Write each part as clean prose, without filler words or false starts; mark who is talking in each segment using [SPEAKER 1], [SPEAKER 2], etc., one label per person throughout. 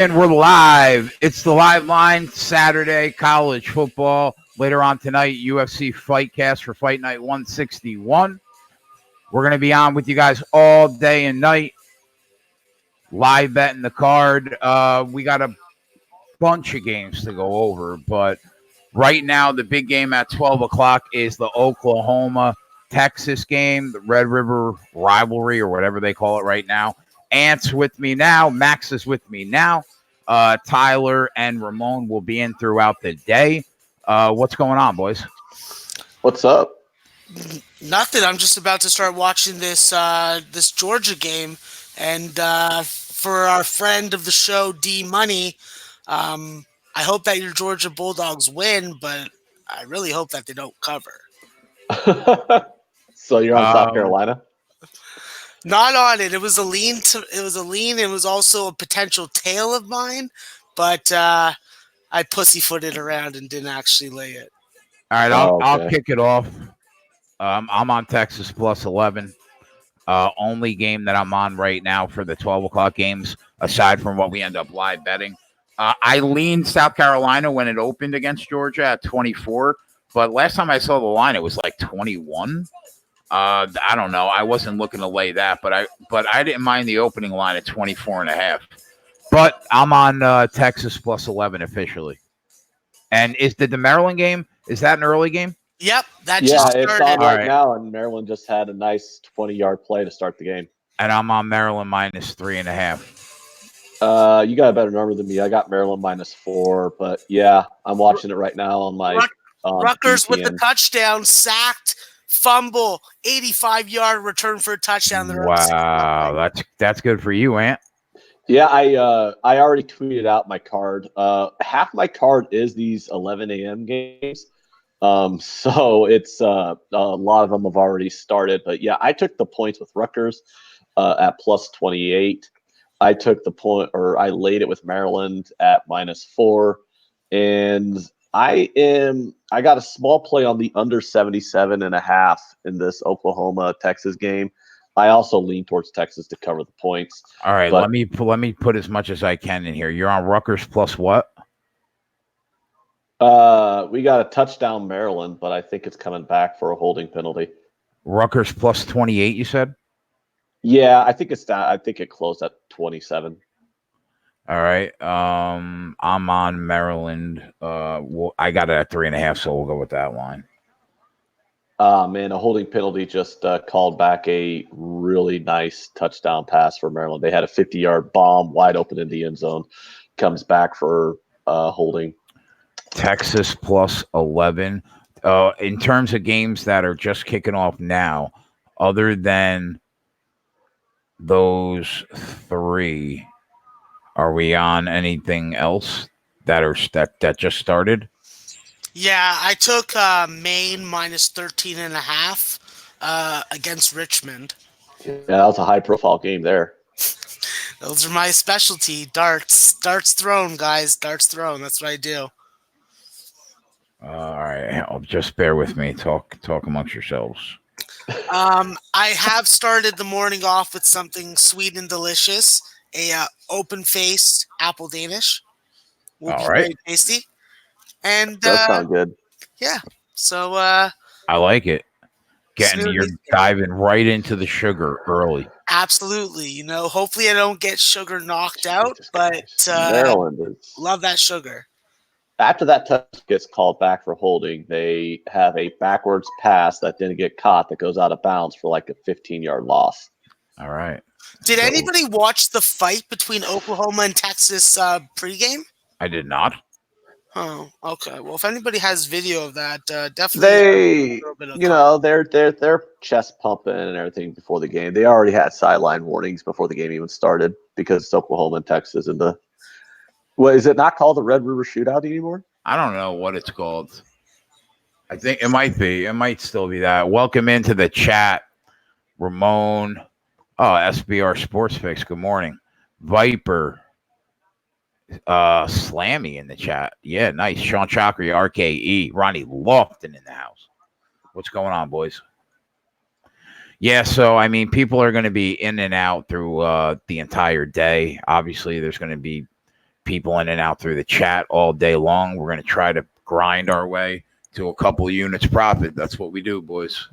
[SPEAKER 1] And we're live. It's the live line Saturday, college football. Later on tonight, UFC Fightcast for Fight Night 161. We're going to be on with you guys all day and night. Live betting the card. We got a bunch of games to go over, but right now the big game at 12 o'clock is the Oklahoma-Texas game, the Red River rivalry or whatever they call it right now. Ant's with me now. Max is with me now. Tyler and Ramon will be in throughout the day. What's going on, boys?
[SPEAKER 2] What's up?
[SPEAKER 3] Nothing. I'm just about to start watching this Georgia game, and for our friend of the show, D Money, I hope that your Georgia Bulldogs win, but I really hope that they don't cover.
[SPEAKER 2] So you're on South Carolina?
[SPEAKER 3] Not on it. It was a lean. It was also a potential tail of mine, but I pussyfooted around and didn't actually lay it.
[SPEAKER 1] All right, I'll kick it off. I'm on Texas plus 11. Only game that I'm on right now for the 12 o'clock games, aside from what we end up live betting. I leaned South Carolina when it opened against Georgia at 24, but last time I saw the line, it was like 21. I don't know. I wasn't looking to lay that, but I didn't mind the opening line at 24.5. But I'm on Texas plus 11 officially. And the Maryland game, is that an early game?
[SPEAKER 3] Yep, that just started.
[SPEAKER 2] It's on right now, and Maryland just had a nice 20-yard play to start the game.
[SPEAKER 1] And I'm on Maryland minus 3.5.
[SPEAKER 2] You got a better number than me. I got Maryland minus 4, but yeah, I'm watching it right now on my
[SPEAKER 3] Rutgers with the touchdown, sacked, fumble, 85-yard return for a touchdown.
[SPEAKER 1] Wow, that's good for you, Ant.
[SPEAKER 2] Yeah, I already tweeted out my card. Half my card is these 11 a.m. games. So it's a lot of them have already started. But yeah, I took the points with Rutgers at plus 28. I took the point, or I laid it with Maryland at minus 4. And I got a small play on the under 77.5 in this Oklahoma-Texas game. I also lean towards Texas to cover the points.
[SPEAKER 1] All right, let me put as much as I can in here. You're on Rutgers plus what?
[SPEAKER 2] We got a touchdown Maryland, but I think it's coming back for a holding penalty.
[SPEAKER 1] Rutgers plus 28, you said?
[SPEAKER 2] Yeah, I think it's down. I think it closed at 27.
[SPEAKER 1] All right. I'm on Maryland. I got it at 3.5, so we'll go with that line.
[SPEAKER 2] Man, a holding penalty just called back a really nice touchdown pass for Maryland. They had a 50-yard bomb wide open in the end zone. Comes back for holding.
[SPEAKER 1] Texas plus 11. In terms of games that are just kicking off now, other than those three, are we on anything else that just started?
[SPEAKER 3] Yeah, I took Maine minus 13.5 against Richmond.
[SPEAKER 2] Yeah, that was a high-profile game there.
[SPEAKER 3] Those are my specialty, darts thrown, guys, darts thrown. That's what I do.
[SPEAKER 1] All right, just bear with me. Talk amongst yourselves.
[SPEAKER 3] I have started the morning off with something sweet and delicious. A open-faced apple Danish. Will be very tasty. And
[SPEAKER 2] that sounds good.
[SPEAKER 3] Yeah. So
[SPEAKER 1] I like it. You're diving right into the sugar early.
[SPEAKER 3] Absolutely. Hopefully I don't get sugar knocked out, but
[SPEAKER 2] Maryland
[SPEAKER 3] love that sugar.
[SPEAKER 2] After that touch gets called back for holding, they have a backwards pass that didn't get caught that goes out of bounds for like a 15-yard loss.
[SPEAKER 1] All right.
[SPEAKER 3] Did anybody watch the fight between Oklahoma and Texas pregame?
[SPEAKER 1] I did not.
[SPEAKER 3] Oh, okay. Well, if anybody has video of that, definitely.
[SPEAKER 2] They're chest pumping and everything before the game. They already had sideline warnings before the game even started because it's Oklahoma and Texas in the. Well, is it not called the Red River Shootout anymore?
[SPEAKER 1] I don't know what it's called. I think it might be. It might still be that. Welcome into the chat, Ramon. Oh, SBR Sports Fix. Good morning, Viper. Slammy in the chat. Yeah, nice. Sean Chakri, RKE. Ronnie Lofton in the house. What's going on, boys? Yeah, so I mean, people are going to be in and out through the entire day. Obviously, there's going to be people in and out through the chat all day long. We're going to try to grind our way to a couple of units profit. That's what we do, boys.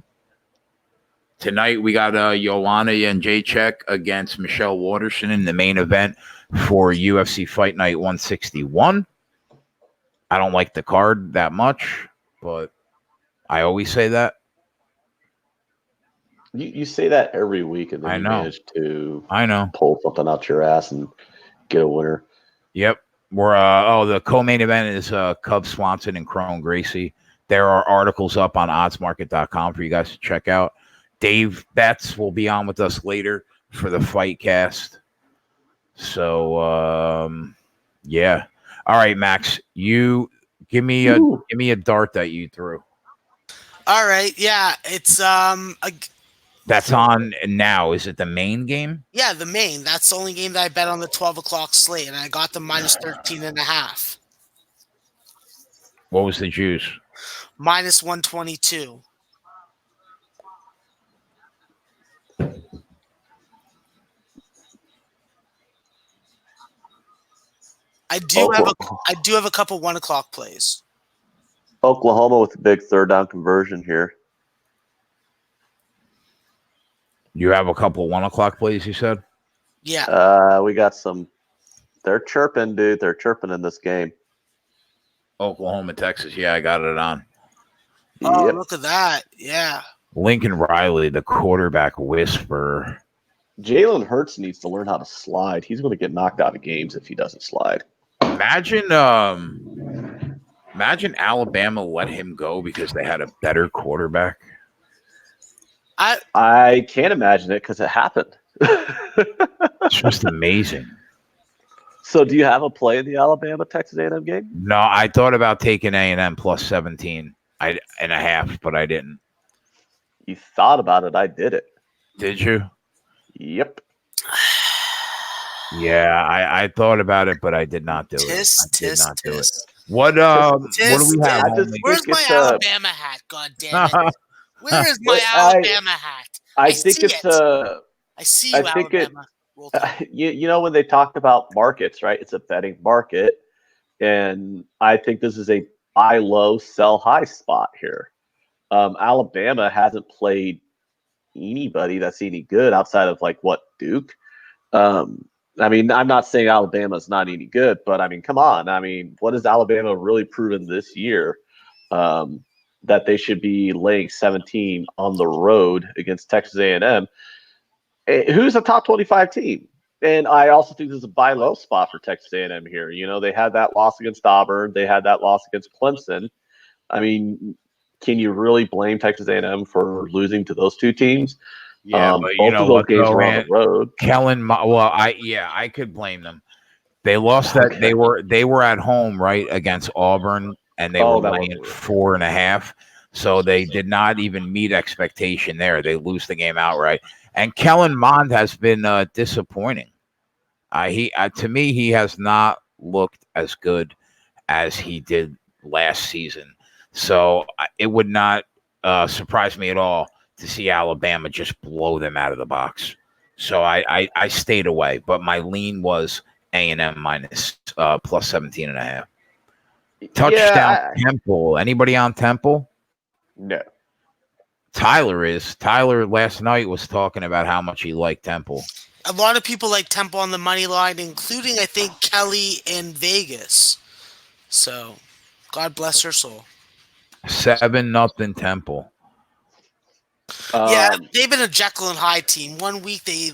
[SPEAKER 1] Tonight we got Joanna and J against Michelle Waterson in the main event for UFC Fight Night 161. I don't like the card that much, but I always say that.
[SPEAKER 2] You say that every week, and then
[SPEAKER 1] I
[SPEAKER 2] you
[SPEAKER 1] know.
[SPEAKER 2] manage to
[SPEAKER 1] I
[SPEAKER 2] pull something out your ass and get a winner.
[SPEAKER 1] Yep. We're the co-main event is Cub Swanson and Crone Gracie. There are articles up on oddsmarket.com for you guys to check out. Dave Betts will be on with us later for the fight cast. So yeah. All right, Max, you give me a dart that you threw.
[SPEAKER 3] All right, yeah, it's
[SPEAKER 1] That's on now. Is it the main game?
[SPEAKER 3] yeah, the main. That's the only game that I bet on the 12 o'clock slate, and I got the minus 13.5.
[SPEAKER 1] What was the juice?
[SPEAKER 3] Minus 122. I do have a couple 1 o'clock plays.
[SPEAKER 2] Oklahoma with a big third down conversion here.
[SPEAKER 1] You have a couple 1 o'clock plays, you said?
[SPEAKER 3] Yeah.
[SPEAKER 2] We got some. They're chirping, dude. They're chirping in this game.
[SPEAKER 1] Oklahoma, Texas. Yeah, I got it on.
[SPEAKER 3] Oh,
[SPEAKER 2] Yep.
[SPEAKER 3] look at that. Yeah.
[SPEAKER 1] Lincoln Riley, the quarterback whisperer.
[SPEAKER 2] Jalen Hurts needs to learn how to slide. He's going to get knocked out of games if he doesn't slide.
[SPEAKER 1] Imagine Alabama let him go because they had a better quarterback.
[SPEAKER 2] I can't imagine it because it happened.
[SPEAKER 1] It's just amazing.
[SPEAKER 2] So, do you have a play in the Alabama-Texas A&M game?
[SPEAKER 1] No, I thought about taking A&M plus 17.5, but I didn't.
[SPEAKER 2] You thought about it. I did it.
[SPEAKER 1] Did you?
[SPEAKER 2] Yep.
[SPEAKER 1] Yeah, I thought about it, but I did not do it. What do we have?
[SPEAKER 3] Where's my Alabama hat? God damn it! Where is my Alabama hat?
[SPEAKER 2] I think it's
[SPEAKER 3] I see you, Alabama.
[SPEAKER 2] You know when they talked about markets, right? It's a betting market, and I think this is a buy low, sell high spot here. Alabama hasn't played anybody that's any good outside of Duke. I mean, I'm not saying Alabama's not any good, but I mean, come on. I mean, what has Alabama really proven this year that they should be laying 17 on the road against Texas A&M, who's a top 25 team? And I also think this is a buy low spot for Texas A&M here. You know, they had that loss against Auburn. They had that loss against Clemson. I mean, can you really blame Texas A&M for losing to those two teams?
[SPEAKER 1] Yeah, but
[SPEAKER 2] both of those games were on the road.
[SPEAKER 1] I could blame them. They lost that. They were at home, right, against Auburn, and they were laying 4.5. So they did not even meet expectation there. They lose the game outright. And Kellen Mond has been disappointing. To me, he has not looked as good as he did last season. So it would not surprise me at all to see Alabama just blow them out of the box. So I stayed away, but my lean was A&M minus plus 17.5. Touchdown Temple. Anybody on Temple?
[SPEAKER 2] No.
[SPEAKER 1] Tyler is. Tyler last night was talking about how much he liked Temple.
[SPEAKER 3] A lot of people like Temple on the money line, including, I think, Kelly in Vegas. So, God bless her soul.
[SPEAKER 1] 7-0 Temple.
[SPEAKER 3] Yeah, they've been a Jekyll and Hyde team. 1 week they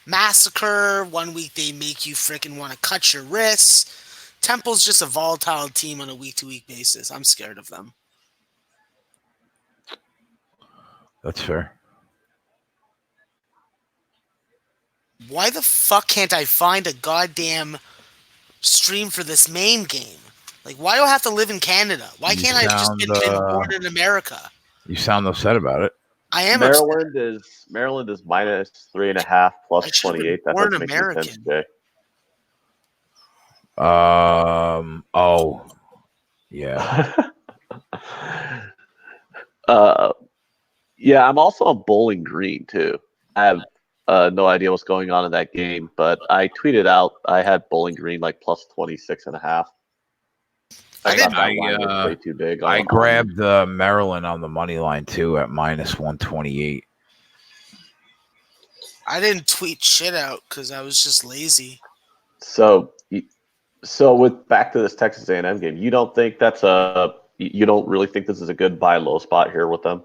[SPEAKER 3] massacre. 1 week they make you freaking want to cut your wrists. Temple's just a volatile team on a week-to-week basis. I'm scared of them.
[SPEAKER 1] That's fair.
[SPEAKER 3] Why the fuck can't I find a goddamn stream for this main game? Why do I have to live in Canada? Why can't I just been born in America?
[SPEAKER 1] You sound upset about it.
[SPEAKER 3] I am.
[SPEAKER 2] Maryland is minus 3.5 plus 28. That doesn't make any sense, Jay.
[SPEAKER 1] Oh, yeah.
[SPEAKER 2] Yeah, I'm also on Bowling Green too. I have no idea what's going on in that game, but I tweeted out I had Bowling Green like plus 26.5. I thought that line was way too big.
[SPEAKER 1] I grabbed Maryland on the money line too at minus 128.
[SPEAKER 3] I didn't tweet shit out because I was just lazy.
[SPEAKER 2] So with back to this Texas A&M game, you don't think you don't really think this is a good buy low spot here with them?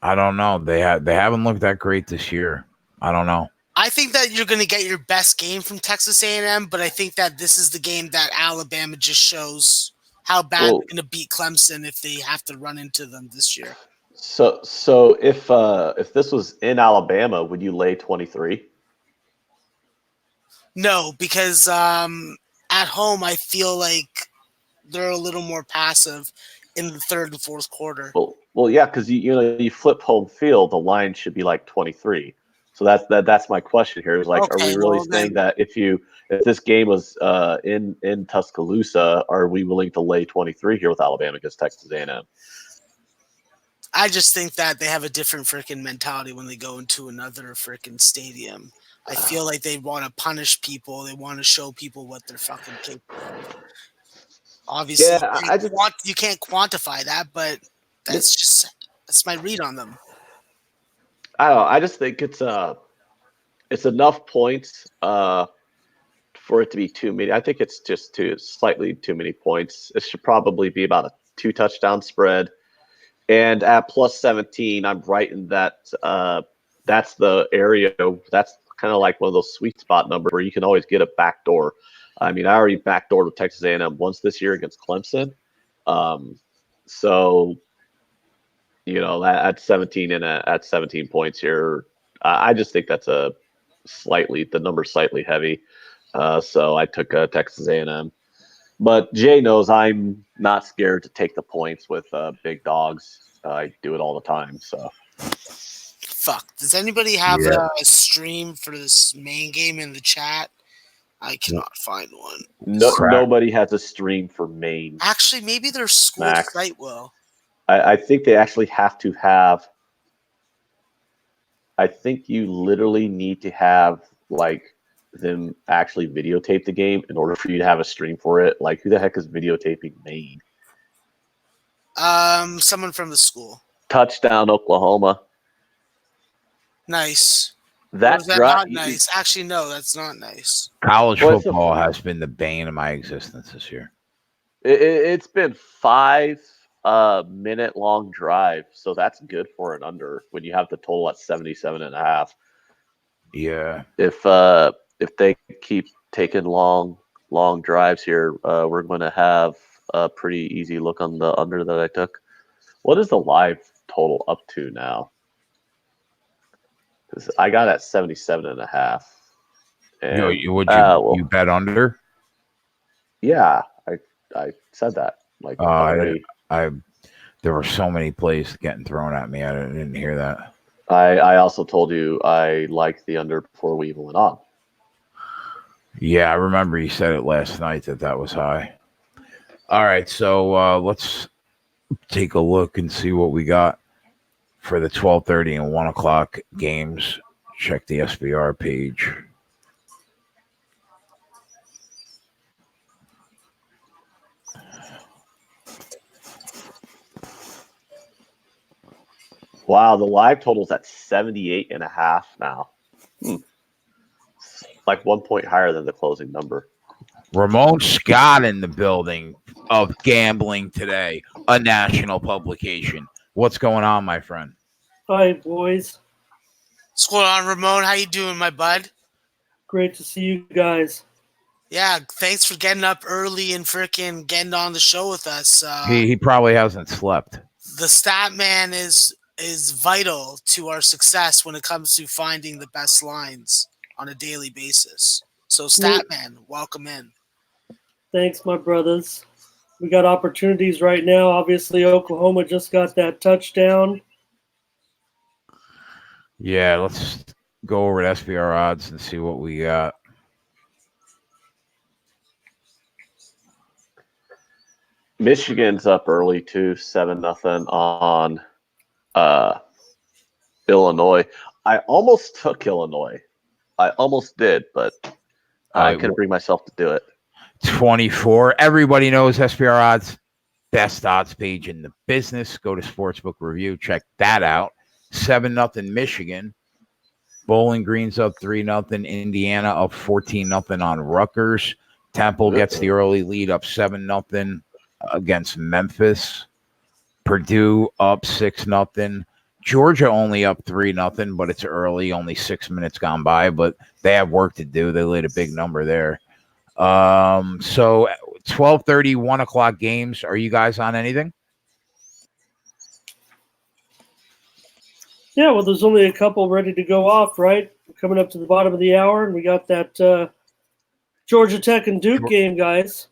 [SPEAKER 1] I don't know. They haven't looked that great this year. I don't know.
[SPEAKER 3] I think that you're going to get your best game from Texas A&M, but I think that this is the game that Alabama just shows how bad they're going to beat Clemson if they have to run into them this year.
[SPEAKER 2] So if this was in Alabama, would you lay 23?
[SPEAKER 3] No, because at home I feel like they're a little more passive in the third and fourth quarter.
[SPEAKER 2] Well, yeah, because you flip home field, the line should be like 23. So that's my question here. Is like, are we really saying that if this game was in Tuscaloosa, are we willing to lay 23 here with Alabama against Texas A&M?
[SPEAKER 3] I just think that they have a different freaking mentality when they go into another freaking stadium. I feel like they want to punish people. They want to show people what they're fucking capable of. Obviously, yeah, you can't quantify that, but that's my read on them.
[SPEAKER 2] I don't know. I just think it's enough points for it to be too many. I think it's just slightly too many points. It should probably be about a 2 touchdown spread. And at plus 17, I'm right in that. That's the area. That's kind of like one of those sweet spot numbers where you can always get a backdoor. I mean, I already backdoored with Texas A&M once this year against Clemson. So, at 17 and at 17 points here, I just think that's the number's slightly heavy. So I took Texas A&M. But Jay knows I'm not scared to take the points with big dogs. I do it all the time. So,
[SPEAKER 3] fuck. Does anybody have a stream for this main game in the chat? I cannot find one.
[SPEAKER 2] Nobody has a stream for Maine.
[SPEAKER 3] Actually, maybe their school site will.
[SPEAKER 2] I think they actually have to have. I think you literally need to have them actually videotape the game in order for you to have a stream for it. Like, who the heck is videotaping Maine?
[SPEAKER 3] Someone from the school.
[SPEAKER 2] Touchdown, Oklahoma.
[SPEAKER 3] Nice.
[SPEAKER 2] That's
[SPEAKER 3] not nice. Actually, no, that's not nice.
[SPEAKER 1] College football has been the bane of my existence this year.
[SPEAKER 2] It's been 5-minute long drive, so that's good for an under when you have the total at 77.5.
[SPEAKER 1] Yeah.
[SPEAKER 2] If they keep taking long drives here, we're going to have a pretty easy look on the under that I took. What is the live total up to now? Because I got at 77.5.
[SPEAKER 1] You bet under?
[SPEAKER 2] Yeah, I said that already.
[SPEAKER 1] There were so many plays getting thrown at me. I didn't hear that.
[SPEAKER 2] I also told you I liked the under before we even went on.
[SPEAKER 1] Yeah, I remember you said it last night that was high. All right, so let's take a look and see what we got for the 12:30 and 1 o'clock games. Check the SBR page.
[SPEAKER 2] Wow, the live total's at 78.5 now. Like 1 point higher than the closing number.
[SPEAKER 1] Ramon Scott in the building of Gambling Today, a national publication. What's going on, my friend?
[SPEAKER 4] Hi, boys.
[SPEAKER 3] What's going on, Ramon? How you doing, my bud?
[SPEAKER 4] Great to see you guys.
[SPEAKER 3] Yeah, thanks for getting up early and freaking getting on the show with us.
[SPEAKER 1] He probably hasn't slept.
[SPEAKER 3] The stat man is vital to our success when it comes to finding the best lines on a daily basis. So, Statman, welcome in.
[SPEAKER 4] Thanks, my brothers. We got opportunities right now. Obviously, Oklahoma just got that touchdown.
[SPEAKER 1] Yeah, let's go over to SBR odds and see what we got.
[SPEAKER 2] Michigan's up early too, 7-0 on Illinois. I almost took Illinois. I almost did, but I couldn't bring myself to do it.
[SPEAKER 1] 24. Everybody knows SPR Odds, best odds page in the business. Go to Sportsbook Review. Check that out. 7-0 Michigan. Bowling Green's up 3-0. Indiana up 14-0 on Rutgers. Temple gets the early lead up 7-0 against Memphis. Purdue up 6-0. Georgia only up 3-0, but it's early, only 6 minutes gone by, but they have work to do. They laid a big number there. So 12:30, 1 o'clock games. Are you guys on anything?
[SPEAKER 4] Yeah, well, there's only a couple ready to go off, right? We're coming up to the bottom of the hour, and we got that Georgia Tech and Duke game, guys.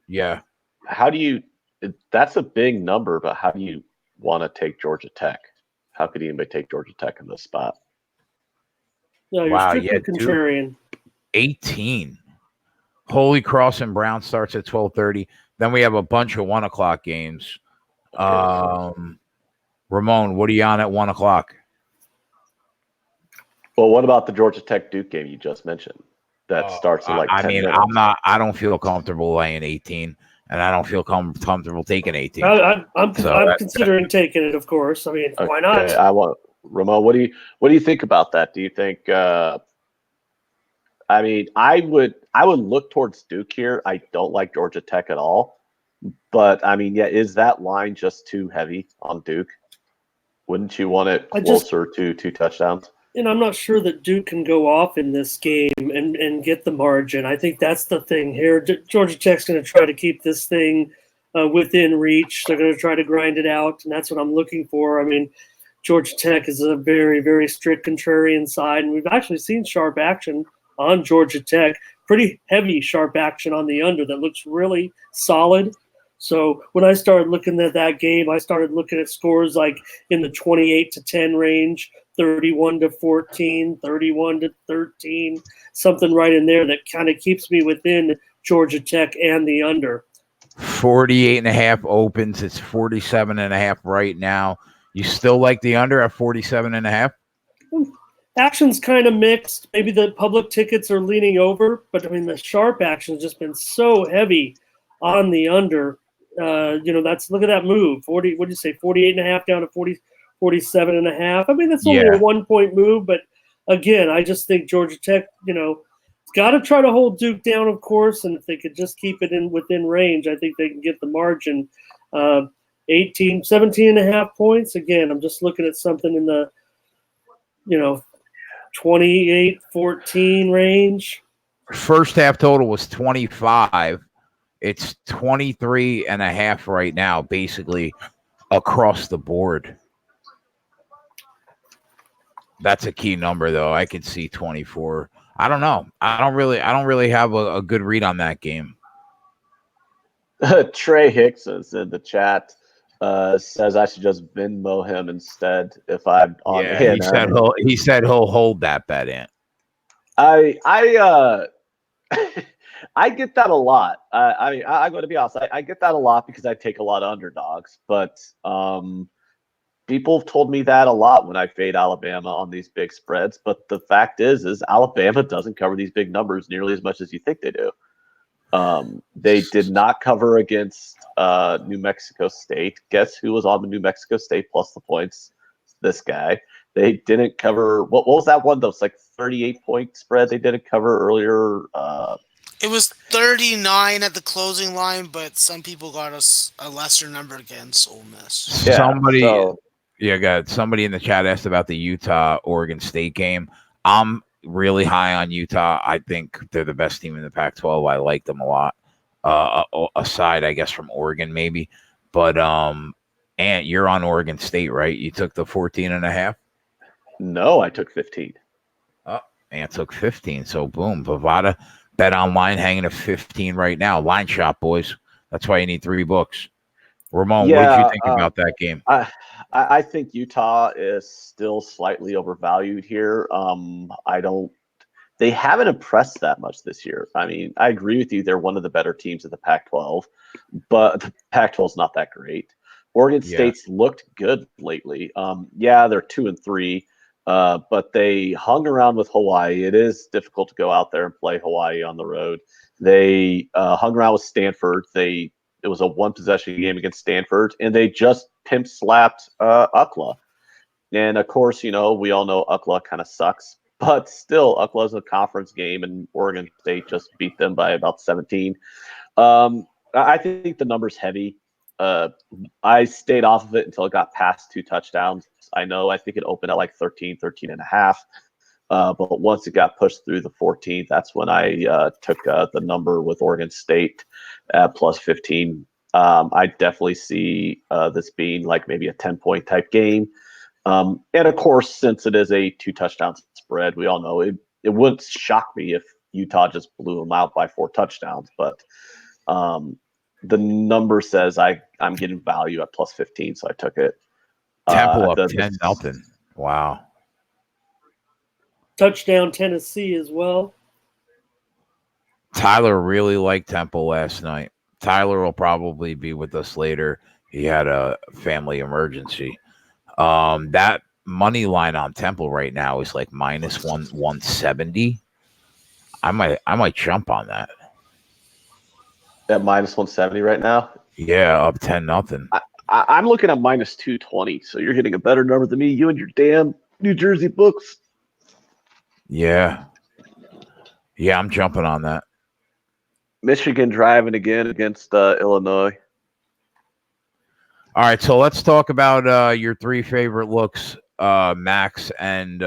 [SPEAKER 1] Yeah.
[SPEAKER 2] How do you – that's a big number, but how do you want to take Georgia Tech? How could anybody take Georgia Tech in this spot?
[SPEAKER 4] No, you're strictly contrarian.
[SPEAKER 1] 18. Holy Cross and Brown starts at 12:30. Then we have a bunch of 1 o'clock games. Ramon, what are you on at 1 o'clock?
[SPEAKER 2] Well, what about the Georgia Tech Duke game you just mentioned? That starts in 10 minutes.
[SPEAKER 1] I don't feel comfortable laying 18, and I don't feel comfortable taking 18.
[SPEAKER 4] I'm considering taking it, of course. I mean, why not?
[SPEAKER 2] Ramon, what do you think about that? Do you think? I mean, I would look towards Duke here. I don't like Georgia Tech at all, but I mean, yeah, is that line just too heavy on Duke? Wouldn't you want it closer to 2 touchdowns?
[SPEAKER 4] And I'm not sure that Duke can go off in this game and get the margin. I think that's the thing here. Georgia Tech's going to try to keep this thing within reach. They're going to try to grind it out, and that's what I'm looking for. I mean, Georgia Tech is a very, very strict contrarian side, and we've actually seen sharp action on Georgia Tech. Pretty heavy sharp action on the under that looks really solid. So when I started looking at that game, I started looking at scores like in the 28-10 range, 31-14, 31-13, something right in there that kind of keeps me within Georgia Tech and the under.
[SPEAKER 1] 48.5 opens. It's 47.5 right now. You still like the under at 47.5?
[SPEAKER 4] Action's kind of mixed. Maybe the public tickets are leaning over, but I mean the sharp action has just been so heavy on the under. Look at that move. 40. What did you say? 48.5 down to 47.5. I mean that's only a 1-point move, but again, I just think Georgia Tech, got to try to hold Duke down, of course, and if they could just keep it within range, I think they can get the margin. 17.5 points. Again, I'm just looking at something in the 28-14 range.
[SPEAKER 1] First half total was 25. It's 23.5 right now, basically across the board. That's a key number, though. I could see 24. I don't know. I don't really have a good read on that game.
[SPEAKER 2] Trey Hicks is in the chat. Says I should just Venmo him instead if I'm on.
[SPEAKER 1] Yeah, he said he'll hold that bet in.
[SPEAKER 2] I get that a lot. I'm going to be honest. I get that a lot because I take a lot of underdogs. But people have told me that a lot when I fade Alabama on these big spreads. But the fact is Alabama doesn't cover these big numbers nearly as much as you think they do. They did not cover against New Mexico State. Guess who was on the New Mexico State plus the points? This guy. They didn't cover. What was that one? Those 38-point spread they didn't cover earlier.
[SPEAKER 3] It was 39 at the closing line, but some people got us a lesser number against Ole Miss.
[SPEAKER 1] Yeah, somebody in the chat asked about the Utah-Oregon State game. I'm really high on Utah. I think they're the best team in the Pac-12. I like them a lot. Aside, I guess, from Oregon, maybe. But Ant, you're on Oregon State, right? You took the 14.5?
[SPEAKER 2] No, I took 15.
[SPEAKER 1] Oh, Ant took 15. So boom, Bovada bet online hanging at 15 right now. Line shop, boys. That's why you need 3 books. Ramon, what did you think about that game?
[SPEAKER 2] I think Utah is still slightly overvalued here. They haven't impressed that much this year. I mean, I agree with you. They're one of the better teams of the Pac-12, but the Pac-12 is not that great. Oregon State's looked good lately. They're 2-3, but they hung around with Hawaii. It is difficult to go out there and play Hawaii on the road. They hung around with Stanford. It was a one-possession game against Stanford, and they just pimp-slapped UCLA. And, of course, we all know UCLA kind of sucks. But still, UCLA is a conference game, and Oregon State just beat them by about 17. I think the number's heavy. I stayed off of it until it got past 2 touchdowns. I think it opened at like 13 and a half. But once it got pushed through the 14, that's when I took the number with Oregon State at plus 15. I definitely see this being like maybe a 10-point type game. And of course, since it is a 2-touchdown spread, we all know it wouldn't shock me if Utah just blew them out by 4 touchdowns. But the number says I'm getting value at plus 15, so I took it.
[SPEAKER 1] Temple up 10-0. Wow.
[SPEAKER 4] Touchdown Tennessee as well.
[SPEAKER 1] Tyler really liked Temple last night. Tyler will probably be with us later. He had a family emergency. That money line on Temple right now is like minus 170. I might jump on that.
[SPEAKER 2] At minus 170 right now?
[SPEAKER 1] Yeah, up 10-0.
[SPEAKER 2] I'm looking at minus 220, so you're hitting a better number than me. You and your damn New Jersey books.
[SPEAKER 1] Yeah, I'm jumping on that.
[SPEAKER 2] Michigan driving again against Illinois.
[SPEAKER 1] All right, so let's talk about your 3 favorite looks, Max and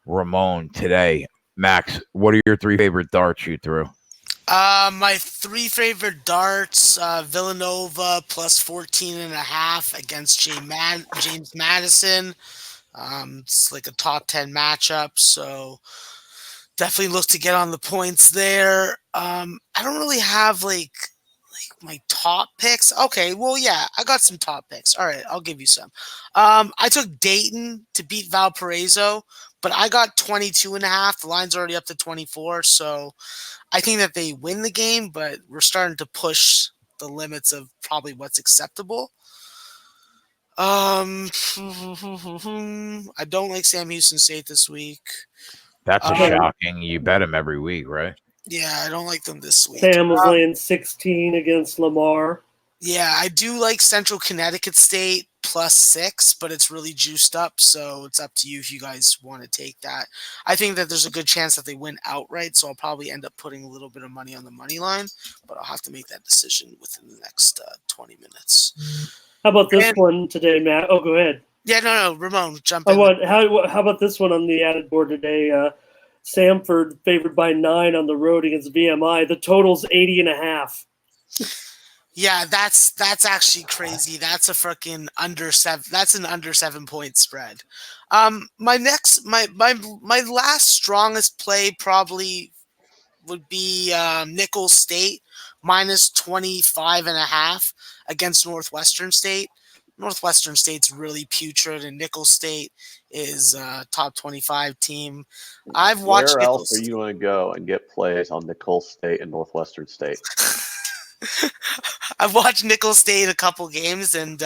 [SPEAKER 1] Ramon today. Max, what are your 3 favorite darts you threw?
[SPEAKER 3] My 3 favorite darts: Villanova plus 14.5 against James Madison. It's like a top 10 matchup, so definitely look to get on the points there. I don't really have like my top picks. Okay, well, yeah, I got some top picks. All right, I'll give you some. I took Dayton to beat Valparaiso, but I got 22.5. The line's already up to 24, so I think that they win the game, but we're starting to push the limits of probably what's acceptable. I don't like Sam Houston State this week.
[SPEAKER 1] That's a shocking. You bet him every week, right?
[SPEAKER 3] Yeah, I don't like them this week.
[SPEAKER 4] Sam was laying 16 against Lamar.
[SPEAKER 3] Yeah, I do like Central Connecticut State plus 6, but it's really juiced up, so it's up to you if you guys want to take that. I think that there's a good chance that they win outright, so I'll probably end up putting a little bit of money on the money line, but I'll have to make that decision within the next 20 minutes.
[SPEAKER 4] How about this one today, Matt? Oh, go ahead.
[SPEAKER 3] Yeah, no, Ramon, jump in.
[SPEAKER 4] How about this one on the added board today? Samford favored by 9 on the road against VMI. The total's 80.5.
[SPEAKER 3] Yeah, that's actually crazy. That's a freaking under 7. That's an under 7-point spread. My last strongest play probably would be Nicholls State minus 25.5 against Northwestern State. Northwestern State's really putrid, and Nicholls State is a top 25 team. I've watched.
[SPEAKER 2] Where else are you going to go and get plays on Nicholls State and Northwestern State?
[SPEAKER 3] I've watched Nicholls State a couple games, and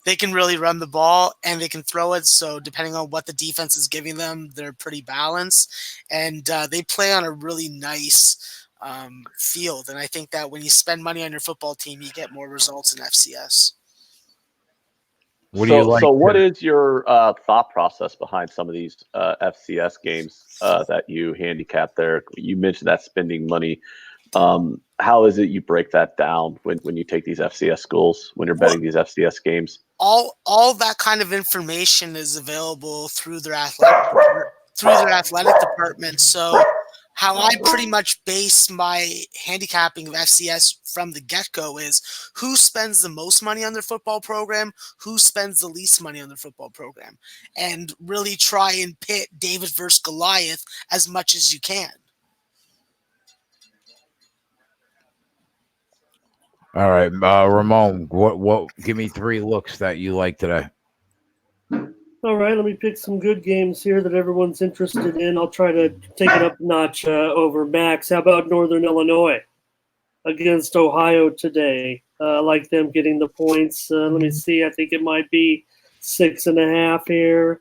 [SPEAKER 3] they can really run the ball and they can throw it. So depending on what the defense is giving them, they're pretty balanced, and they play on a really nice field. And I think that when you spend money on your football team, you get more results in FCS.
[SPEAKER 2] What is your thought process behind some of these FCS games that you handicap there? You mentioned that spending money. How is it you break that down when you take these FCS schools, when you're betting these FCS games?
[SPEAKER 3] All that kind of information is available through their athletic department. So how I pretty much base my handicapping of FCS from the get-go is who spends the most money on their football program, who spends the least money on their football program, and really try and pit David versus Goliath as much as you can.
[SPEAKER 1] All right, Ramon, what? Give me 3 looks that you like today.
[SPEAKER 4] All right, let me pick some good games here that everyone's interested in. I'll try to take it up a notch over Max. How about Northern Illinois against Ohio today? I like them getting the points. Let me see. I think it might be 6.5 here.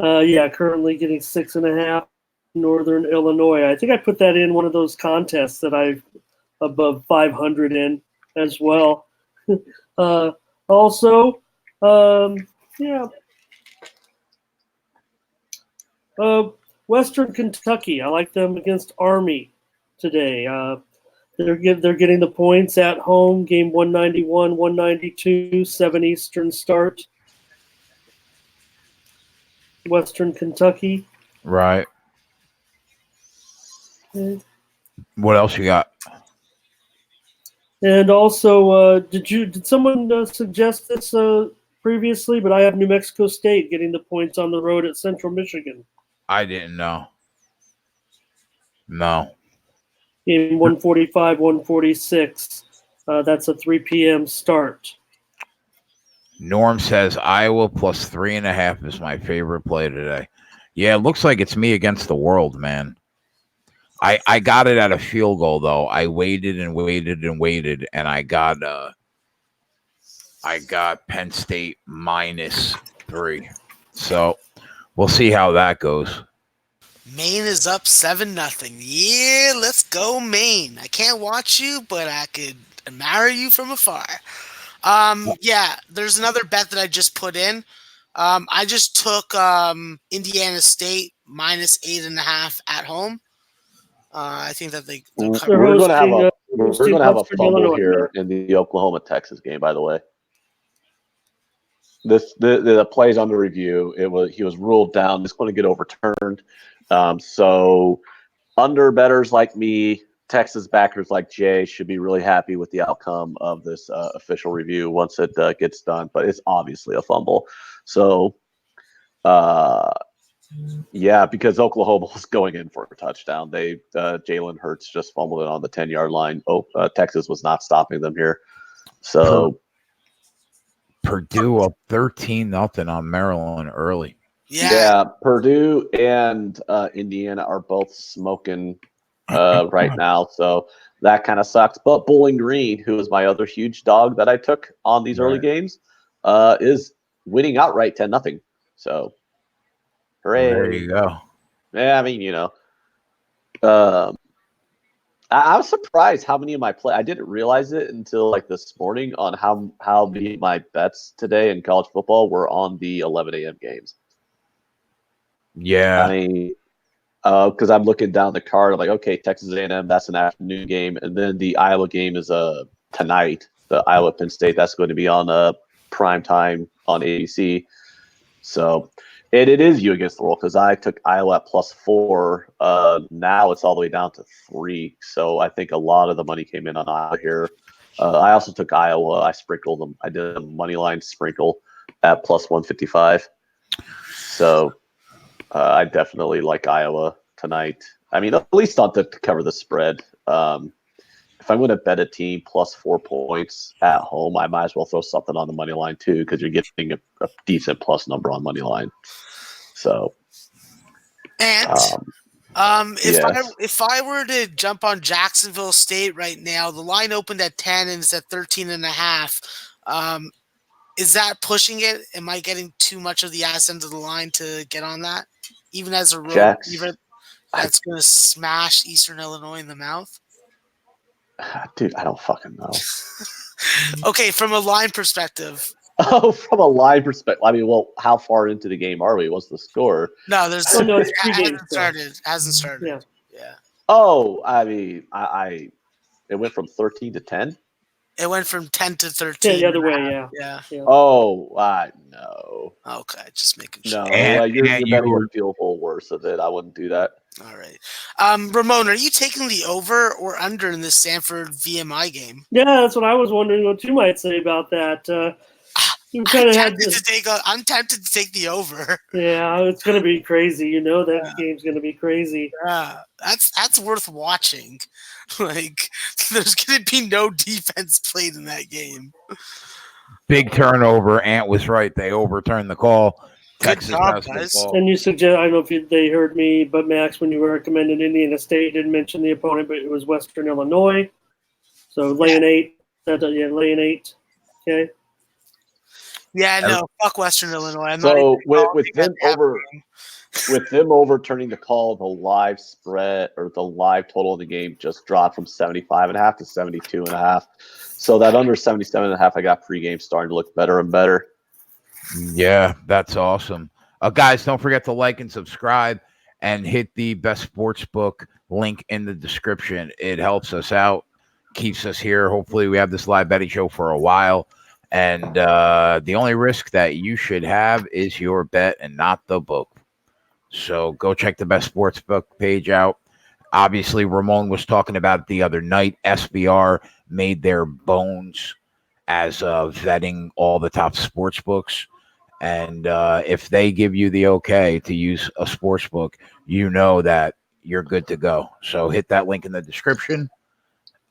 [SPEAKER 4] Currently getting 6.5. Northern Illinois. I think I put that in one of those contests that I above 500 in as well. Also, Western Kentucky. I like them against Army today. They're getting the points at home. Game 191, 192, 7 Eastern start. Western Kentucky.
[SPEAKER 1] Right.
[SPEAKER 4] Okay.
[SPEAKER 1] What else you got?
[SPEAKER 4] And also, did someone suggest this previously? But I have New Mexico State getting the points on the road at Central Michigan.
[SPEAKER 1] I didn't know. No.
[SPEAKER 4] Game 145, 146. That's a 3 p.m. start.
[SPEAKER 1] Norm says Iowa plus 3.5 is my favorite play today. Yeah, it looks like it's me against the world, man. I got it at a field goal though. I waited and waited and waited, and I got Penn State -3. So we'll see how that goes.
[SPEAKER 3] Maine is up 7-0. Yeah, let's go Maine. I can't watch you, but I could admire you from afar. Yeah, there's another bet that I just put in. I just took Indiana State -8.5 at home. I think that they're
[SPEAKER 2] we're going to have a
[SPEAKER 4] Western
[SPEAKER 2] fumble
[SPEAKER 4] Illinois,
[SPEAKER 2] here in the Oklahoma Texas game. By the way, the play's under review. He was ruled down. It's going to get overturned. So under bettors like me, Texas backers like Jay should be really happy with the outcome of this official review once it gets done. But it's obviously a fumble. So, because Oklahoma was going in for a touchdown. Jalen Hurts just fumbled it on the 10-yard line. Texas was not stopping them here. So
[SPEAKER 1] Purdue up 13-0 on Maryland early.
[SPEAKER 3] Yeah,
[SPEAKER 2] Purdue and Indiana are both smoking right now, so that kind of sucks. But Bowling Green, who is my other huge dog that I took on these early games, is winning outright 10-0. So, hooray!
[SPEAKER 1] There you go.
[SPEAKER 2] Yeah, I mean, I was surprised how many of my I didn't realize it until like this morning on how many of my bets today in college football were on the 11 a.m. games.
[SPEAKER 1] Yeah.
[SPEAKER 2] I mean, because I'm looking down the card, I'm like, okay, Texas A&M, that's an afternoon game, and then the Iowa game is tonight. The Iowa Penn State, that's going to be on prime time on ABC. So, and it is you against the world because I took Iowa at +4. Now it's all the way down to 3. So I think a lot of the money came in on Iowa here. I also took Iowa. I sprinkled them. I did a money line sprinkle at +155. So. I definitely like Iowa tonight. I mean, at least not to cover the spread. If I'm going to bet a team +4 points at home, I might as well throw something on the money line too, because you're getting a decent plus number on money line. So,
[SPEAKER 3] and
[SPEAKER 2] yes.
[SPEAKER 3] if I were to jump on Jacksonville State right now, the line opened at 10 and it's at 13.5. Is that pushing it? Am I getting too much of the ass end of the line to get on that? Even as a road favorite that's going to smash Eastern Illinois in the mouth?
[SPEAKER 2] Dude, I don't fucking know.
[SPEAKER 3] Okay, from a line perspective.
[SPEAKER 2] Oh, from a line perspective. I mean, well, how far into the game are we? What's the score?
[SPEAKER 3] No, there's
[SPEAKER 4] it's
[SPEAKER 3] it hasn't started. Yeah.
[SPEAKER 2] Oh, I mean, it went from 13 to 10?
[SPEAKER 3] It went from 10 to 13.
[SPEAKER 4] Yeah, the other way,
[SPEAKER 2] yeah. Oh, no.
[SPEAKER 3] Okay, just making sure.
[SPEAKER 2] No, you're betting a field goal worse of it. I wouldn't do that.
[SPEAKER 3] All right. Ramon, are you taking the over or under in this Stanford VMI game?
[SPEAKER 4] Yeah, that's what I was wondering what you might say about that.
[SPEAKER 3] I'm tempted to take the over.
[SPEAKER 4] Yeah, it's going to be crazy. That game's going to be crazy.
[SPEAKER 3] Yeah, that's worth watching. Like, there's going to be no defense played in that game.
[SPEAKER 1] Big turnover. Ant was right. They overturned the call. Texas
[SPEAKER 3] job, guys.
[SPEAKER 4] And you suggest, I don't know if they heard me, but Max, when you recommended Indiana State, didn't mention the opponent, but it was Western Illinois. So laying 8. Laying 8. Okay.
[SPEAKER 3] Yeah, no, fuck Western Illinois. I'm not
[SPEAKER 2] So
[SPEAKER 3] even
[SPEAKER 2] with them overturning the call, the live spread or the live total of the game just dropped from 75.5 to 72.5. So that under 77.5, I got pregame starting to look better and better.
[SPEAKER 1] Yeah, that's awesome. Guys, don't forget to like and subscribe and hit the best sportsbook link in the description. It helps us out, keeps us here. Hopefully, we have this live betting show for a while. And the only risk that you should have is your bet and not the book. So go check the best sportsbook page out. Obviously, Ramon was talking about it the other night. SBR made their bones as vetting all the top sports books. And if they give you the okay to use a sports book, you know that you're good to go. So hit that link in the description.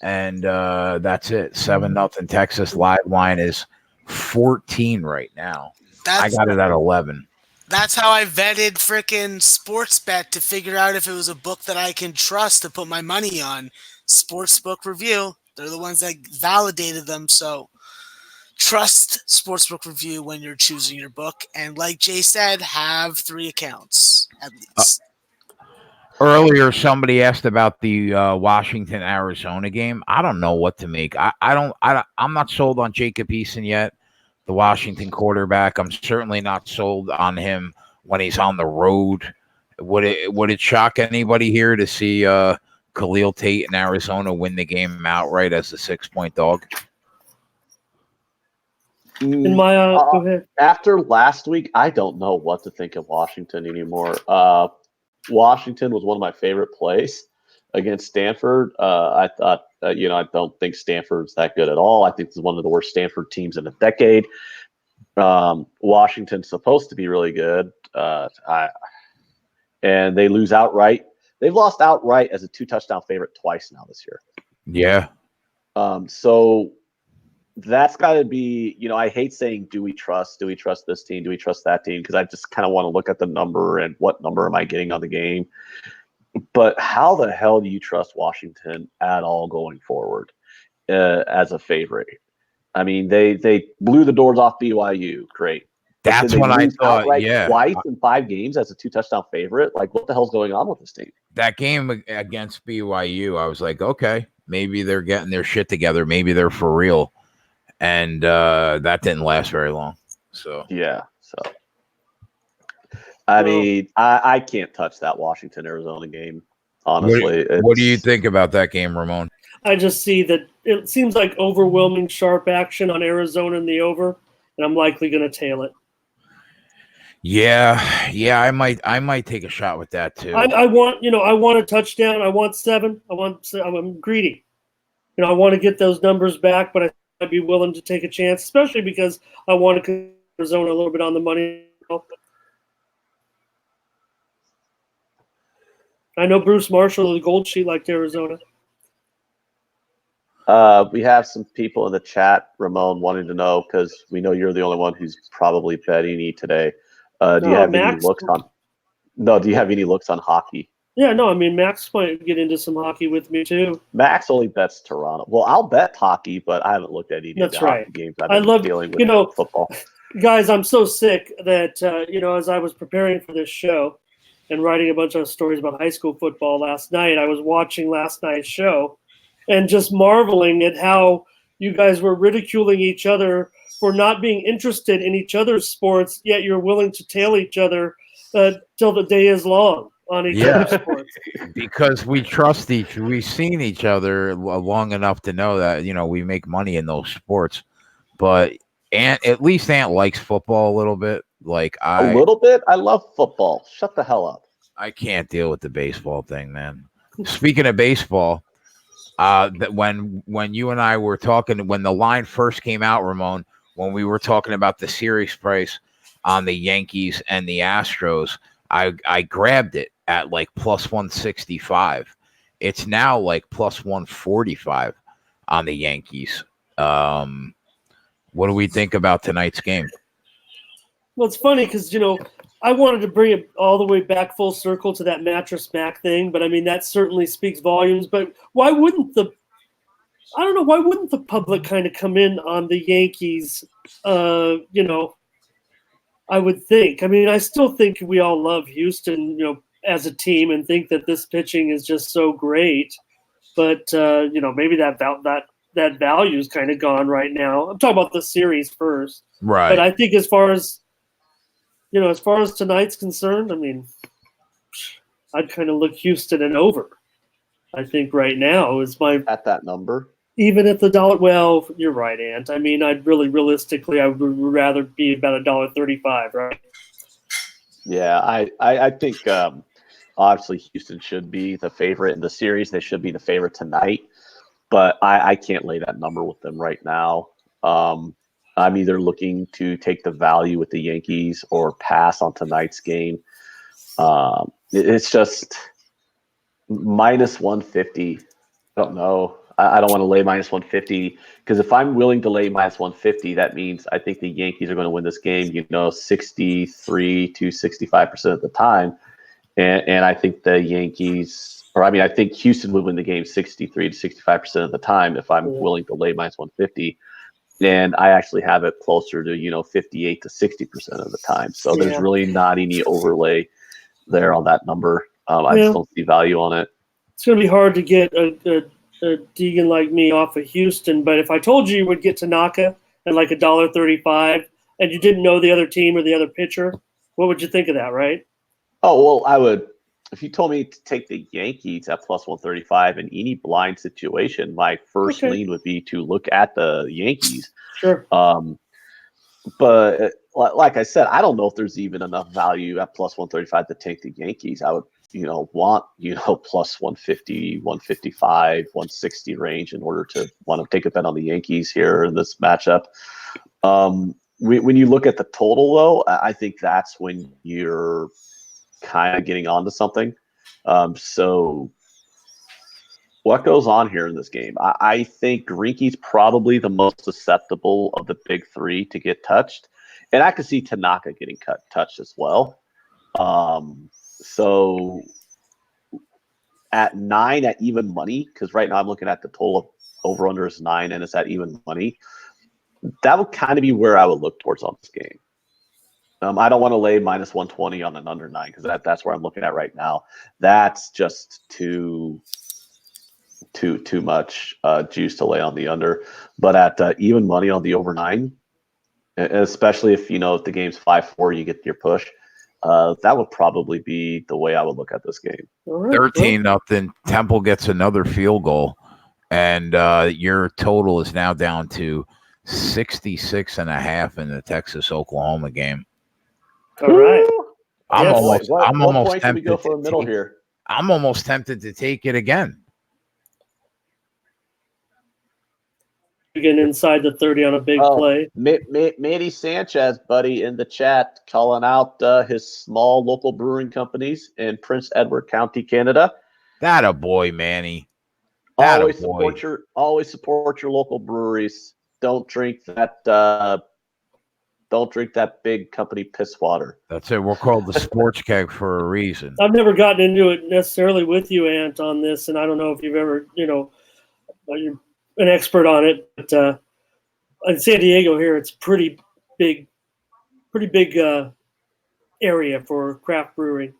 [SPEAKER 1] And that's it. 7-0 Texas. Live line is 14 right now. I got it at 11.
[SPEAKER 3] That's how I vetted frickin' Sportsbet to figure out if it was a book that I can trust to put my money on. Sportsbook Review. They're the ones that validated them. So trust Sportsbook Review when you're choosing your book. And like Jay said, have 3 accounts at least.
[SPEAKER 1] Earlier, somebody asked about the Washington-Arizona game. I don't know what to make. I'm not sold on Jacob Eason yet, the Washington quarterback. I'm certainly not sold on him when he's on the road. Would it shock anybody here to see Khalil Tate in Arizona win the game outright as a 6-point dog?
[SPEAKER 4] In my go ahead.
[SPEAKER 2] After last week, I don't know what to think of Washington anymore. Washington was one of my favorite plays against Stanford. I thought, I don't think Stanford's that good at all. I think it's one of the worst Stanford teams in a decade. Washington's supposed to be really good, and they lose outright. They've lost outright as a 2-touchdown favorite twice now this year.
[SPEAKER 1] Yeah.
[SPEAKER 2] So that's got to be, I hate saying, do we trust this team? Do we trust that team? Because I just kind of want to look at the number and what number am I getting on the game. But how the hell do you trust Washington at all going forward as a favorite? I mean, they blew the doors off BYU. Great.
[SPEAKER 1] That's what I thought. Yeah.
[SPEAKER 2] Twice in 5 games as a 2-touchdown favorite. Like, what the hell's going on with this team?
[SPEAKER 1] That game against BYU, I was like, okay, maybe they're getting their shit together. Maybe they're for real. And that didn't last very long. So
[SPEAKER 2] yeah. So I mean, I can't touch that Washington-Arizona game. Honestly,
[SPEAKER 1] what do you think about that game, Ramon?
[SPEAKER 4] I just see that it seems like overwhelming sharp action on Arizona in the over, and I'm likely going to tail it.
[SPEAKER 1] Yeah, I might take a shot with that too.
[SPEAKER 4] I want a touchdown. I want 7. I'm greedy. I want to get those numbers back, but I'd be willing to take a chance, especially because I want to get Arizona a little bit on the money. I know Bruce Marshall of the Gold Sheet liked Arizona.
[SPEAKER 2] We have some people in the chat, Ramon, wanting to know, because we know you're the only one who's probably betting E today. Do you have any looks on hockey?
[SPEAKER 4] Yeah, no, I mean, Max might get into some hockey with me, too.
[SPEAKER 2] Max only bets Toronto. Well, I'll bet hockey, but I haven't looked at any of the hockey games. I love dealing with football.
[SPEAKER 4] Guys, I'm so sick that, as I was preparing for this show and writing a bunch of stories about high school football last night, I was watching last night's show and just marveling at how you guys were ridiculing each other for not being interested in each other's sports, yet you're willing to tail each other till the day is long on each other's sports.
[SPEAKER 1] Because we trust we've seen each other long enough to know that, we make money in those sports. But at least Ant likes football a little bit. A
[SPEAKER 2] little bit? I love football. Shut the hell up.
[SPEAKER 1] I can't deal with the baseball thing, man. Speaking of baseball, that when you and I were talking, when the line first came out, Ramon, when we were talking about the series price on the Yankees and the Astros, I grabbed it at like plus 165. It's now like plus 145 on the Yankees. What do we think about tonight's game?
[SPEAKER 4] Well, it's funny because, I wanted to bring it all the way back full circle to that Mattress Mac thing, but I mean, that certainly speaks volumes. But why wouldn't the I don't know, why wouldn't the public kind of come in on the Yankees? I would think. I mean, I still think we all love Houston, as a team, and think that this pitching is just so great. But maybe that value's kind of gone right now. I'm talking about the series first,
[SPEAKER 1] Right.
[SPEAKER 4] but I think as far as tonight's concerned, I mean, I'd kind of look Houston and over. I think right now is my
[SPEAKER 2] At that number.
[SPEAKER 4] even at the dollar. Well, you're right, Ant. I mean, realistically, I would rather be about $1.35, right?
[SPEAKER 2] Yeah, I think obviously Houston should be the favorite in the series. They should be the favorite tonight, but I can't lay that number with them right now. I'm either looking to take the value with the Yankees or pass on tonight's game. It's just minus 150. I don't know. I don't want to lay minus 150 because if I'm willing to lay minus 150, that means I think the Yankees are going to win this game, 63 to 65% of the time. And I think the Yankees, I think Houston would win the game 63 to 65% of the time if I'm willing to lay minus 150. And I actually have it closer to, 58 to 60% of the time. So there's really not any overlay there on that number. I just don't see value on it.
[SPEAKER 4] It's going to be hard to get a Deegan like me off of Houston, but if I told you would get Tanaka at like $1.35 and you didn't know the other team or the other pitcher, what would you think of that, right?
[SPEAKER 2] Oh, well, I would. If you told me to take the Yankees at plus 135 in any blind situation, my first lean would be to look at the Yankees.
[SPEAKER 4] Sure.
[SPEAKER 2] But like I said, I don't know if there's even enough value at plus 135 to take the Yankees. I would, want, plus 150, 155, 160 range in order to want to take a bet on the Yankees here in this matchup. When you look at the total, though, I think that's when you're kind of getting onto something. So what goes on here in this game? I think Greinke's probably the most susceptible of the big three to get touched. And I could see Tanaka getting touched as well. So at 9 at even money, because right now I'm looking at the total of over-under is 9 and it's at even money. That would kind of be where I would look towards on this game. I don't want to lay minus 120 on an under 9 because that's where I'm looking at right now. That's just too much juice to lay on the under. But at even money on the over 9, especially if if the game's 5-4, you get your push. That would probably be the way I would look at this game.
[SPEAKER 1] 13-0. Temple gets another field goal, and your total is now down to 66.5 in the Texas-Oklahoma game.
[SPEAKER 4] All right.
[SPEAKER 1] I'm almost
[SPEAKER 2] tempted.
[SPEAKER 1] Can we go
[SPEAKER 2] for a middle here?
[SPEAKER 1] I'm almost tempted to take it again.
[SPEAKER 4] Again, inside the 30 on a big play.
[SPEAKER 2] Manny Sanchez, buddy, in the chat, calling out his small local brewing companies in Prince Edward County, Canada.
[SPEAKER 1] That a boy, Manny.
[SPEAKER 2] Always support your local breweries. Don't drink that. Don't drink that big company piss water.
[SPEAKER 1] That's it. We're called the Sports Keg for a reason.
[SPEAKER 4] I've never gotten into it necessarily with you, Ant, on this, and I don't know if you've ever, you're an expert on it. But in San Diego here, it's pretty big area for craft brewing.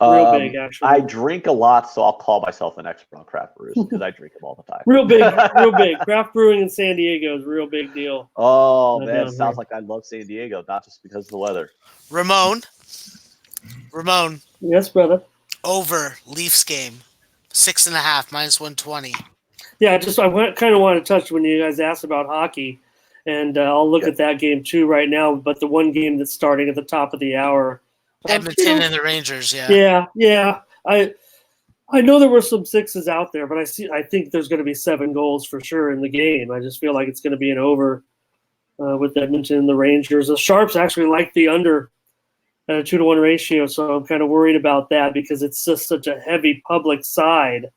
[SPEAKER 4] Real big, actually.
[SPEAKER 2] I drink a lot, so I'll call myself an expert on craft brews because I drink them all the time.
[SPEAKER 4] Real big. Craft brewing in San Diego is a real big deal.
[SPEAKER 2] Oh, man, it sounds like I love San Diego, not just because of the weather.
[SPEAKER 3] Ramon.
[SPEAKER 4] Yes, brother.
[SPEAKER 3] Over Leafs game, 6.5 minus 120.
[SPEAKER 4] Yeah, I kind of want to touch when you guys asked about hockey, and I'll look at that game too right now. But the one game that's starting at the top of the hour.
[SPEAKER 3] Edmonton and the Rangers, yeah.
[SPEAKER 4] Yeah. I know there were some 6s out there, but I think there's going to be 7 goals for sure in the game. I just feel like it's going to be an over with Edmonton and the Rangers. The Sharps actually like the under at a 2-to-1 ratio, so I'm kind of worried about that because it's just such a heavy public side.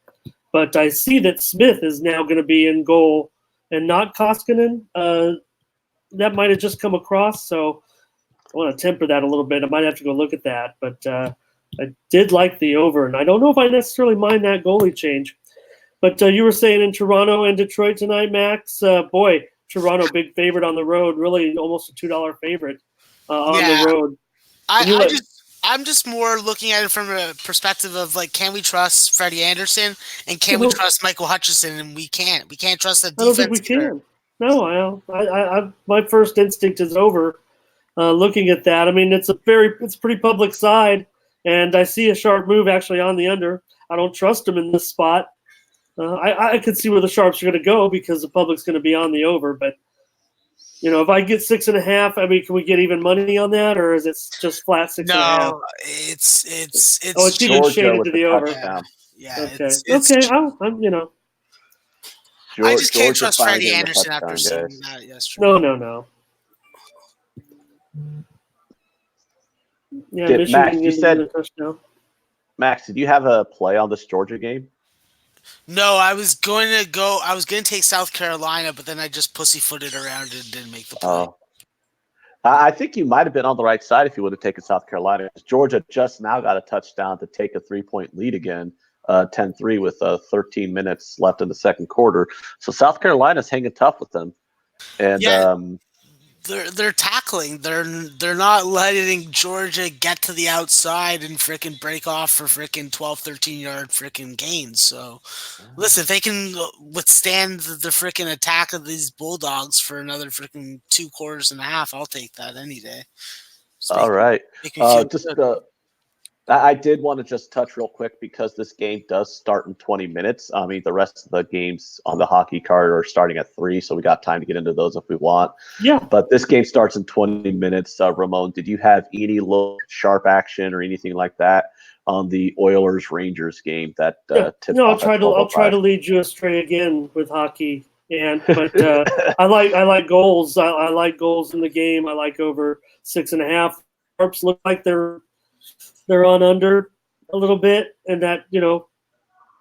[SPEAKER 4] But I see that Smith is now going to be in goal and not Koskinen. That might have just come across, so I want to temper that a little bit. I might have to go look at that, but I did like the over, and I don't know if I necessarily mind that goalie change. But you were saying in Toronto and Detroit tonight, Max. Boy, Toronto big favorite on the road. Really, almost a $2 favorite on the road.
[SPEAKER 3] I'm just more looking at it from a perspective of like, can we trust Freddie Anderson and can we trust Michael Hutchinson? And we can't. We can't trust the defense.
[SPEAKER 4] I don't think we can. No, my first instinct is over. Looking at that, I mean, it's a pretty public side, and I see a sharp move actually on the under. I don't trust him in this spot. I could see where the sharps are going to go because the public's going to be on the over, but. If I get 6.5, I mean, can we get even money on that, or is it just flat 6.5?
[SPEAKER 3] No, it's
[SPEAKER 4] even shaded to the over.
[SPEAKER 3] Yeah.
[SPEAKER 4] Okay. I'm
[SPEAKER 3] I just can't trust Freddie Anderson after seeing that yesterday.
[SPEAKER 4] No. Yeah,
[SPEAKER 2] Max, you said Max, did you have a play on this Georgia game?
[SPEAKER 3] No, I was going to take South Carolina, but then I just pussyfooted around and didn't make the play.
[SPEAKER 2] I think you might have been on the right side if you would have taken South Carolina. Georgia just now got a touchdown to take a 3-point lead again, 10-3 with 13 minutes left in the second quarter. So South Carolina's hanging tough with them. And
[SPEAKER 3] they're tackling. They're not letting Georgia get to the outside and freaking break off for freaking 12, 13-yard freaking gains. So, listen, if they can withstand the freaking attack of these Bulldogs for another freaking 2 quarters and a half, I'll take that any day.
[SPEAKER 2] All right. I did want to just touch real quick because this game does start in 20 minutes. I mean, the rest of the games on the hockey card are starting at 3, so we got time to get into those if we want.
[SPEAKER 4] Yeah.
[SPEAKER 2] But this game starts in 20 minutes. Ramon, did you have any sharp action or anything like that on the Oilers-Rangers game that
[SPEAKER 4] No, I'll try to lead you astray again with hockey. But I like goals. I like goals in the game. I like over 6.5. Sharps look like they're on under a little bit, and that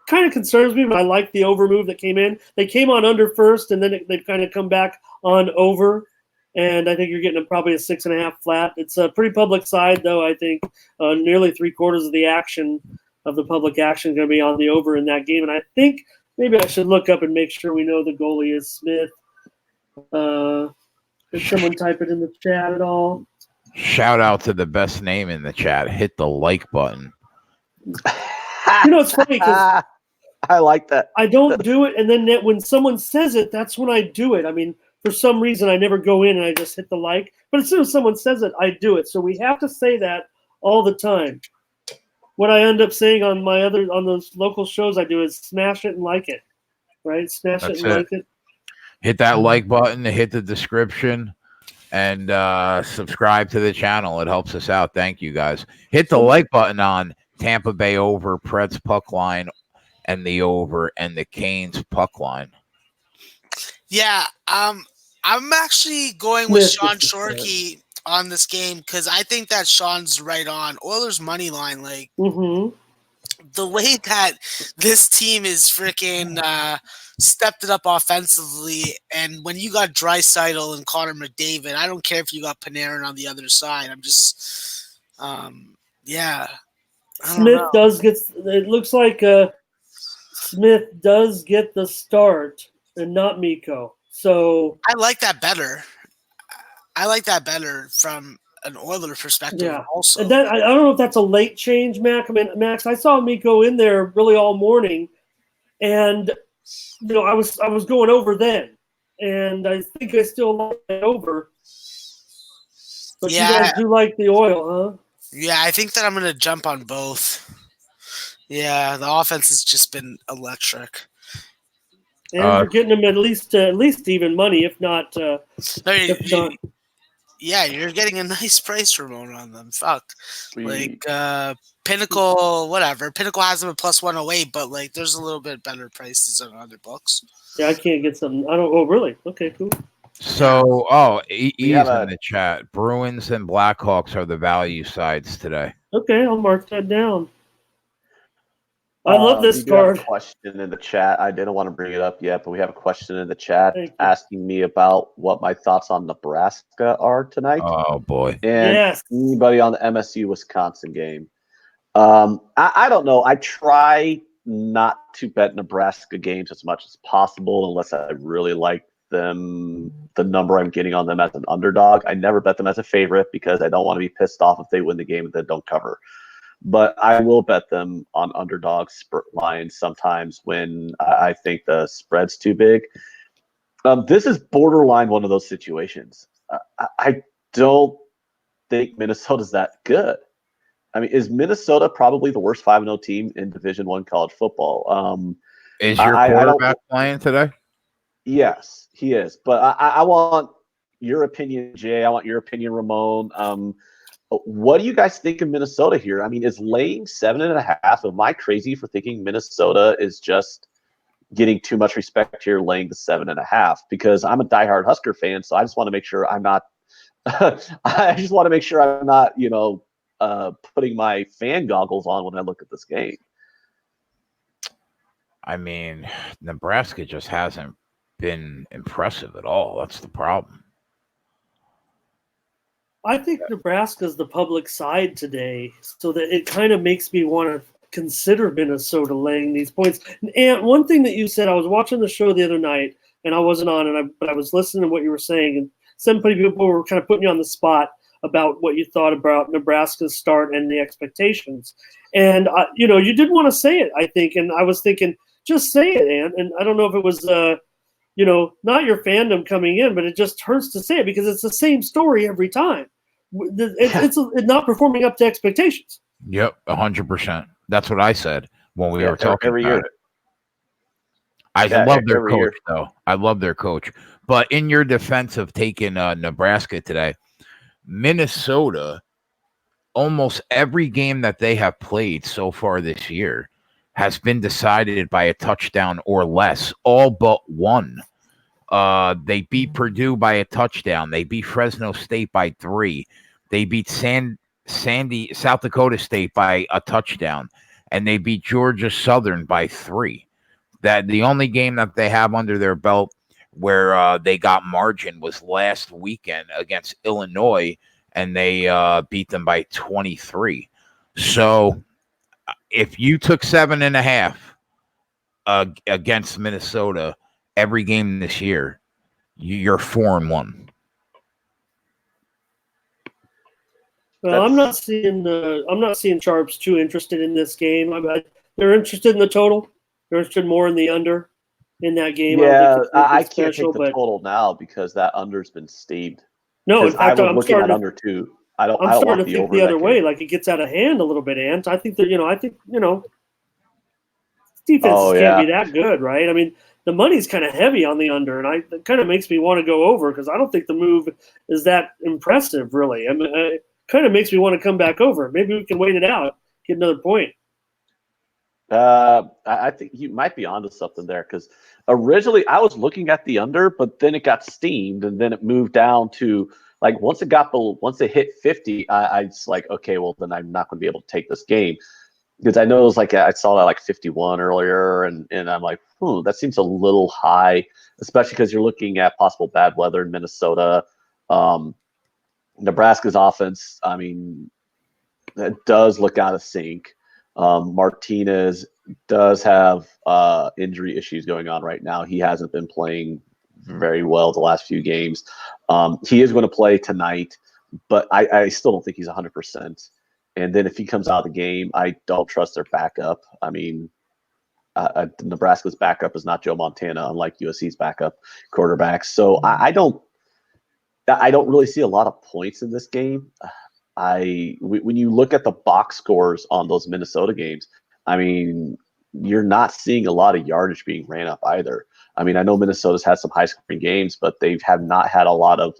[SPEAKER 4] kind of concerns me. But I like the over move that came in. They came on under first, and then they've kind of come back on over. And I think you're getting probably a 6.5 flat. It's a pretty public side, though. I think nearly 3/4 of the action of the public action is going to be on the over in that game. And I think maybe I should look up and make sure we know the goalie is Smith. Did someone type it in the chat at all?
[SPEAKER 1] Shout out to the best name in the chat. Hit the like button.
[SPEAKER 4] It's funny because
[SPEAKER 2] I like that.
[SPEAKER 4] I don't do it, and then when someone says it, that's when I do it. I mean, for some reason, I never go in and I just hit the like. But as soon as someone says it, I do it. So we have to say that all the time. What I end up saying on those local shows I do is smash it and like it, right? Smash it and like it.
[SPEAKER 1] Hit that like button. Hit the description. And subscribe to the channel. It helps us out. Thank you, guys. Hit the like button on Tampa Bay over, Preds puck line, and the over, and the Canes puck line.
[SPEAKER 3] Yeah, I'm actually going with Sean Shorkey on this game because I think that Sean's right on. Oilers money line, like the way that this team is freaking stepped it up offensively, and when you got Draisaitl and Connor McDavid, I don't care if you got Panarin on the other side. I'm just,
[SPEAKER 4] Smith does get. It looks like Smith does get the start, and not Mikko. So
[SPEAKER 3] I like that better. I like that better from an Oiler perspective.
[SPEAKER 4] Yeah.
[SPEAKER 3] Also,
[SPEAKER 4] and that I don't know if that's a late change, Max. I saw Mikko in there really all morning, and I was going over then, and I think I still like it over. But you guys do like the oil, huh?
[SPEAKER 3] Yeah, I think that I'm going to jump on both. Yeah, the offense has just been electric.
[SPEAKER 4] And you're getting them at least even money, if not.
[SPEAKER 3] Yeah, you're getting a nice price, Ramon, on them. Fuck. Like, Pinnacle, whatever. Pinnacle has them at plus 108, but, like, there's a little bit better prices on other books.
[SPEAKER 4] Yeah, I can't get something. I don't. Oh, really? Okay, cool.
[SPEAKER 1] So, E's in the chat. Bruins and Blackhawks are the value sides today.
[SPEAKER 4] Okay, I'll mark that down. I love this card.
[SPEAKER 2] Have a question in the chat. I didn't want to bring it up yet, but we have a question in the chat asking me about what my thoughts on Nebraska are tonight.
[SPEAKER 1] Oh, boy.
[SPEAKER 2] And anybody on the MSU Wisconsin game. I don't know. I try not to bet Nebraska games as much as possible unless I really like them, the number I'm getting on them as an underdog. I never bet them as a favorite because I don't want to be pissed off if they win the game and they don't cover. But I will bet them on underdog lines sometimes when I think the spread's too big. This is borderline one of those situations. I don't think Minnesota's that good. I mean, is Minnesota probably the worst 5-0 team in Division I college football?
[SPEAKER 1] Is your quarterback playing today?
[SPEAKER 2] Yes, he is. But I want your opinion, Jay. I want your opinion, Ramon. What do you guys think of Minnesota here? I mean, is laying 7.5? Am I crazy for thinking Minnesota is just getting too much respect here, laying the 7.5? Because I'm a diehard Husker fan, so I just want to make sure I'm not. I just want to make sure I'm not, putting my fan goggles on when I look at this game.
[SPEAKER 1] I mean, Nebraska just hasn't been impressive at all. That's the problem.
[SPEAKER 4] I think Nebraska's the public side today, so that it kind of makes me want to consider Minnesota laying these points. And one thing that you said, I was watching the show the other night, and I wasn't on, but I was listening to what you were saying, and some people were kind of putting you on the spot about what you thought about Nebraska's start and the expectations. And, you didn't want to say it, I think, and I was thinking, just say it, Ant. And I don't know if it was not your fandom coming in, but it just hurts to say it because it's the same story every time. It's not performing up to expectations.
[SPEAKER 1] Yep, 100%. That's what I said when we were talking
[SPEAKER 2] every year.
[SPEAKER 1] I love their coach, though. I love their coach. But in your defense of taking Nebraska today, Minnesota, almost every game that they have played so far this year has been decided by a touchdown or less, all but one. They beat Purdue by a touchdown. They beat Fresno State by 3. They beat South Dakota State by a touchdown. And they beat Georgia Southern by 3. That the only game that they have under their belt where they got margin was last weekend against Illinois, and they beat them by 23. So if you took 7.5 against Minnesota every game this year, you're 4-1.
[SPEAKER 4] Well, I'm not seeing Sharps too interested in this game. They're interested in the total. They're interested more in the under in that game.
[SPEAKER 2] Yeah, I can't take the total now because that under's been steamed.
[SPEAKER 4] No, in fact, I'm
[SPEAKER 2] looking at under 2. I'm
[SPEAKER 4] starting to think the other way. Like it gets out of hand a little bit, Ant. I think that defenses can't be that good, right? I mean, the money's kind of heavy on the under, and it kind of makes me want to go over because I don't think the move is that impressive, really. I mean, it kind of makes me want to come back over. Maybe we can wait it out, get another point.
[SPEAKER 2] I think you might be onto something there because originally I was looking at the under, but then it got steamed and then it moved down to once it hit 50, I was like, okay, well then I'm not going to be able to take this game because I know it was I saw that 51 earlier and I'm like, that seems a little high, especially because you're looking at possible bad weather in Minnesota. Nebraska's offense, I mean, it does look out of sync. Martinez does have injury issues going on right now. He hasn't been playing very well the last few games. He is going to play tonight, but I still don't think he's 100%. And then if he comes out of the game, I don't trust their backup. I mean, Nebraska's backup is not Joe Montana, unlike USC's backup quarterback. So I don't really see a lot of points in this game. When you look at the box scores on those Minnesota games, I mean, you're not seeing a lot of yardage being ran up either. I mean, I know Minnesota's had some high scoring games, but they have not had a lot of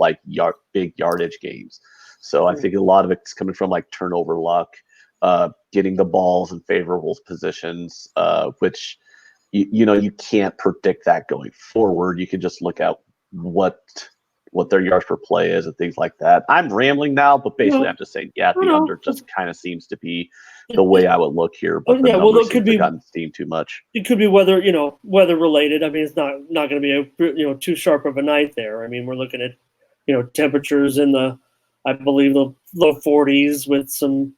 [SPEAKER 2] big yardage games. So I think a lot of it's coming from turnover luck, getting the balls in favorable positions, which you can't predict that going forward. You can just look at what their yards per play is and things like that. I'm rambling now, but basically I'm just saying, the under just kind of seems to be the way I would look here. But the numbers seem to have gotten steamed too much.
[SPEAKER 4] It could be weather related. I mean, it's not going to be too sharp of a night there. I mean, we're looking at temperatures in the I believe the low 40s with some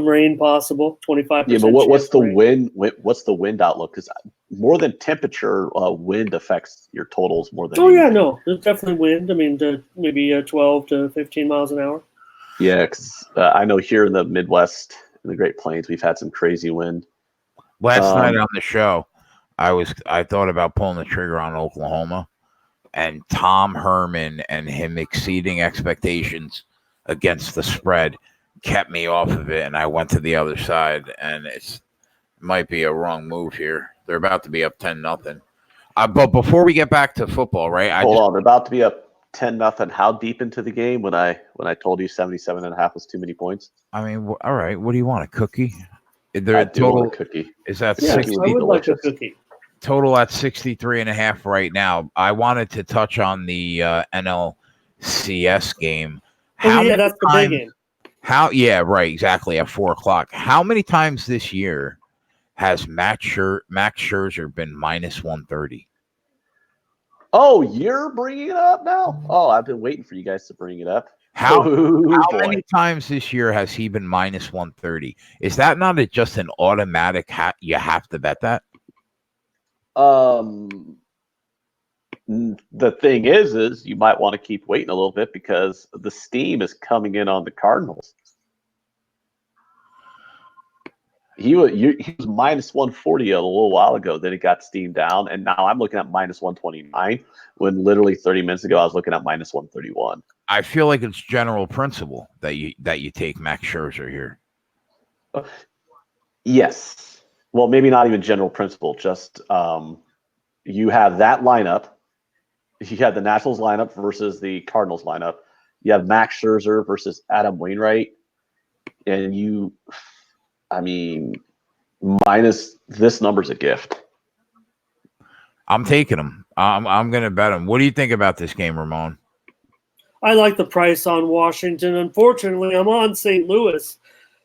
[SPEAKER 4] rain possible, 25%.
[SPEAKER 2] Yeah, but what's the
[SPEAKER 4] rain.
[SPEAKER 2] wind? What's the wind outlook? Because more than temperature, wind affects your totals more than.
[SPEAKER 4] Oh yeah,
[SPEAKER 2] anything.
[SPEAKER 4] no, there's definitely wind. I mean, maybe 12 to 15 miles an hour.
[SPEAKER 2] Yeah, because I know here in the Midwest, in the Great Plains, we've had some crazy wind.
[SPEAKER 1] Last night on the show, I thought about pulling the trigger on Oklahoma, and Tom Herman and him exceeding expectations against the spread kept me off of it, and I went to the other side, and it might be a wrong move here. They're about to be up 10-0. But before we get back to football, right?
[SPEAKER 2] Hold on, they're about to be up 10-0. How deep into the game when I told you 77.5 was too many points?
[SPEAKER 1] I mean, all right. What do you want? A cookie?
[SPEAKER 2] I do want a cookie.
[SPEAKER 1] Is that
[SPEAKER 4] Yes,
[SPEAKER 1] six?
[SPEAKER 4] I would like a cookie.
[SPEAKER 1] Total at 63.5 right now. I wanted to touch on the NLCS game.
[SPEAKER 4] That's the big game.
[SPEAKER 1] Yeah, right, exactly, at 4:00. How many times this year has Max Scherzer been minus 130?
[SPEAKER 2] Oh, you're bringing it up now? Oh, I've been waiting for you guys to bring it up.
[SPEAKER 1] How many times this year has he been minus 130? Is that not just an automatic you have to bet that?
[SPEAKER 2] The thing is you might want to keep waiting a little bit because the steam is coming in on the Cardinals. He was minus 140 a little while ago. Then it got steamed down, and now I'm looking at minus 129. When literally 30 minutes ago I was looking at minus 131.
[SPEAKER 1] I feel like it's general principle that you take Max Scherzer here.
[SPEAKER 2] Yes. Well, maybe not even general principle. Just you have that lineup. You have the Nationals lineup versus the Cardinals lineup. You have Max Scherzer versus Adam Wainwright, and minus this number's a gift.
[SPEAKER 1] I'm taking him. I'm going to bet him. What do you think about this game, Ramon?
[SPEAKER 4] I like the price on Washington. Unfortunately, I'm on St. Louis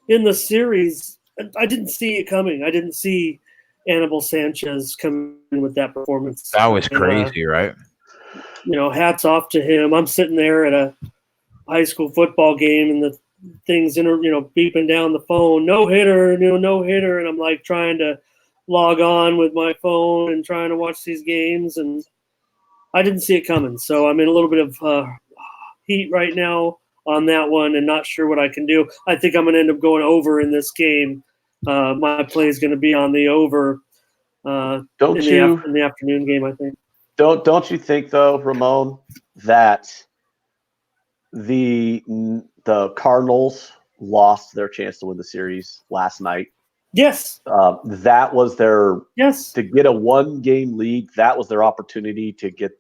[SPEAKER 4] in the series. I didn't see it coming. I didn't see Anibal Sanchez come in with that performance.
[SPEAKER 1] That was crazy, right?
[SPEAKER 4] Hats off to him. I'm sitting there at a high school football game, and the things beeping down the phone, no hitter, and I'm like trying to log on with my phone and trying to watch these games, and I didn't see it coming. So I'm in a little bit of heat right now on that one, and not sure what I can do. I think I'm going to end up going over in this game. My play is going to be on the over in the afternoon game, I think.
[SPEAKER 2] Don't you think though, Ramon, that the Cardinals lost their chance to win the series last night?
[SPEAKER 4] Yes.
[SPEAKER 2] That was their
[SPEAKER 4] to
[SPEAKER 2] get a 1-game lead. That was their opportunity to get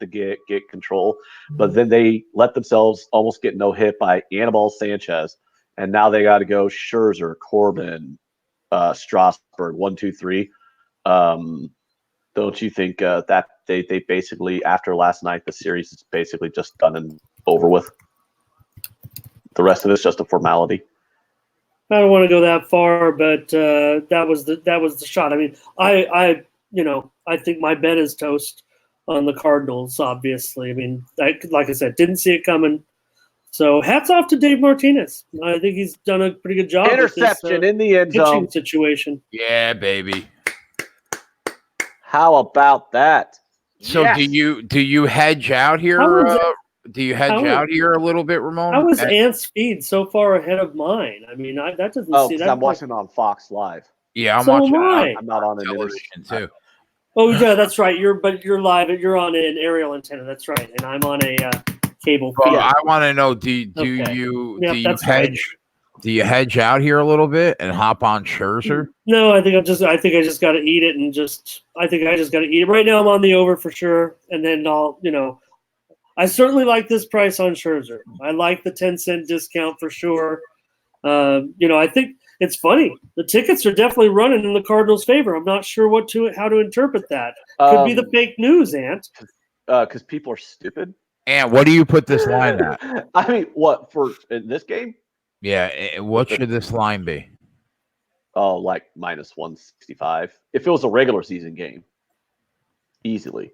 [SPEAKER 2] control. But then they let themselves almost get no hit by Anibal Sanchez, and now they got to go Scherzer, Corbin, Strasburg, 1, 2, 3. Don't you think that they basically, after last night, the series is basically just done and over with? The rest of it's just a formality.
[SPEAKER 4] I don't want to go that far, but that was the shot. I mean, I think my bet is toast on the Cardinals. Obviously, I mean, like I said, didn't see it coming. So hats off to Dave Martinez. I think he's done a pretty good job.
[SPEAKER 2] Interception
[SPEAKER 4] with this,
[SPEAKER 2] in the end zone
[SPEAKER 4] situation.
[SPEAKER 1] Yeah, baby.
[SPEAKER 2] How about that?
[SPEAKER 1] So
[SPEAKER 2] yes.
[SPEAKER 1] do you hedge out here? Do you hedge out here a little bit, Ramon?
[SPEAKER 4] How was Ant's speed so far ahead of mine? I mean, that doesn't see that.
[SPEAKER 2] I'm watching on Fox Live.
[SPEAKER 1] Yeah, I'm watching.
[SPEAKER 2] I'm not on
[SPEAKER 1] television too.
[SPEAKER 4] Oh yeah, that's right. You're live. You're on an aerial antenna. That's right, and I'm on a cable.
[SPEAKER 1] Well, I want to know: do you hedge? Right. Do you hedge out here a little bit and hop on Scherzer?
[SPEAKER 4] No, I think I just got to eat it and I think I just got to eat it. Right now, I'm on the over for sure, and then I certainly like this price on Scherzer. I like the 10-cent discount for sure. I think it's funny. The tickets are definitely running in the Cardinals' favor. I'm not sure how to interpret that. Could be the fake news, Ant.
[SPEAKER 2] Because people are stupid.
[SPEAKER 1] And what do you put this line at?
[SPEAKER 2] I mean, what in this game?
[SPEAKER 1] Yeah, what should this line be?
[SPEAKER 2] Oh, like minus 165. If it was a regular season game, easily.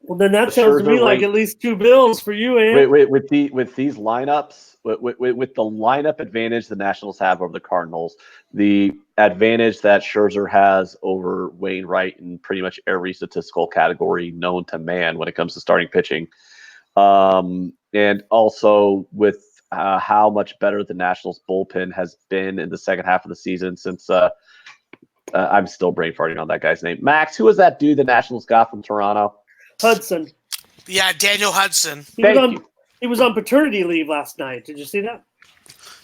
[SPEAKER 4] Well, then that sounds to me like at least 2 bills for you, Ant.
[SPEAKER 2] With these lineups, with the lineup advantage the Nationals have over the Cardinals, the advantage that Scherzer has over Wainwright in pretty much every statistical category known to man when it comes to starting pitching, and also with how much better the Nationals bullpen has been in the second half of the season since I'm still brain farting on that guy's name. Max, who was that dude the Nationals got from Toronto?
[SPEAKER 4] Hudson.
[SPEAKER 3] Yeah, Daniel Hudson.
[SPEAKER 4] He was on paternity leave last night. Did you see that?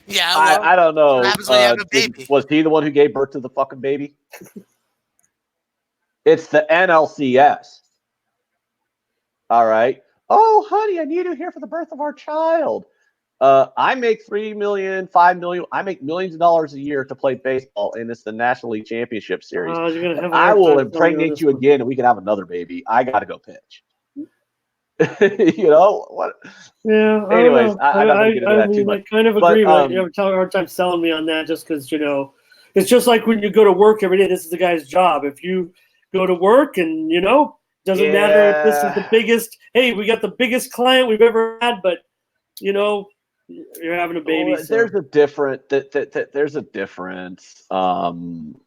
[SPEAKER 3] Yeah, well,
[SPEAKER 2] I don't know.
[SPEAKER 3] What happens when you have a baby?
[SPEAKER 2] Was he the one who gave birth to the fucking baby? It's the NLCS. All right. Oh, honey, I need you here for the birth of our child. I make $3 million, $5 million. I make millions of dollars a year to play baseball, and it's the National League Championship Series. I will impregnate you again, and we can have another baby. I got to go pitch. You know what?
[SPEAKER 4] Yeah.
[SPEAKER 2] Anyways, I'm not going to get into that too much.
[SPEAKER 4] I kind of agree, but you have a hard time selling me on that just because it's just like when you go to work every day. This is the guy's job. If you go to work and doesn't matter if this is the biggest. Hey, we got the biggest client we've ever had, but you're having a baby.
[SPEAKER 2] Well, there's a different. There's a difference. Whatever.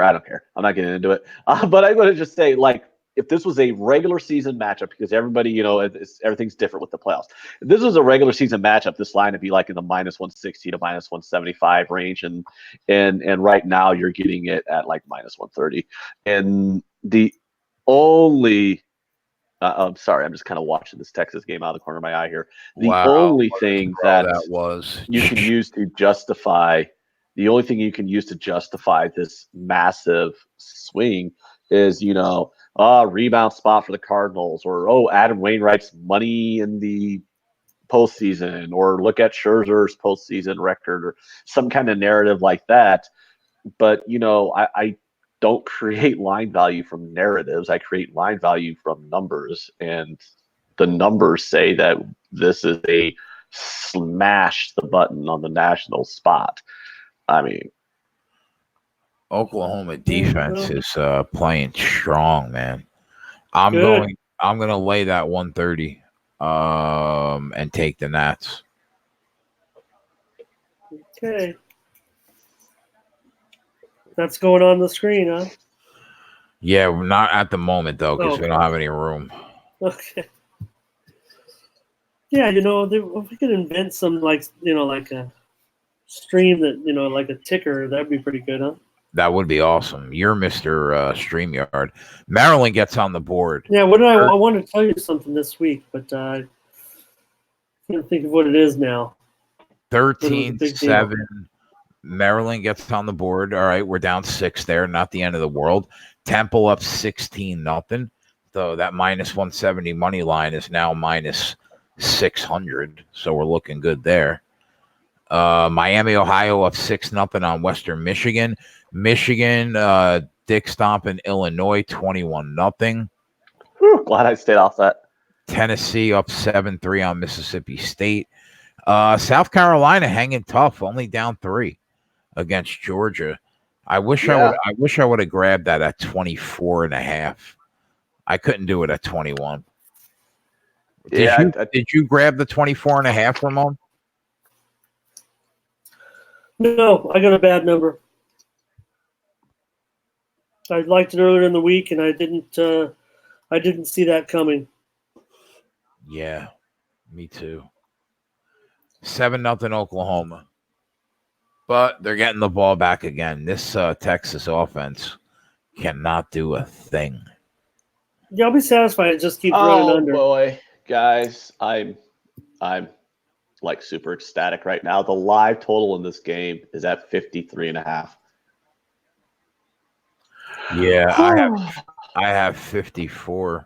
[SPEAKER 2] I don't care. I'm not getting into it. But I'm going to just say, like, if this was a regular season matchup, because everybody, everything's different with the playoffs. If this was a regular season matchup, this line would be like in the -160 to -175 range, and right now you're getting it at like -130. And the only, I'm sorry, I'm just kind of watching this Texas game out of the corner of my eye here. The only thing that
[SPEAKER 1] was
[SPEAKER 2] you can use to justify, this massive swing is, rebound spot for the Cardinals, or Adam Wainwright's money in the postseason, or look at Scherzer's postseason record, or some kind of narrative like that. But I don't create line value from narratives. I create line value from numbers, and the numbers say that this is a smash the button on the national spot. I mean,
[SPEAKER 1] Oklahoma defense is playing strong, man. I'm going to lay that 130 and take the Nats.
[SPEAKER 4] Okay. That's going on the screen, huh?
[SPEAKER 1] Yeah, we're not at the moment though, because we don't have any room.
[SPEAKER 4] Okay. Yeah, if we could invent some like a stream that like a ticker, that'd be pretty good, huh?
[SPEAKER 1] That would be awesome. You're Mr. StreamYard. Maryland gets on the board.
[SPEAKER 4] Yeah, I wanted to tell you something this week, but I can't think of what it is now.
[SPEAKER 1] 13-7. Maryland gets on the board. All right, we're down 6 there. Not the end of the world. Temple up 16-0. So that -170 money line is now -600. So we're looking good there. Miami, Ohio up 6-0 on Western Michigan. Michigan, Dick stomping Illinois 21-0.
[SPEAKER 2] Glad I stayed off that.
[SPEAKER 1] Tennessee up 7-3 on Mississippi State. South Carolina hanging tough, only down 3 against Georgia. I wish I would have grabbed that at 24.5. I couldn't do it at 21. Did you grab the 24.5, Ramon?
[SPEAKER 4] No, I got a bad number. I liked it earlier in the week, and I didn't see that coming.
[SPEAKER 1] Yeah, me too. 7-0 Oklahoma, but they're getting the ball back again. This Texas offense cannot do a thing.
[SPEAKER 4] Yeah, I'll be satisfied. It just keeps running under.
[SPEAKER 2] Oh boy, guys, I'm like super ecstatic right now. The live total in this game is at 53.5.
[SPEAKER 1] Yeah, I have 54.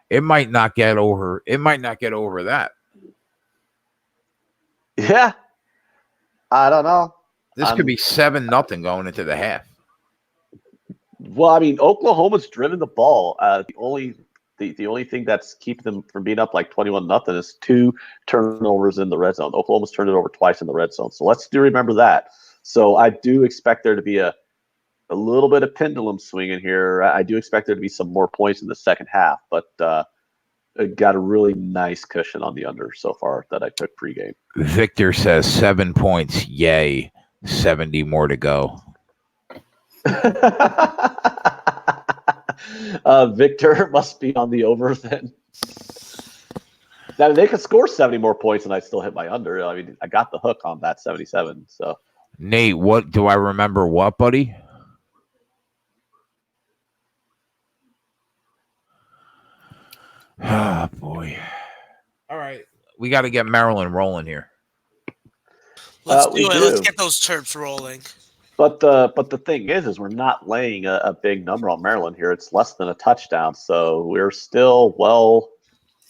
[SPEAKER 1] It might not get over that.
[SPEAKER 2] Yeah. I don't know.
[SPEAKER 1] This could be 7-0 going into the half.
[SPEAKER 2] Well, I mean, Oklahoma's driven the ball. The only thing that's keeping them from being up like 21-0 is 2 turnovers in the red zone. Oklahoma's turned it over twice in the red zone. So let's remember that. So I do expect there to be a a little bit of pendulum swinging here. I do expect there to be some more points in the second half, but it got a really nice cushion on the under so far that I took pregame.
[SPEAKER 1] Victor says 7 points. Yay. 70 more to go.
[SPEAKER 2] Victor must be on the over then. Now they could score 70 more points and I still hit my under. I mean, I got the hook on that 77. So
[SPEAKER 1] Nate, what do I remember? What, buddy? Oh boy. All right. We got to get Maryland rolling here.
[SPEAKER 3] Let's do it.
[SPEAKER 2] do.
[SPEAKER 3] Let's get those Terps rolling.
[SPEAKER 2] But the thing is we're not laying a big number on Maryland here. It's less than a touchdown, so we're still well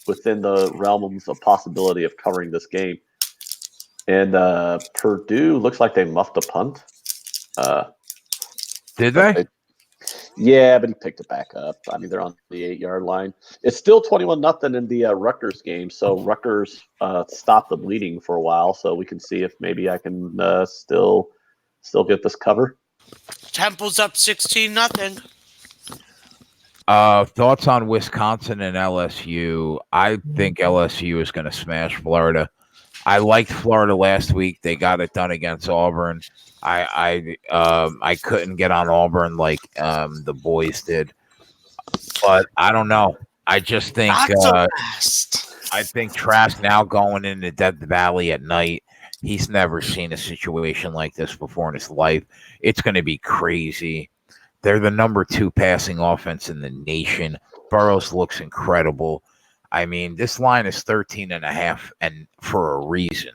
[SPEAKER 2] within the realms of possibility of covering this game. And Purdue looks like they muffed a punt.
[SPEAKER 1] Did they?
[SPEAKER 2] Yeah, but he picked it back up. I mean, they're on the 8-yard line. It's still 21-0 in the Rutgers game. So Rutgers stopped the bleeding for a while. So we can see if maybe I can still get this cover.
[SPEAKER 3] Temple's up 16-0.
[SPEAKER 1] Thoughts on Wisconsin and LSU? I think LSU is going to smash Florida. I liked Florida last week. They got it done against Auburn. I couldn't get on Auburn like the boys did, but I don't know. I just think I think Trask now going into Death Valley at night. He's never seen a situation like this before in his life. It's going to be crazy. They're the number 2 passing offense in the nation. Burrows looks incredible. I mean, this line is 13.5, and for a reason.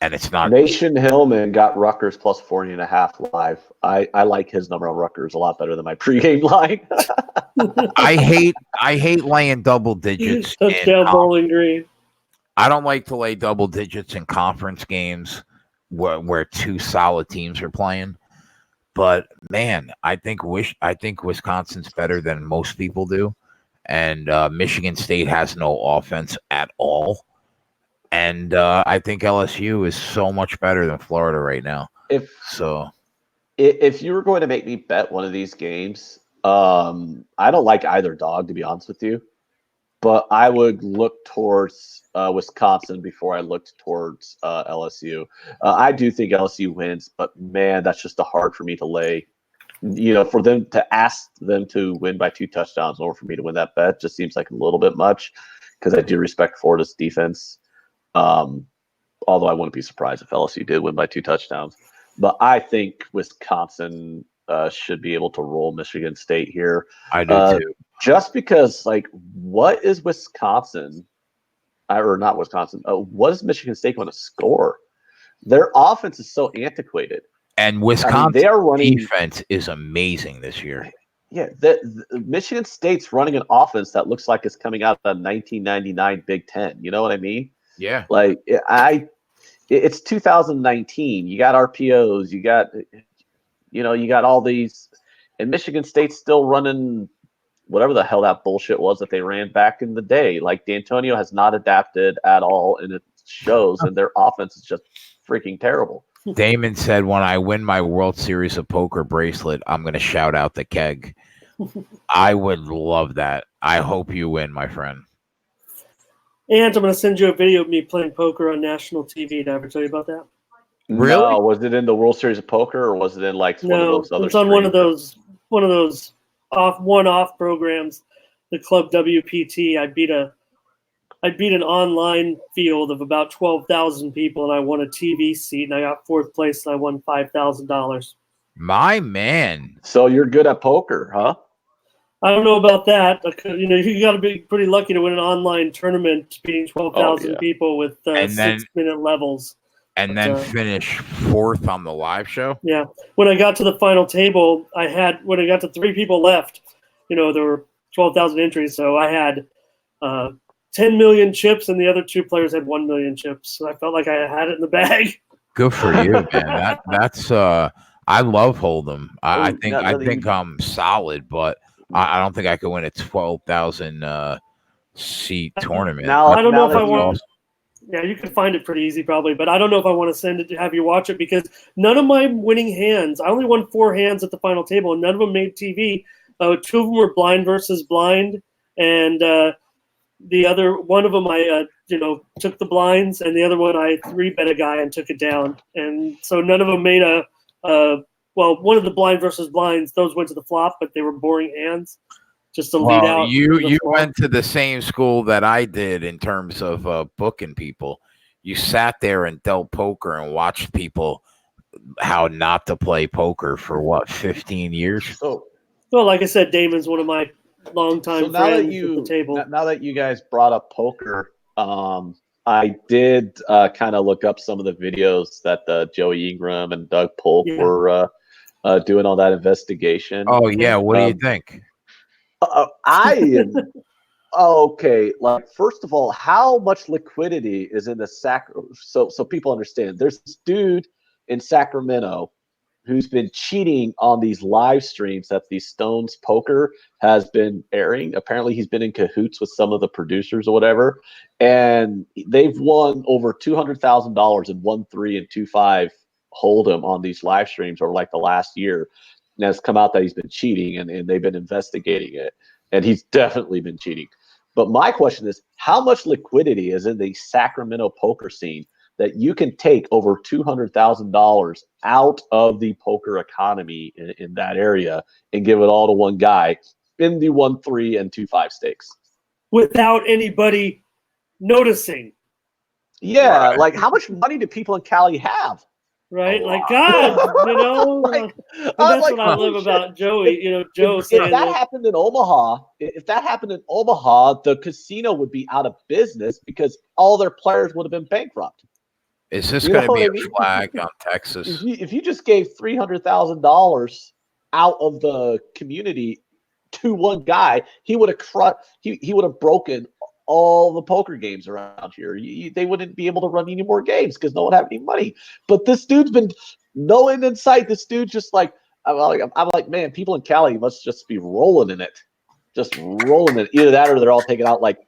[SPEAKER 1] And it's not.
[SPEAKER 2] Nation Hillman got Rutgers plus 40.5 live. I like his number on Rutgers a lot better than my pregame line.
[SPEAKER 1] I hate laying double digits.
[SPEAKER 4] Touchdown Bowling Green.
[SPEAKER 1] I don't like to lay double digits in conference games where 2 solid teams are playing. But man, I think Wisconsin's better than most people do, and Michigan State has no offense at all. And I think LSU is so much better than Florida right now.
[SPEAKER 2] If you were going to make me bet one of these games, I don't like either dog, to be honest with you. But I would look towards Wisconsin before I looked towards LSU. I do think LSU wins, but man, that's just hard for me to lay. You know, for them to ask them to win by 2 touchdowns in order for me to win that bet just seems like a little bit much because I do respect Florida's defense. Although I wouldn't be surprised if LSU did win by 2 touchdowns. But I think Wisconsin should be able to roll Michigan State here.
[SPEAKER 1] I do too.
[SPEAKER 2] Just because, like, what is Wisconsin, or not Wisconsin, what is Michigan State going to score? Their offense is so antiquated.
[SPEAKER 1] And Wisconsin's defense is amazing this year.
[SPEAKER 2] Yeah, the Michigan State's running an offense that looks like it's coming out of the 1999 Big Ten. You know what I mean?
[SPEAKER 1] Yeah.
[SPEAKER 2] Like, it's 2019. You got RPOs. You got all these. And Michigan State's still running whatever the hell that bullshit was that they ran back in the day. Like, D'Antonio has not adapted at all, and it shows, and their offense is just freaking terrible.
[SPEAKER 1] Damon said, when I win my World Series of Poker bracelet, I'm going to shout out the keg. I would love that. I hope you win, my friend.
[SPEAKER 4] And I'm going to send you a video of me playing poker on national TV. Did I ever tell you about that?
[SPEAKER 1] Really?
[SPEAKER 2] No, was it in the World Series of Poker, or was it in like one of those other?
[SPEAKER 4] It's on one of those one-off programs. The Club WPT. I beat an online field of about 12,000 people, and I won a TV seat, and I got 4th place, and I won $5,000.
[SPEAKER 1] My man.
[SPEAKER 2] So you're good at poker, huh?
[SPEAKER 4] I don't know about that. You know, you got to be pretty lucky to win an online tournament beating 12,000 people with 6-minute levels.
[SPEAKER 1] And then finish 4th on the live show?
[SPEAKER 4] Yeah. When I got to the final table, when I got to 3 people left, you know, there were 12,000 entries. So I had 10 million chips, and the other 2 players had 1 million chips. So I felt like I had it in the bag.
[SPEAKER 1] Good for you, man. That's I love Hold'em. I think I'm solid, but I don't think I could win a 12,000 seat tournament.
[SPEAKER 4] Now, I don't know if I want. Yeah, you can find it pretty easy probably, but I don't know if I want to send it to have you watch it because none of my winning hands, I only won 4 hands at the final table, and none of them made TV. 2 of them were blind versus blind, and the other one of them I took the blinds, and the other one I 3-bet a guy and took it down, and so none of them made well, one of the blind versus blinds, those went to the flop, but they were boring hands. Just to lead out.
[SPEAKER 1] You went to the same school that I did in terms of booking people. You sat there and dealt poker and watched people how not to play poker for what 15 years.
[SPEAKER 2] So,
[SPEAKER 4] well, like I said, Damon's one of my longtime friends at the table.
[SPEAKER 2] Now that you guys brought up poker, I did kind of look up some of the videos that Joey Ingram and Doug Polk were doing all that investigation.
[SPEAKER 1] Oh yeah, what do you think?
[SPEAKER 2] I am okay. Like, first of all, how much liquidity is in the so people understand? There's this dude in Sacramento who's been cheating on these live streams that the Stones Poker has been airing. Apparently, he's been in cahoots with some of the producers or whatever, and they've won over $200,000 in 1-3 and 2-5 hold'em on these live streams over like the last year. And it's come out that he's been cheating, and they've been investigating it, and he's definitely been cheating. But my question is, how much liquidity is in the Sacramento poker scene that you can take over $200,000 out of the poker economy in that area and give it all to one guy in the 1-3 and 2-5 stakes
[SPEAKER 4] without anybody noticing?
[SPEAKER 2] Yeah, right. Like how much money do people in Cali have?
[SPEAKER 4] Right, like God,
[SPEAKER 2] like,
[SPEAKER 4] that's like, what I love about Joey. Joe saying
[SPEAKER 2] if that happened in Omaha, the casino would be out of business because all their players would have been bankrupt.
[SPEAKER 1] Is this going to be a flag on Texas?
[SPEAKER 2] If you just gave $300,000 out of the community to one guy, he would have he would have broken all the poker games around here. They wouldn't be able to run any more games because no one had any money. But this dude's been no end in sight. This dude's just like I'm like, man, people in Cali must just be rolling in it, just rolling it. Either that or they're all taking out like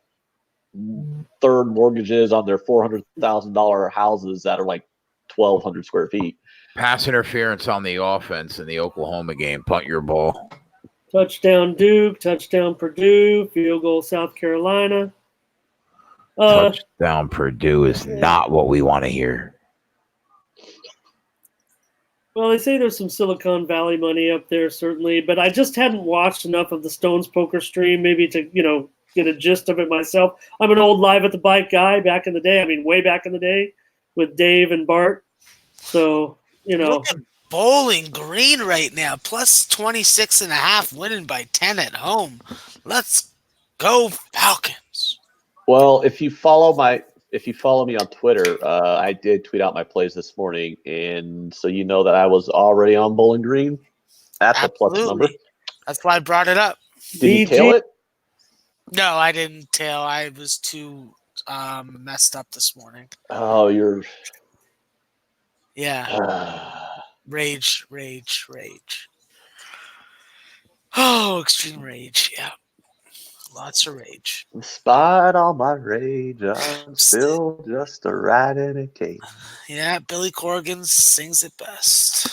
[SPEAKER 2] third mortgages on their $400,000 houses that are like 1,200 square feet.
[SPEAKER 1] Pass interference on the offense in the Oklahoma game. Punt your ball.
[SPEAKER 4] Touchdown Duke. Touchdown Purdue. Field goal South Carolina.
[SPEAKER 1] Touchdown Purdue is not what we want to hear.
[SPEAKER 4] Well, they say there's some Silicon Valley money up there, certainly, but I just hadn't watched enough of the Stones poker stream, maybe to, get a gist of it myself. I'm an old Live at the Bike guy back in the day. I mean, way back in the day with Dave and Bart. So,
[SPEAKER 3] Look at Bowling Green right now, plus 26.5, winning by 10 at home. Let's go Falcons.
[SPEAKER 2] Well, if you follow me on Twitter, I did tweet out my plays this morning, and so you know that I was already on Bowling Green at the plus number.
[SPEAKER 3] That's why I brought it up.
[SPEAKER 2] Did you tail it?
[SPEAKER 3] No, I didn't tail. I was too messed up this morning.
[SPEAKER 2] Oh, you're...
[SPEAKER 3] Yeah. Rage. Oh, extreme rage, yeah. Lots of rage.
[SPEAKER 2] Despite all my rage, I'm still just a rat in a cage.
[SPEAKER 3] Yeah, Billy Corgan sings it best.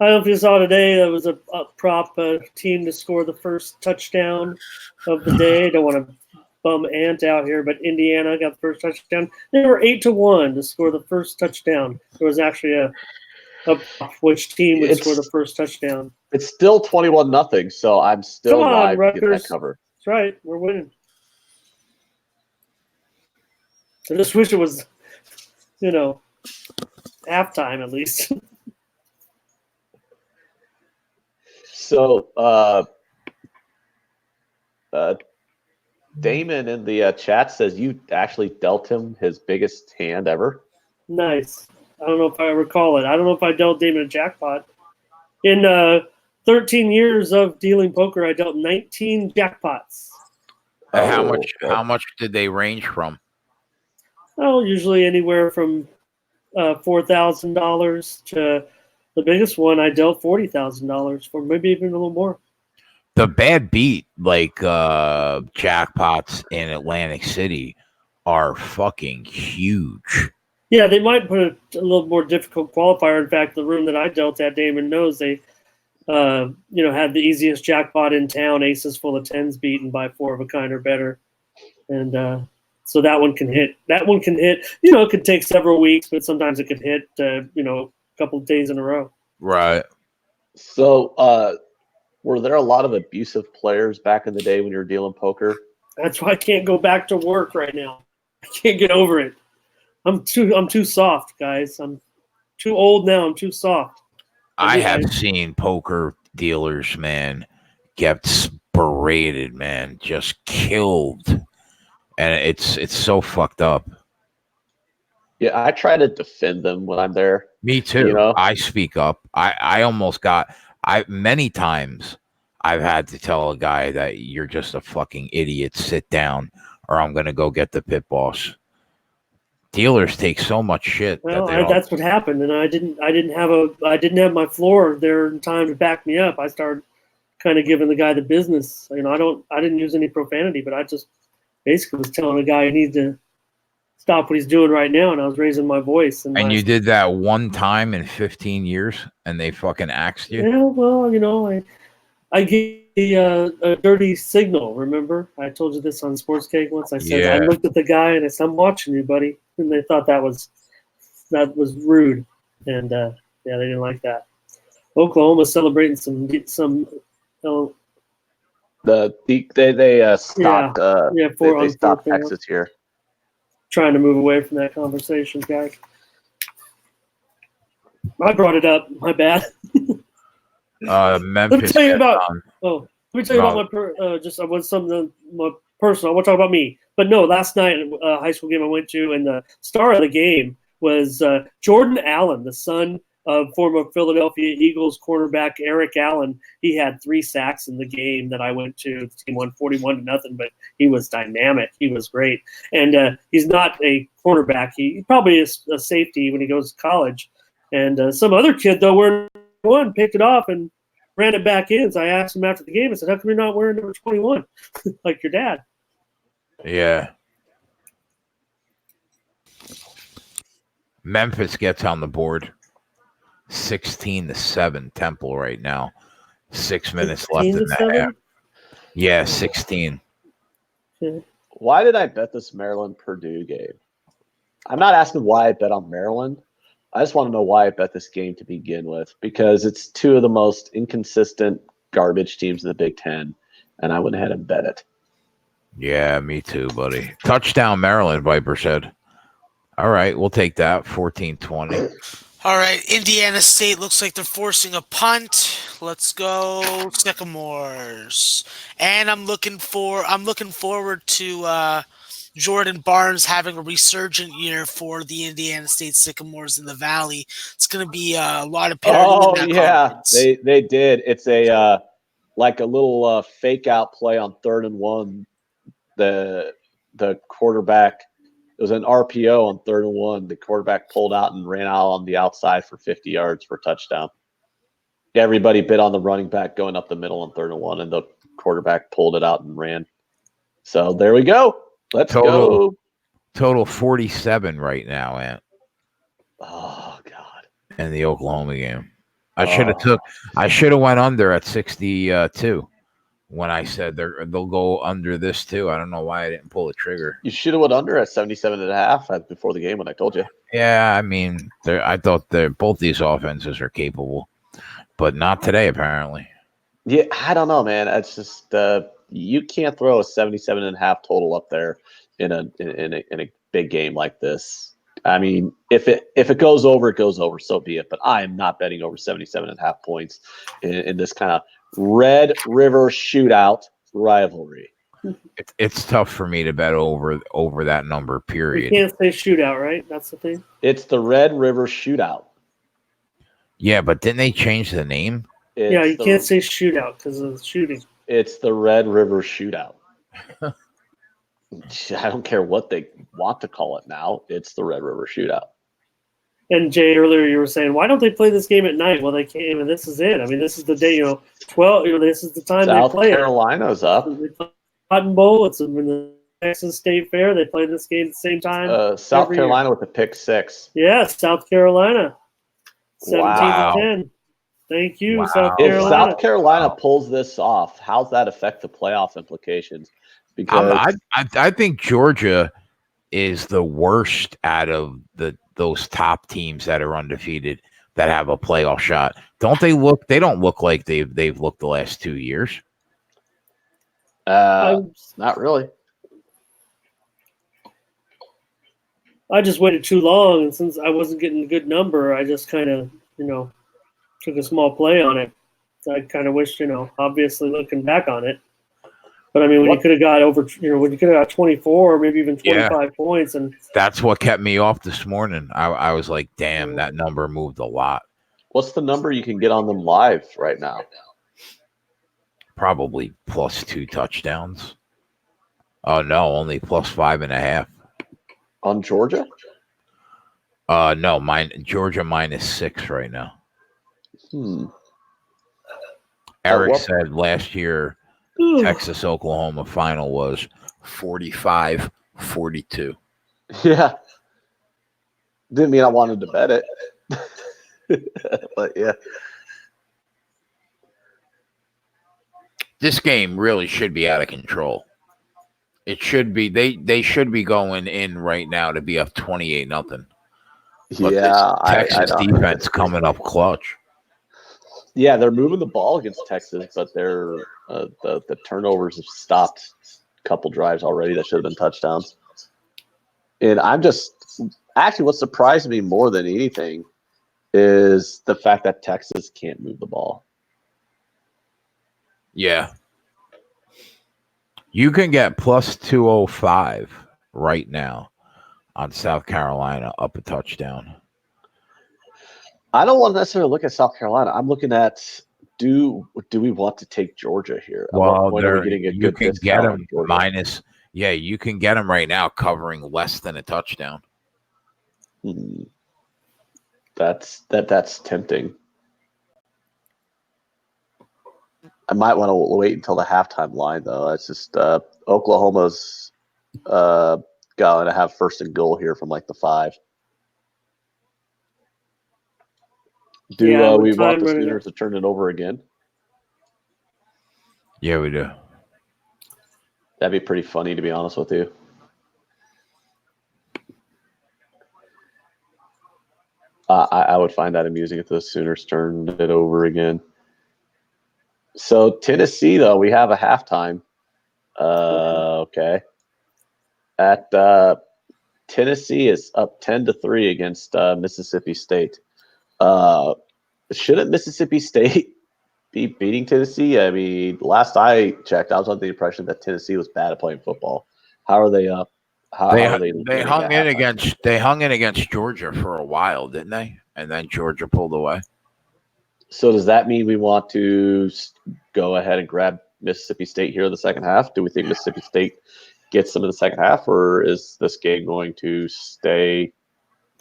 [SPEAKER 4] I don't know if you saw today, there was a prop team to score the first touchdown of the day. Don't want to bum Ant out here, but Indiana got the first touchdown. They were 8-1 to score the first touchdown. There was actually a which team would score the first touchdown.
[SPEAKER 2] It's still 21-0, so I'm still live to get that cover.
[SPEAKER 4] That's right, we're winning. I just wish it was, halftime at least.
[SPEAKER 2] So, Damon in the chat says you actually dealt him his biggest hand ever.
[SPEAKER 4] Nice. I don't know if I recall it. I don't know if I dealt Damon a jackpot. In 13 years of dealing poker, I dealt 19 jackpots.
[SPEAKER 1] How much did they range from?
[SPEAKER 4] Oh, usually anywhere from $4,000 to the biggest one I dealt $40,000 for, maybe even a little more.
[SPEAKER 1] The bad beat like jackpots in Atlantic City are fucking huge.
[SPEAKER 4] Yeah, they might put a little more difficult qualifier. In fact, the room that I dealt at, Damon knows they, had the easiest jackpot in town. Aces full of tens beaten by 4 of a kind or better, and so that one can hit. That one can hit. It could take several weeks, but sometimes it could hit. A couple of days in a row.
[SPEAKER 1] Right.
[SPEAKER 2] So, were there a lot of abusive players back in the day when you were dealing poker?
[SPEAKER 4] That's why I can't go back to work right now. I can't get over it. I'm too soft, guys. I'm too old now. I'm too soft.
[SPEAKER 1] I have seen poker dealers, man, get berated, man, just killed, and it's so fucked up.
[SPEAKER 2] Yeah, I try to defend them when I'm there.
[SPEAKER 1] Me too. I speak up. I almost got. Many times I've had to tell a guy that you're just a fucking idiot. Sit down, or I'm gonna go get the pit boss. Dealers take so much shit.
[SPEAKER 4] Well, that's what happened, and I didn't have my floor there in time to back me up. I started kind of giving the guy the business. I didn't use any profanity, but I just basically was telling the guy he needs to stop what he's doing right now, and I was raising my voice.
[SPEAKER 1] And you did that one time in 15 years, and they fucking axed you?
[SPEAKER 4] Yeah, well, I gave a dirty signal, remember? I told you this on Sports Cake once. I said, I looked at the guy, and I said, I'm watching you, buddy. And they thought that was rude. And, they didn't like that. Oklahoma's celebrating some they stopped
[SPEAKER 2] they stopped Texas here.
[SPEAKER 4] Trying to move away from that conversation, guys. I brought it up. My bad.
[SPEAKER 1] Memphis.
[SPEAKER 4] Let me tell you about my personal. I want to talk about me. But no, last night, high school game I went to, and the star of the game was Jordan Allen, the son of former Philadelphia Eagles cornerback Eric Allen. He had 3 sacks in the game that I went to. The team won 41-0, but he was dynamic. He was great. And he's not a cornerback. He probably is a safety when he goes to college. And some other kid, though, wearing one, picked it off and ran it back in. So I asked him after the game, I said, how come you're not wearing number 21 like your dad?
[SPEAKER 1] Yeah. Memphis gets on the board. 16-7 Temple right now. 6 minutes left in the half. Yeah, 16.
[SPEAKER 4] Okay.
[SPEAKER 2] Why did I bet this Maryland-Purdue game? I'm not asking why I bet on Maryland. I just want to know why I bet this game to begin with, because it's 2 of the most inconsistent garbage teams in the Big Ten, and I went ahead and bet it.
[SPEAKER 1] Yeah, me too, buddy. Touchdown Maryland, Viper said. All right, we'll take that. 14-20.
[SPEAKER 3] All right, Indiana State looks like they're forcing a punt. Let's go Sycamores. And I'm looking forward to Jordan Barnes having a resurgent year for the Indiana State Sycamores in the Valley. It's going to be a lot of parity in that conference.
[SPEAKER 2] They did. It's a like a little fake out play on 3rd and 1. The quarterback. It was an RPO on 3rd and 1. The quarterback pulled out and ran out on the outside for 50 yards for a touchdown. Everybody bid on the running back going up the middle on 3rd and 1, and the quarterback pulled it out and ran. So there we go. Let's go.
[SPEAKER 1] Total 47 right now, Ant.
[SPEAKER 2] Oh God.
[SPEAKER 1] In the Oklahoma game. I should have went under at 62. When I said they'll go under this too. I don't know why I didn't pull the trigger.
[SPEAKER 2] You should have went under at 77.5 before the game when I told you.
[SPEAKER 1] Yeah, I mean, I thought both these offenses are capable, but not today apparently.
[SPEAKER 2] Yeah, I don't know, man. It's just you can't throw a 77.5 total up there in a big game like this. I mean, if it goes over, it goes over. So be it. But I am not betting over 77.5 points in this kind of Red River shootout rivalry.
[SPEAKER 1] It's tough for me to bet over that number, period.
[SPEAKER 4] You can't say shootout, right? That's the thing.
[SPEAKER 2] It's the Red River shootout.
[SPEAKER 1] Yeah, but didn't they change the name?
[SPEAKER 4] You can't say shootout because of the shooting.
[SPEAKER 2] It's the Red River shootout. I don't care what they want to call it now. It's the Red River shootout.
[SPEAKER 4] And Jay, earlier you were saying, why don't they play this game at night? Well, they can't. And this is it. I mean, this is the day. 12. This is the time they
[SPEAKER 2] South
[SPEAKER 4] play
[SPEAKER 2] Carolina's up.
[SPEAKER 4] it. They play Cotton Bowl. It's in the Texas State Fair. They play this game at the same time.
[SPEAKER 2] South Carolina with the pick 6.
[SPEAKER 4] Yeah, South Carolina. 17-10. Thank you,
[SPEAKER 1] Wow.
[SPEAKER 4] South
[SPEAKER 2] If
[SPEAKER 4] Carolina.
[SPEAKER 2] South Carolina pulls this off, how's that affect the playoff implications? Because
[SPEAKER 1] I think Georgia is the worst out of those top teams that are undefeated that have a playoff shot. Don't they look? They don't look like they've looked the last 2 years.
[SPEAKER 2] not really.
[SPEAKER 4] I just waited too long, and since I wasn't getting a good number, I just kind of, took a small play on it. So I kind of wished, obviously looking back on it. But I mean, when you could have got when you could have got 24 or maybe even 25 points, and
[SPEAKER 1] that's what kept me off this morning. I was like, damn, that number moved a lot.
[SPEAKER 2] What's the number you can get on them live right now?
[SPEAKER 1] Probably +2 touchdowns. Oh no, only +5.5
[SPEAKER 2] on Georgia.
[SPEAKER 1] No, Georgia -6 right now. Eric said last year Texas Oklahoma final was 45-42.
[SPEAKER 2] Yeah. Didn't mean I wanted to bet it. But yeah.
[SPEAKER 1] This game really should be out of control. It should be they should be going in right now to be up 28-0. But
[SPEAKER 2] yeah,
[SPEAKER 1] Texas defense coming up clutch.
[SPEAKER 2] Yeah, they're moving the ball against Texas, but they're the turnovers have stopped a couple drives already that should have been touchdowns. And actually what surprised me more than anything is the fact that Texas can't move the ball.
[SPEAKER 1] Yeah. You can get +205 right now on South Carolina up a touchdown.
[SPEAKER 2] I don't want to necessarily look at South Carolina. I'm looking at do we want to take Georgia here?
[SPEAKER 1] Well,
[SPEAKER 2] are we getting a good
[SPEAKER 1] can get them
[SPEAKER 2] minus.
[SPEAKER 1] Yeah, you can get them right now covering less than a touchdown.
[SPEAKER 2] That's tempting. I might want to wait until the halftime line, though. It's just Oklahoma's going to have first and goal here from like the 5. We want the Sooners to turn it over again?
[SPEAKER 1] Yeah, we do.
[SPEAKER 2] That'd be pretty funny, to be honest with you. I would find that amusing if the Sooners turned it over again. So Tennessee, though, we have a halftime. Okay. At Tennessee is up 10-3 against Mississippi State. Shouldn't Mississippi State be beating Tennessee? I mean, last I checked, I was under the impression that Tennessee was bad at playing football. How are they up? How are they?
[SPEAKER 1] They hung in against Georgia for a while, didn't they? And then Georgia pulled away.
[SPEAKER 2] So does that mean we want to go ahead and grab Mississippi State here in the second half? Do we think Mississippi State gets some in the second half, or is this game going to stay?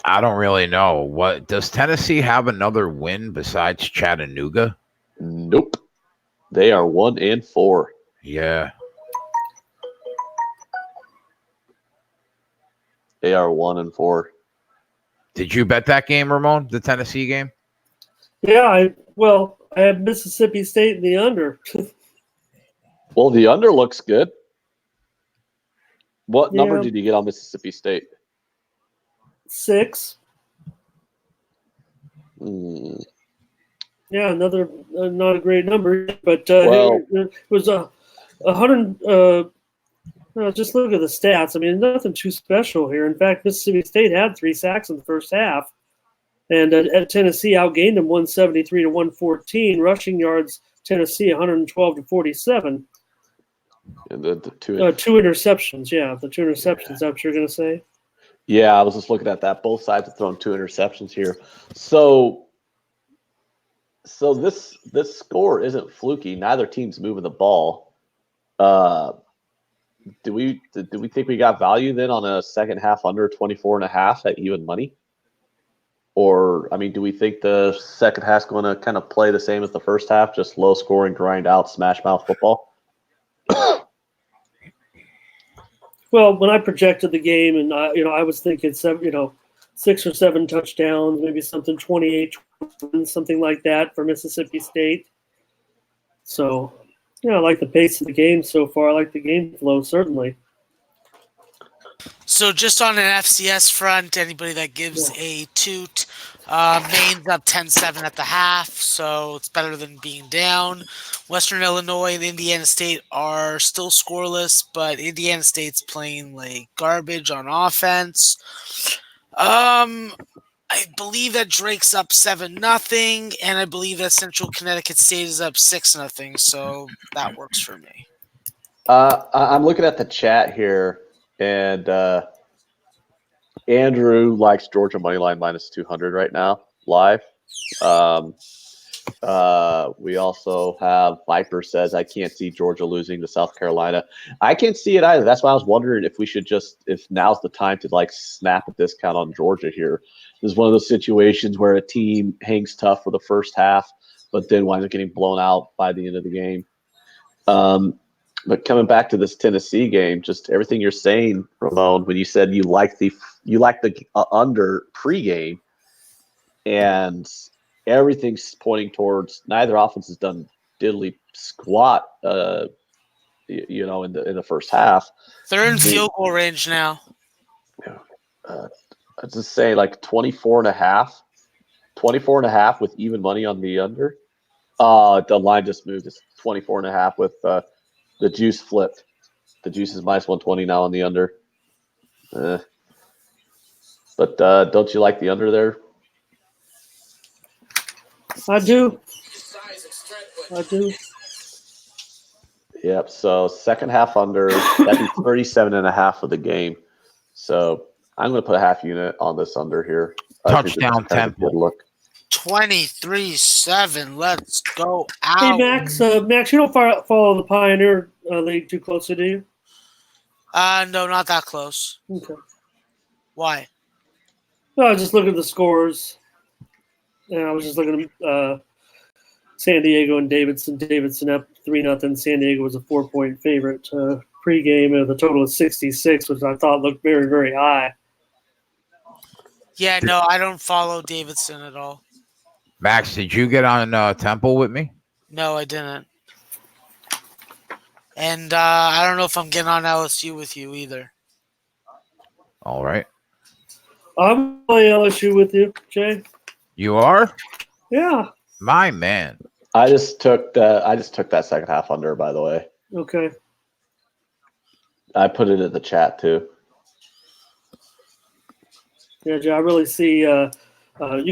[SPEAKER 1] I don't really know. What does Tennessee have another win besides Chattanooga?
[SPEAKER 2] Nope. They are 1-4.
[SPEAKER 1] Yeah.
[SPEAKER 2] They are 1-4.
[SPEAKER 1] Did you bet that game, Ramon? The Tennessee game?
[SPEAKER 4] Yeah, I had Mississippi State in the under.
[SPEAKER 2] Well, the under looks good. What number did you get on Mississippi State?
[SPEAKER 4] 6. Yeah, another not a great number, but it was 100. Just look at the stats. I mean, nothing too special here. In fact, Mississippi State had 3 sacks in the first half, and at Tennessee outgained them 173-114. Rushing yards, Tennessee 112-47.
[SPEAKER 2] And the 2
[SPEAKER 4] interceptions. Yeah, the 2 interceptions. That's what you're going to say.
[SPEAKER 2] Yeah, I was just looking at that. Both sides have thrown 2 interceptions here. So this score isn't fluky. Neither team's moving the ball. Do we think we got value then on a second half under 24.5 at even money? Or, I mean, do we think the second half's going to kind of play the same as the first half, just low scoring, grind out, smash mouth football?
[SPEAKER 4] Well, when I projected the game, and I was thinking 6 or 7 touchdowns, maybe something 28, something like that for Mississippi State. So, I like the pace of the game so far. I like the game flow, certainly.
[SPEAKER 3] So just on an FCS front, anybody that gives a toot, Maine's up 10-7 at the half, so it's better than being down. Western Illinois and Indiana State are still scoreless, but Indiana State's playing like garbage on offense. I believe that Drake's up 7-0, and I believe that Central Connecticut State is up 6-0, so that works for me.
[SPEAKER 2] I'm looking at the chat here, and Andrew likes Georgia moneyline minus 200 right now live. We also have Viper says, I can't see Georgia losing to South Carolina. I can't see it either. That's why I was wondering if we should if now's the time to like snap a discount on Georgia here. This is one of those situations where a team hangs tough for the first half, but then winds up getting blown out by the end of the game. But coming back to this Tennessee game, just everything you're saying, Ramon, when you said you like the under pregame, and everything's pointing towards neither offense has done diddly squat, in the first half.
[SPEAKER 3] They're in field goal range now.
[SPEAKER 2] I was just saying, like 24.5 with even money on the under. The line just moved. It's 24.5 with the juice flipped. The juice is minus 120 now on the under. But don't you like the under there?
[SPEAKER 4] I do.
[SPEAKER 2] Yep. So second half under, that'd be 37.5 for the game. So I'm going to put a half unit on this under here.
[SPEAKER 1] Touchdown Temple.
[SPEAKER 2] Good look.
[SPEAKER 3] 23-7. Let's go out.
[SPEAKER 4] Hey, Max, you don't follow the Pioneer League too closely, do you?
[SPEAKER 3] No, not that close.
[SPEAKER 4] Okay.
[SPEAKER 3] Why?
[SPEAKER 4] No, I was just looking at the scores. And I was just looking at San Diego and Davidson. Davidson up 3-0. San Diego was a 4-point favorite. Pregame, the total is 66, which I thought looked very, very high.
[SPEAKER 3] Yeah, no, I don't follow Davidson at all.
[SPEAKER 1] Max, did you get on Temple with me?
[SPEAKER 3] No, I didn't. And I don't know if I'm getting on LSU with you either.
[SPEAKER 1] All right.
[SPEAKER 4] I'm playing LSU with you, Jay.
[SPEAKER 1] You are?
[SPEAKER 4] Yeah.
[SPEAKER 1] My man.
[SPEAKER 2] I just took that second half under, by the way.
[SPEAKER 4] Okay.
[SPEAKER 2] I put it in the chat too.
[SPEAKER 4] Yeah, Jay, I really see you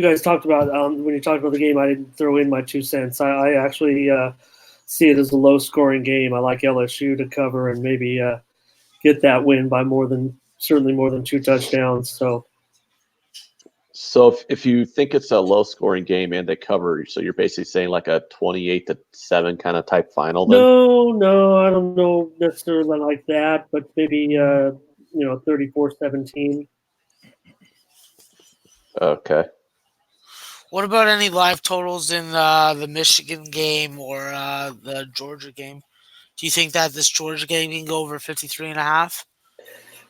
[SPEAKER 4] guys talked about when you talked about the game, I didn't throw in my 2 cents. I actually see it as a low-scoring game. I like LSU to cover and maybe get that win by certainly more than 2 touchdowns.
[SPEAKER 2] So if you think it's a low-scoring game and they cover, so you're basically saying like a 28-7 kind of type final then?
[SPEAKER 4] No, I don't know necessarily like that, but maybe 34-17.
[SPEAKER 2] Okay.
[SPEAKER 3] What about any live totals in the Michigan game or the Georgia game? Do you think that this Georgia game can go over 53.5?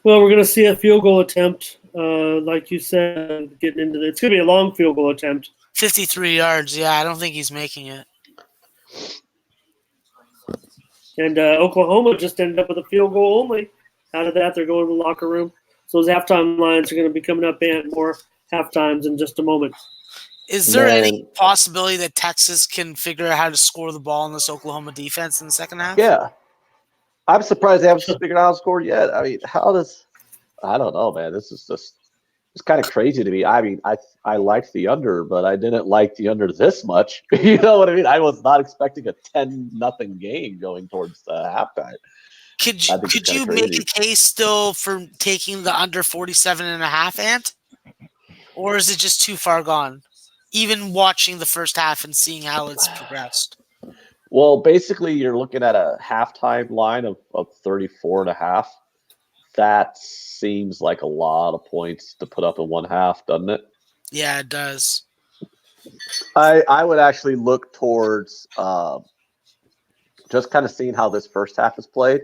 [SPEAKER 4] Well, we're going to see a field goal attempt, like you said, getting into it's going to be a long field goal attempt.
[SPEAKER 3] 53 yards, yeah, I don't think he's making it.
[SPEAKER 4] And Oklahoma just ended up with a field goal only. Out of that, they're going to the locker room. So those halftime lines are going to be coming up and more halftimes in just a moment.
[SPEAKER 3] Is there any possibility that Texas can figure out how to score the ball in this Oklahoma defense in the second half?
[SPEAKER 2] Yeah. I'm surprised they haven't figured out how to score yet. I mean, I don't know, man. This is just, it's kind of crazy to me. I mean, I liked the under, but I didn't like the under this much. You know what I mean? I was not expecting a 10-0 game going towards halftime.
[SPEAKER 3] Could you make a case still for taking the under 47.5, Ant? Or is it just too far gone? Even watching the first half and seeing how it's progressed.
[SPEAKER 2] Well, basically, you're looking at a halftime line of 34.5. That seems like a lot of points to put up in one half, doesn't it?
[SPEAKER 3] Yeah, it does.
[SPEAKER 2] I would actually look towards just kind of seeing how this first half is played.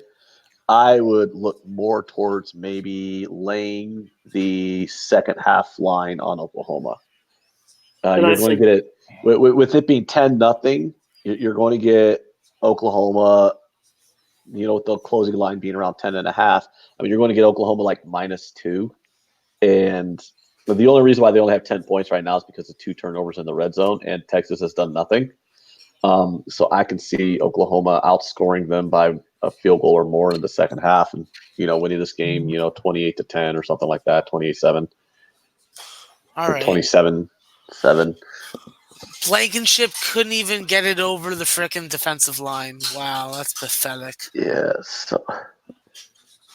[SPEAKER 2] I would look more towards maybe laying the second half line on Oklahoma.
[SPEAKER 4] And I
[SPEAKER 2] You're going to
[SPEAKER 4] said,
[SPEAKER 2] get it with it being 10-0. You're going to get Oklahoma. With the closing line being around 10.5. I mean, you're going to get Oklahoma like -2, and the only reason why they only have 10 points right now is because of 2 turnovers in the red zone, and Texas has done nothing. So I can see Oklahoma outscoring them by a field goal or more in the second half, and winning this game, 28-10 or something like that, 28-7
[SPEAKER 3] All
[SPEAKER 2] or
[SPEAKER 3] right.
[SPEAKER 2] 27-7.
[SPEAKER 3] Blankenship couldn't even get it over the frickin' defensive line. Wow, that's pathetic.
[SPEAKER 2] Yeah. So,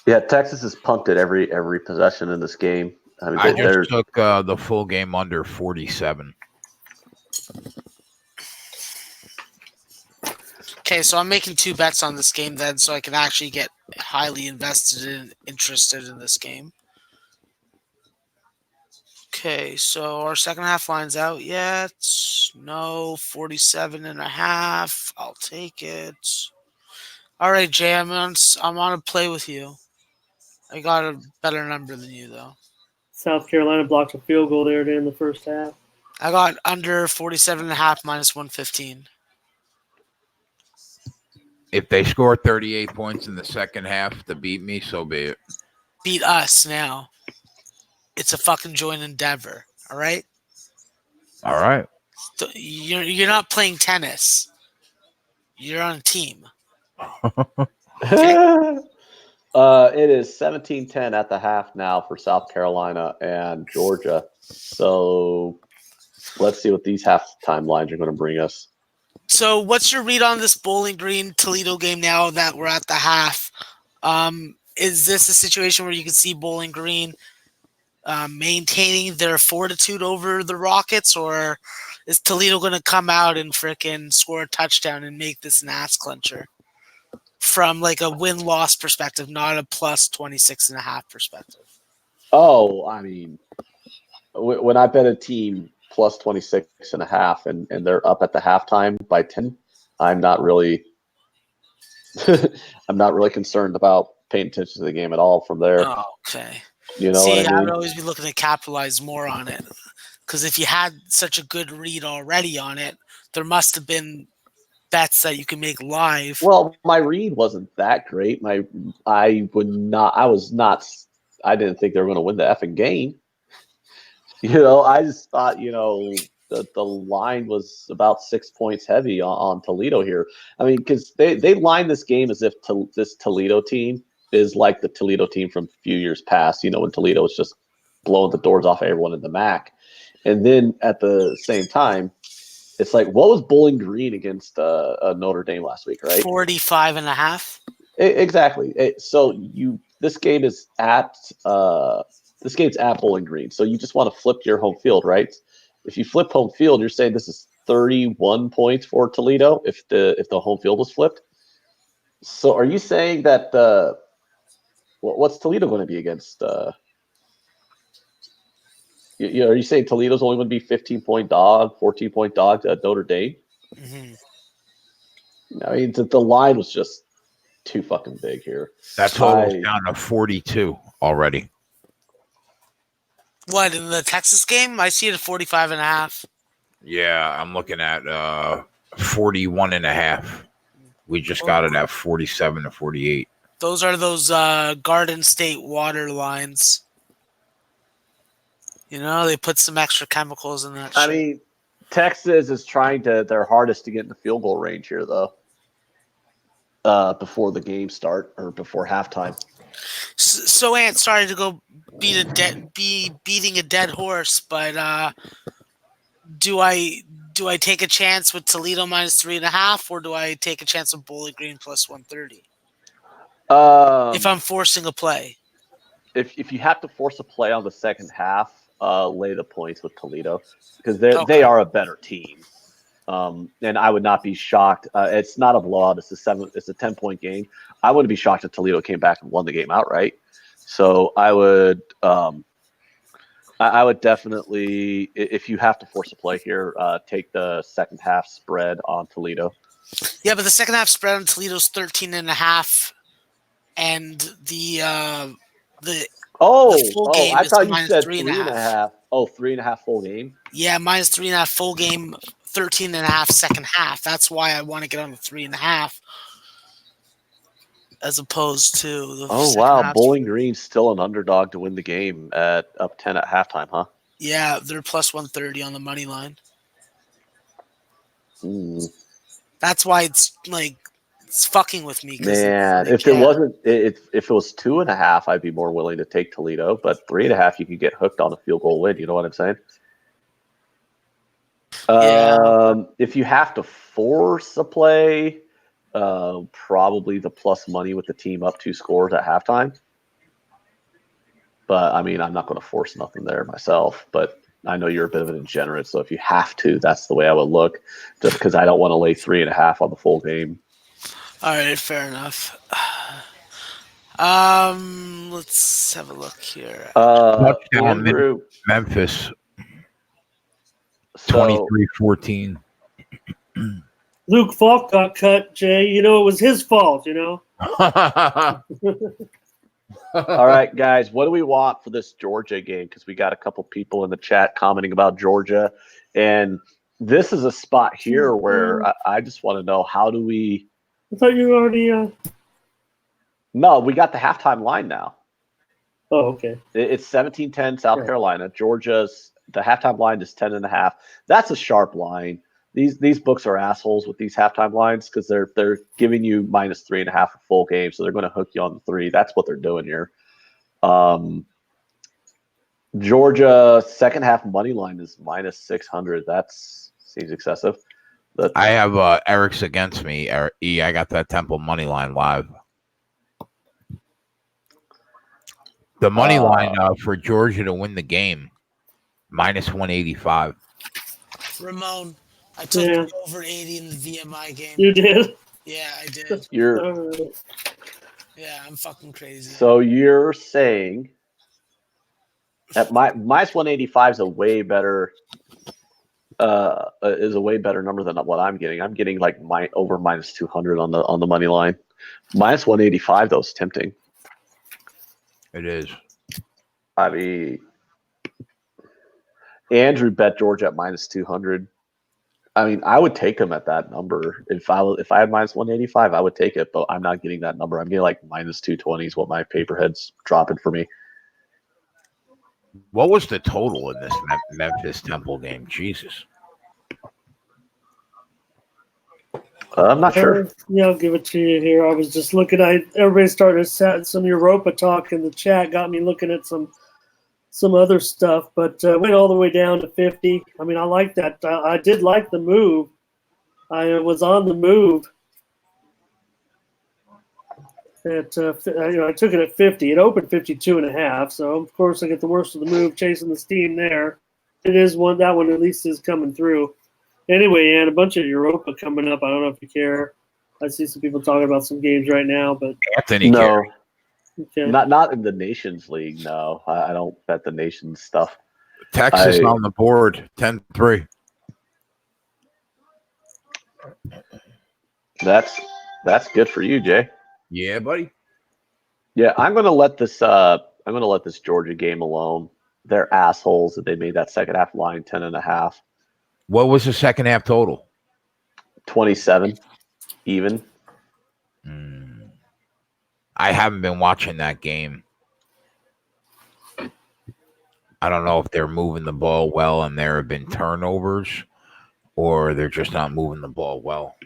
[SPEAKER 2] yeah, Texas has punted every possession in this game. I mean,
[SPEAKER 1] I
[SPEAKER 2] they're
[SPEAKER 1] just took the full game under 47.
[SPEAKER 3] Okay, so I'm making 2 bets on this game then, so I can actually get highly invested and interested in this game. Okay, so our second half line's out yet. No, 47.5. I'll take it. All right, Jay, I'm on to play with you. I got a better number than you, though.
[SPEAKER 4] South Carolina blocked a field goal there in the first half.
[SPEAKER 3] I got under 47.5 minus 115.
[SPEAKER 1] If they score 38 points in the second half to beat me, so be it.
[SPEAKER 3] Beat us now. It's a fucking joint endeavor, all right?
[SPEAKER 1] All right.
[SPEAKER 3] You're not playing tennis. You're on a team.
[SPEAKER 2] It is 17-10 at the half now for South Carolina and Georgia. So let's see what these halftime lines are going to bring us.
[SPEAKER 3] So what's your read on this Bowling Green Toledo game now that we're at the half? Is this a situation where you can see Bowling Green maintaining their fortitude over the Rockets, or is Toledo going to come out and frickin' score a touchdown and make this an ass clincher? From like a win-loss perspective, not a plus 26.5 perspective.
[SPEAKER 2] Oh, I mean, when I bet a team plus 26.5 and they're up at the halftime by 10, I'm not really I'm not really concerned about paying attention to the game at all from there.
[SPEAKER 3] Oh, okay.
[SPEAKER 2] You know
[SPEAKER 3] See,
[SPEAKER 2] what I
[SPEAKER 3] I
[SPEAKER 2] mean?
[SPEAKER 3] would always be looking to capitalize more on it. Because if you had such a good read already on it, there must have been bets that you can make live.
[SPEAKER 2] Well, my read wasn't that great. I didn't think they were going to win the effing game. I just thought, the line was about 6 points heavy on Toledo here. I mean, because they lined this game as if this Toledo team is like the Toledo team from a few years past, when Toledo was just blowing the doors off everyone in the MAC. And then at the same time, it's like, what was Bowling Green against Notre Dame last week, right?
[SPEAKER 3] 45.5.
[SPEAKER 2] Exactly. This game is at Bowling Green, so you just want to flip your home field, right? If you flip home field, you're saying this is 31 points for Toledo if the home field was flipped. So are you saying that what's Toledo going to be against? Are you saying Toledo's only going to be 15-point dog, 14-point dog to Notre Dame?
[SPEAKER 3] Mm-hmm.
[SPEAKER 2] I mean, the line was just too fucking big here.
[SPEAKER 1] That total's down to 42 already.
[SPEAKER 3] What, in the Texas game? I see it at 45.5.
[SPEAKER 1] Yeah, I'm looking at 41.5. We just got it at 47 to 48.
[SPEAKER 3] Those are those Garden State water lines. They put some extra chemicals in that shit.
[SPEAKER 2] I mean, Texas is trying their hardest to get in the field goal range here, though, before the game start or before halftime.
[SPEAKER 3] So Ant, sorry to go beating a dead horse, but do I take a chance with Toledo minus 3.5, or do I take a chance with Bowling Green plus 130? If I'm forcing a play,
[SPEAKER 2] if you have to force a play on the second half, lay the points with Toledo because they are a better team. And I would not be shocked. It's not a blowout. It's a 10-point game. I wouldn't be shocked if Toledo came back and won the game outright. So I would I would definitely, if you have to force a play here, take the second half spread on Toledo.
[SPEAKER 3] Yeah, but the second half spread on Toledo's 13.5, and the full game
[SPEAKER 2] I
[SPEAKER 3] is
[SPEAKER 2] thought you
[SPEAKER 3] minus
[SPEAKER 2] said
[SPEAKER 3] 3.5.
[SPEAKER 2] 3.5. Oh, 3.5 full game.
[SPEAKER 3] Yeah, minus 3.5 full game, 13.5 second half. That's why I want to get on the 3.5 as opposed to the.
[SPEAKER 2] Oh
[SPEAKER 3] second
[SPEAKER 2] wow,
[SPEAKER 3] half.
[SPEAKER 2] Bowling Green's still an underdog to win the game at up 10 at halftime, huh?
[SPEAKER 3] Yeah, they're plus 130 on the money line. That's why it's like it's fucking with me.
[SPEAKER 2] Man, if it wasn't, if it was 2.5, I'd be more willing to take Toledo. But 3.5, you could get hooked on a field goal win. You know what I'm saying?
[SPEAKER 3] Yeah.
[SPEAKER 2] If you have to force a play, probably the plus money with the team up 2 scores at halftime. But I mean, I'm not going to force nothing there myself. But I know you're a bit of an degenerate, so if you have to, that's the way I would look. Just because I don't want to lay 3.5 on the full game.
[SPEAKER 3] All right, fair enough. Let's have a look here.
[SPEAKER 2] Andrew,
[SPEAKER 1] Memphis,
[SPEAKER 2] so
[SPEAKER 1] 23-14.
[SPEAKER 4] Luke Falk got cut, Jay. You know, it was his fault, you know?
[SPEAKER 2] all right, guys, what do we want for this Georgia game? Because we got a couple people in the chat commenting about Georgia. And this is a spot here where I just want to know, how do we –
[SPEAKER 4] I thought you already
[SPEAKER 2] No, we got the halftime line now.
[SPEAKER 4] Oh, okay.
[SPEAKER 2] It's 17-10 South Carolina. Georgia's – the halftime line is 10.5. That's a sharp line. These books are assholes with these halftime lines because they're giving you minus 3.5 a full game, so they're going to hook you on the 3. That's what they're doing here. Georgia second half money line is minus 600. That seems excessive.
[SPEAKER 1] I have Eric's against me. E, I got that Temple money line live. The money line for Georgia to win the game, minus 185.
[SPEAKER 3] Ramon, I took the over 80 in the VMI game.
[SPEAKER 4] You did?
[SPEAKER 3] Yeah, I did. Yeah, I'm fucking crazy.
[SPEAKER 2] So you're saying that minus 185 is a way better number than what I'm getting. I'm getting like over minus 200 on the money line. Minus 185 though is tempting.
[SPEAKER 1] It is.
[SPEAKER 2] I mean, Andrew bet Georgia at minus 200. I mean, I would take him at that number. If I had minus 185, I would take it, but I'm not getting that number. I'm getting like minus 220 is what my paperhead's dropping for me.
[SPEAKER 1] What was the total in this Memphis Temple game? Jesus.
[SPEAKER 2] I'm not sure.
[SPEAKER 4] Yeah, I'll give it to you here. I was just looking. Everybody started some Europa talk in the chat. Got me looking at some other stuff, but went all the way down to 50. I mean, I like that. I did like the move. I was on the move. I took it at 50. It opened 52.5. So of course I get the worst of the move, chasing the steam there. It is one. That one at least is coming through. Anyway, and a bunch of Europa coming up. I don't know if you care. I see some people talking about some games right now, but
[SPEAKER 1] Anthony, no,
[SPEAKER 4] okay.
[SPEAKER 2] Not in the Nations League. No, I don't bet the Nations stuff.
[SPEAKER 1] Texas on the board, 10-3.
[SPEAKER 2] That's good for you, Jay.
[SPEAKER 1] Yeah, buddy.
[SPEAKER 2] Yeah, I'm gonna let this Georgia game alone. They're assholes that they made that second half line 10.5.
[SPEAKER 1] What was the second half total?
[SPEAKER 2] 27, even.
[SPEAKER 1] I haven't been watching that game. I don't know if they're moving the ball well and there have been turnovers, or they're just not moving the ball well.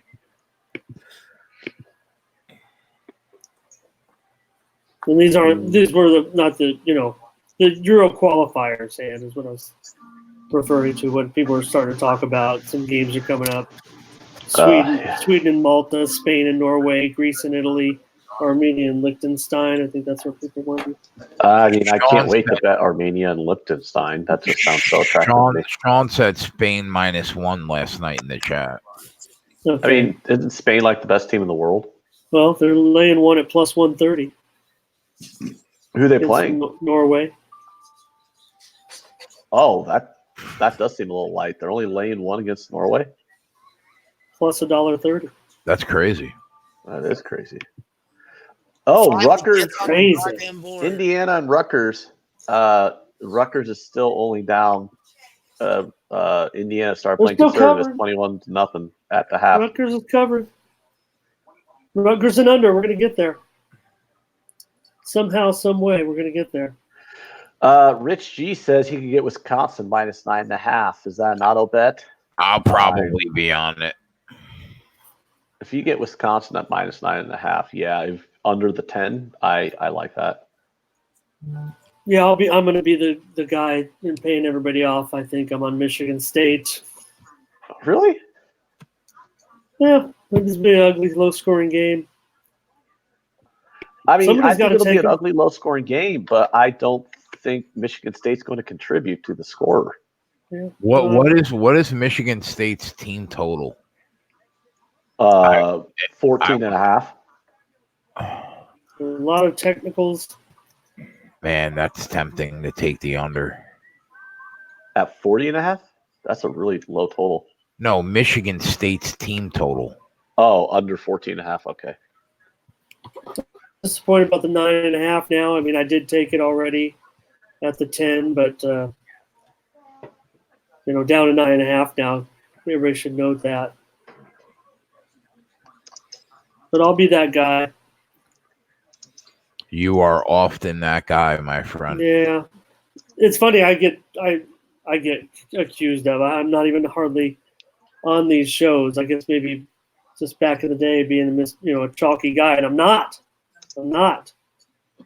[SPEAKER 4] And these were the Euro qualifiers, and is what I was referring to when people are starting to talk about some games are coming up. Sweden and Malta, Spain and Norway, Greece and Italy, Armenia and Liechtenstein. I think that's what people want.
[SPEAKER 2] I mean, I can't wait to bet Armenia and Liechtenstein. That just sounds so attractive to me.
[SPEAKER 1] Sean said Spain -1 last night in the chat.
[SPEAKER 4] Okay.
[SPEAKER 2] I mean, isn't Spain like the best team in the world?
[SPEAKER 4] Well, they're laying one at plus 130.
[SPEAKER 2] Who are they playing?
[SPEAKER 4] Norway.
[SPEAKER 2] Oh, that does seem a little light. They're only laying 1 against Norway.
[SPEAKER 4] Plus $1.30.
[SPEAKER 1] That's crazy.
[SPEAKER 2] That is crazy. Oh,
[SPEAKER 3] Finally
[SPEAKER 2] Rutgers,
[SPEAKER 3] gets on the
[SPEAKER 4] Crazy.
[SPEAKER 3] goddamn board.
[SPEAKER 2] Indiana, and Rutgers. Rutgers is still only down. Indiana started
[SPEAKER 4] They're
[SPEAKER 2] playing
[SPEAKER 4] still
[SPEAKER 2] conservative,
[SPEAKER 4] covering.
[SPEAKER 2] 21-0 at the half.
[SPEAKER 4] Rutgers is covered. Rutgers and under. We're going to get there. Somehow, some way, we're going to get there.
[SPEAKER 2] Rich G says he could get Wisconsin minus 9.5. Is that an auto bet?
[SPEAKER 1] I'll probably be on it.
[SPEAKER 2] If you get Wisconsin at minus 9.5, yeah, if under the 10, I like that.
[SPEAKER 4] Yeah, I'm going to be the guy in paying everybody off. I think I'm on Michigan State.
[SPEAKER 2] Really?
[SPEAKER 4] Yeah, this will be an ugly, low-scoring game.
[SPEAKER 2] I mean,
[SPEAKER 4] Somebody's
[SPEAKER 2] I think
[SPEAKER 4] gotta
[SPEAKER 2] it'll be
[SPEAKER 4] take
[SPEAKER 2] an
[SPEAKER 4] him.
[SPEAKER 2] ugly, low-scoring game, but I don't think Michigan State's going to contribute to the score.
[SPEAKER 4] Yeah.
[SPEAKER 1] What is Michigan State's team total?
[SPEAKER 2] 14.5.
[SPEAKER 4] A lot of technicals.
[SPEAKER 1] Man, that's tempting to take the under.
[SPEAKER 2] At 40.5? That's a really low total.
[SPEAKER 1] No, Michigan State's team total.
[SPEAKER 2] Oh, under 14.5. Okay.
[SPEAKER 4] Disappointed about the 9.5 now. I mean, I did take it already at the 10, but down to 9.5 now. Everybody should note that. But I'll be that guy.
[SPEAKER 1] You are often that guy, my friend.
[SPEAKER 4] Yeah, it's funny. I get accused of. I'm not even hardly on these shows. I guess maybe just back in the day being a chalky guy, and I'm not.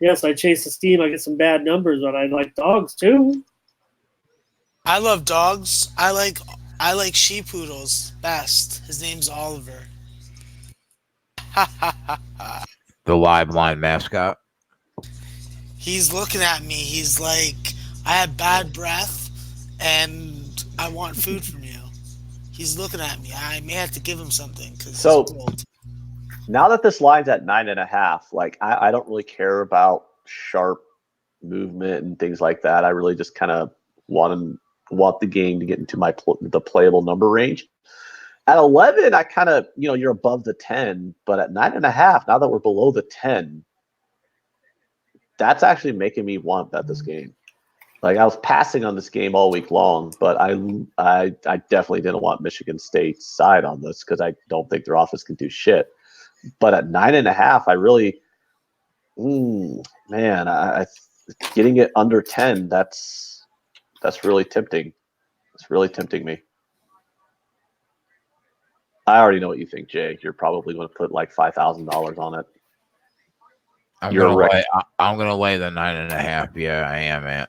[SPEAKER 4] Yes, I chase the steam. I get some bad numbers, but I like dogs too.
[SPEAKER 3] I love dogs. I like sheepoodles best. His name's Oliver.
[SPEAKER 1] The live line mascot.
[SPEAKER 3] He's looking at me. He's like, I have bad breath and I want food from you. He's looking at me. I may have to give him something because
[SPEAKER 2] So-
[SPEAKER 3] he's cold.
[SPEAKER 2] Now that this line's at 9.5, like I don't really care about sharp movement and things like that. I really just kind of want the game to get into the playable number range. At 11, I kind of you're above the 10, but at 9.5, now that we're below the 10, that's actually making me want to bet this game. Like I was passing on this game all week long, but I definitely didn't want Michigan State's side on this because I don't think their offense can do shit. But at 9.5, I really, I getting it under 10. That's really tempting. It's really tempting me. I already know what you think, Jay. You're probably going to put like $5,000 on it.
[SPEAKER 1] I'm gonna lay the 9.5. Yeah, I am, man.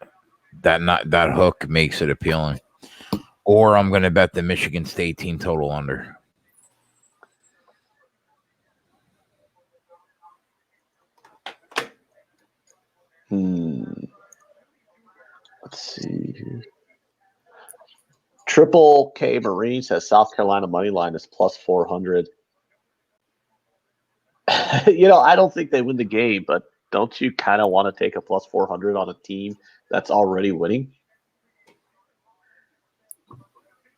[SPEAKER 1] That hook makes it appealing. Or I'm gonna bet the Michigan State team total under.
[SPEAKER 2] Let's see here. Triple K Marine says South Carolina money line is plus 400. I don't think they win the game, but don't you kind of want to take a plus 400 on a team that's already winning?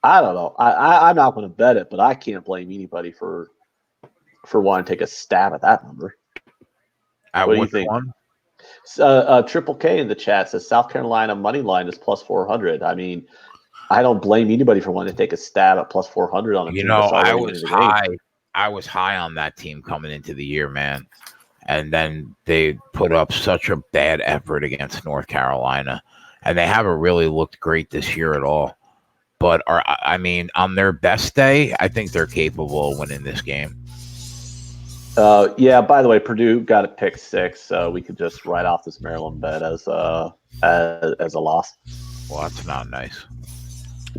[SPEAKER 2] I don't know. I'm not going to bet it, but I can't blame anybody for wanting to take a stab at that number. What do you think?
[SPEAKER 1] One?
[SPEAKER 2] Triple K in the chat says South Carolina money line is plus 400. I mean, I don't blame anybody for wanting to take a stab at plus 400 on a team that's already winning the game.
[SPEAKER 1] I was high on that team coming into the year, man. And then they put up such a bad effort against North Carolina. And they haven't really looked great this year at all. But, on their best day, I think they're capable of winning this game.
[SPEAKER 2] Yeah, by the way, Purdue got a pick 6, so we could just write off this Maryland bet as a loss.
[SPEAKER 1] Well, that's not nice.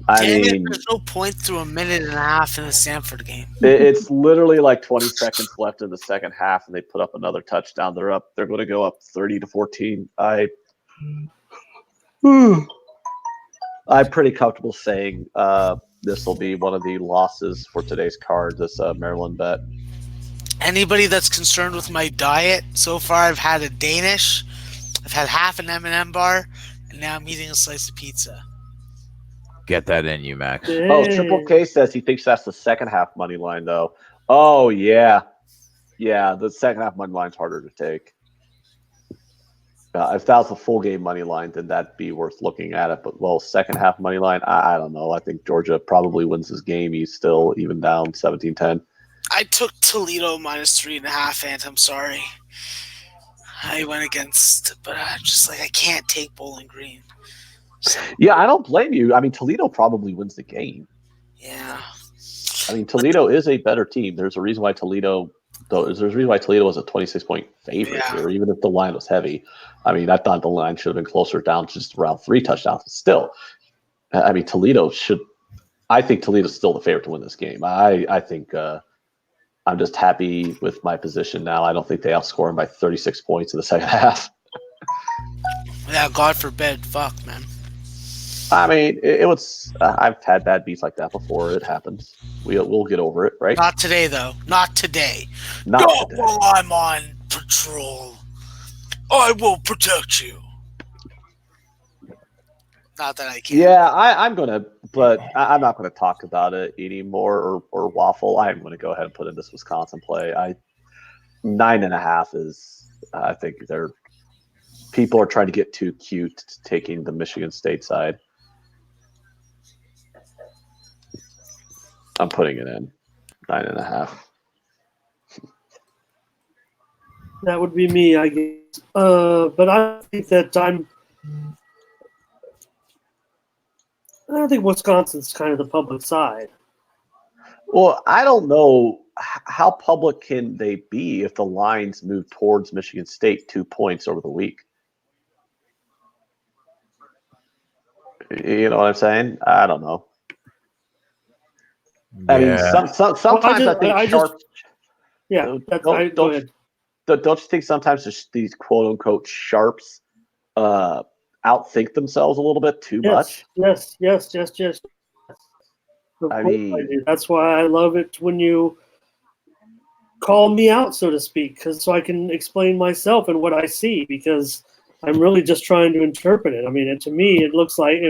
[SPEAKER 3] There's no point through a minute and a half in the Stanford game.
[SPEAKER 2] It's literally like 20 seconds left in the second half, and they put up another touchdown. They're going to go up 30-14. I'm pretty comfortable saying this will be one of the losses for today's card. This Maryland bet.
[SPEAKER 3] Anybody that's concerned with my diet, so far I've had a Danish, I've had half an M&M bar, and now I'm eating a slice of pizza.
[SPEAKER 1] Get that in you, Max.
[SPEAKER 2] Oh, Triple K says he thinks that's the second half money line, though. Oh, yeah. Yeah, the second half money line's harder to take. If that was a full game money line, then that'd be worth looking at it. But, well, second half money line, I don't know. I think Georgia probably wins this game. He's still even down 17-10.
[SPEAKER 3] I took Toledo -3.5, and I'm sorry. I went against, but I'm just like, I can't take Bowling Green. So,
[SPEAKER 2] Yeah, I don't blame you. I mean, Toledo probably wins the game.
[SPEAKER 3] yeah.
[SPEAKER 2] I mean, Toledo is a better team. There's a reason why Toledo was a 26-point favorite here, even if the line was heavy. I mean, I thought the line should have been closer down, just around 3 touchdowns. But still, I mean, I think Toledo's still the favorite to win this game. I think I'm just happy with my position now. I don't think they outscore him by 36 points in the second half.
[SPEAKER 3] Yeah, God forbid. Fuck, man.
[SPEAKER 2] I mean, it was. I've had bad beats like that before. It happens. We'll get over it, right?
[SPEAKER 3] Not today, though. Not today.
[SPEAKER 2] Not today.
[SPEAKER 3] While I'm on patrol. I will protect you. Not that I can.
[SPEAKER 2] Yeah, I'm gonna, but I'm not gonna talk about it anymore or waffle. I'm gonna go ahead and put in this Wisconsin play. 9.5 is. I think people are trying to get too cute taking the Michigan State side. I'm putting it in 9.5.
[SPEAKER 4] That would be me, I guess. But I think that I think Wisconsin's kind of the public side.
[SPEAKER 2] Well, I don't know how public can they be if the lines move towards Michigan State 2 points over the week. You know what I'm saying? I don't know. I mean, sometimes I think sharp.
[SPEAKER 4] Yeah, go ahead.
[SPEAKER 2] Don't you think sometimes these quote unquote sharps outthink themselves a little bit too much?
[SPEAKER 4] Yes.
[SPEAKER 2] I mean,
[SPEAKER 4] that's why I love it when you call me out, so to speak, so I can explain myself and what I see, because I'm really just trying to interpret it. I mean, to me, it looks like,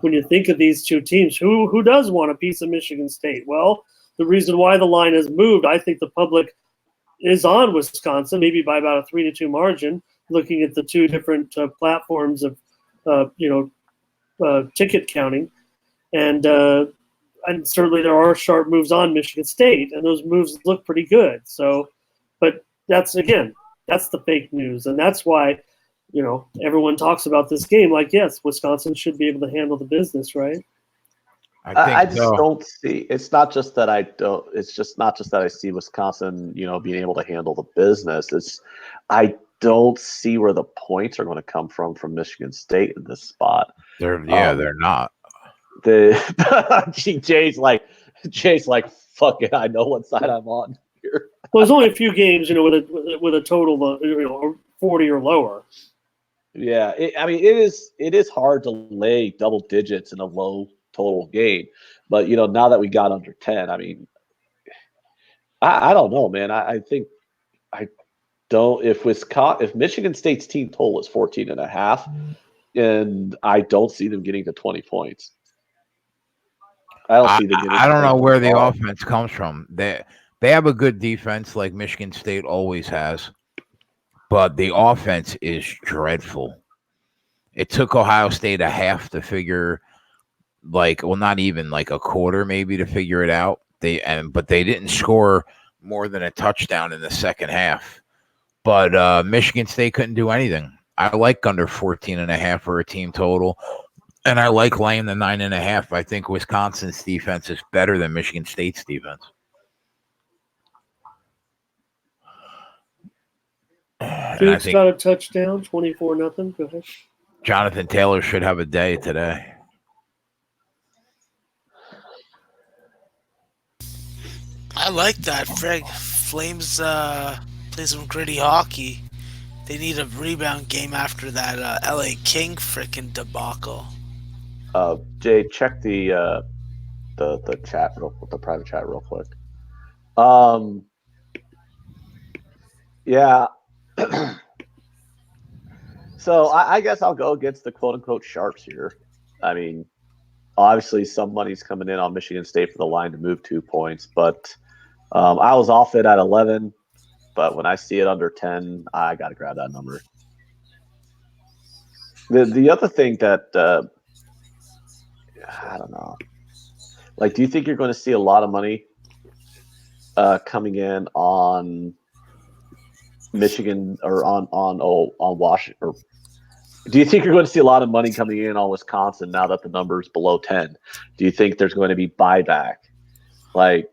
[SPEAKER 4] when you think of these two teams, who does want a piece of Michigan State? Well, the reason why the line has moved, I think the public is on Wisconsin, maybe by about a 3-2 margin, looking at the two different platforms of, ticket counting. And certainly there are sharp moves on Michigan State, and those moves look pretty good. So, but that's the fake news. And that's why, everyone talks about this game like, yes, Wisconsin should be able to handle the business, right?
[SPEAKER 2] I just don't see. It's not just that I don't. It's just not just that I see Wisconsin, being able to handle the business. I don't see where the points are going to come from Michigan State in this spot.
[SPEAKER 1] They're not.
[SPEAKER 2] Jay's like, fuck it. I know what side I'm on here.
[SPEAKER 4] Well, there's only a few games, with a total of 40 or lower.
[SPEAKER 2] Yeah, it is hard to lay double digits in a low total game, but now that we got under 10, I mean, I don't know, man. I think I don't. If Michigan State's team total is 14.5, and I don't see them getting to 20 points. I don't see them getting.
[SPEAKER 1] I don't know where the offense comes from. They have a good defense, like Michigan State always has. But the offense is dreadful. It took Ohio State a half to figure, not even like a quarter maybe to figure it out. But they didn't score more than a touchdown in the second half. But Michigan State couldn't do anything. I like under 14.5 for a team total, and I like laying the 9.5. I think Wisconsin's defense is better than Michigan State's defense.
[SPEAKER 4] Duke's got a touchdown, 24-0. Go ahead.
[SPEAKER 1] Jonathan Taylor should have a day today.
[SPEAKER 3] I like that. Flames play some gritty hockey. They need a rebound game after that LA King frickin' debacle.
[SPEAKER 2] Jay, check the chat, the private chat, real quick. Yeah. So I guess I'll go against the quote unquote sharps here. I mean, obviously some money's coming in on Michigan State for the line to move 2 points, but I was off it at 11. But when I see it under 10, I got to grab that number. The other thing that I don't know, like, do you think you're going to see a lot of money coming in on Michigan or on Washington? Or do you think you're going to see a lot of money coming in on Wisconsin now that the number is below 10? Do you think there's going to be buyback? Like,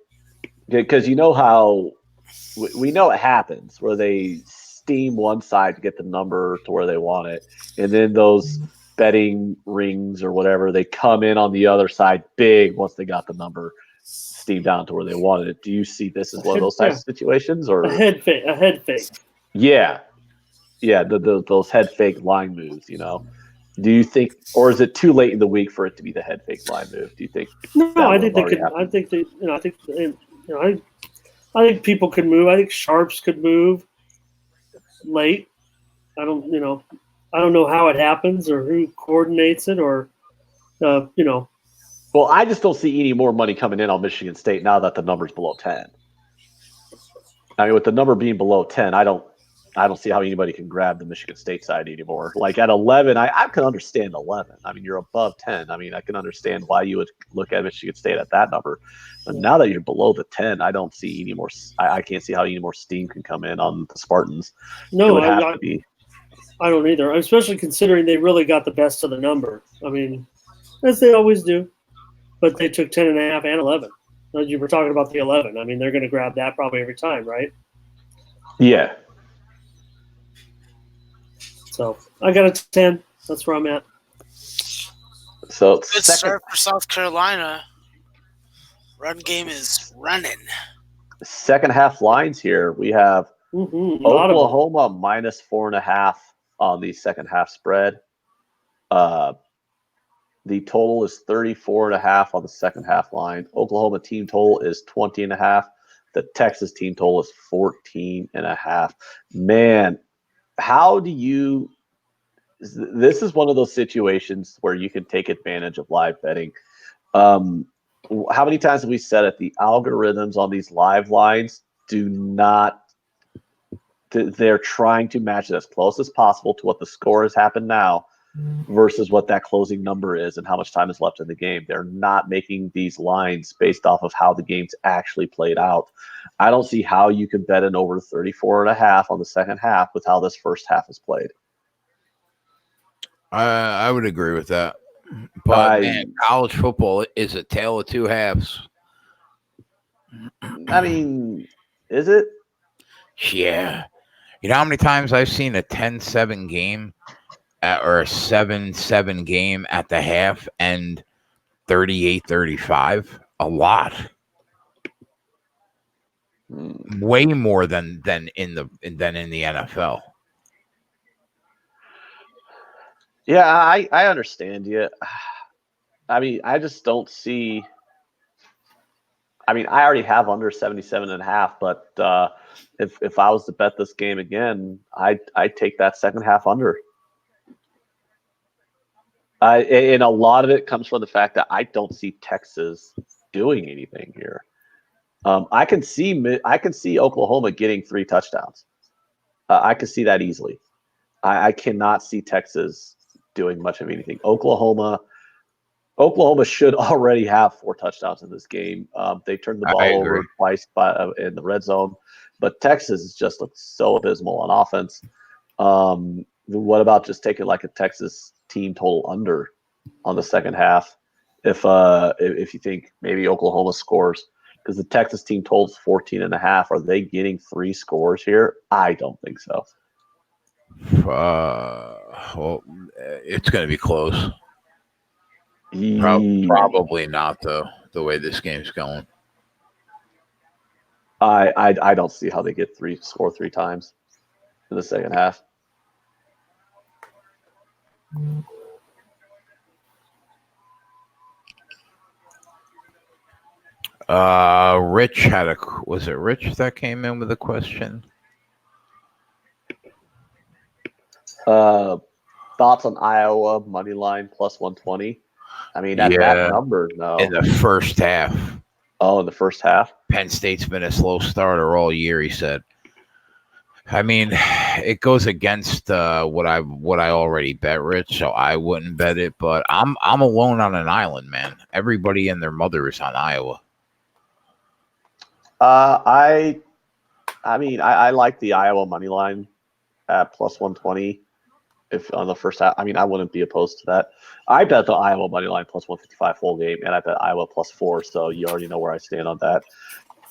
[SPEAKER 2] because you know how we know it happens where they steam one side to get the number to where they want it, and then those betting rings or whatever, they come in on the other side big once they got the number steamed down to where they wanted it. Do you see this as one of those types of situations, or
[SPEAKER 4] a head fake?
[SPEAKER 2] Yeah, those head fake line moves. Do you think, or is it too late in the week for it to be the head fake line move? Do you think?
[SPEAKER 4] No, I think they could. Happened? I think they. I think people could move. I think sharps could move late. I don't know how it happens or who coordinates it or.
[SPEAKER 2] Well, I just don't see any more money coming in on Michigan State now that the number's below 10. I mean, with the number being below 10, I don't see how anybody can grab the Michigan State side anymore. Like at 11, I can understand 11. I mean, you're above 10. I mean, I can understand why you would look at Michigan State at that number. But now that you're below the 10, I don't see any more. I can't see how any more steam can come in on the Spartans.
[SPEAKER 4] No, it would have to be. I don't either, especially considering they really got the best of the number. I mean, as they always do. But they took 10.5 and 11. You were talking about the 11. I mean, they're going to grab that probably every time, right?
[SPEAKER 2] Yeah.
[SPEAKER 4] So I got a 10. That's where I'm at.
[SPEAKER 2] So
[SPEAKER 3] good start for South Carolina. Run game is running.
[SPEAKER 2] Second half lines here. We have Oklahoma minus 4.5 on the second half spread. The total is 34.5 on the second half line. Oklahoma team total is 20.5. The Texas team total is 14.5. Man, how do you? This is one of those situations where you can take advantage of live betting. How many times have we said it? The algorithms on these live lines do not. They're trying to match it as close as possible to what the score has happened now versus what that closing number is and how much time is left in the game. They're not making these lines based off of how the game's actually played out. I don't see how you can bet an over 34.5 on the second half with how this first half is played.
[SPEAKER 1] I would agree with that. But man, college football is a tale of two halves.
[SPEAKER 2] I mean, is it?
[SPEAKER 1] Yeah. You know how many times I've seen a 10-7 game or a 7-7 game at the half and 38-35? A lot. Way more than in the NFL.
[SPEAKER 2] Yeah, I understand you. I mean, I just don't see. I mean, I already have under 77.5, but if I was to bet this game again, I'd take that second half under. And a lot of it comes from the fact that I don't see Texas doing anything here. I can see Oklahoma getting 3 touchdowns. I can see that easily. I cannot see Texas doing much of anything. Oklahoma should already have 4 touchdowns in this game. They turned the ball over twice in the red zone, but Texas has just looked so abysmal on offense. What about just taking like a Texas team total under on the second half? If you think maybe Oklahoma scores, because the Texas team total is 14.5, are they getting 3 scores here? I don't think so.
[SPEAKER 1] Well, it's going to be close. Probably not the way this game's going.
[SPEAKER 2] I don't see how they get score 3 times in the second half.
[SPEAKER 1] Rich was it Rich that came in with a question?
[SPEAKER 2] Thoughts on Iowa money line plus 120? I mean, at that number, no.
[SPEAKER 1] In the first half.
[SPEAKER 2] Oh, in the first half?
[SPEAKER 1] Penn State's been a slow starter all year, he said. I mean, it goes against what I already bet, Rich, so I wouldn't bet it. But I'm alone on an island, man. Everybody and their mother is on Iowa.
[SPEAKER 2] I like the Iowa money line at plus 120. If on the first half, I mean, I wouldn't be opposed to that. I bet the Iowa money line plus 155 full game, and I bet Iowa plus 4. So you already know where I stand on that.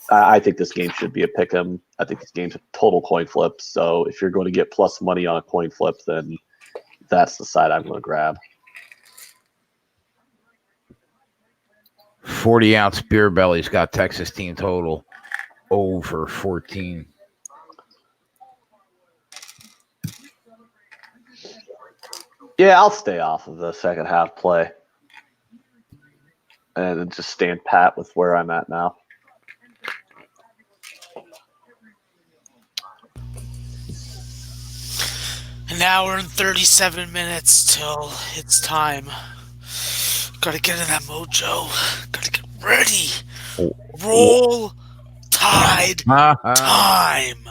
[SPEAKER 2] I think this game should be a pick 'em. I think this game's a total coin flip. So if you're going to get plus money on a coin flip, then that's the side I'm going to grab.
[SPEAKER 1] 40-ounce beer belly's got Texas team total over 14.
[SPEAKER 2] Yeah, I'll stay off of the second half play and just stand pat with where I'm at now.
[SPEAKER 3] An hour and 37 minutes till it's time. Gotta get in that mojo. Gotta get ready. Roll Tide time.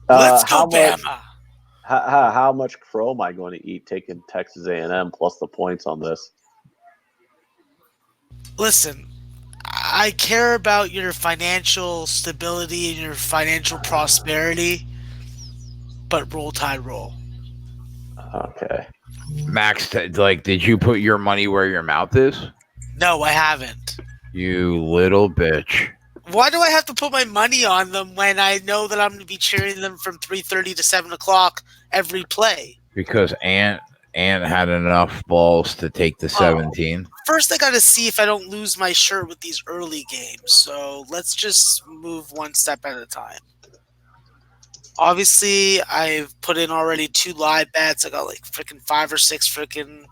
[SPEAKER 3] Let's go, Bama.
[SPEAKER 2] How much crow am I going to eat taking Texas A&M plus the points on this?
[SPEAKER 3] Listen, I care about your financial stability and your financial prosperity, but roll Tide roll.
[SPEAKER 2] Okay.
[SPEAKER 1] Max, did you put your money where your mouth is?
[SPEAKER 3] No, I haven't.
[SPEAKER 1] You little bitch.
[SPEAKER 3] Why do I have to put my money on them when I know that I'm going to be cheering them from 3:30 to 7 o'clock every play?
[SPEAKER 1] Because Ant had enough balls to take the 17.
[SPEAKER 3] First, I got to see if I don't lose my shirt with these early games. So let's just move one step at a time. Obviously, I've put in already 2 live bets. I got like freaking 5 or 6 freaking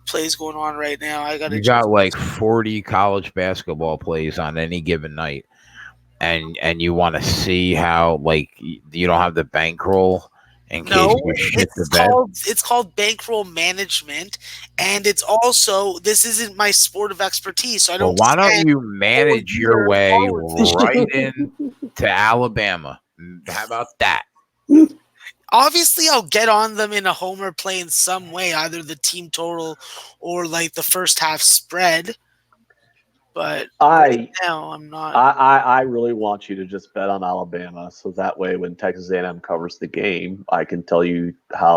[SPEAKER 3] plays going on right now. You
[SPEAKER 1] got like 40 college basketball plays on any given night. And you want to see how, like, you don't have the bankroll in case you shit the bed?
[SPEAKER 3] It's called bankroll management, and it's also, this isn't my sport of expertise, so I don't.
[SPEAKER 1] Well, why don't you manage your way right into Alabama? How about that?
[SPEAKER 3] Obviously, I'll get on them in a homer play in some way, either the team total or like the first half spread. But right now, I'm not.
[SPEAKER 2] I really want you to just bet on Alabama, so that way, when Texas A&M covers the game, I can tell you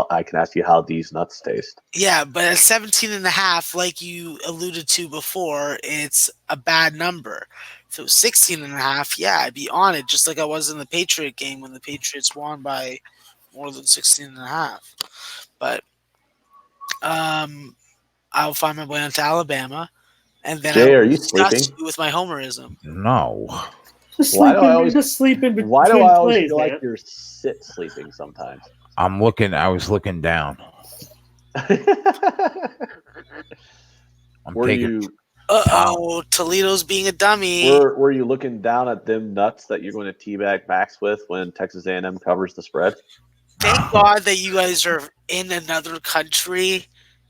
[SPEAKER 2] I can ask you how these nuts taste.
[SPEAKER 3] Yeah, but at 17.5, like you alluded to before, it's a bad number. If it was 16.5, yeah, I'd be on it, just like I was in the Patriot game when the Patriots won by more than 16.5. But I'll find my way onto Alabama. And then
[SPEAKER 2] Jay, are you sleeping?
[SPEAKER 3] With my homerism.
[SPEAKER 1] No.
[SPEAKER 2] Why do I always
[SPEAKER 4] sleep in between?
[SPEAKER 2] Why do I always
[SPEAKER 4] plays,
[SPEAKER 2] feel
[SPEAKER 4] man?
[SPEAKER 2] like you're sleeping sometimes?
[SPEAKER 1] I was looking down.
[SPEAKER 3] Toledo's being a dummy.
[SPEAKER 2] Were you looking down at them nuts that you're going to teabag Max with when Texas A&M covers the spread?
[SPEAKER 3] Thank God that you guys are in another country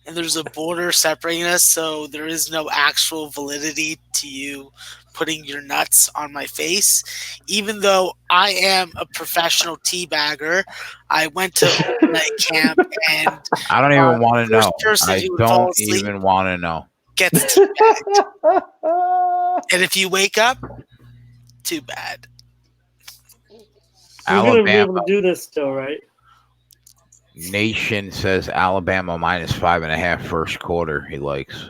[SPEAKER 3] and there's a border separating us, so there is no actual validity to you putting your nuts on my face. Even though I am a professional teabagger, I went to night camp and
[SPEAKER 1] I don't even want to know.
[SPEAKER 3] I
[SPEAKER 1] don't even want to know.
[SPEAKER 3] Gets teabagged. And if you wake up, too bad.
[SPEAKER 4] You're going to be able to do this still, right?
[SPEAKER 1] Nation says Alabama minus 5.5 first quarter. He likes.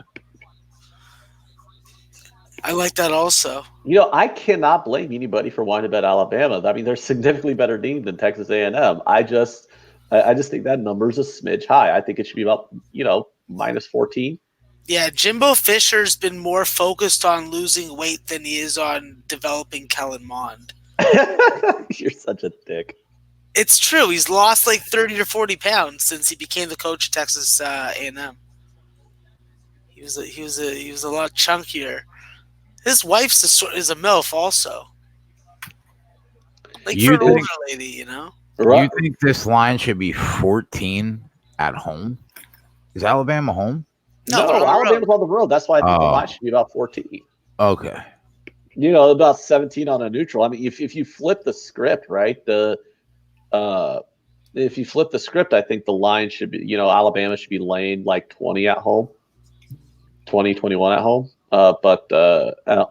[SPEAKER 3] I like that also.
[SPEAKER 2] You know, I cannot blame anybody for wanting to bet Alabama. I mean, they're significantly better team than Texas A&M. I just think that number is a smidge high. I think it should be about, minus 14.
[SPEAKER 3] Yeah, Jimbo Fisher's been more focused on losing weight than he is on developing Kellen Mond.
[SPEAKER 2] You're such a dick.
[SPEAKER 3] It's true. He's lost like 30 or 40 pounds since he became the coach of Texas A&M. He was a lot chunkier. His wife's is a MILF also. Like for an older lady,
[SPEAKER 1] You think this line should be 14 at home? Is Alabama home?
[SPEAKER 3] No, they're on the
[SPEAKER 2] Alabama's
[SPEAKER 3] road.
[SPEAKER 2] on the road. That's why I think the line should be about 14.
[SPEAKER 1] Okay.
[SPEAKER 2] About 17 on a neutral. I mean, if you flip the script, right? If you flip the script, I think the line should be, Alabama should be laying like 20 at home, 20, 21 at home. But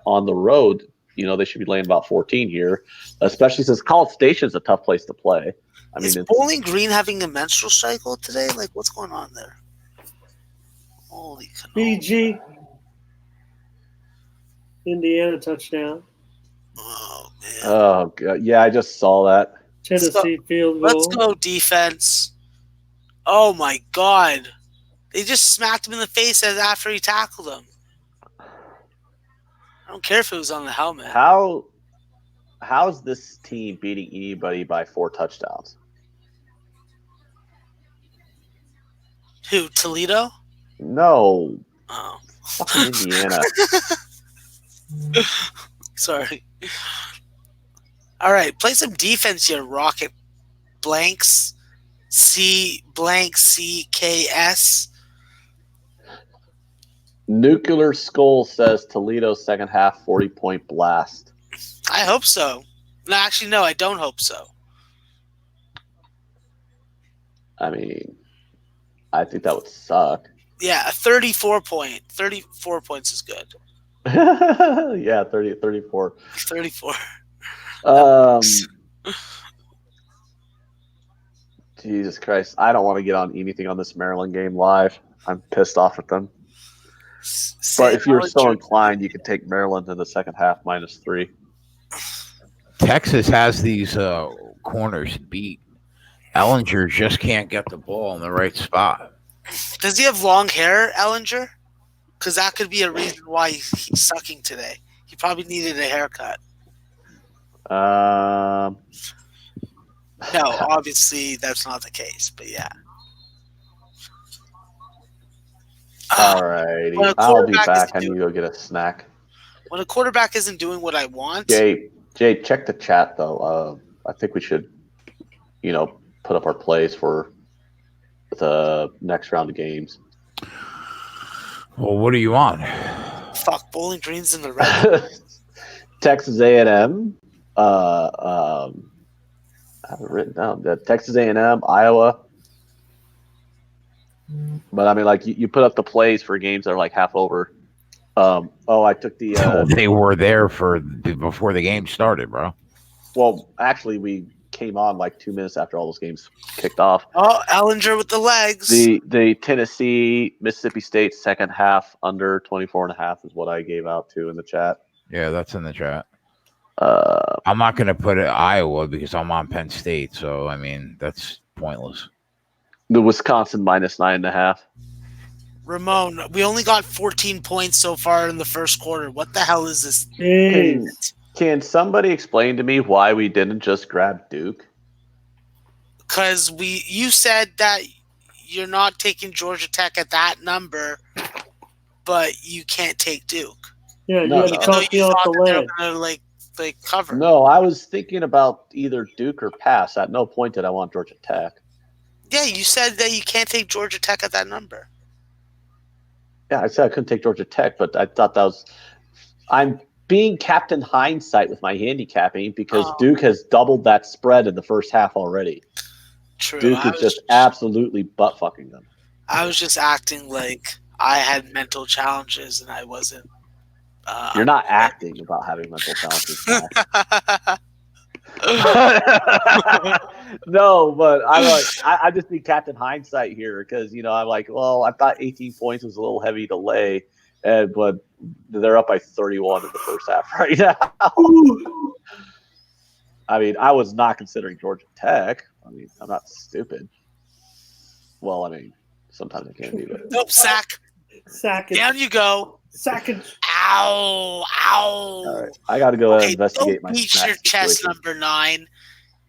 [SPEAKER 2] on the road, they should be laying about 14 here, especially since College Station's a tough place to play. I mean,
[SPEAKER 3] Is
[SPEAKER 2] it's
[SPEAKER 3] Bowling Green having a menstrual cycle today? Like, what's going on there? Holy cannoli.
[SPEAKER 4] BG. Indiana touchdown.
[SPEAKER 3] Oh, man.
[SPEAKER 2] oh God. Yeah, I just saw that.
[SPEAKER 4] Tennessee field goal.
[SPEAKER 3] Let's go, defense. Oh, my God. They just smacked him in the face after he tackled him. I don't care if it was on the helmet.
[SPEAKER 2] How's this team beating anybody by 4 touchdowns?
[SPEAKER 3] Who, Toledo?
[SPEAKER 2] No,
[SPEAKER 3] Oh,
[SPEAKER 2] fucking Indiana.
[SPEAKER 3] sorry. All right, play some defense, you rocket blanks. CKS.
[SPEAKER 2] Nuclear Skull says Toledo second half 40-point blast.
[SPEAKER 3] I hope so. No, actually, no, I don't hope so.
[SPEAKER 2] I mean, I think that would suck.
[SPEAKER 3] Yeah, a 34 points is good.
[SPEAKER 2] Yeah, 34.
[SPEAKER 3] 34.
[SPEAKER 2] Jesus Christ. I don't want to get on anything on this Maryland game live. I'm pissed off at them. But if you're so inclined, you could take Maryland in the second half -3.
[SPEAKER 1] Texas has these corners beat. Ellinger just can't get the ball in the right spot.
[SPEAKER 3] Does he have long hair, Ellinger? Because that could be a reason why he's sucking today. He probably needed a haircut.
[SPEAKER 2] Um,
[SPEAKER 3] No, obviously that's not the case, but yeah.
[SPEAKER 2] all righty.
[SPEAKER 3] When a
[SPEAKER 2] I'll be
[SPEAKER 3] quarterback
[SPEAKER 2] back. I
[SPEAKER 3] is
[SPEAKER 2] need to go get a snack.
[SPEAKER 3] When a quarterback isn't doing what I want,
[SPEAKER 2] Jay, check the chat, though. I think we should, put up our plays for the next round of games.
[SPEAKER 1] Well, what are you on?
[SPEAKER 3] fuck, Bowling Green's in the red.
[SPEAKER 2] Texas A&M. I have it written down. Texas A&M, Iowa. But I mean, like you put up the plays for games that are like half over. I took the.
[SPEAKER 1] They were there before the game started, bro.
[SPEAKER 2] Well, actually, we came on like 2 minutes after all those games kicked off.
[SPEAKER 3] Oh, Ellinger with the legs.
[SPEAKER 2] The Tennessee Mississippi State second half under 24.5 is what I gave out to in the chat.
[SPEAKER 1] Yeah, that's in the chat. I'm not going to put it Iowa because I'm on Penn State, so I mean that's pointless.
[SPEAKER 2] The Wisconsin -9.5.
[SPEAKER 3] Ramon, we only got 14 points so far in the first quarter. What the hell is this?
[SPEAKER 2] Can somebody explain to me why we didn't just grab Duke?
[SPEAKER 3] Because you said that you're not taking Georgia Tech at that number, but you can't take Duke.
[SPEAKER 4] Yeah,
[SPEAKER 2] No,
[SPEAKER 4] you had to talk me off the ledge.
[SPEAKER 3] Gonna, like cover.
[SPEAKER 2] No, I was thinking about either Duke or pass. At no point did I want Georgia Tech.
[SPEAKER 3] Yeah, you said that you can't take Georgia Tech at that number.
[SPEAKER 2] Yeah, I said I couldn't take Georgia Tech, but I thought that was – I'm being Captain Hindsight with my handicapping because Duke has doubled that spread in the first half already.
[SPEAKER 3] True.
[SPEAKER 2] Duke is just absolutely butt-fucking them.
[SPEAKER 3] I was just acting like I had mental challenges and I wasn't.
[SPEAKER 2] You're not acting about having mental challenges. No, but I just need Captain Hindsight here because I'm like, well, I thought 18 points was a little heavy to lay, but they're up by 31 in the first half right now. I mean, I was not considering Georgia Tech. I mean, I'm not stupid. Well, I mean, sometimes I can be, but
[SPEAKER 3] nope, sack. Down you go.
[SPEAKER 4] Second.
[SPEAKER 3] Ow!
[SPEAKER 2] All right, I got to go investigate my.
[SPEAKER 3] Don't beat your chest, number 9.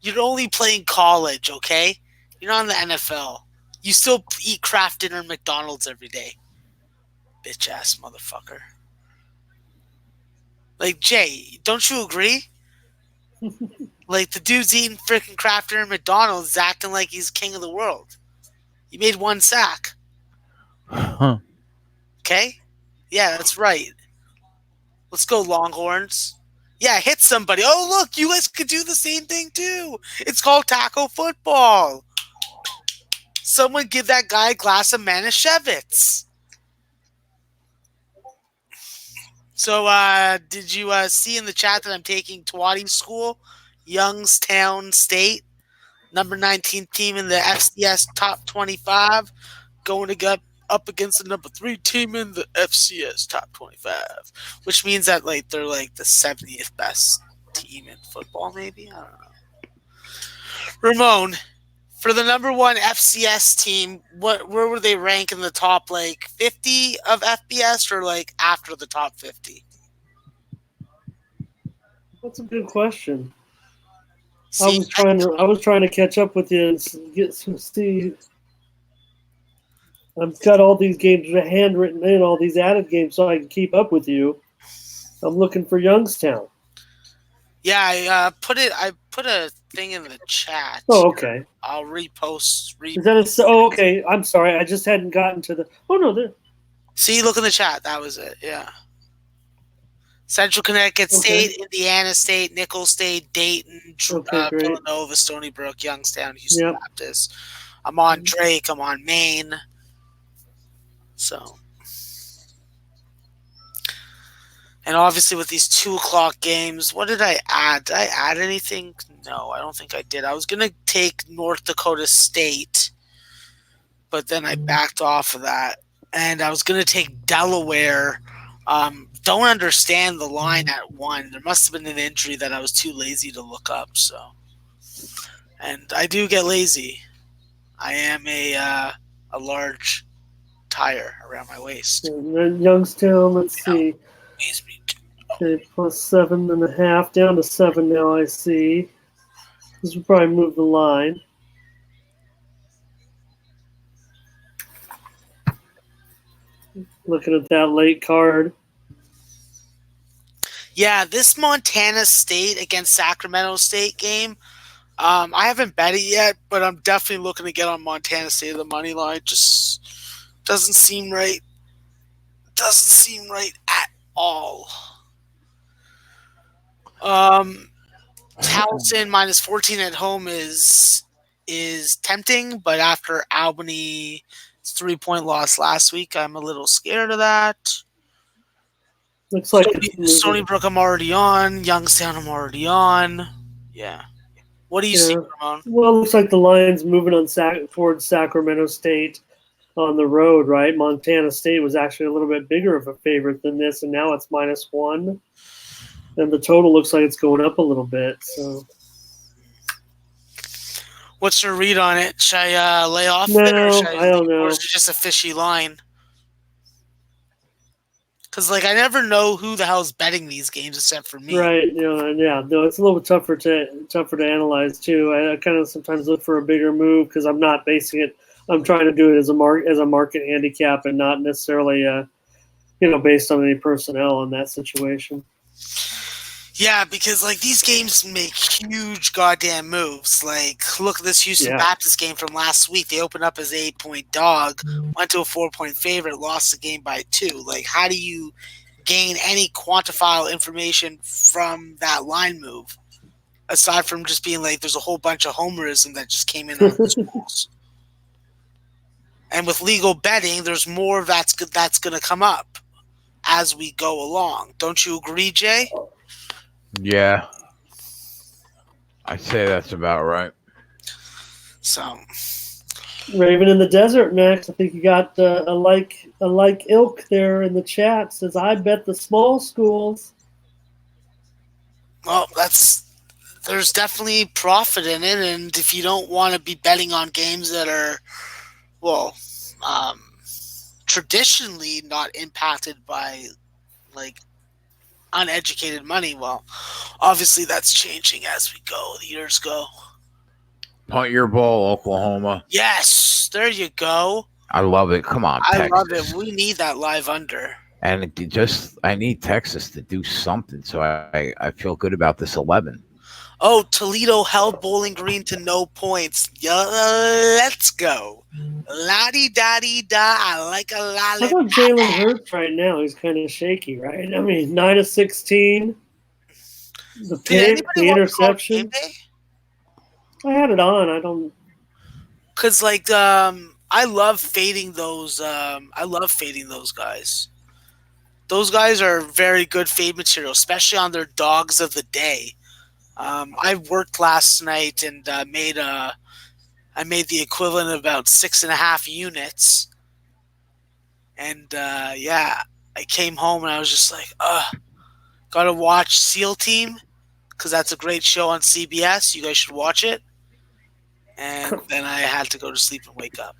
[SPEAKER 3] You're only playing college, okay? You're not in the NFL. You still eat Kraft Dinner and McDonald's every day. Bitch ass motherfucker. Like, Jay, don't you agree? Like, the dude's eating freaking Kraft Dinner and McDonald's is acting like he's king of the world. He made 1 sack.
[SPEAKER 1] Huh.
[SPEAKER 3] Okay? Yeah, that's right. Let's go, Longhorns. Yeah, hit somebody. Oh, look, you guys could do the same thing too. It's called tackle football. Someone give that guy a glass of Manischewitz. So, did you see in the chat that I'm taking Twatty School, Youngstown State, number 19 team in the FCS top 25, going to get up against the number 3 team in the FCS top 25, which means that they're like the 70th best team in football, maybe. I don't know. Ramon, for the number 1 FCS team, where were they rank in the top 50 of FBS or after the top 50?
[SPEAKER 4] That's a good question.
[SPEAKER 3] See,
[SPEAKER 4] I was trying to catch up with you and see. I've got all these games handwritten in, all these added games, so I can keep up with you. I'm looking for Youngstown.
[SPEAKER 3] Yeah, I put a thing in the chat.
[SPEAKER 4] Oh, okay.
[SPEAKER 3] I'll repost.
[SPEAKER 4] Is that okay. I'm sorry. I just hadn't gotten to the. Oh no, there.
[SPEAKER 3] See, look in the chat. That was it. Yeah. Central Connecticut State, Indiana State, Nicholls State, Dayton, Villanova, Stony Brook, Youngstown, Houston Baptist. I'm on Drake. I'm on Maine. So, and obviously with these 2:00 games, what did I add? Did I add anything? No, I don't think I did. I was gonna take North Dakota State, but then I backed off of that, and I was gonna take Delaware. Don't understand the line at 1. There must have been an injury that I was too lazy to look up. So, and I do get lazy. I am a large tire around my waist.
[SPEAKER 4] And Youngstown, let's see. Okay, plus 7.5, down to 7 now. I see. This will probably move the line. Looking at that late card.
[SPEAKER 3] Yeah, this Montana State against Sacramento State game, I haven't bet it yet, but I'm definitely looking to get on Montana State of the money line. Just doesn't seem right. Doesn't seem right at all. Towson minus 14 at home is tempting, but after Albany's 3-point loss last week, I'm a little scared of that.
[SPEAKER 4] Looks like
[SPEAKER 3] Stony Brook I'm already on. Youngstown I'm already on. Yeah. What do you see, Ramon?
[SPEAKER 4] Well, it looks like the line's moving on towards Sacramento State on the road, right? Montana State was actually a little bit bigger of a favorite than this, and now it's -1. And the total looks like it's going up a little bit. So,
[SPEAKER 3] what's your read on it? Should I lay off
[SPEAKER 4] it?
[SPEAKER 3] Or
[SPEAKER 4] I don't know.
[SPEAKER 3] Or is it just a fishy line? Because I never know who the hell's betting these games except for me.
[SPEAKER 4] Right. No, it's a little bit tougher to analyze too. I kind of sometimes look for a bigger move because I'm not basing it. I'm trying to do it as a market handicap and not necessarily based on any personnel in that situation.
[SPEAKER 3] Yeah, because these games make huge goddamn moves. Look at this Houston Baptist game from last week. They opened up as an 8-point dog, went to a 4-point favorite, lost the game by 2. How do you gain any quantifiable information from that line move aside from just being there's a whole bunch of homerism that just came in on the schools? And with legal betting, there's more that's going to come up as we go along. Don't you agree, Jay?
[SPEAKER 1] Yeah, I'd say that's about right.
[SPEAKER 3] So,
[SPEAKER 4] Raven in the Desert, Max. I think you got a like ilk there in the chat. Says I bet the small schools.
[SPEAKER 3] Well, there's definitely profit in it, and if you don't want to be betting on games that are, traditionally not impacted by uneducated money, well, obviously that's changing as we go. The years go.
[SPEAKER 1] Punt your ball, Oklahoma.
[SPEAKER 3] Yes, there you go.
[SPEAKER 1] I love it. Come on,
[SPEAKER 3] I
[SPEAKER 1] Texas.
[SPEAKER 3] love it. We need that live under.
[SPEAKER 1] And I need Texas to do something, so I feel good about this 11.
[SPEAKER 3] Oh, Toledo held Bowling Green to no points. Let's go. La-di-da-di-da. I like a
[SPEAKER 4] How
[SPEAKER 3] lollipop.
[SPEAKER 4] about Jalen Hurts right now? He's kind of shaky, right? I mean, 9 of 16. The
[SPEAKER 3] Did
[SPEAKER 4] pick,
[SPEAKER 3] anybody
[SPEAKER 4] the
[SPEAKER 3] watch College Game
[SPEAKER 4] interception.
[SPEAKER 3] Day?
[SPEAKER 4] I had it on. I don't.
[SPEAKER 3] Because, I love fading those. I love fading those guys. Those guys are very good fade material, especially on their dogs of the day. I worked last night and I made the equivalent of about 6.5 units. And yeah, I came home and I was just like, gotta watch SEAL Team because that's a great show on CBS. You guys should watch it. And then I had to go to sleep and wake up.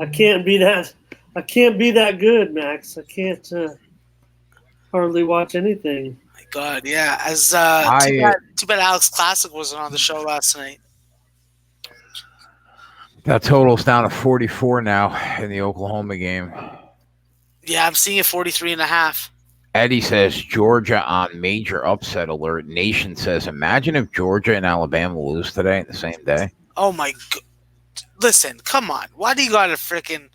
[SPEAKER 4] I can't be that. I can't be that good, Max. I can't hardly watch anything.
[SPEAKER 3] My God, yeah. As too bad Alex Classic wasn't on the show last night.
[SPEAKER 1] That total's down to 44 now in the Oklahoma game.
[SPEAKER 3] Yeah, I'm seeing it 43.5.
[SPEAKER 1] Eddie says Georgia on major upset alert. Nation says, imagine if Georgia and Alabama lose today in the same day.
[SPEAKER 3] Oh my God. Listen, come on. Why do you got to freaking...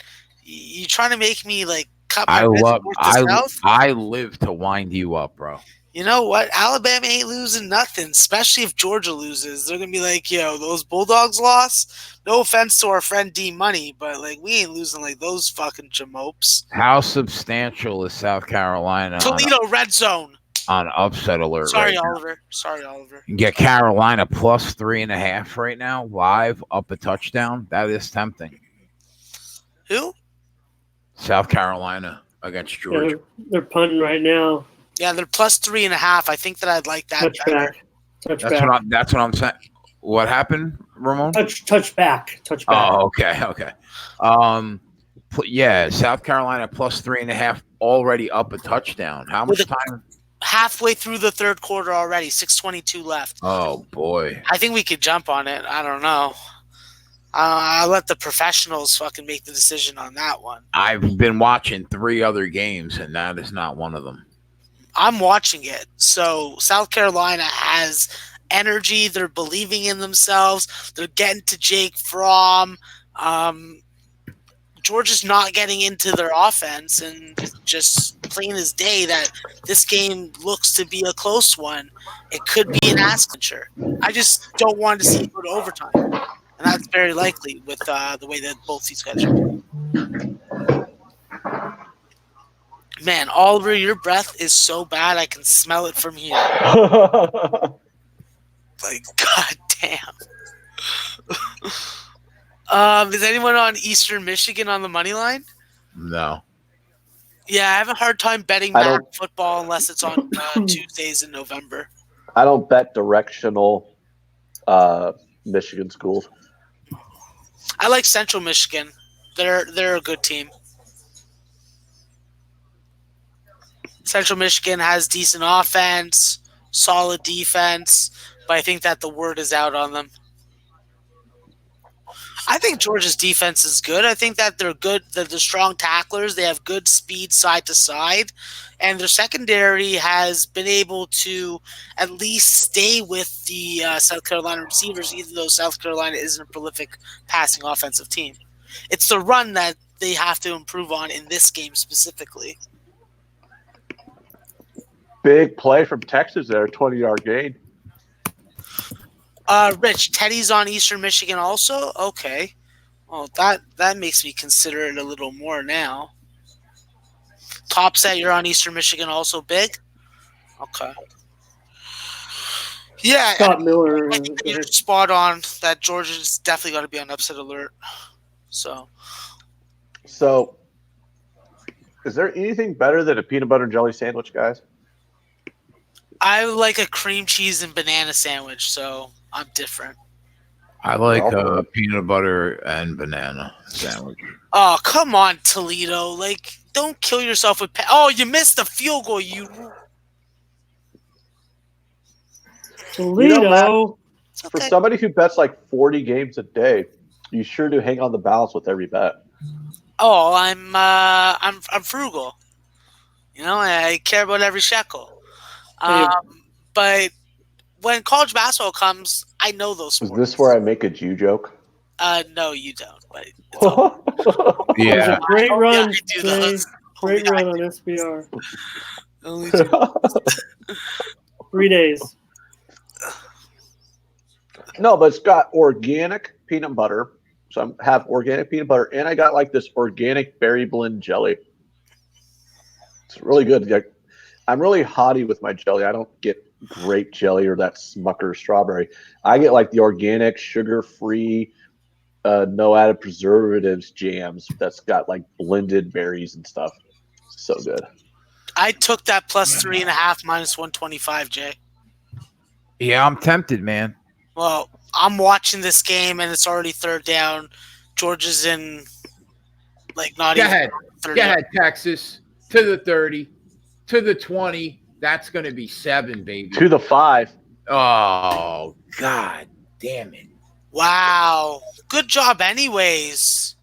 [SPEAKER 3] You trying to make me, cut my wrist north to south?
[SPEAKER 1] I live to wind you up, bro.
[SPEAKER 3] You know what? Alabama ain't losing nothing, especially if Georgia loses. They're going to be like, yo, those Bulldogs lost? No offense to our friend D Money, but, we ain't losing like those fucking jamopes.
[SPEAKER 1] How substantial is South Carolina
[SPEAKER 3] Toledo red zone
[SPEAKER 1] on upset alert?
[SPEAKER 3] Sorry, Oliver. Sorry, Oliver.
[SPEAKER 1] You get Carolina plus 3.5 right now, live, up a touchdown. That is tempting.
[SPEAKER 3] Who?
[SPEAKER 1] South Carolina against Georgia.
[SPEAKER 4] Yeah, they're punting right now.
[SPEAKER 3] Yeah, they're plus 3.5. I think that I'd like that better.
[SPEAKER 4] Touchback.
[SPEAKER 1] That's what I'm saying. What happened, Ramon?
[SPEAKER 4] Touchback.
[SPEAKER 1] Oh, okay. Yeah, South Carolina plus 3.5 already up a touchdown. How much time?
[SPEAKER 3] Halfway through the third quarter already. 6:22 left.
[SPEAKER 1] Oh boy.
[SPEAKER 3] I think we could jump on it. I don't know. I'll let the professionals fucking make the decision on that one.
[SPEAKER 1] I've been watching 3 other games, and that is not one of them.
[SPEAKER 3] I'm watching it. So South Carolina has energy. They're believing in themselves. They're getting to Jake Fromm. Georgia's not getting into their offense, and just plain as day that this game looks to be a close one. It could be an ass clincher. I just don't want to see it go to overtime. And that's very likely with the way that both these guys are. Man, Oliver, your breath is so bad I can smell it from here. God damn. Is anyone on Eastern Michigan on the money line?
[SPEAKER 1] No.
[SPEAKER 3] Yeah, I have a hard time betting MAC football unless it's on Tuesdays in November.
[SPEAKER 2] I don't bet directional Michigan schools.
[SPEAKER 3] I like Central Michigan. They're a good team. Central Michigan has decent offense, solid defense, but I think that the word is out on them. I think Georgia's defense is good. I think that they're good. They're strong tacklers. They have good speed side to side. And their secondary has been able to at least stay with the South Carolina receivers, even though South Carolina isn't a prolific passing offensive team. It's the run that they have to improve on in this game specifically.
[SPEAKER 2] Big play from Texas there, 20-yard gain.
[SPEAKER 3] Rich, Teddy's on Eastern Michigan also? Okay. Well, that makes me consider it a little more now. Top set, you're on Eastern Michigan also big? Okay. Yeah.
[SPEAKER 4] Scott Miller.
[SPEAKER 3] I think that you're spot on that Georgia's definitely got to be on upset alert. So,
[SPEAKER 2] is there anything better than a peanut butter and jelly sandwich, guys?
[SPEAKER 3] I like a cream cheese and banana sandwich, so I'm different.
[SPEAKER 1] I like peanut butter and banana sandwich.
[SPEAKER 3] Oh, come on, Toledo. Don't kill yourself with... Oh, you missed the field goal, you...
[SPEAKER 4] Toledo.
[SPEAKER 2] For somebody who bets 40 games a day, you sure do hang on the balance with every bet.
[SPEAKER 3] Oh, I'm frugal. I care about every shekel. But when college basketball comes, I know those
[SPEAKER 2] Is
[SPEAKER 3] sports.
[SPEAKER 2] this where I make a Jew joke?
[SPEAKER 3] No, you don't. But it's all
[SPEAKER 4] It was
[SPEAKER 1] Yeah.
[SPEAKER 4] a great
[SPEAKER 3] Yeah,
[SPEAKER 4] run,
[SPEAKER 3] I do
[SPEAKER 4] Jay.
[SPEAKER 3] those.
[SPEAKER 4] Great
[SPEAKER 3] Only I
[SPEAKER 4] run on SBR.
[SPEAKER 3] only do.
[SPEAKER 4] 3 days.
[SPEAKER 2] No, but it's got organic peanut butter. So I have organic peanut butter, and I got like this organic berry blend jelly. It's really good. Like, I'm really haughty with my jelly. I don't get grape jelly or that Smucker strawberry. I get like the organic, sugar-free, no added preservatives jams that's got like blended berries and stuff. So good.
[SPEAKER 3] I took that plus 3.5 minus 125, Jay.
[SPEAKER 1] Yeah, I'm tempted, man.
[SPEAKER 3] Well, I'm watching this game and it's already third down. Georgia's in like not
[SPEAKER 1] Go
[SPEAKER 3] even
[SPEAKER 1] ahead.
[SPEAKER 3] third
[SPEAKER 1] Go
[SPEAKER 3] down.
[SPEAKER 1] ahead, Texas. To the 30. To the 20. That's going to be 7, baby.
[SPEAKER 2] To the 5.
[SPEAKER 1] Oh, God damn it.
[SPEAKER 3] Wow. Good job anyways.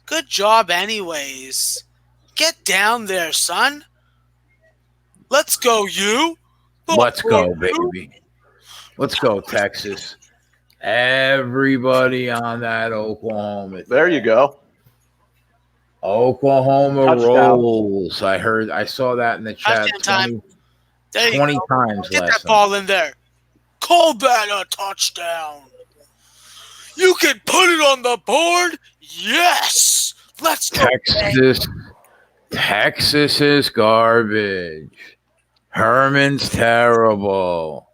[SPEAKER 3] Good job anyways. Get down there, son. Let's go, you.
[SPEAKER 1] Let's go, baby. Let's go, Texas. Everybody on that Oklahoma.
[SPEAKER 2] There you go.
[SPEAKER 1] Oklahoma
[SPEAKER 2] Touchdown.
[SPEAKER 1] rolls. I saw that in the chat
[SPEAKER 3] Touchdown time.
[SPEAKER 1] 20,
[SPEAKER 3] There you
[SPEAKER 1] 20
[SPEAKER 3] go.
[SPEAKER 1] times
[SPEAKER 3] Get that
[SPEAKER 1] last night.
[SPEAKER 3] ball in there. Call that a touchdown. You can put it on the board. Yes. Let's go.
[SPEAKER 1] Texas is garbage. Herman's terrible.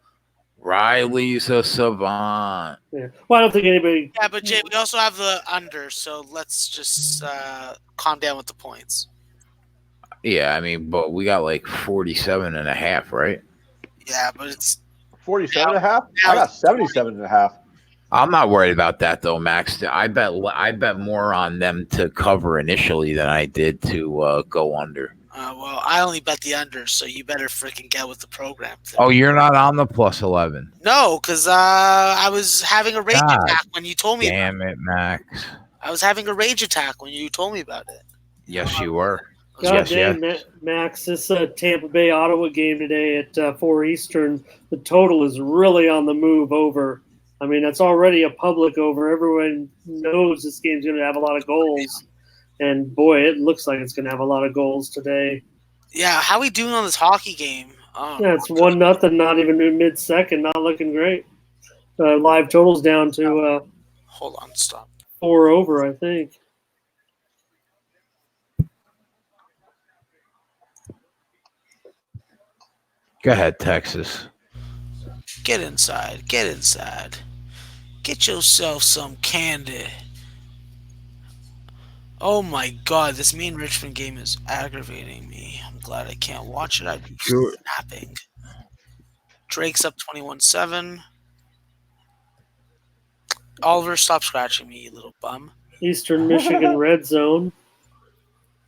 [SPEAKER 1] Riley's a savant.
[SPEAKER 4] Yeah. Well, I don't think anybody.
[SPEAKER 3] Yeah, but Jay, we also have the under, so let's just calm down with the points.
[SPEAKER 1] Yeah, I mean, but we got like 47.5, right?
[SPEAKER 3] Yeah, but it's
[SPEAKER 2] 47 and a half? I got 77 and a half.
[SPEAKER 1] I'm not worried about that though, Max. I bet more on them to cover initially than I did to go under.
[SPEAKER 3] well, I only bet the under, so you better freaking get with the program.
[SPEAKER 1] Oh, you're not on the plus 11.
[SPEAKER 3] No, because I was having a rage attack when you told me.
[SPEAKER 1] Damn it, Max.
[SPEAKER 3] I was having a rage attack when you told me about it.
[SPEAKER 1] Yes, you were.
[SPEAKER 4] God
[SPEAKER 1] Yes,
[SPEAKER 4] damn, Max, this Tampa Bay Ottawa game today at 4 Eastern, the total is really on the move over. I mean, it's already a public over. Everyone knows this game's going to have a lot of goals. And, boy, it looks like it's going to have a lot of goals today.
[SPEAKER 3] Yeah, how are we doing on this hockey game? Oh,
[SPEAKER 4] Yeah, it's 1-0, not even mid-second, not looking great. Live total's down to
[SPEAKER 3] hold on, stop.
[SPEAKER 4] 4 over, I think.
[SPEAKER 1] Go ahead, Texas.
[SPEAKER 3] Get inside. Get inside. Get yourself some candy. Oh my God, this mean Richmond game is aggravating me. I'm glad I can't watch it. I'd be snapping. Drake's up 21-7. Oliver, stop scratching me, you little bum.
[SPEAKER 4] Eastern Michigan red zone.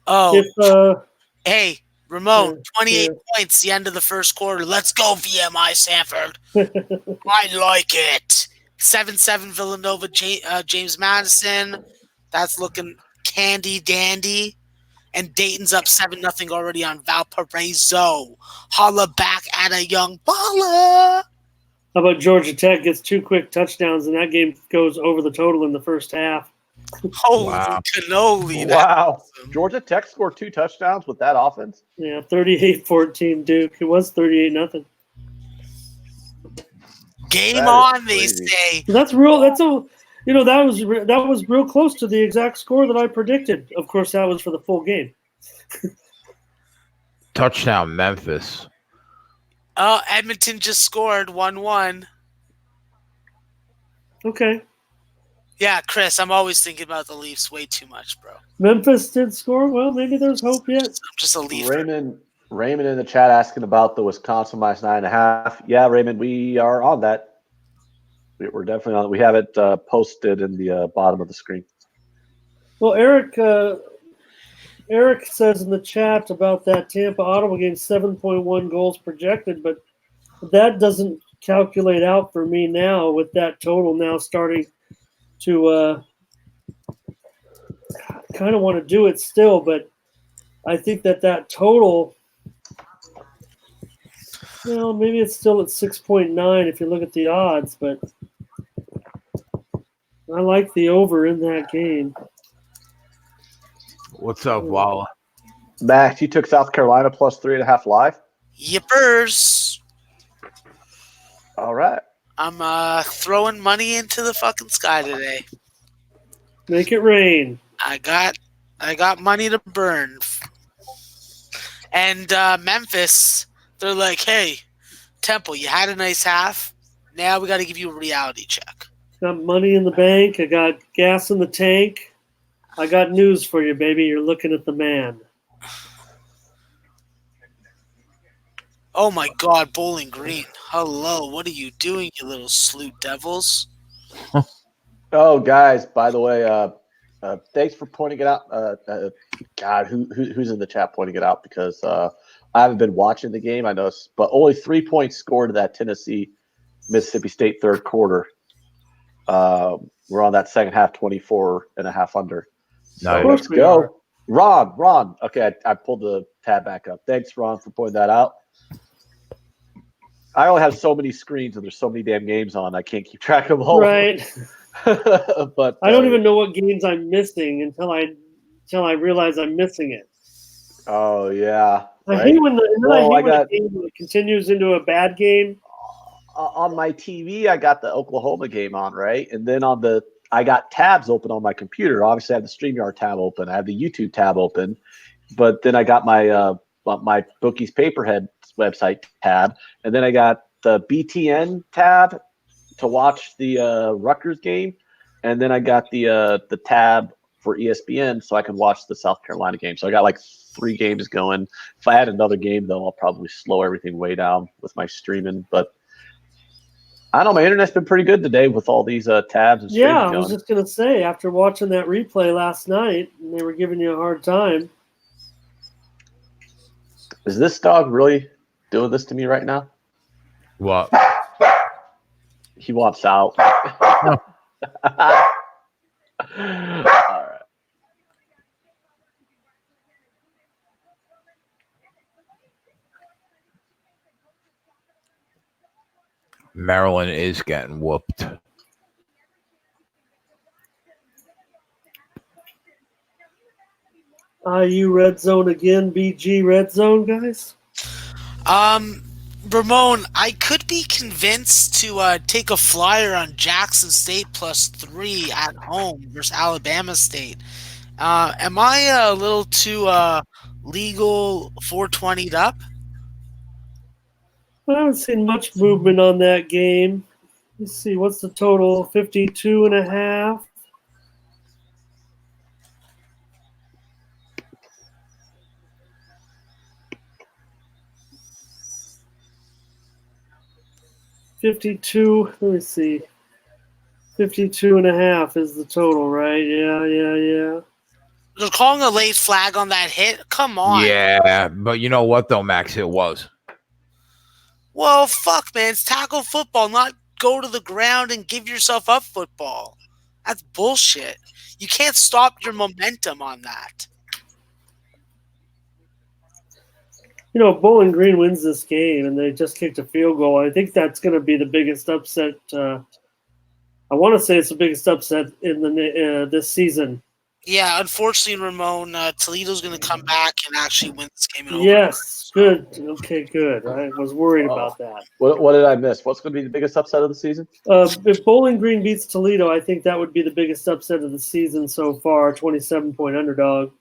[SPEAKER 3] Oh, hey, Ramon,
[SPEAKER 4] Yeah,
[SPEAKER 3] 28 points, the end of the first quarter. Let's go, VMI Sanford. I like it. 7-7 Villanova, James Madison. That's looking candy dandy. And Dayton's up 7-0 already on Valparaiso. Holla back at a young baller.
[SPEAKER 4] How about Georgia Tech gets 2 quick touchdowns, and that game goes over the total in the first half.
[SPEAKER 3] Holy cannoli.
[SPEAKER 2] Wow.
[SPEAKER 3] Awesome.
[SPEAKER 2] Georgia Tech scored 2 touchdowns with that offense.
[SPEAKER 4] Yeah, 38-14 Duke. It was 38-0.
[SPEAKER 3] Game on, they say.
[SPEAKER 4] That's real. That was real close to the exact score that I predicted. Of course, that was for the full game.
[SPEAKER 1] Touchdown, Memphis.
[SPEAKER 3] Oh, Edmonton just scored 1-1.
[SPEAKER 4] Okay.
[SPEAKER 3] Yeah, Chris, I'm always thinking about the Leafs way too much, bro.
[SPEAKER 4] Memphis did score. Well, maybe there's hope yet.
[SPEAKER 3] I'm just a Leaf.
[SPEAKER 2] Raymond in the chat asking about the Wisconsin minus 9.5. Yeah, Raymond, we are on that. We're definitely on. We have it posted in the bottom of the screen.
[SPEAKER 4] Well, Eric says in the chat about that Tampa Ottawa game, 7.1 goals projected, but that doesn't calculate out for me now with that total now starting to kind of want to do it still, but I think that total Well, maybe it's still at 6.9 if you look at the odds, but I like the over in that game.
[SPEAKER 1] What's up, Walla?
[SPEAKER 2] Max, you took South Carolina plus 3.5 live.
[SPEAKER 3] Yippers.
[SPEAKER 2] All right.
[SPEAKER 3] I'm throwing money into the fucking sky today.
[SPEAKER 4] Make it rain.
[SPEAKER 3] I got money to burn. And Memphis, they're like, hey, Temple, you had a nice half. Now we got to give you a reality check.
[SPEAKER 4] Got money in the bank. I got gas in the tank. I got news for you, baby. You're looking at the man.
[SPEAKER 3] Oh my God, Bowling Green. Hello, what are you doing, you little sloot devils?
[SPEAKER 2] Oh, guys, by the way, thanks for pointing it out. God, who's in the chat pointing it out? Because I haven't been watching the game, I know, but only 3 points scored in that Tennessee-Mississippi State third quarter. We're on that second half, 24.5 under. So
[SPEAKER 1] Nice.
[SPEAKER 2] let's go. Ron. Okay, I pulled the tab back up. Thanks, Ron, for pointing that out. I only have so many screens and there's so many damn games on. I can't keep track of all.
[SPEAKER 4] Right.
[SPEAKER 2] But
[SPEAKER 4] I don't even know what games I'm missing until I realize I'm missing it.
[SPEAKER 2] Oh yeah.
[SPEAKER 4] I
[SPEAKER 2] Right?
[SPEAKER 4] hate when the
[SPEAKER 2] got
[SPEAKER 4] game continues into a bad game.
[SPEAKER 2] on my TV. I got the Oklahoma game on, right, and then I got tabs open on my computer. Obviously, I have the StreamYard tab open. I have the YouTube tab open, but then I got my Bookies Paperhead website tab, and then I got the BTN tab to watch the Rutgers game, and then I got the tab for ESPN so I can watch the South Carolina game. So I got like 3 games going. If I had another game, though, I'll probably slow everything way down with my streaming. But I don't know, my internet's been pretty good today with all these tabs and streams
[SPEAKER 4] Yeah, I
[SPEAKER 2] going.
[SPEAKER 4] was just gonna say after watching that replay last night, and they were giving you a hard time.
[SPEAKER 2] Is this dog really doing this to me right now?
[SPEAKER 1] What?
[SPEAKER 2] He wants out. All right.
[SPEAKER 1] Maryland is getting whooped.
[SPEAKER 4] IU red zone again. BG red zone, guys.
[SPEAKER 3] Ramon, I could be convinced to take a flyer on Jackson State +3 at home versus Alabama State. Am I a little too legal 420'd up?
[SPEAKER 4] I haven't seen much movement on that game. Let's see, what's the total? 52.5. Let me see. 52.5 is the total, right? Yeah.
[SPEAKER 3] They're calling a late flag on that hit? Come on.
[SPEAKER 1] Yeah, but you know what, though, Max? It was.
[SPEAKER 3] Well, fuck, man. It's tackle football, not go to the ground and give yourself up football. That's bullshit. You can't stop your momentum on that.
[SPEAKER 4] You know, Bowling Green wins this game, and they just kicked a field goal. I think that's going to be the biggest upset. I want to say it's the biggest upset in this season.
[SPEAKER 3] Yeah, unfortunately, Ramon, Toledo's going to come back and actually win this game.
[SPEAKER 4] Yes, good. Okay, good. I was worried about that.
[SPEAKER 2] What did I miss? What's going to be the biggest upset of the season?
[SPEAKER 4] If Bowling Green beats Toledo, I think that would be the biggest upset of the season so far. 27-point underdog.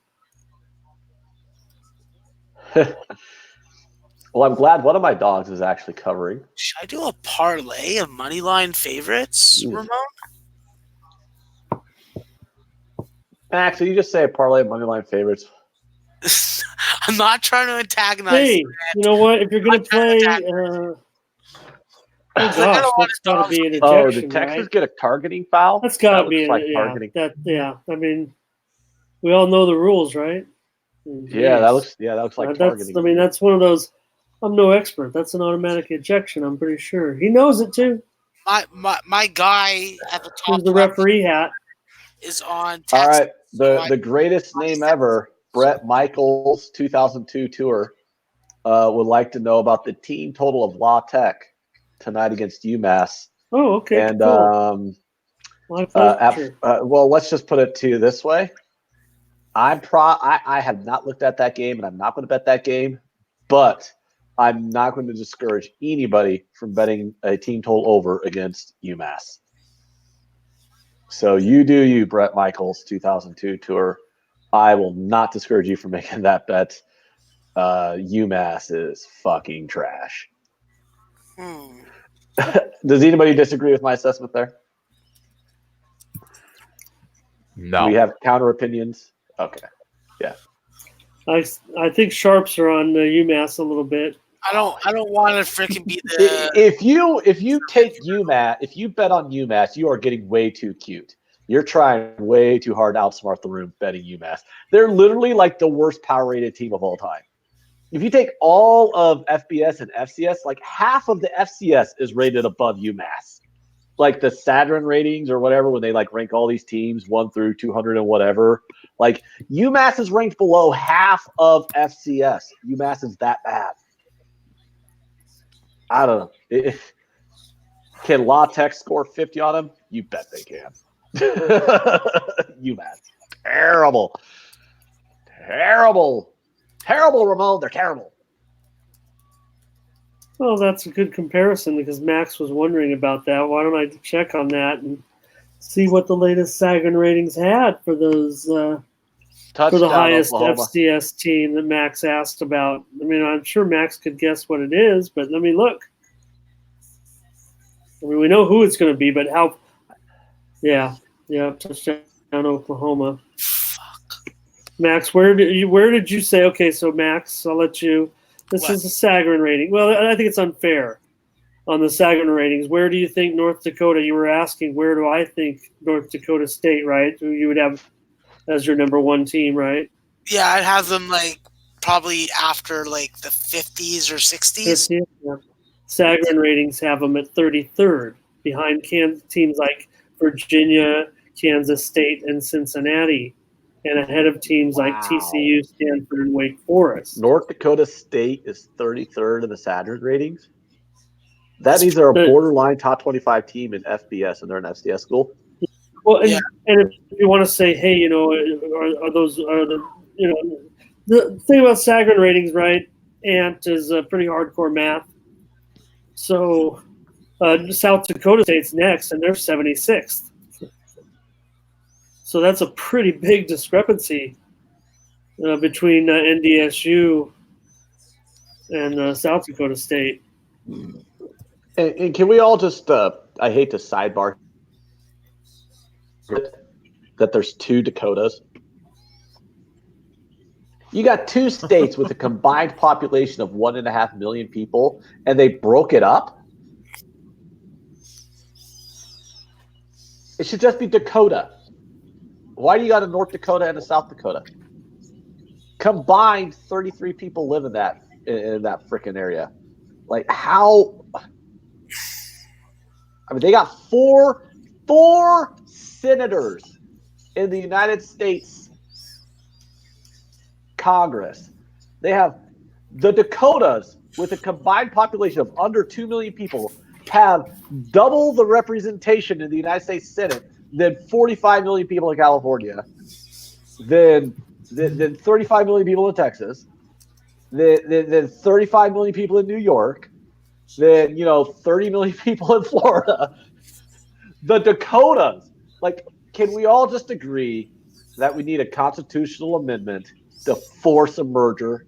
[SPEAKER 2] Well, I'm glad one of my dogs is actually covering.
[SPEAKER 3] Should I do a parlay of moneyline favorites, Ramon?
[SPEAKER 2] Max, did you just say a parlay of moneyline favorites?
[SPEAKER 3] I'm not trying to antagonize.
[SPEAKER 4] Hey, you know what? If you're going to play, oh gosh, that's got to be an ejection.
[SPEAKER 2] Oh, did Texas get a targeting foul?
[SPEAKER 4] That's got to be
[SPEAKER 2] targeting.
[SPEAKER 4] Yeah. I mean, we all know the rules, right?
[SPEAKER 2] Yeah, that looks like targeting.
[SPEAKER 4] I mean, that's one of those. I'm no expert. That's an automatic ejection. I'm pretty sure he knows it too.
[SPEAKER 3] My guy at the top.
[SPEAKER 4] Who's the referee hat?
[SPEAKER 3] Is on Texas.
[SPEAKER 2] All right, the greatest name ever, Brett Michaels, 2002 tour. would like to know about the team total of La Tech tonight against UMass.
[SPEAKER 4] Oh, okay.
[SPEAKER 2] And
[SPEAKER 4] cool.
[SPEAKER 2] well, let's just put it to you this way. I have not looked at that game, and I'm not going to bet that game, but I'm not going to discourage anybody from betting a team total over against UMass. So you do you, Brett Michaels, 2002 tour. I will not discourage you from making that bet. UMass is fucking trash. Does anybody disagree with my assessment there?
[SPEAKER 1] No.
[SPEAKER 2] We have counter opinions. Okay. Yeah.
[SPEAKER 4] I think sharps are on UMass a little bit.
[SPEAKER 3] I don't want to freaking be the.
[SPEAKER 2] If you take UMass, if you bet on UMass, you are getting way too cute. You're trying way too hard to outsmart the room betting UMass. They're literally like the worst power rated team of all time. If you take all of FBS and FCS, like half of the FCS is rated above UMass. Like the Saturn ratings or whatever, when they like rank all these teams 1 through 200 and whatever, like UMass is ranked below half of FCS. UMass is that bad. I don't know. Can La Tech score 50 on them? You bet they can. UMass. Terrible. Terrible, Ramon. They're terrible.
[SPEAKER 4] Well, that's a good comparison because Max was wondering about that. Why don't I check on that and see what the latest Sagan ratings had for those for the highest
[SPEAKER 2] Oklahoma.
[SPEAKER 4] FCS team that Max asked about? I mean, I'm sure Max could guess what it is, but let me look. I mean, we know who it's going to be, but how? Yeah, touchdown Oklahoma.
[SPEAKER 3] Fuck.
[SPEAKER 4] Max, where did you say? Okay, so Max, I'll let you. This is a Sagarin rating. Well, I think it's unfair on the Sagarin ratings. Where do you think North Dakota? You were asking where do I think North Dakota State, right? Who you would have as your number one team, right?
[SPEAKER 3] Yeah, I'd have them like probably after like the 50s or 60s.
[SPEAKER 4] Yeah. Sagarin ratings have them at 33rd, behind teams like Virginia, Kansas State, and Cincinnati, and ahead of teams like TCU, Stanford, and Wake Forest.
[SPEAKER 2] North Dakota State is 33rd in the Saturn ratings. That means they're a borderline top 25 team in FBS, and they're an FCS school.
[SPEAKER 4] Well, and if you want to say, hey, you know, the thing about Sagarin ratings, right? Ant is pretty hardcore math. So South Dakota State's next, and they're 76th. So that's a pretty big discrepancy between NDSU and South Dakota State.
[SPEAKER 2] And can we all just, I hate to sidebar that there's 2 Dakotas. You got 2 states with a combined population of 1.5 million people, and they broke it up. It should just be Dakota. Why do you got a North Dakota and a South Dakota? Combined, 33 people live in that freaking area. Like how? I mean, they got four senators in the United States Congress. They have the Dakotas with a combined population of under 2 million people have double the representation in the United States Senate than 45 million people in California, than 35 million people in Texas, than 35 million people in New York, than 30 million people in Florida. The Dakotas. Like, can we all just agree that we need a constitutional amendment to force a merger?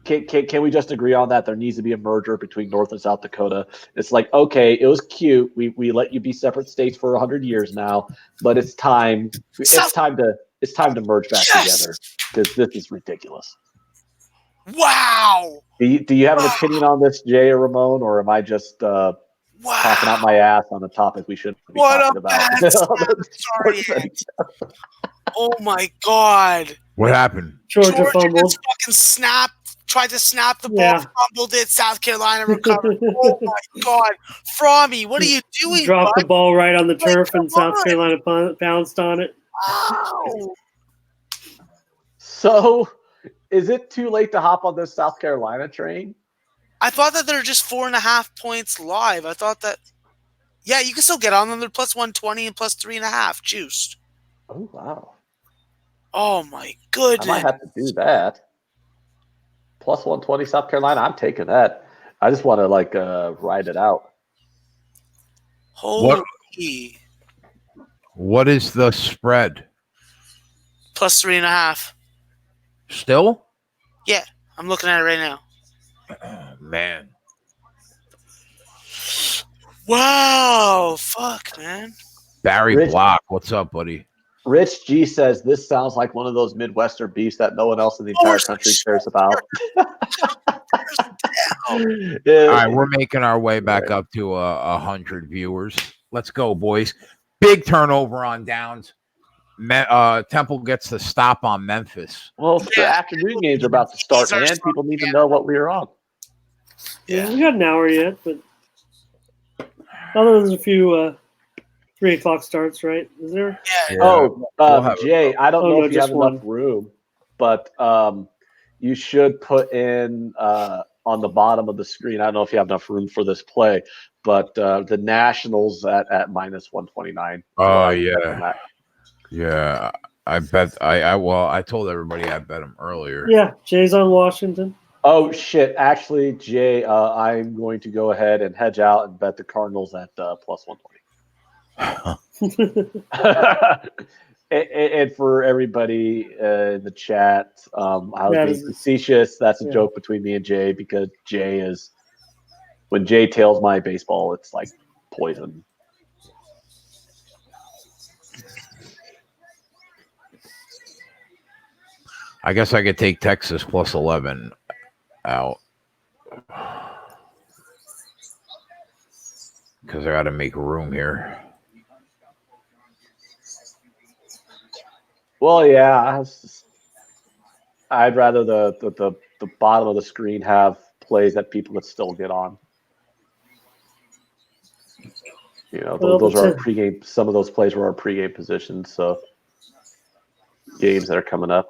[SPEAKER 2] Can we just agree on that? There needs to be a merger between North and South Dakota. It's like, okay, it was cute. We let you be separate states for 100 years now, but it's time. It's time to merge back together because this is ridiculous.
[SPEAKER 3] Wow.
[SPEAKER 2] Do you have an opinion on this, Jay or Ramon, or am I just talking out my ass on a topic we shouldn't be talking about?
[SPEAKER 3] Sorry. Oh my God.
[SPEAKER 1] What happened?
[SPEAKER 4] Georgia fumbled.
[SPEAKER 3] Just fucking tried to snap the ball, fumbled it. South Carolina recovered. Oh my God. Frommy, what are you doing?
[SPEAKER 4] Dropped the ball right on the turf, and South Carolina pounced on it.
[SPEAKER 3] Wow.
[SPEAKER 2] So Is it too late to hop on this South Carolina train?
[SPEAKER 3] I thought that they're just 4.5 points live. I thought that, yeah, you can still get on them. They're plus 120 and plus 3.5 juiced.
[SPEAKER 2] Oh, wow.
[SPEAKER 3] Oh, my
[SPEAKER 2] I
[SPEAKER 3] goodness.
[SPEAKER 2] might have to do that. Plus 120 South Carolina. I'm taking that. I just want to ride it out.
[SPEAKER 3] Holy.
[SPEAKER 1] What is the spread?
[SPEAKER 3] Plus 3.5.
[SPEAKER 1] Still?
[SPEAKER 3] Yeah, I'm looking at it right now.
[SPEAKER 1] Man.
[SPEAKER 3] Wow. Fuck, man.
[SPEAKER 1] Barry
[SPEAKER 2] Rich-
[SPEAKER 1] Block, what's up, buddy?
[SPEAKER 2] Rich G says this sounds like one of those Midwestern beefs that no one else in the entire country cares about.
[SPEAKER 1] All right, we're making our way back up to 100 viewers. Let's go, boys. Big turnover on downs. Temple gets the stop on Memphis.
[SPEAKER 2] Well, the afternoon games are about to start, man. People need to know what we're on.
[SPEAKER 4] Yeah, we got an hour yet, but there's a few 3 o'clock starts, right? Is there?
[SPEAKER 3] Yeah.
[SPEAKER 1] We'll
[SPEAKER 2] Jay, I don't know
[SPEAKER 4] no,
[SPEAKER 2] if you have
[SPEAKER 4] just one.
[SPEAKER 2] enough room, but you should put in on the bottom of the screen. I don't know if you have enough room for this play, but the Nationals at minus 129.
[SPEAKER 1] Oh, yeah. Yeah. I bet I told everybody I bet him earlier.
[SPEAKER 4] Yeah, Jay's on Washington.
[SPEAKER 2] Oh, shit. Actually, Jay, I'm going to go ahead and hedge out and bet the Cardinals at plus 120. And for everybody in the chat, I was being facetious. That's a joke between me and Jay because when Jay tails my baseball, it's like poison.
[SPEAKER 1] I guess I could take Texas plus 11 out because I got to make room here.
[SPEAKER 2] Well, yeah, I'd rather the bottom of the screen have plays that people could still get on. You know, those are our pregame. Some of those plays were our pregame positions. So games that are coming up.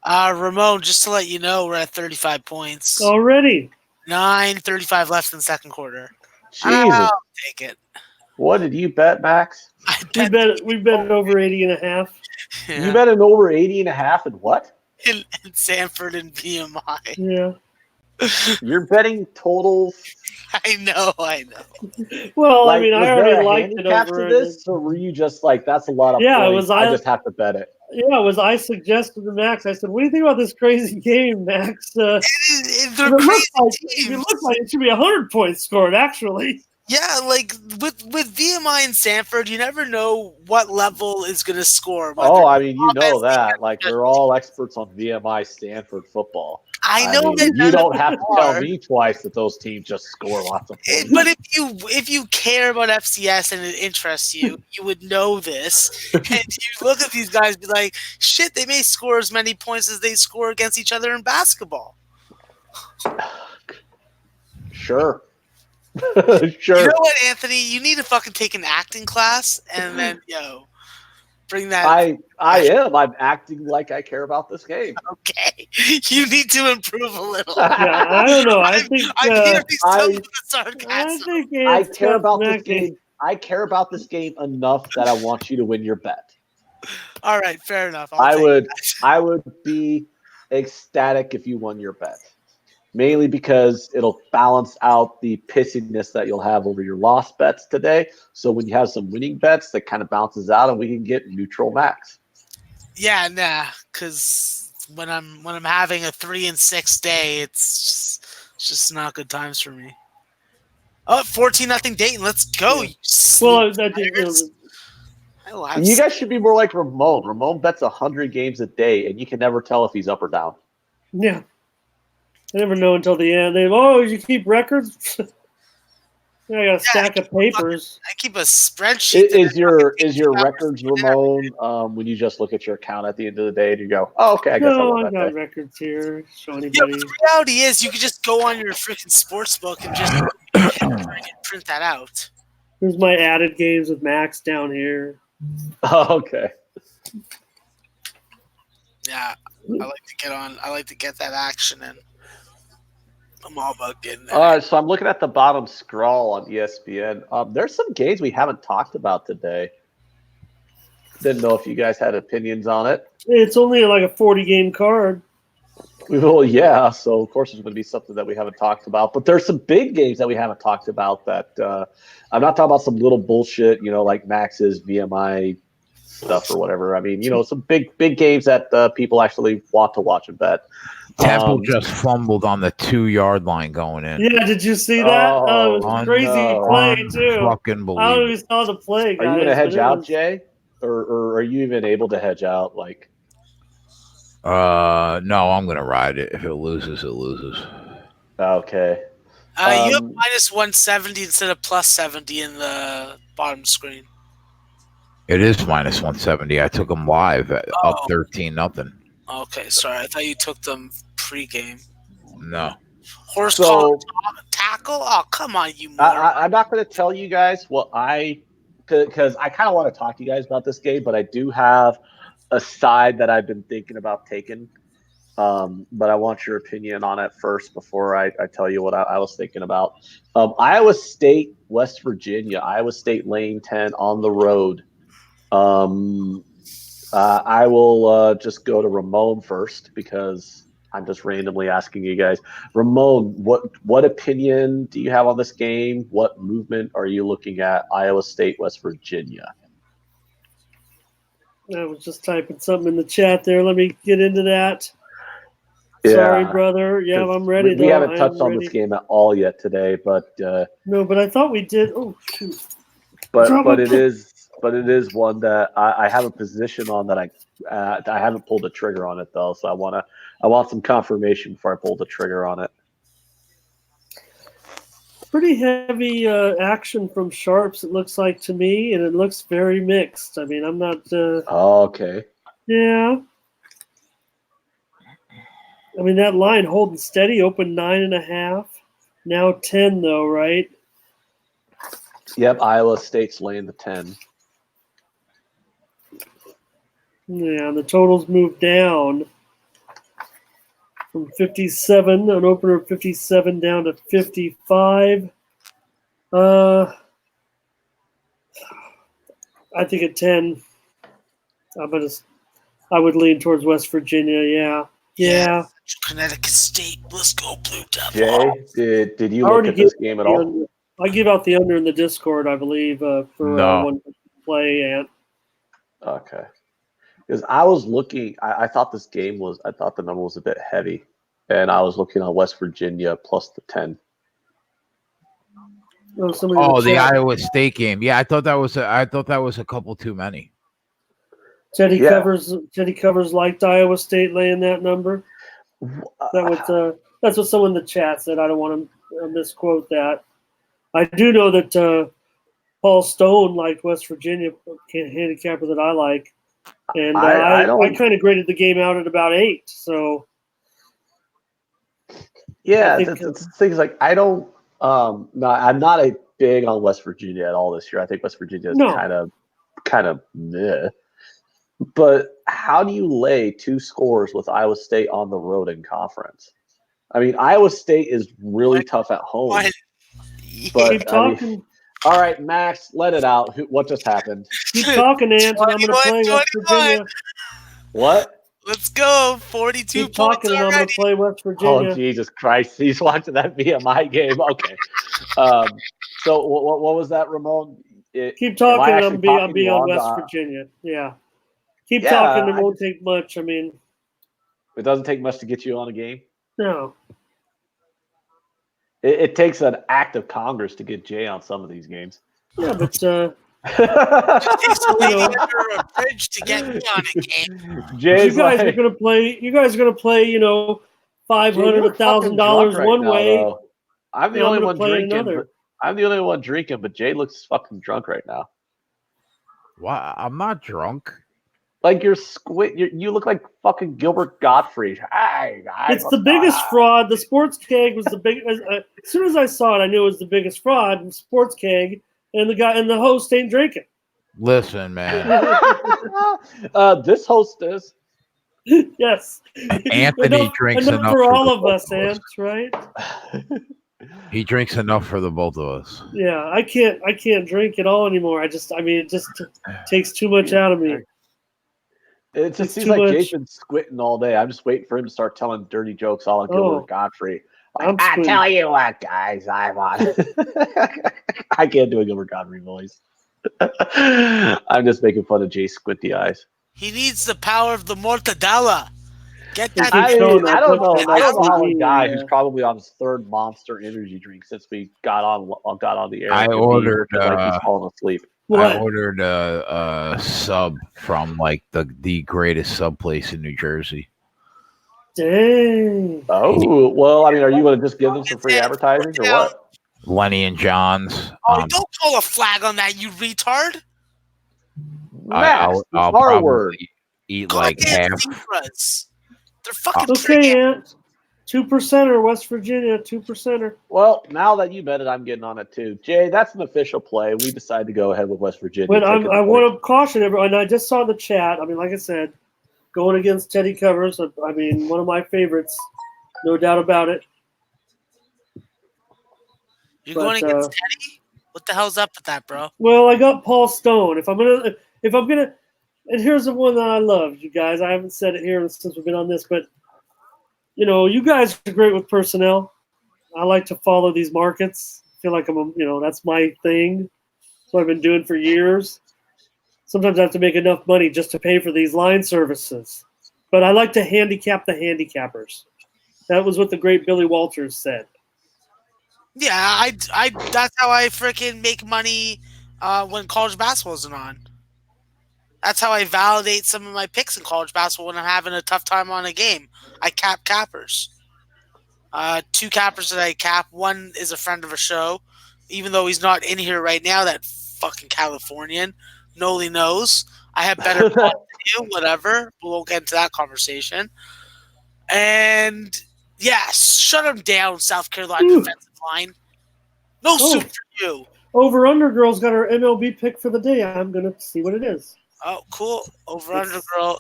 [SPEAKER 3] Ramon, just to let you know, we're at 35 points.
[SPEAKER 4] Already.
[SPEAKER 3] 9:35 left in the second quarter.
[SPEAKER 2] Jesus.
[SPEAKER 3] I'll take it.
[SPEAKER 2] What did you bet, Max?
[SPEAKER 4] We bet over 80.5.
[SPEAKER 3] Yeah.
[SPEAKER 2] You bet an over 80.5 and what?
[SPEAKER 3] In Sanford and VMI.
[SPEAKER 4] Yeah.
[SPEAKER 2] You're betting totals.
[SPEAKER 3] I know.
[SPEAKER 4] Well,
[SPEAKER 2] Like,
[SPEAKER 4] I mean, I already liked it over
[SPEAKER 2] to this, or were you just like, that's a lot of points. I just have to bet it.
[SPEAKER 4] Yeah, I suggested to Max. I said, "What do you think about this crazy game, Max?" It looks like it should be 100 points scored, actually.
[SPEAKER 3] Yeah, like with VMI and Sanford, you never know what level is going to score.
[SPEAKER 2] Oh, I mean, you know that. Like, they're all experts on VMI Stanford football.
[SPEAKER 3] I know
[SPEAKER 2] that you don't have to tell me twice that those teams just score lots of points.
[SPEAKER 3] But if you care about FCS and it interests you, you would know this. And you look at these guys and be like, shit, they may score as many points as they score against each other in basketball.
[SPEAKER 2] Sure.
[SPEAKER 3] Sure. You know what, Anthony? You need to fucking take an acting class and then, bring that.
[SPEAKER 2] I am. I'm acting like I care about this game.
[SPEAKER 3] Okay. You need to improve a little.
[SPEAKER 4] Yeah, I don't know. I think
[SPEAKER 2] I care about this game. I care about this game enough that I want you to win your bet.
[SPEAKER 3] All right, fair enough.
[SPEAKER 2] I would be ecstatic if you won your bet. Mainly because it'll balance out the pissiness that you'll have over your lost bets today. So when you have some winning bets, that kind of bounces out, and we can get neutral max.
[SPEAKER 3] Yeah, because when I'm having a 3-6 day, it's just not good times for me. Oh, 14-0 Dayton. Let's go.
[SPEAKER 2] Well, you guys should be more like Ramon. Ramon bets 100 games a day, and you can never tell if he's up or down.
[SPEAKER 4] Yeah. I never know until the end. You keep records? I got a stack of papers.
[SPEAKER 3] I keep a spreadsheet.
[SPEAKER 2] Is your records, Ramon, when you just look at your account at the end of the day and you go, oh, okay, I guess I won that
[SPEAKER 4] got
[SPEAKER 2] day.
[SPEAKER 4] records here. Show anybody.
[SPEAKER 3] Yeah, but the reality is you could just go on your freaking sports book and just print that out.
[SPEAKER 4] Here's my added games with Max down here.
[SPEAKER 2] Oh, okay.
[SPEAKER 3] Yeah, I like to get that action in. I'm all about getting that.
[SPEAKER 2] All right, so I'm looking at the bottom scroll on ESPN. There's some games we haven't talked about today. Didn't know if you guys had opinions on it.
[SPEAKER 4] It's only like a 40-game card.
[SPEAKER 2] Well, yeah, so of course there's going to be something that we haven't talked about. But there's some big games that we haven't talked about that I'm not talking about some little bullshit, like Max's VMI stuff or whatever. I mean, some big games that people actually want to watch and bet.
[SPEAKER 1] Temple just fumbled on the 2-yard line going in.
[SPEAKER 4] Yeah, did you see that? It was a crazy play, too.
[SPEAKER 1] Fucking believe
[SPEAKER 4] I don't even saw the play, guys.
[SPEAKER 2] Are you going to hedge out, Jay? Or are you even able to hedge out?
[SPEAKER 1] No, I'm going to ride it. If it loses, it loses.
[SPEAKER 2] Okay.
[SPEAKER 3] You have minus 170 instead of plus 70 in the bottom screen.
[SPEAKER 1] It is minus 170. I took them live at up 13-0.
[SPEAKER 3] Okay, sorry. I thought you took them pregame.
[SPEAKER 1] No.
[SPEAKER 3] Horse collar tackle? Oh, come on, you moron.
[SPEAKER 2] I'm not going to tell you guys what because I kind of want to talk to you guys about this game, but I do have a side that I've been thinking about taking. But I want your opinion on it first before I tell you what I was thinking about. Iowa State, West Virginia. Iowa State lane 10 on the road. I will just go to Ramon first because I'm just randomly asking you guys. Ramon, what opinion do you have on this game? What movement are you looking at? Iowa State, West Virginia.
[SPEAKER 4] I was just typing something in the chat there. Let me get into that.
[SPEAKER 2] Yeah,
[SPEAKER 4] sorry, brother. Yeah, I'm ready.
[SPEAKER 2] We haven't touched on this game at all yet today, but
[SPEAKER 4] no, but I thought we did. Oh, shoot!
[SPEAKER 2] But it is one that I have a position on that I haven't pulled the trigger on it though, so I want some confirmation before I pull the trigger on it.
[SPEAKER 4] Pretty heavy action from sharps, it looks like to me, and it looks very mixed. I mean, I'm not.
[SPEAKER 2] Okay.
[SPEAKER 4] Yeah. I mean, that line holding steady, open 9.5, now 10 though, right?
[SPEAKER 2] Yep, Iowa State's laying the 10.
[SPEAKER 4] Yeah, the totals moved down from 57, an opener of 57 down to 55. I think at 10, I would lean towards West Virginia. Yeah.
[SPEAKER 3] Connecticut State. Let's go, Blue Devil.
[SPEAKER 2] Jay, did you look at this game at all?
[SPEAKER 4] I give out the under in the Discord, I believe, for one play. And
[SPEAKER 2] okay. Because I was looking, I thought the number was a bit heavy, and I was looking on West Virginia plus the 10.
[SPEAKER 1] The Iowa State game. Yeah, I thought that was a couple too many.
[SPEAKER 4] Teddy covers liked Iowa State laying that number. That's what someone in the chat said. I don't want to misquote that. I do know that Paul Stone liked West Virginia, handicapper that I like. And I kind of graded the game out at about 8. So,
[SPEAKER 2] yeah, it's things like I don't. I'm not a big on West Virginia at all this year. I think West Virginia is kind of meh. But how do you lay 2 scores with Iowa State on the road in conference? I mean, Iowa State is really tough at home. But
[SPEAKER 4] keep talking.
[SPEAKER 2] All right, Max, let it out. What just happened?
[SPEAKER 4] Keep talking, Ant, and I'm going to play West Virginia.
[SPEAKER 2] What?
[SPEAKER 3] Let's go. 42
[SPEAKER 4] Keep talking, and I'm going to play West Virginia.
[SPEAKER 2] Oh, Jesus Christ. He's watching that VMI game. Okay. So what was that, Ramon?
[SPEAKER 4] Keep talking, and I'll be on West Virginia. Yeah. Keep talking. It won't take much. I mean.
[SPEAKER 2] It doesn't take much to get you on a game?
[SPEAKER 4] No.
[SPEAKER 2] It takes an act of Congress to get Jay on some of these games.
[SPEAKER 4] Yeah, but
[SPEAKER 3] it takes a lady under a bridge to get me on a game.
[SPEAKER 4] You guys are going to play. $500, $1,000 one way.
[SPEAKER 2] Though. I'm the only one drinking. I'm the only one drinking, but Jay looks fucking drunk right now.
[SPEAKER 1] Wow, I'm not drunk.
[SPEAKER 2] Like you're you look like fucking Gilbert Gottfried.
[SPEAKER 4] It's the biggest fraud. The sports keg was the biggest. As soon as I saw it, I knew it was the biggest fraud. The sports keg and the guy and the host ain't drinking.
[SPEAKER 1] Listen, man.
[SPEAKER 2] This host is.
[SPEAKER 4] Yes.
[SPEAKER 1] Anthony drinks enough
[SPEAKER 4] for all
[SPEAKER 1] the
[SPEAKER 4] of
[SPEAKER 1] both
[SPEAKER 4] us, Ant, right?
[SPEAKER 1] He drinks enough for the both of us.
[SPEAKER 4] Yeah, I can't drink at all anymore. It just takes too much out of me.
[SPEAKER 2] It just
[SPEAKER 4] It's
[SPEAKER 2] seems
[SPEAKER 4] too
[SPEAKER 2] like
[SPEAKER 4] much.
[SPEAKER 2] Jay's been squitting all day. I'm just waiting for him to start telling dirty jokes all on Gilbert Godfrey.
[SPEAKER 4] I'm
[SPEAKER 2] I
[SPEAKER 4] squinting.
[SPEAKER 2] tell you what, guys, I'm on. I can't do a Gilbert Godfrey voice. I'm just making fun of Jay's squinty eyes.
[SPEAKER 3] He needs the power of the mortadella. Get that.
[SPEAKER 4] Keep
[SPEAKER 2] I
[SPEAKER 4] showing that
[SPEAKER 2] don't know.
[SPEAKER 4] touchdown
[SPEAKER 2] I don't know how a
[SPEAKER 4] TV,
[SPEAKER 2] guy who's probably on his third Monster energy drink since we got on the air.
[SPEAKER 1] I
[SPEAKER 2] could be
[SPEAKER 1] ordered.
[SPEAKER 2] looking like he's falling asleep.
[SPEAKER 4] What?
[SPEAKER 1] I ordered a sub from like the greatest sub place in New Jersey.
[SPEAKER 4] Dang.
[SPEAKER 2] Oh well, I mean, are you going to just give them some free advertising or what?
[SPEAKER 1] Lenny and John's.
[SPEAKER 3] Oh, don't pull a flag on that, you retard.
[SPEAKER 2] Max,
[SPEAKER 1] I'll
[SPEAKER 2] our
[SPEAKER 1] probably
[SPEAKER 2] word.
[SPEAKER 1] eat like half.
[SPEAKER 3] Zebras. They're fucking
[SPEAKER 4] Okay, Ant. 2%er, West Virginia, 2%er.
[SPEAKER 2] Well, now that you bet it, I'm getting on it too. Jay, that's an official play. We decided to go ahead with West Virginia.
[SPEAKER 4] But I want to caution everyone. I just saw the chat. I mean, like I said, going against Teddy Covers. I mean, one of my favorites, no doubt about it.
[SPEAKER 3] You're going against Teddy? What the hell's up with that, bro?
[SPEAKER 4] Well, I got Paul Stone. If I'm gonna, and here's the one that I love, you guys. I haven't said it here since we've been on this, but you know, you guys are great with personnel. I like to follow these markets. I feel like that's my thing. That's what I've been doing for years. Sometimes I have to make enough money just to pay for these line services. But I like to handicap the handicappers. That was what the great Billy Walters said.
[SPEAKER 3] Yeah, I that's how I freaking make money when college basketball isn't on. That's how I validate some of my picks in college basketball when I'm having a tough time on a game. I cap cappers. 2 cappers that I cap. One is a friend of a show, even though he's not in here right now. That fucking Californian, Noli knows. I have better than you, whatever. We won't get into that conversation. And yeah, shut him down, South Carolina defensive line. No soup for you.
[SPEAKER 4] Over Under Girl's got her MLB pick for the day. I'm gonna see what it is.
[SPEAKER 3] Oh, cool. Over Under Girl.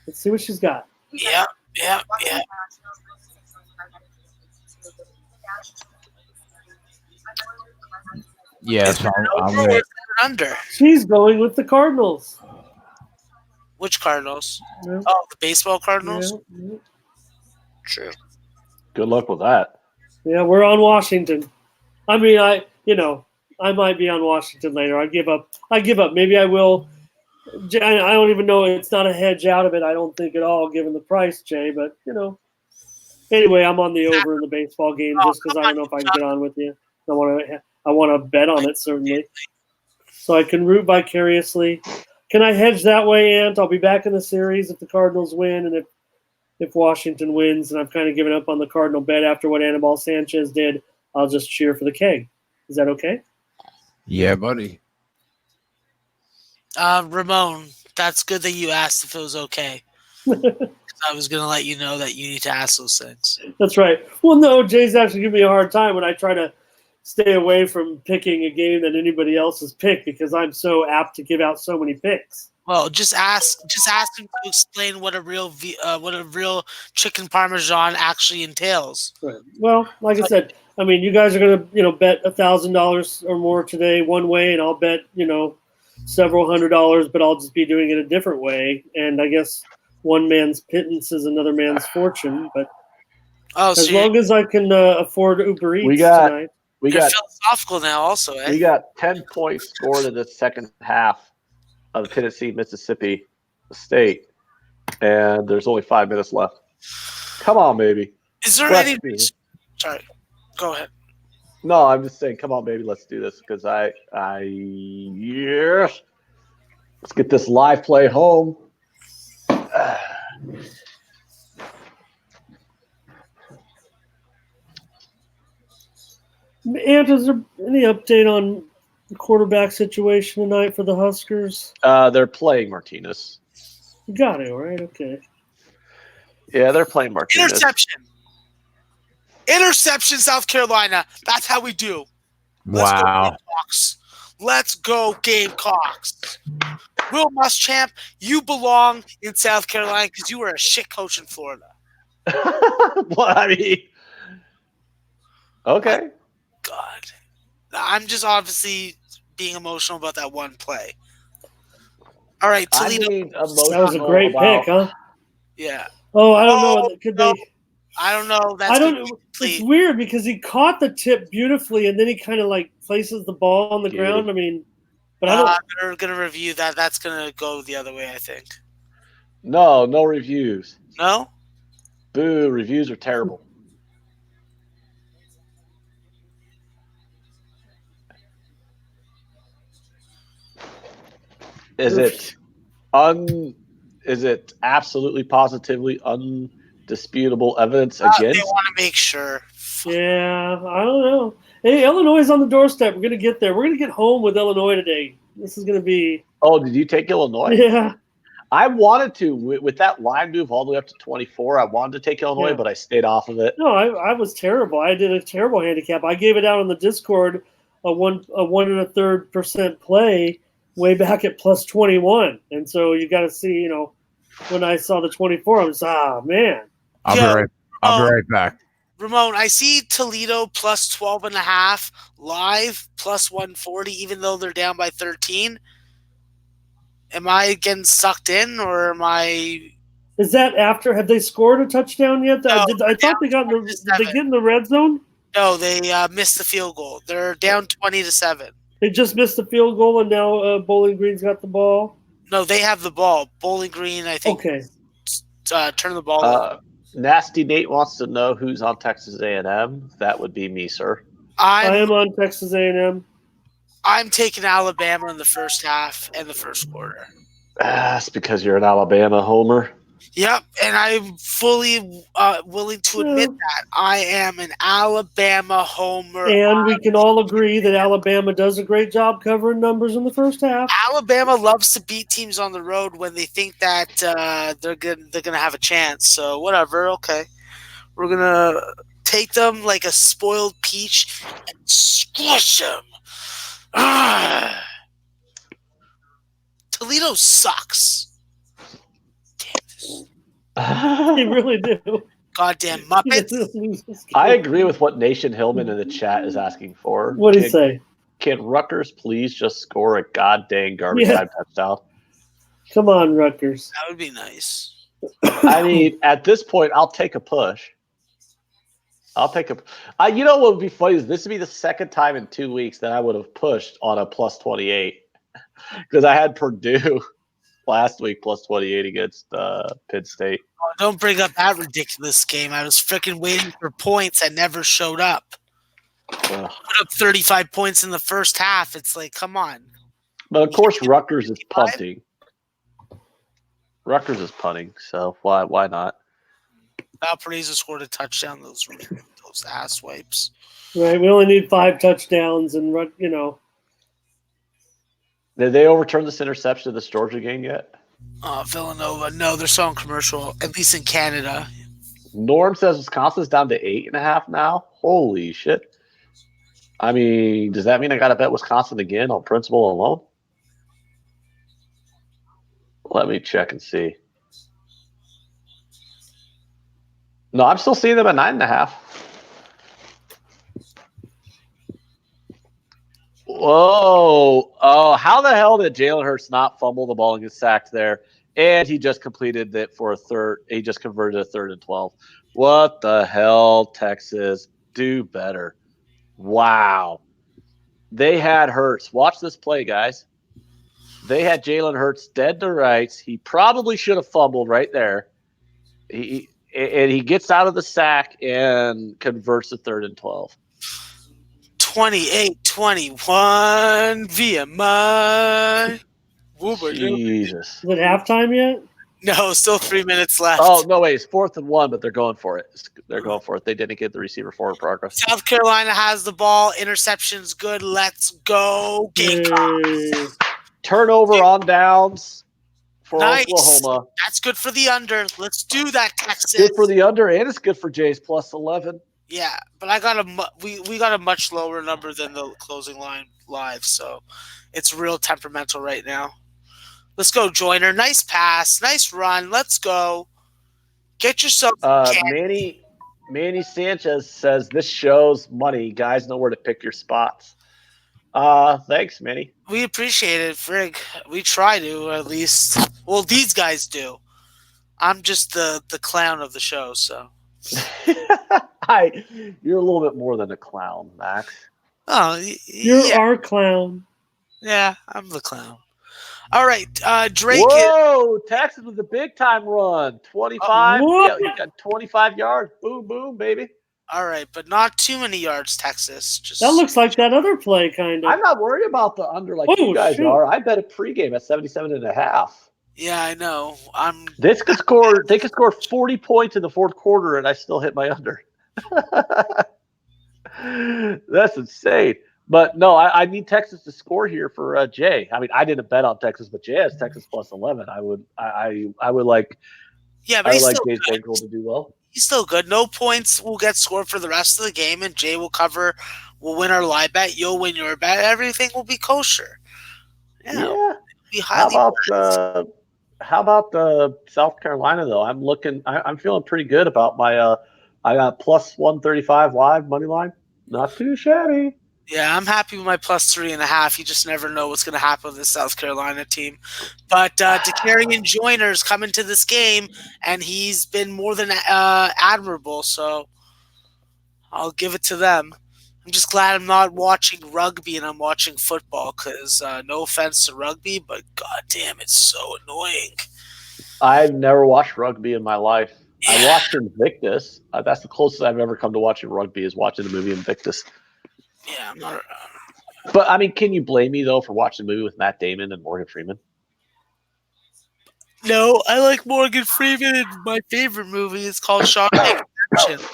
[SPEAKER 4] Let's see what she's got.
[SPEAKER 3] Yeah.
[SPEAKER 1] Yes, I'm ready.
[SPEAKER 3] Under.
[SPEAKER 4] She's going with the Cardinals.
[SPEAKER 3] Which Cardinals?
[SPEAKER 4] Yeah.
[SPEAKER 3] Oh, the baseball Cardinals?
[SPEAKER 4] Yeah.
[SPEAKER 3] True.
[SPEAKER 2] Good luck with that.
[SPEAKER 4] Yeah, we're on Washington. I mean, I might be on Washington later. I give up. Maybe I will. I don't even know. It's not a hedge out of it, I don't think at all, given the price, Jay. But, anyway, I'm on the over in the baseball game just because I don't know if I can get on with you. I want to bet on it, certainly. So I can root vicariously. Can I hedge that way, Ant? I'll be back in the series if the Cardinals win and if Washington wins, and I've kind of given up on the Cardinal bet after what Anibal Sanchez did. I'll just cheer for the keg. Is that okay?
[SPEAKER 1] Yeah, buddy.
[SPEAKER 3] Ramon, that's good that you asked if it was okay. I was going to let you know that you need to ask those things.
[SPEAKER 4] That's right. Well, no, Jay's actually giving me a hard time when I try to stay away from picking a game that anybody else has picked because I'm so apt to give out so many picks.
[SPEAKER 3] Well, just ask him to explain what a real chicken parmesan actually entails.
[SPEAKER 4] Right. Well, like I said, I mean, you guys are going to, bet $1,000 or more today one way, and I'll bet, several $100s, but I'll just be doing it a different way. And I guess one man's pittance is another man's fortune. But as long as I can afford Uber Eats tonight.
[SPEAKER 2] We got
[SPEAKER 3] philosophical now also, eh?
[SPEAKER 2] We got 10 points scored in the second half of Tennessee-Mississippi State, and there's only 5 minutes left. Come on, baby.
[SPEAKER 3] Is there any – sorry. Go ahead.
[SPEAKER 2] No, I'm just saying, come on, baby, let's do this because let's get this live play home.
[SPEAKER 4] Ant, is there any update on the quarterback situation tonight for the Huskers?
[SPEAKER 2] They're playing Martinez.
[SPEAKER 4] You got it, right? Okay.
[SPEAKER 2] Yeah, they're playing Martinez.
[SPEAKER 3] Interception, South Carolina. That's how we do.
[SPEAKER 1] Wow.
[SPEAKER 3] Let's go Gamecocks. Will Muschamp, you belong in South Carolina because you were a shit coach in Florida.
[SPEAKER 2] Well, I mean, okay.
[SPEAKER 3] God. I'm just obviously being emotional about that one play. All right,
[SPEAKER 2] I'm
[SPEAKER 3] Toledo.
[SPEAKER 2] being emotional
[SPEAKER 4] That was a great
[SPEAKER 2] about,
[SPEAKER 4] pick, huh?
[SPEAKER 3] Yeah.
[SPEAKER 4] Oh, I don't know. Could
[SPEAKER 3] no.
[SPEAKER 4] they?
[SPEAKER 3] I don't know. That's
[SPEAKER 4] I
[SPEAKER 3] gonna
[SPEAKER 4] don't.
[SPEAKER 3] be
[SPEAKER 4] It's
[SPEAKER 3] complete.
[SPEAKER 4] weird because he caught the tip beautifully, and then he kind of like places the ball on the ground. I mean, but I don't.
[SPEAKER 3] They're gonna review that. That's gonna go the other way, I think.
[SPEAKER 2] no reviews.
[SPEAKER 3] No?
[SPEAKER 2] Boo, reviews are terrible. Is it absolutely positively undisputable evidence
[SPEAKER 3] They
[SPEAKER 2] against?
[SPEAKER 3] want to make sure.
[SPEAKER 4] Yeah, I don't know. Hey, Illinois is on the doorstep. We're gonna get there. We're gonna get home with Illinois today. This is gonna be.
[SPEAKER 2] Oh, did you take Illinois?
[SPEAKER 4] Yeah.
[SPEAKER 2] I wanted to with that line move all the way up to 24. I wanted to take Illinois,
[SPEAKER 4] Yeah.
[SPEAKER 2] but I stayed off of it.
[SPEAKER 4] No, I was terrible. I did a terrible handicap. I gave it out on the Discord a 1.33% play way back at plus 21, and so you got to see, when I saw the 24, I was man.
[SPEAKER 1] I'll be right back.
[SPEAKER 3] Ramon, I see Toledo plus 12.5 live plus 140, even though they're down by 13. Am I getting sucked in, or am I?
[SPEAKER 4] Is that after? Have they scored a touchdown yet?
[SPEAKER 3] No,
[SPEAKER 4] I thought they got. Did they get in the red zone?
[SPEAKER 3] No, they missed the field goal. They're down 20-7.
[SPEAKER 4] They just missed the field goal, and now Bowling Green's got the ball.
[SPEAKER 3] No, they have the ball. Bowling Green, I think.
[SPEAKER 4] Okay.
[SPEAKER 3] Turn the ball over.
[SPEAKER 2] Nasty Nate wants to know who's on Texas A&M. That would be me, sir.
[SPEAKER 4] I am on Texas A&M.
[SPEAKER 3] I'm taking Alabama in the first half and the first quarter.
[SPEAKER 2] That's because you're an Alabama homer.
[SPEAKER 3] Yep, and I'm fully willing to admit that I am an Alabama homer.
[SPEAKER 4] And we can all agree that Alabama does a great job covering numbers in the first half.
[SPEAKER 3] Alabama loves to beat teams on the road when they think that they're gonna have a chance. So whatever, okay, we're gonna take them like a spoiled peach and squish them. Toledo sucks.
[SPEAKER 4] They really do.
[SPEAKER 3] Goddamn Muppets.
[SPEAKER 2] I agree with what Nation Hillman in the chat is asking for.
[SPEAKER 4] What did he say?
[SPEAKER 2] Can Rutgers please just score a goddamn garbage time touchdown?
[SPEAKER 4] Come on, Rutgers.
[SPEAKER 3] That would be nice.
[SPEAKER 2] I mean, at this point, I'll take a push. You know what would be funny is this would be the second time in 2 weeks that I would have pushed on a plus 28 because I had Purdue last week plus 28 against Penn State.
[SPEAKER 3] Oh, don't bring up that ridiculous game. I was freaking waiting for points that never showed up. Put up 35 points in the first half. It's like, come on.
[SPEAKER 2] But of course, Rutgers is punting. So why not?
[SPEAKER 3] Valparaiso scored a touchdown. Those ass wipes.
[SPEAKER 4] Right, we only need 5 touchdowns, and
[SPEAKER 2] Did they overturn this interception of this Georgia game yet?
[SPEAKER 3] Villanova. No, they're selling commercial, at least in Canada.
[SPEAKER 2] Norm says Wisconsin's down to 8.5 now. Holy shit. I mean, does that mean I got to bet Wisconsin again on principle alone? Let me check and see. No, I'm still seeing them at 9.5. Whoa. Oh, how the hell did Jalen Hurts not fumble the ball and get sacked there? And he just completed it for a third. He just converted a 3rd and 12. What the hell, Texas? Do better. Wow. They had Hurts. Watch this play, guys. They had Jalen Hurts dead to rights. He probably should have fumbled right there. He gets out of the sack and converts a 3rd and 12.
[SPEAKER 3] 28-21 VMI.
[SPEAKER 2] Jesus.
[SPEAKER 4] Is it halftime yet?
[SPEAKER 3] No, still 3 minutes left.
[SPEAKER 2] Oh, no, wait. It's 4th and 1, but they're going for it. They're going for it. They didn't get the receiver forward progress.
[SPEAKER 3] South Carolina has the ball. Interception's good. Let's go. Gamecocks.
[SPEAKER 2] Turnover on downs for Oklahoma.
[SPEAKER 3] That's good for the under. Let's do that, Texas.
[SPEAKER 2] Good for the under, and it's good for Jay's plus 11.
[SPEAKER 3] Yeah, but I got we got a much lower number than the closing line live, so it's real temperamental right now. Let's go, Joyner. Nice pass. Nice run. Let's go. Get yourself
[SPEAKER 2] Manny Sanchez says this shows money. Guys know where to pick your spots. Thanks, Manny.
[SPEAKER 3] We appreciate it, Frig. We try to, at least. Well, these guys do. I'm just the clown of the show, so.
[SPEAKER 2] You're a little bit more than a clown, Max.
[SPEAKER 3] Oh,
[SPEAKER 4] You're
[SPEAKER 3] yeah.
[SPEAKER 4] our clown.
[SPEAKER 3] Yeah, I'm the clown. All right, Drake.
[SPEAKER 2] Whoa, Texas with a big time run. 25.
[SPEAKER 4] What?
[SPEAKER 2] Yeah, he got 25 yards. Boom, boom, baby.
[SPEAKER 3] All right, but not too many yards, Texas.
[SPEAKER 4] That looks like that other play, kind of.
[SPEAKER 2] I'm not worried about the under like you guys are. I bet a pregame at 77.5.
[SPEAKER 3] Yeah, I know.
[SPEAKER 2] They could score 40 points in the fourth quarter, and I still hit my under. That's insane. But no, I need Texas to score here for Jay. I mean, I didn't bet on Texas, but Jay has Texas plus 11. I would like.
[SPEAKER 3] Yeah, but
[SPEAKER 2] I like Jay's bankroll to do well.
[SPEAKER 3] He's still good. No points will get scored for the rest of the game, and Jay will cover. We'll win our live bet. You'll win your bet. Everything will be kosher.
[SPEAKER 2] Yeah.
[SPEAKER 3] Be highly
[SPEAKER 2] How about South Carolina though? I'm feeling pretty good about my. I got plus 135 live money line. Not too shabby.
[SPEAKER 3] Yeah, I'm happy with my plus 3.5. You just never know what's going to happen with the South Carolina team. But DeCarian Joyner's coming to this game, and he's been more than admirable, so I'll give it to them. I'm just glad I'm not watching rugby and I'm watching football because no offense to rugby, but goddamn, it's so annoying.
[SPEAKER 2] I've never watched rugby in my life. Yeah. I watched Invictus. That's the closest I've ever come to watching rugby is watching the movie Invictus.
[SPEAKER 3] Yeah, I'm not.
[SPEAKER 2] But I mean, can you blame me though for watching the movie with Matt Damon and Morgan Freeman?
[SPEAKER 3] No, I like Morgan Freeman. My favorite movie is called Shawshank Redemption.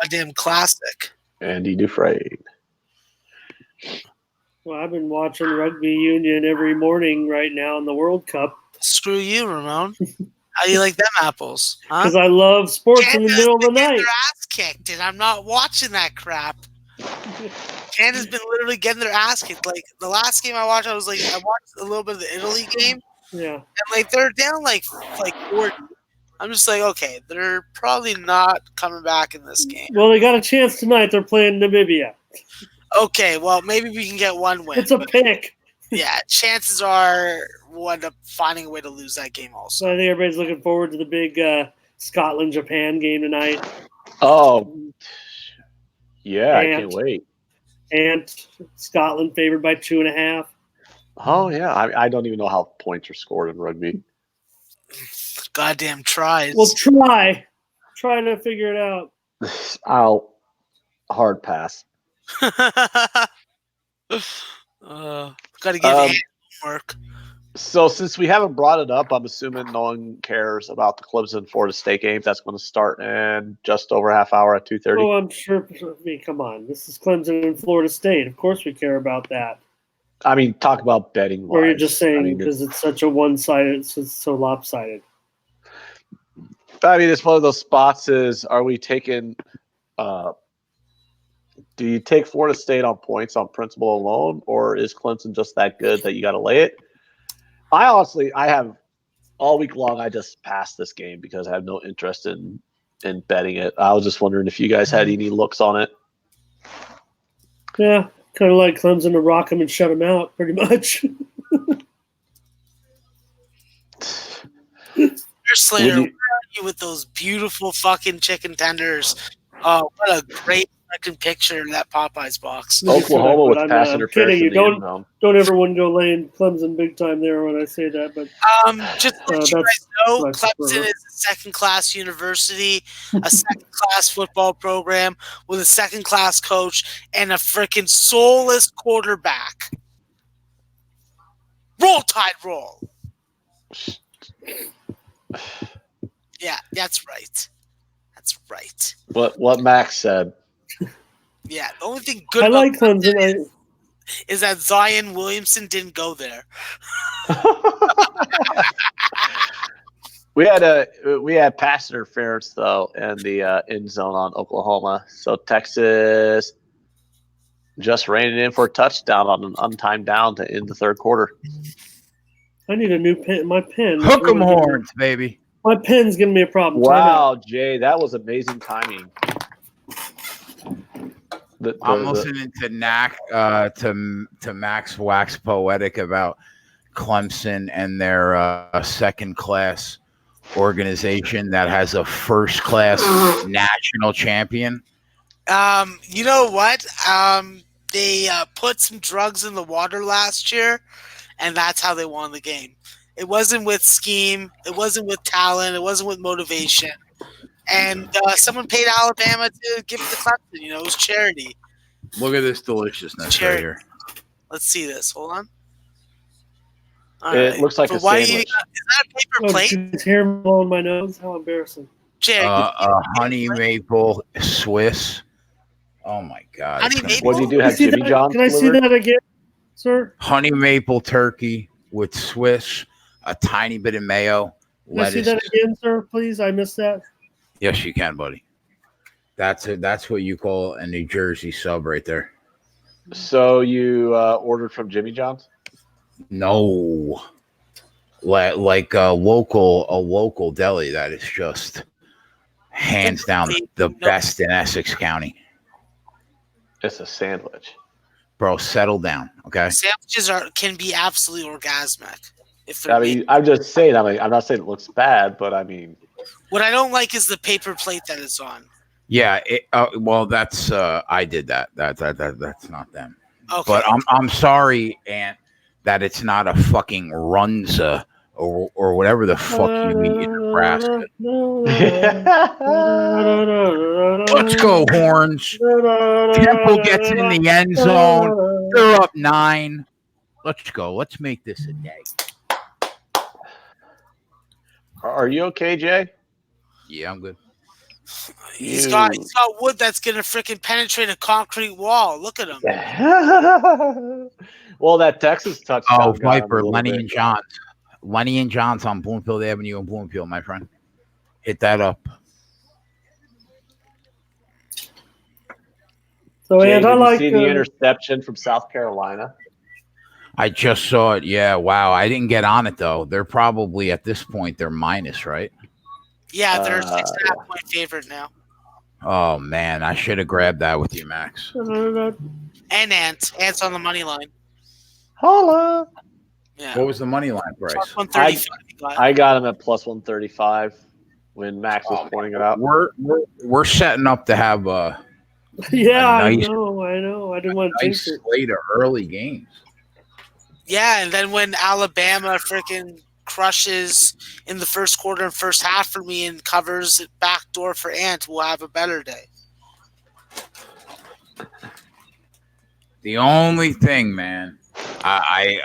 [SPEAKER 3] Goddamn classic.
[SPEAKER 2] Andy Dufresne.
[SPEAKER 4] Well, I've been watching rugby union every morning right now in the World Cup.
[SPEAKER 3] Screw you, Ramon. How do you like them apples?
[SPEAKER 4] Because I love sports in the middle of the night.
[SPEAKER 3] Their ass kicked, and I'm not watching that crap. Canada's been literally getting their ass kicked. Like the last game I watched, I watched a little bit of the Italy game.
[SPEAKER 4] Yeah,
[SPEAKER 3] and like they're down like 40. I'm just like, okay, they're probably not coming back in this game.
[SPEAKER 4] Well, they got a chance tonight. They're playing Namibia.
[SPEAKER 3] Okay, well maybe we can get one win.
[SPEAKER 4] It's a pick.
[SPEAKER 3] Yeah, chances are we'll end up finding a way to lose that game also.
[SPEAKER 4] So I think everybody's looking forward to the big Scotland-Japan game tonight.
[SPEAKER 2] Oh, yeah, I can't wait.
[SPEAKER 4] And Scotland favored by 2.5.
[SPEAKER 2] Oh, yeah. I don't even know how points are scored in rugby.
[SPEAKER 3] Goddamn tries.
[SPEAKER 4] Well, try. Try to figure it out.
[SPEAKER 2] I'll hard pass.
[SPEAKER 3] Got to give homework.
[SPEAKER 2] So since we haven't brought it up, I'm assuming no one cares about the Clemson Florida State game. That's going to start in just over a half hour at 2:30.
[SPEAKER 4] Oh, I'm sure. I mean, come on. This is Clemson and Florida State. Of course we care about that.
[SPEAKER 2] I mean, talk about betting.
[SPEAKER 4] Or you're just saying because it's such a one-sided, it's so lopsided.
[SPEAKER 2] I mean, it's one of those spots are we taking do you take Florida State on points on principle alone, or is Clemson just that good that you got to lay it? I have all week long. I just passed this game because I have no interest in betting it. I was just wondering if you guys had any looks on it.
[SPEAKER 4] Yeah, kind of like Clemson to rock them and shut them out, pretty much.
[SPEAKER 3] Slater, where are you with those beautiful fucking chicken tenders? Oh, what a great fucking picture in that Popeyes box.
[SPEAKER 2] Oklahoma with pass interference.
[SPEAKER 4] You don't ever want to go laying Clemson big time there when I say that, but
[SPEAKER 3] just to let you guys know, Clemson is a second-class university, a second-class football program with a second-class coach and a freaking soulless quarterback. Roll Tide, roll. Yeah, that's right. That's right.
[SPEAKER 2] What Max said.
[SPEAKER 3] Yeah, the only thing good
[SPEAKER 4] I
[SPEAKER 3] about
[SPEAKER 4] like Clemson
[SPEAKER 3] is that Zion Williamson didn't go there.
[SPEAKER 2] We had pass interference though in the end zone on Oklahoma. So Texas just ran it in for a touchdown on an untimed down to end the third quarter.
[SPEAKER 4] I need a new pen. My pen.
[SPEAKER 1] Hook 'em horns, baby.
[SPEAKER 4] My pen's giving me a problem.
[SPEAKER 2] Wow, Jay, that was amazing timing.
[SPEAKER 1] I'm listening to to Max wax poetic about Clemson and their second class organization that has a first class national champion.
[SPEAKER 3] You know what? They put some drugs in the water last year, and that's how they won the game. It wasn't with scheme. It wasn't with talent. It wasn't with motivation. And someone paid Alabama to give it to Clemson. You know, it was charity.
[SPEAKER 1] Look at this deliciousness right here.
[SPEAKER 3] Let's see this. Hold on.
[SPEAKER 2] It looks like a sandwich.
[SPEAKER 3] Is that a paper plate?
[SPEAKER 4] His hair blowing my nose. How embarrassing.
[SPEAKER 3] Jay,
[SPEAKER 1] honey maple Swiss. Oh my God!
[SPEAKER 3] Honey maple?
[SPEAKER 2] What do you do? Have Jimmy John's
[SPEAKER 4] Can I see that again, sir?
[SPEAKER 1] Honey maple turkey with Swiss, a tiny bit of mayo,
[SPEAKER 4] Can I see
[SPEAKER 1] lettuce.
[SPEAKER 4] that again, sir? Please, I missed that.
[SPEAKER 1] Yes, you can, buddy. That's what you call a New Jersey sub right there.
[SPEAKER 2] So you ordered from Jimmy John's?
[SPEAKER 1] No, like a local deli that is just hands down the best in Essex County.
[SPEAKER 2] It's a sandwich.
[SPEAKER 1] Bro, settle down, okay?
[SPEAKER 3] Sandwiches can be absolutely orgasmic.
[SPEAKER 2] I'm just saying. I'm not saying it looks bad, but I mean,
[SPEAKER 3] what I don't like is the paper plate that it's on.
[SPEAKER 1] Yeah, well, that's I did that. That's not them.
[SPEAKER 3] Okay.
[SPEAKER 1] But I'm sorry, Aunt, that it's not a fucking Runza or whatever the fuck you eat in Nebraska. Let's go, Horns. Temple gets in the end zone. They're up 9. Let's go. Let's make this a day.
[SPEAKER 2] Are you okay, Jay?
[SPEAKER 1] Yeah, I'm good.
[SPEAKER 3] He's got wood that's gonna freaking penetrate a concrete wall. Look at him.
[SPEAKER 2] Well, that Texas touchdown.
[SPEAKER 1] Oh, Viper, Lenny and John's. Lenny and John's on Bloomfield Avenue in Bloomfield, my friend. Hit that up.
[SPEAKER 4] So,
[SPEAKER 2] Jay,
[SPEAKER 4] and
[SPEAKER 2] did
[SPEAKER 4] I
[SPEAKER 2] you
[SPEAKER 4] like
[SPEAKER 2] see the interception from South Carolina.
[SPEAKER 1] I just saw it. Yeah, wow. I didn't get on it though. They're probably at this point they're minus, right?
[SPEAKER 3] Yeah, they're 6.5 point favorite now.
[SPEAKER 1] Oh man, I should have grabbed that with you, Max.
[SPEAKER 3] And Ant's on the money line.
[SPEAKER 2] Holla!
[SPEAKER 1] Yeah. What was the money line price?
[SPEAKER 2] I got him at plus 135 when Max was pointing it out.
[SPEAKER 1] We're setting up to have a
[SPEAKER 4] nice, I know. I didn't want to
[SPEAKER 1] nice slate of early games.
[SPEAKER 3] Yeah, and then when Alabama freaking crushes in the first quarter and first half for me and covers it backdoor for Ant, we'll have a better day.
[SPEAKER 1] The only thing, man,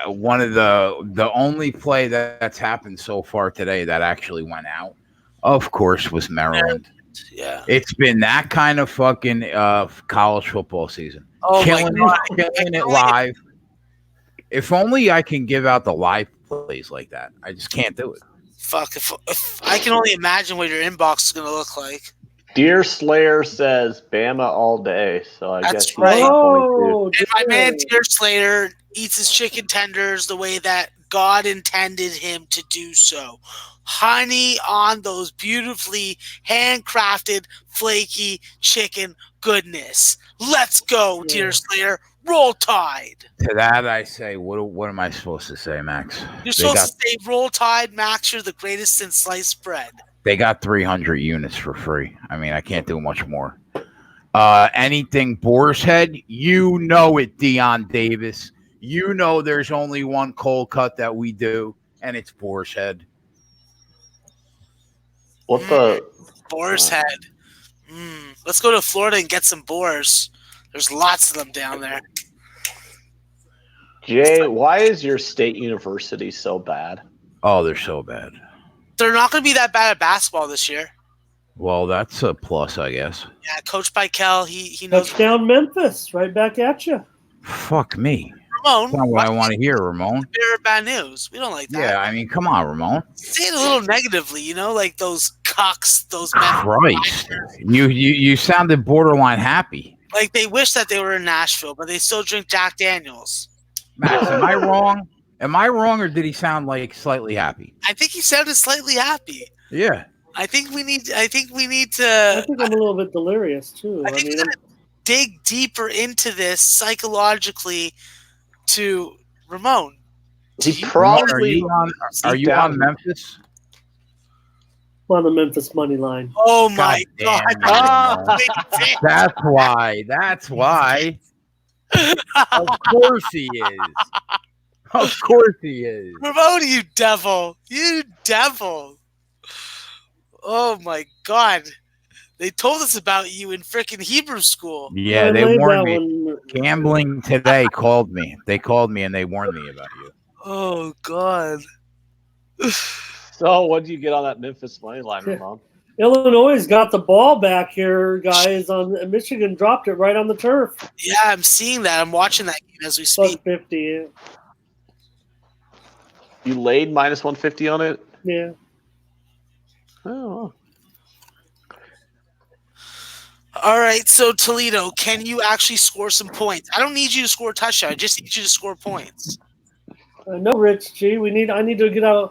[SPEAKER 1] one of the only play that's happened so far today that actually went out, of course, was Maryland.
[SPEAKER 3] Yeah,
[SPEAKER 1] it's been that kind of fucking college football season.
[SPEAKER 3] Oh
[SPEAKER 1] killing it live. If only I can give out the live plays like that. I just can't do it.
[SPEAKER 3] Fuck, if I can only imagine what your inbox is going to look like.
[SPEAKER 2] Deer Slayer says Bama all day, so I guess he's
[SPEAKER 3] right.
[SPEAKER 2] Oh,
[SPEAKER 3] and my man Deer Slayer eats his chicken tenders the way that God intended him to do so. Honey on those beautifully handcrafted, flaky chicken goodness. Let's go, Deer Slayer. Roll Tide.
[SPEAKER 1] To that I say, what am I supposed to say, Max?
[SPEAKER 3] You're supposed to say, Roll Tide, Max. You're the greatest since sliced bread.
[SPEAKER 1] They got 300 units for free. I mean, I can't do much more. Anything Boar's Head, you know it, Deion Davis. You know there's only one cold cut that we do, and it's Boar's Head.
[SPEAKER 2] What the?
[SPEAKER 3] Boar's Head. Let's go to Florida and get some boars. There's lots of them down there.
[SPEAKER 2] Jay, why is your state university so bad?
[SPEAKER 1] Oh, they're so bad.
[SPEAKER 3] They're not going to be that bad at basketball this year.
[SPEAKER 1] Well, that's a plus, I guess.
[SPEAKER 3] Yeah, coached by Kel. He knows.
[SPEAKER 4] Touchdown Memphis, right back at you.
[SPEAKER 1] Fuck me.
[SPEAKER 3] Ramon.
[SPEAKER 1] That's not what I want to hear, Ramon.
[SPEAKER 3] Bear bad news. We don't like that.
[SPEAKER 1] Yeah, I mean, come on, Ramon.
[SPEAKER 3] Say it a little negatively, like those cucks, those men.
[SPEAKER 1] Christ. You sounded borderline happy.
[SPEAKER 3] Like they wish that they were in Nashville, but they still drink Jack Daniels.
[SPEAKER 1] Max, am I wrong? Am I wrong, or did he sound like slightly happy?
[SPEAKER 3] I think he sounded slightly happy.
[SPEAKER 1] Yeah.
[SPEAKER 3] I think we need to.
[SPEAKER 4] I think I'm a little bit delirious too.
[SPEAKER 3] I think we gotta dig deeper into this psychologically. To Ramon,
[SPEAKER 2] He probably
[SPEAKER 1] are you on Memphis?
[SPEAKER 4] on the Memphis money line.
[SPEAKER 3] Oh my God!
[SPEAKER 1] That's why. That's why. Of course he is. Of course he is.
[SPEAKER 3] Ramon, you devil! You devil! Oh my God! They told us about you in freaking Hebrew school.
[SPEAKER 1] Yeah, they warned me. Gambling Today called me. They called me and they warned me about you.
[SPEAKER 3] Oh God!
[SPEAKER 2] So, what did you get on that Memphis money line, Ramon?
[SPEAKER 4] Illinois got the ball back here, guys. On Michigan dropped it right on the turf.
[SPEAKER 3] Yeah, I'm seeing that. I'm watching that game as we speak.
[SPEAKER 4] Plus 50. Yeah.
[SPEAKER 2] You laid minus 150 on it?
[SPEAKER 4] Yeah.
[SPEAKER 2] Oh.
[SPEAKER 3] All right, so Toledo, can you actually score some points? I don't need you to score a touchdown. I just need you to score points.
[SPEAKER 4] No, Rich G. I need to get a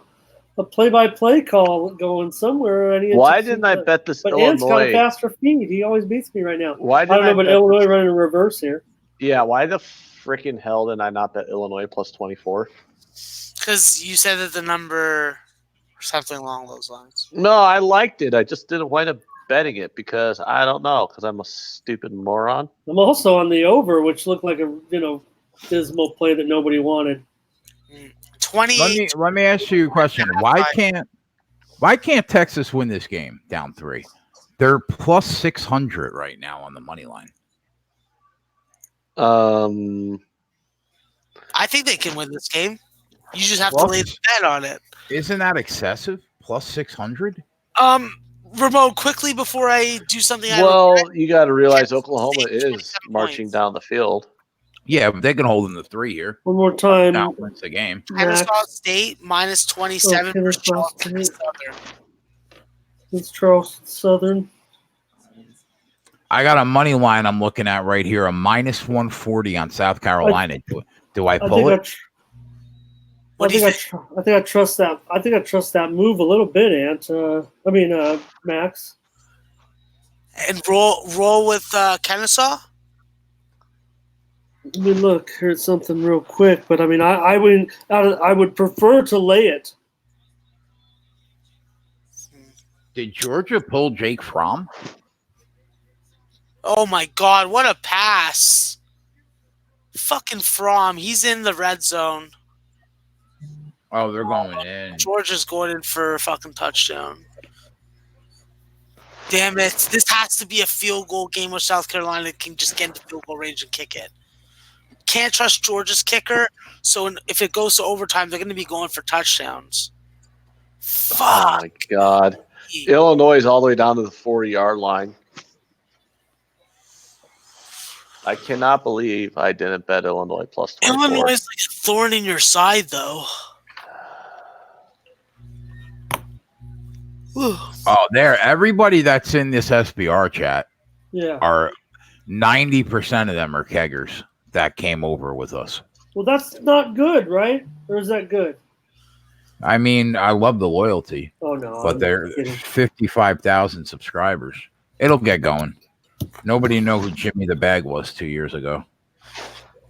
[SPEAKER 4] play-by-play call going somewhere.
[SPEAKER 2] Why didn't I bet this
[SPEAKER 4] But
[SPEAKER 2] Illinois?
[SPEAKER 4] Ant's got a faster feed. He always beats me right now.
[SPEAKER 2] Why
[SPEAKER 4] I don't know, but Illinois running in reverse here.
[SPEAKER 2] Yeah, why the freaking hell did I not bet Illinois plus 24?
[SPEAKER 3] Because you said that the number or something along those lines.
[SPEAKER 2] No, I liked it. I just didn't wind up betting it because I don't know, because I'm a stupid moron.
[SPEAKER 4] I'm also on the over, which looked like a dismal play that nobody wanted.
[SPEAKER 3] 20.
[SPEAKER 1] Let me ask you a question. Why can't Texas win this game down 3? They're plus 600 right now on the money line.
[SPEAKER 3] I think they can win this game. You just have to lay the bet on it.
[SPEAKER 1] Isn't that excessive? Plus 600?
[SPEAKER 3] Ramon, quickly before I do something.
[SPEAKER 2] You got to realize Oklahoma is marching down the field. Yeah,
[SPEAKER 1] but they can hold them to 3 here.
[SPEAKER 4] One more time.
[SPEAKER 1] Now wins the game.
[SPEAKER 3] Kennesaw State minus 27 for Charleston Southern.
[SPEAKER 4] It's Charleston Southern.
[SPEAKER 1] I got a money line I'm looking at right here, a minus 140 on South Carolina. Do I pull it?
[SPEAKER 4] I think I trust that. I think I trust that move a little bit, Ant. Max.
[SPEAKER 3] And roll with Kennesaw.
[SPEAKER 4] Let me look. Here's something real quick, but I would prefer to lay it.
[SPEAKER 1] Did Georgia pull Jake Fromm?
[SPEAKER 3] Oh my God! What a pass! Fucking Fromm. He's in the red zone.
[SPEAKER 1] Oh, they're going in.
[SPEAKER 3] Georgia's going in for a fucking touchdown. Damn it. This has to be a field goal game where South Carolina can just get into field goal range and kick it. Can't trust Georgia's kicker, so if it goes to overtime, they're going to be going for touchdowns. Fuck.
[SPEAKER 2] Oh, my God. Illinois is all the way down to the 40-yard line. I cannot believe I didn't bet Illinois plus 24.
[SPEAKER 3] Illinois is like a thorn in your side, though.
[SPEAKER 1] Oh, everybody that's in this SBR chat are 90% of them are keggers that came over with us.
[SPEAKER 4] Well, that's not good, right? Or is that good?
[SPEAKER 1] I mean, I love the loyalty.
[SPEAKER 4] Oh, no.
[SPEAKER 1] But they're 55,000 subscribers. It'll get going. Nobody knew who Jimmy the Bag was 2 years ago.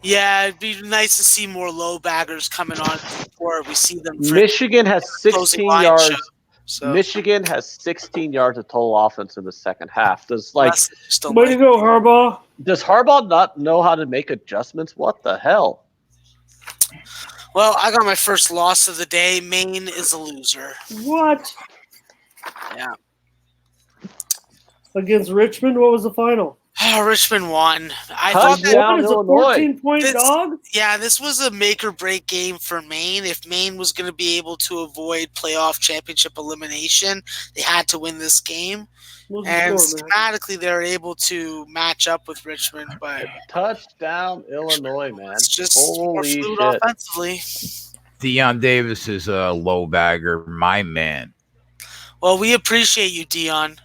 [SPEAKER 3] Yeah, it'd be nice to see more low baggers coming on before we see them.
[SPEAKER 2] Michigan has 16 yards.
[SPEAKER 3] So.
[SPEAKER 2] Michigan has 16 yards of total offense in the second half.
[SPEAKER 4] Way to go, Harbaugh.
[SPEAKER 2] Does Harbaugh not know how to make adjustments? What the hell?
[SPEAKER 3] Well, I got my first loss of the day. Maine is a loser.
[SPEAKER 4] What?
[SPEAKER 3] Yeah.
[SPEAKER 4] Against Richmond, what was the final?
[SPEAKER 3] Richmond won. I
[SPEAKER 2] thought
[SPEAKER 3] that
[SPEAKER 4] was a 14-point dog.
[SPEAKER 3] Yeah, this was a make or break game for Maine. If Maine was going to be able to avoid playoff championship elimination, they had to win this game. And schematically, they're able to match up with Richmond. But
[SPEAKER 2] touchdown, Illinois, man!
[SPEAKER 3] It's just
[SPEAKER 2] holy shit.
[SPEAKER 3] Offensively.
[SPEAKER 1] Deion Davis is a low bagger, my man.
[SPEAKER 3] Well, we appreciate you, Dion.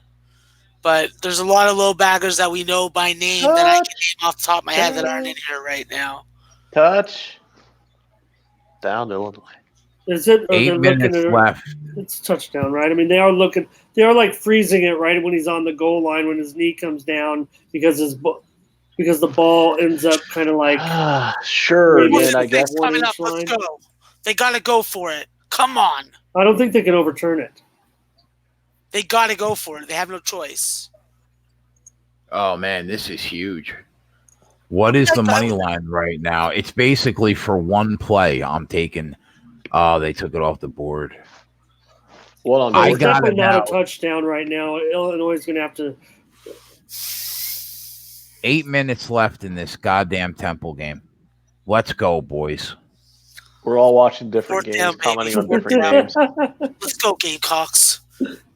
[SPEAKER 3] But there's a lot of low baggers that we know by name that I can off the top of my head that aren't in here right now.
[SPEAKER 2] Touch. Down Illinois.
[SPEAKER 4] Is it? Or
[SPEAKER 1] 8
[SPEAKER 4] they're looking
[SPEAKER 1] minutes
[SPEAKER 4] at it?
[SPEAKER 1] left.
[SPEAKER 4] It's a touchdown, right? I mean, they are looking. They are like freezing it right when he's on the goal line when his knee comes down because the ball ends up kind of like.
[SPEAKER 2] Sure.
[SPEAKER 4] Maybe
[SPEAKER 2] Then I
[SPEAKER 3] Thing's
[SPEAKER 2] guess
[SPEAKER 3] coming up.
[SPEAKER 4] 1 inch
[SPEAKER 3] Let's
[SPEAKER 4] line.
[SPEAKER 3] go. They got to go for it. Come on.
[SPEAKER 4] I don't think they can overturn it.
[SPEAKER 3] They got to go for it. They have no choice.
[SPEAKER 1] Oh man, this is huge. What is the money line right now? It's basically for one play. I'm taking. Oh, they took it off the board.
[SPEAKER 2] what on
[SPEAKER 1] I
[SPEAKER 4] It's
[SPEAKER 1] got
[SPEAKER 4] definitely
[SPEAKER 1] it
[SPEAKER 4] not
[SPEAKER 1] now.
[SPEAKER 4] a touchdown right now. Illinois is going to have to.
[SPEAKER 1] 8 minutes left in this goddamn Temple game. Let's go, boys.
[SPEAKER 2] We're all watching different
[SPEAKER 3] Fourth
[SPEAKER 2] games,
[SPEAKER 3] down, baby.
[SPEAKER 2] commenting on
[SPEAKER 3] Fourth
[SPEAKER 2] different
[SPEAKER 3] down.
[SPEAKER 2] games.
[SPEAKER 3] Let's go, Gamecocks.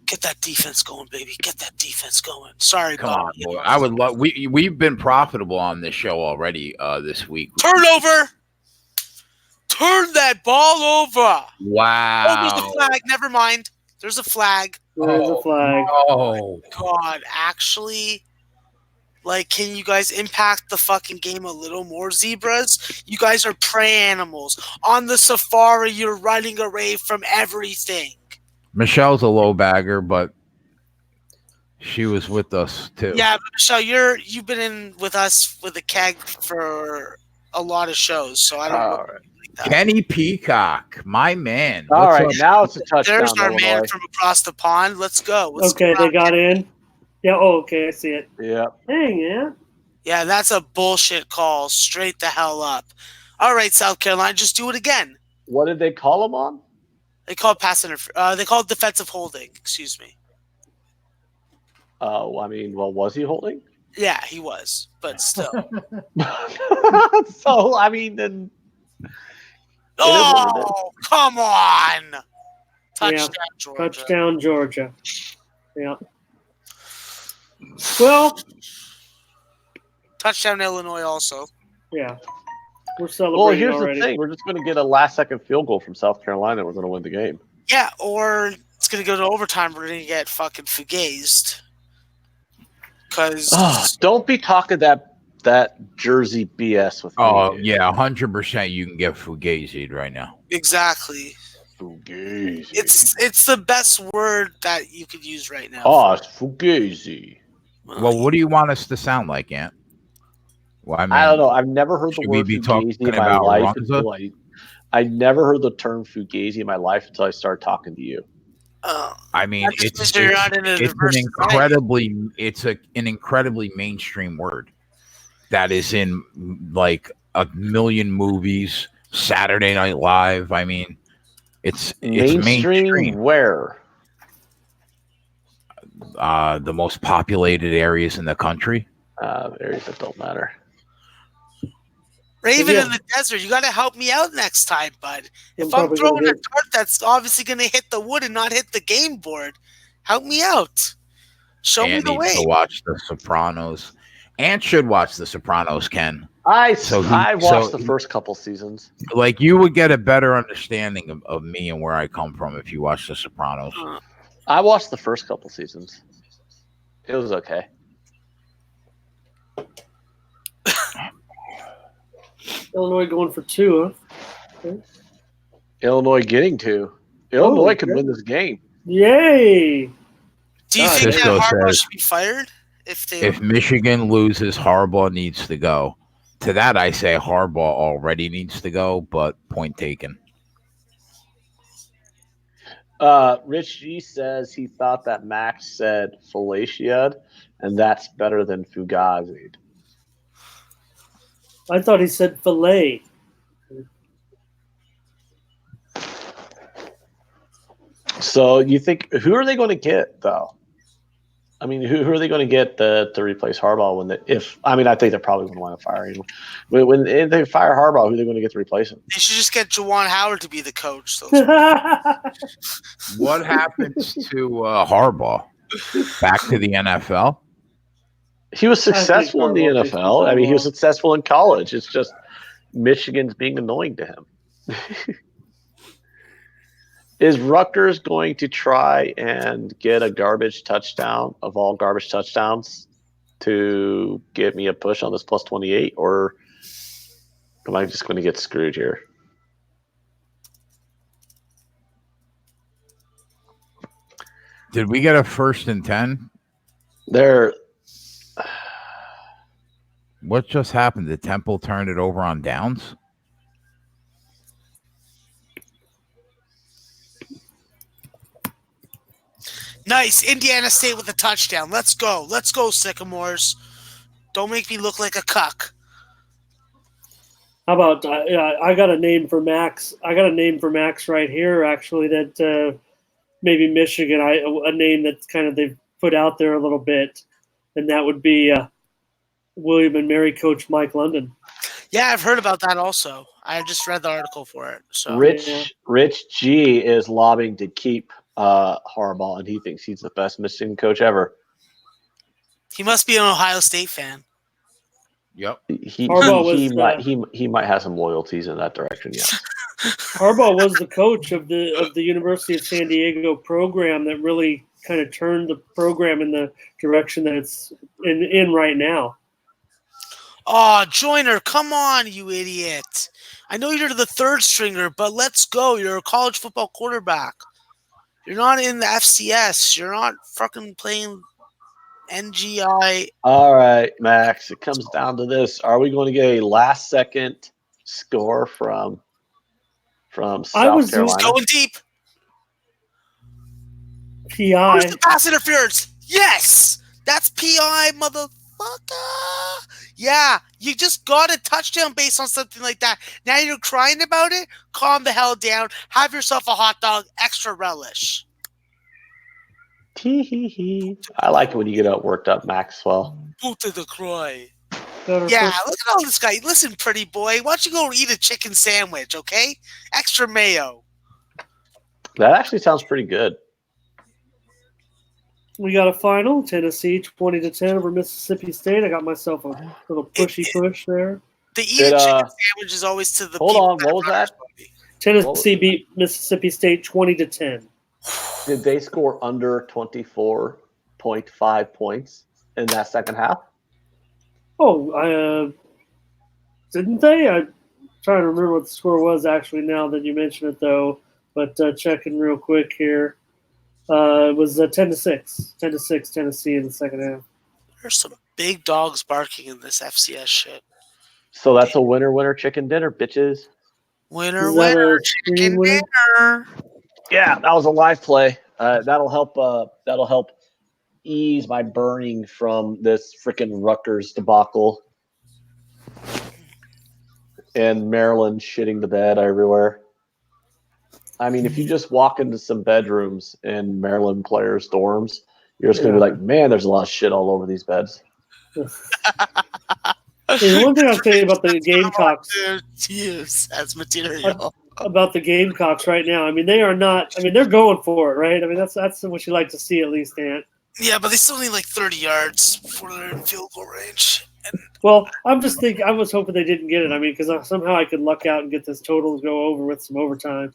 [SPEAKER 3] Get that defense going, baby. Get that defense going. Sorry,
[SPEAKER 1] Come
[SPEAKER 3] Bob.
[SPEAKER 1] on, boy. I would love. We've been profitable on this show already this week.
[SPEAKER 3] Turnover. Turn that ball over.
[SPEAKER 1] Wow.
[SPEAKER 3] Oh, there's a flag. Never mind. There's a flag.
[SPEAKER 4] There's a flag.
[SPEAKER 1] Oh,
[SPEAKER 3] God, actually, like, can you guys impact the fucking game a little more, zebras? You guys are prey animals. On the safari, you're running away from everything.
[SPEAKER 1] Michelle's a low bagger, but she was with us too.
[SPEAKER 3] Yeah, but Michelle, you've been in with us with a keg for a lot of shows, so I don't know.
[SPEAKER 2] All right.
[SPEAKER 1] Kenny Peacock, my man.
[SPEAKER 2] All
[SPEAKER 1] What's
[SPEAKER 2] right,
[SPEAKER 1] up?
[SPEAKER 2] now it's a touchdown.
[SPEAKER 3] There's our
[SPEAKER 2] Illinois.
[SPEAKER 3] man from across the pond. Let's go. Let's
[SPEAKER 4] Okay, they got in. Yeah. Oh, okay. I see it.
[SPEAKER 2] Yeah.
[SPEAKER 4] Dang, yeah.
[SPEAKER 3] Yeah, that's a bullshit call. Straight the hell up. All right, South Carolina, just do it again.
[SPEAKER 2] What did they call him on?
[SPEAKER 3] They called pass interference. They called defensive holding. Excuse me.
[SPEAKER 2] Oh, I mean, well, was he holding?
[SPEAKER 3] Yeah, he was, but still.
[SPEAKER 2] So, I mean, then.
[SPEAKER 3] Oh, come on! Touchdown,
[SPEAKER 4] Yeah.
[SPEAKER 3] Georgia.
[SPEAKER 4] Touchdown, Georgia. Yeah. Well,
[SPEAKER 3] Touchdown, Illinois. Also,
[SPEAKER 4] yeah. We're
[SPEAKER 2] Well,
[SPEAKER 4] celebrating
[SPEAKER 2] here's
[SPEAKER 4] already.
[SPEAKER 2] the thing: we're just going to get a last-second field goal from South Carolina, and we're going to win the game.
[SPEAKER 3] yeah. Or it's gonna go to overtime. We're gonna get fucking fugazed. Because
[SPEAKER 2] Don't be talking that Jersey BS with me.
[SPEAKER 1] Oh
[SPEAKER 2] dude.
[SPEAKER 1] yeah, 100%. You can get fugazi'd right now.
[SPEAKER 3] exactly,
[SPEAKER 2] Fugazi.
[SPEAKER 3] it's the best word that you could use right now.
[SPEAKER 2] Oh, it's Fugazi.
[SPEAKER 1] Well, what do you want us to sound like, Ant? Well, I mean,
[SPEAKER 2] I don't know. I've never heard the
[SPEAKER 1] should we
[SPEAKER 2] word
[SPEAKER 1] be
[SPEAKER 2] Fugazi
[SPEAKER 1] talking
[SPEAKER 2] in my
[SPEAKER 1] about
[SPEAKER 2] life
[SPEAKER 1] Runza?
[SPEAKER 2] until I never heard the term Fugazi in my life until I started talking to you.
[SPEAKER 1] I mean,
[SPEAKER 3] That's
[SPEAKER 1] it's
[SPEAKER 3] because you're not in a
[SPEAKER 1] an
[SPEAKER 3] diverse
[SPEAKER 1] incredibly mainstream word that is in like a million movies, Saturday Night Live. I mean, it's mainstream.
[SPEAKER 2] Where?
[SPEAKER 1] The most populated areas in the country.
[SPEAKER 2] Areas that don't matter.
[SPEAKER 3] Raven
[SPEAKER 4] Yeah.
[SPEAKER 3] in the desert, you got to help me out next time, bud.
[SPEAKER 4] I'm
[SPEAKER 3] If I'm
[SPEAKER 4] probably
[SPEAKER 3] throwing
[SPEAKER 4] gonna
[SPEAKER 3] a dart that's obviously going to hit the wood and not hit the game board, help me out. Show me
[SPEAKER 1] Ant
[SPEAKER 3] the
[SPEAKER 1] needs
[SPEAKER 3] way.
[SPEAKER 1] to watch The Sopranos. Ant should watch The Sopranos, Ken.
[SPEAKER 2] I
[SPEAKER 1] he-
[SPEAKER 2] watched
[SPEAKER 1] so-
[SPEAKER 2] the first couple seasons.
[SPEAKER 1] Like, you would get a better understanding of me and where I come from if you watch The Sopranos.
[SPEAKER 2] I watched the first couple seasons. It was okay.
[SPEAKER 4] Illinois going for 2, huh?
[SPEAKER 2] Illinois getting to. Illinois could win this game.
[SPEAKER 4] Yay!
[SPEAKER 3] Do you
[SPEAKER 2] God,
[SPEAKER 3] think
[SPEAKER 1] Cisco
[SPEAKER 3] that Harbaugh
[SPEAKER 1] says-
[SPEAKER 3] should be fired? If
[SPEAKER 1] If Michigan loses, Harbaugh needs to go. To that, I say Harbaugh already needs to go, but point taken.
[SPEAKER 2] Rich G says he thought that Max said fellatiad, and that's better than fugazi.
[SPEAKER 4] I thought he said filet.
[SPEAKER 2] So you think who are they going to get though? I mean, who are they going to get to replace Harbaugh I think they're probably going to want to fire him. When they fire Harbaugh, who are they going to get to replace him?
[SPEAKER 3] they should just get Juwan Howard to be the coach. So
[SPEAKER 1] What happens to Harbaugh? Back to the NFL?
[SPEAKER 2] He was successful in the
[SPEAKER 4] Harbaugh takes
[SPEAKER 2] NFL. I mean, he was
[SPEAKER 4] Harbaugh.
[SPEAKER 2] successful in college. It's just Michigan's being annoying to him. Is Rutgers going to try and get a garbage touchdown of all garbage touchdowns to give me a push on this plus 28, or am I just going to get screwed here?
[SPEAKER 1] Did we get a 1st and 10? What just happened? Did Temple turn it over on downs?
[SPEAKER 3] Nice. Indiana State with a touchdown. Let's go. Let's go, Sycamores. Don't make me look like a cuck.
[SPEAKER 4] How about I got a name for Max. I got a name for Max right here, actually, that maybe Michigan, a name that's kind of they've put out there a little bit, and that would be William and Mary coach Mike London.
[SPEAKER 3] Yeah, I've heard about that also. I just read the article for it. So
[SPEAKER 2] Rich G is lobbying to keep Harbaugh, and he thinks he's the best Michigan coach ever.
[SPEAKER 3] He must be an Ohio State fan.
[SPEAKER 1] Yep.
[SPEAKER 2] He might have some loyalties in that direction. Yeah.
[SPEAKER 4] Harbaugh was the coach of the University of San Diego program that really kind of turned the program in the direction that it's in right now.
[SPEAKER 3] Oh, Joyner, come on, you idiot. I know you're the third stringer, but let's go. You're a college football quarterback. You're not in the FCS. You're not fucking playing NGI.
[SPEAKER 2] All right, Max. It comes down to this. Are we going to get a last-second score from South Carolina?
[SPEAKER 3] Going deep.
[SPEAKER 4] PI.
[SPEAKER 3] Where's the pass interference? Yes! That's PI, motherfucker. Yeah, you just got a touchdown based on something like that. Now you're crying about it? Calm the hell down. Have yourself a hot dog, extra relish.
[SPEAKER 2] I like it when you get worked up, Maxwell.
[SPEAKER 3] Boot to the cry. Yeah, look at all this guy. Listen, pretty boy, why don't you go eat a chicken sandwich, okay? Extra mayo.
[SPEAKER 2] That actually sounds pretty good.
[SPEAKER 4] We got a final. Tennessee 20-10 over Mississippi State. I got myself a little push there.
[SPEAKER 3] The eat a chicken sandwich is always to the
[SPEAKER 2] Hold on, what was that?
[SPEAKER 4] Tennessee beat Mississippi State 20-10.
[SPEAKER 2] Did they score under 24.5 points in that second half?
[SPEAKER 4] Oh, didn't they? I'm trying to remember what the score was actually now that you mention it, though. But checking real quick here. It was 10-6. 10-6 Tennessee in the second half.
[SPEAKER 3] There's some big dogs barking in this FCS shit.
[SPEAKER 2] So that's a winner chicken dinner, bitches.
[SPEAKER 3] Winner chicken dinner.
[SPEAKER 2] Yeah, that was a live play. That'll help ease my burning from this freaking Rutgers debacle and Maryland shitting the bed everywhere. I mean, if you just walk into some bedrooms in Maryland players' dorms, you're just going to be like, man, there's a lot of shit all over these beds.
[SPEAKER 4] There's one thing I'll tell you about the Gamecocks.
[SPEAKER 3] Use as material.
[SPEAKER 4] About the Gamecocks right now. I mean, they are not – I mean, they're going for it, right? I mean, that's what you like to see at least, Ant.
[SPEAKER 3] Yeah, but they still need like 30 yards before they're in field goal range.
[SPEAKER 4] Well, I'm just thinking – I was hoping they didn't get it. I mean, because somehow I could luck out and get this total to go over with some overtime.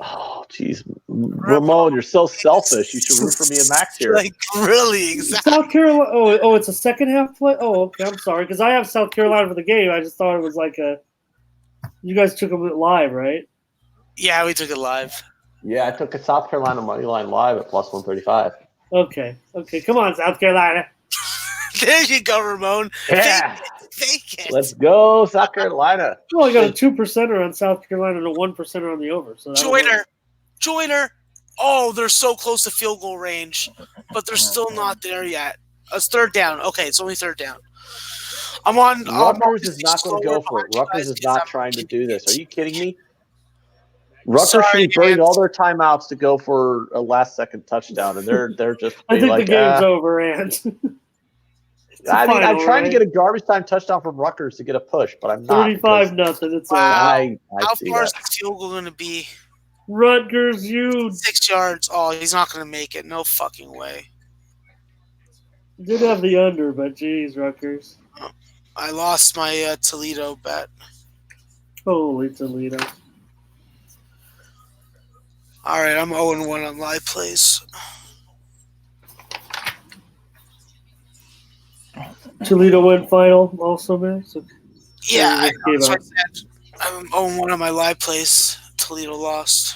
[SPEAKER 2] Oh, jeez. Ramon, you're so selfish. You should root for me and Max here.
[SPEAKER 3] Like, really? Exactly.
[SPEAKER 4] South Carolina – oh, it's a second half play? Oh, okay. I'm sorry. Because I have South Carolina for the game. I just thought it was like a – you guys took them live, right?
[SPEAKER 3] Yeah, we took it live.
[SPEAKER 2] Yeah, I took a South Carolina money line live at plus 135.
[SPEAKER 4] Okay. Come on, South Carolina.
[SPEAKER 3] There you go, Ramon.
[SPEAKER 2] Yeah.
[SPEAKER 3] Fake it.
[SPEAKER 2] Let's go, South Carolina.
[SPEAKER 4] Well, I got a 2%er on South Carolina and a 1%er on the over. So
[SPEAKER 3] Joiner. Oh, they're so close to field goal range, but they're still not there yet. It's third down. Okay, it's only third down.
[SPEAKER 2] Rutgers is not going to go for it. Rutgers is not trying to do this. Are you kidding me? Rutgers should be burning all their timeouts to go for a last-second touchdown, and they're just.
[SPEAKER 4] I think the game's over, and.
[SPEAKER 2] I'm trying to get a garbage time touchdown from Rutgers to get a push, but I'm not.
[SPEAKER 4] 35-0. It's
[SPEAKER 3] wow. How far is the field goal going to be?
[SPEAKER 4] Rutgers,
[SPEAKER 3] 6 yards. Oh, he's not going to make it. No fucking way.
[SPEAKER 4] Did have the under, but geez, Rutgers.
[SPEAKER 3] I lost my Toledo bet.
[SPEAKER 4] Holy Toledo.
[SPEAKER 3] All right, I'm 0-1 on live plays.
[SPEAKER 4] Toledo went final also, man. So
[SPEAKER 3] Yeah, I
[SPEAKER 4] just gave
[SPEAKER 3] know.
[SPEAKER 4] up.
[SPEAKER 3] That's what I said. I'm on one of my live plays. Toledo lost.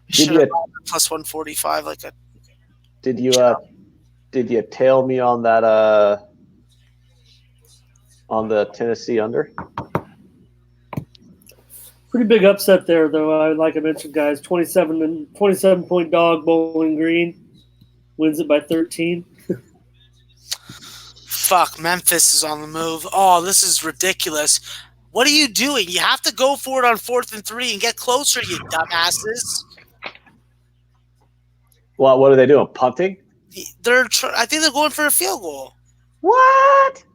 [SPEAKER 2] Did
[SPEAKER 3] Should
[SPEAKER 2] you
[SPEAKER 3] have gone plus 145 like a
[SPEAKER 2] did you tail me on that on the Tennessee under?
[SPEAKER 4] Pretty big upset there, though. Like I mentioned, guys, 27-point dog. Bowling Green wins it by 13.
[SPEAKER 3] fuck. Memphis is on the move. Oh, this is ridiculous. What are you doing? You have to go for it on 4th and 3 and get closer, you dumbasses.
[SPEAKER 2] Well, what are they doing? Punting?
[SPEAKER 3] I think they're going for a field goal.
[SPEAKER 2] What?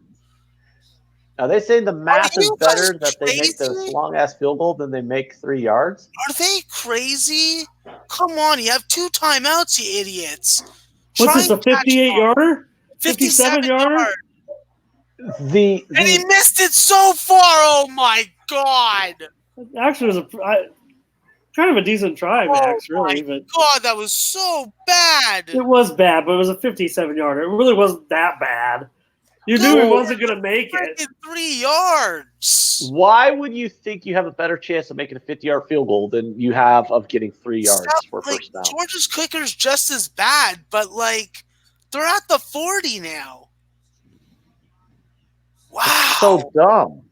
[SPEAKER 2] Are they saying the math is
[SPEAKER 3] you
[SPEAKER 2] better
[SPEAKER 3] guys
[SPEAKER 2] that they make this
[SPEAKER 3] crazy?
[SPEAKER 2] long ass field goal than they make 3 yards?
[SPEAKER 3] Are they crazy? Come on, you have 2 timeouts, you idiots.
[SPEAKER 4] What's
[SPEAKER 3] Try
[SPEAKER 4] this, a
[SPEAKER 3] and catch
[SPEAKER 4] 58-yarder?
[SPEAKER 3] 57
[SPEAKER 4] 57-yarder?
[SPEAKER 3] yards. And he
[SPEAKER 2] The
[SPEAKER 3] missed it so far. Oh my god.
[SPEAKER 4] Actually, it was kind of a decent try, Max,
[SPEAKER 3] Oh
[SPEAKER 4] really.
[SPEAKER 3] my
[SPEAKER 4] But
[SPEAKER 3] god, that was so bad.
[SPEAKER 4] it was bad, but it was a 57-yarder. It really wasn't that bad. You knew he wasn't going to make it.
[SPEAKER 3] Freaking 3 yards.
[SPEAKER 2] why would you think you have a better chance of making a 50-yard field goal than you have of getting 3 yards for a
[SPEAKER 3] Like,
[SPEAKER 2] first down?
[SPEAKER 3] Georgia's kicker's just as bad, but like they're at the 40 now. Wow.
[SPEAKER 2] So dumb.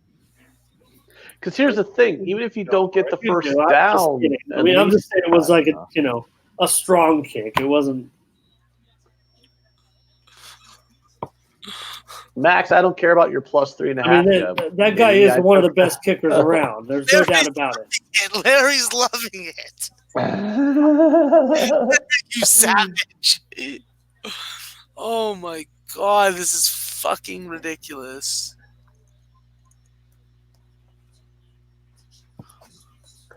[SPEAKER 2] Because here's the thing: even if you don't get the first down,
[SPEAKER 4] I'm just saying it was like a strong kick. It wasn't.
[SPEAKER 2] Max, I don't care about your plus 3.5.
[SPEAKER 4] I mean, that guy is one of the best kickers around. There's no doubt about it.
[SPEAKER 3] And Larry's loving it. You savage. Oh my god, this is fucking ridiculous.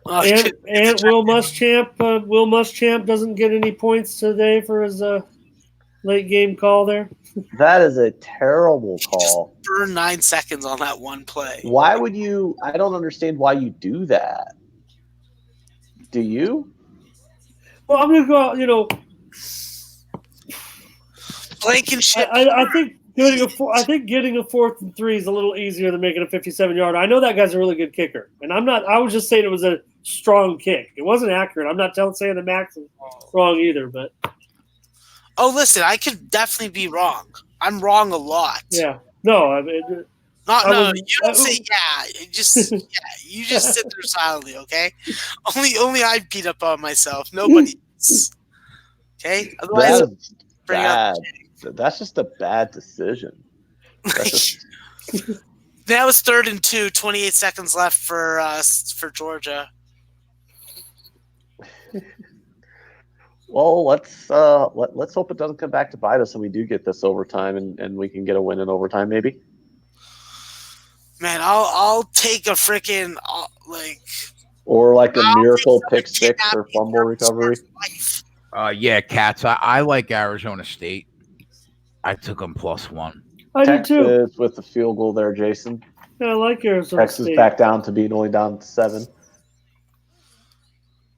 [SPEAKER 3] Oh,
[SPEAKER 4] And Will Muschamp doesn't get any points today for his late game call there.
[SPEAKER 2] That is a terrible call.
[SPEAKER 3] burn 9 seconds on that one play.
[SPEAKER 2] Why would you? I don't understand why you do that. Do you?
[SPEAKER 4] Well, I'm going to go out,
[SPEAKER 3] Blankenship.
[SPEAKER 4] I think getting a 4th and 3 is a little easier than making a 57-yarder. I know that guy's a really good kicker, and I was just saying it was a strong kick. It wasn't accurate. I'm not saying that Max is wrong either, but
[SPEAKER 3] Oh, listen, I could definitely be wrong. I'm wrong a lot.
[SPEAKER 4] yeah, no, I mean,
[SPEAKER 3] You don't say yeah. You just sit there silently, okay? Only I beat up on myself. Nobody else. Okay? Otherwise,
[SPEAKER 2] That is
[SPEAKER 3] bring up
[SPEAKER 2] bad. That's just a bad decision. That's just,
[SPEAKER 3] that was 3rd and 2, 28 seconds left for Georgia.
[SPEAKER 2] well, let's hope it doesn't come back to bite us and we do get this overtime and we can get a win in overtime maybe.
[SPEAKER 3] Man, I'll take a freaking
[SPEAKER 2] or like a miracle pick six or fumble recovery.
[SPEAKER 1] Yeah, Cats. I like Arizona State. I took them +1.
[SPEAKER 4] I do too.
[SPEAKER 2] Texas with the field goal there, Jason.
[SPEAKER 4] Yeah, I like Arizona
[SPEAKER 2] Texas
[SPEAKER 4] State.
[SPEAKER 2] back down to being only down 7.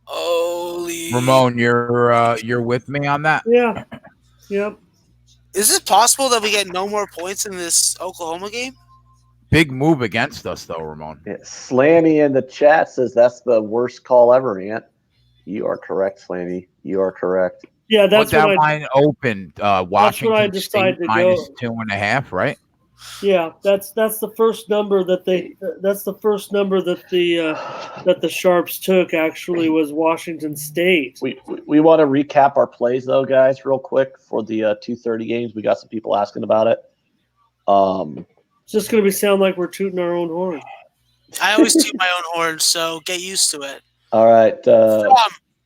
[SPEAKER 3] Holy
[SPEAKER 1] Ramon, you're with me on that?
[SPEAKER 4] Yeah. Yep.
[SPEAKER 3] Is it possible that we get no more points in this Oklahoma game?
[SPEAKER 1] Big move against us, though, Ramon.
[SPEAKER 2] Yeah, Slammy in the chat says that's the worst call ever, Ant. You are correct, Slammy. You are correct.
[SPEAKER 4] Yeah, that's
[SPEAKER 1] that
[SPEAKER 4] what
[SPEAKER 1] line opened. Washington State -2.5, right?
[SPEAKER 4] Yeah, that's the first number that the Sharps took. Actually, was Washington State.
[SPEAKER 2] We want to recap our plays though, guys, real quick for the 2:30 games. We got some people asking about it.
[SPEAKER 4] It's just going to sound like we're tooting our own horn.
[SPEAKER 3] I always toot my own horn, so get used to it.
[SPEAKER 2] All right.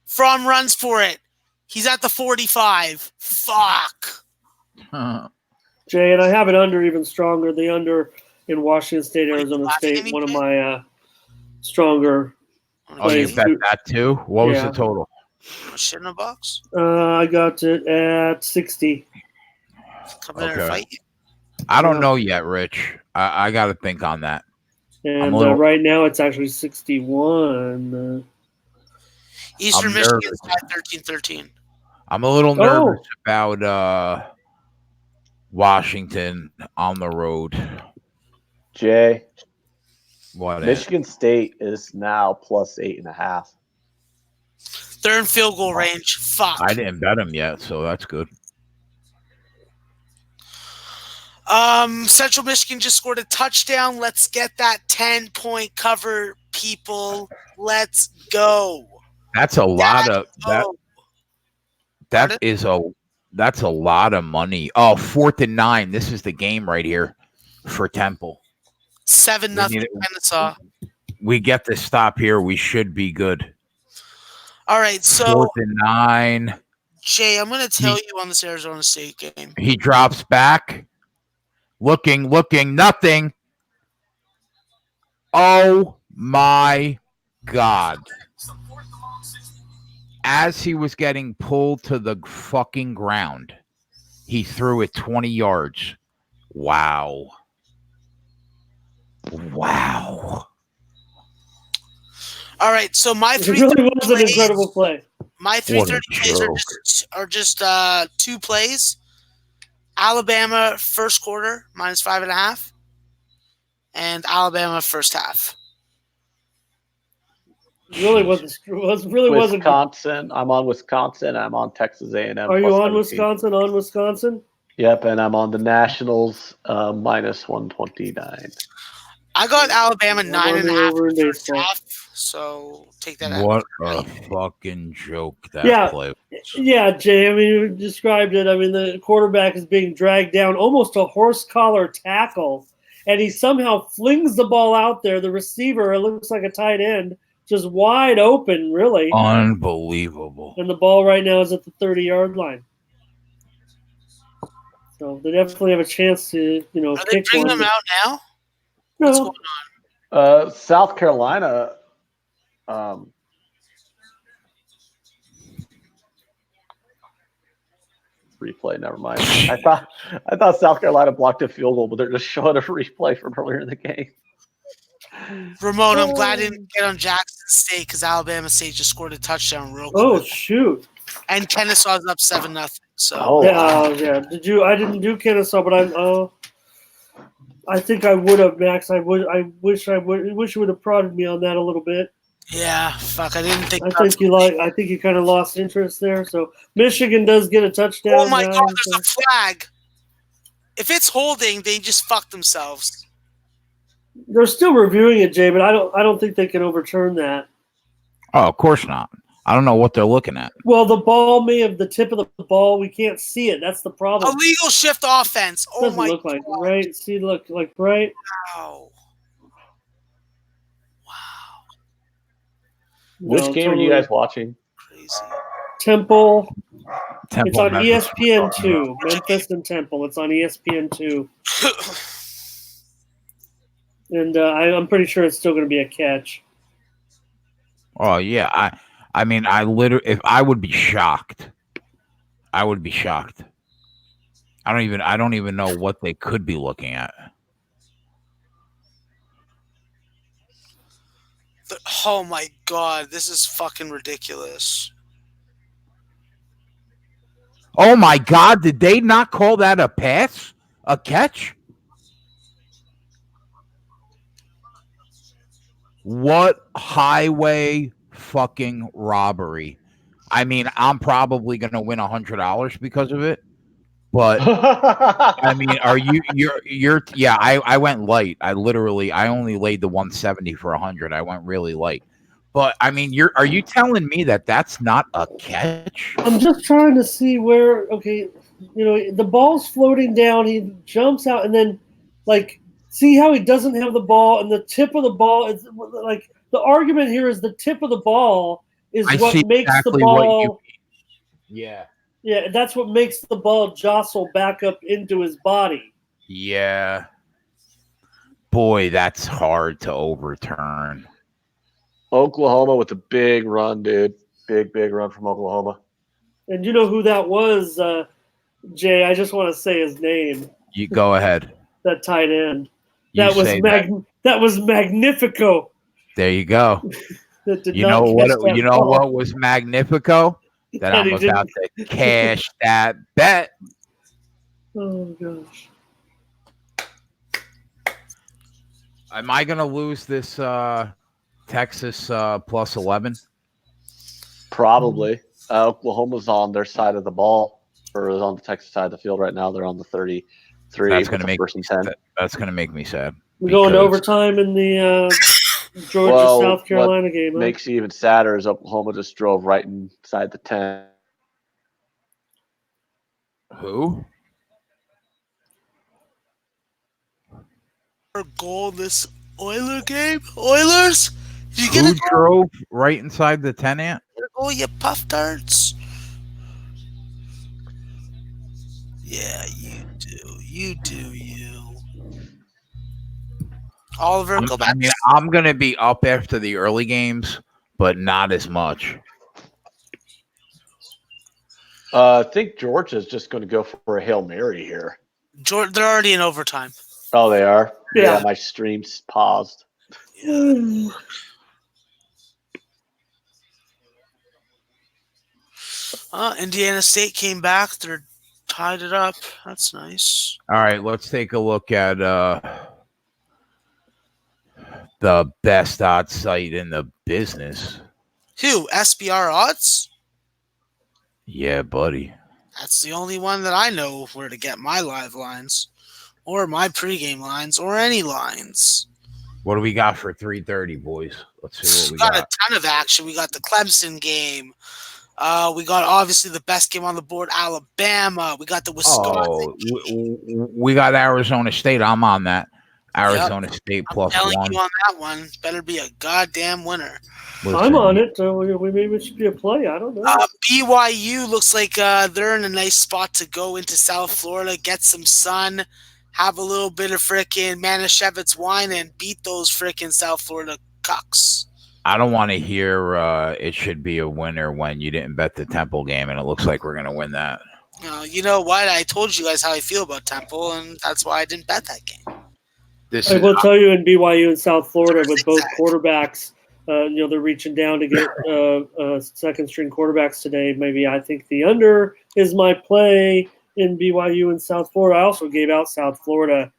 [SPEAKER 3] Fromm runs for it. He's at the 45. Fuck.
[SPEAKER 4] Jay, and I have it under even stronger. The under in Washington State, Arizona State, one of my stronger.
[SPEAKER 1] Oh, you bet that too? What was the total?
[SPEAKER 3] Shit in a box?
[SPEAKER 4] I got it at 60.
[SPEAKER 3] Come in and fight you.
[SPEAKER 1] I don't know yet, Rich. I got to think on that.
[SPEAKER 4] And right now it's actually 61.
[SPEAKER 3] Eastern Michigan's at 13-13.
[SPEAKER 1] I'm a little nervous about Washington on the road.
[SPEAKER 2] Jay,
[SPEAKER 1] What?
[SPEAKER 2] Michigan State is now plus 8.5.
[SPEAKER 3] They're in field goal range. Fuck.
[SPEAKER 1] I didn't bet them yet, so that's good.
[SPEAKER 3] Central Michigan just scored a touchdown. Let's get that 10-point cover, people. Let's go.
[SPEAKER 1] That's a lot of that.
[SPEAKER 3] go.
[SPEAKER 1] That is that's a lot of money. Oh, 4th and 9. This is the game right here for Temple.
[SPEAKER 3] 7-0 Kennesaw.
[SPEAKER 1] We get the stop here. We should be good.
[SPEAKER 3] All right, so
[SPEAKER 1] 4th and 9.
[SPEAKER 3] Jay, I'm going to tell you on this Arizona State game.
[SPEAKER 1] He drops back. Looking, nothing. Oh my God. As he was getting pulled to the fucking ground, he threw it 20 yards. Wow.
[SPEAKER 3] All right, so my
[SPEAKER 4] It really was an incredible play.
[SPEAKER 3] My 3:30 plays are just 2 plays. Alabama first quarter -5.5, and Alabama first half.
[SPEAKER 4] Really wasn't.
[SPEAKER 2] Wisconsin. I'm on Wisconsin. I'm on Texas A&M.
[SPEAKER 4] Are you on 17. Wisconsin? On Wisconsin?
[SPEAKER 2] Yep, and I'm on the Nationals -129.
[SPEAKER 3] I got Alabama 9.5 first half, so take that out.
[SPEAKER 1] What a fucking joke that play was.
[SPEAKER 4] Yeah, Jay. I mean, you described it. I mean, the quarterback is being dragged down, almost a horse collar tackle, and he somehow flings the ball out there. The receiver, it looks like a tight end, just wide open, really.
[SPEAKER 1] Unbelievable.
[SPEAKER 4] And the ball right now is at the 30-yard line. So they definitely have a chance to,
[SPEAKER 3] Are they bringing them out now?
[SPEAKER 4] No.
[SPEAKER 3] What's going on?
[SPEAKER 2] South Carolina. Replay. Never mind. I thought South Carolina blocked a field goal, but they're just showing a replay from earlier in the game.
[SPEAKER 3] Ramon, I'm glad I didn't get on Jackson State because Alabama State just scored a touchdown real quick.
[SPEAKER 4] Oh shoot!
[SPEAKER 3] And Kennesaw's up 7-0. So
[SPEAKER 4] yeah. I didn't do Kennesaw, but I think I would have, Max. I wish you would have prodded me on that a little bit.
[SPEAKER 3] Yeah, fuck. I didn't think.
[SPEAKER 4] I think you kind of lost interest there. So Michigan does get a touchdown.
[SPEAKER 3] Oh my God! There's a flag. If it's holding, they just fuck themselves.
[SPEAKER 4] They're still reviewing it, Jay, but I don't think they can overturn that.
[SPEAKER 1] Oh, of course not. I don't know what they're looking at.
[SPEAKER 4] Well, the ball may have the tip of the ball. We can't see it. That's the problem.
[SPEAKER 3] Illegal shift offense. Oh my
[SPEAKER 4] look
[SPEAKER 3] God!
[SPEAKER 4] Like right. See, look like right.
[SPEAKER 3] Wow.
[SPEAKER 2] Which game are you guys watching?
[SPEAKER 3] Crazy.
[SPEAKER 4] Temple.
[SPEAKER 1] Temple.
[SPEAKER 4] It's on ESPN 2. Memphis and Temple. It's on ESPN 2. And I'm pretty sure it's still going to be a catch.
[SPEAKER 1] Oh yeah, I mean, I literally, if I would be shocked, I would be shocked. I don't even know what they could be looking at.
[SPEAKER 3] Oh my God, this is fucking ridiculous.
[SPEAKER 1] Oh my God, did they not call that a pass? A catch? What highway fucking robbery. I mean, I'm probably going to win $100 because of it. But I mean, I went light. I only laid the 170 for 100. I went really light. But I mean, are you telling me that that's not a catch?
[SPEAKER 4] I'm just trying to see where, okay, the ball's floating down. He jumps out and then see how he doesn't have the ball, and the tip of the ball is like the argument here is the tip of the ball is what makes the ball.
[SPEAKER 1] Yeah,
[SPEAKER 4] that's what makes the ball jostle back up into his body.
[SPEAKER 1] Yeah, boy, that's hard to overturn.
[SPEAKER 2] Oklahoma with a big run, dude. Big run from Oklahoma.
[SPEAKER 4] And you know who that was, Jay? I just want to say his name.
[SPEAKER 1] You go ahead.
[SPEAKER 4] That tight end. That was Magnifico.
[SPEAKER 1] There you go. What was Magnifico? That I'm about to cash that bet.
[SPEAKER 4] Oh gosh.
[SPEAKER 1] Am I going to lose this Texas plus 11?
[SPEAKER 2] Probably. Oklahoma's on their side of the ball, or is on the Texas side of the field right now. They're on the 33
[SPEAKER 1] That's
[SPEAKER 2] with
[SPEAKER 1] going to
[SPEAKER 2] the
[SPEAKER 1] make
[SPEAKER 2] first and 10.
[SPEAKER 1] that's going to make me sad.
[SPEAKER 4] We're going to
[SPEAKER 1] because-
[SPEAKER 4] overtime in the Georgia
[SPEAKER 2] Well,
[SPEAKER 4] South Carolina game. Huh?
[SPEAKER 2] Makes it even sadder is Oklahoma just drove right inside the 10.
[SPEAKER 1] Who?
[SPEAKER 3] Goal this Oiler game? Oilers? Did you get
[SPEAKER 1] Who
[SPEAKER 3] a goal?
[SPEAKER 1] drove right inside the 10 ant?
[SPEAKER 3] Get a goal, you puff darts? Yeah, you do. You do, you. Oliver, go back.
[SPEAKER 1] I mean, I'm going to be up after the early games, but not as much.
[SPEAKER 2] I think Georgia's just going to go for a Hail Mary here.
[SPEAKER 3] They're already in overtime.
[SPEAKER 2] Oh, they are?
[SPEAKER 4] Yeah.
[SPEAKER 2] My stream's paused.
[SPEAKER 3] Indiana State came back. They're tied it up. That's nice.
[SPEAKER 1] All right, let's take a look at the best odds site in the business.
[SPEAKER 3] Who? SBR odds?
[SPEAKER 1] Yeah, buddy.
[SPEAKER 3] That's the only one that I know where to get my live lines, or my pregame lines, or any lines.
[SPEAKER 1] What do we got for 3:30, boys? Let's see what we
[SPEAKER 3] got
[SPEAKER 1] got.
[SPEAKER 3] a ton of action. We got the Clemson game. We got obviously the best game on the board, Alabama. We got the Wisconsin.
[SPEAKER 1] Oh, we got Arizona State. I'm on that. Arizona State
[SPEAKER 3] I'm
[SPEAKER 1] plus
[SPEAKER 3] telling
[SPEAKER 1] 1.
[SPEAKER 3] you on that one. Better be a goddamn winner.
[SPEAKER 1] Listen,
[SPEAKER 4] I'm on it. We maybe it should be a play. I don't know.
[SPEAKER 3] BYU looks like they're in a nice spot to go into South Florida, get some sun, have a little bit of frickin' Manischewitz wine, and beat those frickin' South Florida cucks.
[SPEAKER 1] I don't want to hear it should be a winner when you didn't bet the Temple game, and it looks like we're going to win that.
[SPEAKER 3] You know what? I told you guys how I feel about Temple, and that's why I didn't bet that game.
[SPEAKER 4] I will tell you in BYU and South Florida with both quarterbacks, they're reaching down to get second string quarterbacks today. Maybe I think the under is my play in BYU and South Florida. I also gave out South Florida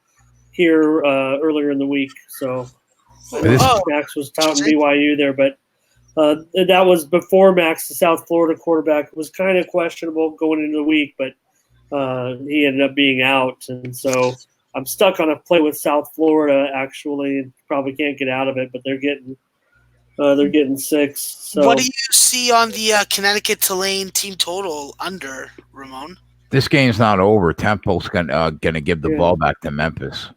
[SPEAKER 4] here earlier in the week. So Max was touting BYU there, but that was before Max, the South Florida quarterback, was kind of questionable going into the week, but he ended up being out. And so I'm stuck on a play with South Florida, actually, and probably can't get out of it, but they're getting 6. So
[SPEAKER 3] what do you see on the Connecticut Tulane team total under, Ramon?
[SPEAKER 1] This game's not over. Temple's gonna give the ball back to Memphis.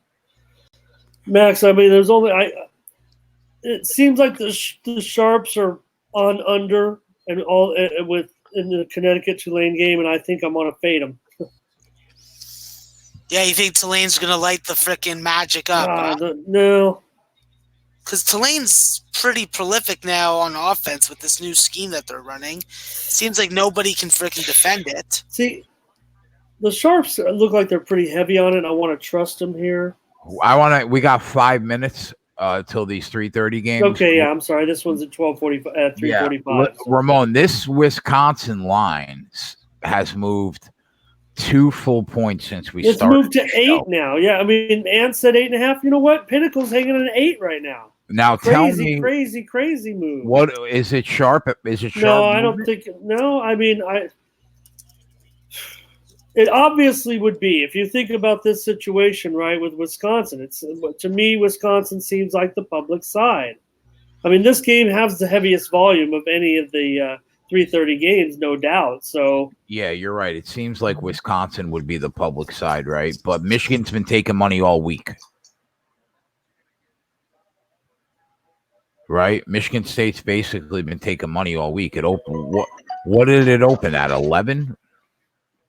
[SPEAKER 4] Max, I mean, there's only it seems like the sharps are on under and all in the Connecticut Tulane game, and I think I'm gonna fade them.
[SPEAKER 3] Yeah, you think Tulane's gonna light the frickin' magic up?
[SPEAKER 4] No.
[SPEAKER 3] Because Tulane's pretty prolific now on offense with this new scheme that they're running. Seems like nobody can frickin' defend it.
[SPEAKER 4] See, the Sharps look like they're pretty heavy on it. I want to trust them here.
[SPEAKER 1] We got 5 minutes till these 3:30 games.
[SPEAKER 4] Okay, yeah, I'm sorry. This one's at 12:45, at 3:45.
[SPEAKER 1] Yeah. Ramon, this Wisconsin line has moved 2 full points since we started.
[SPEAKER 4] It's moved to 8 now. Yeah, I mean, Ann said 8.5. You know what? Pinnacle's hanging at 8 right now.
[SPEAKER 1] Now tell me,
[SPEAKER 4] crazy move.
[SPEAKER 1] What is it? Sharp? Is it sharp?
[SPEAKER 4] No, I don't think. No, I mean, it obviously would be if you think about this situation, right? With Wisconsin, to me, Wisconsin seems like the public side. I mean, this game has the heaviest volume of any of the 3:30 games, no doubt. So
[SPEAKER 1] yeah, you're right. It seems like Wisconsin would be the public side, right? But Michigan's been taking money all week. Right, Michigan State's basically been taking money all week. It opened what did it open at 11?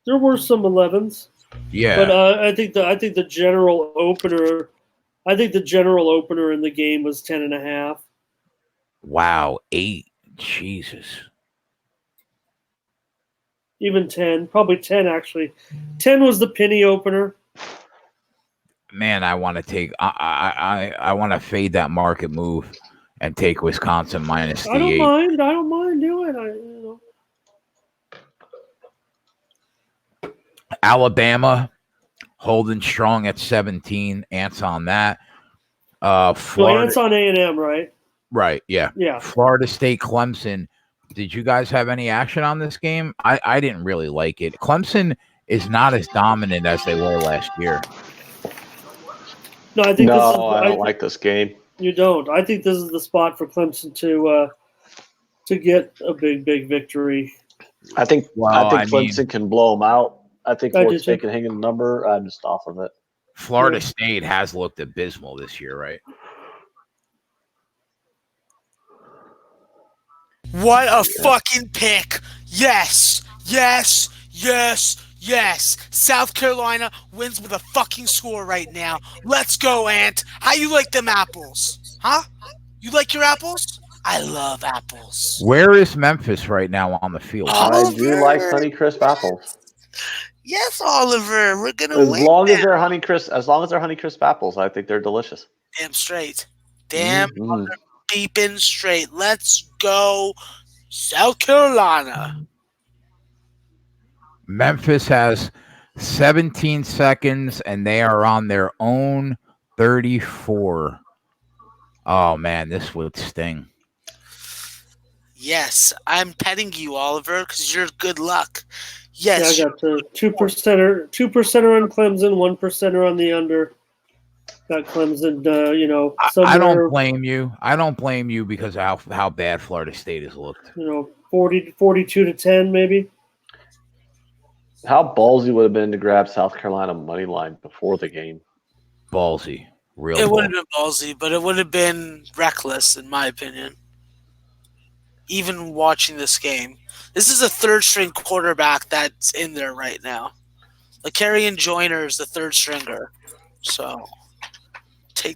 [SPEAKER 4] There were some 11s.
[SPEAKER 1] Yeah,
[SPEAKER 4] but I think the general opener, in the game was 10.5.
[SPEAKER 1] Wow, 8. Jesus.
[SPEAKER 4] Even 10, probably 10 actually. 10 was the penny opener.
[SPEAKER 1] Man, I want to take. I want to fade that market move and take Wisconsin minus the 8.
[SPEAKER 4] I don't mind doing it.
[SPEAKER 1] Alabama holding strong at 17. Ants on that.
[SPEAKER 4] So
[SPEAKER 1] Florida,
[SPEAKER 4] Ants on A&M, right?
[SPEAKER 1] right? Yeah.
[SPEAKER 4] Yeah.
[SPEAKER 1] Florida State, Clemson. Did you guys have any action on this game? I didn't really like it. Clemson is not as dominant as they were last year.
[SPEAKER 4] No, I think this is.
[SPEAKER 2] I don't like this game.
[SPEAKER 4] You don't. I think this is the spot for Clemson to get a big victory.
[SPEAKER 2] I think Clemson can blow them out. I think Florida State can hang in the number. I'm just off of it.
[SPEAKER 1] Florida State has looked abysmal this year, right?
[SPEAKER 3] What a fucking pick. Yes. Yes. Yes. Yes. South Carolina wins with a fucking score right now. Let's go, Ant. How you like them apples? Huh? You like your apples? I love apples.
[SPEAKER 1] Where is Memphis right now on the field?
[SPEAKER 2] I do like Honeycrisp apples.
[SPEAKER 3] Yes, Oliver. We're gonna
[SPEAKER 2] as
[SPEAKER 3] win.
[SPEAKER 2] Long as they're Honeycrisp apples, I think they're delicious.
[SPEAKER 3] Damn straight. Damn beeping straight. Let's go, South Carolina.
[SPEAKER 1] Memphis has 17 seconds, and they are on their own 34. Oh, man, this would sting.
[SPEAKER 3] Yes, I'm petting you, Oliver, because you're good luck. Yes.
[SPEAKER 4] Yeah, I got the 2%er on Clemson, 1%er on the under. Got Clemson,
[SPEAKER 1] I don't blame you. I don't blame you because of how bad Florida State has looked.
[SPEAKER 4] 42-10 maybe.
[SPEAKER 2] How ballsy would have been to grab South Carolina money line before the game?
[SPEAKER 1] Ballsy. Real
[SPEAKER 3] It would have been ballsy, but it would have been reckless, in my opinion. Even watching this game. This is a third-string quarterback that's in there right now. LeCarrion Joyner is the third stringer. So,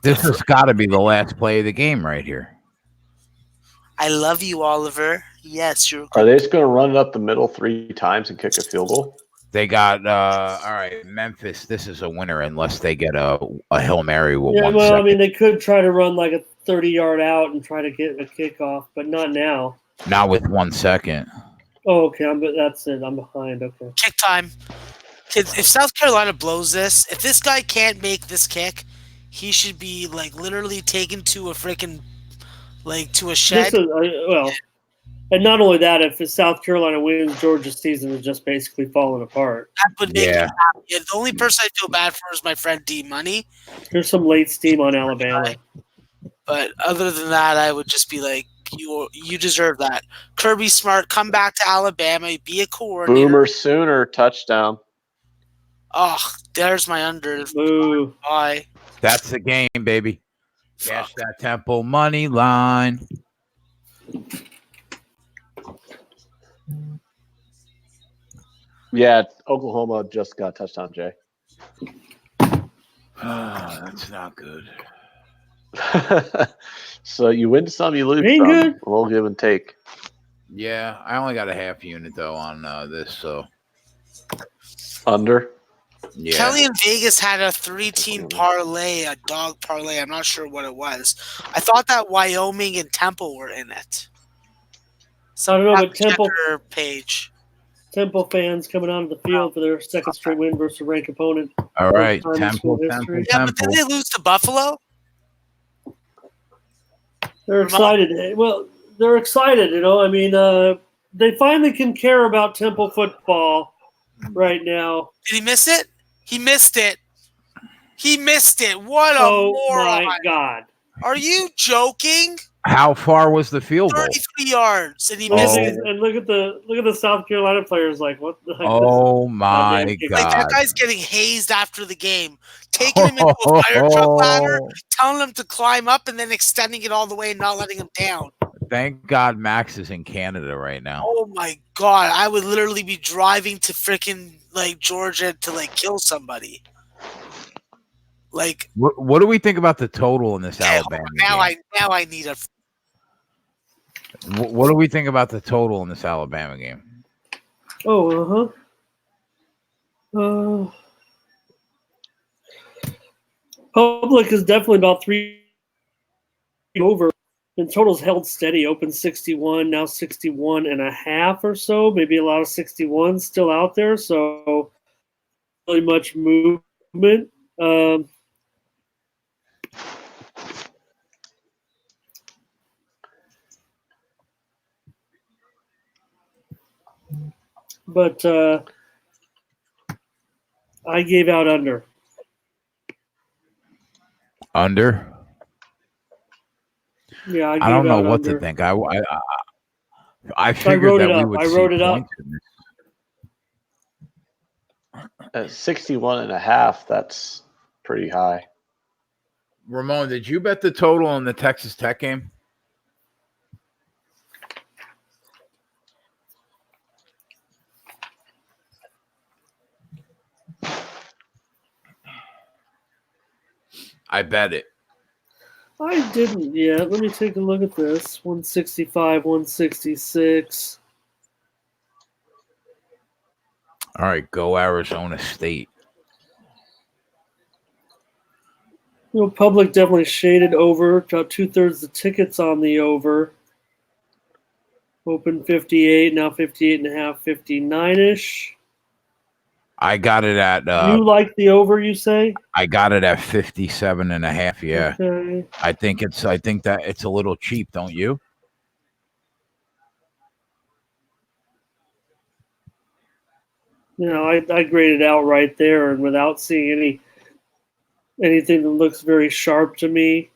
[SPEAKER 1] this has got to be the last play of the game right here.
[SPEAKER 3] I love you, Oliver. Yes, you're good.
[SPEAKER 2] Are they just going to run it up the middle 3 times and kick a field goal?
[SPEAKER 1] They got, all right, Memphis, this is a winner unless they get a Hail Mary with 1 second.
[SPEAKER 4] I mean, they could try to run like a 30-yard out and try to get a kickoff, but not now.
[SPEAKER 1] Not with 1 second.
[SPEAKER 4] Oh, okay. That's it. I'm behind. Okay.
[SPEAKER 3] Kick time. Kids, if South Carolina blows this, if this guy can't make this kick, he should be like literally taken to a freaking to a shed.
[SPEAKER 4] And not only that, if South Carolina wins, Georgia's season is just basically falling apart.
[SPEAKER 3] That would make me happy. The only person I feel bad for is my friend D Money.
[SPEAKER 4] There's some late steam on Alabama.
[SPEAKER 3] But other than that, I would just be like, you deserve that. Kirby Smart, come back to Alabama, be a coordinator.
[SPEAKER 2] Boomer Sooner touchdown.
[SPEAKER 3] Oh, there's my under.
[SPEAKER 4] Ooh.
[SPEAKER 3] Bye.
[SPEAKER 1] That's the game, baby. Cash that Temple money line.
[SPEAKER 2] Yeah, Oklahoma just got a touchdown, Jay.
[SPEAKER 1] That's not good.
[SPEAKER 2] So you win some, you lose
[SPEAKER 4] Ain't
[SPEAKER 2] some.
[SPEAKER 4] good.
[SPEAKER 2] A little give and take.
[SPEAKER 1] Yeah, I only got a half unit, though, on this, so.
[SPEAKER 2] Under?
[SPEAKER 1] Yeah.
[SPEAKER 3] Kelly in Vegas had a 3-team parlay, a dog parlay. I'm not sure what it was. I thought that Wyoming and Temple were in it.
[SPEAKER 4] So I don't know, but Temple fans coming onto the field for their second straight win versus a ranked opponent.
[SPEAKER 1] All right, Temple.
[SPEAKER 3] Yeah, but did they lose to Buffalo?
[SPEAKER 4] They're excited. Well, they're excited, I mean, they finally can care about Temple football right now.
[SPEAKER 3] Did he miss it? He missed it. He missed it. What a moron.
[SPEAKER 4] Oh, my God.
[SPEAKER 3] Are you joking?
[SPEAKER 1] How far was the field goal?
[SPEAKER 3] 33 yards, and he missed it.
[SPEAKER 4] And look at the South Carolina players. Like, what the heck?
[SPEAKER 1] Oh my God!
[SPEAKER 3] Like, that guy's getting hazed after the game, taking him into a fire truck ladder, telling him to climb up, and then extending it all the way and not letting him down.
[SPEAKER 1] Thank God Max is in Canada right now.
[SPEAKER 3] Oh my God! I would literally be driving to freaking Georgia to kill somebody.
[SPEAKER 1] What do we think about the total in this Alabama game?
[SPEAKER 3] Now I need a.
[SPEAKER 1] What do we think about the total in this Alabama game?
[SPEAKER 4] Public is definitely about 3 over. And total's held steady. Open 61, now 61.5 or so. Maybe a lot of 61 still out there. So really much movement movement. But I gave out under.
[SPEAKER 1] Under?
[SPEAKER 4] Yeah,
[SPEAKER 1] I don't know what
[SPEAKER 4] under.
[SPEAKER 1] to think. I figured
[SPEAKER 4] wrote
[SPEAKER 1] that
[SPEAKER 4] it
[SPEAKER 1] we
[SPEAKER 4] up.
[SPEAKER 1] would
[SPEAKER 4] I
[SPEAKER 1] see
[SPEAKER 4] wrote it up.
[SPEAKER 1] points in this.
[SPEAKER 2] At 61.5, that's pretty high.
[SPEAKER 1] Ramon, did you bet the total on the Texas Tech game? I bet it.
[SPEAKER 4] I didn't yet. Let me take a look at this. 165, 166.
[SPEAKER 1] All right, go Arizona State.
[SPEAKER 4] Public definitely shaded over. Got 2/3 the tickets on the over. Open 58, now 58.5, 59-ish.
[SPEAKER 1] I got it at
[SPEAKER 4] You like the over, you say?
[SPEAKER 1] I got it at 57.5. Yeah.
[SPEAKER 4] Okay.
[SPEAKER 1] I think that it's a little cheap, don't you?
[SPEAKER 4] I graded out right there, and without seeing anything that looks very sharp to me.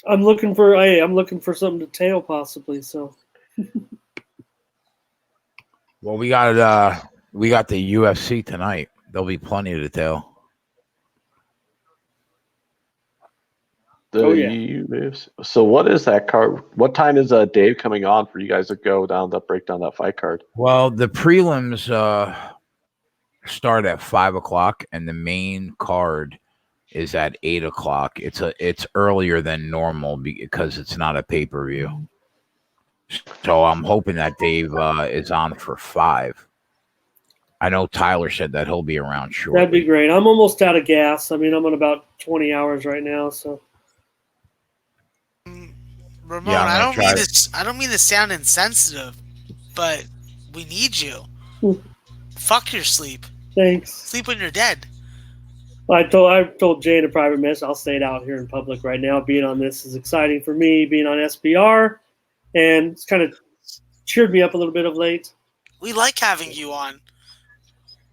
[SPEAKER 4] I'm looking for something to tail possibly. So.
[SPEAKER 1] Well, we got the UFC tonight. There'll be plenty to tell.
[SPEAKER 2] So what is that card? What time is Dave coming on for you guys to go down to break down that fight card?
[SPEAKER 1] Well, the prelims start at 5:00, and the main card is at 8:00. It's earlier than normal because it's not a pay-per-view. So I'm hoping that Dave is on for 5. I know Tyler said that he'll be around shortly.
[SPEAKER 4] That'd be great. I'm almost out of gas. I mean, I'm on about 20 hours right now, so.
[SPEAKER 3] Ramon, I don't mean to sound insensitive, but we need you. Fuck your sleep.
[SPEAKER 4] Thanks.
[SPEAKER 3] Sleep when you're dead.
[SPEAKER 4] I told Jay in a private message, I'll say it out here in public right now. Being on this is exciting for me, being on SBR, and it's kind of cheered me up a little bit of late.
[SPEAKER 3] We like having you on.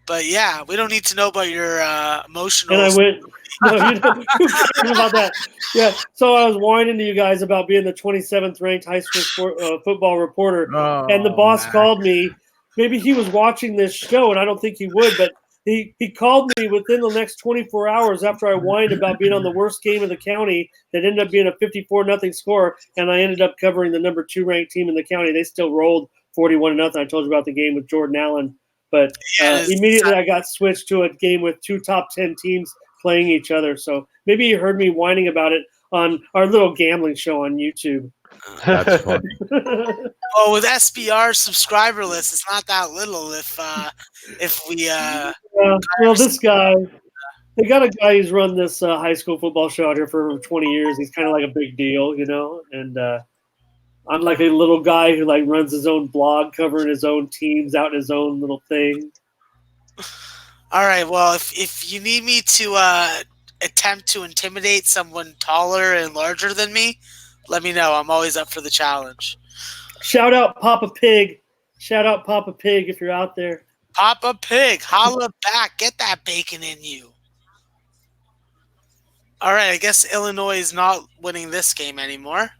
[SPEAKER 3] But yeah, we don't need to know about your emotional.
[SPEAKER 4] And I went, who cares about that? Yeah, so I was whining to you guys about being the 27th ranked high school football reporter, and the boss called me. Maybe he was watching this show, and I don't think he would, but he called me within the next 24 hours after I whined about being on the worst game of the county that ended up being a 54-0 score, and I ended up covering the number 2 ranked team in the county. They still rolled 41-0. I told you about the game with Jordan Allen. But immediately I got switched to a game with 2 top 10 teams playing each other. So maybe you heard me whining about it on our little gambling show on YouTube.
[SPEAKER 1] That's funny.
[SPEAKER 3] Well, with SBR subscriber list, it's not that little. If we
[SPEAKER 4] this guy, they got a guy who's run this high school football show out here for 20 years. He's kind of like a big deal, and I'm like a little guy who like runs his own blog, covering his own teams out in his own little thing.
[SPEAKER 3] All right. Well, if you need me to attempt to intimidate someone taller and larger than me, let me know. I'm always up for the challenge.
[SPEAKER 4] Shout out Papa Pig. Shout out Papa Pig if you're out there.
[SPEAKER 3] Papa Pig, holla back. Get that bacon in you. All right. I guess Illinois is not winning this game anymore.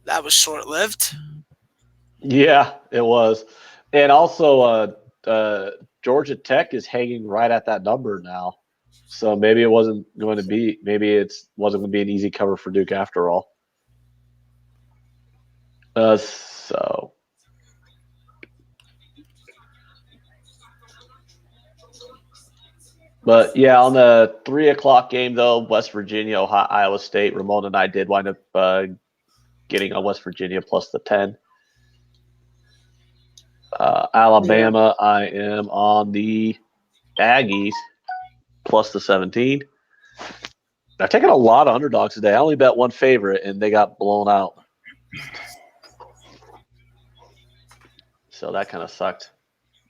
[SPEAKER 3] That was short-lived.
[SPEAKER 2] Yeah, it was. And also, Georgia Tech is hanging right at that number now. So maybe it wasn't going to be – maybe it wasn't going to be an easy cover for Duke after all. But, yeah, on the 3:00 game, though, West Virginia, Iowa State, Ramon and I did wind up getting on West Virginia plus the 10. Alabama, yeah. I am on the Aggies plus the 17. I've taken a lot of underdogs today. I only bet one favorite, and they got blown out. So that kind of sucked.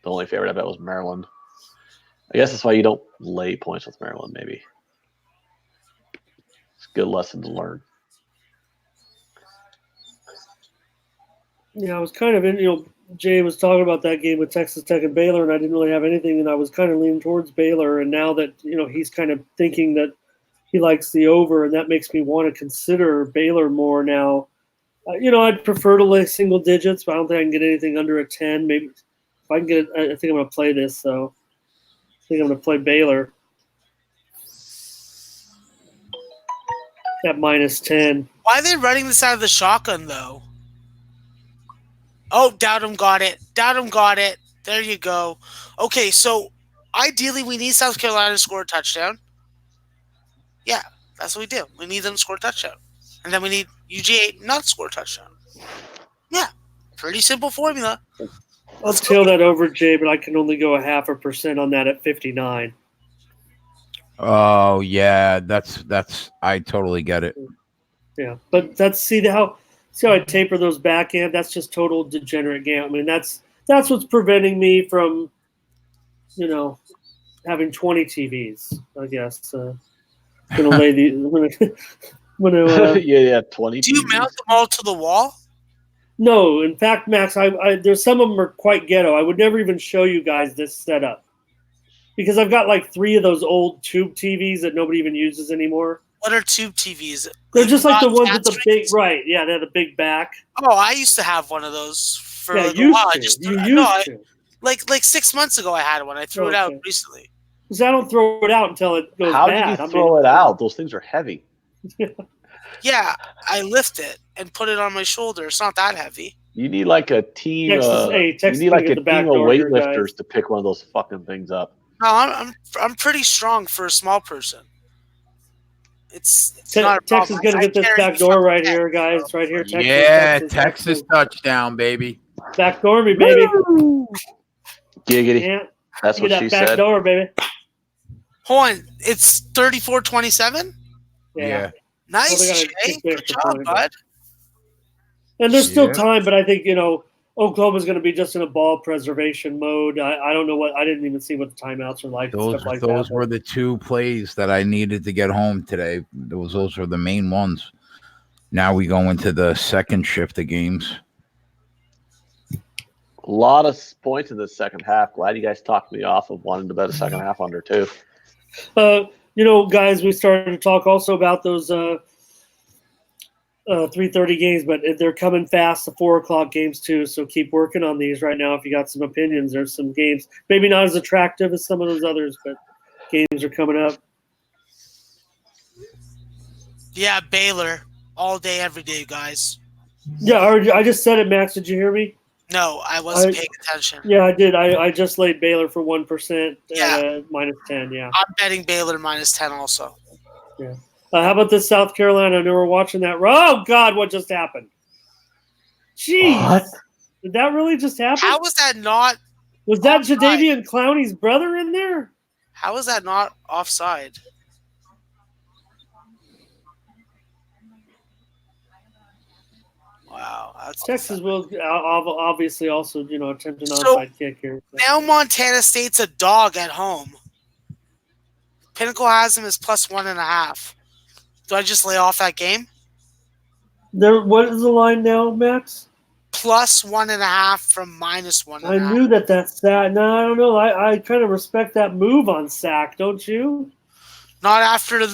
[SPEAKER 2] The only favorite I bet was Maryland. I guess that's why you don't lay points with Maryland, maybe. It's a good lesson to learn.
[SPEAKER 4] Yeah, I was kind of in, Jay was talking about that game with Texas Tech and Baylor, and I didn't really have anything, and I was kind of leaning towards Baylor, and now that, he's kind of thinking that he likes the over, and that makes me want to consider Baylor more now. I'd prefer to lay single digits, but I don't think I can get anything under a 10. Maybe if I can get it, I think I'm going to play this, so I think I'm going to play Baylor at -10.
[SPEAKER 3] Why are they running this out of the shotgun, though? Oh, Dowdum got it. Dowdum got it. There you go. Okay, so ideally we need South Carolina to score a touchdown. Yeah, that's what we do. We need them to score a touchdown. And then we need UGA not to score a touchdown. Yeah, pretty simple formula.
[SPEAKER 4] I'll tail that over, Jay, but I can only go 0.5% on that at 59.
[SPEAKER 1] Oh yeah, that's I totally get it.
[SPEAKER 4] Yeah, but see how I taper those back end. That's just total degenerate game. I mean, that's what's preventing me from, having 20 TVs. I guess gonna lay the.
[SPEAKER 2] Yeah, 20.
[SPEAKER 3] Do you mount them all to the wall?
[SPEAKER 4] No, in fact, Max, there's some of them are quite ghetto. I would never even show you guys this setup because I've got like 3 of those old tube TVs that nobody even uses anymore.
[SPEAKER 3] What are tube TVs?
[SPEAKER 4] They're just like the ones with the big, right? Yeah, they have the big back.
[SPEAKER 3] Oh, I used to have one of those for a while. Like 6 months ago, I had one. I threw it out recently.
[SPEAKER 4] Because I don't throw it out until it goes
[SPEAKER 2] How
[SPEAKER 4] bad.
[SPEAKER 2] did you throw it out? Those things are heavy.
[SPEAKER 3] Yeah, I lift it and put it on my shoulder. It's not that heavy.
[SPEAKER 2] You need like a team.
[SPEAKER 4] Texas
[SPEAKER 2] you need like a team of
[SPEAKER 4] here,
[SPEAKER 2] weightlifters to pick one of those fucking things up.
[SPEAKER 3] No, I'm pretty strong for a small person. It's not a
[SPEAKER 4] Texas is going to get this back door right here, guys. Right here, Texas.
[SPEAKER 1] Yeah, Texas touchdown, baby.
[SPEAKER 4] Back door me, baby.
[SPEAKER 2] Giggity.
[SPEAKER 4] Yeah.
[SPEAKER 2] That's what she said.
[SPEAKER 4] Back door, baby.
[SPEAKER 3] Hold on, it's 34-27?
[SPEAKER 1] Yeah.
[SPEAKER 3] Nice, Jay. Good job, bud.
[SPEAKER 4] And there's still time, but I think, Oklahoma's going to be just in a ball preservation mode. I don't know I didn't even see what the timeouts are like.
[SPEAKER 1] Those were the 2 plays that I needed to get home today. Those were the main ones. Now we go into the second shift of games.
[SPEAKER 2] A lot of points in the second half. Glad you guys talked me off of wanting to bet a second half under too.
[SPEAKER 4] Guys, we started to talk also about those 3:30 games, but they're coming fast, the 4:00 games too. So keep working on these right now. If you got some opinions, there's some games, maybe not as attractive as some of those others, but games are coming up.
[SPEAKER 3] Yeah, Baylor all day, every day, guys.
[SPEAKER 4] Yeah, I just said it, Max. Did you hear me?
[SPEAKER 3] No, I wasn't paying attention.
[SPEAKER 4] Yeah, I did. I just laid Baylor for 1%.
[SPEAKER 3] Yeah.
[SPEAKER 4] -10. Yeah.
[SPEAKER 3] I'm betting Baylor -10 also.
[SPEAKER 4] Yeah. How about this South Carolina? I know we're watching that. Oh God, what just happened? Jeez.
[SPEAKER 2] What?
[SPEAKER 4] Did that really just happen?
[SPEAKER 3] How was that not?
[SPEAKER 4] Was that
[SPEAKER 3] offside?
[SPEAKER 4] Jadeveon Clowney's brother in there?
[SPEAKER 3] How is that not offside? Wow, that's
[SPEAKER 4] Texas will obviously also, attempt an onside kick here.
[SPEAKER 3] Now Montana State's a dog at home. Pinnacle has them as +1.5. Do I just lay off that game?
[SPEAKER 4] What is the line now, Max?
[SPEAKER 3] +1.5 from -1.5.
[SPEAKER 4] I knew that's that. No, I don't know. I kind of respect that move on Sack, don't you?
[SPEAKER 3] Not after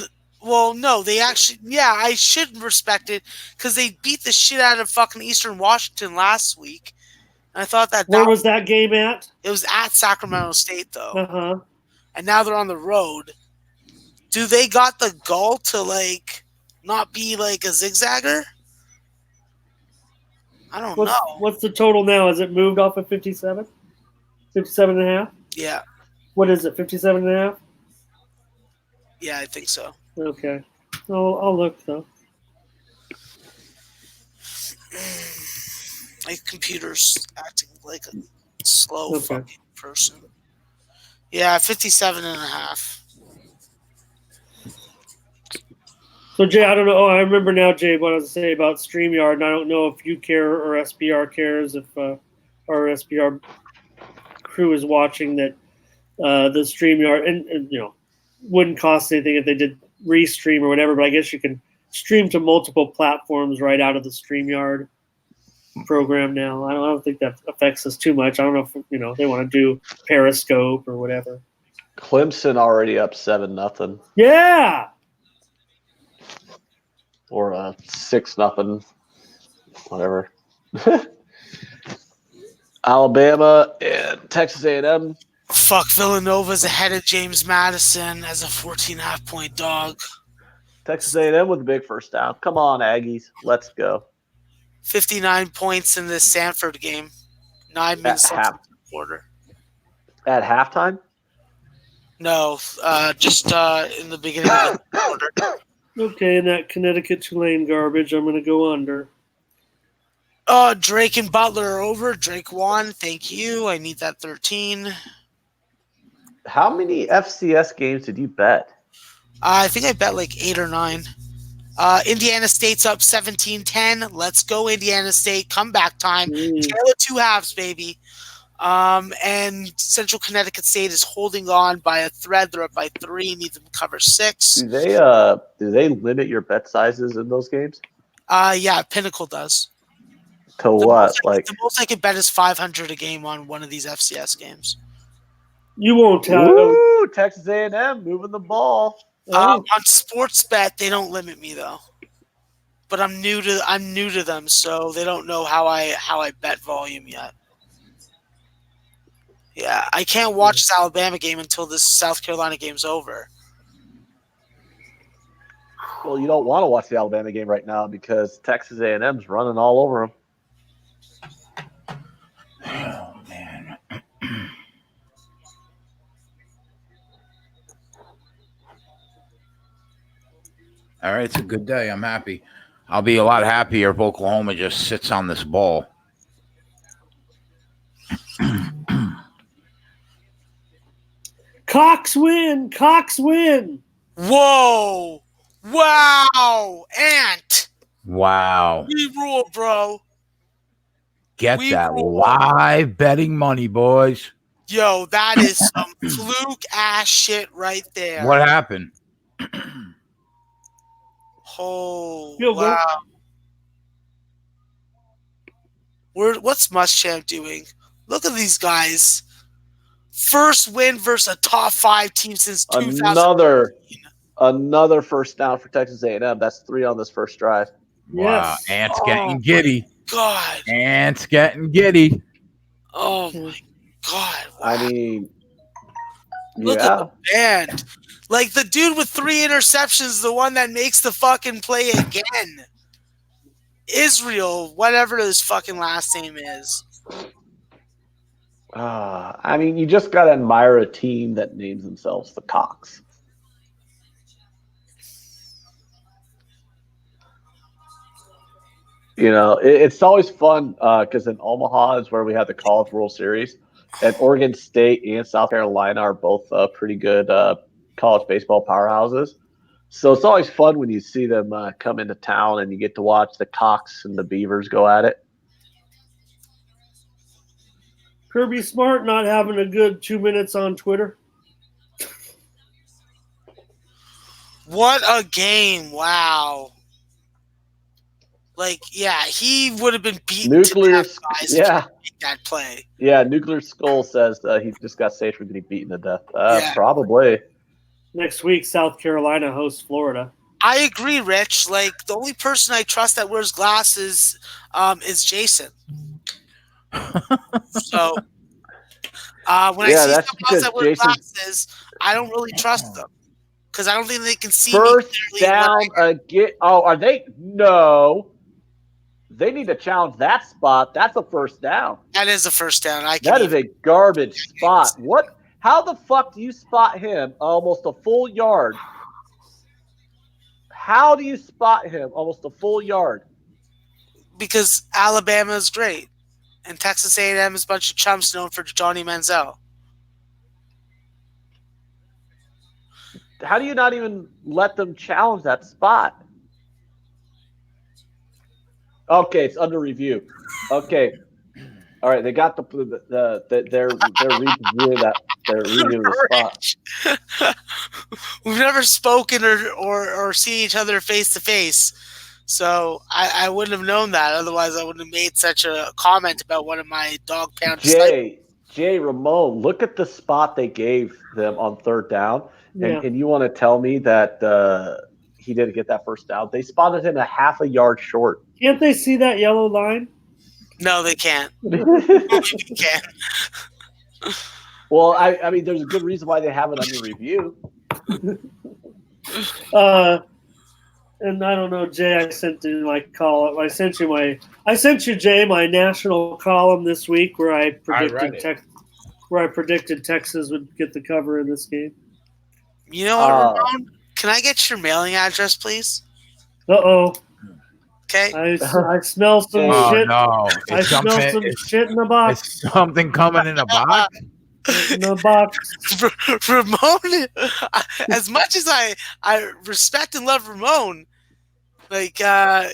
[SPEAKER 3] well, no, they actually, I should respect it because they beat the shit out of fucking Eastern Washington last week. And I thought
[SPEAKER 4] Where was that game at?
[SPEAKER 3] It was at Sacramento State, though.
[SPEAKER 4] Uh-huh.
[SPEAKER 3] And now they're on the road. Do they got the gall to, not be, a zigzagger? I don't know.
[SPEAKER 4] What's the total now? Has it moved off of 57? 57.5?
[SPEAKER 3] Yeah.
[SPEAKER 4] What is it, 57.5?
[SPEAKER 3] Yeah, I think so.
[SPEAKER 4] Okay. I'll look, though.
[SPEAKER 3] My computer's acting like a slow fucking person. Yeah, 57.5.
[SPEAKER 4] So, Jay, I don't know. Oh, I remember now, Jay, what I was saying about StreamYard, and I don't know if you care or SBR cares, if our SBR crew is watching that the StreamYard, and wouldn't cost anything if they did restream or whatever, but I guess you can stream to multiple platforms right out of the StreamYard program now. I don't think that affects us too much. I don't know if they want to do Periscope or whatever.
[SPEAKER 2] Clemson already up 7-0.
[SPEAKER 4] Yeah.
[SPEAKER 2] Or 6-0, whatever. Alabama and Texas A&M.
[SPEAKER 3] Fuck, Villanova's ahead of James Madison as a 14.5-point dog.
[SPEAKER 2] Texas A&M with a big first down. Come on, Aggies. Let's go.
[SPEAKER 3] 59 points in this Sanford game. 9 minutes left in the quarter.
[SPEAKER 2] At halftime?
[SPEAKER 3] No, just in the beginning of the quarter.
[SPEAKER 4] Okay, and that Connecticut Tulane garbage, I'm going to go under.
[SPEAKER 3] Drake and Butler are over. Drake won. Thank you. I need that 13.
[SPEAKER 2] How many FCS games did you bet?
[SPEAKER 3] I think I bet like 8 or 9. Indiana State's up 17-10. Let's go, Indiana State. Comeback time. Tail of 2 halves, baby. And Central Connecticut State is holding on by a thread. They're up by 3. Need them to cover 6.
[SPEAKER 2] Do they limit your bet sizes in those games?
[SPEAKER 3] Yeah, Pinnacle does.
[SPEAKER 2] To what?
[SPEAKER 3] The most I could bet is 500 a game on one of these FCS games.
[SPEAKER 4] You won't tell.
[SPEAKER 2] Ooh, Texas A&M moving the ball.
[SPEAKER 3] On sports bet, they don't limit me though. But I'm new to them, so they don't know how I bet volume yet. Yeah, I can't watch this Alabama game until this South Carolina game's over.
[SPEAKER 2] Well, you don't want to watch the Alabama game right now because Texas A&M's running all over them.
[SPEAKER 1] Oh, man. All right, it's a good day. I'm happy. I'll be a lot happier if Oklahoma just sits on this ball.
[SPEAKER 4] Cox win! Cox win!
[SPEAKER 3] Whoa! Wow! Ant!
[SPEAKER 1] Wow.
[SPEAKER 3] We rule, bro.
[SPEAKER 1] Get that live betting money, boys.
[SPEAKER 3] Yo, that is some fluke ass shit right there.
[SPEAKER 1] What happened?
[SPEAKER 3] Oh,
[SPEAKER 4] Yo,
[SPEAKER 3] wow. What's Muschamp doing? Look at these guys. First win versus a top 5 team since 2000.
[SPEAKER 2] Another first down for Texas A&M. That's 3 on this first drive.
[SPEAKER 1] Wow.
[SPEAKER 4] Yes.
[SPEAKER 1] Ant's getting giddy.
[SPEAKER 3] God.
[SPEAKER 1] Ant's getting giddy.
[SPEAKER 3] Oh, my God. Wow.
[SPEAKER 2] I mean,
[SPEAKER 3] Look at the band. Like the dude with 3 interceptions, the one that makes the fucking play again. Israel, whatever his fucking last name is.
[SPEAKER 2] I mean, you just got to admire a team that names themselves the Cox. It's always fun because in Omaha is where we have the College World Series, and Oregon State and South Carolina are both pretty good college baseball powerhouses. So it's always fun when you see them come into town and you get to watch the Cox and the Beavers go at it.
[SPEAKER 4] Kirby Smart not having a good 2 minutes on Twitter.
[SPEAKER 3] What a game. Wow. Like, yeah, he would have been beaten
[SPEAKER 2] Nuclear,
[SPEAKER 3] to death, guys,
[SPEAKER 2] yeah.
[SPEAKER 3] if he made that play.
[SPEAKER 2] Yeah, Nuclear Skull says he just got saved from getting beaten to death.
[SPEAKER 3] Yeah.
[SPEAKER 2] Probably.
[SPEAKER 4] Next week, South Carolina hosts Florida.
[SPEAKER 3] I agree, Rich. Like, the only person I trust that wears glasses is Jason. So, when I see someone else that wears glasses, I don't really trust them. Because I don't think they can see
[SPEAKER 2] first
[SPEAKER 3] me
[SPEAKER 2] down again. Oh, are they? No. They need to challenge that spot. That's a first down.
[SPEAKER 3] That is a first down.
[SPEAKER 2] That is a garbage spot. What? How the fuck do you spot him almost a full yard? How do you spot him almost a full yard?
[SPEAKER 3] Because Alabama is great. And Texas A&M is a bunch of chumps known for Johnny Manziel.
[SPEAKER 2] How do you not even let them challenge that spot? Okay, it's under review. Okay. All right, they got they're reviewing that. They're reviewing the spot.
[SPEAKER 3] We've never spoken or seen each other face to face, so I wouldn't have known that. Otherwise, I wouldn't have made such a comment about one of my dog pound.
[SPEAKER 2] Jay Ramon, look at the spot they gave them on third down, and you want to tell me that he didn't get that first down? They spotted him a half a yard short.
[SPEAKER 4] Can't they see that yellow line?
[SPEAKER 3] No, they can't. They can't.
[SPEAKER 2] Well, I mean, there's a good reason why they have it under review.
[SPEAKER 4] And I don't know, Jay. I sent you my column. I sent you, Jay, my national column this week where I predicted Texas would get the cover in this game.
[SPEAKER 3] You know what, Ramon? Can I get your mailing address, please?
[SPEAKER 4] Uh-oh.
[SPEAKER 3] Okay.
[SPEAKER 4] I smell some shit.
[SPEAKER 1] No.
[SPEAKER 4] I smell some shit in the box.
[SPEAKER 1] Is something coming in a box?
[SPEAKER 4] In the box.
[SPEAKER 3] Ramon, as much as I respect and love Ramon, like I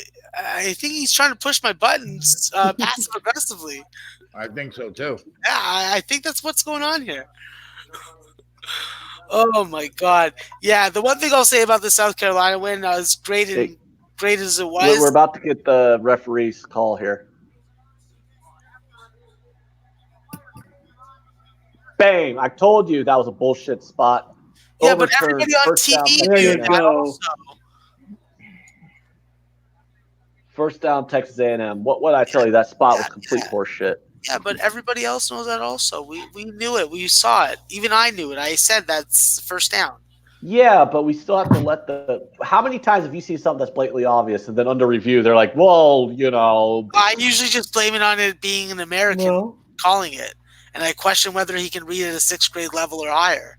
[SPEAKER 3] think he's trying to push my buttons passive aggressively.
[SPEAKER 1] I think so too.
[SPEAKER 3] Yeah, I think that's what's going on here. Oh my God! Yeah, the one thing I'll say about the South Carolina win, as great as it was,
[SPEAKER 2] We're about to get the referee's call here. Bang! I told you that was a bullshit spot.
[SPEAKER 3] Yeah, but everybody on TV knew that also.
[SPEAKER 2] First down, Texas A&M. What would I tell you? That spot was complete horseshit.
[SPEAKER 3] Yeah, but everybody else knows that also. We knew it. We saw it. Even I knew it. I said that's first down.
[SPEAKER 2] Yeah, but we still have to let the – how many times have you seen something that's blatantly obvious and then under review they're like, well, you know –
[SPEAKER 3] I usually just blame it on it being an American calling it. And I question whether he can read at a 6th grade level or higher.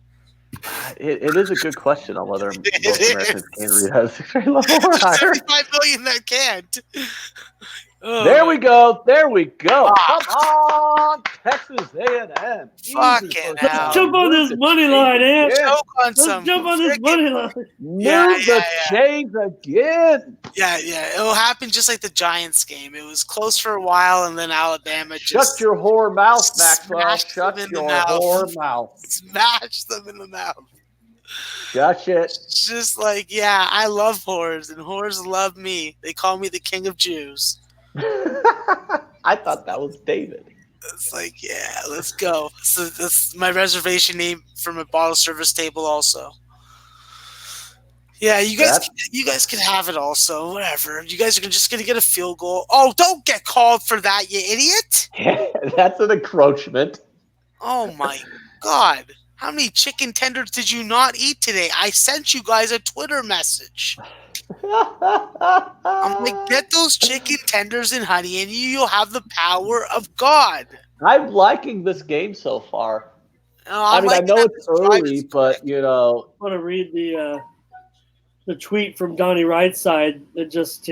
[SPEAKER 2] It is a good question on whether most Americans can read at a 6th grade level or higher.
[SPEAKER 3] 75 million that can't.
[SPEAKER 2] There we go. Come on, Texas A&M.
[SPEAKER 3] Fucking hell.
[SPEAKER 4] Let's jump on this money line, Ant. Let's jump on this money line.
[SPEAKER 2] Move the chains again.
[SPEAKER 3] Yeah. It'll happen just like the Giants game. It was close for a while, and then Alabama just...
[SPEAKER 2] Shut your whore mouth, Maxwell. Shut your whore mouth.
[SPEAKER 3] Smash them in the mouth.
[SPEAKER 2] Shut it.
[SPEAKER 3] Just like, I love whores, and whores love me. They call me the king of Jews.
[SPEAKER 2] I thought that was David.
[SPEAKER 3] It's like, let's go. So that's my reservation name for my bottle service table also. Yeah, you guys can have it also. Whatever. You guys are just going to get a field goal. Oh, don't get called for that, you idiot.
[SPEAKER 2] That's an encroachment.
[SPEAKER 3] Oh, my God. How many chicken tenders did you not eat today? I sent you guys a Twitter message. I'm like, get those chicken tenders and honey, and you'll have the power of God.
[SPEAKER 2] I'm liking this game so far.
[SPEAKER 3] I
[SPEAKER 2] know it's early, but you know.
[SPEAKER 4] I want to read the tweet from Donnie Rightside. He just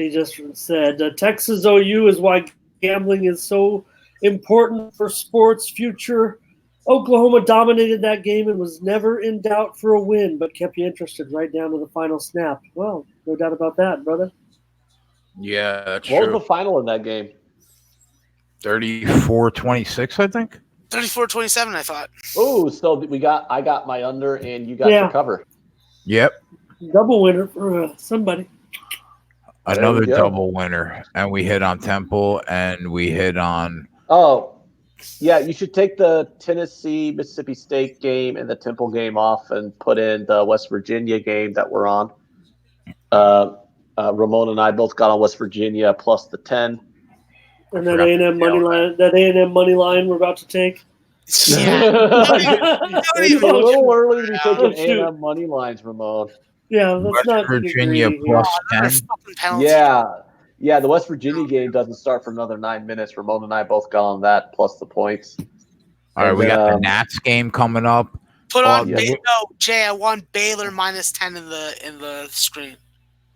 [SPEAKER 4] said, "Texas OU is why gambling is so important for sports future. Oklahoma dominated that game and was never in doubt for a win, but kept you interested right down to the final snap." Well, no doubt about that, brother.
[SPEAKER 1] Yeah, that's
[SPEAKER 2] true. What
[SPEAKER 1] was
[SPEAKER 2] the final in that game?
[SPEAKER 1] 34-26, I think.
[SPEAKER 3] 34-27, I thought.
[SPEAKER 2] Oh, so I got my under and you got your cover.
[SPEAKER 1] Yep.
[SPEAKER 4] Double winner for somebody.
[SPEAKER 1] Another double winner. And we hit on Temple and we hit on...
[SPEAKER 2] Oh, yeah, you should take the Tennessee-Mississippi State game and the Temple game off and put in the West Virginia game that we're on. Ramon and I both got on West Virginia plus the 10.
[SPEAKER 4] And that A&M money line we're about to take.
[SPEAKER 3] Yeah.
[SPEAKER 2] It's a little early to be taking A&M money lines, Ramon.
[SPEAKER 4] Yeah, that's
[SPEAKER 1] West Virginia plus 10.
[SPEAKER 2] Yeah, the West Virginia game doesn't start for another 9 minutes. Ramon and I both got on that plus the points.
[SPEAKER 1] All right, we got the Nats game coming up.
[SPEAKER 3] Put on Jay. I want Baylor minus 10 in the screen.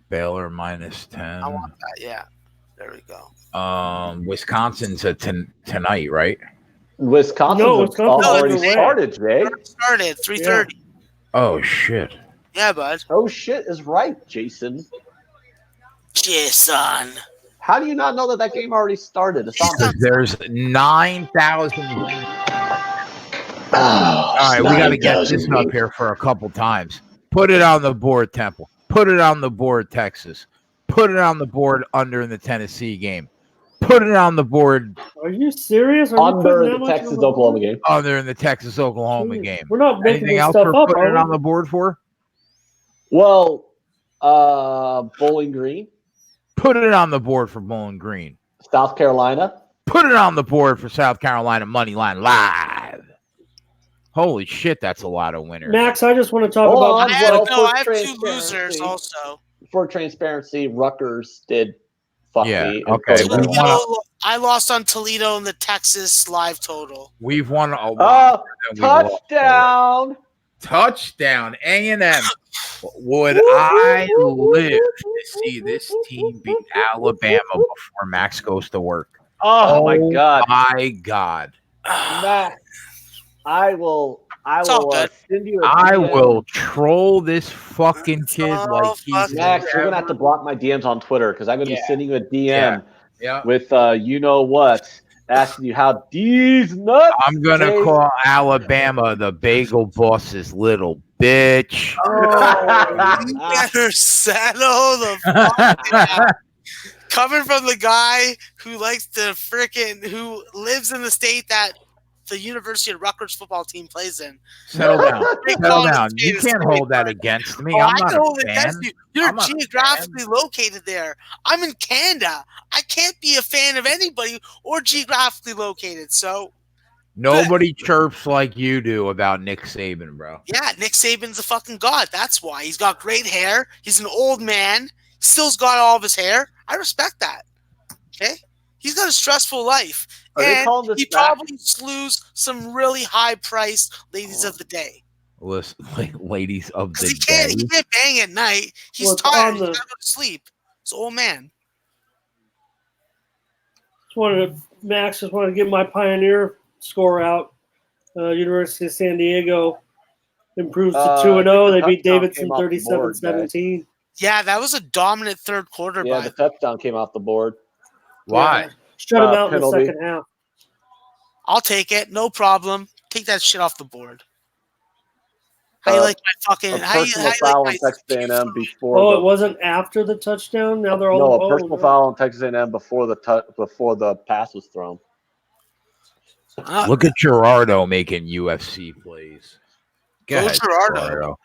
[SPEAKER 1] Baylor minus 10.
[SPEAKER 3] I want that. Yeah, there we go.
[SPEAKER 1] Wisconsin's tonight, right?
[SPEAKER 2] Wisconsin's already started, Jay.
[SPEAKER 3] Started 3:30.
[SPEAKER 1] Oh shit.
[SPEAKER 3] Yeah, bud.
[SPEAKER 2] Oh shit is right, Jason.
[SPEAKER 3] Jason.
[SPEAKER 2] How do you not know that game already started? It's on.
[SPEAKER 1] There's 9,000.
[SPEAKER 2] Oh,
[SPEAKER 1] All right, we got to get this up here for a couple times. Put it on the board, Temple. Put it on the board, Texas. Put it on the board under in the Tennessee game. Put it on the board
[SPEAKER 4] Are you serious?
[SPEAKER 2] under the Texas-Oklahoma game.
[SPEAKER 1] under in the Texas-Oklahoma game.
[SPEAKER 4] We're not making
[SPEAKER 1] Anything
[SPEAKER 4] this
[SPEAKER 1] else
[SPEAKER 4] stuff
[SPEAKER 1] we're
[SPEAKER 4] up,
[SPEAKER 1] putting it
[SPEAKER 4] are
[SPEAKER 1] on
[SPEAKER 4] we?
[SPEAKER 1] the board for?
[SPEAKER 2] Well, Bowling Green,
[SPEAKER 1] Put it on the board for Bowling Green.
[SPEAKER 2] South Carolina.
[SPEAKER 1] Put it on the board for South Carolina Moneyline Live. Holy shit, that's a lot of winners.
[SPEAKER 4] Max, I just want to talk
[SPEAKER 2] Hold
[SPEAKER 4] about.
[SPEAKER 2] on.
[SPEAKER 3] I have two
[SPEAKER 2] transparency-
[SPEAKER 3] losers also.
[SPEAKER 2] For transparency, Rutgers did fuck me. and
[SPEAKER 1] okay.
[SPEAKER 2] put it
[SPEAKER 1] We
[SPEAKER 2] on.
[SPEAKER 1] won
[SPEAKER 3] I lost on Toledo in the Texas live total.
[SPEAKER 1] We've won a lot.
[SPEAKER 2] Touchdown.
[SPEAKER 1] Touchdown, A&M. Would I live to see this team beat Alabama before Max goes to work?
[SPEAKER 2] Oh my God.
[SPEAKER 1] My God.
[SPEAKER 2] Max, I will
[SPEAKER 3] all good.
[SPEAKER 2] send you a
[SPEAKER 1] I
[SPEAKER 2] DM.
[SPEAKER 1] will troll this fucking kid
[SPEAKER 3] all
[SPEAKER 1] like he's
[SPEAKER 3] fucking-
[SPEAKER 2] Max, you're going to have to block my DMs on Twitter because I'm going to be sending you a DM with you know what, asking you how these nuts.
[SPEAKER 1] I'm going to call Alabama the bagel boss's little bitch.
[SPEAKER 3] You better settle the fuck down. Coming from the guy who likes to who lives in the state that the University of Rutgers football team plays in.
[SPEAKER 1] Settle down. Settle down. You can't hold that against me. I'm
[SPEAKER 3] I
[SPEAKER 1] not
[SPEAKER 3] can hold
[SPEAKER 1] a
[SPEAKER 3] it
[SPEAKER 1] fan.
[SPEAKER 3] against you. You're
[SPEAKER 1] I'm not a
[SPEAKER 3] geographically located there. I'm in Canada. I can't be a fan of anybody or geographically located. So
[SPEAKER 1] Nobody chirps like you do about Nick Saban, bro.
[SPEAKER 3] yeah, Nick Saban's a fucking god. That's why. He's got great hair. He's an old man. Still's got all of his hair. I respect that. Okay? He's got a stressful life.
[SPEAKER 2] Are they calling
[SPEAKER 3] And
[SPEAKER 2] this
[SPEAKER 3] he
[SPEAKER 2] back?
[SPEAKER 3] probably slews some really high-priced ladies of the day.
[SPEAKER 1] Listen, ladies of
[SPEAKER 3] Because
[SPEAKER 1] the
[SPEAKER 3] he can't
[SPEAKER 1] day.
[SPEAKER 3] bang at night. He's
[SPEAKER 4] Well, it's
[SPEAKER 3] tired.
[SPEAKER 4] on
[SPEAKER 3] He's
[SPEAKER 4] the-
[SPEAKER 3] got to go to sleep. He's an old man.
[SPEAKER 4] Max just wanted to get my Pioneer score out. University of San Diego improves to 2-0. They beat
[SPEAKER 2] touchdown
[SPEAKER 4] Davidson
[SPEAKER 2] came off the board,
[SPEAKER 4] 37-17.
[SPEAKER 3] Yeah, that was a dominant third quarter
[SPEAKER 2] Yeah,
[SPEAKER 3] by
[SPEAKER 2] the touchdown came off the board.
[SPEAKER 1] Why?
[SPEAKER 4] Yeah. Shut him out in the
[SPEAKER 2] penalty.
[SPEAKER 4] second half.
[SPEAKER 3] I'll take it. No problem. Take that shit off the board. How you like my fucking...
[SPEAKER 2] A
[SPEAKER 3] How you
[SPEAKER 2] personal
[SPEAKER 3] like
[SPEAKER 2] foul
[SPEAKER 3] my
[SPEAKER 2] on Texas A&M before.
[SPEAKER 4] Oh, it
[SPEAKER 2] the,
[SPEAKER 4] wasn't after the touchdown? Now they're all
[SPEAKER 2] no, a
[SPEAKER 4] involved.
[SPEAKER 2] personal foul on Texas A&M before the pass was thrown.
[SPEAKER 1] Look at Gerardo making UFC plays. Go
[SPEAKER 3] Go
[SPEAKER 1] ahead,
[SPEAKER 3] Gerardo.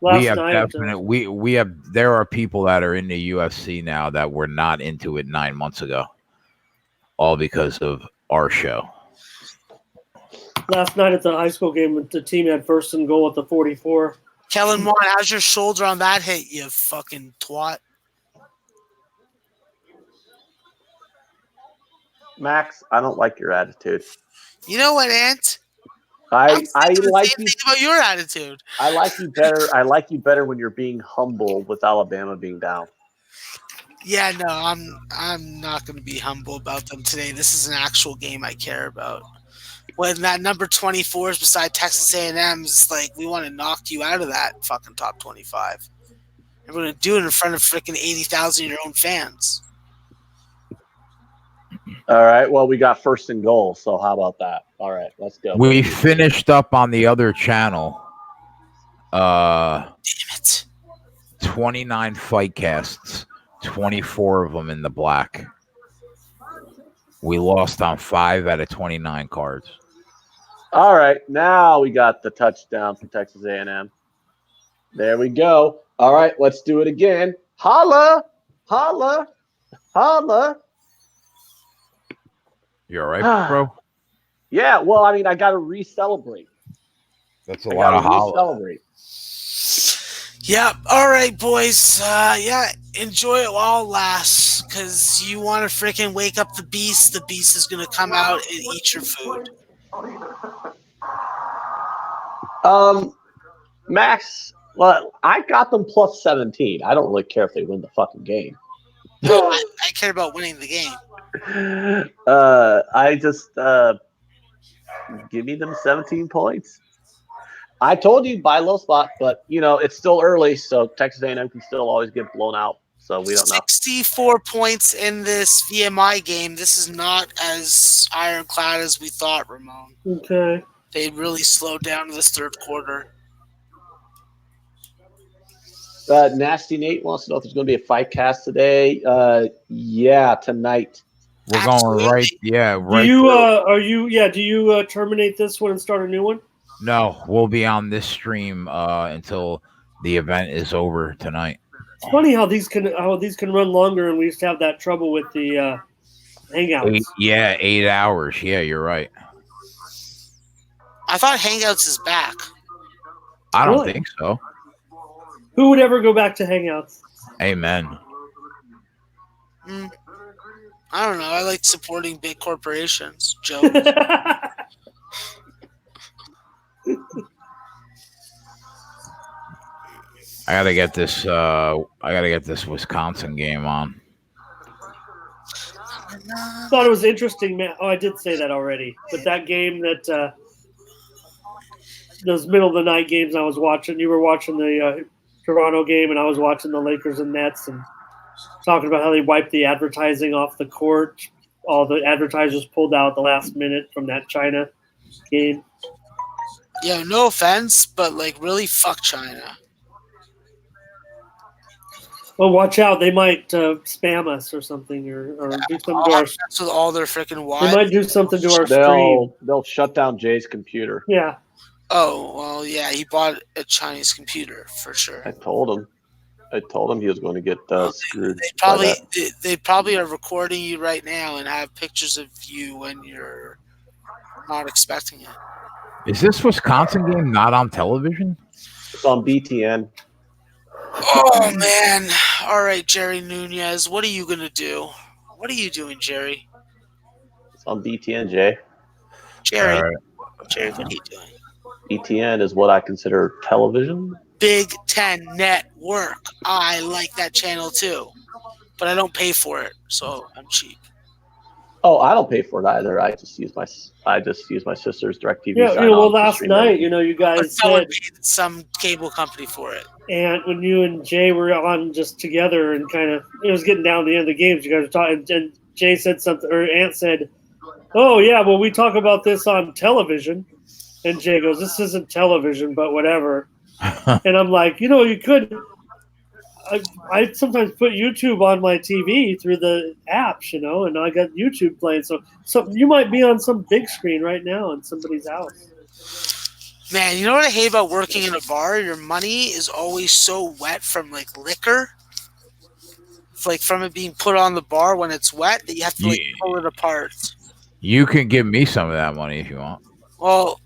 [SPEAKER 4] Last
[SPEAKER 1] we have
[SPEAKER 4] night,
[SPEAKER 1] definite. We have. There are people that are in the UFC now that were not into it 9 months ago, all because of our show.
[SPEAKER 4] last night at the high school game, the team had first and goal at the 44.
[SPEAKER 3] Kellen Moore, how's your shoulder on that hit, you fucking twat?
[SPEAKER 2] Max, I don't like your attitude.
[SPEAKER 3] You know what, Ant?
[SPEAKER 2] I
[SPEAKER 3] I'm thinking the
[SPEAKER 2] like
[SPEAKER 3] same
[SPEAKER 2] you.
[SPEAKER 3] thing about your attitude.
[SPEAKER 2] I like you better. I like you better when you're being humble with Alabama being down.
[SPEAKER 3] Yeah, no, I'm not going to be humble about them today. This is an actual game I care about. When that number 24 is beside Texas A&M, it's like we want to knock you out of that fucking top 25. And we're going to do it in front of freaking 80,000 of your own fans.
[SPEAKER 2] All right. Well, we got first and goal. So how about that? All right, let's go.
[SPEAKER 1] We finished up on the other channel.
[SPEAKER 3] Damn it.
[SPEAKER 1] 29 fight casts, 24 of them in the black. We lost on 5 out of 29 cards.
[SPEAKER 2] All right, now we got the touchdown for Texas A&M. There we go. All right, let's do it again. Holla, holla, holla.
[SPEAKER 1] You all right, bro?
[SPEAKER 2] Yeah, well, I mean, I got to re-celebrate.
[SPEAKER 1] That's a lot of holla.
[SPEAKER 2] Celebrate.
[SPEAKER 3] Yeah. All right, boys. Yeah, enjoy it while it lasts, because you want to freaking wake up the beast. The beast is going to come out and eat your food.
[SPEAKER 2] Max, well, I got them plus 17. I don't really care if they win the fucking game.
[SPEAKER 3] No, I care about winning the game.
[SPEAKER 2] I just give me them 17 points. I told you buy low spot, but you know it's still early, so Texas A&M can still always get blown out. So we don't know.
[SPEAKER 3] 64 points in this VMI game. This is not as ironclad as we thought, Ramon.
[SPEAKER 4] Okay.
[SPEAKER 3] They really slowed down in this third quarter.
[SPEAKER 2] Nasty Nate wants to know if there's going to be a fight cast today. Yeah, tonight.
[SPEAKER 1] We're
[SPEAKER 3] Absolutely.
[SPEAKER 1] going right. Yeah, right.
[SPEAKER 4] Do you terminate this one and start a new one?
[SPEAKER 1] No, we'll be on this stream until the event is over tonight.
[SPEAKER 4] It's funny how these can run longer, and we used to have that trouble with the Hangouts.
[SPEAKER 1] 8 hours. Yeah, you're right.
[SPEAKER 3] I thought Hangouts is back.
[SPEAKER 1] I don't
[SPEAKER 4] Really?
[SPEAKER 1] think so.
[SPEAKER 4] Who would ever go back to Hangouts?
[SPEAKER 1] Amen.
[SPEAKER 3] I don't know. I like supporting big corporations. Joe.
[SPEAKER 1] I gotta get this. Wisconsin game on.
[SPEAKER 4] Thought it was interesting, man. Oh, I did say that already. But that game that those middle of the night games I was watching, you were watching the Toronto game, and I was watching the Lakers and Nets, and talking about how they wiped the advertising off the court. All the advertisers pulled out at the last minute from that China game.
[SPEAKER 3] Yeah, no offense, but like really, fuck China.
[SPEAKER 4] Well, watch out. They might spam us or something, or do something to our.
[SPEAKER 3] That's with all their freaking
[SPEAKER 4] They
[SPEAKER 3] wives.
[SPEAKER 4] might do something to our stream.
[SPEAKER 2] They'll shut down Jay's computer.
[SPEAKER 4] Yeah.
[SPEAKER 3] Oh, well, yeah, he bought a Chinese computer for sure.
[SPEAKER 2] I told him he was going to get screwed.
[SPEAKER 3] They probably are recording you right now and have pictures of you when you're not expecting it.
[SPEAKER 1] Is this Wisconsin game not on television?
[SPEAKER 2] It's on BTN.
[SPEAKER 3] Oh man! All right, Jerry Nunez, what are you gonna do? What are you doing, Jerry?
[SPEAKER 2] It's on BTN, Jay.
[SPEAKER 3] Jerry, Jerry, what are you doing?
[SPEAKER 2] BTN is what I consider television.
[SPEAKER 3] Big Ten Network. I like that channel too, but I don't pay for it, so I'm cheap.
[SPEAKER 2] Oh, I don't pay for it either. I just use my sister's DirecTV.
[SPEAKER 4] Yeah, last night, you guys
[SPEAKER 3] Someone
[SPEAKER 4] said
[SPEAKER 3] paid some cable company for it.
[SPEAKER 4] And when you and Jay were on just together and kind of, it was getting down to the end of the games, you guys were talking, and Jay said something, or Ant said, "Oh, yeah, well, we talk about this on television." And Jay goes, "This isn't television, but whatever." And I'm like, you could, I sometimes put YouTube on my TV through the apps, and I got YouTube playing. So you might be on some big screen right now in somebody's house.
[SPEAKER 3] Man, you know what I hate about working in a bar? Your money is always so wet from like liquor. It's like from it being put on the bar when it's wet that you have to pull it apart.
[SPEAKER 1] You can give me some of that money if you want.
[SPEAKER 3] Well,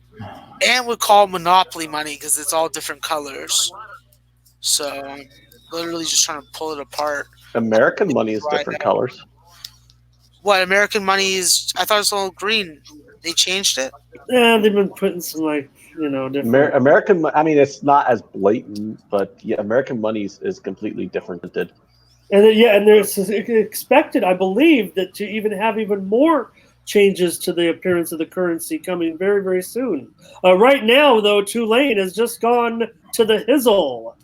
[SPEAKER 3] Ant would call Monopoly money because it's all different colors. So I'm literally just trying to pull it apart.
[SPEAKER 2] American money is different colors.
[SPEAKER 3] What, American money is? I thought it was all green. They changed it?
[SPEAKER 4] Yeah, they've been putting some different.
[SPEAKER 2] American. I mean, it's not as blatant, but yeah, American money is completely different.
[SPEAKER 4] And and there's expected, I believe, that to even have even more changes to the appearance of the currency coming very, very soon. Right now, though, Tulane has just gone to the hizzle.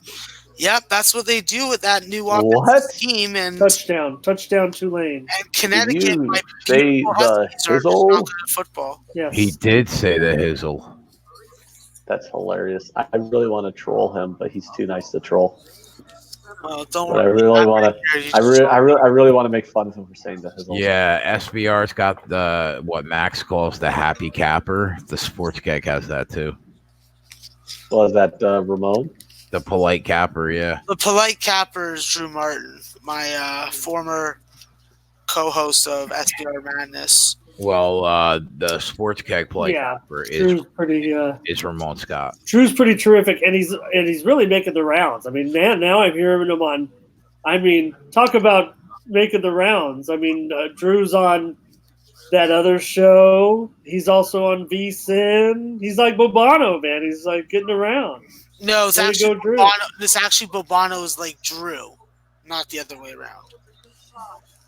[SPEAKER 3] Yep, that's what they do with that new offensive team. And
[SPEAKER 4] touchdown, Tulane.
[SPEAKER 3] And Connecticut might
[SPEAKER 2] say the hizzle.
[SPEAKER 3] Football.
[SPEAKER 4] Yes.
[SPEAKER 1] He did say the hizzle.
[SPEAKER 2] That's hilarious. I really want to troll him, but he's too nice to troll.
[SPEAKER 3] Well, don't
[SPEAKER 2] worry. I really want to. I really want to make fun of him for saying the hizzle.
[SPEAKER 1] Yeah, SBR's got the what Max calls the happy capper. The sports gag has that too.
[SPEAKER 2] Was that Ramon?
[SPEAKER 1] The polite capper, yeah.
[SPEAKER 3] The polite capper is Drew Martin, my former co-host of SBR Madness.
[SPEAKER 1] Well, the sports keg polite capper is Ramon Scott.
[SPEAKER 4] Drew's pretty terrific, and he's really making the rounds. I mean, man, now I'm hearing him on. I mean, talk about making the rounds. I mean, Drew's on that other show. He's also on VSiN. He's like Bobano, man. He's like getting around.
[SPEAKER 3] No, it's actually Bobano. This actually Bobano is like Drew, not the other way around.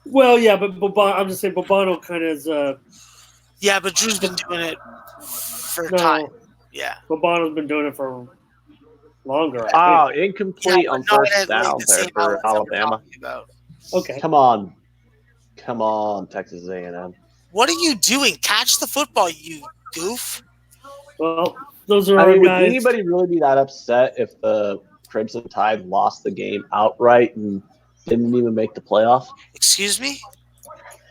[SPEAKER 4] Well, yeah, but I'm just saying Bobano kind of is.
[SPEAKER 3] Yeah, but Drew's been doing it for time. Yeah,
[SPEAKER 4] Bobano's been doing it for Longer.
[SPEAKER 2] Oh,
[SPEAKER 4] I think.
[SPEAKER 2] incomplete on first down
[SPEAKER 3] the
[SPEAKER 2] there
[SPEAKER 3] same
[SPEAKER 2] for
[SPEAKER 3] outlets that we're
[SPEAKER 2] Alabama.
[SPEAKER 3] talking about.
[SPEAKER 4] Okay.
[SPEAKER 2] Come on, Texas A&M.
[SPEAKER 3] What are you doing? Catch the football, you goof.
[SPEAKER 4] Well, those are
[SPEAKER 2] I
[SPEAKER 4] our
[SPEAKER 2] mean, would
[SPEAKER 4] guys.
[SPEAKER 2] anybody really be that upset if the Crimson Tide lost the game outright and didn't even make the playoff?
[SPEAKER 3] Excuse me?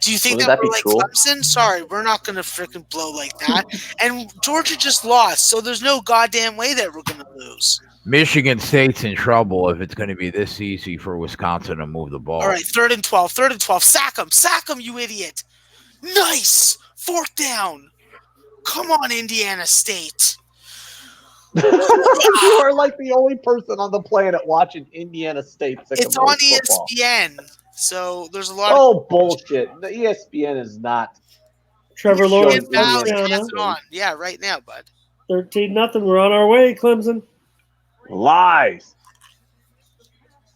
[SPEAKER 3] Do you think
[SPEAKER 2] Wouldn't
[SPEAKER 3] that
[SPEAKER 2] that
[SPEAKER 3] we're
[SPEAKER 2] be
[SPEAKER 3] like
[SPEAKER 2] cool?
[SPEAKER 3] Clemson? Sorry, we're not going to freaking blow like that. And Georgia just lost, so there's no goddamn way that we're going to lose.
[SPEAKER 1] Michigan State's in trouble if it's going to be this easy for Wisconsin to move the ball.
[SPEAKER 3] All right, 3rd and 12. 3rd and 12. Sack him, you idiot. Nice. 4th down. Come on, Indiana State.
[SPEAKER 2] You are like the only person on the planet watching Indiana State.
[SPEAKER 3] It's on
[SPEAKER 2] football.
[SPEAKER 3] ESPN, so there's a lot
[SPEAKER 2] of bullshit. The ESPN is not.
[SPEAKER 4] Trevor Lawrence
[SPEAKER 3] has
[SPEAKER 4] touchdown.
[SPEAKER 3] it on. Yeah, right now, bud.
[SPEAKER 4] 13-0. We're on our way, Clemson.
[SPEAKER 2] Lies.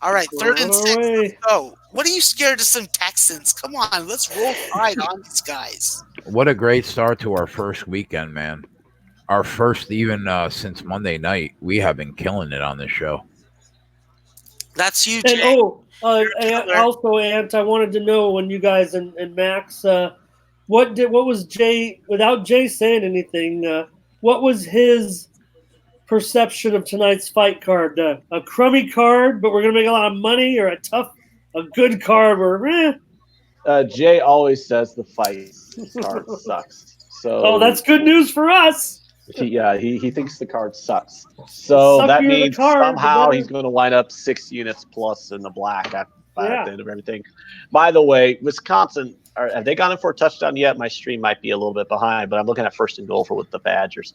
[SPEAKER 3] All right,
[SPEAKER 4] We're
[SPEAKER 3] 3rd and
[SPEAKER 4] on our
[SPEAKER 3] 6.
[SPEAKER 4] way.
[SPEAKER 3] Let's go. What are you scared of some Texans? Come on, let's roll tide on these guys.
[SPEAKER 1] What a great start to our first weekend, man. Our first, even since Monday night, we have been killing it on this show.
[SPEAKER 3] That's you,
[SPEAKER 4] And
[SPEAKER 3] Jay.
[SPEAKER 4] also, Ant, I wanted to know when you guys and Max, what was Jay, without Jay saying anything, what was his perception of tonight's fight card? A crummy card, but we're gonna make a lot of money, or a good card where
[SPEAKER 2] Jay always says the fight card sucks. So
[SPEAKER 4] that's good news for us.
[SPEAKER 2] he thinks the card sucks. So that means somehow he's going to line up 6 units plus in the black at the end of everything. By the way, Wisconsin, have they gone in for a touchdown yet? My stream might be a little bit behind, but I'm looking at 1st and goal with the Badgers.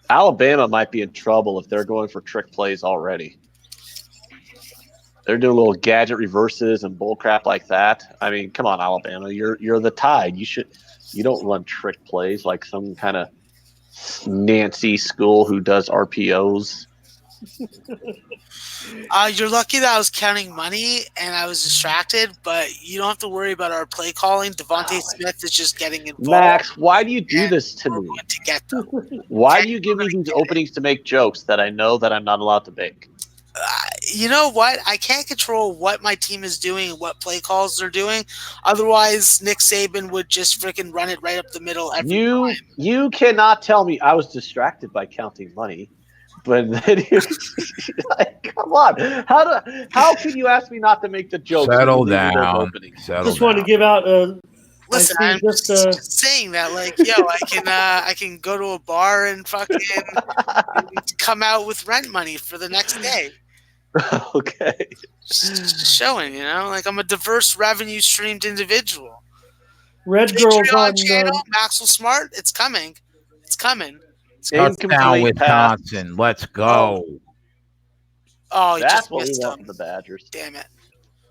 [SPEAKER 2] Alabama might be in trouble if they're going for trick plays already. They're doing little gadget reverses and bull crap like that. I mean, come on, Alabama. You're the Tide. You don't run trick plays like some kind of Nancy school who does RPOs.
[SPEAKER 3] You're lucky that I was counting money and I was distracted, but you don't have to worry about our play calling. Devontae Smith is just getting involved.
[SPEAKER 2] Max, why do you do this to me?
[SPEAKER 3] To get them.
[SPEAKER 2] Why do you give me these openings to make jokes that I know that I'm not allowed to make?
[SPEAKER 3] You know what? I can't control what my team is doing and what play calls they're doing. Otherwise, Nick Saban would just freaking run it right up the middle every time.
[SPEAKER 2] You cannot tell me I was distracted by counting money. But then come on. How can you ask me not to make the jokes?
[SPEAKER 1] Settle down.
[SPEAKER 4] Just wanted to give out
[SPEAKER 3] listen, I'm just saying that, like, yo, I can go to a bar and fucking come out with rent money for the next day.
[SPEAKER 2] Okay.
[SPEAKER 3] Just showing, like I'm a diverse revenue streamed individual.
[SPEAKER 4] Red Girls on
[SPEAKER 3] channel, Maxwell Smart. It's coming.
[SPEAKER 1] Touchdown, Wisconsin. Let's go.
[SPEAKER 3] Oh,
[SPEAKER 2] that's what we want from the Badgers.
[SPEAKER 3] Damn it.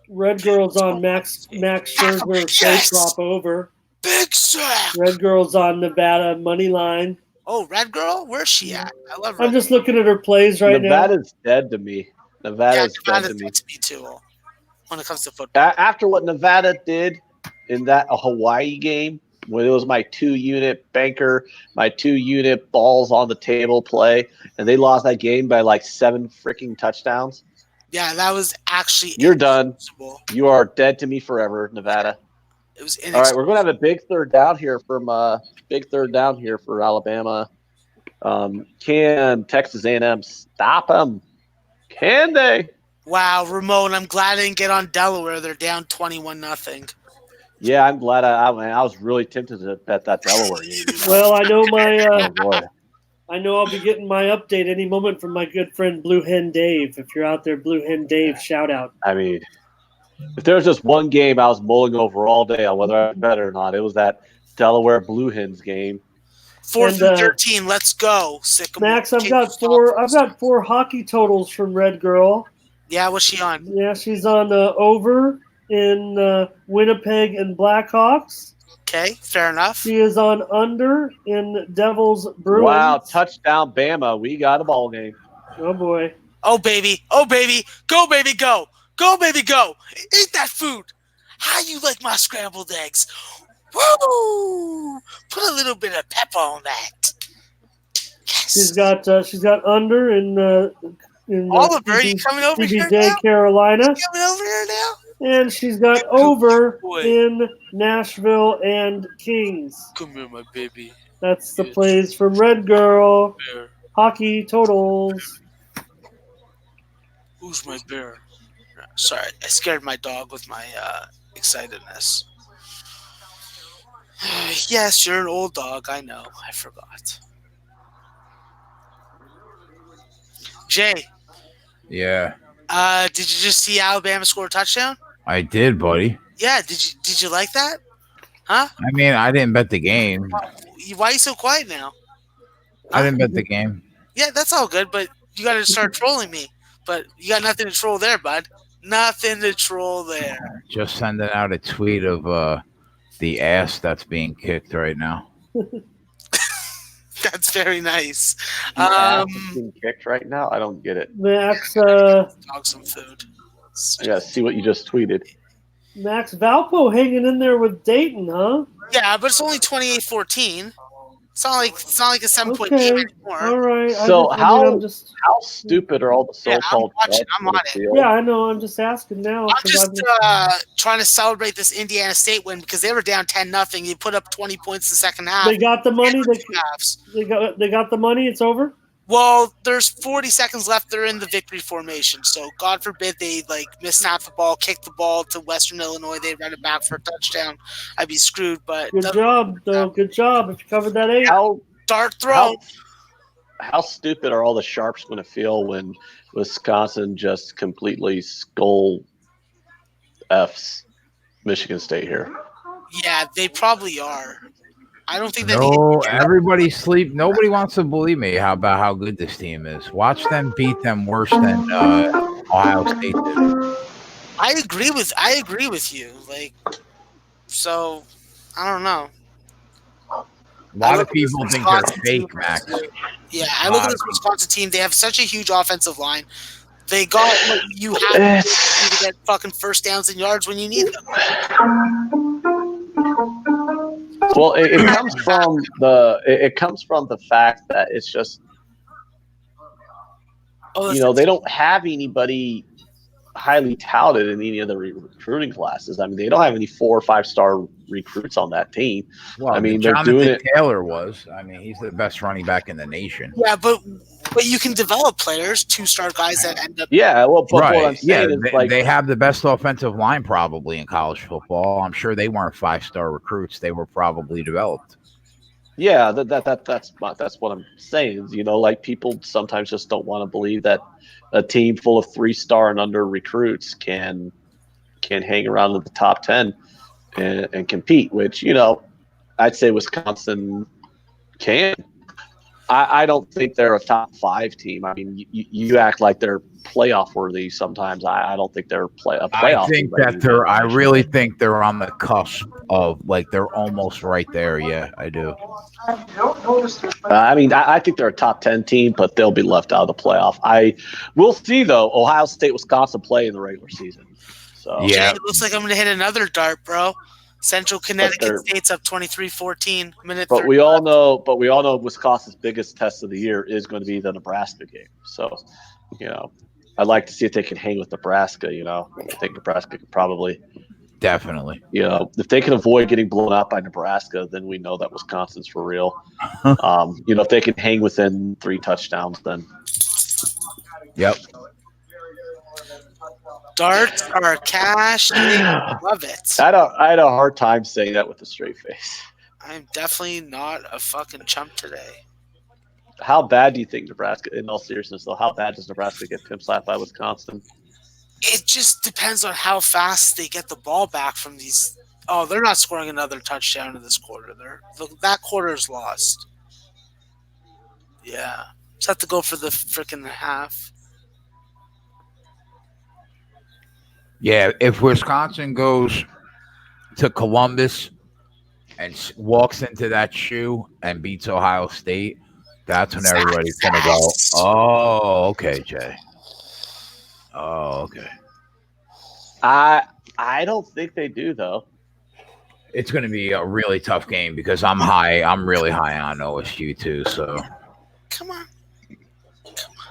[SPEAKER 4] Red Girls on Max Scherzer. Yes! Drop over.
[SPEAKER 3] Big sack.
[SPEAKER 4] Red Girls on Nevada money line.
[SPEAKER 3] Oh, Red Girl? Where's she at? I love her.
[SPEAKER 4] I'm just looking at her plays right now.
[SPEAKER 2] Nevada's dead to me. Nevada's dead to me.
[SPEAKER 3] Too, when it comes to football.
[SPEAKER 2] After what Nevada did in that Hawaii game, when it was my 2-unit banker, my 2-unit balls on the table play, and they lost that game by like 7 freaking touchdowns.
[SPEAKER 3] Yeah, that was actually
[SPEAKER 2] You're done. You are dead to me forever, Nevada.
[SPEAKER 3] It was
[SPEAKER 2] all right. We're gonna have a big third down here for Alabama. Can Texas A&M stop them? Can they?
[SPEAKER 3] Wow, Ramon, I'm glad I didn't get on Delaware. They're down 21-0.
[SPEAKER 2] Yeah, I'm glad. I was really tempted to bet that Delaware game.
[SPEAKER 4] Well, I know I know I'll be getting my update any moment from my good friend Blue Hen Dave. If you're out there, Blue Hen Dave, shout out.
[SPEAKER 2] I mean, if there's just one game I was mulling over all day on whether I bet it or not, it was that Delaware Blue Hens game.
[SPEAKER 3] 4th and 13, let's go.
[SPEAKER 4] Max, I've got four hockey totals from Red Girl.
[SPEAKER 3] Yeah, what's she on?
[SPEAKER 4] Yeah, she's on over in Winnipeg and Blackhawks.
[SPEAKER 3] Okay, fair enough.
[SPEAKER 4] She is on under in Devils Bruins.
[SPEAKER 2] Wow, touchdown Bama. We got a ball game.
[SPEAKER 4] Oh, boy.
[SPEAKER 3] Oh, baby. Oh, baby. Go, baby, go. Go, baby, go. Eat that food. How you like my scrambled eggs? Woo! Put a little bit of pepper on that. Yes.
[SPEAKER 4] She's got under in
[SPEAKER 3] Oliver, you coming over here
[SPEAKER 4] CBJ,
[SPEAKER 3] now?
[SPEAKER 4] Carolina,
[SPEAKER 3] Coming over here now?
[SPEAKER 4] and she's got over
[SPEAKER 3] boy.
[SPEAKER 4] in Nashville and Kings.
[SPEAKER 3] Come here, my baby.
[SPEAKER 4] That's the
[SPEAKER 3] Yes.
[SPEAKER 4] plays from Red Girl
[SPEAKER 3] Bear.
[SPEAKER 4] Hockey Totals.
[SPEAKER 3] Who's my bear? Sorry, I scared my dog with my excitedness. Yes, you're an old dog. I know. I forgot. Jay,
[SPEAKER 1] Yeah,
[SPEAKER 3] did you just see Alabama score a touchdown?
[SPEAKER 1] I did, buddy.
[SPEAKER 3] Yeah. Did you like that? Huh?
[SPEAKER 1] I mean, I didn't bet the game.
[SPEAKER 3] Why are you so quiet now?
[SPEAKER 1] I didn't bet the game.
[SPEAKER 3] Yeah, that's all good, but you got to start trolling me. But you got nothing to troll there, bud. Nothing to troll there.
[SPEAKER 1] Just sending out a tweet of the ass that's being kicked right now.
[SPEAKER 3] That's very nice.
[SPEAKER 2] The ass is being kicked right now. I don't get it.
[SPEAKER 4] Max
[SPEAKER 3] Dog some food.
[SPEAKER 2] I gotta see what you just tweeted.
[SPEAKER 4] Max Valpo hanging in there with Dayton, huh?
[SPEAKER 3] Yeah, but it's only 28-14. It's not like a 7-point
[SPEAKER 4] Okay.
[SPEAKER 3] game anymore.
[SPEAKER 4] All right.
[SPEAKER 2] So how
[SPEAKER 4] just
[SPEAKER 2] how stupid are all the so-called?
[SPEAKER 3] I'm watching.
[SPEAKER 2] judges
[SPEAKER 3] I'm
[SPEAKER 2] on the
[SPEAKER 3] on it.
[SPEAKER 2] field?
[SPEAKER 4] yeah, I know. I'm just asking now.
[SPEAKER 3] I'm
[SPEAKER 4] 'cause
[SPEAKER 3] just trying to celebrate this Indiana State win because they were down 10-0. You put up 20 points the second half.
[SPEAKER 4] they got the money.
[SPEAKER 3] and two halves.
[SPEAKER 4] They got the money. It's over.
[SPEAKER 3] Well, there's 40 seconds left. They're in the victory formation. So God forbid they missnap the ball, kick the ball to Western Illinois. They run it back for a touchdown. I'd be screwed. But
[SPEAKER 4] Good job, though. Good job. If you covered that 8.
[SPEAKER 3] Dart throw.
[SPEAKER 2] How stupid are all the sharps going to feel when Wisconsin just completely skull F's Michigan State here?
[SPEAKER 3] Yeah, they probably are. I don't think that.
[SPEAKER 1] No, everybody sleep. Nobody wants to believe me about how good this team is. Watch them beat them worse than Ohio State did.
[SPEAKER 3] I agree with you. So I don't know.
[SPEAKER 1] A lot of people think they're fake, Max.
[SPEAKER 3] Yeah, I look at this Wisconsin team. They have such a huge offensive line. They got what you have to get fucking first downs and yards when you need them.
[SPEAKER 2] Well, it comes from the fact that it's just they don't have anybody highly touted in any of the recruiting classes. I mean, they don't have any 4 or 5 star recruits on that team.
[SPEAKER 1] Well,
[SPEAKER 2] I mean,
[SPEAKER 1] Jonathan
[SPEAKER 2] they're doing it.
[SPEAKER 1] Taylor was. I mean, he's the best running back in the nation.
[SPEAKER 3] Yeah, but you can develop players, 2-star guys that end up.
[SPEAKER 2] Yeah, well, but
[SPEAKER 1] Right.
[SPEAKER 2] what I'm saying is
[SPEAKER 1] they have the best offensive line probably in college football. I'm sure they weren't 5-star recruits. They were probably developed.
[SPEAKER 2] Yeah, that's what I'm saying. People sometimes just don't want to believe that a team full of 3-star and under recruits can hang around in the top 10 and compete. Which I'd say Wisconsin can. I don't think they're a top 5 team. I mean, you act like they're playoff worthy sometimes. I don't think they're a playoff.
[SPEAKER 1] I think that I really think they're on the cusp of they're almost right there. Yeah, I do.
[SPEAKER 2] I mean, I think they're a top 10 team, but they'll be left out of the playoff. We'll see though. Ohio State, Wisconsin play in the regular season. So
[SPEAKER 1] yeah,
[SPEAKER 3] it looks like I'm going to hit another dart, bro. Central Connecticut State's up 23-14.
[SPEAKER 2] But we all know Wisconsin's biggest test of the year is going to be the Nebraska game. So, I'd like to see if they can hang with Nebraska. I think Nebraska could probably
[SPEAKER 1] definitely.
[SPEAKER 2] If they can avoid getting blown out by Nebraska, then we know that Wisconsin's for real. If they can hang within 3 touchdowns, then.
[SPEAKER 1] Yep.
[SPEAKER 3] Darts are cash. Love it.
[SPEAKER 2] I had a hard time saying that with a straight face.
[SPEAKER 3] I'm definitely not a fucking chump today.
[SPEAKER 2] How bad do you think Nebraska, in all seriousness, though, how bad does Nebraska get pimp slapped by Wisconsin?
[SPEAKER 3] It just depends on how fast they get the ball back from these. Oh, they're not scoring another touchdown in this quarter. That quarter is lost. Yeah. Just have to go for the freaking half.
[SPEAKER 1] Yeah, if Wisconsin goes to Columbus and walks into that shoe and beats Ohio State, that's when everybody's going to go, oh, okay, Jay. Oh, okay.
[SPEAKER 2] I don't think they do, though.
[SPEAKER 1] It's going to be a really tough game because I'm high. I'm really high on OSU too. So
[SPEAKER 3] Come on.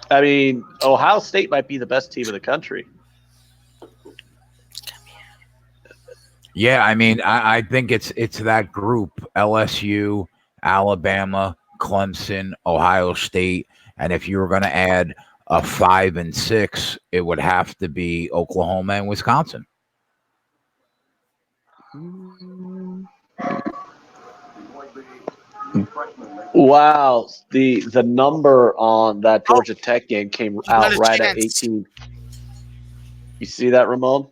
[SPEAKER 2] I mean, Ohio State might be the best team in the country.
[SPEAKER 1] yeah, I mean, I think it's that group: LSU, Alabama, Clemson, Ohio State, and if you were going to add a 5 and 6, it would have to be Oklahoma and Wisconsin.
[SPEAKER 2] Wow, the number on that Georgia Tech game came out right at 18. You see that, Ramon?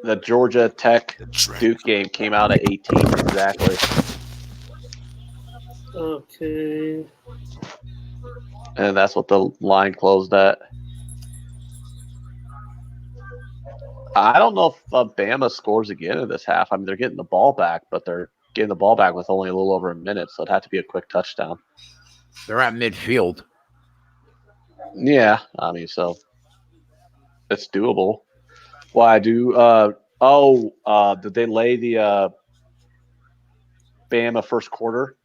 [SPEAKER 2] The Georgia Tech Duke game came out at 18 exactly.
[SPEAKER 4] Okay.
[SPEAKER 2] And that's what the line closed at. I don't know if Bama scores again in this half. I mean, they're getting the ball back, but they're getting the ball back with only a little over a minute, so it'd have to be a quick touchdown.
[SPEAKER 1] They're at midfield.
[SPEAKER 2] Yeah, I mean, so it's doable. Well, I do. Did they lay the Bama first quarter?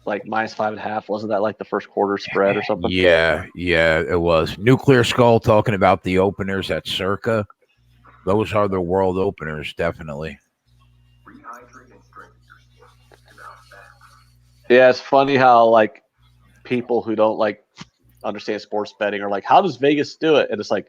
[SPEAKER 2] Like -5.5. Wasn't that like the first quarter spread or something?
[SPEAKER 1] Yeah, it was. Nuclear Skull talking about the openers at Circa. Those are the world openers, definitely.
[SPEAKER 2] Yeah, it's funny how like people who don't like understand sports betting are like, how does Vegas do it? And it's like,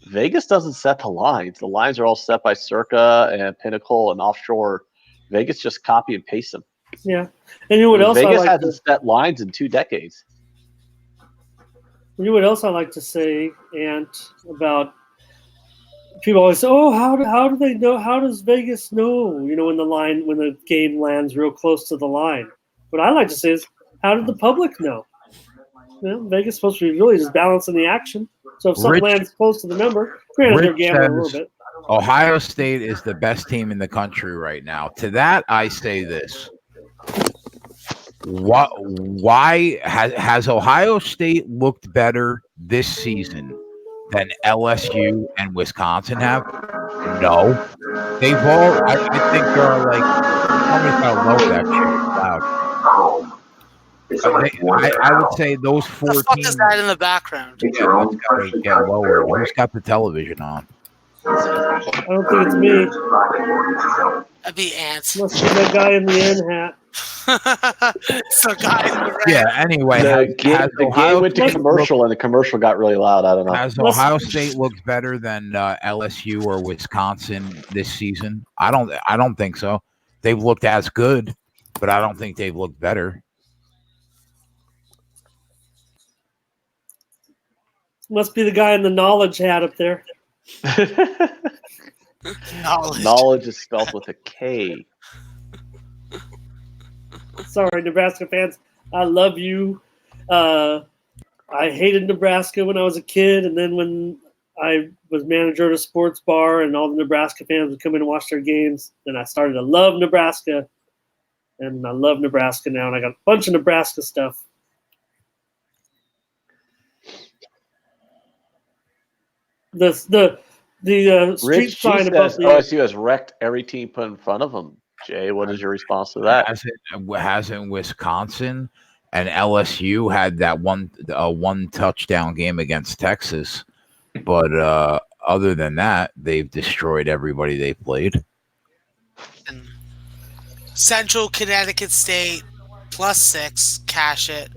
[SPEAKER 2] Vegas doesn't set the lines. The lines are all set by Circa and Pinnacle and Offshore. Vegas just copy and paste them.
[SPEAKER 4] Yeah. And you know what else
[SPEAKER 2] Vegas
[SPEAKER 4] I like
[SPEAKER 2] hasn't set lines in 2 decades.
[SPEAKER 4] You know what else I like to say, Ant, about people always say, "Oh, how do they know? How does Vegas know? You know, when the game lands real close to the line." What I like to say is, how did the public know? You know, Vegas is supposed to be really just balancing the action. So if something lands close to the number, granted they're gambling a little bit.
[SPEAKER 1] Ohio State is the best team in the country right now. To that, I say this. Why has Ohio State looked better this season than LSU and Wisconsin have? No. They've all, I think there are like, somebody's got to lower that shit loud. I would say those 4
[SPEAKER 3] The fuck
[SPEAKER 1] teams.
[SPEAKER 3] is that in the background?
[SPEAKER 1] Yeah, that's got to get lower. Who's got the television on?
[SPEAKER 4] I don't think it's me.
[SPEAKER 3] That'd be ants.
[SPEAKER 4] Must be that guy in the end hat.
[SPEAKER 3] So guys,
[SPEAKER 1] Yeah. Anyway,
[SPEAKER 2] the game went to commercial, and the commercial got really loud. I don't know.
[SPEAKER 1] Has Ohio State looked better than LSU or Wisconsin this season? I don't think so. They've looked as good, but I don't think they've looked better.
[SPEAKER 4] Must be the guy in the knowledge hat up there.
[SPEAKER 2] Knowledge is spelled with a K.
[SPEAKER 4] Sorry, Nebraska fans. I love you. I hated Nebraska when I was a kid, and then when I was manager at a sports bar and all the Nebraska fans would come in and watch their games, then I started to love Nebraska, and I love Nebraska now, and I got a bunch of Nebraska stuff. The street
[SPEAKER 2] Rich
[SPEAKER 4] sign
[SPEAKER 2] says
[SPEAKER 4] above the
[SPEAKER 2] OSU has wrecked every team put in front of them. Jay, what is your response to that?
[SPEAKER 1] Hasn't Wisconsin and LSU had that one touchdown game against Texas, but other than that, they've destroyed everybody they played.
[SPEAKER 3] And Central Connecticut State +6, cash it.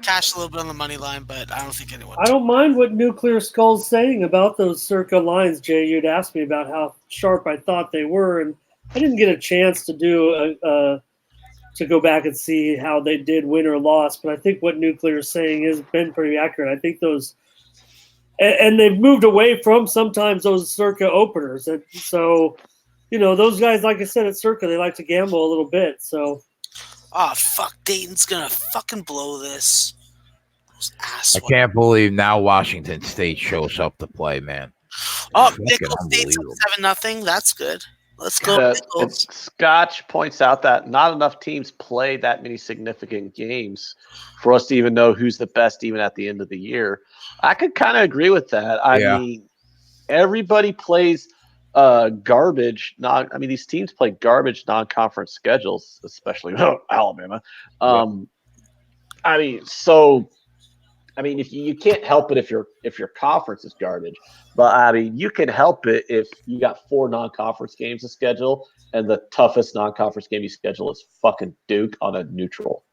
[SPEAKER 3] Cash a little bit on the money line, but I don't think anyone.
[SPEAKER 4] I don't mind what Nuclear Skull's saying about those Circa lines, Jay. You'd asked me about how sharp I thought they were, and I didn't get a chance to to go back and see how they did win or lost. But I think what Nuclear is saying has been pretty accurate. I think those, and they've moved away from sometimes those Circa openers. And so, you know, those guys, like I said, at Circa, they like to gamble a little bit. So.
[SPEAKER 3] Oh, fuck. Dayton's going to fucking blow this.
[SPEAKER 1] I can't believe now Washington State shows up to play, man.
[SPEAKER 3] Oh, Nickel State's up 7-0. That's good. Let's go.
[SPEAKER 2] Scotch points out that not enough teams play that many significant games for us to even know who's the best even at the end of the year. I could kind of agree with that. I mean, everybody plays garbage. These teams play garbage non-conference schedules, especially Alabama. If you can't help it if your conference is garbage, but you can help it if you got 4 non-conference games to schedule, and the toughest non-conference game you schedule is fucking Duke on a neutral.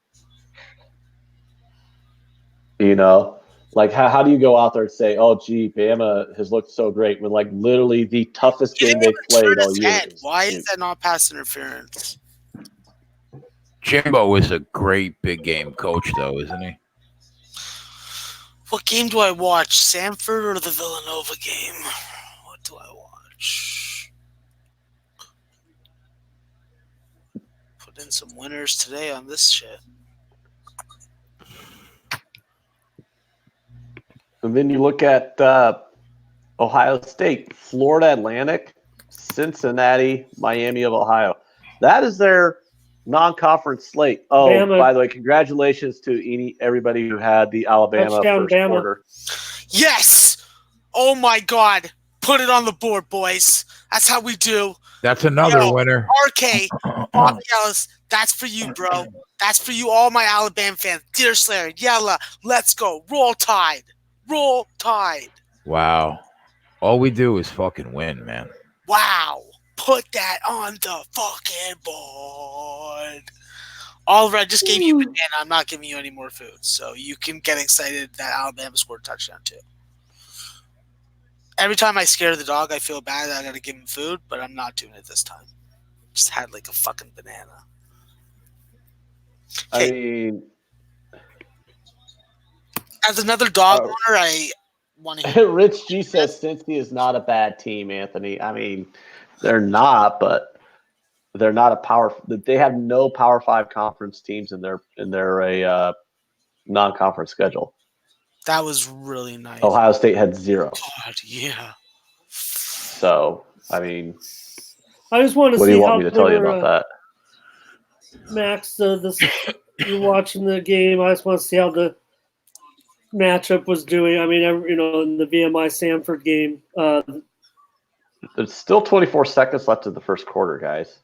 [SPEAKER 2] How do you go out there and say, "Oh, gee, Bama has looked so great," when literally the toughest game they've played all year?
[SPEAKER 3] Why is that not pass interference?
[SPEAKER 1] Jimbo is a great big game coach, though, isn't he?
[SPEAKER 3] What game do I watch? Samford or the Villanova game? What do I watch? Put in some winners today on this shit.
[SPEAKER 2] And then you look at Ohio State, Florida Atlantic, Cincinnati, Miami of Ohio. That is their non-conference slate. Oh, Bama. By the way, congratulations to everybody who had the Alabama
[SPEAKER 4] Touchdown,
[SPEAKER 2] first quarter.
[SPEAKER 3] Yes! Oh my God! Put it on the board, boys. That's how we do.
[SPEAKER 1] That's another winner.
[SPEAKER 3] RK, Bobby Ellis, that's for you, bro. That's for you, all my Alabama fans. Deer Slayer, Yella, let's go. Roll Tide. Roll Tide.
[SPEAKER 1] Wow. All we do is fucking win, man.
[SPEAKER 3] Wow. Put that on the fucking board. Oliver, I just gave you a banana. I'm not giving you any more food. So you can get excited that Alabama scored a touchdown, too. Every time I scare the dog, I feel bad that I got to give him food, but I'm not doing it this time. Just had a fucking banana. Okay. As another dog owner, I want to hear.
[SPEAKER 2] Rich G says Cincy is not a bad team, Anthony. They're not, but they're not a power. They have no Power 5 conference teams in their non-conference schedule.
[SPEAKER 3] That was really nice.
[SPEAKER 2] Ohio State had 0.
[SPEAKER 3] God, yeah.
[SPEAKER 2] So,
[SPEAKER 4] I just want to see
[SPEAKER 2] what do you want me to tell you about that?
[SPEAKER 4] Max, you're watching the game. I just want to see how the matchup was doing. In the VMI Samford game.
[SPEAKER 2] There's still 24 seconds left of the first quarter, guys.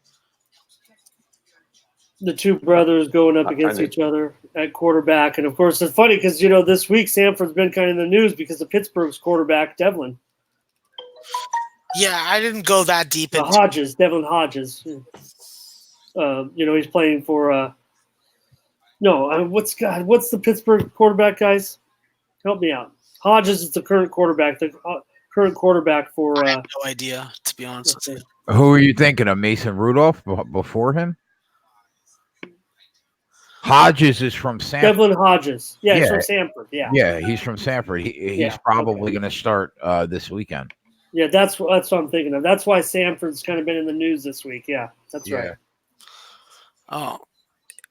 [SPEAKER 4] The two brothers going up against each other at quarterback. And, of course, it's funny because, this week Samford's been kind of in the news because of Pittsburgh's quarterback, Devlin.
[SPEAKER 3] Yeah, I didn't go that deep into
[SPEAKER 4] Hodges, Devlin Hodges. He's playing for what's the Pittsburgh quarterback, guys? Help me out. Hodges is the current quarterback. The current quarterback for.
[SPEAKER 3] I have no idea, to be honest with you.
[SPEAKER 1] Who are you thinking of? Mason Rudolph before him? Hodges is from Samford.
[SPEAKER 4] Devlin Hodges. Yeah, he's from Samford. Yeah.
[SPEAKER 1] Yeah, he's from Samford. He's probably going to start this weekend.
[SPEAKER 4] Yeah, that's what I'm thinking of. That's why Samford's kind of been in the news this week. Yeah, that's right.
[SPEAKER 3] Oh,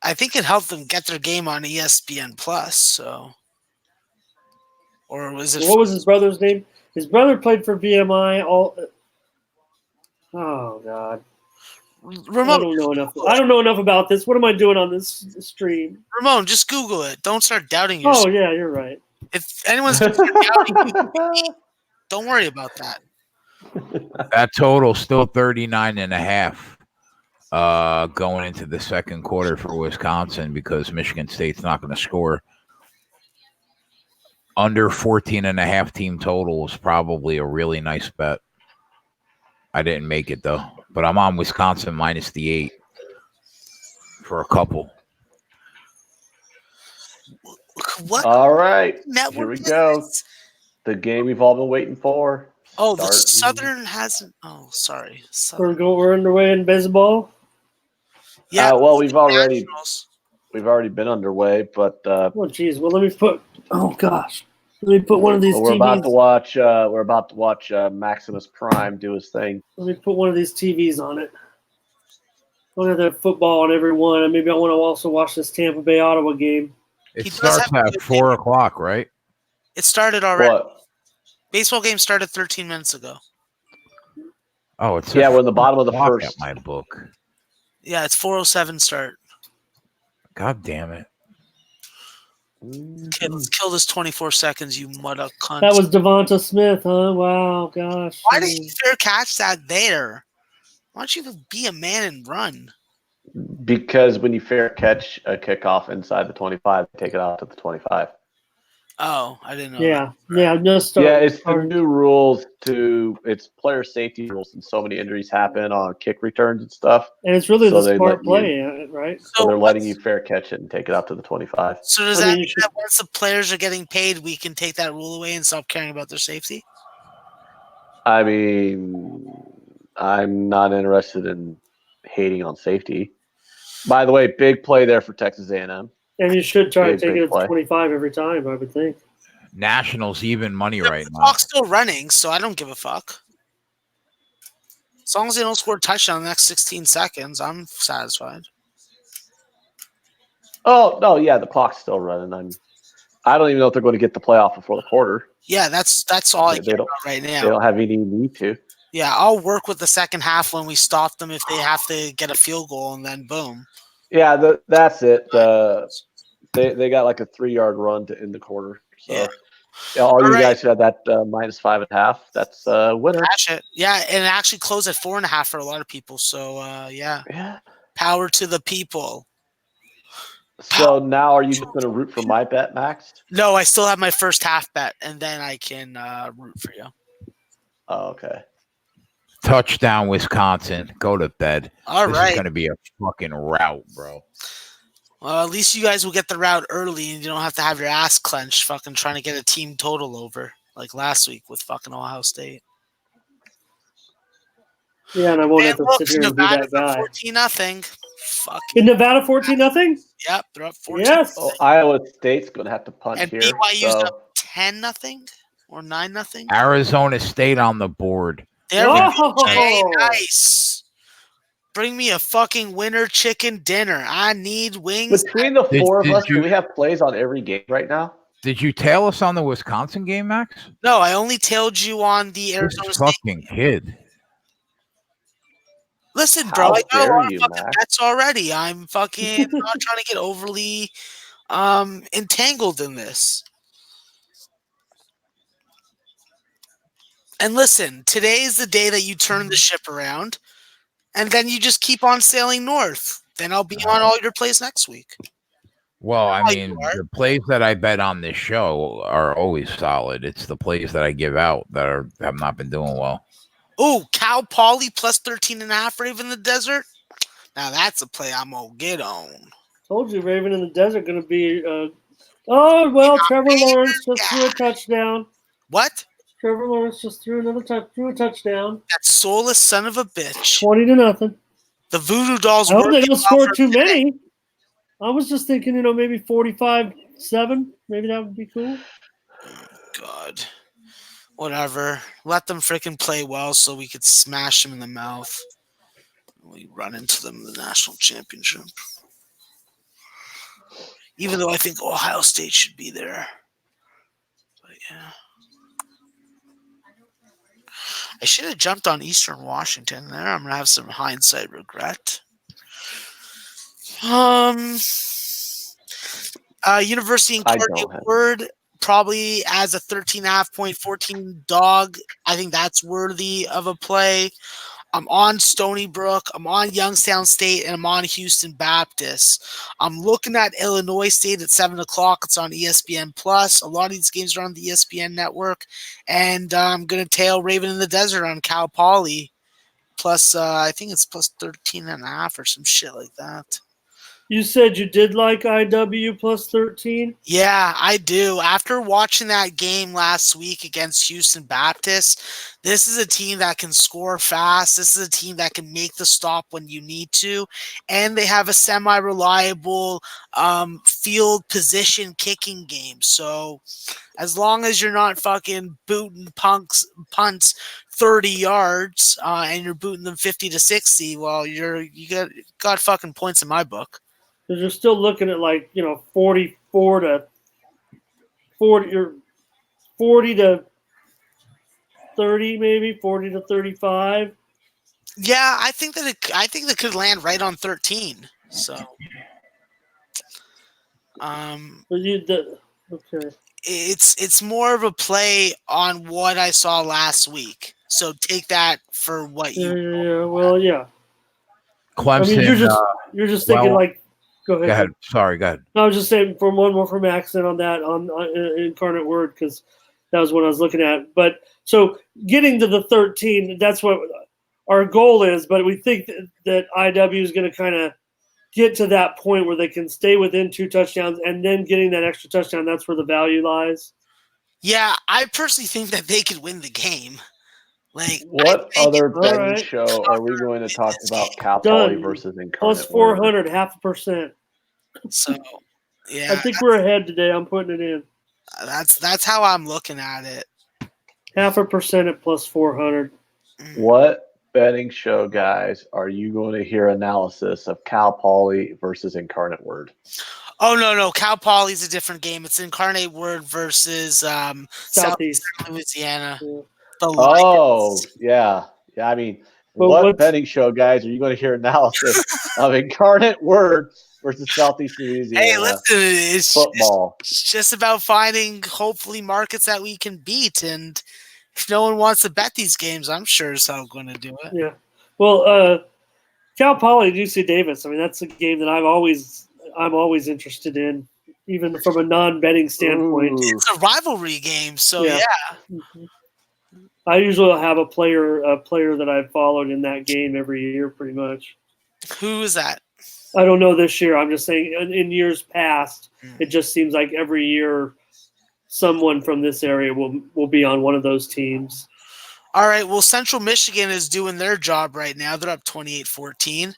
[SPEAKER 3] I think it helped them get their game on ESPN Plus. So, or was it?
[SPEAKER 4] What was his brother's name? His brother played for VMI. Oh God.
[SPEAKER 3] Ramon,
[SPEAKER 4] I don't know enough about this. What am I doing on this stream?
[SPEAKER 3] Ramon, just Google it. Don't start doubting yourself.
[SPEAKER 4] Oh yeah, you're right.
[SPEAKER 3] If anyone's doubting you, don't worry about that.
[SPEAKER 1] That total still 39.5 going into the second quarter for Wisconsin because Michigan State's not going to score. Under 14.5 team total is probably a really nice bet. I didn't make it though, but I'm on Wisconsin minus the 8 for a couple.
[SPEAKER 3] What?
[SPEAKER 2] All right,
[SPEAKER 3] Network
[SPEAKER 2] here we go. The game we've all been waiting for.
[SPEAKER 3] Oh, the Southern hasn't. Oh, sorry.
[SPEAKER 4] We're underway in baseball.
[SPEAKER 3] Yeah.
[SPEAKER 2] Well, we've already been underway, but.
[SPEAKER 4] Oh, geez. Well, let me put. Oh gosh. Let me put one of these.
[SPEAKER 2] We're
[SPEAKER 4] TVs.
[SPEAKER 2] about to watch. We're about to watch Maximus Prime do his thing.
[SPEAKER 4] Let me put one of these TVs on it. I want to have football on every one, and maybe I want to also watch this Tampa Bay Ottawa game.
[SPEAKER 1] It starts at 4:00, right?
[SPEAKER 3] It started already.
[SPEAKER 2] What?
[SPEAKER 3] Baseball game started 13 minutes ago.
[SPEAKER 1] Oh, it's
[SPEAKER 2] we're in the bottom of the first.
[SPEAKER 1] At my book.
[SPEAKER 3] Yeah, it's 4:07 start.
[SPEAKER 1] God damn it!
[SPEAKER 3] Okay, let's kill this 24 seconds, you mudda cunt.
[SPEAKER 4] That was Devonta Smith, huh? Wow, gosh.
[SPEAKER 3] Why did you fair catch that there? Why don't you be a man and run?
[SPEAKER 2] Because when you fair catch a kickoff inside the 25, take it out to the 25.
[SPEAKER 3] Oh, I didn't know
[SPEAKER 4] Yeah,
[SPEAKER 3] that.
[SPEAKER 4] yeah, no start.
[SPEAKER 2] Yeah, it's the new rules it's player safety rules, and so many injuries happen on kick returns and stuff.
[SPEAKER 4] And it's really
[SPEAKER 2] So
[SPEAKER 4] the
[SPEAKER 2] they
[SPEAKER 4] smart
[SPEAKER 2] let
[SPEAKER 4] play, right?
[SPEAKER 2] So they're letting you fair catch it and take it out to the 25.
[SPEAKER 3] So does that mean that once the players are getting paid, we can take that rule away and stop caring about their safety?
[SPEAKER 2] I mean, I'm not interested in hating on safety. By the way, big play there for Texas A&M.
[SPEAKER 4] And you should try to take it
[SPEAKER 2] play.
[SPEAKER 4] at 25 every time, I would think.
[SPEAKER 1] Nationals even money right now.
[SPEAKER 3] The clock's still running, so I don't give a fuck. As long as they don't score a touchdown in the next 16 seconds, I'm satisfied.
[SPEAKER 2] Oh, no, yeah, the clock's still running. I don't even know if they're going to get the playoff before the quarter.
[SPEAKER 3] Yeah, that's all I care about right now.
[SPEAKER 2] They don't have any need to.
[SPEAKER 3] Yeah, I'll work with the second half when we stop them if they have to get a field goal, and then boom.
[SPEAKER 2] Yeah, that's it. They got like a 3-yard run to end the quarter. So all you guys who had that -5.5, that's a winner.
[SPEAKER 3] Yeah, and it actually closed at 4.5 for a lot of people. So yeah. Power to the people.
[SPEAKER 2] So now are you just going to root for my bet, Max?
[SPEAKER 3] No, I still have my first half bet, and then I can root for you.
[SPEAKER 2] Oh, okay.
[SPEAKER 1] Touchdown, Wisconsin. Go to bed.
[SPEAKER 3] All
[SPEAKER 1] this
[SPEAKER 3] right.
[SPEAKER 1] is going to be a fucking rout, bro.
[SPEAKER 3] Well, at least you guys will get the route early, and you don't have to have your ass clenched fucking trying to get a team total over like last week with fucking Ohio State.
[SPEAKER 4] Yeah, and I won't have to sit here and be that guy.
[SPEAKER 3] 14-0. Fuck.
[SPEAKER 4] In Nevada, 14-0?
[SPEAKER 3] Yep, they're up 14.
[SPEAKER 4] Yes.
[SPEAKER 2] Oh, Iowa State's going to have to punch
[SPEAKER 3] and
[SPEAKER 2] here.
[SPEAKER 3] And BYU's up 10-0 or 9-0.
[SPEAKER 1] Arizona State on the board.
[SPEAKER 3] There we go. Jay, nice. Bring me a fucking winter chicken dinner. I need wings.
[SPEAKER 2] Between the four of us, do we have plays on every game right now?
[SPEAKER 1] Did you tail us on the Wisconsin game, Max?
[SPEAKER 3] No, I only tailed you on the Arizona State
[SPEAKER 1] fucking kid.
[SPEAKER 3] Listen, bro, I got a lot of fucking bets already. I'm fucking not trying to get overly entangled in this. And listen, today is the day that you turn the ship around, and then you just keep on sailing north. Then I'll be on all your plays next week.
[SPEAKER 1] Well, I mean, the plays that I bet on this show are always solid. It's the plays that I give out that have not been doing well.
[SPEAKER 3] Oh, Cal Poly plus 13.5 Raven in the Desert. Now that's a play I'm gonna get on.
[SPEAKER 4] Told you, Raven in the Desert going to be. Trevor Lawrence just threw a touchdown.
[SPEAKER 3] What?
[SPEAKER 4] Trevor Lawrence just threw a touchdown.
[SPEAKER 3] That soulless son of a bitch.
[SPEAKER 4] 20-0.
[SPEAKER 3] The voodoo dolls.
[SPEAKER 4] I hope they don't score too many. I was just thinking, maybe 45-7. Maybe that would be cool.
[SPEAKER 3] God. Whatever. Let them freaking play well so we could smash them in the mouth. We run into them in the national championship. Even though I think Ohio State should be there. But yeah. I should have jumped on Eastern Washington there. I'm going to have some hindsight regret. University in Cardiac Word probably as a 13.5 point 14 dog. I think that's worthy of a play. I'm on Stony Brook. I'm on Youngstown State, and I'm on Houston Baptist. I'm looking at Illinois State at 7 o'clock. It's on ESPN Plus. A lot of these games are on the ESPN network, and I'm gonna tail Raven in the Desert on Cal Poly. Plus, I think it's plus 13.5 or some shit like that.
[SPEAKER 4] You said you did like IW plus 13?
[SPEAKER 3] Yeah, I do. After watching that game last week against Houston Baptist, this is a team that can score fast. This is a team that can make the stop when you need to. And they have a semi-reliable field position kicking game. So as long as you're not fucking booting punts 30 yards and you're booting them 50 to 60, well, you got fucking points in my book.
[SPEAKER 4] Because you're still looking at 44 to 40 or 40 to 30, maybe 40 to 35.
[SPEAKER 3] Yeah, I think that could land right on 13. So
[SPEAKER 4] Okay.
[SPEAKER 3] It's more of a play on what I saw last week. So take that for what you.
[SPEAKER 4] Yeah. Well, yeah.
[SPEAKER 1] Clemson.
[SPEAKER 4] I mean, you're just thinking like. Go ahead.
[SPEAKER 1] Go ahead. Sorry, go ahead.
[SPEAKER 4] No, I was just saying for one more from accent on that on Incarnate Word because that was what I was looking at. But so getting to the 13, that's what our goal is. But we think that IW is going to kind of get to that point where they can stay within 2 touchdowns and then getting that extra touchdown. That's where the value lies.
[SPEAKER 3] Yeah, I personally think that they could win the game. Like,
[SPEAKER 2] What other betting
[SPEAKER 4] right.
[SPEAKER 2] show are we going to talk about? Cal
[SPEAKER 4] Done.
[SPEAKER 2] Poly versus Incarnate
[SPEAKER 4] Plus
[SPEAKER 2] Word.
[SPEAKER 4] 400, 0.5%.
[SPEAKER 3] So, yeah,
[SPEAKER 4] I think we're ahead today. I'm putting it in.
[SPEAKER 3] That's how I'm looking at it.
[SPEAKER 4] 0.5% at plus 400.
[SPEAKER 2] What betting show, guys, are you going to hear analysis of Cal Poly versus Incarnate Word?
[SPEAKER 3] Oh no, Cal Poly's a different game. It's Incarnate Word versus Southeast Louisiana.
[SPEAKER 4] Yeah.
[SPEAKER 2] Oh, yeah. I mean, what betting show, guys, are you going to hear analysis of Incarnate Word versus Southeast Louisiana?
[SPEAKER 3] Hey, listen, it's
[SPEAKER 2] football.
[SPEAKER 3] It's just about finding, hopefully, markets that we can beat. And if no one wants to bet these games, I'm sure as hell going to do it.
[SPEAKER 4] Yeah. Well, Cal Poly, UC Davis. I mean, that's a game that I'm always interested in, even from a non-betting standpoint.
[SPEAKER 2] Ooh.
[SPEAKER 3] It's a rivalry game, so yeah.
[SPEAKER 4] Mm-hmm. I usually have a player that I've followed in that game every year, pretty much.
[SPEAKER 3] Who is that?
[SPEAKER 4] I don't know this year. I'm just saying in years past, it just seems like every year someone from this area will be on one of those teams.
[SPEAKER 3] All right, well, Central Michigan is doing their job right now. They're up 28-14,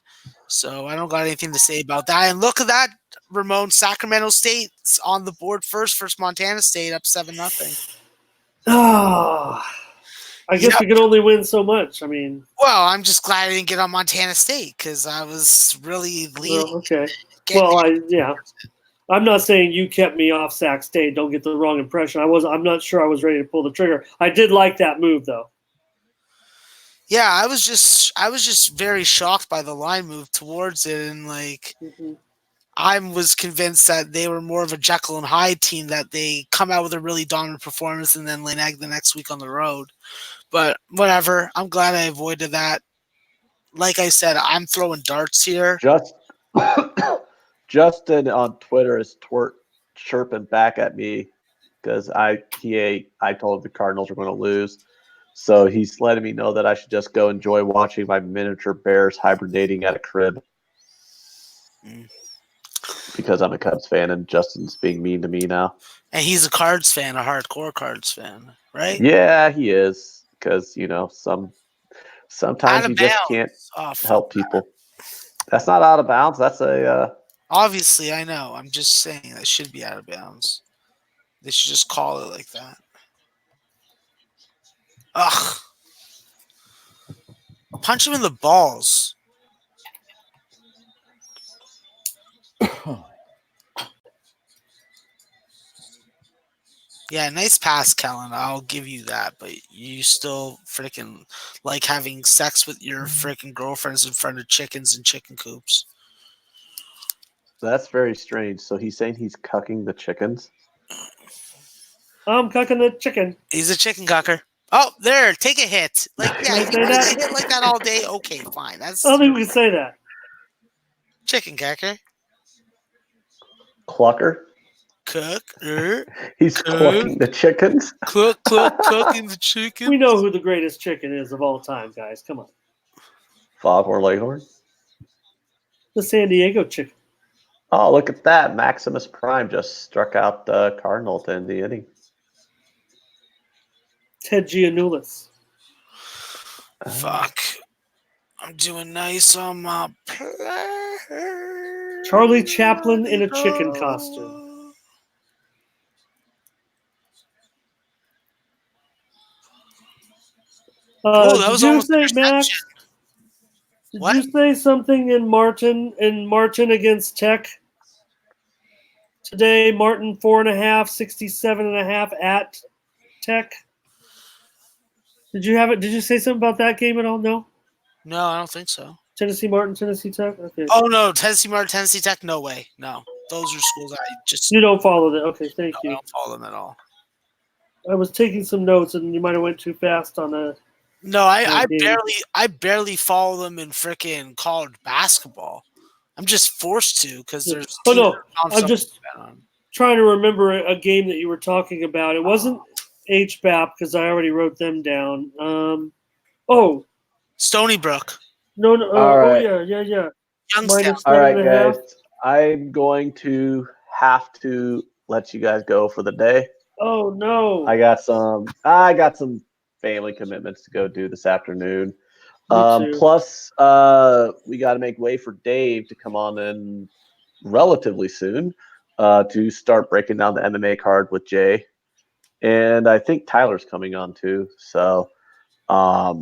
[SPEAKER 3] so I don't got anything to say about that. And look at that, Ramon. Sacramento State's on the board first Montana State up 7-0.
[SPEAKER 4] Oh, I guess we can only win so much. I mean,
[SPEAKER 3] well, I'm just glad I didn't get on Montana State because I was really leaning.
[SPEAKER 4] Well, okay. Well, I'm not saying you kept me off Sac State. Don't get the wrong impression. I'm not sure I was ready to pull the trigger. I did like that move though.
[SPEAKER 3] Yeah, I was just very shocked by the line move towards it, and I was convinced that they were more of a Jekyll and Hyde team, that they come out with a really dominant performance and then lay an egg the next week on the road. But whatever, I'm glad I avoided that. Like I said, I'm throwing darts here.
[SPEAKER 2] Justin on Twitter is chirping back at me because I told him the Cardinals were going to lose. So he's letting me know that I should just go enjoy watching my miniature bears hibernating at a crib. Because I'm a Cubs fan and Justin's being mean to me now.
[SPEAKER 3] And he's a Cards fan, a hardcore Cards fan, right?
[SPEAKER 2] Yeah, he is. Because, sometimes you just can't help people. That's not out of bounds. That's a...
[SPEAKER 3] Obviously, I know. I'm just saying that should be out of bounds. They should just call it like that. Ugh. Punch him in the balls. Yeah, nice pass, Kellen. I'll give you that. But you still freaking like having sex with your freaking girlfriends in front of chickens and chicken coops.
[SPEAKER 2] That's very strange. So he's saying he's cucking the chickens?
[SPEAKER 4] I'm cucking the chicken.
[SPEAKER 3] He's a chicken cucker. Oh, there. Take a hit. Like, yeah, you can take a hit like that all day. Okay, fine. I
[SPEAKER 4] don't think we can say that.
[SPEAKER 3] Chicken cucker.
[SPEAKER 2] Clucker?
[SPEAKER 3] Cooker.
[SPEAKER 2] He's clucking the chickens?
[SPEAKER 3] Cooking the chicken.
[SPEAKER 4] We know who the greatest chicken is of all time, guys. Come on.
[SPEAKER 2] Foghorn Leghorn?
[SPEAKER 4] The San Diego chicken.
[SPEAKER 2] Oh, look at that. Maximus Prime just struck out the Cardinals in the inning.
[SPEAKER 4] Ted Giannoulis.
[SPEAKER 3] Fuck. I'm doing nice on my
[SPEAKER 4] Charlie Chaplin in a chicken costume.
[SPEAKER 3] That was almost
[SPEAKER 4] Max? Did you say something in Martin against Tech today? Martin 4.5, 67.5 at Tech. Did you have it? Did you say something about that game at all? No,
[SPEAKER 3] I don't think so.
[SPEAKER 4] Tennessee Martin, Tennessee Tech. Okay.
[SPEAKER 3] Oh no, Tennessee Martin, Tennessee Tech. No way. No. Those are schools I just
[SPEAKER 4] You don't follow that. Okay, thank
[SPEAKER 3] I
[SPEAKER 4] you.
[SPEAKER 3] don't follow them at all.
[SPEAKER 4] I was taking some notes, and you might have went too fast on a.
[SPEAKER 3] No, I
[SPEAKER 4] Okay.
[SPEAKER 3] barely follow them in frickin' college basketball. I'm just forced to because there's
[SPEAKER 4] Oh
[SPEAKER 3] teams
[SPEAKER 4] no,
[SPEAKER 3] that I'm
[SPEAKER 4] I'm just trying to remember a game that you were talking about. It wasn't HBAP because I already wrote them down. Oh
[SPEAKER 3] Stony Brook,
[SPEAKER 4] no,
[SPEAKER 2] All
[SPEAKER 4] oh
[SPEAKER 2] right.
[SPEAKER 4] yeah.
[SPEAKER 3] Youngstown.
[SPEAKER 4] Minus
[SPEAKER 2] All right,
[SPEAKER 4] 1.5.
[SPEAKER 2] guys. I'm going to have to let you guys go for the day.
[SPEAKER 4] Oh no.
[SPEAKER 2] I got some family commitments to go do this afternoon.
[SPEAKER 4] Me too.
[SPEAKER 2] Plus, we got to make way for Dave to come on in relatively soon to start breaking down the MMA card with Jay. And I think Tyler's coming on too. So I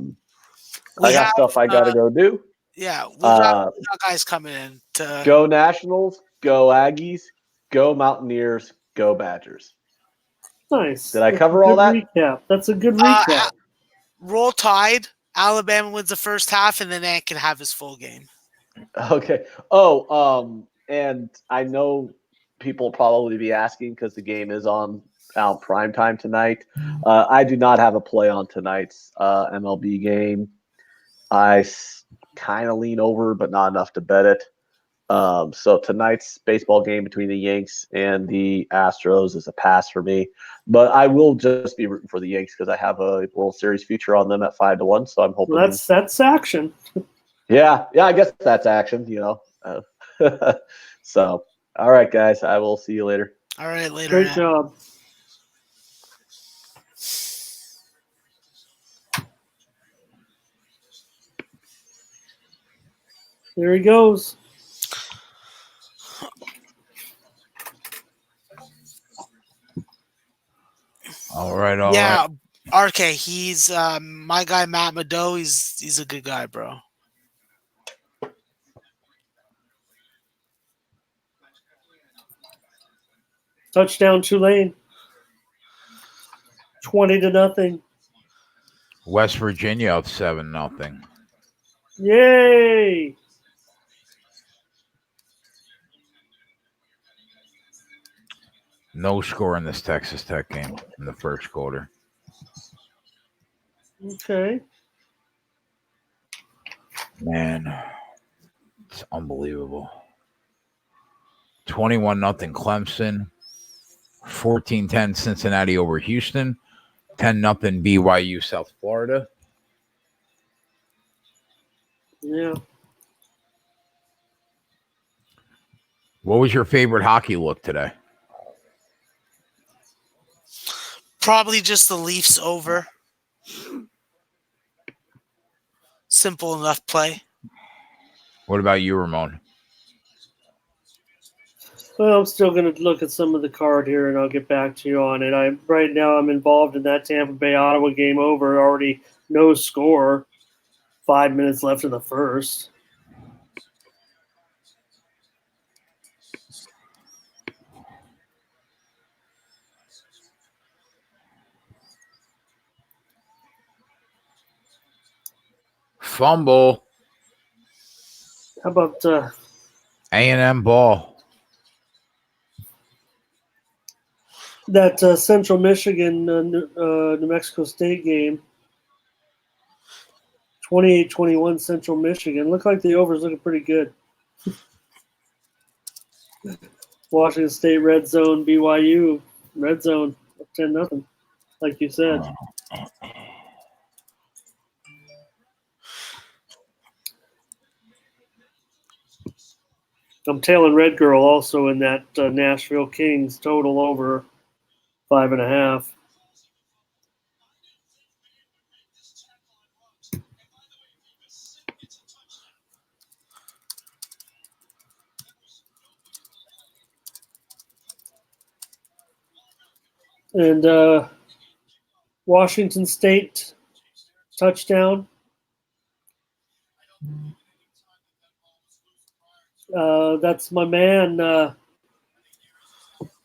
[SPEAKER 2] got stuff I got to go do.
[SPEAKER 3] Yeah, we got guys coming in to
[SPEAKER 2] Go Nationals, go Aggies, go Mountaineers, go Badgers.
[SPEAKER 4] Nice.
[SPEAKER 2] Did I
[SPEAKER 4] That's
[SPEAKER 2] cover
[SPEAKER 4] a
[SPEAKER 2] all
[SPEAKER 4] good
[SPEAKER 2] that?
[SPEAKER 4] recap. That's a good recap.
[SPEAKER 3] Roll Tide. Alabama wins the first half, and then Ant can have his full game.
[SPEAKER 2] Okay. Oh, and I know people will probably be asking because the game is on prime time tonight. I do not have a play on tonight's MLB game. I kind of lean over, but not enough to bet it. So tonight's baseball game between the Yanks and the Astros is a pass for me. But I will just be rooting for the Yanks because I have a World Series future on them at 5-1. So I'm hoping
[SPEAKER 4] That's action.
[SPEAKER 2] Yeah, I guess that's action. So, all right, guys, I will see you later.
[SPEAKER 3] All right, later.
[SPEAKER 4] Great job. There he goes.
[SPEAKER 1] All right.
[SPEAKER 3] Yeah, RK, he's my guy Matt Mado. He's a good guy, bro.
[SPEAKER 4] Touchdown Tulane. 20-0.
[SPEAKER 1] West Virginia up 7-0.
[SPEAKER 4] Yay!
[SPEAKER 1] No score in this Texas Tech game in the first quarter.
[SPEAKER 4] Okay.
[SPEAKER 1] Man, it's unbelievable. 21-0 Clemson. 14-10 Cincinnati over Houston. 10-0 BYU South Florida.
[SPEAKER 4] Yeah.
[SPEAKER 1] What was your favorite hockey look today?
[SPEAKER 3] Probably just the Leafs over. Simple enough play.
[SPEAKER 1] What about you, Ramon?
[SPEAKER 4] Well, I'm still going to look at some of the card here, and I'll get back to you on it. Right now I'm involved in that Tampa Bay Ottawa game over. Already no score. 5 minutes left in the first.
[SPEAKER 1] Fumble.
[SPEAKER 4] How about
[SPEAKER 1] A&M ball.
[SPEAKER 4] that Central Michigan, New Mexico State game? 28-21 Central Michigan. Look like the over's looking pretty good. Washington State red zone, BYU red zone, 10-0, like you said. I'm tailing Red Girl also in that Nashville Kings total over 5.5. And Washington State touchdown. That's my man,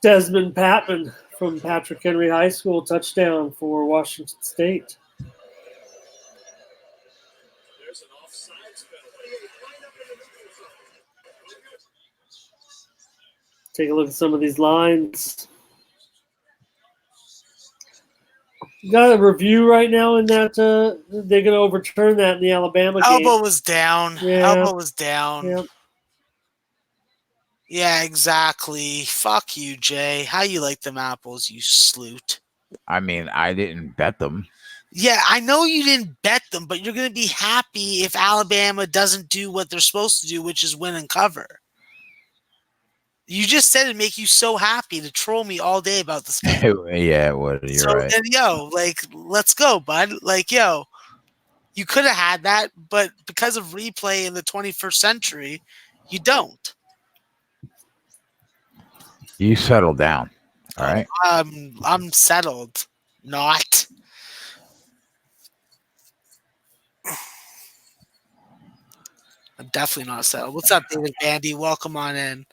[SPEAKER 4] Desmond Patman from Patrick Henry High School, touchdown for Washington State. take a look at some of these lines. You got a review right now in that they're going to overturn that in the Alabama game.
[SPEAKER 3] Elbow was down.
[SPEAKER 4] Yeah.
[SPEAKER 3] Elbow was down.
[SPEAKER 4] Yeah.
[SPEAKER 3] Yeah, exactly. Fuck you, Jay. How you like them apples, you sloot?
[SPEAKER 1] I mean, I didn't bet them.
[SPEAKER 3] Yeah, I know you didn't bet them, but you're going to be happy if Alabama doesn't do what they're supposed to do, which is win and cover. You just said it'd make you so happy to troll me all day about this game.
[SPEAKER 1] Yeah, it would. You're
[SPEAKER 3] So
[SPEAKER 1] right.
[SPEAKER 3] then, let's go, bud. You could have had that, but because of replay in the 21st century, you don't.
[SPEAKER 1] You settle down. All right.
[SPEAKER 3] I'm settled. Not. I'm definitely not settled. What's up, David Bandy? Welcome on in.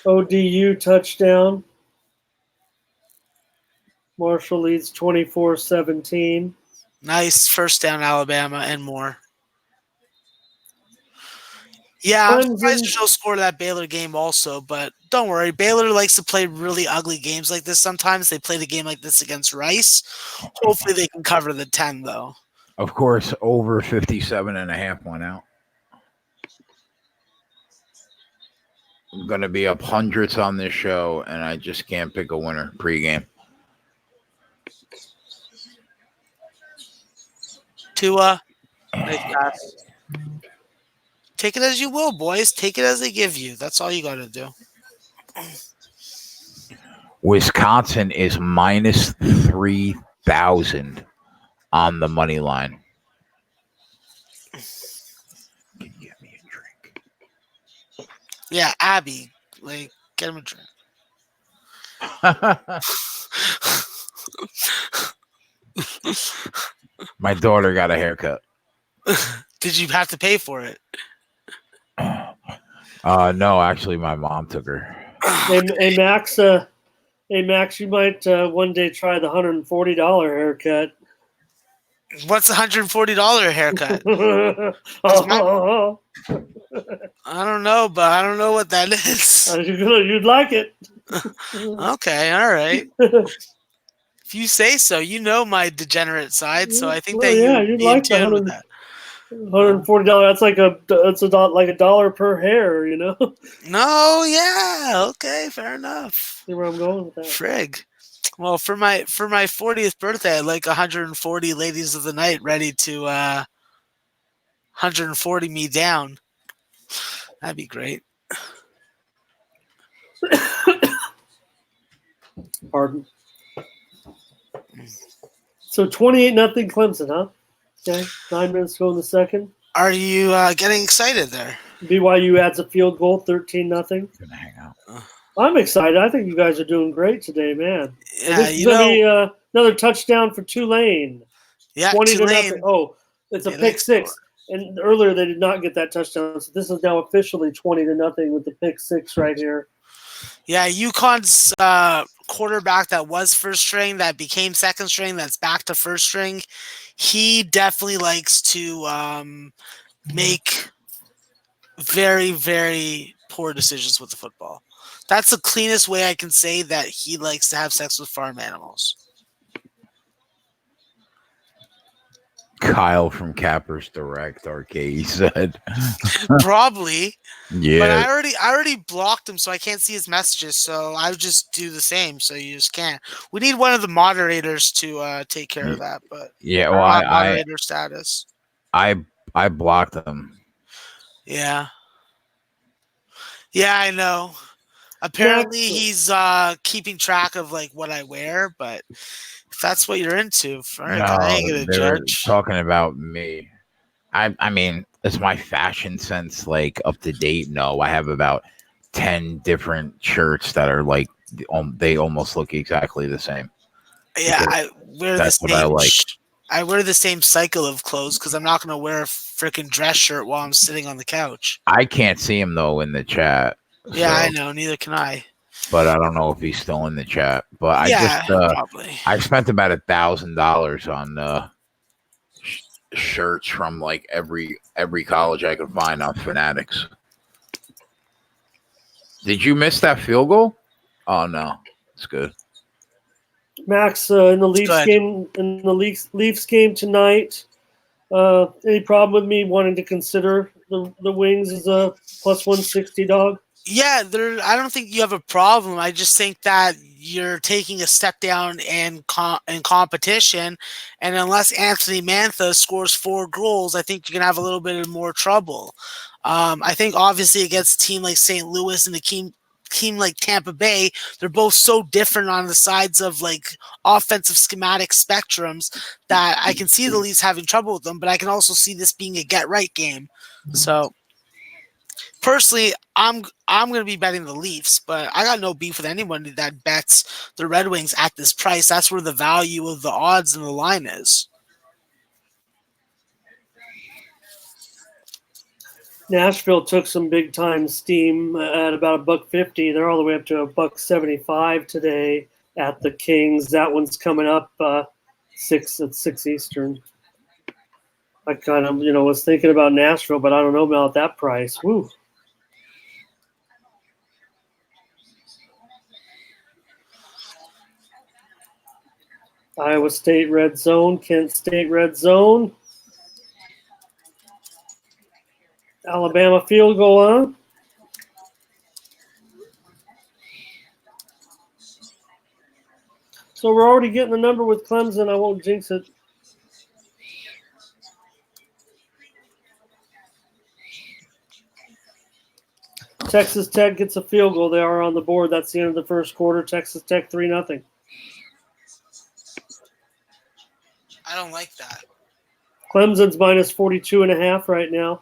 [SPEAKER 4] ODU touchdown. Marshall leads 24-17.
[SPEAKER 3] Nice first down, Alabama, and more. Yeah, I'm surprised there's no score to that Baylor game also, but don't worry. Baylor likes to play really ugly games like this sometimes. They played a game like this against Rice. Hopefully they can cover the 10, though.
[SPEAKER 1] Of course, over 57.5 went out. I'm going to be up hundreds on this show, and I just can't pick a winner pregame.
[SPEAKER 3] Tua, nice pass. Take it as you will, boys. Take it as they give you. That's all you got to do.
[SPEAKER 1] Wisconsin is minus 3,000 on the money line. Can you get me a drink?
[SPEAKER 3] Yeah, Abby, get him a drink.
[SPEAKER 1] My daughter got a haircut.
[SPEAKER 3] Did you have to pay for it?
[SPEAKER 1] No, actually, my mom took her.
[SPEAKER 4] Hey Max, you might one day try the $140 haircut.
[SPEAKER 3] What's a $140 haircut? I don't know, but I don't know what that is.
[SPEAKER 4] You'd like it.
[SPEAKER 3] Okay, all right. If you say so, you know my degenerate side, so I think you'd like in tune with that.
[SPEAKER 4] $140. That's like a dollar per hair, you know.
[SPEAKER 3] No, yeah, okay, fair enough.
[SPEAKER 4] See where I'm going with that.
[SPEAKER 3] Frig. Well, for my 40th birthday, I'd like 140 ladies of the night ready to 140 me down. That'd be great.
[SPEAKER 4] Pardon. So 28-0 Clemson, huh? Okay, 9 minutes to go in the second.
[SPEAKER 3] Are you getting excited there?
[SPEAKER 4] BYU adds a field goal, 13-0.
[SPEAKER 1] Gonna hang out.
[SPEAKER 4] I'm excited. I think you guys are doing great today, man.
[SPEAKER 3] Yeah,
[SPEAKER 4] this is going to be another touchdown for Tulane.
[SPEAKER 3] Yeah,
[SPEAKER 4] 20-0. Oh, it's a pick six. And earlier they did not get that touchdown. So this is now officially 20-0 with the pick six right here.
[SPEAKER 3] Yeah, UConn's quarterback that was first string, that became second string, that's back to first string. He definitely likes to make very, very poor decisions with the football. That's the cleanest way I can say that he likes to have sex with farm animals.
[SPEAKER 1] Kyle from Cappers Direct Arcade said.
[SPEAKER 3] Probably.
[SPEAKER 1] Yeah.
[SPEAKER 3] But I already blocked him, so I can't see his messages, so I would just do the same, so you just can't. We need one of the moderators to take care of that, but
[SPEAKER 1] yeah, well,
[SPEAKER 3] moderator status.
[SPEAKER 1] I blocked him.
[SPEAKER 3] Yeah. Yeah, I know. Apparently he's keeping track of what I wear, but if that's what you're into, Frank, I ain't gonna judge.
[SPEAKER 1] Talking about me. I mean, is my fashion sense up to date? No, I have about 10 different shirts that are they almost look exactly the same.
[SPEAKER 3] Yeah, I wear the same.
[SPEAKER 1] What I like.
[SPEAKER 3] I wear the same cycle of clothes because I'm not gonna wear a freaking dress shirt while I'm sitting on the couch.
[SPEAKER 1] I can't see him though in the chat.
[SPEAKER 3] Yeah, I know. Neither can I.
[SPEAKER 1] But I don't know if he's still in the chat. But
[SPEAKER 3] probably.
[SPEAKER 1] I spent about $1,000 on shirts from every college I could find on Fanatics. Did you miss that field goal? Oh no, it's good.
[SPEAKER 4] Max, in the Leafs
[SPEAKER 3] good.
[SPEAKER 4] game, Leafs game tonight. Any problem with me wanting to consider the Wings as a plus 160 dog?
[SPEAKER 3] Yeah, I don't think you have a problem. I just think that you're taking a step down in competition, and unless Anthony Mantha scores 4 goals, I think you're gonna have a little bit of more trouble. I think obviously against a team like St. Louis and a team like Tampa Bay, they're both so different on the sides of like offensive schematic spectrums that I can see the Leafs having trouble with them, but I can also see this being a get right game. So personally, I'm going to be betting the Leafs, but I got no beef with anyone that bets the Red Wings at this price. That's where the value of the odds and the line is.
[SPEAKER 4] Nashville took some big time steam at about $1.50. They're all the way up to $1.75 today at the Kings. That one's coming up 6 Eastern. I kind of was thinking about Nashville, but I don't know about that price. Woo. Iowa State red zone, Kent State red zone. Alabama field goal on. So we're already getting the number with Clemson. I won't jinx it. Texas Tech gets a field goal. They are on the board. That's the end of the first quarter. Texas Tech 3-0.
[SPEAKER 3] I don't like that.
[SPEAKER 4] Clemson's minus 42.5 right now.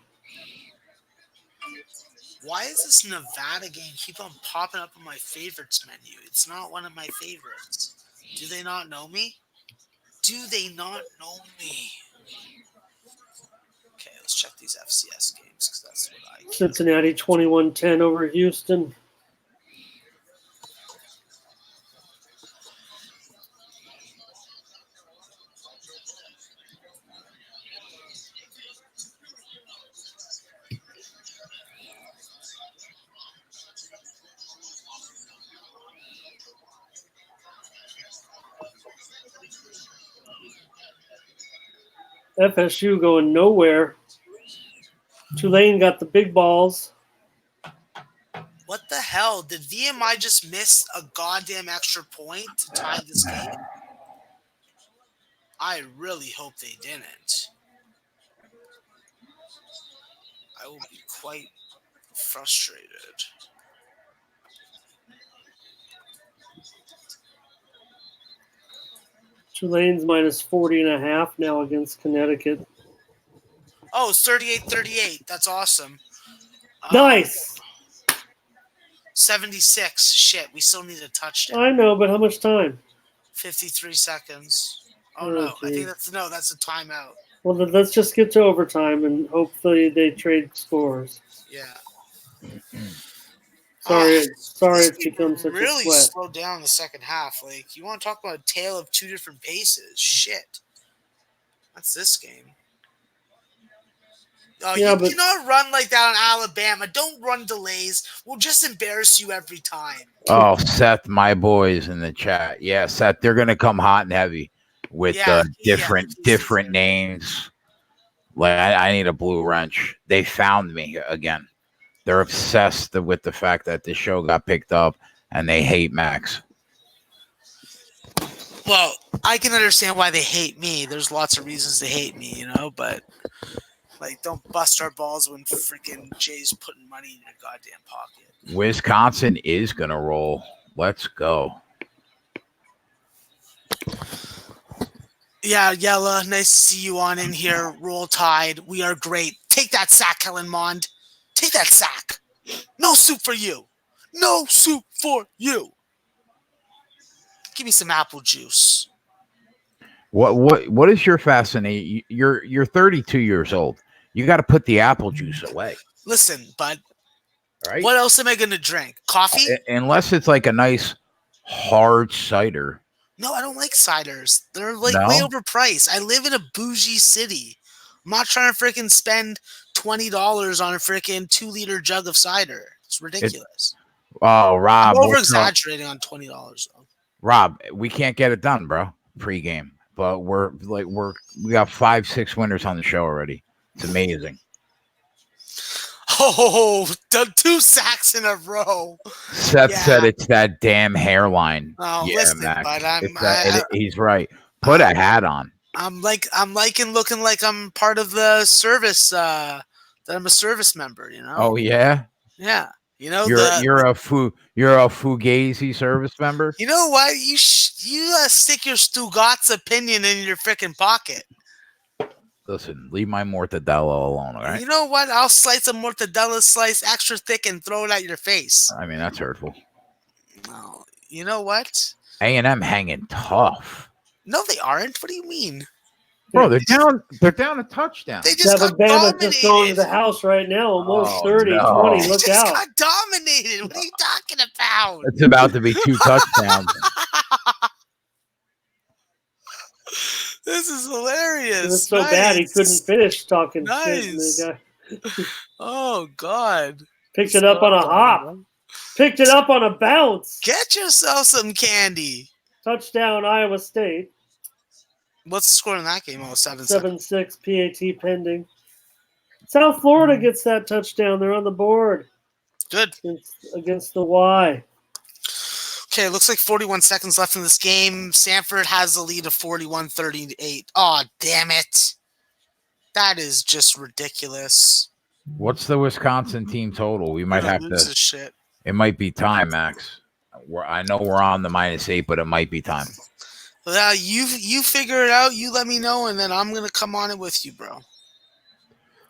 [SPEAKER 3] Why is this Nevada game keep on popping up on my favorites menu? It's not one of my favorites. Do they not know me? Do they not know me? Okay, let's check these FCS games because that's what I can.
[SPEAKER 4] Cincinnati 21-10 over Houston. FSU going nowhere. Tulane got the big balls.
[SPEAKER 3] What the hell? Did VMI just miss a goddamn extra point to tie this game? I really hope they didn't. I will be quite frustrated.
[SPEAKER 4] Tulane's minus 40.5 now against Connecticut.
[SPEAKER 3] Oh, it's 38-38. That's awesome.
[SPEAKER 4] Nice.
[SPEAKER 3] 76. Shit, we still need a touchdown.
[SPEAKER 4] I know, but how much time?
[SPEAKER 3] 53 seconds. Oh, no. I think that's a timeout.
[SPEAKER 4] Well, then let's just get to overtime and hopefully they trade scores.
[SPEAKER 3] Yeah.
[SPEAKER 4] Sorry, it's become such
[SPEAKER 3] really
[SPEAKER 4] a sweat.
[SPEAKER 3] slowed down in the second half. Like, you want to talk about a tale of two different paces? Shit. That's this game. Oh, yeah, you cannot run like that on Alabama. Don't run delays. We'll just embarrass you every time.
[SPEAKER 1] Oh, Seth, my boys in the chat. Yeah, Seth, they're going to come hot and heavy with different names. Like, I need a blue wrench. They found me again. They're obsessed with the fact that the show got picked up, and they hate Max.
[SPEAKER 3] Well, I can understand why they hate me. There's lots of reasons to hate me, but like, don't bust our balls when freaking Jay's putting money in your goddamn pocket.
[SPEAKER 1] Wisconsin is going to roll. Let's go.
[SPEAKER 3] Yeah, Yella, nice to see you on in here. Roll Tide. We are great. Take that sack, Helen Mond. Take that sack. No soup for you. No soup for you. Give me some apple juice.
[SPEAKER 1] What is your fascination? You're 32 years old. You got to put the apple juice away.
[SPEAKER 3] Listen, bud.
[SPEAKER 1] Right?
[SPEAKER 3] What else am I going to drink? Coffee?
[SPEAKER 1] Unless it's like a nice hard cider.
[SPEAKER 3] No, I don't like ciders. They're like way overpriced. I live in a bougie city. I'm not trying to freaking spend $20 on a freaking 2-liter jug of cider. It's ridiculous.
[SPEAKER 1] Oh, Rob.
[SPEAKER 3] I'm over
[SPEAKER 1] what's up?
[SPEAKER 3] exaggerating on $20 though.
[SPEAKER 1] Rob, we can't get it done, bro. Pre-game, but we got 5-6 winners on the show already. It's amazing.
[SPEAKER 3] Oh, 2 sacks in a row.
[SPEAKER 1] Seth
[SPEAKER 3] Yeah.
[SPEAKER 1] said it's that damn hairline.
[SPEAKER 3] Oh,
[SPEAKER 1] Yeah,
[SPEAKER 3] listen,
[SPEAKER 1] Max.
[SPEAKER 3] but
[SPEAKER 1] He's right. Put a hat on.
[SPEAKER 3] I'm liking looking like I'm part of the service. That I'm a service member. You know.
[SPEAKER 1] Oh yeah.
[SPEAKER 3] Yeah. You know
[SPEAKER 1] You're a Fugazi service member.
[SPEAKER 3] You know what? You stick your Stugatz opinion in your freaking pocket.
[SPEAKER 1] Listen, leave my mortadella alone, all right?
[SPEAKER 3] You know what? I'll slice a mortadella slice extra thick and throw it at your face.
[SPEAKER 1] I mean, that's hurtful.
[SPEAKER 3] Oh, you know what?
[SPEAKER 1] A&M hanging tough.
[SPEAKER 3] No, they aren't. What do you mean?
[SPEAKER 1] Bro, they're down a touchdown.
[SPEAKER 3] They just got
[SPEAKER 4] Alabama just going to
[SPEAKER 3] dominated.
[SPEAKER 4] the house right now, almost
[SPEAKER 1] Oh,
[SPEAKER 4] 30,
[SPEAKER 1] no.
[SPEAKER 4] 20.
[SPEAKER 3] They
[SPEAKER 4] Look
[SPEAKER 3] just
[SPEAKER 4] out.
[SPEAKER 3] got dominated. What are you talking about?
[SPEAKER 1] It's about to be 2 touchdowns.
[SPEAKER 3] This is hilarious.
[SPEAKER 4] It was so bad he couldn't finish talking shit. And
[SPEAKER 3] Nice.
[SPEAKER 4] the guy
[SPEAKER 3] Oh, God.
[SPEAKER 4] picked it up on a hop. Picked it up on a bounce.
[SPEAKER 3] Get yourself some candy.
[SPEAKER 4] Touchdown, Iowa State.
[SPEAKER 3] What's the score in that game? Oh, 7-6.
[SPEAKER 4] 7-6 PAT pending. South Florida gets that touchdown. They're on the board
[SPEAKER 3] Good.
[SPEAKER 4] against the Y.
[SPEAKER 3] Okay, looks like 41 seconds left in this game. Sanford has the lead of 41-38. Oh, damn it. That is just ridiculous.
[SPEAKER 1] What's the Wisconsin team total? We might have
[SPEAKER 3] Lose
[SPEAKER 1] to.
[SPEAKER 3] this shit.
[SPEAKER 1] It might be time, Max. I know we're on the -8, but it might be time.
[SPEAKER 3] Well, you figure it out. You let me know, and then I'm gonna come on it with you, bro.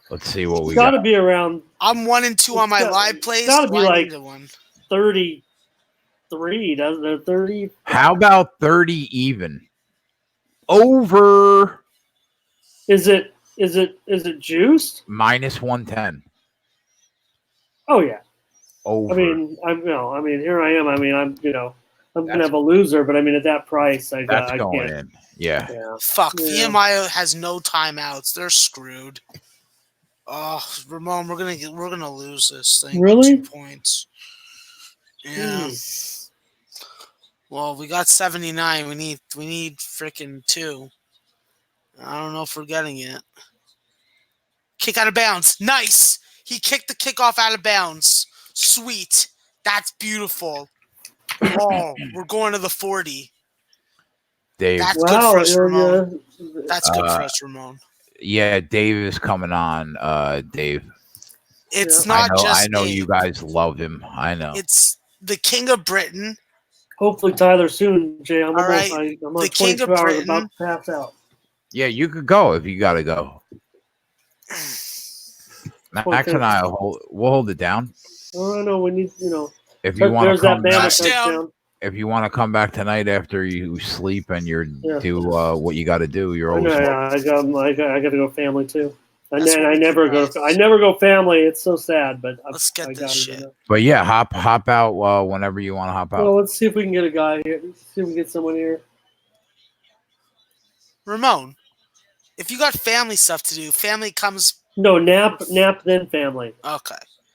[SPEAKER 1] Let's see what we
[SPEAKER 4] It's got
[SPEAKER 1] got.
[SPEAKER 4] to be around
[SPEAKER 3] I'm 1 and 2 on my
[SPEAKER 4] It's got-
[SPEAKER 3] live plays.
[SPEAKER 4] it's gotta be
[SPEAKER 3] so I
[SPEAKER 4] like-
[SPEAKER 3] need one.
[SPEAKER 4] 33, doesn't it? 30.
[SPEAKER 1] How about 30 even? Over
[SPEAKER 4] Is it juiced?
[SPEAKER 1] -110.
[SPEAKER 4] Oh yeah.
[SPEAKER 1] Over.
[SPEAKER 4] I mean, here I am. I mean, I'm gonna
[SPEAKER 1] That's-
[SPEAKER 4] have a loser, but I mean, at that price, I
[SPEAKER 1] That's
[SPEAKER 4] can't.
[SPEAKER 1] going in. Yeah.
[SPEAKER 4] Yeah.
[SPEAKER 3] Fuck,
[SPEAKER 4] Yeah.
[SPEAKER 3] VMI has no timeouts. They're screwed. Oh, Ramon, we're gonna lose this thing. by
[SPEAKER 4] Really?
[SPEAKER 3] 2 points. Yeah.
[SPEAKER 4] Jeez.
[SPEAKER 3] Well, we got 79. We need freaking 2. I don't know if we're getting it. Kick out of bounds. Nice. He kicked the kickoff out of bounds. Sweet. That's beautiful. Oh, we're going to the 40.
[SPEAKER 1] Dave.
[SPEAKER 3] That's good
[SPEAKER 4] Wow.
[SPEAKER 3] for us, Ramon.
[SPEAKER 4] Yeah.
[SPEAKER 3] That's good for us, Ramon.
[SPEAKER 1] Yeah, Dave is coming on. Dave.
[SPEAKER 3] It's
[SPEAKER 4] Yeah.
[SPEAKER 1] I
[SPEAKER 3] not
[SPEAKER 1] know.
[SPEAKER 3] just
[SPEAKER 1] I know
[SPEAKER 3] Dave.
[SPEAKER 1] you guys love him. I know.
[SPEAKER 3] It's the King of Britain.
[SPEAKER 4] Hopefully, Tyler soon, Jay. I'm
[SPEAKER 3] All
[SPEAKER 4] almost.
[SPEAKER 3] right.
[SPEAKER 4] I'm
[SPEAKER 3] The
[SPEAKER 4] on
[SPEAKER 3] King
[SPEAKER 4] 22
[SPEAKER 3] of
[SPEAKER 4] hours,
[SPEAKER 3] Britain.
[SPEAKER 4] about to pass out.
[SPEAKER 1] Yeah, you could go if you got to go. Max and I we'll hold it down.
[SPEAKER 4] Oh, I know. We need.
[SPEAKER 1] If you want
[SPEAKER 4] There's
[SPEAKER 1] to
[SPEAKER 4] that
[SPEAKER 1] come
[SPEAKER 4] Bama
[SPEAKER 1] back,
[SPEAKER 4] touchdown.
[SPEAKER 1] if you want to come back tonight after you sleep and you're
[SPEAKER 4] Yeah.
[SPEAKER 1] do what you got to do, you're
[SPEAKER 4] I
[SPEAKER 1] always
[SPEAKER 4] know.
[SPEAKER 1] welcome.
[SPEAKER 4] I got to go family too. And
[SPEAKER 3] That's
[SPEAKER 4] then
[SPEAKER 3] what
[SPEAKER 4] I
[SPEAKER 3] we
[SPEAKER 4] never
[SPEAKER 3] do
[SPEAKER 4] go.
[SPEAKER 3] best.
[SPEAKER 4] I never go family. It's so sad, but
[SPEAKER 3] Let's get
[SPEAKER 4] I
[SPEAKER 3] this
[SPEAKER 4] gotta
[SPEAKER 3] shit.
[SPEAKER 4] do that.
[SPEAKER 1] But yeah, hop out whenever you want to hop out.
[SPEAKER 4] Well, let's see if we can get a guy here. Let's see if we can get someone here.
[SPEAKER 3] Ramon, if you got family stuff to do, family comes.
[SPEAKER 4] No, nap, then family.
[SPEAKER 3] Okay.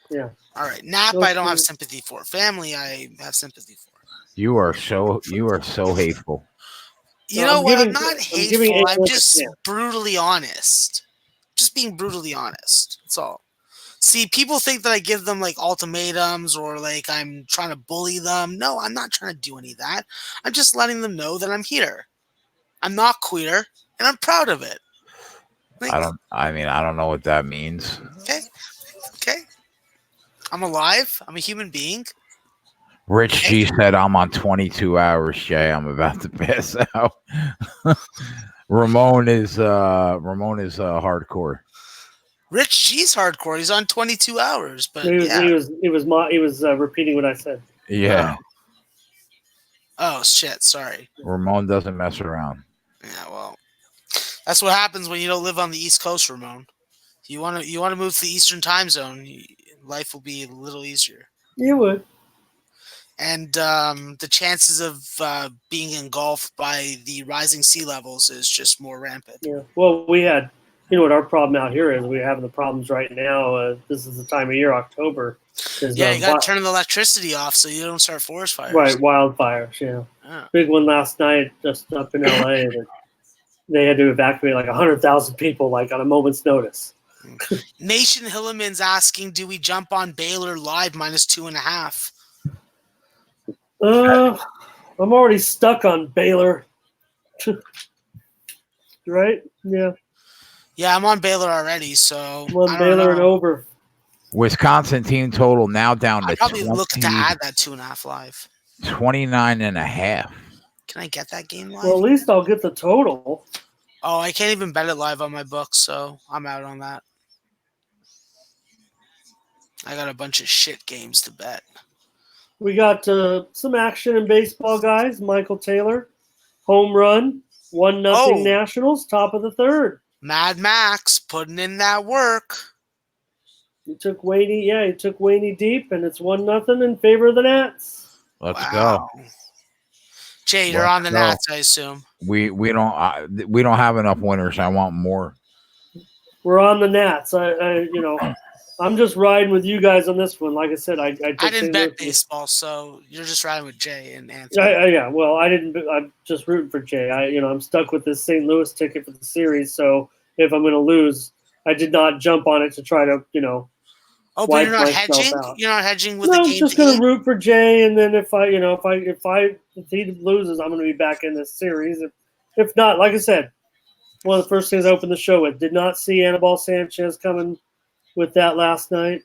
[SPEAKER 4] Yeah.
[SPEAKER 3] All right. Nap,
[SPEAKER 4] Okay.
[SPEAKER 3] I don't have sympathy for. Family, I have sympathy for.
[SPEAKER 1] You are so hateful.
[SPEAKER 3] You
[SPEAKER 4] No,
[SPEAKER 3] know
[SPEAKER 4] I'm
[SPEAKER 3] what? I'm
[SPEAKER 4] giving-
[SPEAKER 3] not
[SPEAKER 4] I'm giving
[SPEAKER 3] hateful. I'm
[SPEAKER 4] A1
[SPEAKER 3] just
[SPEAKER 4] to Cam.
[SPEAKER 3] brutally honest. Just being brutally honest. That's all. See, people think that I give them like ultimatums or like I'm trying to bully them. No, I'm not trying to do any of that. I'm just letting them know that I'm here. I'm not queer, and I'm proud of it. Like,
[SPEAKER 1] I don't know what that means.
[SPEAKER 3] Okay. I'm alive. I'm a human being.
[SPEAKER 1] Rich G said I'm on 22 hours, Jay. I'm about to pass out. Ramon is hardcore.
[SPEAKER 3] Rich G's hardcore. He's on 22 hours, but
[SPEAKER 4] He was,
[SPEAKER 3] yeah.
[SPEAKER 4] he was repeating what I said.
[SPEAKER 1] Yeah.
[SPEAKER 3] Oh shit! Sorry.
[SPEAKER 1] Ramon doesn't mess around.
[SPEAKER 3] Yeah, well, that's what happens when you don't live on the East Coast, Ramon. You want to move to the Eastern Time Zone. Life will be a little easier,
[SPEAKER 4] You would.
[SPEAKER 3] and the chances of being engulfed by the rising sea levels is just more rampant.
[SPEAKER 4] Yeah. Well, we had. You know what our problem out here is? We're having the problems right now. This is the time of year, October.
[SPEAKER 3] Yeah, you got to turn the electricity off so you don't start forest fires.
[SPEAKER 4] Right, wildfires. Yeah, big one last night just up in LA. That they had to evacuate like 100,000 people, like on a moment's notice.
[SPEAKER 3] Nation Hilliman's asking, do we jump on Baylor live -2.5?
[SPEAKER 4] I'm already stuck on Baylor. Right? Yeah.
[SPEAKER 3] Yeah, I'm on Baylor already, so
[SPEAKER 4] I'm on Baylor and over.
[SPEAKER 1] Wisconsin team total now down to
[SPEAKER 3] I'd probably look to add that 2.5 live.
[SPEAKER 1] 29.5.
[SPEAKER 3] Can I get that game live?
[SPEAKER 4] Well, at least I'll get the total.
[SPEAKER 3] Oh, I can't even bet it live on my books, so I'm out on that. I got a bunch of shit games to bet.
[SPEAKER 4] We got some action in baseball, guys. Michael Taylor, home run, 1-0 Nationals, top of the third.
[SPEAKER 3] Mad Max putting in that work.
[SPEAKER 4] He took Wayne deep, and it's 1-0 in favor of the Nats.
[SPEAKER 1] Let's go.
[SPEAKER 3] Jay, you're on the Nats, I assume.
[SPEAKER 1] We don't have enough winners. I want more.
[SPEAKER 4] We're on the Nats. I'm just riding with you guys on this one. Like I said, I
[SPEAKER 3] didn't bet baseball, so you're just riding with Jay and Anthony.
[SPEAKER 4] Yeah. Well, I didn't. I'm just rooting for Jay. I'm stuck with this St. Louis ticket for the series. So if I'm going to lose, I did not jump on it to try to,
[SPEAKER 3] Oh, but you're not hedging.
[SPEAKER 4] Out.
[SPEAKER 3] You're not hedging with
[SPEAKER 4] the game.
[SPEAKER 3] I'm
[SPEAKER 4] just going to root for Jay, and then if he loses, I'm going to be back in this series. If not, like I said, one of the first things I opened the show with. Did not see Anibal Sanchez coming with that last night.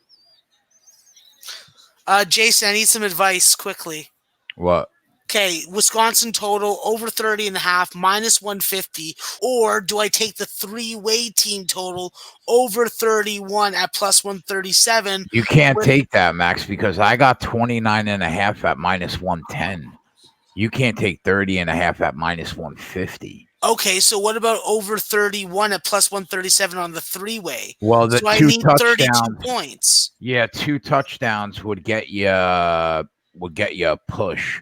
[SPEAKER 3] Jason, I need some advice quickly.
[SPEAKER 1] What?
[SPEAKER 3] Okay, Wisconsin total over 30.5 -150, or do I take the three-way team total over 31 at +137?
[SPEAKER 1] You can't take that, Max, because I got 29.5 at -110. You can't take 30.5 at -150.
[SPEAKER 3] Okay, so what about over 31 at +137 on the three-way?
[SPEAKER 1] Well, the
[SPEAKER 3] so I
[SPEAKER 1] two
[SPEAKER 3] need
[SPEAKER 1] touchdowns,
[SPEAKER 3] 32 points.
[SPEAKER 1] Yeah, 2 touchdowns would get you a push.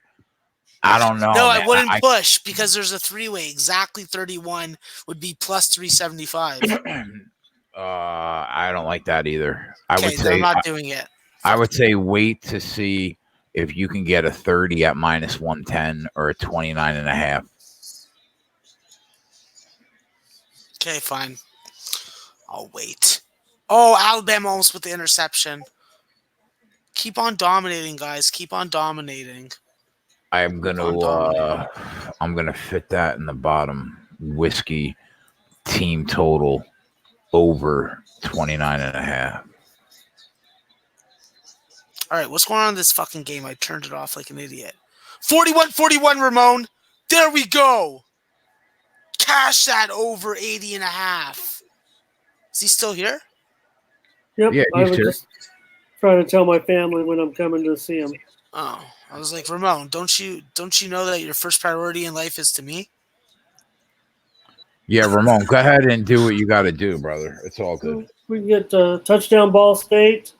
[SPEAKER 1] I don't know.
[SPEAKER 3] No,
[SPEAKER 1] man.
[SPEAKER 3] I wouldn't push because there's a three-way. Exactly 31 would be +375.
[SPEAKER 1] I don't like that either.
[SPEAKER 3] Okay, I'm not doing it.
[SPEAKER 1] I would say wait to see if you can get a 30 at -110 or a 29.5.
[SPEAKER 3] Okay, fine. I'll wait. Oh, Alabama almost with the interception. Keep on dominating, guys. Keep on dominating.
[SPEAKER 1] I'm gonna fit that in the bottom. Whiskey team total over 29.5.
[SPEAKER 3] All right, what's going on in this fucking game? I turned it off like an idiot. 41-41, Ramon. There we go. Cash that over 80.5. Is he still here?
[SPEAKER 4] Yep.
[SPEAKER 1] Yeah,
[SPEAKER 4] I was just trying to tell my family when I'm coming to see him.
[SPEAKER 3] Oh, I was like, Ramon, don't you know that your first priority in life is to me?
[SPEAKER 1] Yeah, Ramon, go ahead and do what you got to do, brother. It's all good.
[SPEAKER 4] We get touchdown Ball State.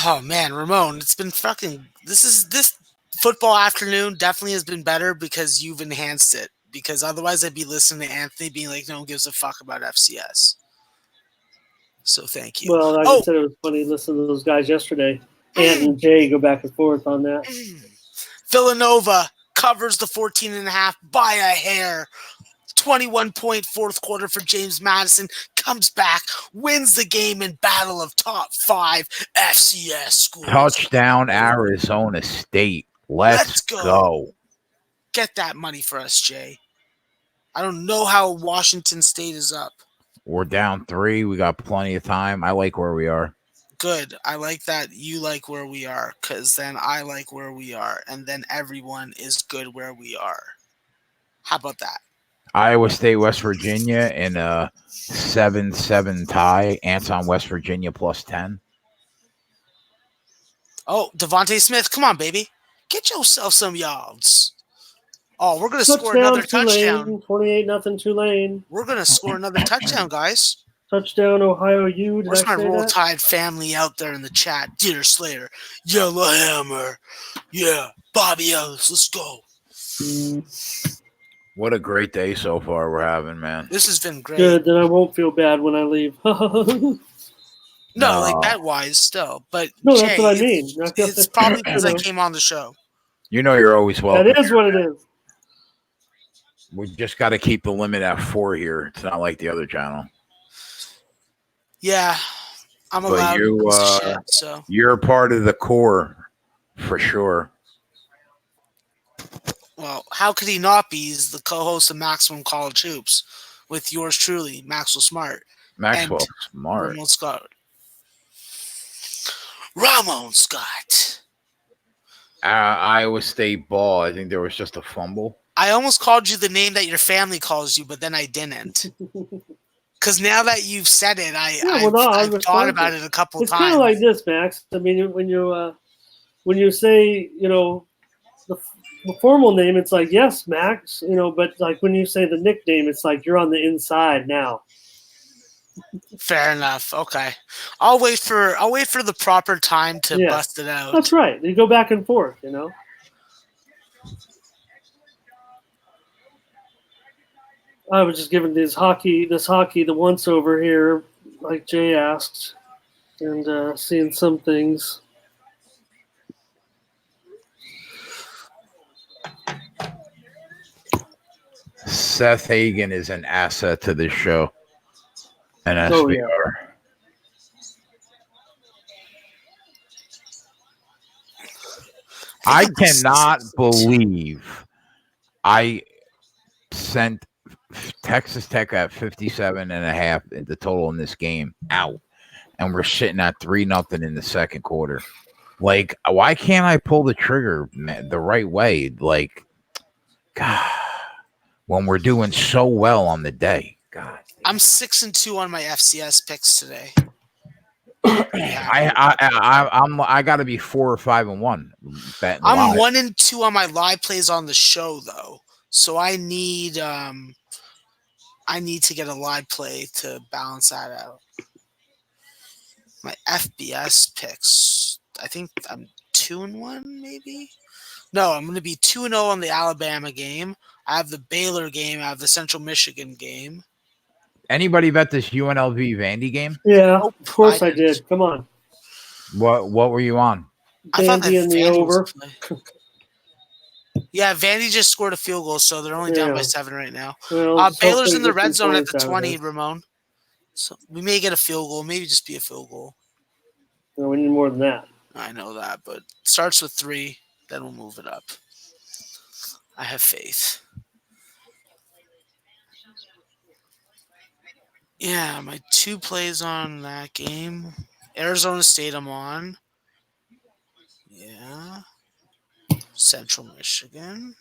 [SPEAKER 3] Oh man, Ramon, it's been fucking. This football afternoon definitely has been better because you've enhanced it. Because otherwise, I'd be listening to Anthony being like, "No one gives a fuck about FCS." So thank you.
[SPEAKER 4] Well, like I said, it was funny listening to those guys yesterday. Ant and Jay go back and forth on that.
[SPEAKER 3] Villanova covers the 14.5 by a hair. 21-point fourth quarter for James Madison. Comes back, wins the game in battle of top 5 FCS schools.
[SPEAKER 1] Touchdown Arizona State. Let's go.
[SPEAKER 3] Get that money for us, Jay. I don't know how Washington State is up.
[SPEAKER 1] We're down 3. We got plenty of time. I like where we are.
[SPEAKER 3] Good. I like that you like where we are, because then I like where we are, and then everyone is good where we are. How about that?
[SPEAKER 1] Iowa State, West Virginia in a 7-7 tie. Ants on West Virginia +10.
[SPEAKER 3] Oh, Devontae Smith. Come on, baby. Get yourself some yards. Oh, we're going to score another touchdown.
[SPEAKER 4] 28-0 Tulane.
[SPEAKER 3] We're going to score another touchdown, guys.
[SPEAKER 4] Touchdown Ohio U.
[SPEAKER 3] Where's my Roll Tide family out there in the chat? Dinner Slayer. Yellow Hammer. Yeah. Bobby Ellis. Let's go.
[SPEAKER 1] What a great day so far we're having, man.
[SPEAKER 3] This has been great.
[SPEAKER 4] Good. Then I won't feel bad when I leave.
[SPEAKER 3] No, like
[SPEAKER 1] No.
[SPEAKER 3] bet-wise still. But
[SPEAKER 4] No,
[SPEAKER 3] Jay,
[SPEAKER 4] that's what I mean.
[SPEAKER 3] it's probably because I came on the show.
[SPEAKER 1] You know you're always welcome.
[SPEAKER 4] That is what it is.
[SPEAKER 1] We just got to keep the limit at 4 here. It's not like the other channel.
[SPEAKER 3] Yeah, I'm
[SPEAKER 1] But
[SPEAKER 3] allowed
[SPEAKER 1] you,
[SPEAKER 3] piece of shit, so.
[SPEAKER 1] you're part of the core for sure.
[SPEAKER 3] Well, how could he not be? He's the co-host of Maximum College Hoops with yours truly, Maxwell Smart.
[SPEAKER 1] Maxwell
[SPEAKER 3] and
[SPEAKER 1] Smart.
[SPEAKER 3] Ramon Scott. Ramon Scott.
[SPEAKER 1] Iowa State ball. I think there was just a fumble.
[SPEAKER 3] I almost called you the name that your family calls you, but then I didn't. Because now that you've said it, I've thought about it a couple times.
[SPEAKER 4] It's kind of like this, Max. I mean, when you say, the formal name, it's like, yes, Max, but like when you say the nickname, it's like you're on the inside now.
[SPEAKER 3] Fair enough. Okay, I'll wait for the proper time to bust it out.
[SPEAKER 4] That's right. You go back and forth, I was just giving this hockey the once over here, like Jay asked, and seeing some things.
[SPEAKER 1] Seth Hagen is an asset to this show. And SBR. I cannot believe I sent Texas Tech at 57.5 the total in this game out. And we're sitting at 3-0 in the second quarter. Like, why can't I pull the trigger the right way? Like, God, when we're doing so well on the day. God.
[SPEAKER 3] I'm 6-2 on my FCS picks today.
[SPEAKER 1] I got to be 4 or 5-1.
[SPEAKER 3] I'm 1-2 on my live plays on the show though, so I need to get a live play to balance that out. My FBS picks, I think I'm 2-1 maybe. No, I'm going to be 2-0 on the Alabama game. I have the Baylor game. I have the Central Michigan game.
[SPEAKER 1] Anybody bet this UNLV Vandy game?
[SPEAKER 4] Yeah, of course I did. Come on.
[SPEAKER 1] What were you on?
[SPEAKER 4] Vandy in the over.
[SPEAKER 3] Yeah, Vandy just scored a field goal, so they're only down by 7 right now.
[SPEAKER 4] Well,
[SPEAKER 3] Baylor's in the red zone at the 20, Ramon. So we may get a field goal, maybe just be a field goal.
[SPEAKER 4] No, we need more than that.
[SPEAKER 3] I know that, but it starts with 3, then we'll move it up. I have faith. Yeah, my 2 plays on that game. Arizona State I'm on. Yeah. Central Michigan.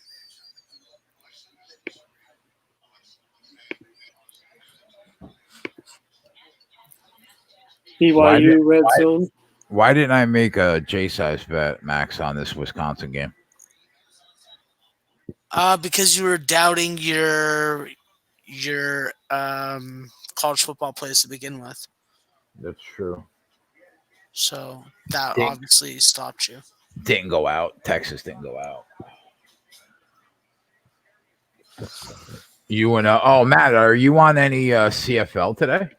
[SPEAKER 4] BYU red zone.
[SPEAKER 1] Why didn't I make a J-size bet, Max, on this Wisconsin game?
[SPEAKER 3] Because you were doubting your college football plays to begin with.
[SPEAKER 1] That's true.
[SPEAKER 3] So that obviously stopped you.
[SPEAKER 1] Didn't go out. Texas didn't go out. Matt, are you on any CFL today?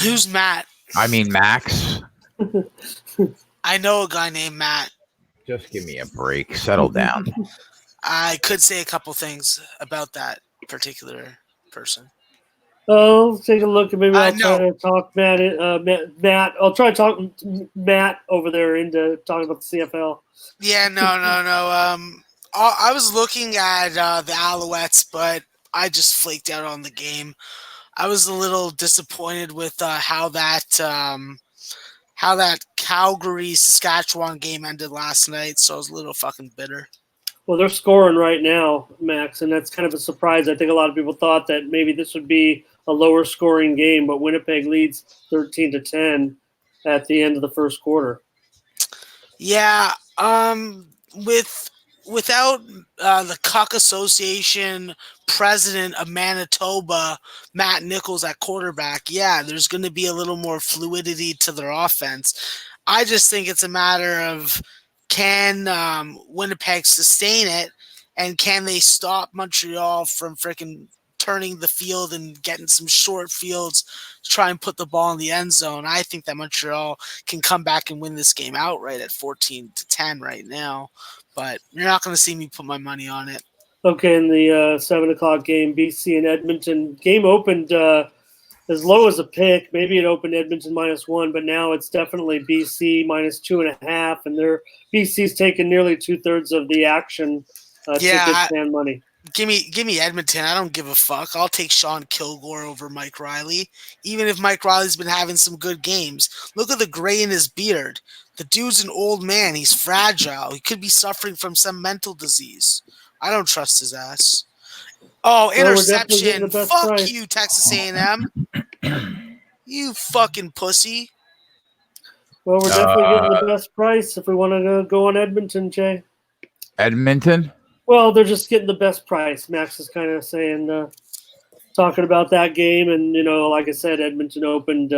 [SPEAKER 3] Who's Matt?
[SPEAKER 1] I mean, Max.
[SPEAKER 3] I know a guy named Matt.
[SPEAKER 1] Just give me a break. Settle down.
[SPEAKER 3] I could say a couple things about that particular person.
[SPEAKER 4] Oh, let's take a look. Maybe I'll try to talk Matt. I'll try to talk Matt over there into talking about the CFL.
[SPEAKER 3] Yeah, no. I was looking at the Alouettes, but I just flaked out on the game. I was a little disappointed with how that Calgary Saskatchewan game ended last night, so I was a little fucking bitter.
[SPEAKER 4] Well, they're scoring right now, Max, and that's kind of a surprise. I think a lot of people thought that maybe this would be a lower scoring game, but Winnipeg leads 13-10 at the end of the first quarter.
[SPEAKER 3] Yeah, without the Cuck Association president of Manitoba, Matt Nichols at quarterback, yeah, there's going to be a little more fluidity to their offense. I just think it's a matter of can Winnipeg sustain it, and can they stop Montreal from freaking turning the field and getting some short fields to try and put the ball in the end zone. I think that Montreal can come back and win this game outright at 14-10 right now. But you're not going to see me put my money on it.
[SPEAKER 4] Okay, in the 7 o'clock game, BC and Edmonton. Game opened as low as a pick. Maybe it opened Edmonton -1, but now it's definitely BC -2.5, and BC's taken nearly 2/3 of the action. Tickets and money.
[SPEAKER 3] Give me Edmonton. I don't give a fuck. I'll take Sean Kilgore over Mike Riley, even if Mike Riley's been having some good games. Look at the gray in his beard. The dude's an old man. He's fragile. He could be suffering from some mental disease. I don't trust his ass. Oh, interception. Fuck price. You, Texas A&M. You fucking pussy.
[SPEAKER 4] Well, we're definitely getting the best price if we want to go on Edmonton, Jay.
[SPEAKER 1] Edmonton?
[SPEAKER 4] Well, they're just getting the best price. Max is kind of saying, talking about that game. And, like I said, Edmonton opened,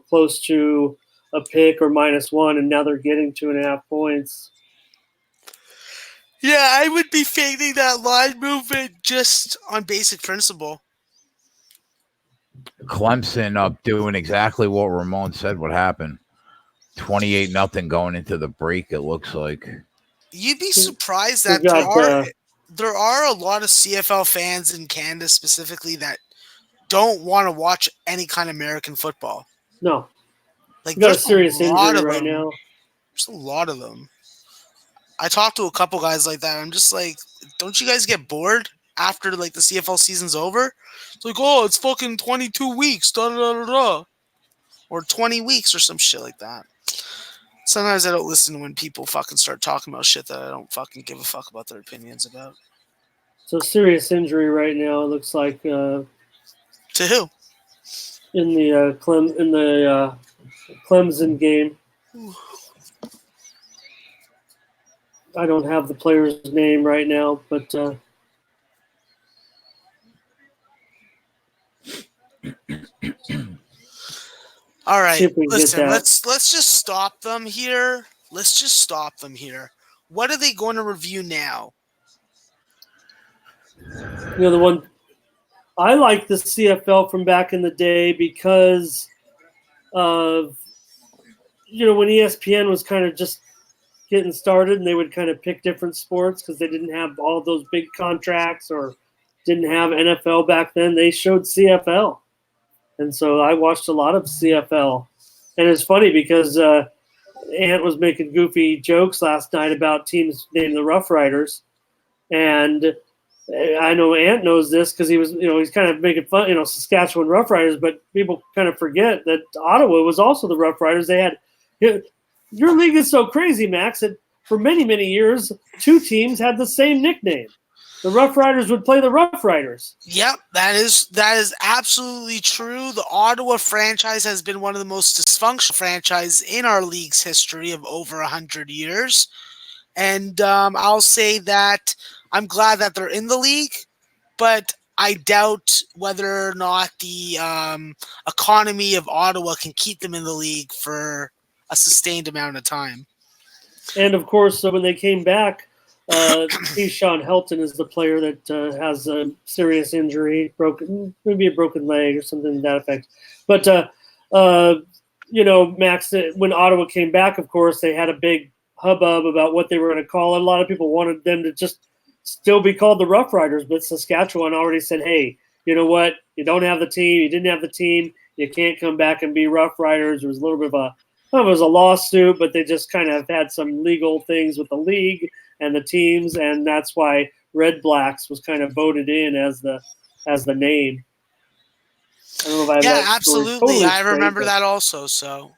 [SPEAKER 4] close to a pick or -1, and now they're getting 2.5 points.
[SPEAKER 3] Yeah, I would be fading that line movement just on basic principle.
[SPEAKER 1] Clemson up doing exactly what Ramon said would happen. 28-0 going into the break, it looks like.
[SPEAKER 3] You'd be surprised that there are a lot of CFL fans in Canada specifically that don't want to watch any kind of American football.
[SPEAKER 4] No.
[SPEAKER 3] Like,
[SPEAKER 4] got a serious injury right now.
[SPEAKER 3] There's a lot of them. I talked to a couple guys like that. I'm just like, don't you guys get bored after like the CFL season's over? It's like, oh, it's fucking 22 weeks, da da da da, or 20 weeks or some shit like that. Sometimes I don't listen when people fucking start talking about shit that I don't fucking give a fuck about their opinions about.
[SPEAKER 4] So serious injury right now. It looks like
[SPEAKER 3] to who?
[SPEAKER 4] In the Clemson game. I don't have the player's name right now, but
[SPEAKER 3] all right. Listen, let's just stop them here. What are they going to review now?
[SPEAKER 4] The one I like the CFL from back in the day because of when ESPN was kind of just getting started, and they would kind of pick different sports because they didn't have all those big contracts or didn't have NFL back then. They showed CFL. And so I watched a lot of CFL. And it's funny because Ant was making goofy jokes last night about teams named the Rough Riders. And I know Ant knows this because he was, he's kind of making fun, Saskatchewan Rough Riders, but people kind of forget that Ottawa was also the Rough Riders. They had your league is so crazy, Max, that for many, many years, two teams had the same nickname. The Rough Riders would play the Rough Riders.
[SPEAKER 3] Yep, that is absolutely true. The Ottawa franchise has been one of the most dysfunctional franchises in our league's history of over 100 years. And I'll say that I'm glad that they're in the league, but I doubt whether or not the economy of Ottawa can keep them in the league for a sustained amount of time.
[SPEAKER 4] And of course, when they came back, Sean Helton is the player that has a serious injury, maybe a broken leg or something to that effect. But Max, when Ottawa came back, of course, they had a big hubbub about what they were going to call it. A lot of people wanted them to just still be called the Rough Riders, but Saskatchewan already said, "Hey, you know what? You don't have the team. You didn't have the team. You can't come back and be Rough Riders." There was a little bit of it was a lawsuit, but they just kind of had some legal things with the league and the teams, and that's why Red Blacks was kind of voted in as the name. I don't know if
[SPEAKER 3] absolutely. Totally I remember that also, so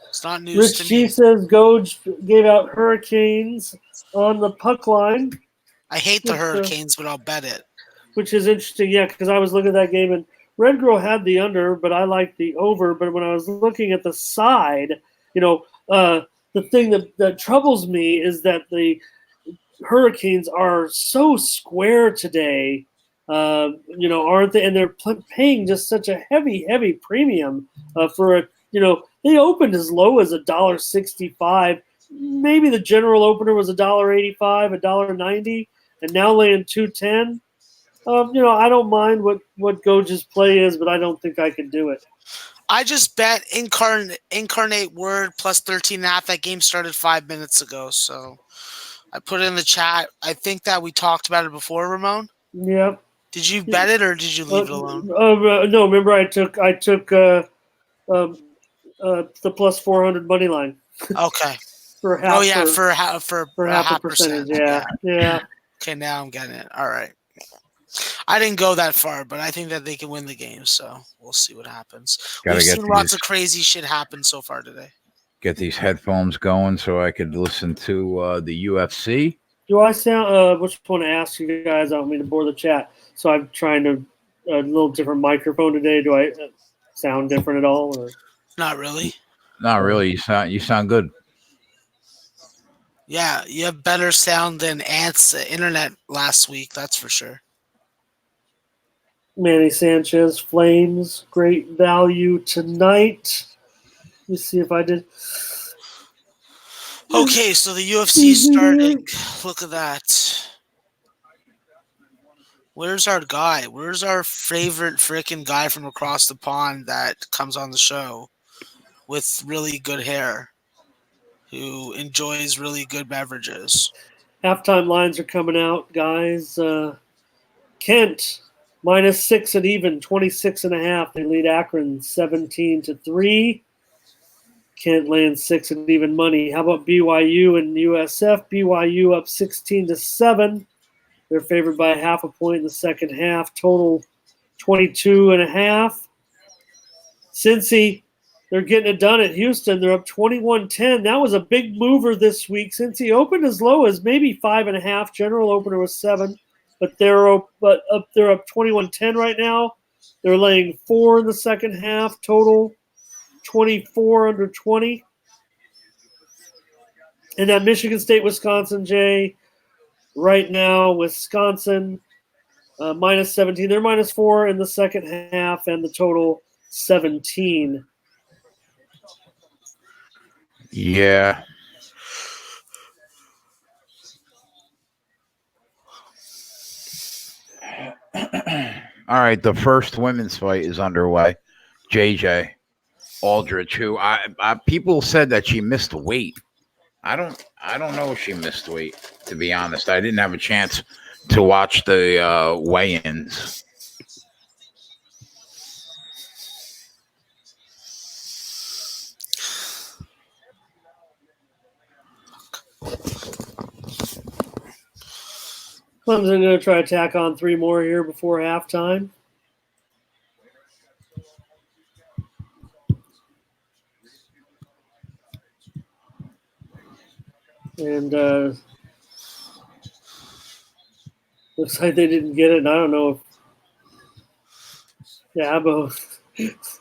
[SPEAKER 3] it's not news
[SPEAKER 4] Rich
[SPEAKER 3] to
[SPEAKER 4] G
[SPEAKER 3] me.
[SPEAKER 4] says Goj gave out Hurricanes on the puck line.
[SPEAKER 3] I hate the Hurricanes, but I'll bet it.
[SPEAKER 4] Which is interesting, yeah, because I was looking at that game, and Red Girl had the under, but I liked the over. But when I was looking at the side, the thing that troubles me is that the Hurricanes are so square today, aren't they? And they're paying just such a heavy premium for they opened as low as $1.65. Maybe the general opener was $1.85, $1.90, and now laying $2.10. I don't mind what Goge's play is, but I don't think I can do it.
[SPEAKER 3] I just bet incarnate word plus 13.5. That game started 5 minutes ago, so I put it in the chat. I think that we talked about it before, Ramon.
[SPEAKER 4] Yeah.
[SPEAKER 3] Did you bet it or did you leave it alone?
[SPEAKER 4] No, remember I took the plus 400 money line.
[SPEAKER 3] Okay.
[SPEAKER 4] For half.
[SPEAKER 3] For half a percentage.
[SPEAKER 4] Yeah.
[SPEAKER 3] Okay, now I'm getting it. All right. I didn't go that far, but I think that they can win the game, so we'll see what happens. We've seen lots of crazy shit happen so far today.
[SPEAKER 1] Get these headphones going so I could listen to the UFC.
[SPEAKER 4] Do I sound? Which one to ask you guys? I don't mean to bore the chat. So I'm trying to a little different microphone today. Do I sound different at all? Or?
[SPEAKER 3] Not really.
[SPEAKER 1] Not really. You sound good.
[SPEAKER 3] Yeah, you have better sound than Ant's internet last week. That's for sure.
[SPEAKER 4] Manny Sanchez, Flames, great value tonight. Let me see if I did.
[SPEAKER 3] Okay, so the UFC starting. Look at that. Where's our guy? Where's our favorite freaking guy from across the pond that comes on the show with really good hair, who enjoys really good beverages?
[SPEAKER 4] Halftime lines are coming out, guys. Kent, -6 at even, 26.5. They lead Akron 17-3. Kent lands 6 at even money. How about BYU and USF? BYU up 16-7. They're favored by half a point in the second half. Total 22.5. Cincy, they're getting it done at Houston. They're up 21-10. That was a big mover this week. Cincy opened as low as maybe 5.5. General opener was 7, but they're up 21-10 right now. They're laying 4 in the second half. Total 24 under 20. And that Michigan State, Wisconsin, Jay, right now, Wisconsin -17. They're -4 in the second half, and the total 17.
[SPEAKER 1] Yeah. All right, the first women's fight is underway. JJ Aldrich, who people said that she missed weight. I don't know if she missed weight, to be honest. I didn't have a chance to watch the weigh-ins.
[SPEAKER 4] Clemson going to try to tack on 3 more here before halftime. And looks like they didn't get it. And I don't know if Dabo is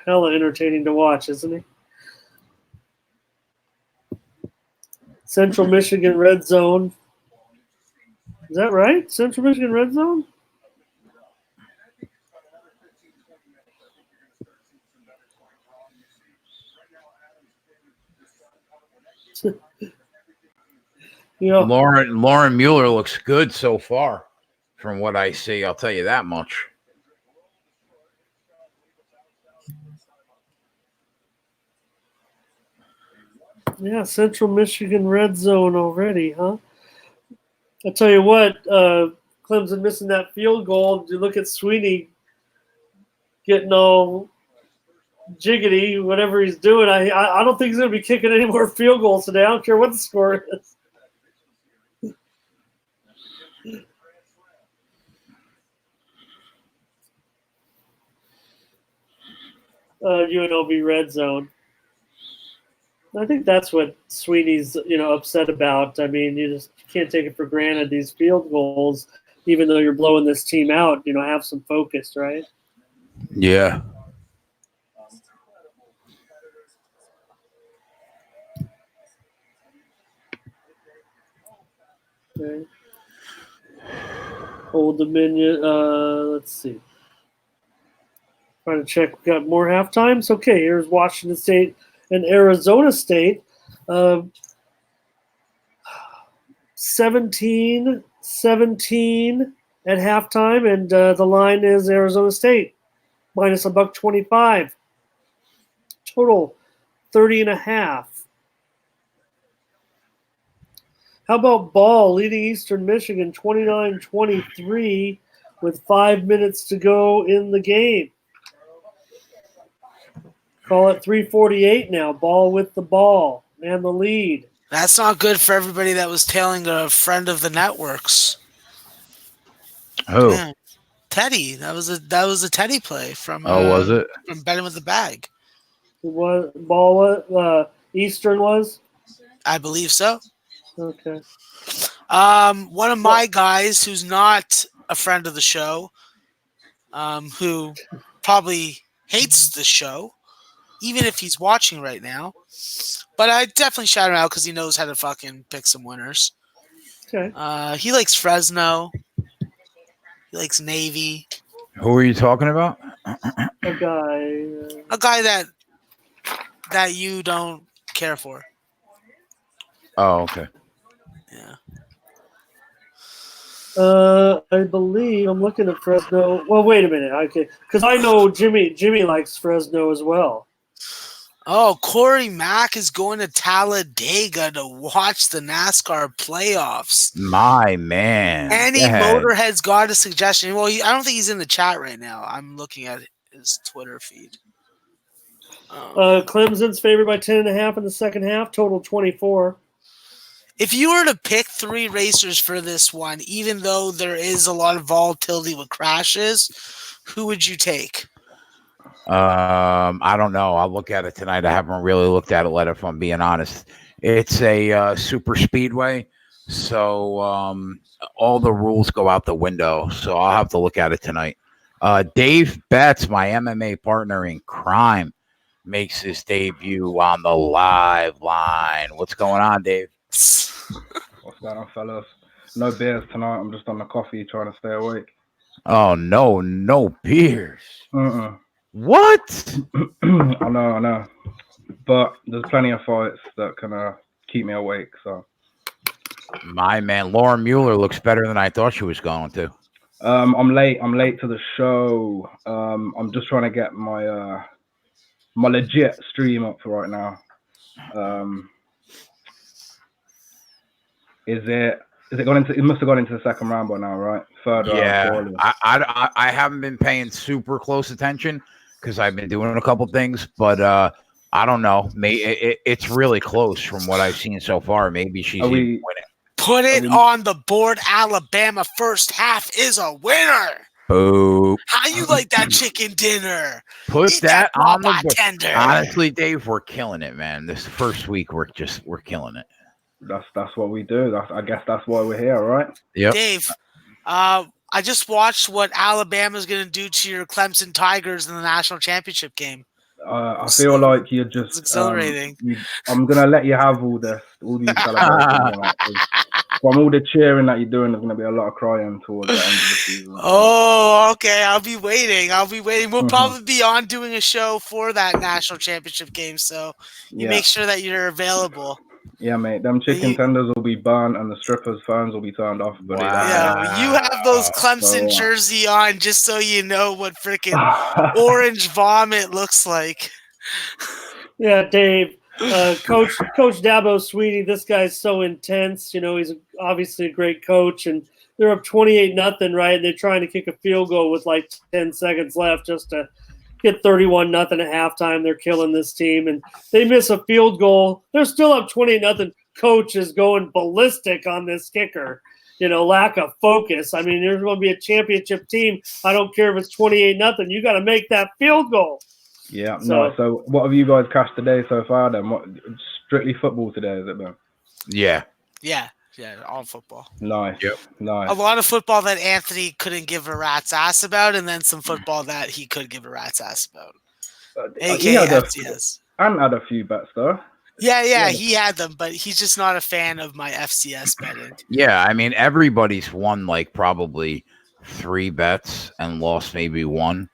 [SPEAKER 4] hella entertaining to watch, isn't he? Central Michigan Red Zone. Is that right? Central Michigan Red Zone?
[SPEAKER 1] Lauren Mueller looks good so far from what I see. I'll tell you that much.
[SPEAKER 4] Yeah, Central Michigan Red Zone already, huh? I tell you what, Clemson missing that field goal. You look at Sweeney getting all jiggity, whatever he's doing. I don't think he's going to be kicking any more field goals today. I don't care what the score is. UNLV Red Zone. I think that's what Sweeney's, upset about. I mean, you just can't take it for granted, these field goals, even though you're blowing this team out, have some focus, right?
[SPEAKER 1] Yeah.
[SPEAKER 4] Okay. Old Dominion, let's see. Trying to check, we got more half times. Okay, here's Washington State and Arizona State. 17 17 at halftime, and the line is Arizona State minus $1.25. Total 30.5. How about ball leading Eastern Michigan 29-23 with 5 minutes to go in the game? Call it 3:48 now. Ball with the ball and the lead.
[SPEAKER 3] That's not good for everybody that was tailing a friend of the networks.
[SPEAKER 1] Who?
[SPEAKER 3] Yeah. Teddy. That was a Teddy play from
[SPEAKER 1] Was it?
[SPEAKER 3] from Betting with the Bag.
[SPEAKER 4] What ball? Eastern was.
[SPEAKER 3] I believe so.
[SPEAKER 4] Okay.
[SPEAKER 3] One of my guys who's not a friend of the show, who probably hates the show, even if he's watching right now. But I definitely shout him out because he knows how to fucking pick some winners.
[SPEAKER 4] Okay.
[SPEAKER 3] He likes Fresno. He likes Navy.
[SPEAKER 1] Who are you talking about?
[SPEAKER 4] A guy.
[SPEAKER 3] A guy that you don't care for.
[SPEAKER 1] Oh, okay.
[SPEAKER 3] Yeah.
[SPEAKER 4] I believe I'm looking at Fresno. Well, wait a minute. Okay, because I know Jimmy likes Fresno as well.
[SPEAKER 3] Oh, Corey Mack is going to Talladega to watch the NASCAR playoffs.
[SPEAKER 1] My man.
[SPEAKER 3] Any
[SPEAKER 1] Go ahead.
[SPEAKER 3] motorhead's got a suggestion. Well, I don't think he's in the chat right now. I'm looking at his Twitter feed.
[SPEAKER 4] Clemson's favored by 10.5 in the second half. Total 24.
[SPEAKER 3] If you were to pick 3 racers for this one, even though there is a lot of volatility with crashes, who would you take?
[SPEAKER 1] I don't know. I'll look at it tonight. I haven't really looked at it yet, if I'm being honest. It's a super speedway, so all the rules go out the window. So I'll have to look at it tonight. Dave Betts, my MMA partner in crime, makes his debut on the live line. What's going on, Dave?
[SPEAKER 5] What's going on, fellas? No beers tonight. I'm just on the coffee trying to stay awake.
[SPEAKER 1] Oh, no beers.
[SPEAKER 5] Uh-uh.
[SPEAKER 1] What?
[SPEAKER 5] I know. But there's plenty of fights that can keep me awake. So,
[SPEAKER 1] My man, Lauren Mueller looks better than I thought she was going to.
[SPEAKER 5] I'm late to the show. I'm just trying to get my my legit stream up for right now. Is it gone into? It must have gone into the second round by now, right? Third round.
[SPEAKER 1] Yeah, I haven't been paying super close attention because I've been doing a couple things, but I don't know. It's really close from what I've seen so far. Maybe she's even winning.
[SPEAKER 3] Put it on the board. Alabama first half is a winner.
[SPEAKER 1] Boo.
[SPEAKER 3] How you like that chicken dinner?
[SPEAKER 1] Put
[SPEAKER 3] Eat
[SPEAKER 1] that on the
[SPEAKER 3] Popeye
[SPEAKER 1] board.
[SPEAKER 3] tender.
[SPEAKER 1] Honestly, Dave, we're killing it, man. This first week, we're killing it.
[SPEAKER 5] That's what we do. I guess that's why we're here, right?
[SPEAKER 1] Yep.
[SPEAKER 3] Dave, I just watched what Alabama's going to do to your Clemson Tigers in the national championship game.
[SPEAKER 5] I feel like you're just
[SPEAKER 3] It's exhilarating.
[SPEAKER 5] I'm gonna let you have all these celebrations. From all the cheering that you're doing, there's gonna be a lot of crying towards the end of the season.
[SPEAKER 3] Oh, okay. I'll be waiting. We'll probably be on doing a show for that national championship game, so you make sure that you're available.
[SPEAKER 5] Yeah, mate. Them chicken tenders will be burnt and the strippers' phones will be turned off. Buddy.
[SPEAKER 1] Wow.
[SPEAKER 3] Yeah, you have those Clemson jersey on just so you know what freaking orange vomit looks like.
[SPEAKER 4] Yeah, Dave. Coach Dabo Sweetie, this guy's so intense. You know, he's obviously a great coach, and they're up 28-0, right? And they're trying to kick a field goal with like 10 seconds left just to get 31-0 at halftime. They're killing this team, and they miss a field goal. They're still up 28-0. Coach is going ballistic on this kicker. You know, lack of focus. I mean, there's going to be a championship team. I don't care if it's 28-0. You got to make that field goal.
[SPEAKER 5] Yeah. So what have you guys cashed today so far? Then what? Strictly football today, is it, Ben?
[SPEAKER 1] Yeah.
[SPEAKER 3] Yeah, all football.
[SPEAKER 5] Nice.
[SPEAKER 1] Yep.
[SPEAKER 5] Nice.
[SPEAKER 3] A lot of football that Anthony couldn't give a rat's ass about, and then some football that he could give a rat's ass about. AKA FCS.
[SPEAKER 5] And had a few bets, though.
[SPEAKER 3] Yeah, he had them, but he's just not a fan of my FCS betting.
[SPEAKER 1] Yeah, I mean, everybody's won like probably 3 bets and lost maybe 1,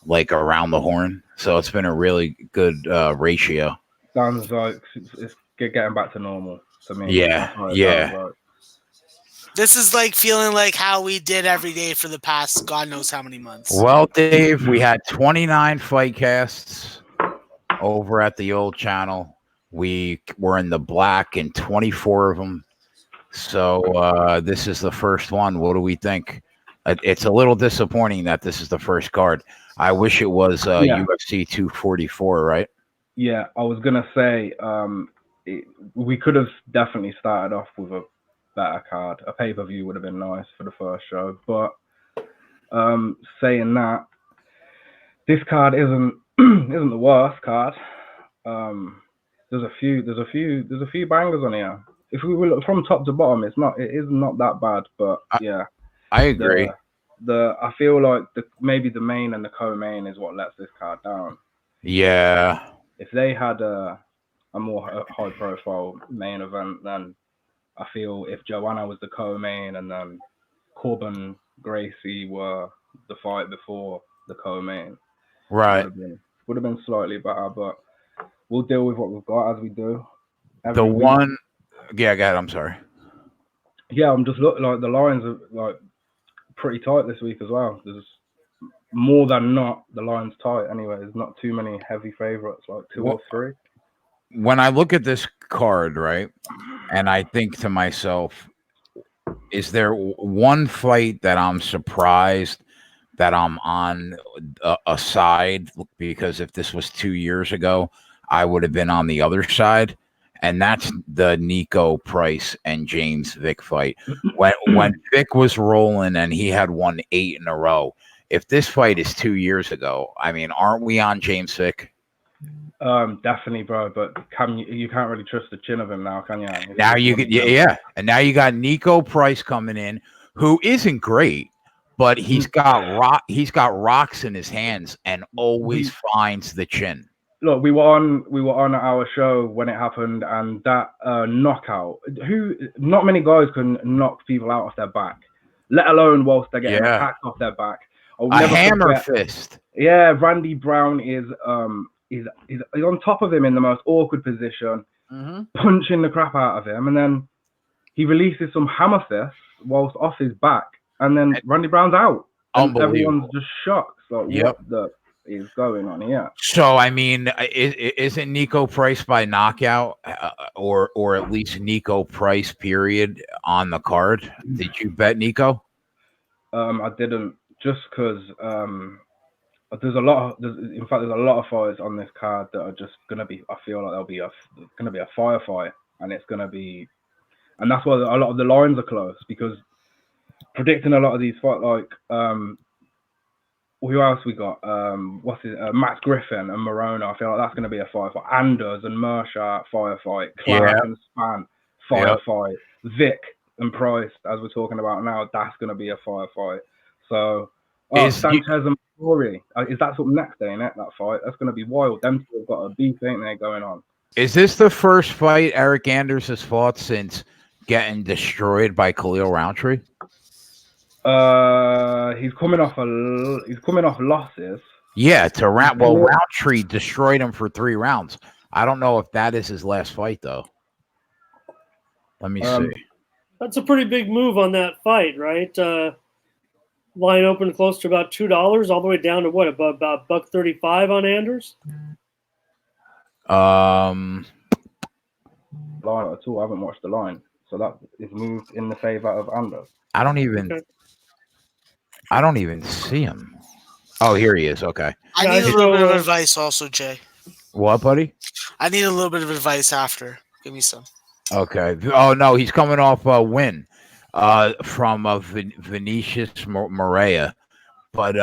[SPEAKER 1] like around the horn. So it's been a really good ratio.
[SPEAKER 5] Sounds like it's getting back to normal to me.
[SPEAKER 1] Yeah.
[SPEAKER 3] This is like feeling like how we did every day for the past God knows how many months.
[SPEAKER 1] Well, Dave, we had 29 fight casts over at the old channel. We were in the black in 24 of them. So this is the first one. What do we think? It's a little disappointing that this is the first card. I wish it was UFC 244, right?
[SPEAKER 5] Yeah, I was gonna say we could have definitely started off with a better card. A pay-per-view would have been nice for the first show, but saying that, this card isn't isn't the worst card. There's a few bangers on here. If we look from top to bottom, it is not that bad. But yeah,
[SPEAKER 1] I agree.
[SPEAKER 5] I feel like maybe the main and the co-main is what lets this card down.
[SPEAKER 1] Yeah.
[SPEAKER 5] If they had a more high-profile main event, then I feel if Joanna was the co-main and then Corbin Gracie were the fight before the co-main,
[SPEAKER 1] right,
[SPEAKER 5] would have been slightly better. But we'll deal with what we've got as we do.
[SPEAKER 1] Yeah, go ahead. I'm sorry.
[SPEAKER 5] Yeah, I'm just looking like the lines are like pretty tight this week as well. There's more than not the line's tight anyway. There's not too many heavy favorites, like two or three.
[SPEAKER 1] When I look at this card, right, and I think to myself, is there one fight that I'm surprised that I'm on a side? Because if this was 2 years ago, I would have been on the other side. And that's the Nico Price and James Vick fight. When Vick was rolling and he had won 8 in a row. If this fight is 2 years ago, I mean, aren't we on James Vick?
[SPEAKER 5] Definitely, bro. But you can't really trust the chin of him now, can you?
[SPEAKER 1] Now you could, yeah. And now you got Nico Price coming in, who isn't great, but he's got rocks in his hands and always finds the chin.
[SPEAKER 5] Look, we were on our show when it happened, and that knockout. Not many guys can knock people out off their back, let alone whilst they're getting attacked off their back.
[SPEAKER 1] A hammer fist.
[SPEAKER 5] Yeah, Randy Brown is on top of him in the most awkward position, punching the crap out of him, and then he releases some hammer fists whilst off his back, and then Randy Brown's out. And everyone's just shocked. Like, what the is going on here?
[SPEAKER 1] So, I mean, isn't Nico Price by knockout, or at least Nico Price period on the card? Did you bet Nico?
[SPEAKER 5] I didn't, just because there's a lot of fights on this card that are just gonna be. I feel like gonna be a firefight, and it's gonna be, and that's why a lot of the lines are close, because predicting a lot of these fights, like who else we got? Max Griffin and Morona. I feel like that's going to be a firefight. Anders and Mershaw, firefight. Clark and Span, firefight. Vick and Price, as we're talking about now, that's going to be a firefight. So, Sanchez and Rory, is that something next day, innit? That fight? That's going to be wild. Them two have got a beef, ain't they, going on?
[SPEAKER 1] Is this the first fight Eric Anders has fought since getting destroyed by Khalil Roundtree?
[SPEAKER 5] He's coming off losses.
[SPEAKER 1] Yeah, to Roundtree destroyed him for 3 rounds. I don't know if that is his last fight though. Let me see.
[SPEAKER 4] That's a pretty big move on that fight, right? Line open close to about $2, all the way down to what, about $1.35 on Anders?
[SPEAKER 5] Line at all. I haven't watched the line, so that is moved in the favor of Anders.
[SPEAKER 1] I don't even see him. Oh, here he is. Okay.
[SPEAKER 3] I need a little bit of advice also, Jay.
[SPEAKER 1] What, buddy?
[SPEAKER 3] I need a little bit of advice after. Give me some.
[SPEAKER 1] Okay. Oh, no, he's coming off a win from Vinicius Moreira. But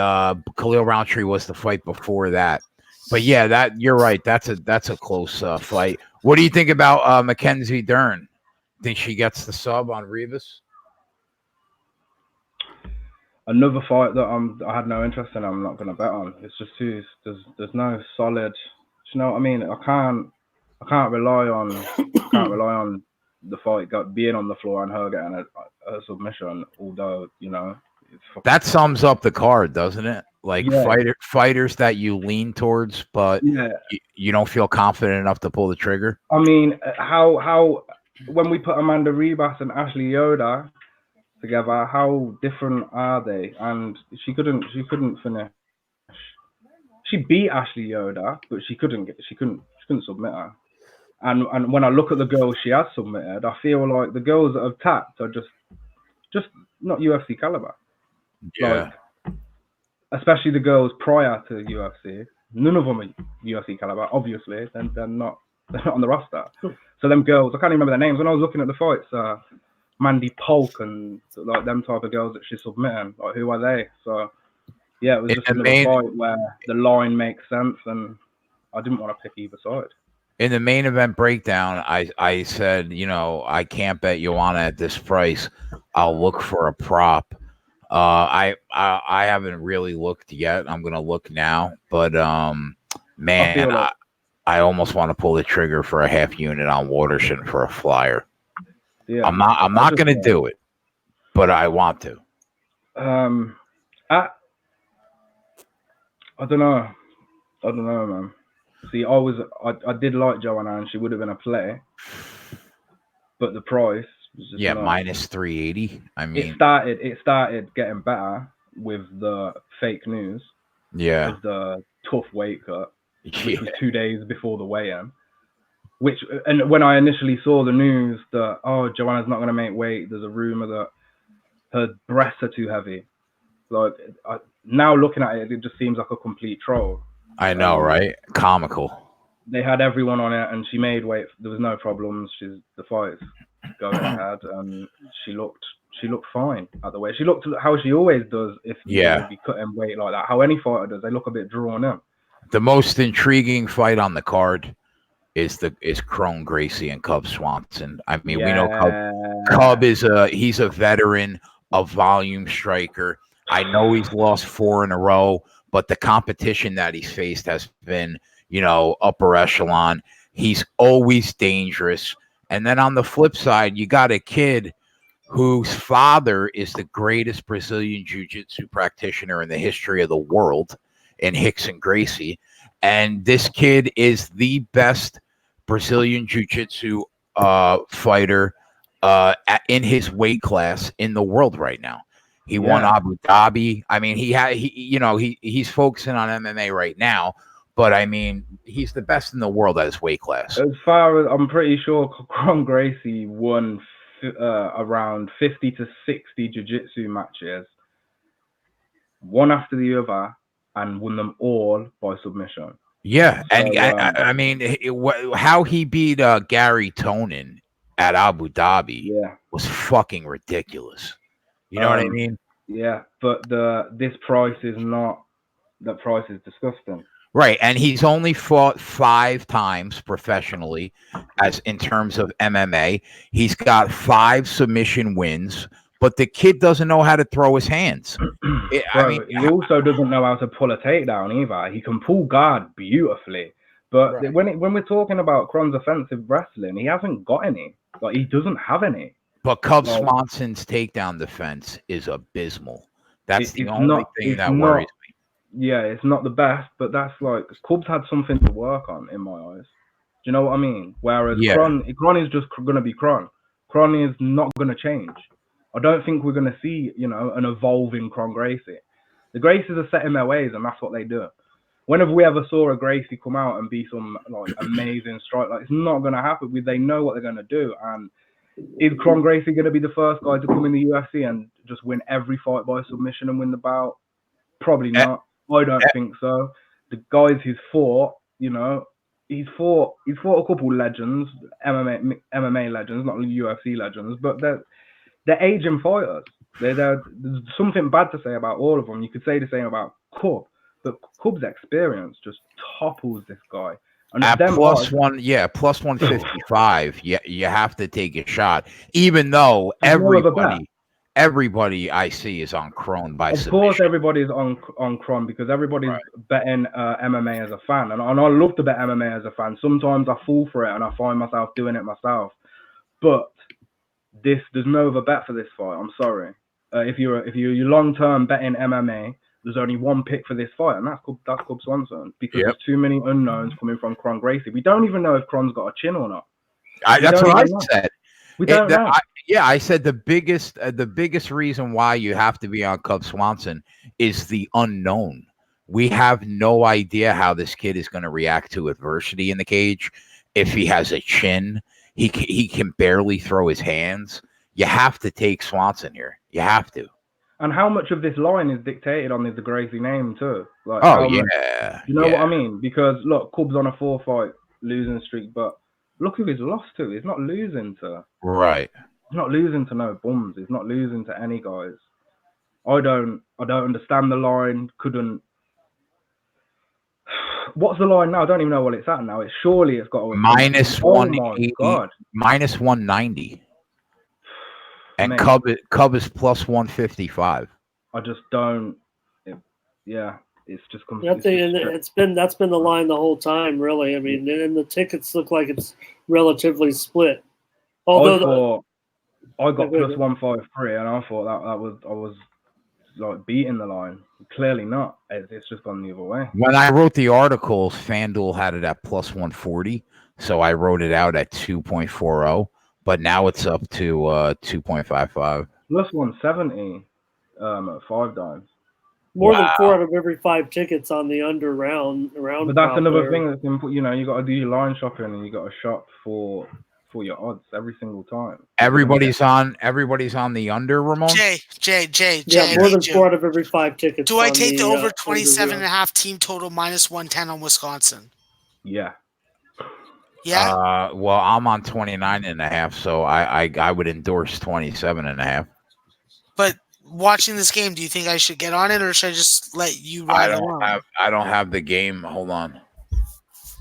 [SPEAKER 1] Khalil Roundtree was the fight before that. But yeah, you're right. That's a close fight. What do you think about Mackenzie Dern? Think she gets the sub on Rivas?
[SPEAKER 5] Another fight that I had no interest in. I'm not going to bet on. It's just there's no solid. You know what I mean? I can't rely on the fight being on the floor and her getting a submission. Although
[SPEAKER 1] that sums up the card, doesn't it? Like fighters that you lean towards, but you don't feel confident enough to pull the trigger.
[SPEAKER 5] I mean, how when we put Amanda Ribas and Ashley Yoda together. How different are they? And she couldn't finish. She beat Ashley Yoda, but she couldn't submit her. And when I look at the girls she has submitted, I feel like the girls that have tapped are just not UFC caliber.
[SPEAKER 1] Yeah.
[SPEAKER 5] Like, especially the girls prior to UFC. None of them are UFC caliber, obviously. They're not on the roster. So them girls, I can't even remember their names. When I was looking at the fights, Mandy Polk and like them type of girls that she's submitting, like who are they? So yeah, it was just another fight where the line makes sense, and I didn't want to pick either side.
[SPEAKER 1] In the main event breakdown, I said, I can't bet Joanna at this price. I'll look for a prop. I haven't really looked yet. I'm gonna look now, but man, I almost want to pull the trigger for a half unit on Waterson for a flyer.
[SPEAKER 5] Yeah,
[SPEAKER 1] I'm not gonna do it, but I want to.
[SPEAKER 5] I don't know, man. See, I did like Joanna, and she would have been a play, but the price was just
[SPEAKER 1] minus 380. I mean,
[SPEAKER 5] it started getting better with the fake news.
[SPEAKER 1] Yeah,
[SPEAKER 5] with the tough weight cut, which was 2 days before the weigh-in. And when I initially saw the news that Joanna's not going to make weight, there's a rumor that her breasts are too heavy. Like now looking at it, it just seems like a complete troll.
[SPEAKER 1] I know, right? Comical.
[SPEAKER 5] They had everyone on it, and she made weight. There was no problems. The fight's going ahead, and she looked fine at the way. She looked how she always does if you be cutting weight like that. How any fighter does, they look a bit drawn in.
[SPEAKER 1] The most intriguing fight on the card is Crone Gracie and Cub Swanson. I mean, we know Cub he's a veteran, a volume striker. I know he's lost 4 in a row, but the competition that he's faced has been, upper echelon. He's always dangerous. And then on the flip side, you got a kid whose father is the greatest Brazilian jiu-jitsu practitioner in the history of the world, in Rickson Gracie. And this kid is the best Brazilian jiu-jitsu fighter in his weight class in the world right now. He won Abu Dhabi. I mean, he's focusing on MMA right now, but I mean, he's the best in the world at his weight class.
[SPEAKER 5] As far as I'm pretty sure, Crone Gracie won around 50 to 60 jiu-jitsu matches, one after the other, and won them all by submission.
[SPEAKER 1] Yeah, and I mean, how he beat Gary Tonin at Abu Dhabi was fucking ridiculous. You know what I mean?
[SPEAKER 5] Yeah, but this price is not. That price is disgusting.
[SPEAKER 1] Right, and he's only fought 5 times professionally, as in terms of MMA. He's got 5 submission wins, but the kid doesn't know how to throw his hands.
[SPEAKER 5] He also doesn't know how to pull a takedown either. He can pull guard beautifully, but when we're talking about Crone's offensive wrestling, he hasn't got any. Like, he doesn't have any.
[SPEAKER 1] But Cub Swanson's takedown defense is abysmal. That's the only thing that worries me.
[SPEAKER 5] Yeah, it's not the best, but that's like Cubs had something to work on in my eyes. Do you know what I mean? Whereas Cron is just going to be Cron. Cron is not going to change. I don't think we're going to see, an evolving Crone Gracie. The Gracies are set in their ways, and that's what they do. Whenever we ever saw a Gracie come out and be some like amazing strike, like it's not going to happen. They know what they're going to do, and is Crone Gracie going to be the first guy to come in the UFC and just win every fight by submission and win the bout? Probably not. I don't think so. The guys he's fought, he's fought a couple legends, MMA legends, not UFC legends, but they're aging fighters. There's something bad to say about all of them. You could say the same about Cub, but Cub's experience just topples this guy. And
[SPEAKER 1] at plus 155, you have to take a shot, even though everybody I see is on Crone by submission.
[SPEAKER 5] Of course, everybody's on Crone because everybody's betting MMA as a fan, and I love to bet MMA as a fan. Sometimes I fall for it, and I find myself doing it myself. But there's no other bet for this fight. I'm sorry. If you're long term betting MMA, there's only one pick for this fight, and that's Cub Swanson, because there's too many unknowns coming from Crone Gracie. We don't even know if Crone's got a chin or not.
[SPEAKER 1] That's what I said.
[SPEAKER 5] We don't know.
[SPEAKER 1] I said the biggest reason why you have to be on Cub Swanson is the unknown. We have no idea how this kid is going to react to adversity in the cage. If he has a chin, he can barely throw his hands. You have to take Swanson here. You have to.
[SPEAKER 5] And how much of this line is dictated on the Gracie name too? Like,
[SPEAKER 1] you
[SPEAKER 5] know what I mean? Because look, Cub's on a 4-fight losing streak, but look who he's lost to. He's not losing to.
[SPEAKER 1] Right.
[SPEAKER 5] He's not losing to no bums. He's not losing to any guys. I don't understand the line. Couldn't. What's the line now? I don't even know what it's at now. Surely it's got to
[SPEAKER 1] minus
[SPEAKER 5] -180.
[SPEAKER 1] God. Minus 190. And
[SPEAKER 5] Mate.
[SPEAKER 1] Cub is plus 155.
[SPEAKER 5] I just don't. It's just
[SPEAKER 4] that's been the line the whole time, really. I mean, and the tickets look like it's relatively split. Although
[SPEAKER 5] I got plus 153, and I thought I was like beating the line. Clearly not. It's just gone the other way.
[SPEAKER 1] When I wrote the articles, FanDuel had it at plus 140, so I wrote it out at 2.40. But now it's up to 2.55.
[SPEAKER 5] Plus 170 at 5 dimes.
[SPEAKER 4] More than 4 out of every 5 tickets on the under round.
[SPEAKER 5] But that's another thing that's important. You know, you got to do your line shopping, and you got to shop for your odds every single time.
[SPEAKER 1] Everybody's on the under, Ramon.
[SPEAKER 3] Jay.
[SPEAKER 4] Yeah, more than 4 out of every 5 tickets.
[SPEAKER 3] Do I take the over 27.5 team total minus 110 on Wisconsin?
[SPEAKER 5] Yeah.
[SPEAKER 3] Yeah.
[SPEAKER 1] Well, I'm on 29.5, so I would endorse 27.5.
[SPEAKER 3] But watching this game, do you think I should get on it, or should I just let you ride along?
[SPEAKER 1] I don't have the game. Hold on.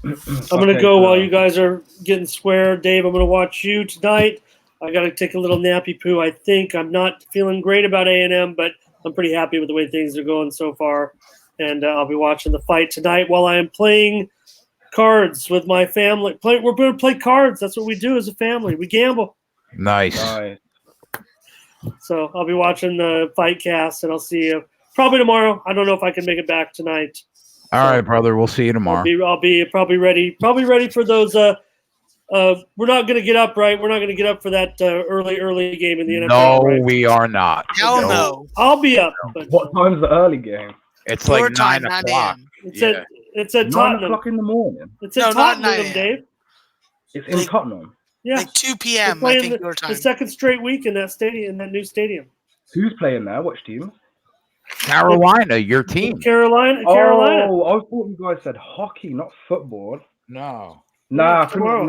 [SPEAKER 4] I'm going to go while you guys are getting square. Dave, I'm going to watch you tonight. I got to take a little nappy poo, I think. I'm not feeling great about A&M, but I'm pretty happy with the way things are going so far. And I'll be watching the fight tonight while I am playing cards with my family. We're going to play cards. That's what we do as a family. We gamble.
[SPEAKER 1] Nice.
[SPEAKER 4] So I'll be watching the fight cast, and I'll see you probably tomorrow. I don't know if I can make it back tonight.
[SPEAKER 1] All right, brother. We'll see you tomorrow.
[SPEAKER 4] I'll be probably ready for those. We're not going to get up, right? We're not going to get up for that early game in the NFL.
[SPEAKER 1] No,
[SPEAKER 4] right?
[SPEAKER 1] we are not.
[SPEAKER 3] Hell no.
[SPEAKER 4] I'll be up. But,
[SPEAKER 5] what time's the early game?
[SPEAKER 1] It's like 9 o'clock.
[SPEAKER 4] It's at
[SPEAKER 5] 9
[SPEAKER 4] Tottenham.
[SPEAKER 5] o'clock in the morning.
[SPEAKER 4] It's at Tottenham, Dave.
[SPEAKER 5] It's in Tottenham.
[SPEAKER 4] Yeah,
[SPEAKER 3] like 2 p.m.
[SPEAKER 4] I
[SPEAKER 3] think your time.
[SPEAKER 4] The second straight week in that stadium, in that new stadium.
[SPEAKER 5] Who's playing there? Which team?
[SPEAKER 1] Carolina, your team.
[SPEAKER 4] Carolina.
[SPEAKER 5] Oh, I thought you guys said hockey, not football.
[SPEAKER 1] No.
[SPEAKER 5] Nah, couldn't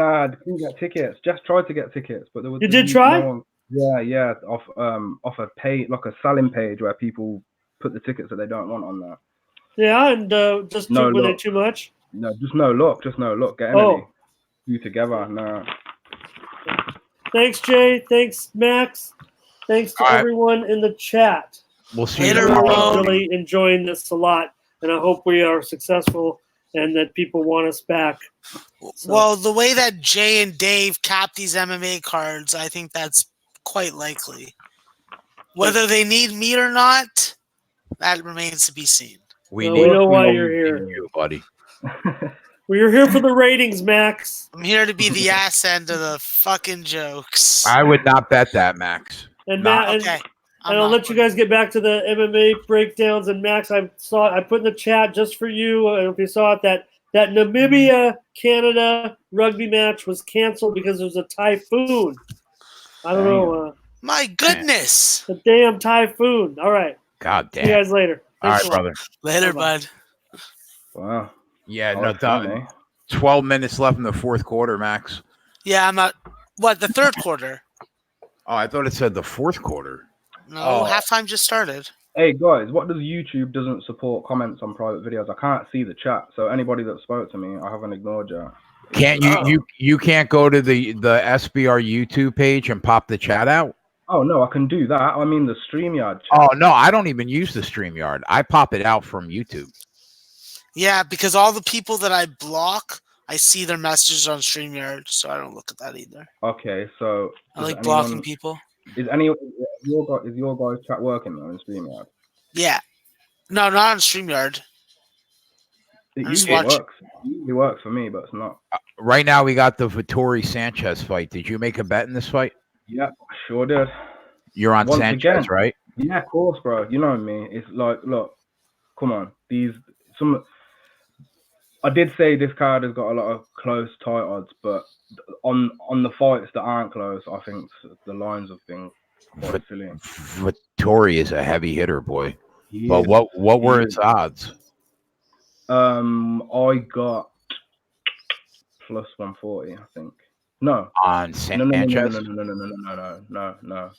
[SPEAKER 5] get tickets. Just tried to get tickets, but there was.
[SPEAKER 4] You did try?
[SPEAKER 5] No one, yeah, off a page, like a selling page where people put the tickets that they don't want on there.
[SPEAKER 4] Yeah, and just were they too much?
[SPEAKER 5] No, just no look. Get any. Do together. No.
[SPEAKER 4] Thanks, Jay. Thanks, Max. Thanks to everyone in the chat.
[SPEAKER 1] We'll see you
[SPEAKER 4] tomorrow.
[SPEAKER 1] tomorrow.
[SPEAKER 4] I'm really enjoying this a lot, and I hope we are successful and that people want us back. So.
[SPEAKER 3] Well, the way that Jay and Dave cap these MMA cards, I think that's quite likely. Whether they need me or not, that remains to be seen.
[SPEAKER 1] We
[SPEAKER 4] know why you're here,
[SPEAKER 1] buddy.
[SPEAKER 4] We're here for the ratings, Max.
[SPEAKER 3] I'm here to be the ass end of the fucking jokes.
[SPEAKER 1] I would not bet that, Max.
[SPEAKER 4] And Matt,
[SPEAKER 3] okay.
[SPEAKER 4] And I'll let you guys get back to the MMA breakdowns. And Max, I put in the chat just for you. I don't know if you saw it, that Namibia Canada rugby match was canceled because there was a typhoon. I don't know.
[SPEAKER 3] My goodness.
[SPEAKER 4] The damn typhoon. All right.
[SPEAKER 1] God damn.
[SPEAKER 4] See you guys later.
[SPEAKER 1] All right, brother.
[SPEAKER 3] Later,
[SPEAKER 4] Bye-bye.
[SPEAKER 3] bud.
[SPEAKER 5] Wow.
[SPEAKER 1] Yeah, no doubt. 12 minutes left in the fourth quarter, Max.
[SPEAKER 3] Yeah, I'm not. What, the third quarter?
[SPEAKER 1] Oh, I thought it said the fourth quarter.
[SPEAKER 3] No, halftime just started.
[SPEAKER 5] Hey guys, what does YouTube doesn't support comments on private videos? I can't see the chat, so anybody that spoke to me, I haven't ignored you.
[SPEAKER 1] Can't you can't go to the SBR YouTube page and pop the chat out?
[SPEAKER 5] Oh no, I can do that. I mean the StreamYard chat.
[SPEAKER 1] Oh no, I don't even use the StreamYard. I pop it out from YouTube.
[SPEAKER 3] Yeah, because all the people that I block, I see their messages on StreamYard, so I don't look at that either.
[SPEAKER 5] Okay, so
[SPEAKER 3] I like blocking people.
[SPEAKER 5] Is your guys' chat working though in StreamYard?
[SPEAKER 3] Yeah. No, not on StreamYard.
[SPEAKER 5] It usually works. It usually works for me, but it's not.
[SPEAKER 1] Right now, we got the Vittori Sanchez fight. Did you make a bet in this fight?
[SPEAKER 5] Yeah, I sure did.
[SPEAKER 1] You're on
[SPEAKER 5] Once
[SPEAKER 1] Sanchez,
[SPEAKER 5] again.
[SPEAKER 1] right?
[SPEAKER 5] Yeah, of course, bro. You know me. It's like, look, come on. I did say this card has got a lot of close, tight odds, but on the fights that aren't close, I think the lines have been quite silly.
[SPEAKER 1] Vittori is a heavy hitter, boy.
[SPEAKER 5] But
[SPEAKER 1] what were his odds?
[SPEAKER 5] I got plus 140, I think. No.
[SPEAKER 1] On Sanchez?
[SPEAKER 5] No.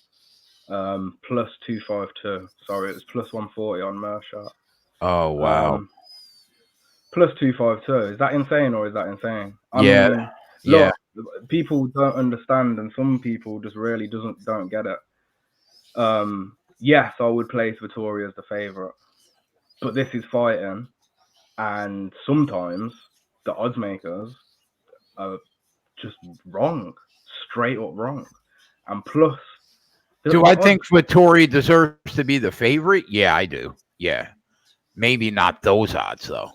[SPEAKER 5] Plus 252. Sorry, it was plus 140 on Mershot.
[SPEAKER 1] Oh, wow.
[SPEAKER 5] Plus 252. Is that insane or is that insane? I mean,
[SPEAKER 1] yeah.
[SPEAKER 5] Look, people don't understand, and some people just really don't get it. Yes, I would place Vittori as the favorite, but this is fighting, and sometimes the odds makers are just wrong, straight up wrong. And plus,
[SPEAKER 1] do I think Vittori deserves to be the favorite? Yeah, I do. Yeah, maybe not those odds though.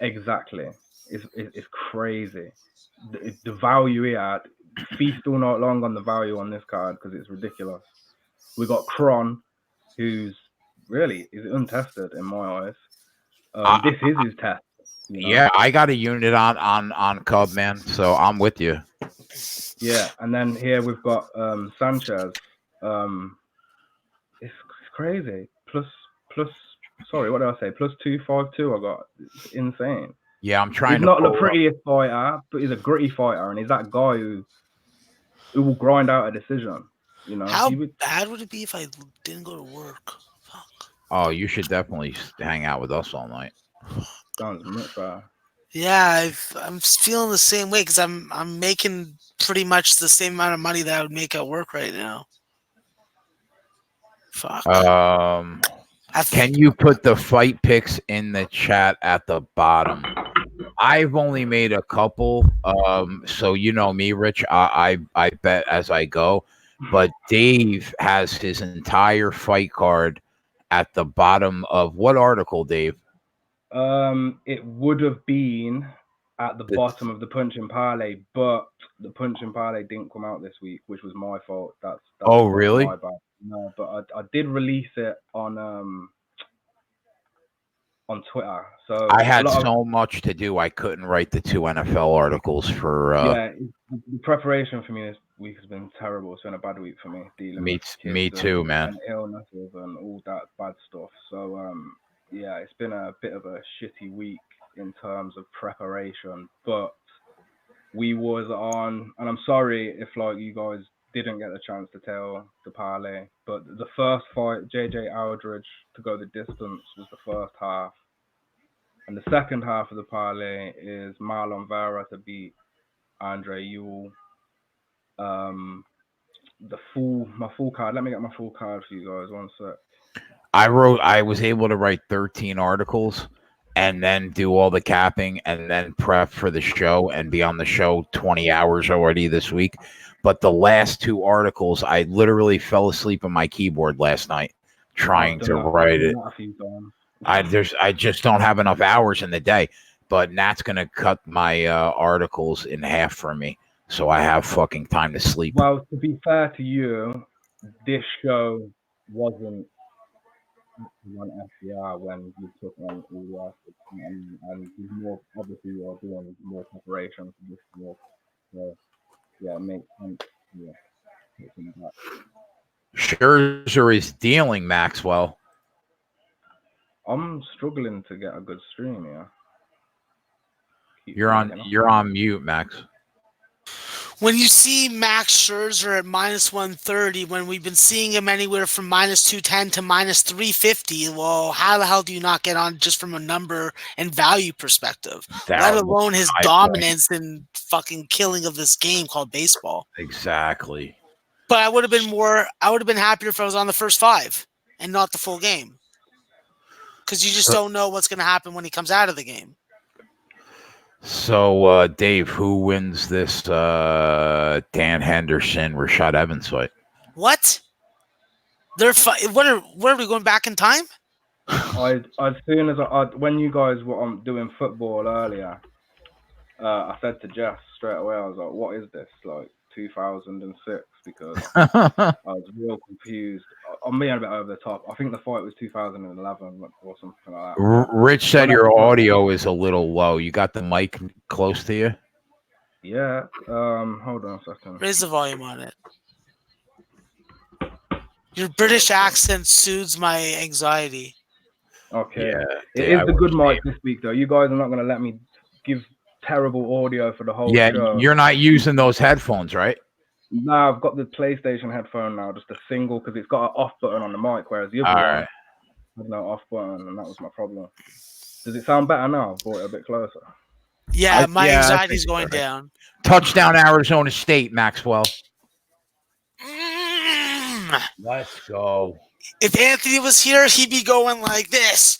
[SPEAKER 5] Exactly, it's crazy. The value here, feast all night long on the value on this card because it's ridiculous. We got Kron, who's really is untested in my eyes. This is his test. You know?
[SPEAKER 1] Yeah, I got a unit on Cub, man. So I'm with you.
[SPEAKER 5] Yeah, and then here we've got Sanchez. It's crazy. Plus. Sorry, what did I say? Plus 252. I got. It's insane.
[SPEAKER 1] Yeah, I'm trying.
[SPEAKER 5] He's not the prettiest fighter, but he's a gritty fighter, and he's that guy who will grind out a decision. You know.
[SPEAKER 3] How bad would it be if I didn't go to work? Fuck.
[SPEAKER 1] Oh, you should definitely hang out with us all night.
[SPEAKER 5] Sounds much better.
[SPEAKER 3] Yeah, I'm feeling the same way because I'm making pretty much the same amount of money that I would make at work right now. Fuck.
[SPEAKER 1] Can you put the fight picks in the chat at the bottom? I've only made a couple. So you know me, Rich. I bet as I go. But Dave has his entire fight card at the bottom of what article, Dave?
[SPEAKER 5] It would have been at the bottom of the Punch and Parlay, but the Punch and Parlay didn't come out this week, which was my fault. That's
[SPEAKER 1] oh, really?
[SPEAKER 5] my bad. No, but I did release it on Twitter. So
[SPEAKER 1] I had so much to do, I couldn't write the 2 NFL articles for.
[SPEAKER 5] Yeah, the preparation for me this week has been terrible. It's been a bad week for me dealing with kids
[SPEAKER 1] me too, man.
[SPEAKER 5] And illnesses and all that bad stuff. So yeah, it's been a bit of a shitty week in terms of preparation. But we was on, and I'm sorry if like you guys didn't get the chance to tell the parlay, but the first fight, JJ Aldridge to go the distance, was the first half. And the second half of the parlay is Marlon Vera to beat Andre Ewell. My full card. Let me get my full card for you guys. 1 sec.
[SPEAKER 1] I was able to write 13 articles and then do all the capping and then prep for the show and be on the show 20 hours already this week. But the last 2 articles, I literally fell asleep on my keyboard last night trying to write it. I just don't have enough hours in the day. But Nat's gonna cut my articles in half for me, so I have fucking time to sleep.
[SPEAKER 5] Well, to be fair to you, this show wasn't on FDR when you took on all the articles, and more obviously you're doing more preparation for this work. So yeah, it makes sense. Yeah.
[SPEAKER 1] Scherzer is dealing, Maxwell.
[SPEAKER 5] I'm struggling to get a good stream here.
[SPEAKER 1] You're on mute, Max.
[SPEAKER 3] When you see Max Scherzer at minus 130, when we've been seeing him anywhere from minus 210 to minus 350, well, how the hell do you not get on just from a number and value perspective? Let alone his dominance and fucking killing of this game called baseball.
[SPEAKER 1] Exactly.
[SPEAKER 3] But I would have been happier if I was on the first 5 and not the full game. Because you just don't know what's going to happen when he comes out of the game.
[SPEAKER 1] So, Dave, who wins this Dan Henderson, Rashad Evans fight?
[SPEAKER 3] What? What are we going back in time?
[SPEAKER 5] As soon as when you guys were doing football earlier, I said to Jess straight away, I was like, "What is this? Like 2006?" because I was real confused. I'm being a bit over the top. I think the fight was 2011 or something like that.
[SPEAKER 1] Rich said your audio is a little low. You got the mic close to you?
[SPEAKER 5] Yeah. Hold on a second.
[SPEAKER 3] Raise the volume on it. Your British accent soothes my anxiety.
[SPEAKER 5] Okay.
[SPEAKER 1] Yeah,
[SPEAKER 5] It is the good mic this week, though. You guys are not going to let me give terrible audio for the whole show.
[SPEAKER 1] You're not using those headphones, right?
[SPEAKER 5] No, I've got the PlayStation headphone now, just a single, because it's got an off button on the mic, whereas the other one has no off button, and that was my problem. Does it sound better now? I've brought it a bit closer.
[SPEAKER 3] Yeah, my anxiety's going down.
[SPEAKER 1] Touchdown, Arizona State, Maxwell. Let's go.
[SPEAKER 3] If Anthony was here, he'd be going like this.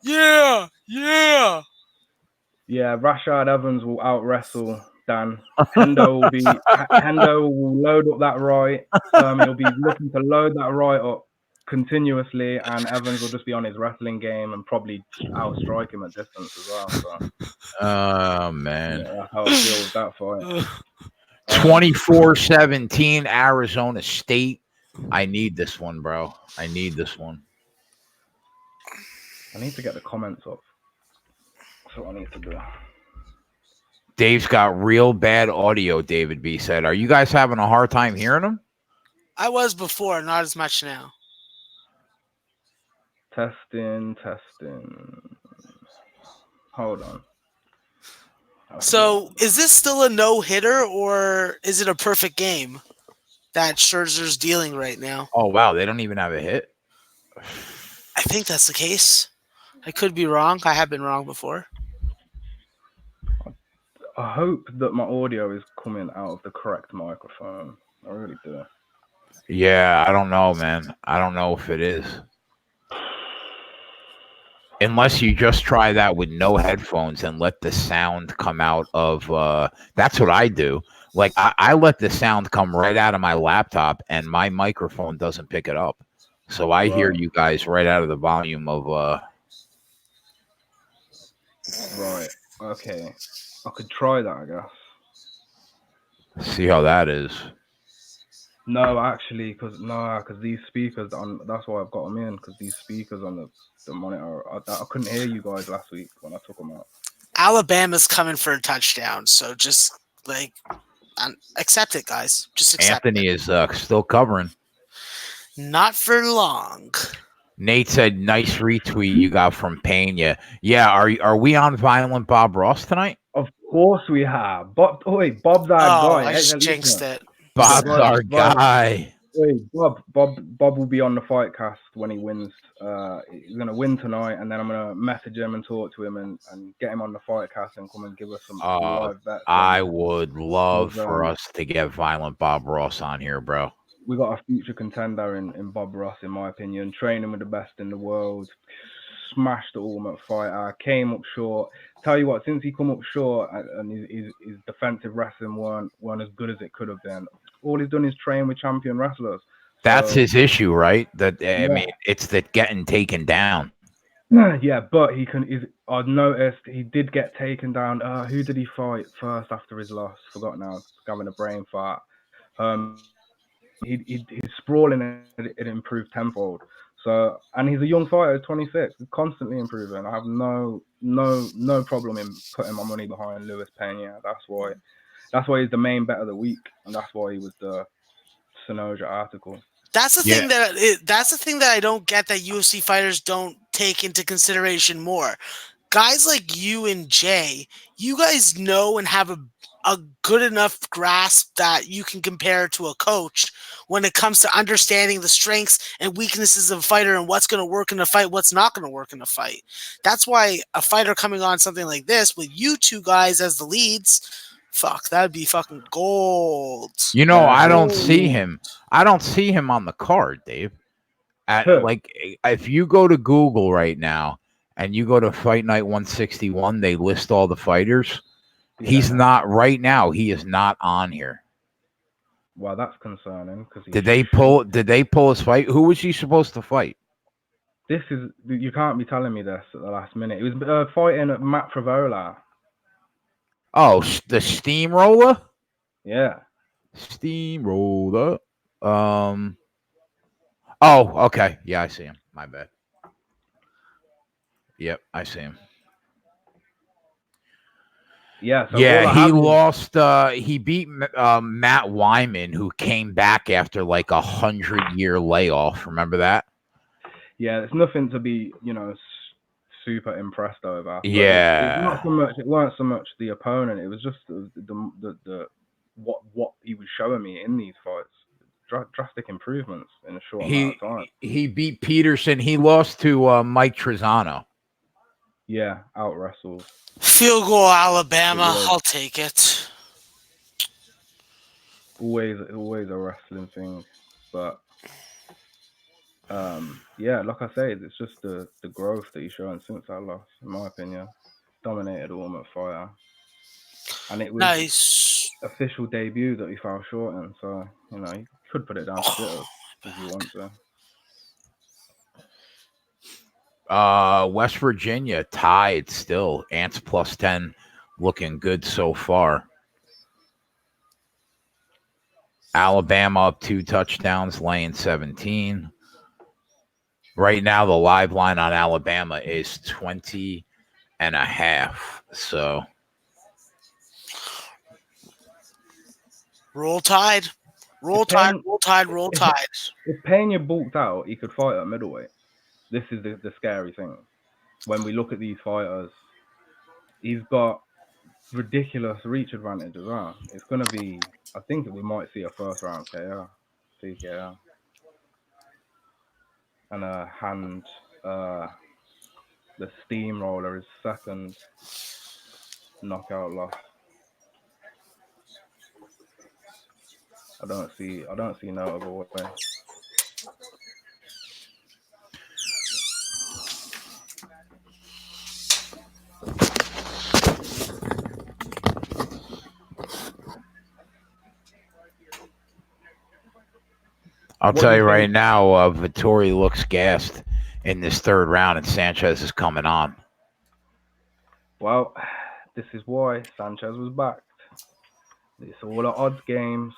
[SPEAKER 3] Yeah, yeah.
[SPEAKER 5] Yeah, Rashad Evans will out wrestle Dan. Hendo will load up that right. He'll be looking to load that right up continuously, and Evans will just be on his wrestling game and probably outstrike him at distance as well. So.
[SPEAKER 1] Oh man,
[SPEAKER 5] yeah, that's how I feel with that fight.
[SPEAKER 1] 24-17 Arizona State. I need this one, bro. I need this one.
[SPEAKER 5] I need to get the comments up. That's what I need to do.
[SPEAKER 1] Dave's got real bad audio, David B said. Are you guys having a hard time hearing him?
[SPEAKER 3] I was before, not as much now.
[SPEAKER 5] Testing. Hold on.
[SPEAKER 3] So, is this still a no-hitter, or is it a perfect game that Scherzer's dealing right now?
[SPEAKER 1] Oh, wow. They don't even have a hit?
[SPEAKER 3] I think that's the case. I could be wrong. I have been wrong before.
[SPEAKER 5] I hope that my audio is coming out of the correct microphone. I really do.
[SPEAKER 1] Yeah, I don't know, man. I don't know if it is. Unless you just try that with no headphones and let the sound come out of that's what I do. Like I let the sound come right out of my laptop and my microphone doesn't pick it up. So I hear you guys right out of the volume of
[SPEAKER 5] Right. Okay. I could try that, I guess.
[SPEAKER 1] See how that is.
[SPEAKER 5] No, actually, because these speakers that's why I've got them in, because these speakers on the monitor, I couldn't hear you guys last week when I took them out.
[SPEAKER 3] Alabama's coming for a touchdown, so just accept it, guys. Just accept
[SPEAKER 1] Anthony is still covering.
[SPEAKER 3] Not for long.
[SPEAKER 1] Nate said, "Nice retweet you got from Pena." Yeah, are we on Violent Bob Ross tonight?
[SPEAKER 5] Of course we have. Bob's our guy.
[SPEAKER 3] I just jinxed it.
[SPEAKER 1] Bob's our guy.
[SPEAKER 5] Wait, Bob will be on the fight cast when he wins. He's gonna win tonight, and then I'm gonna message him and talk to him and get him on the fight cast and come and give us some live bets.
[SPEAKER 1] I would love for us to get Violent Bob Ross on here, bro.
[SPEAKER 5] We got a future contender in Bob Ross, in my opinion. Training with the best in the world. Smashed the ultimate fighter. Came up short. Tell you what, since he come up short and his defensive wrestling weren't as good as it could have been. All he's done is train with champion wrestlers.
[SPEAKER 1] That's his issue, right? That I mean, it's that getting taken down.
[SPEAKER 5] Yeah, but I've noticed he did get taken down. Who did he fight first after his loss? Forgot now. Having a brain fart. His sprawling it improved tenfold. So, and he's a young fighter, 26, constantly improving. I have no problem in putting my money behind Luis Pena. That's why he's the main bet of the week, and that's why he was the Sonoja article.
[SPEAKER 3] That's the thing that's the thing that I don't get, that UFC fighters don't take into consideration more. Guys like you and Jay, you guys know and have a good enough grasp that you can compare to a coach when it comes to understanding the strengths and weaknesses of a fighter and what's going to work in a fight, what's not going to work in a fight. That's why a fighter coming on something like this with you two guys as the leads, that'd be fucking gold.
[SPEAKER 1] You know, I don't see him on the card, Dave. Like, if you go to Google right now and you go to Fight Night 161, they list all the fighters. Yeah. He's not right now. He is not on here.
[SPEAKER 5] Well, that's concerning.
[SPEAKER 1] Did they pull his fight? Who was he supposed to fight?
[SPEAKER 5] You can't be telling me this at the last minute. He was fighting at Matt Favola.
[SPEAKER 1] Oh, the Steamroller?
[SPEAKER 5] Yeah.
[SPEAKER 1] Steamroller. Oh, okay. Yeah, I see him. My bad. Yep, I see him.
[SPEAKER 5] Yeah, so
[SPEAKER 1] Yeah,
[SPEAKER 5] all I
[SPEAKER 1] he
[SPEAKER 5] have is,
[SPEAKER 1] lost. He beat Matt Wyman, who came back after like 100-year layoff. Remember that?
[SPEAKER 5] yeah, it's nothing to be, super impressed over. But it's not
[SPEAKER 1] Yeah.
[SPEAKER 5] so much. It weren't so much the opponent. It was just the what he was showing me in these fights. Drastic improvements in a short amount of time.
[SPEAKER 1] He beat Peterson. He lost to Mike Trezano.
[SPEAKER 5] Yeah, out wrestled.
[SPEAKER 3] Field goal, Alabama.
[SPEAKER 5] was.
[SPEAKER 3] I'll take it.
[SPEAKER 5] Always a wrestling thing, but yeah, like I say, it's just the growth that he's shown since that loss, in my opinion. Dominated Ultimate Fighter, and it was
[SPEAKER 3] Nice.
[SPEAKER 5] official debut that he fell short in. So you could put it down to jitters if you want to.
[SPEAKER 1] West Virginia tied still. Ants +10, looking good so far. Alabama up 2 touchdowns, laying 17. Right now, the live line on Alabama is 20.5. So
[SPEAKER 3] Roll Tide. Roll Tide, roll Tide, roll Tide.
[SPEAKER 5] If Pena bulked out, he could fight at middleweight. This is the scary thing. When we look at these fighters, he's got ridiculous reach advantage as well. It's going to be, I think we might see a first round KO, TKO, and the steamroller is second knockout loss. I don't see no other way.
[SPEAKER 1] I'll tell you right now, Vittori looks gassed in this third round, and Sanchez is coming on.
[SPEAKER 5] Well, this is why Sanchez was backed. It's all an odds game.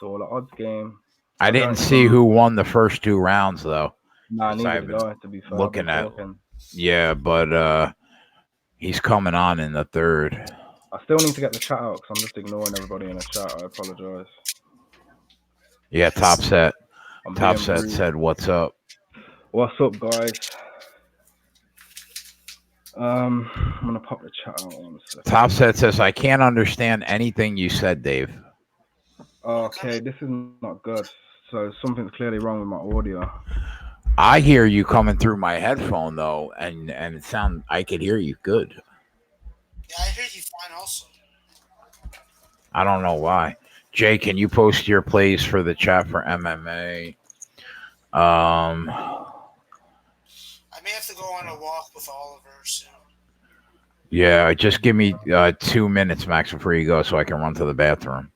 [SPEAKER 1] I didn't see who won the first 2 rounds, though.
[SPEAKER 5] Nah, neither did I, to be fair.
[SPEAKER 1] Looking at, yeah, but he's coming on in the third.
[SPEAKER 5] I still need to get the chat out because I'm just ignoring everybody in the chat. I apologize.
[SPEAKER 1] Yeah, Top Set said, "What's up?"
[SPEAKER 5] What's up, guys? I'm gonna pop the chat out.
[SPEAKER 1] Top Set says, "I can't understand anything you said, Dave."
[SPEAKER 5] Okay, this is not good. So something's clearly wrong with my audio.
[SPEAKER 1] I hear you coming through my headphone though, and I could hear you good.
[SPEAKER 3] Yeah, I hear you fine also.
[SPEAKER 1] I don't know why. Jay, can you post your plays for the chat for MMA?
[SPEAKER 3] I may have to go on a walk with Oliver soon.
[SPEAKER 1] Yeah, just give me 2 minutes, Max, before you go, so I can run to the bathroom.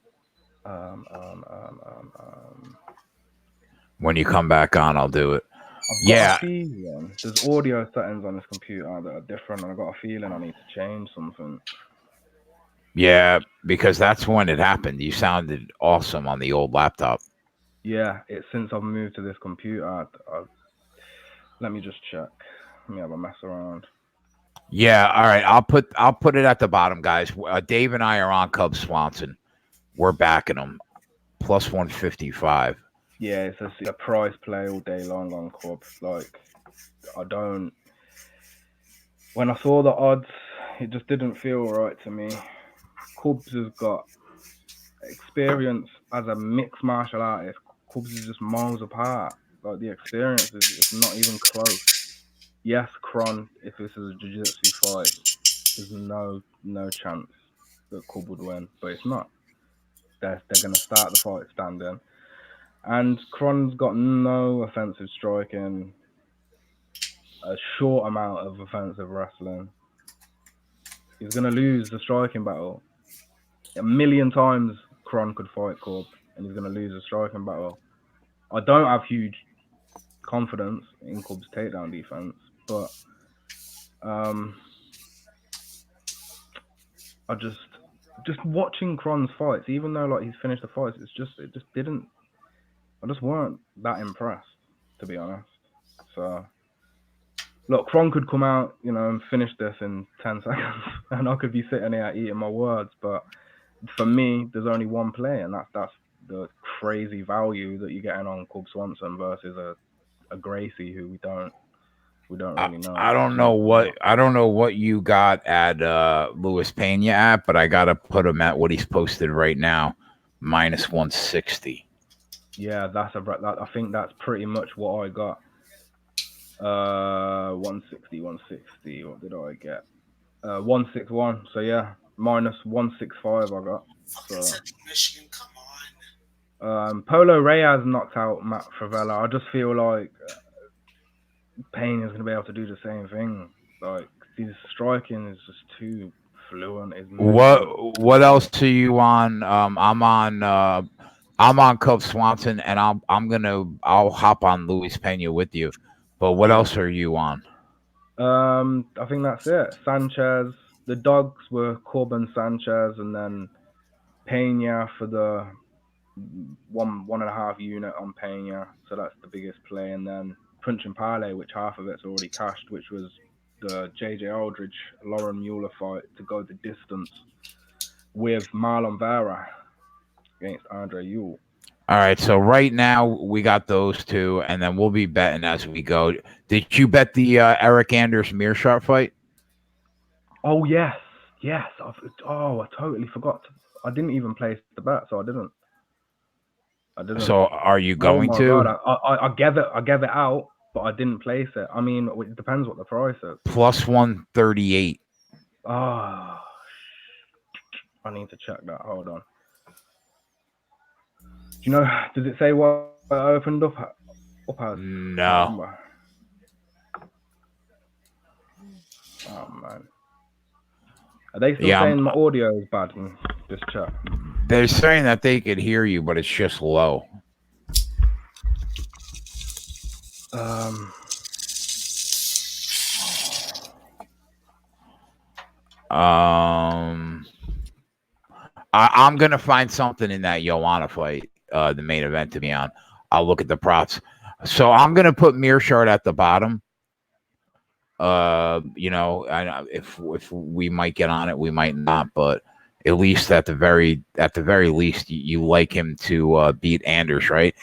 [SPEAKER 1] When you come back on, I'll do it.
[SPEAKER 5] I've got a feeling there's audio settings on this computer that are different, and I've got a feeling I need to change something.
[SPEAKER 1] Yeah, because that's when it happened. You sounded awesome on the old laptop.
[SPEAKER 5] Yeah, it's since I've moved to this computer. Let me just check. Let me have a mess around.
[SPEAKER 1] Yeah, all right. I'll put it at the bottom, guys. Dave and I are on Cub Swanson. We're backing them. +155.
[SPEAKER 5] Yeah, it's a prize play all day long on Cub. Like, when I saw the odds, it just didn't feel right to me. Cubs has got experience as a mixed martial artist. Cubs is just miles apart. Like, the experience is not even close. Yes, Kron, if this is a jiu-jitsu fight, there's no chance that Cub would win, but it's not. They're going to start the fight standing. And Kron's got no offensive striking, a short amount of offensive wrestling. He's going to lose the striking battle. 1,000,000 times Kron could fight Cub, and he's going to lose the striking battle. I don't have huge confidence in Cub's takedown defense, but just watching Kron's fights, even though like he's finished the fights, it just didn't. I just weren't that impressed, to be honest. So, look, Kron could come out, and finish this in 10 seconds, and I could be sitting here eating my words. But for me, there's only one play, and that's the crazy value that you're getting on Cub Swanson versus a Gracie who we don't really know.
[SPEAKER 1] I don't know what you got at Luis Pena at, but I gotta put him at what he's posted right now, -160.
[SPEAKER 5] Yeah, I think that's pretty much what I got. 160. What did I get? 161. So yeah, -165 I got.
[SPEAKER 3] Fucking Central Michigan, come on.
[SPEAKER 5] Polo Reyes knocked out Matt Favela. I just feel like Payne is going to be able to do the same thing. Like, his striking is just too fluent.
[SPEAKER 1] What else are you on? I'm on Cub Swanson, and I'll hop on Luis Pena with you. But what else are you on?
[SPEAKER 5] I think that's it. Sanchez. The dogs were Corbin, Sanchez, and then Pena for the 1.5 unit on Pena. So that's the biggest play, and then Punch and Parlay, which half of it's already cashed, which was the JJ Aldridge Lauren Mueller fight to go the distance with Marlon Vera against Andre Ewell.
[SPEAKER 1] All right, so right now we got those two, and then we'll be betting as we go. Did you bet the Eric Anders Mearshart fight?
[SPEAKER 5] Oh yes. I totally forgot. I didn't even place the bet, so I didn't.
[SPEAKER 1] So are you going to?
[SPEAKER 5] God, I gave it out, but I didn't place it. I mean, it depends what the price is.
[SPEAKER 1] +138.
[SPEAKER 5] Oh, I need to check that. Hold on. Do you know? Does it say what I opened up as?
[SPEAKER 1] No.
[SPEAKER 5] Oh man. Are they still saying my audio is bad in this chat?
[SPEAKER 1] They're saying that they could hear you, but it's just low. I'm gonna find something in that Joanna fight, the main event, to be on. I'll look at the props. So I'm gonna put Mearshart at the bottom. If we might get on it, we might not, but at least at the very least, you like him to beat Anders, right?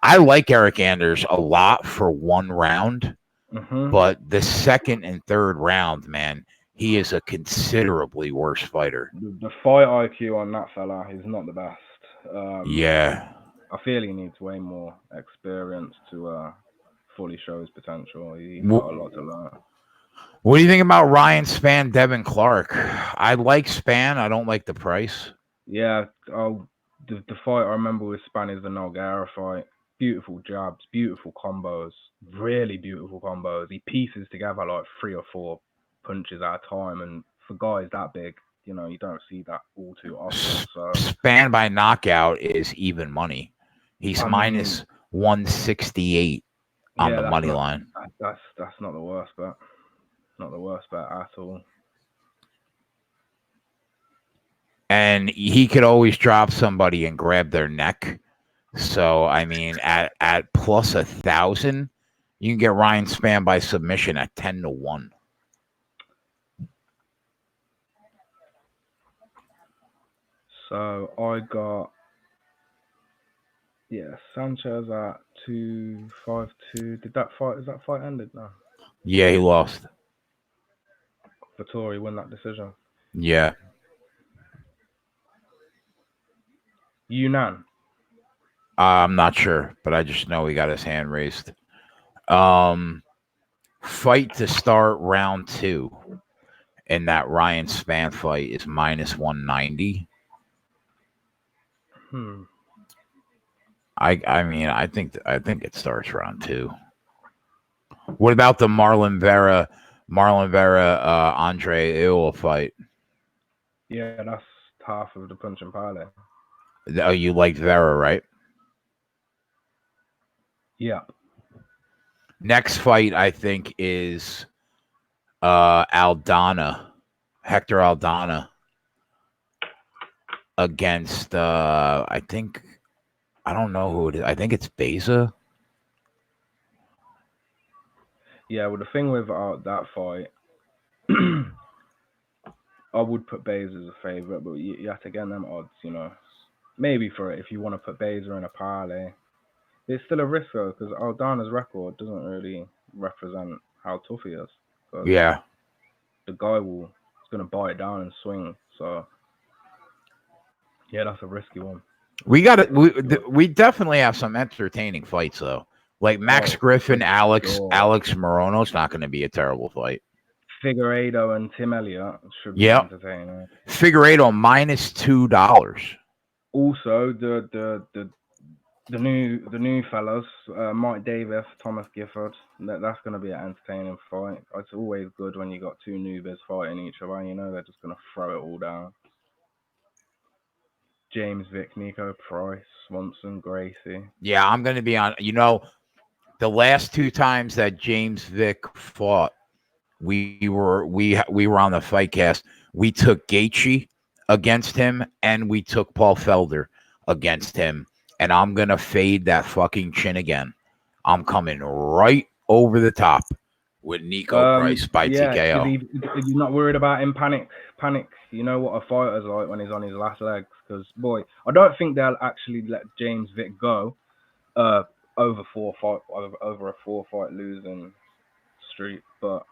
[SPEAKER 1] I like Eric Anders a lot for one round, but the second and third round, man, he is a considerably worse fighter.
[SPEAKER 5] The fight IQ on that fella is not the best.
[SPEAKER 1] Yeah.
[SPEAKER 5] I feel he needs way more experience to fully show his potential. He's got a lot to learn.
[SPEAKER 1] What do you think about Ryan Spann, Devin Clark? I like Spann. I don't like the price.
[SPEAKER 5] Yeah. The fight I remember with Spann is the Nogueira fight. Beautiful jabs, beautiful combos, really beautiful combos. He pieces together like 3 or 4 punches at a time, and for guys that big, you don't see that all too often. So
[SPEAKER 1] Spann by knockout is even money. He's -168 on the money line.
[SPEAKER 5] That's not the worst bet. Not the worst bet at all.
[SPEAKER 1] And he could always drop somebody and grab their neck. So I mean, at +1,000, you can get Ryan Spann by submission at 10-1.
[SPEAKER 5] So I got Sanchez at 252. Is that fight ended now?
[SPEAKER 1] Yeah, he lost.
[SPEAKER 5] Vettori win that decision.
[SPEAKER 1] Yeah.
[SPEAKER 5] Yunnan.
[SPEAKER 1] I'm not sure, but I just know he got his hand raised. Fight to start round 2 in that Ryan Spann fight is -190. I mean, I think it starts round 2. What about the Marlon Vera Andre Ewell fight?
[SPEAKER 5] Yeah, that's half of the Punch and Parlay.
[SPEAKER 1] Oh, you liked Vera, right?
[SPEAKER 5] Yeah.
[SPEAKER 1] Next fight, I think, is Hector Aldana. against I don't know who it is. I think it's Beza.
[SPEAKER 5] Yeah, well, the thing with that fight, I would put Beza as a favorite, but you have to get them odds, you know. Maybe for it, if you want to put Beza in a parlay, it's still a risk though, because Aldana's record doesn't really represent how tough he is. Because
[SPEAKER 1] Yeah.
[SPEAKER 5] the guy is going to bite down and swing. So yeah, that's a risky one.
[SPEAKER 1] We got it. We definitely have some entertaining fights though. Like Max Griffin, Alex Morono's not going to be a terrible fight.
[SPEAKER 5] Figueiredo and Tim Elliott should be entertaining.
[SPEAKER 1] Figueiredo -$2. Also,
[SPEAKER 5] the new fellas, Mike Davis, Thomas Gifford. That's going to be an entertaining fight. It's always good when you got two newbies fighting each other. You know they're just going to throw it all down. James Vick, Nico Price, Swanson, Gracie.
[SPEAKER 1] Yeah, I'm going to be on. You know, the last two times that James Vick fought, we were on the fight cast. We took Gaethje against him, and we took Paul Felder against him. And I'm going to fade that fucking chin again. I'm coming right over the top with Nico Price by TKO.
[SPEAKER 5] Is he not worried about him panic? You know what a fighter's like when he's on his last legs. Because, boy, I don't think they'll actually let James Vick go over a 4-fight losing streak. But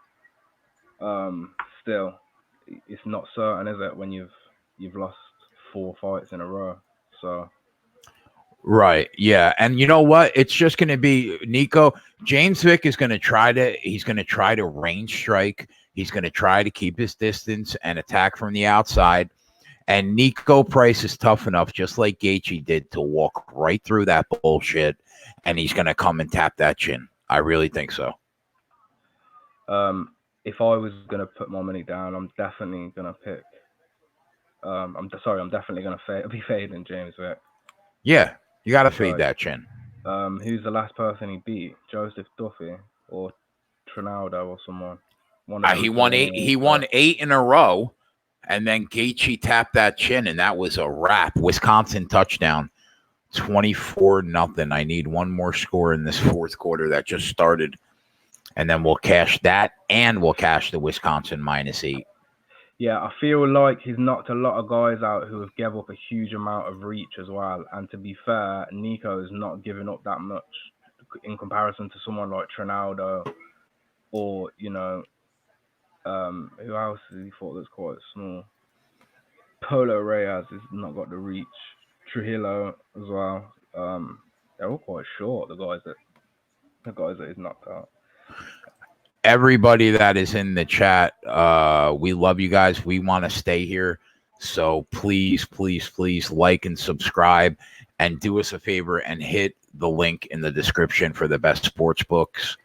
[SPEAKER 5] still, it's not certain, is it, when you've lost 4 fights in a row? So.
[SPEAKER 1] Right. Yeah. And you know what? It's just going to be Nico. James Vick is going to try to range strike. He's going to try to keep his distance and attack from the outside. And Nico Price is tough enough, just like Gaethje did, to walk right through that bullshit. And he's going to come and tap that chin. I really think so.
[SPEAKER 5] If I was going to put my money down, I'm definitely going to pick. I'm definitely going to be fading James Vick.
[SPEAKER 1] Yeah. You got to fade that chin.
[SPEAKER 5] Who's the last person he beat? Joseph Duffy or Trinaldo or someone?
[SPEAKER 1] He won 8. He won 8 in a row, and then Gaethje tapped that chin, and that was a wrap. Wisconsin touchdown, 24-0. I need one more score in this fourth quarter that just started, and then we'll cash that, and we'll cash the Wisconsin -8.
[SPEAKER 5] Yeah, I feel like he's knocked a lot of guys out who have given up a huge amount of reach as well. And to be fair, Nico is not giving up that much in comparison to someone like Trinaldo or, you know, who else has he fought that's quite small? Polo Reyes has not got the reach. Trujillo as well. They're all quite short, the guys that he's knocked out.
[SPEAKER 1] Everybody that is in the chat, we love you guys. We want to stay here. So please, please, please like and subscribe and do us a favor and hit the link in the description for the best sports books.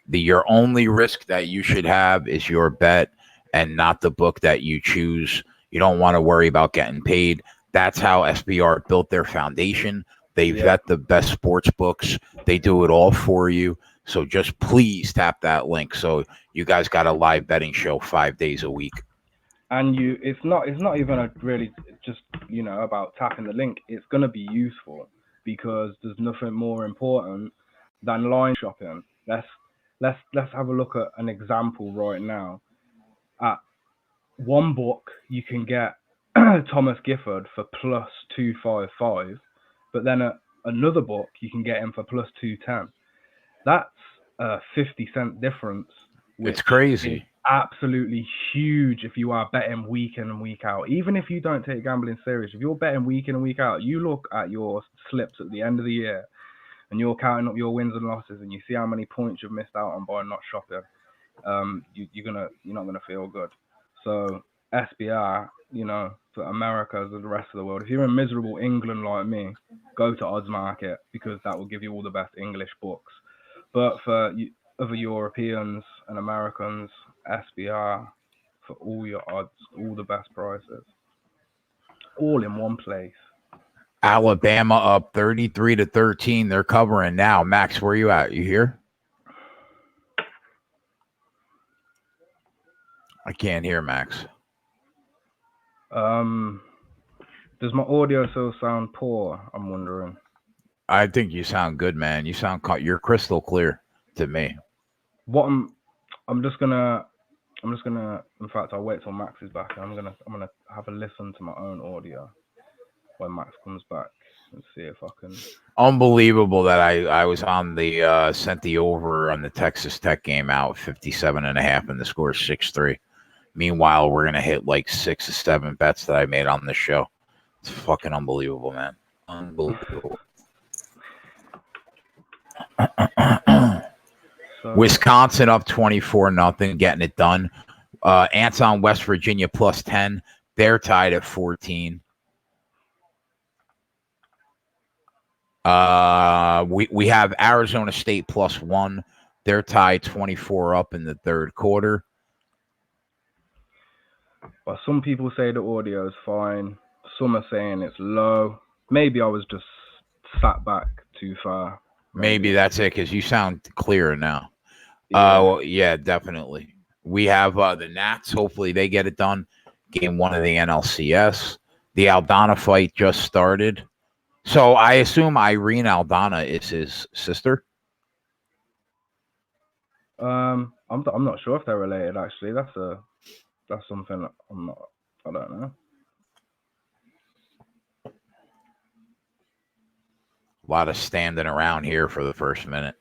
[SPEAKER 1] Your only risk that you should have is your bet and not the book that you choose. You don't want to worry about getting paid. That's how SBR built their foundation. They vet the best sports books. They do it all for you. So just please tap that link. So you guys got a live betting show 5 days a week.
[SPEAKER 5] And it's not even really just, you know, about tapping the link. It's going to be useful because there's nothing more important than line shopping. Let's have a look at an example right now. At one book, you can get Thomas Gifford for +255, but then at another book, you can get him for +210. That's a 50-cent difference.
[SPEAKER 1] It's crazy.
[SPEAKER 5] Absolutely huge if you are betting week in and week out. Even if you don't take gambling serious, if you're betting week in and week out, you look at your slips at the end of the year and you're counting up your wins and losses and you see how many points you've missed out on by not shopping. You're not gonna feel good. So SBR, you know, for America as the rest of the world, if you're in miserable England like me, go to Odds Market because that will give you all the best English books. But for other Europeans and Americans, SBR for all your odds, all the best prices, all in one place.
[SPEAKER 1] Alabama up 33-13. They're covering now. Max, where are you at? You here? I can't hear Max.
[SPEAKER 5] Does my audio still sound poor? I'm wondering.
[SPEAKER 1] I think you sound good, man. You're crystal clear to me.
[SPEAKER 5] What I'm just gonna. In fact, I'll wait till Max is back. I'm gonna have a listen to my own audio when Max comes back and see if I can.
[SPEAKER 1] Unbelievable that I was on the sent the over on the Texas Tech game out 57.5 and the score is 6-3. Meanwhile, we're gonna hit like 6 or 7 bets that I made on this show. It's fucking unbelievable, man. Unbelievable.
[SPEAKER 5] So,
[SPEAKER 1] Wisconsin up 24-0, getting it done. Anton, West Virginia plus 10. They're tied at 14. We have Arizona State plus 1. They're tied 24 up in the third quarter.
[SPEAKER 5] but some people say the audio is fine. Some are saying it's low. Maybe I was just sat back too far.
[SPEAKER 1] Maybe that's it because you sound clearer now. Yeah, definitely. We have the Nats. Hopefully they get it done. Game 1 of the NLCS. The Aldana fight just started. So I assume Irene Aldana is his sister.
[SPEAKER 5] I'm not sure if they're related. Actually, that's something I don't know.
[SPEAKER 1] A lot of standing around here for the first minute.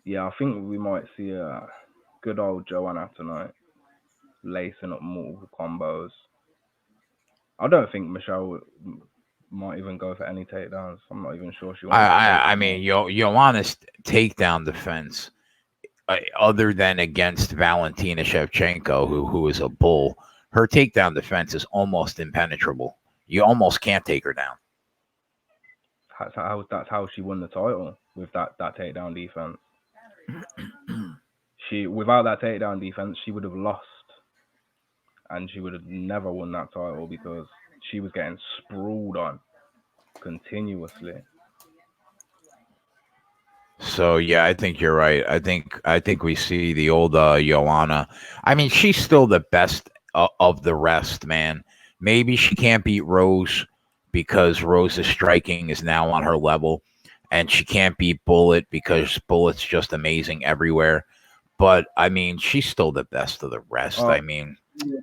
[SPEAKER 5] Yeah, I think we might see a good old Joanna tonight, lacing up multiple combos. I don't think Michelle might even go for any takedowns. I'm not even sure she wants.
[SPEAKER 1] I mean, Joanna's takedown defense, other than against Valentina Shevchenko, who is a bull, her takedown defense is almost impenetrable. You almost can't take her down.
[SPEAKER 5] That's how she won the title, with that takedown defense. Without that takedown defense, she would have lost, and she would have never won that title because she was getting sprawled on continuously.
[SPEAKER 1] So yeah, I think you're right. I think we see the old Joanna. I mean, she's still the best of the rest, man. Maybe she can't beat Rose because Rose's striking is now on her level, and she can't beat Bullet because Bullet's just amazing everywhere. But I mean, she's still the best of the rest. I mean,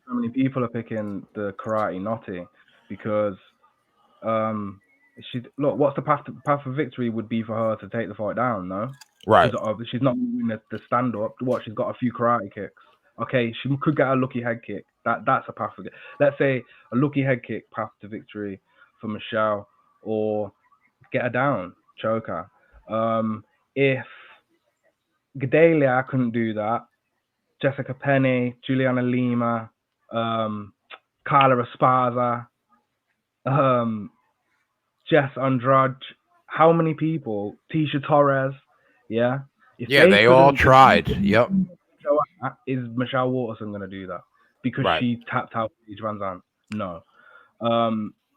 [SPEAKER 5] how many people are picking the Karate Naughty because what's the path of victory would be for her to take the fight down, no?
[SPEAKER 1] Right.
[SPEAKER 5] She's not winning the stand up. What, she's got a few karate kicks. Okay, she could get a lucky head kick. That's a path of it. Let's say a lucky head kick, path to victory for Michelle, or get her down, choke her. If Gedalia couldn't do that, Jessica Penny, Juliana Lima, Carla Esparza, Jess Andrade, how many people? Tisha Torres, yeah? If
[SPEAKER 1] they all tried. Yep.
[SPEAKER 5] Is Michelle Waterson going to do that? Because she tapped out Paige Van Zandt? No.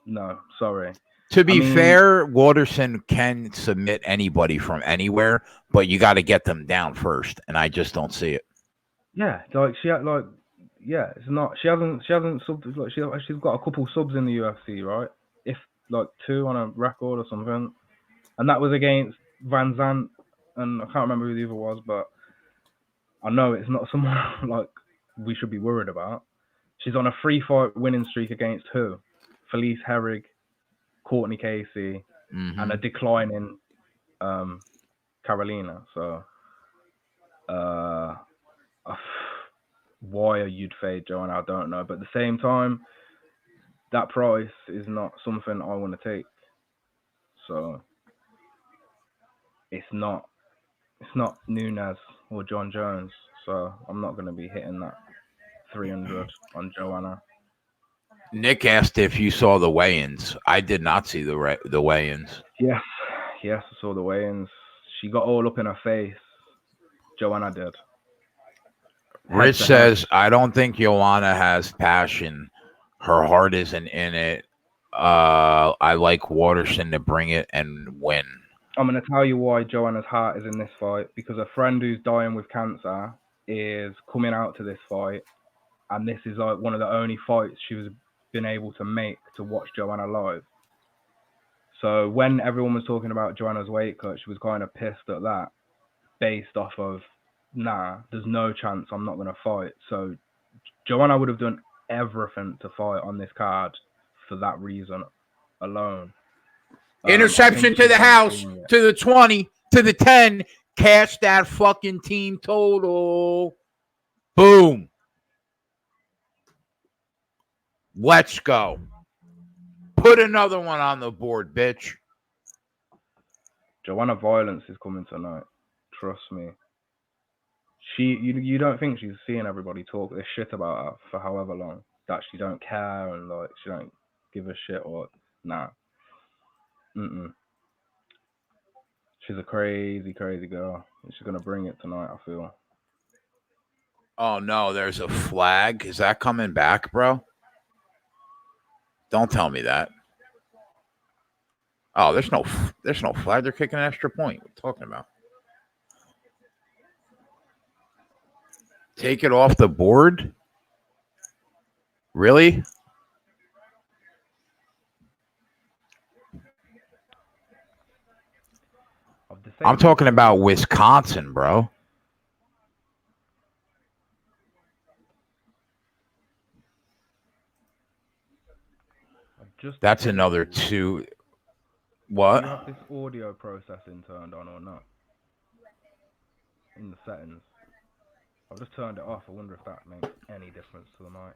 [SPEAKER 5] No, sorry.
[SPEAKER 1] To be fair, Waterson can submit anybody from anywhere, but you got to get them down first, and I just don't see it.
[SPEAKER 5] Yeah, it's not. She hasn't subbed. Like, she's got a couple subs in the UFC, right? If like 2 on a record or something, and that was against Van Zandt, and I can't remember who the other was, but I know it's not someone like we should be worried about. She's on a 3-fight winning streak against who? Felice Herrig, Courtney Casey, and a declining Carolina. So, why you'd fade Joanna, I don't know. But at the same time, that price is not something I want to take. So it's not Nunes or John Jones. So I'm not going to be hitting that 300 on Joanna.
[SPEAKER 1] Nick asked if you saw the weigh-ins. I did not see the weigh-ins.
[SPEAKER 5] Yes, I saw the weigh-ins. She got all up in her face. Joanna did.
[SPEAKER 1] Rich says, I don't think Joanna has passion. Her heart isn't in it. I like Waterson to bring it and win.
[SPEAKER 5] I'm going to tell you why Joanna's heart is in this fight. Because a friend who's dying with cancer is coming out to this fight. and this is like one of the only fights she was been able to make to watch Joanna live. So when everyone was talking about Joanna's weight cut, she was kind of pissed at that, based off of, nah, there's no chance I'm not going to fight. So Joanna would have done everything to fight on this card for that reason alone.
[SPEAKER 1] Interception to the house, to the 20, to the 10. Cash that fucking team total. Boom. Let's go. Put another one on the board, bitch.
[SPEAKER 5] Joanna Violence is coming tonight. Trust me. You don't think she's seeing everybody talk this shit about her for however long, that she don't care and like she don't give a shit, or nah. She's a crazy, crazy girl. She's gonna bring it tonight, I feel.
[SPEAKER 1] Oh no, there's a flag. Is that coming back, bro? Don't tell me that. Oh, there's no flag. They're kicking an extra point. What are you talking about? Take it off the board? Really? I'm talking about Wisconsin, bro. That's another 2. What?
[SPEAKER 5] Do you have this audio processing turned on or not? In the settings. I've just turned it off. I wonder if that makes any difference to the mic.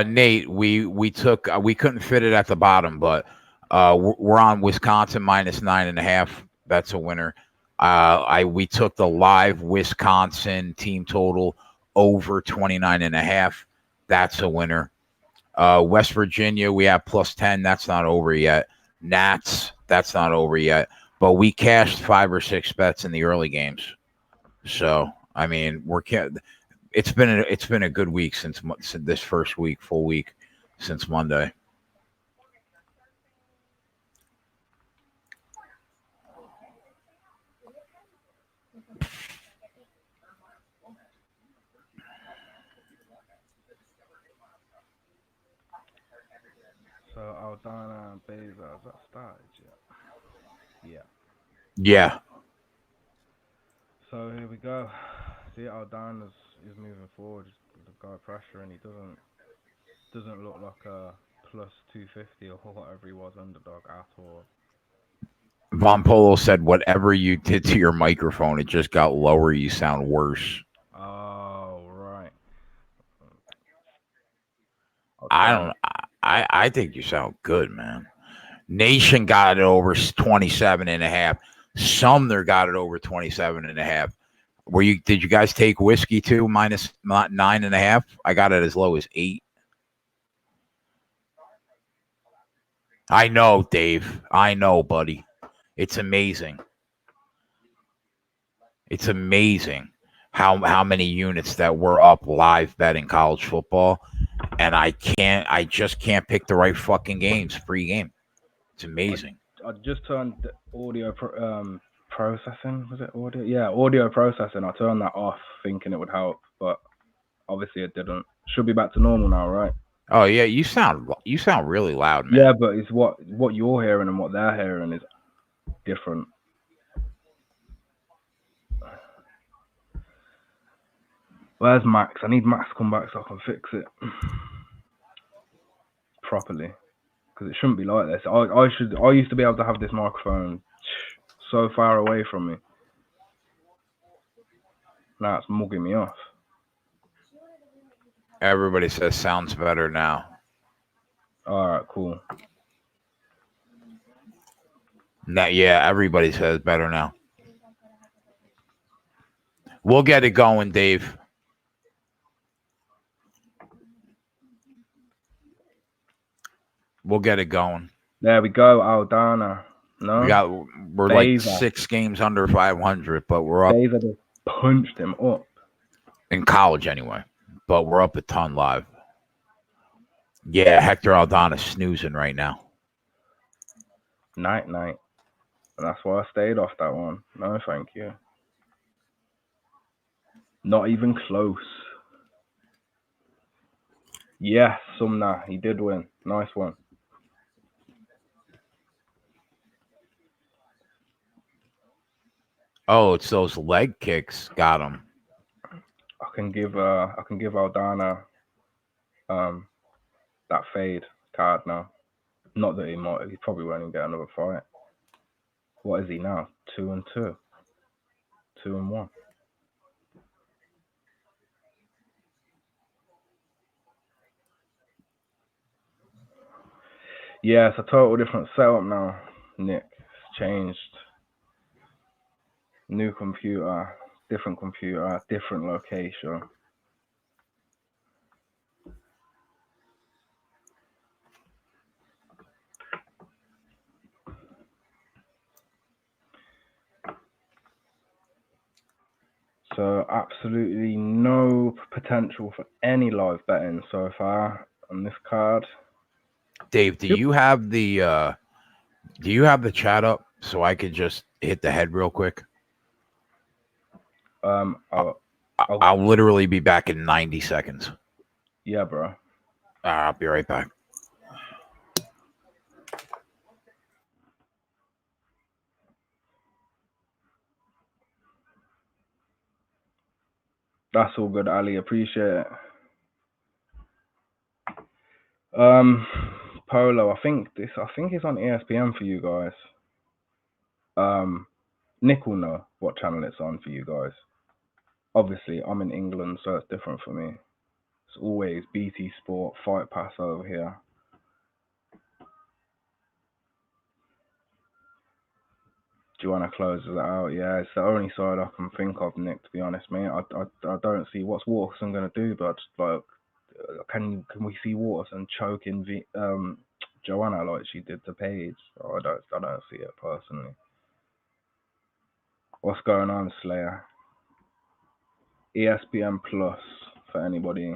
[SPEAKER 1] Nate, we couldn't fit it at the bottom, but we're on Wisconsin minus 9.5. That's a winner. We took the live Wisconsin team total over 29.5. That's a winner. West Virginia, we have plus 10. That's not over yet. Nats, that's not over yet. But we cashed 5 or 6 bets in the early games. So I mean, it's been a good week since this first week, full week since Monday.
[SPEAKER 5] So Aldana and Beza, has that started yet?
[SPEAKER 1] Yeah.
[SPEAKER 5] So here we go. See, Aldana is moving forward. The guy pressure, and he doesn't look like a plus 250 or whatever he was underdog at all.
[SPEAKER 1] Von Polo said, "Whatever you did to your microphone, it just got lower. You sound worse."
[SPEAKER 5] Oh right.
[SPEAKER 1] I think you sound good, man. Nation got it over 27.5. Sumner got it over 27.5. Did you guys take whiskey too? Minus 9.5. I got it as low as 8. I know, Dave. I know, buddy. It's amazing. It's amazing how many units that were up live betting college football, and I just can't pick the right fucking games. Free game. It's amazing.
[SPEAKER 5] I just turned the audio processing. Was it audio? Yeah, audio processing. I turned that off thinking it would help, but obviously it didn't. Should be back to normal now, right?
[SPEAKER 1] Oh yeah, you sound really loud, man.
[SPEAKER 5] Yeah, but it's what you're hearing and what they're hearing is different. Where's Max? I need Max to come back so I can fix it properly, because it shouldn't be like this. I used to be able to have this microphone so far away from me. Now it's mugging me off.
[SPEAKER 1] Everybody says sounds better now.
[SPEAKER 5] All right, cool.
[SPEAKER 1] Yeah, everybody says better now. We'll get it going, Dave. We'll get it going.
[SPEAKER 5] There we go, Aldana. No,
[SPEAKER 1] we're like 6 games under 500, but we're up.
[SPEAKER 5] Beza just punched him up
[SPEAKER 1] in college anyway, but we're up a ton live. Yeah, Hector Aldana snoozing right now.
[SPEAKER 5] Night. And that's why I stayed off that one. No, thank you. Not even close. Yes, Sumner. He did win. Nice one.
[SPEAKER 1] Oh, it's those leg kicks. Got him.
[SPEAKER 5] I can give Aldana that fade card now. Not that he probably won't even get another fight. What is he now? 2-2. 2-1. Yeah, it's a total different setup now, Nick. It's changed. New computer, different location. So absolutely no potential for any live betting so far on this card.
[SPEAKER 1] Dave, do you have the chat up so I could just hit the head real quick?
[SPEAKER 5] I'll
[SPEAKER 1] literally be back in 90 seconds.
[SPEAKER 5] Yeah, bro.
[SPEAKER 1] I'll be right back.
[SPEAKER 5] That's all good, Ali. Appreciate it. Polo, I think it's on ESPN for you guys. Nick will know what channel it's on for you guys. Obviously, I'm in England, so it's different for me. It's always BT Sport, Fight Pass over here. Joanna closes it out. Yeah, it's the only side I can think of, Nick, to be honest, mate. I don't see what's Waterson going to do, but like, can we see Waterson choking Joanna like she did to Paige? Oh, I don't see it personally. What's going on, Slayer? ESPN Plus for anybody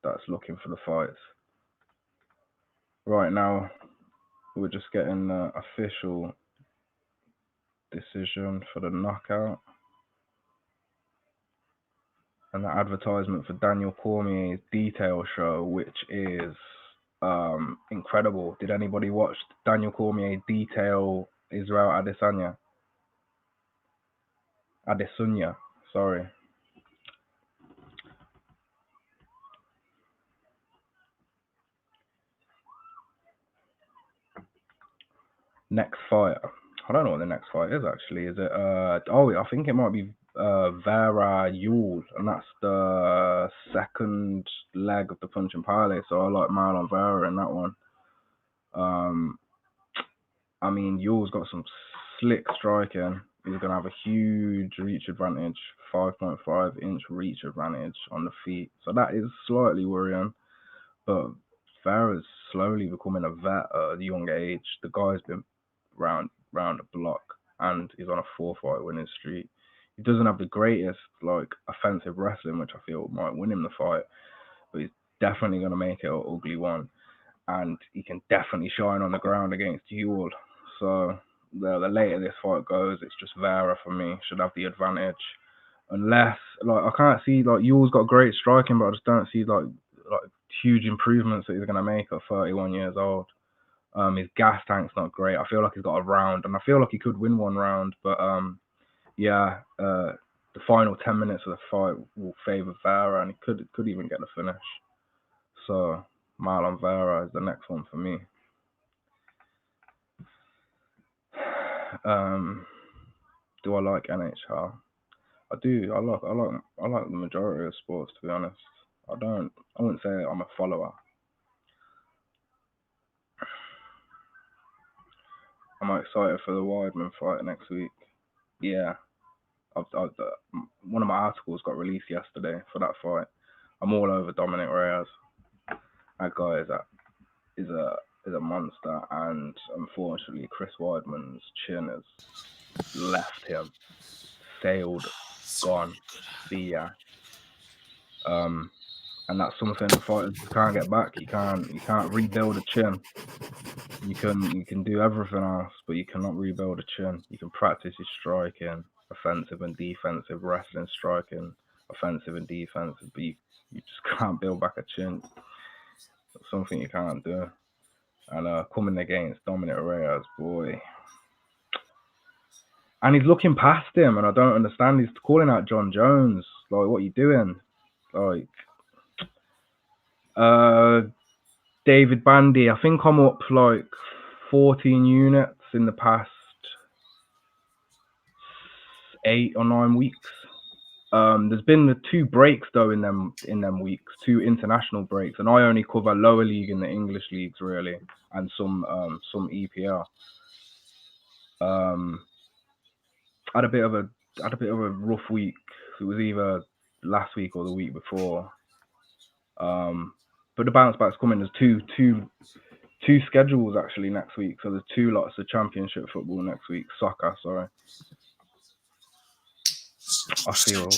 [SPEAKER 5] that's looking for the fights. Right now, we're just getting the official decision for the knockout. And the advertisement for Daniel Cormier's Detail Show, which is incredible. Did anybody watch Daniel Cormier Detail Israel Adesanya? Sorry. Next fight. I don't know what the next fight is actually. Is it I think it might be Vera Yule, and that's the second leg of the Punch and Parley. So I like Marlon Vera in that one. I mean, Yule's got some slick striking. He's gonna have a huge reach advantage, 5.5-inch reach advantage on the feet. So that is slightly worrying. But Vera's slowly becoming a vet at a young age. The guy's been round the block, and he's on a 4-fight winning streak. He doesn't have the greatest like offensive wrestling, which I feel might win him the fight, but he's definitely going to make it an ugly one, and he can definitely shine on the ground against Ewell. So the later this fight goes, it's just Vera for me should have the advantage, unless like I can't see like Ewell's got great striking, but I just don't see like huge improvements that he's going to make at 31 years old. His gas tank's not great. I feel like he's got a round, and I feel like he could win one round. But the final 10 minutes of the fight will favour Vera, and he could even get the finish. So Marlon Vera is the next one for me. Do I like NHL? I do. I like the majority of sports, to be honest. I wouldn't say I'm a follower. I'm excited for the Weidman fight next week. Yeah, one of my articles got released yesterday for that fight. I'm all over Dominic Reyes. That guy is a monster, and unfortunately, Chris Weidman's chin has left him, sailed, gone. See ya. And that's something the fighters can't get back. You can't rebuild a chin. You can do everything else, but you cannot rebuild a chin. You can practice your striking, offensive and defensive, wrestling, striking, offensive and defensive, but you just can't build back a chin. something you can't do. And coming against Dominic Reyes, boy. And he's looking past him, and I don't understand. He's calling out John Jones. Like, what are you doing? Like, David Bandy, I think I'm up like 14 units in the past 8 or 9 weeks. There's been the 2 breaks though in them weeks, 2 international breaks, and I only cover lower league in the English leagues really, and some EPL. Had a bit of a rough week. It was either last week or the week before. But the bounce back's coming. There's two schedules actually next week. So there's 2 lots of championship football next week. Soccer, sorry. I feel.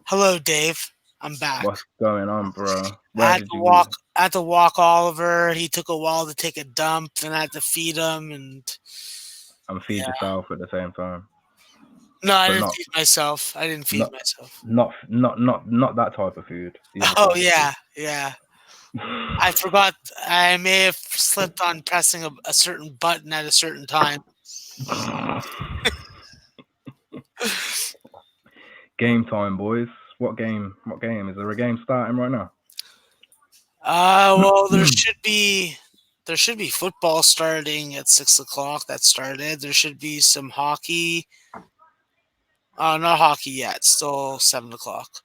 [SPEAKER 3] Hello, Dave. I'm back.
[SPEAKER 5] What's going on, bro?
[SPEAKER 3] I had to walk Oliver. He took a while to take a dump, and I had to feed him and
[SPEAKER 5] feed yourself at the same time.
[SPEAKER 3] No, I didn't feed myself. I didn't feed myself.
[SPEAKER 5] Not that type of food.
[SPEAKER 3] Oh yeah. I forgot. I may have slipped on pressing a certain button at a certain time.
[SPEAKER 5] Game time, boys. What game? Is there a game starting right now?
[SPEAKER 3] Well, there should be football starting at 6:00. That started. There should be some hockey. Not hockey yet. Still 7:00.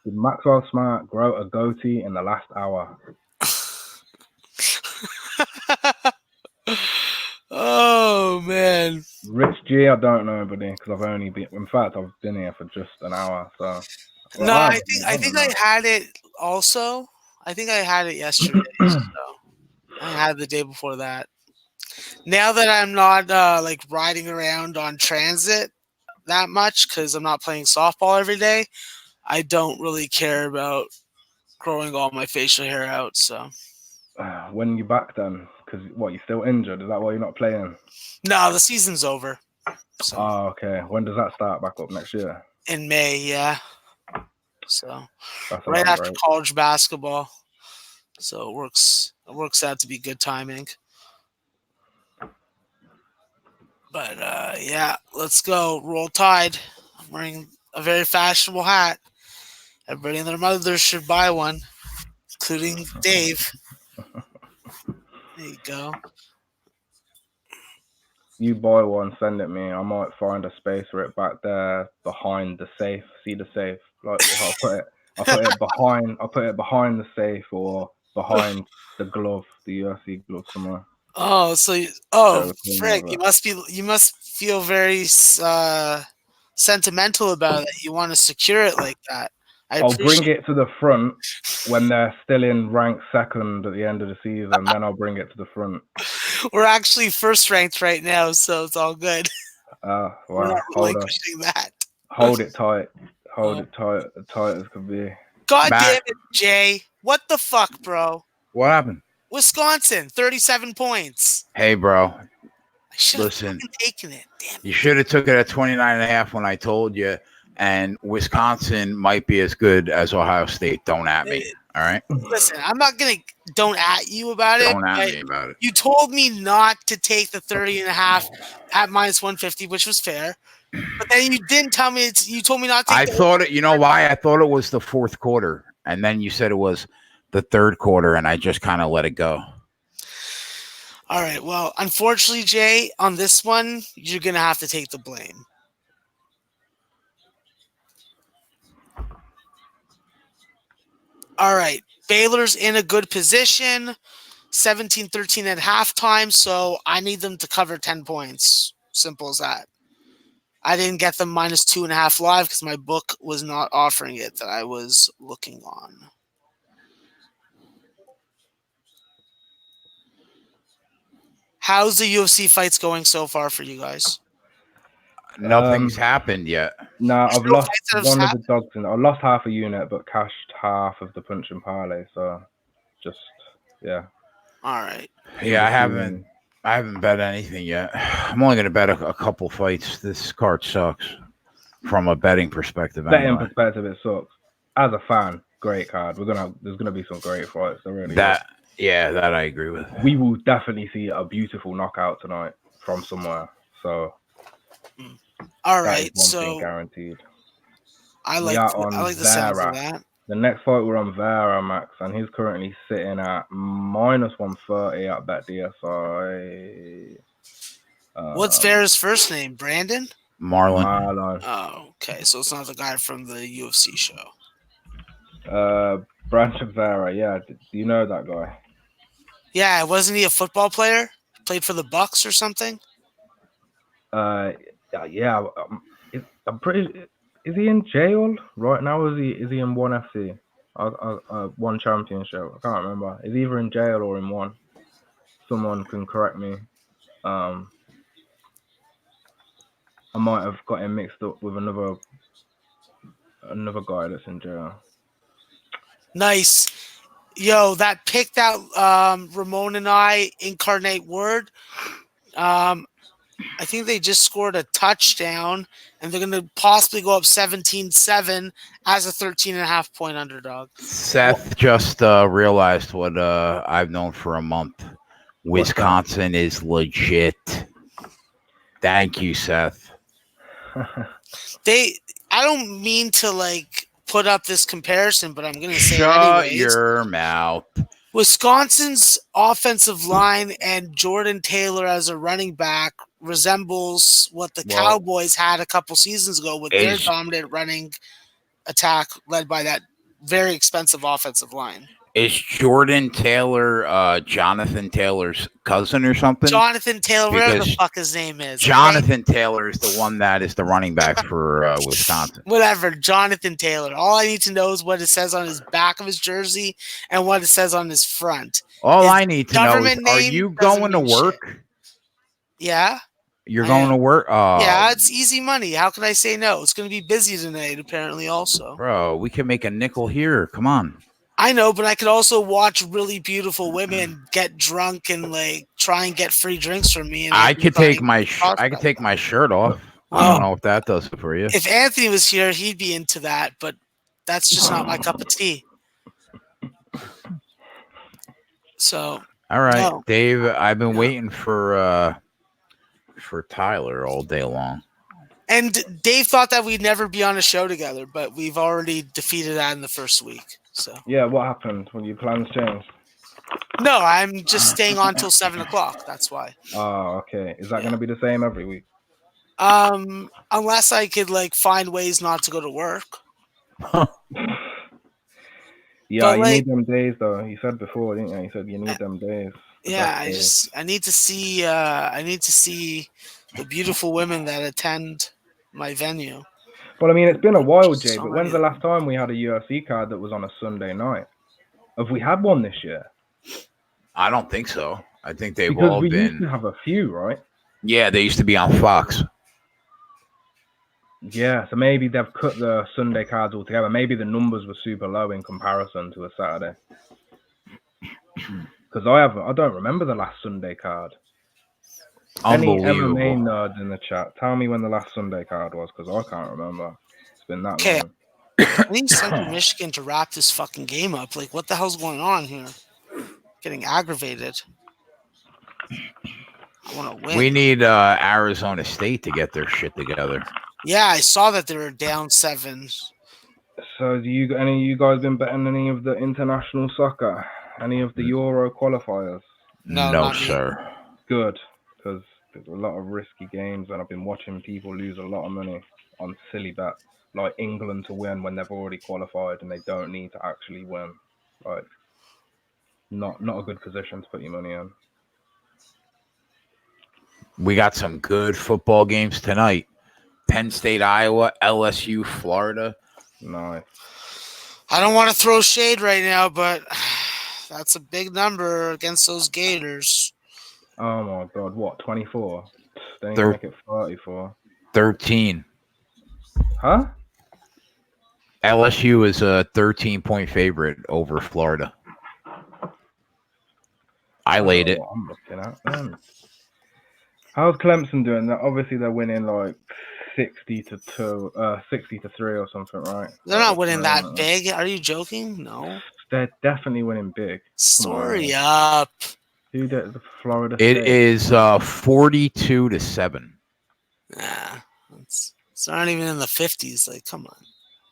[SPEAKER 5] Did Maxwell Smart grow a goatee in the last hour?
[SPEAKER 3] Oh man,
[SPEAKER 5] Rich G, I don't know, buddy, because I've only been. In fact, I've been here for just an hour. So
[SPEAKER 3] no, I think I had it also. I think I had it yesterday. So I had it the day before that. Now that I'm not like riding around on transit that much because I'm not playing softball every day, I don't really care about growing all my facial hair out. So
[SPEAKER 5] when you back then? Because what, you're still injured? Is that why you're not playing?
[SPEAKER 3] No, the season's over. So.
[SPEAKER 5] Oh, okay. When does that start back up next year?
[SPEAKER 3] In May, yeah. So
[SPEAKER 5] that's
[SPEAKER 3] right after college basketball. So it works out to be good timing. But yeah, let's go. Roll Tide. I'm wearing a very fashionable hat. Everybody and their mother should buy one, including Dave. There you go.
[SPEAKER 5] You buy one, send it me. I might find a space for it back there behind the safe. See the safe? Like if I put it behind the safe or behind the glove, the UFC glove somewhere.
[SPEAKER 3] Oh, so Frank, you must feel very sentimental about it. You want to secure it like that.
[SPEAKER 5] I'll bring it to the front when they're still in ranked second at the end of the season. Then I'll bring it to the front.
[SPEAKER 3] We're actually first ranked right now, so it's all good.
[SPEAKER 5] Wow.
[SPEAKER 3] We're not relinquishing that.
[SPEAKER 5] Hold it tight. Hold it tight, as could be.
[SPEAKER 3] God damn it, Jay! What the fuck, bro?
[SPEAKER 1] What happened?
[SPEAKER 3] Wisconsin, 37 points.
[SPEAKER 1] Hey, bro.
[SPEAKER 3] Listen, taken it. Damn it.
[SPEAKER 1] You should have took it at 29.5 when I told you. And Wisconsin might be as good as Ohio State. Don't at me. All right.
[SPEAKER 3] Listen, I'm not gonna don't at you about it.
[SPEAKER 1] Don't at me about it.
[SPEAKER 3] You told me not to take the 30.5 at -150, which was fair. But then you didn't tell me. You told me not to.
[SPEAKER 1] I thought it. You know why? I thought it was the fourth quarter, and then you said it was the third quarter, and I just kind of let it go.
[SPEAKER 3] All right. Well, unfortunately, Jay, on this one, you're gonna have to take the blame. All right. Baylor's in a good position, 17-13 at halftime, so I need them to cover 10 points. Simple as that. I didn't get them -2.5 live because my book was not offering it that I was looking on. How's the UFC fights going so far for you guys?
[SPEAKER 1] Nothing's happened yet.
[SPEAKER 5] No, I've lost one of the dogs. I lost half a unit, but cashed half of the punch and parlay. So, just yeah.
[SPEAKER 3] All right.
[SPEAKER 1] Yeah, I haven't bet anything yet. I'm only gonna bet a couple fights. This card sucks. from a betting perspective.
[SPEAKER 5] Betting
[SPEAKER 1] Anyway.
[SPEAKER 5] perspective, it sucks. As a fan, great card. There's gonna be some great fights. There really is.
[SPEAKER 1] Yeah, that I agree with.
[SPEAKER 5] We will definitely see a beautiful knockout tonight from somewhere. So,
[SPEAKER 3] all
[SPEAKER 5] that is
[SPEAKER 3] right.
[SPEAKER 5] one thing
[SPEAKER 3] So
[SPEAKER 5] guaranteed.
[SPEAKER 3] I
[SPEAKER 5] We
[SPEAKER 3] like
[SPEAKER 5] are on
[SPEAKER 3] the sound of
[SPEAKER 5] Vera.
[SPEAKER 3] that.
[SPEAKER 5] The next fight we're on Vera, Max, and he's currently sitting at -130 at BetDSI.
[SPEAKER 3] What's Vera's first name? Brandon?
[SPEAKER 1] Marlon.
[SPEAKER 3] Oh, okay. So it's not the guy from the UFC show.
[SPEAKER 5] Branch of Vera, yeah. Do you know that guy?
[SPEAKER 3] Yeah, wasn't he a football player? Played for the Bucks or something?
[SPEAKER 5] Yeah. I'm pretty. Is he in jail right now? Is he in one FC? One championship. I can't remember. Is he either in jail or in one? Someone can correct me. I might have got him mixed up with another guy that's in jail.
[SPEAKER 3] Nice. Yo, that picked out Ramon and I incarnate word. I think they just scored a touchdown, and they're going to possibly go up 17-7 as a 13.5 point underdog.
[SPEAKER 1] Seth just realized what I've known for a month. Wisconsin is legit. Thank you, Seth.
[SPEAKER 3] I don't mean to like put up this comparison, but I'm going to say
[SPEAKER 1] Shut
[SPEAKER 3] it anyways.
[SPEAKER 1] your mouth.
[SPEAKER 3] Wisconsin's offensive line and Jordan Taylor as a running back resembles what the Cowboys had a couple seasons ago with their dominant running attack led by that very expensive offensive line.
[SPEAKER 1] Is Jordan Taylor Jonathan Taylor's cousin or something?
[SPEAKER 3] Jonathan Taylor, whatever the fuck his name is.
[SPEAKER 1] Jonathan Taylor is the one that is the running back for Wisconsin.
[SPEAKER 3] Whatever, Jonathan Taylor. All I need to know is what it says on his back of his jersey and what it says on his front.
[SPEAKER 1] All
[SPEAKER 3] His
[SPEAKER 1] I need to know is, are you going to work?
[SPEAKER 3] Shit. Yeah.
[SPEAKER 1] You're going to work?
[SPEAKER 3] Yeah, it's easy money. How can I say no? It's going to be busy tonight, apparently, also.
[SPEAKER 1] Bro, we can make a nickel here. Come on.
[SPEAKER 3] I know, but I could also watch really beautiful women get drunk and like try and get free drinks from me. And
[SPEAKER 1] I could take my shirt off. I don't know if that does it for you.
[SPEAKER 3] If Anthony was here, he'd be into that, but that's just not my cup of tea. So,
[SPEAKER 1] all right, Dave. I've been waiting for Tyler all day long.
[SPEAKER 3] And Dave thought that we'd never be on a show together, but we've already defeated that in the first week. So
[SPEAKER 5] yeah, what happened when your plans changed?
[SPEAKER 3] No, I'm just staying on till 7:00. That's why.
[SPEAKER 5] Oh, okay. Is that going to be the same every week?
[SPEAKER 3] Unless I could like find ways not to go to work.
[SPEAKER 5] Yeah, you need them days though. You said before, didn't you? You said you need them days.
[SPEAKER 3] Yeah, I need to see the beautiful women that attend my venue.
[SPEAKER 5] Well, I mean, it's been a while, Jay, but when's the last time we had a UFC card that was on a Sunday night? Have we had one this year?
[SPEAKER 1] I don't think so. I think they've
[SPEAKER 5] because
[SPEAKER 1] all
[SPEAKER 5] we
[SPEAKER 1] been.
[SPEAKER 5] Used to have a few, right?
[SPEAKER 1] Yeah, they used to be on Fox.
[SPEAKER 5] Yeah, so maybe they've cut the Sunday cards altogether. Maybe the numbers were super low in comparison to a Saturday. Because I don't remember the last Sunday card. Any MMA nerds in the chat, tell me when the last Sunday card was, because I can't remember. It's been that long.
[SPEAKER 3] I need Central Michigan to wrap this fucking game up. Like, what the hell's going on here? Getting aggravated. I want to win.
[SPEAKER 1] We need Arizona State to get their shit together.
[SPEAKER 3] Yeah, I saw that they were down 7.
[SPEAKER 5] So, any of you guys been betting any of the international soccer? Any of the Euro qualifiers?
[SPEAKER 1] No, sir.
[SPEAKER 5] Good. Because there's a lot of risky games, and I've been watching people lose a lot of money on silly bets, like England to win when they've already qualified and they don't need to actually win. Like, not a good position to put your money in.
[SPEAKER 1] We got some good football games tonight. Penn State, Iowa, LSU, Florida.
[SPEAKER 5] Nice.
[SPEAKER 3] I don't want to throw shade right now, but that's a big number against those Gators.
[SPEAKER 5] Oh my God! What 24? They need to make it 34.
[SPEAKER 1] 13.
[SPEAKER 5] Huh?
[SPEAKER 1] LSU is a 13-point favorite over Florida. I laid it.
[SPEAKER 5] I'm looking at them. How's Clemson doing? Obviously, they're winning like 60-2, 60-3 or something, right?
[SPEAKER 3] They're not winning that big. Are you joking? No.
[SPEAKER 5] They're definitely winning big.
[SPEAKER 3] Story up.
[SPEAKER 5] Who did the Florida
[SPEAKER 1] It
[SPEAKER 5] State?
[SPEAKER 1] is 42-7.
[SPEAKER 3] Nah, it's not even in the 50s. Like, come on.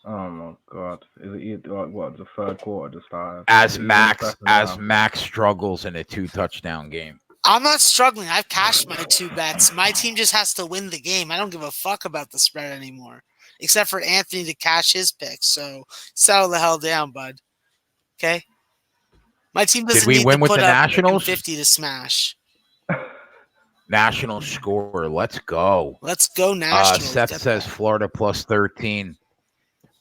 [SPEAKER 5] Oh my God! Is it like what? The third quarter just started.
[SPEAKER 1] As Max struggles in a 2-touchdown game.
[SPEAKER 3] I'm not struggling. I've cashed my 2 bets. My team just has to win the game. I don't give a fuck about the spread anymore, except for Anthony to cash his picks. So settle the hell down, bud. Okay. My team doesn't
[SPEAKER 1] we
[SPEAKER 3] need
[SPEAKER 1] win
[SPEAKER 3] to
[SPEAKER 1] with
[SPEAKER 3] put
[SPEAKER 1] the
[SPEAKER 3] up
[SPEAKER 1] Nationals?
[SPEAKER 3] 50 to smash.
[SPEAKER 1] National score. Let's go.
[SPEAKER 3] Let's go Nationals.
[SPEAKER 1] Seth says Florida plus 13.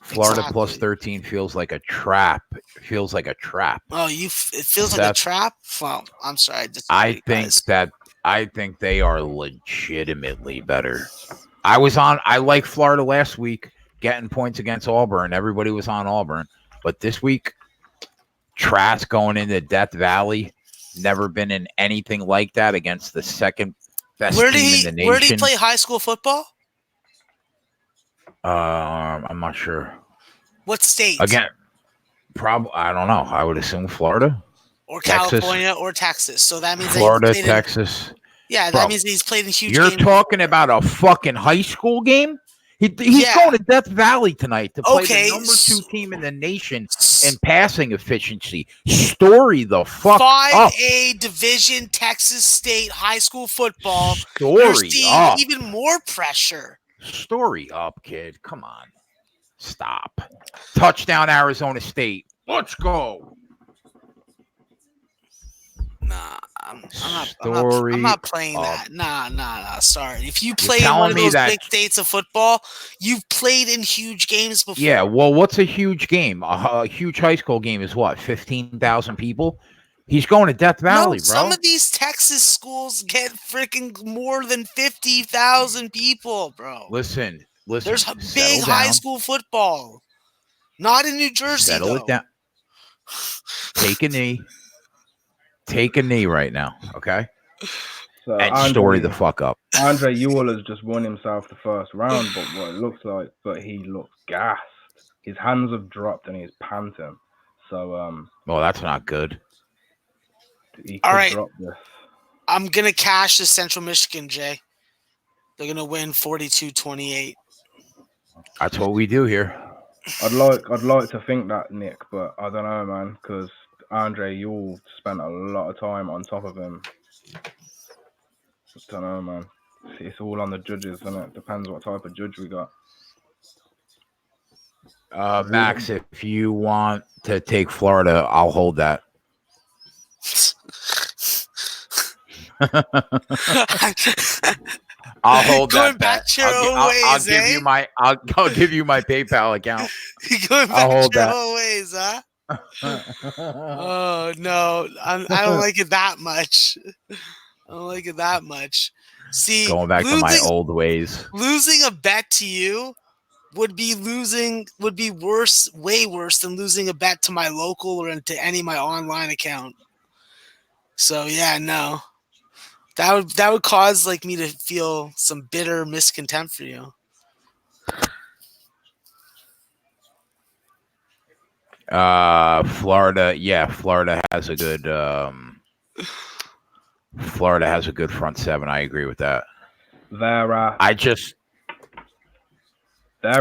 [SPEAKER 1] Florida plus
[SPEAKER 3] Exactly.
[SPEAKER 1] 13 feels like a trap. It feels like a trap.
[SPEAKER 3] Oh, it feels like a trap? Well, I'm sorry.
[SPEAKER 1] I think they are legitimately better. I like Florida last week, getting points against Auburn. Everybody was on Auburn. But this week, Trask going into Death Valley, never been in anything like that against the second best team in the nation.
[SPEAKER 3] Where did he play high school football?
[SPEAKER 1] I'm not sure.
[SPEAKER 3] What state?
[SPEAKER 1] Again, probably I don't know. I would assume Florida
[SPEAKER 3] or
[SPEAKER 1] Texas,
[SPEAKER 3] California or Texas. So that means
[SPEAKER 1] Florida, Texas.
[SPEAKER 3] That means he's played in huge
[SPEAKER 1] games.
[SPEAKER 3] You're
[SPEAKER 1] talking about a fucking high school game? He's going to Death Valley tonight to play the number 2 team in the nation in passing efficiency. Story the fuck
[SPEAKER 3] 5A
[SPEAKER 1] up.
[SPEAKER 3] Division Texas State high school football.
[SPEAKER 1] Story up.
[SPEAKER 3] Even more pressure.
[SPEAKER 1] Story up, kid. Come on. Stop. Touchdown Arizona State. Let's go.
[SPEAKER 3] Nah, I'm not playing that. Nah. Sorry. If you play in one of those big states of football, you've played in huge games before.
[SPEAKER 1] Yeah, well, what's a huge game? A huge high school game is what? 15,000 people? He's going to Death Valley, bro.
[SPEAKER 3] Some of these Texas schools get freaking more than 50,000 people, bro.
[SPEAKER 1] Listen.
[SPEAKER 3] There's big high school football. Not in New Jersey,
[SPEAKER 1] Settle it down. Take a knee. Take a knee right now, okay?
[SPEAKER 5] So
[SPEAKER 1] and story the fuck up.
[SPEAKER 5] Andre Ewell has just won himself the first round, but what it looks like, but he looks gassed. His hands have dropped and he's panting. So
[SPEAKER 1] well, that's not good.
[SPEAKER 5] He could drop this.
[SPEAKER 3] I'm gonna cash the Central Michigan, Jay. They're gonna win 42-28.
[SPEAKER 1] That's what we do here.
[SPEAKER 5] I'd like to think that, Nick, but I don't know, man, because Andre Ewell spent a lot of time on top of him. I don't know, man. It's all on the judges, and it depends what type of judge we got.
[SPEAKER 1] Max, if you want to take Florida, I'll hold that. I'll hold
[SPEAKER 3] going
[SPEAKER 1] that.
[SPEAKER 3] Back to your own ways,
[SPEAKER 1] I'll give you my. I'll give you my PayPal account.
[SPEAKER 3] Going back to your own ways, huh? Oh no, I don't like it that much. I don't like it that much. See,
[SPEAKER 1] going back to my old ways.
[SPEAKER 3] Losing a bet to you would be worse, way worse than losing a bet to my local or to any of my online account. So yeah, no. That would cause like me to feel some bitter miscontempt for you.
[SPEAKER 1] Florida has a good Florida has a good front seven. I agree with that.
[SPEAKER 5] There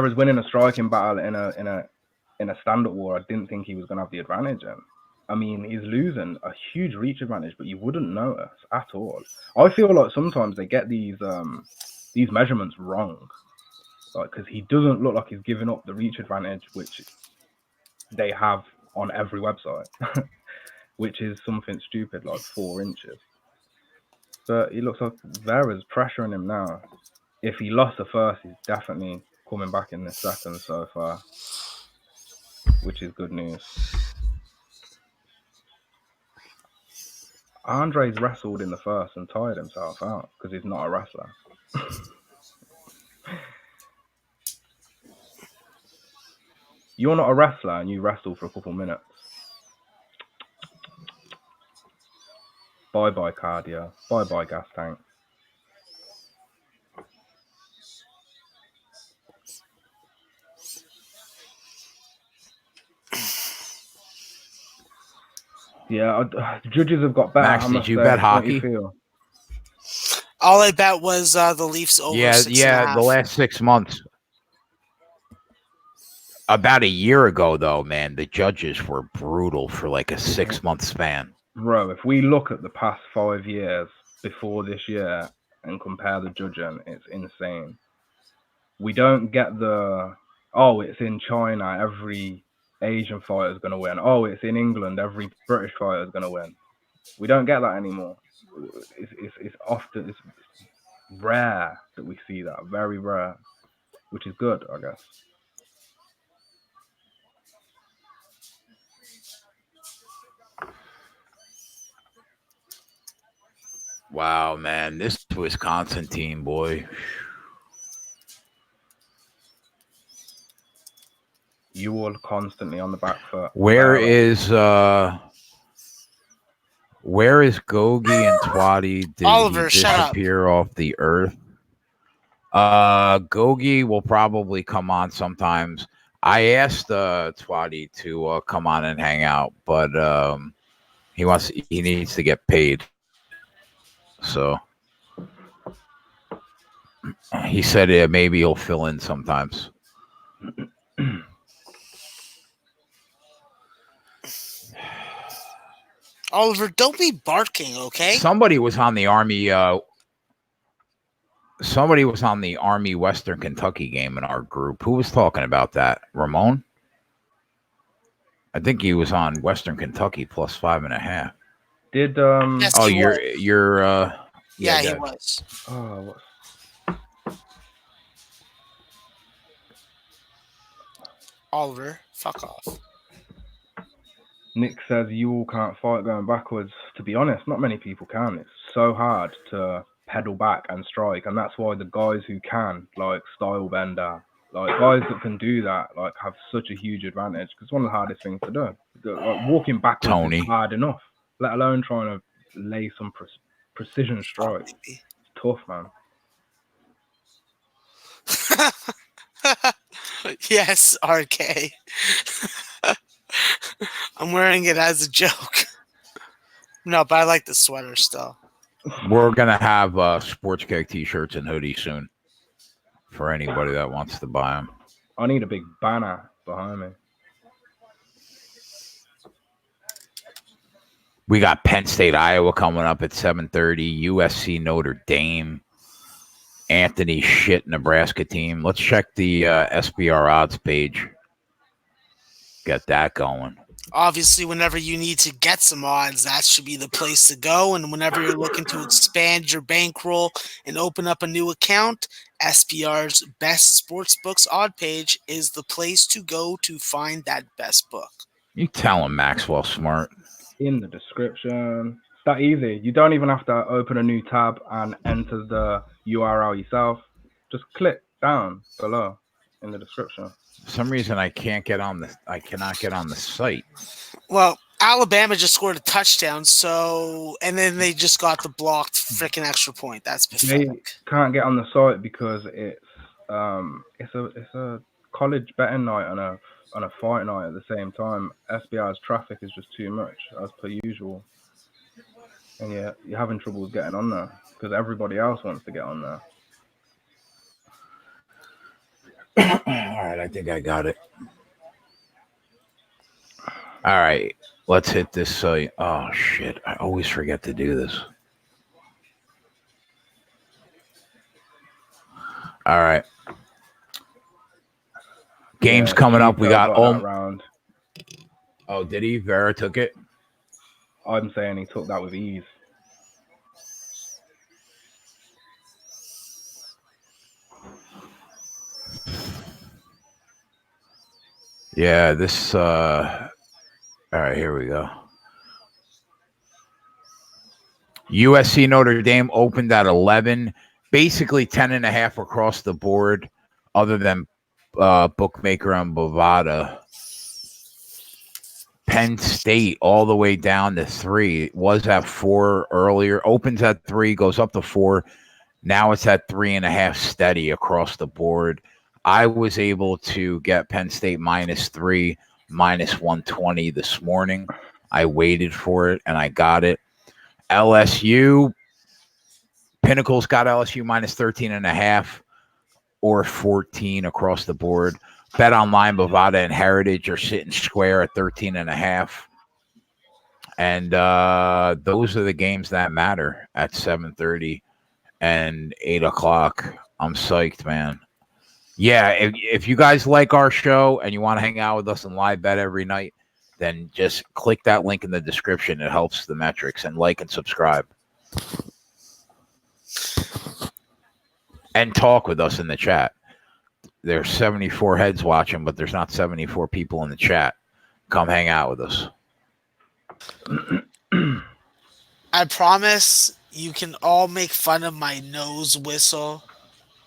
[SPEAKER 5] is winning a striking battle in a stand-up war. I didn't think he was going to have the advantage in. I mean, he's losing a huge reach advantage, but you wouldn't notice at all. I feel like sometimes they get these measurements wrong, like because he doesn't look like he's giving up the reach advantage, which they have on every website, which is something stupid like 4 inches. But he looks like Vera's pressuring him now. If he lost the first, he's definitely coming back in the second so far, which is good news. Andre's wrestled in the first and tired himself out because he's not a wrestler. You're not a wrestler and you wrestle for a couple minutes. Bye-bye cardio. Bye-bye gas tank. Yeah, the judges have got better.
[SPEAKER 1] Max,
[SPEAKER 5] I
[SPEAKER 1] did
[SPEAKER 5] must
[SPEAKER 1] you
[SPEAKER 5] say.
[SPEAKER 1] bet
[SPEAKER 5] Don't you
[SPEAKER 1] hockey?
[SPEAKER 5] feel?
[SPEAKER 3] All I bet was the Leafs over
[SPEAKER 1] Yeah,
[SPEAKER 3] 6.5.
[SPEAKER 1] the last 6 months. About a year ago, though, man, the judges were brutal for like a 6-month span.
[SPEAKER 5] Bro, if we look at the past 5 years before this year and compare the judging, it's insane. We don't get the, oh, it's in China, every Asian fighter is going to win. Oh, it's in England, every British fighter is going to win. We don't get that anymore. It's often, it's rare that we see that, very rare, which is good, I guess.
[SPEAKER 1] Wow, man, this Wisconsin team, boy.
[SPEAKER 5] You all constantly on the back foot.
[SPEAKER 1] Where is Gogi and Twatty? Did
[SPEAKER 3] Oliver,
[SPEAKER 1] he
[SPEAKER 3] shut up.
[SPEAKER 1] disappear off the earth? Gogi will probably come on sometimes. I asked Twatty to come on and hang out, but he needs to get paid. So he said maybe he'll fill in sometimes.
[SPEAKER 3] Oliver, don't be barking, okay?
[SPEAKER 1] Somebody was on the Army. Somebody was on the Army Western Kentucky game in our group. Who was talking about that? Ramon? I think he was on Western Kentucky plus 5.5.
[SPEAKER 5] Did
[SPEAKER 3] Yes,
[SPEAKER 1] Oh,
[SPEAKER 3] he was.
[SPEAKER 1] you're
[SPEAKER 3] Yeah, he
[SPEAKER 1] good.
[SPEAKER 3] was.
[SPEAKER 5] oh, what's
[SPEAKER 3] Oliver, fuck off.
[SPEAKER 5] Nick says you all can't fight going backwards. To be honest, not many people can. It's so hard to pedal back and strike, and that's why the guys who can, like Stylebender, like guys that can do that, like have such a huge advantage. Because it's one of the hardest things to do. Like, walking backwards
[SPEAKER 1] Tony.
[SPEAKER 5] is hard enough, let alone trying to lay some precision strikes.
[SPEAKER 3] Maybe.
[SPEAKER 5] It's tough, man.
[SPEAKER 3] Yes, RK. I'm wearing it as a joke. No, but I like the sweater still.
[SPEAKER 1] We're gonna have Sports Cake t-shirts and hoodies soon for anybody that wants to buy them.
[SPEAKER 5] I need a big banner behind me.
[SPEAKER 1] We got Penn State, Iowa coming up at 7:30. USC, Notre Dame. Anthony shit Nebraska team. Let's check the SBR odds page. Get that going.
[SPEAKER 3] Obviously, whenever you need to get some odds, that should be the place to go. And whenever you're looking to expand your bankroll and open up a new account, SBR's Best Sportsbooks odd page is the place to go to find that best book.
[SPEAKER 1] You tell him Maxwell Smart.
[SPEAKER 5] In the description. It's that easy. You don't even have to open a new tab and enter the URL yourself. Just click down below in the description.
[SPEAKER 1] For some reason I cannot get on the site.
[SPEAKER 3] Well, Alabama just scored a touchdown, and then they just got the blocked freaking extra point. That's pathetic.
[SPEAKER 5] They can't get on the site because it's a college betting night and a fight night at the same time. SBR's traffic is just too much as per usual, and yeah, you're having trouble with getting on there because everybody else wants to get on there.
[SPEAKER 1] All right, I think I got it. All right, let's hit this site. Oh, shit. I always forget to do this. All right. Games coming up. We got
[SPEAKER 5] round.
[SPEAKER 1] Oh, did he? Vera took it?
[SPEAKER 5] I'm saying he took that with ease.
[SPEAKER 1] Yeah, this all right, here we go. USC Notre Dame opened at 11, basically 10.5 across the board, other than Bookmaker and Bovada. Penn State all the way down to 3. It was at 4 earlier. Opens at 3, goes up to 4. Now it's at 3.5 steady across the board. I was able to get Penn State -3, -120 this morning. I waited for it, and I got it. LSU, Pinnacle's got LSU minus 13.5 or 14 across the board. Bet Online, Bovada, and Heritage are sitting square at 13.5. And those are the games that matter at 7:30 and 8 o'clock. I'm psyched, man. Yeah, if you guys like our show and you want to hang out with us and live bet every night, then just click that link in the description. It helps the metrics. And like and subscribe. And talk with us in the chat. There's 74 heads watching, but there's not 74 people in the chat. Come hang out with us.
[SPEAKER 3] I promise you can all make fun of my nose whistle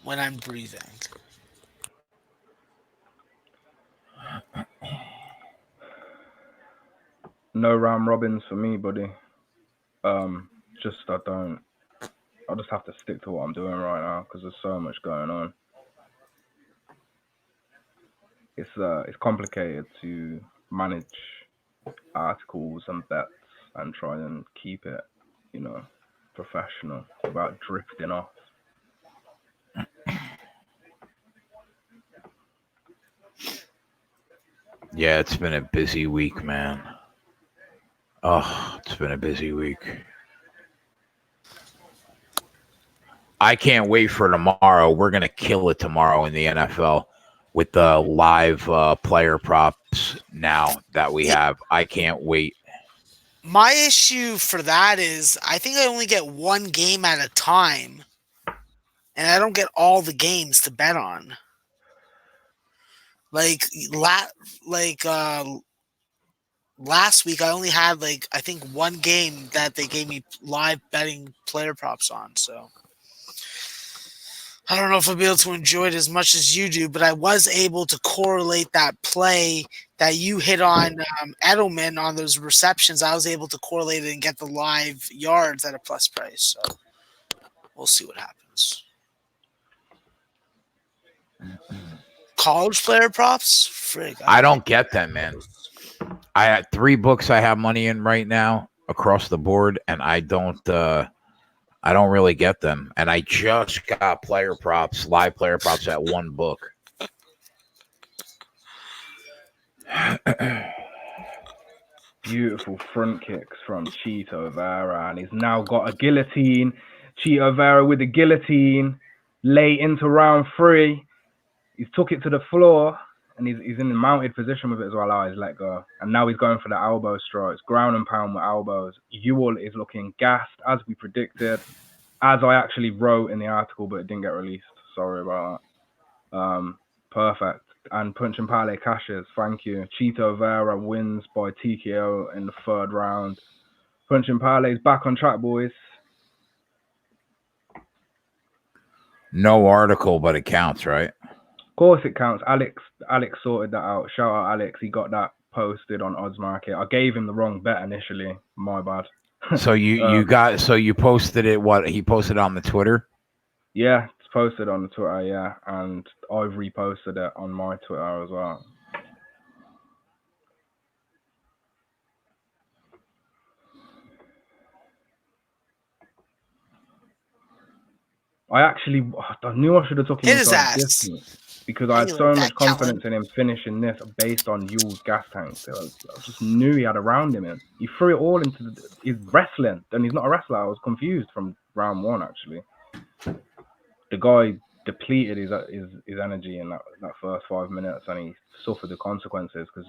[SPEAKER 3] when I'm breathing.
[SPEAKER 5] No round robins for me, buddy. I'll just have to stick to what I'm doing right now because there's so much going on. It's complicated to manage articles and bets and try and keep it, professional without drifting off.
[SPEAKER 1] Yeah, it's been a busy week, man. Oh, it's been a busy week. I can't wait for tomorrow. We're going to kill it tomorrow in the NFL with the live player props now that we have. I can't wait.
[SPEAKER 3] My issue for that is I think I only get one game at a time, and I don't get all the games to bet on. Last week, I only had I think one game that they gave me live betting player props on. So I don't know if I'll be able to enjoy it as much as you do, but I was able to correlate that play that you hit on Edelman on those receptions. I was able to correlate it and get the live yards at a plus price. So we'll see what happens. College player props? Frig.
[SPEAKER 1] I don't get them, man. I had 3 books I have money in right now across the board, and I don't really get them. And I just got live player props at 1 book.
[SPEAKER 5] Beautiful front kicks from Chito Vera, and he's now got a guillotine. Chito Vera with the guillotine late into round 3. He's took it to the floor, and he's in a mounted position with it as well. He's let go, and now he's going for the elbow strikes, ground and pound with elbows. Ewell is looking gassed, as we predicted, as I actually wrote in the article, but it didn't get released. Sorry about that. Perfect. And Punch and Pale cashes. Thank you. Chito Vera wins by TKO in the 3rd round. Punch and Pale is back on track, boys.
[SPEAKER 1] No article, but it counts, right?
[SPEAKER 5] Of course it counts. Alex sorted that out. Shout out Alex. He got that posted on Odds Market. I gave him the wrong bet initially. My bad.
[SPEAKER 1] So you posted it. What he posted on the Twitter?
[SPEAKER 5] Yeah, it's posted on the Twitter. Yeah, and I've reposted it on my Twitter as well. I knew I should have took him
[SPEAKER 3] his
[SPEAKER 5] inside
[SPEAKER 3] ass.
[SPEAKER 5] distance because I had so much confidence in him finishing this based on Ewell's gas tank. I just knew he had a round him in. He threw it all into his wrestling, and he's not a wrestler. I was confused from round 1 actually. The guy depleted his energy in that first 5 minutes, and he suffered the consequences because,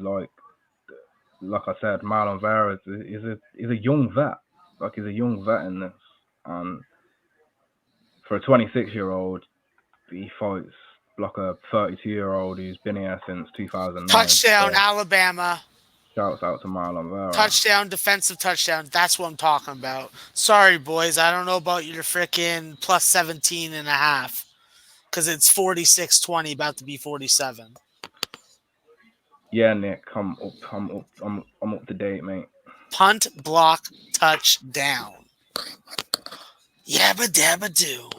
[SPEAKER 5] like I said, Marlon Vera is a young vet. He's a young vet in this, and for a 26-year-old, he fights like a 32-year-old who's been here since 2009.
[SPEAKER 3] Touchdown, so, Alabama.
[SPEAKER 5] Shouts out to Marlon Vera.
[SPEAKER 3] Touchdown, defensive touchdown. That's what I'm talking about. Sorry, boys. I don't know about your freaking plus 17.5 because it's 46-20, about to be 47.
[SPEAKER 5] Yeah, Nick, I'm up to date, mate.
[SPEAKER 3] Punt, block, touchdown. Yabba dabba do.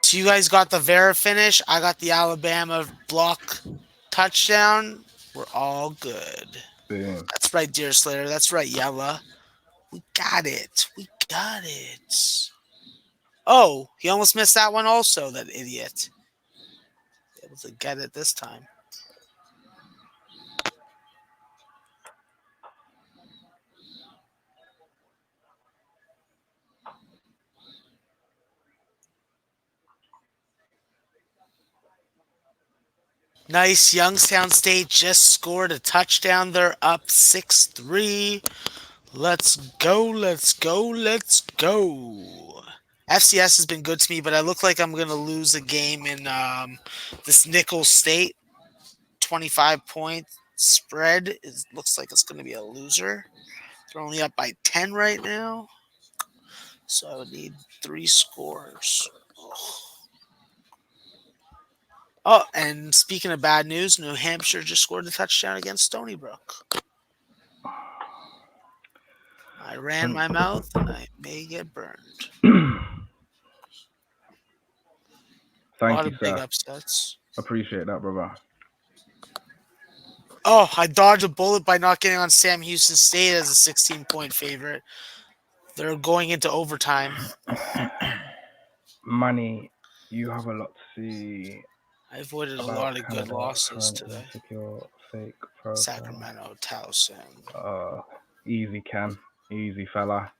[SPEAKER 3] So you guys got the Vera finish. I got the Alabama block touchdown. We're all good.
[SPEAKER 5] Boom.
[SPEAKER 3] That's right, Deer Slayer. That's right, Yella. We got it. We got it. Oh, he almost missed that one also, that idiot. Able to get it this time. Nice. Youngstown State just scored a touchdown. They're up 6-3. Let's go. Let's go. Let's go. FCS has been good to me, but I look like I'm going to lose a game in this Nicholls State. 25-point spread. It looks like it's going to be a loser. They're only up by 10 right now. So I would need 3 scores. Oh, and speaking of bad news, New Hampshire just scored a touchdown against Stony Brook. I ran my mouth and I may get burned.
[SPEAKER 5] Thank
[SPEAKER 3] a lot
[SPEAKER 5] you,
[SPEAKER 3] of big
[SPEAKER 5] sir.
[SPEAKER 3] upsets.
[SPEAKER 5] Appreciate that, brother.
[SPEAKER 3] Oh, I dodged a bullet by not getting on Sam Houston State as a 16-point favorite. They're going into overtime.
[SPEAKER 5] Money, you have a lot to see.
[SPEAKER 3] I avoided a
[SPEAKER 5] about
[SPEAKER 3] lot of good
[SPEAKER 5] Canada,
[SPEAKER 3] losses
[SPEAKER 5] current
[SPEAKER 3] today.
[SPEAKER 5] insecure, fake profile.
[SPEAKER 3] Sacramento, Towson.
[SPEAKER 5] Easy, Ken. Easy, fella.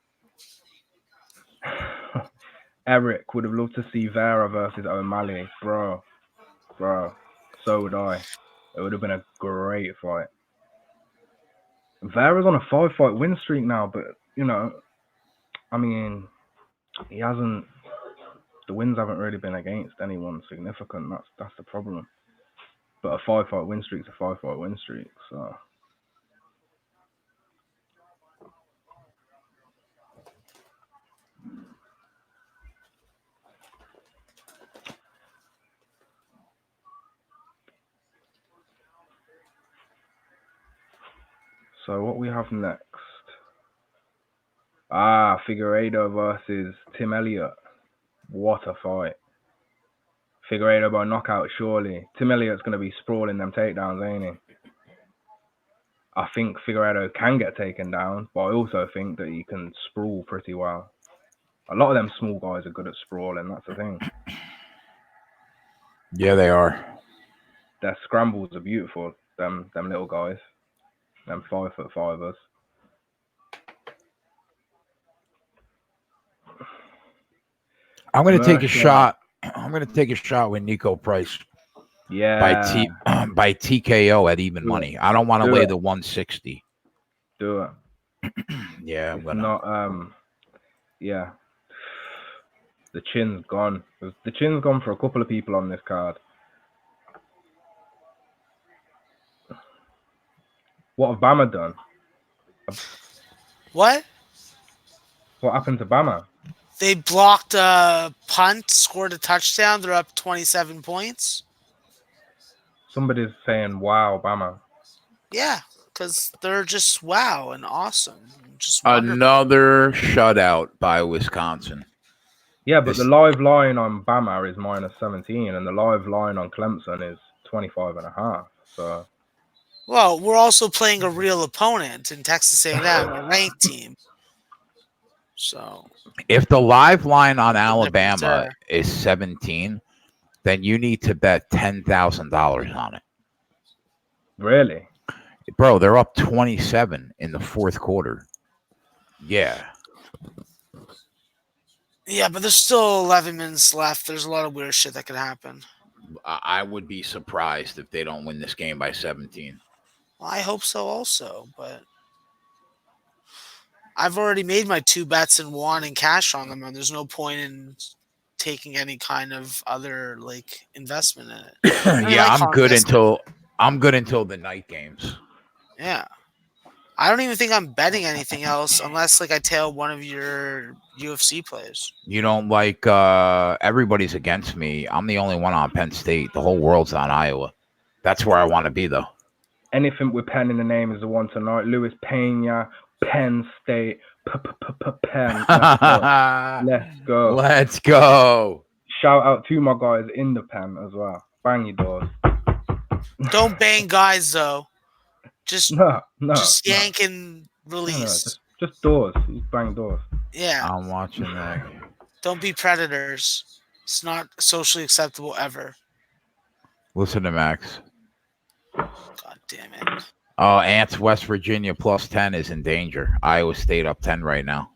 [SPEAKER 5] Eric would have loved to see Vera versus O'Malley. Bro. So would I. It would have been a great fight. Vera's on a 5-fight win streak now, but, you know, I mean, he hasn't... The wins haven't really been against anyone significant. That's the problem. But a 5-fight win streak's a 5-fight win streak, so... So what we have next? Figueiredo versus Tim Elliott. What a fight. Figueiredo by knockout, surely. Tim Elliott's going to be sprawling them takedowns, ain't he? I think Figueiredo can get taken down, but I also think that he can sprawl pretty well. A lot of them small guys are good at sprawling, that's the thing.
[SPEAKER 1] Yeah, they are.
[SPEAKER 5] Their scrambles are beautiful, them little guys. Them 5'5"ers.
[SPEAKER 1] I'm going to take a shot. I'm going to take a shot with Nico Price.
[SPEAKER 5] Yeah.
[SPEAKER 1] By TKO at even money. I don't want to lay the 160.
[SPEAKER 5] Do it.
[SPEAKER 1] Yeah, I'm gonna.
[SPEAKER 5] Not. Yeah. The chin's gone. The chin's gone for a couple of people on this card. What have Bama done?
[SPEAKER 3] What?
[SPEAKER 5] What happened to Bama?
[SPEAKER 3] They blocked a punt, scored a touchdown. They're up 27 points.
[SPEAKER 5] Somebody's saying, wow, Bama.
[SPEAKER 3] Yeah, because they're just wow and awesome. Just wonderful.
[SPEAKER 1] Another shutout by Wisconsin.
[SPEAKER 5] Yeah, but the live line on Bama is -17, and the live line on Clemson is 25.5. So.
[SPEAKER 3] Well, we're also playing a real opponent in Texas A&M, a ranked team. So,
[SPEAKER 1] if the live line on Alabama is 17, then you need to bet $10,000 on it.
[SPEAKER 5] Really?
[SPEAKER 1] Bro, they're up 27 in the fourth quarter. Yeah.
[SPEAKER 3] Yeah, but there's still 11 minutes left. There's a lot of weird shit that could happen.
[SPEAKER 1] I would be surprised if they don't win this game by 17.
[SPEAKER 3] Well, I hope so also, but I've already made my 2 bets and won in cash on them, and there's no point in taking any kind of other investment in it.
[SPEAKER 1] Yeah, I'm good until the night games.
[SPEAKER 3] Yeah. I don't even think I'm betting anything else unless I tail one of your UFC plays.
[SPEAKER 1] You don't everybody's against me. I'm the only one on Penn State. The whole world's on Iowa. That's where I want to be, though.
[SPEAKER 5] Anything with Penn in the name is the one tonight. Luis Pena, Penn State, Penn. Let's go.
[SPEAKER 1] Let's go.
[SPEAKER 5] shout out to my guys in the pen as well. Bang your doors.
[SPEAKER 3] Don't bang guys though. Just
[SPEAKER 5] No.
[SPEAKER 3] yank and release.
[SPEAKER 5] No, just doors. You bang doors.
[SPEAKER 3] Yeah.
[SPEAKER 1] I'm watching that.
[SPEAKER 3] Don't be predators. It's not socially acceptable ever.
[SPEAKER 1] Listen to Max.
[SPEAKER 3] God damn it.
[SPEAKER 1] Oh, Ants, West Virginia plus 10 is in danger. Iowa State up 10 right now.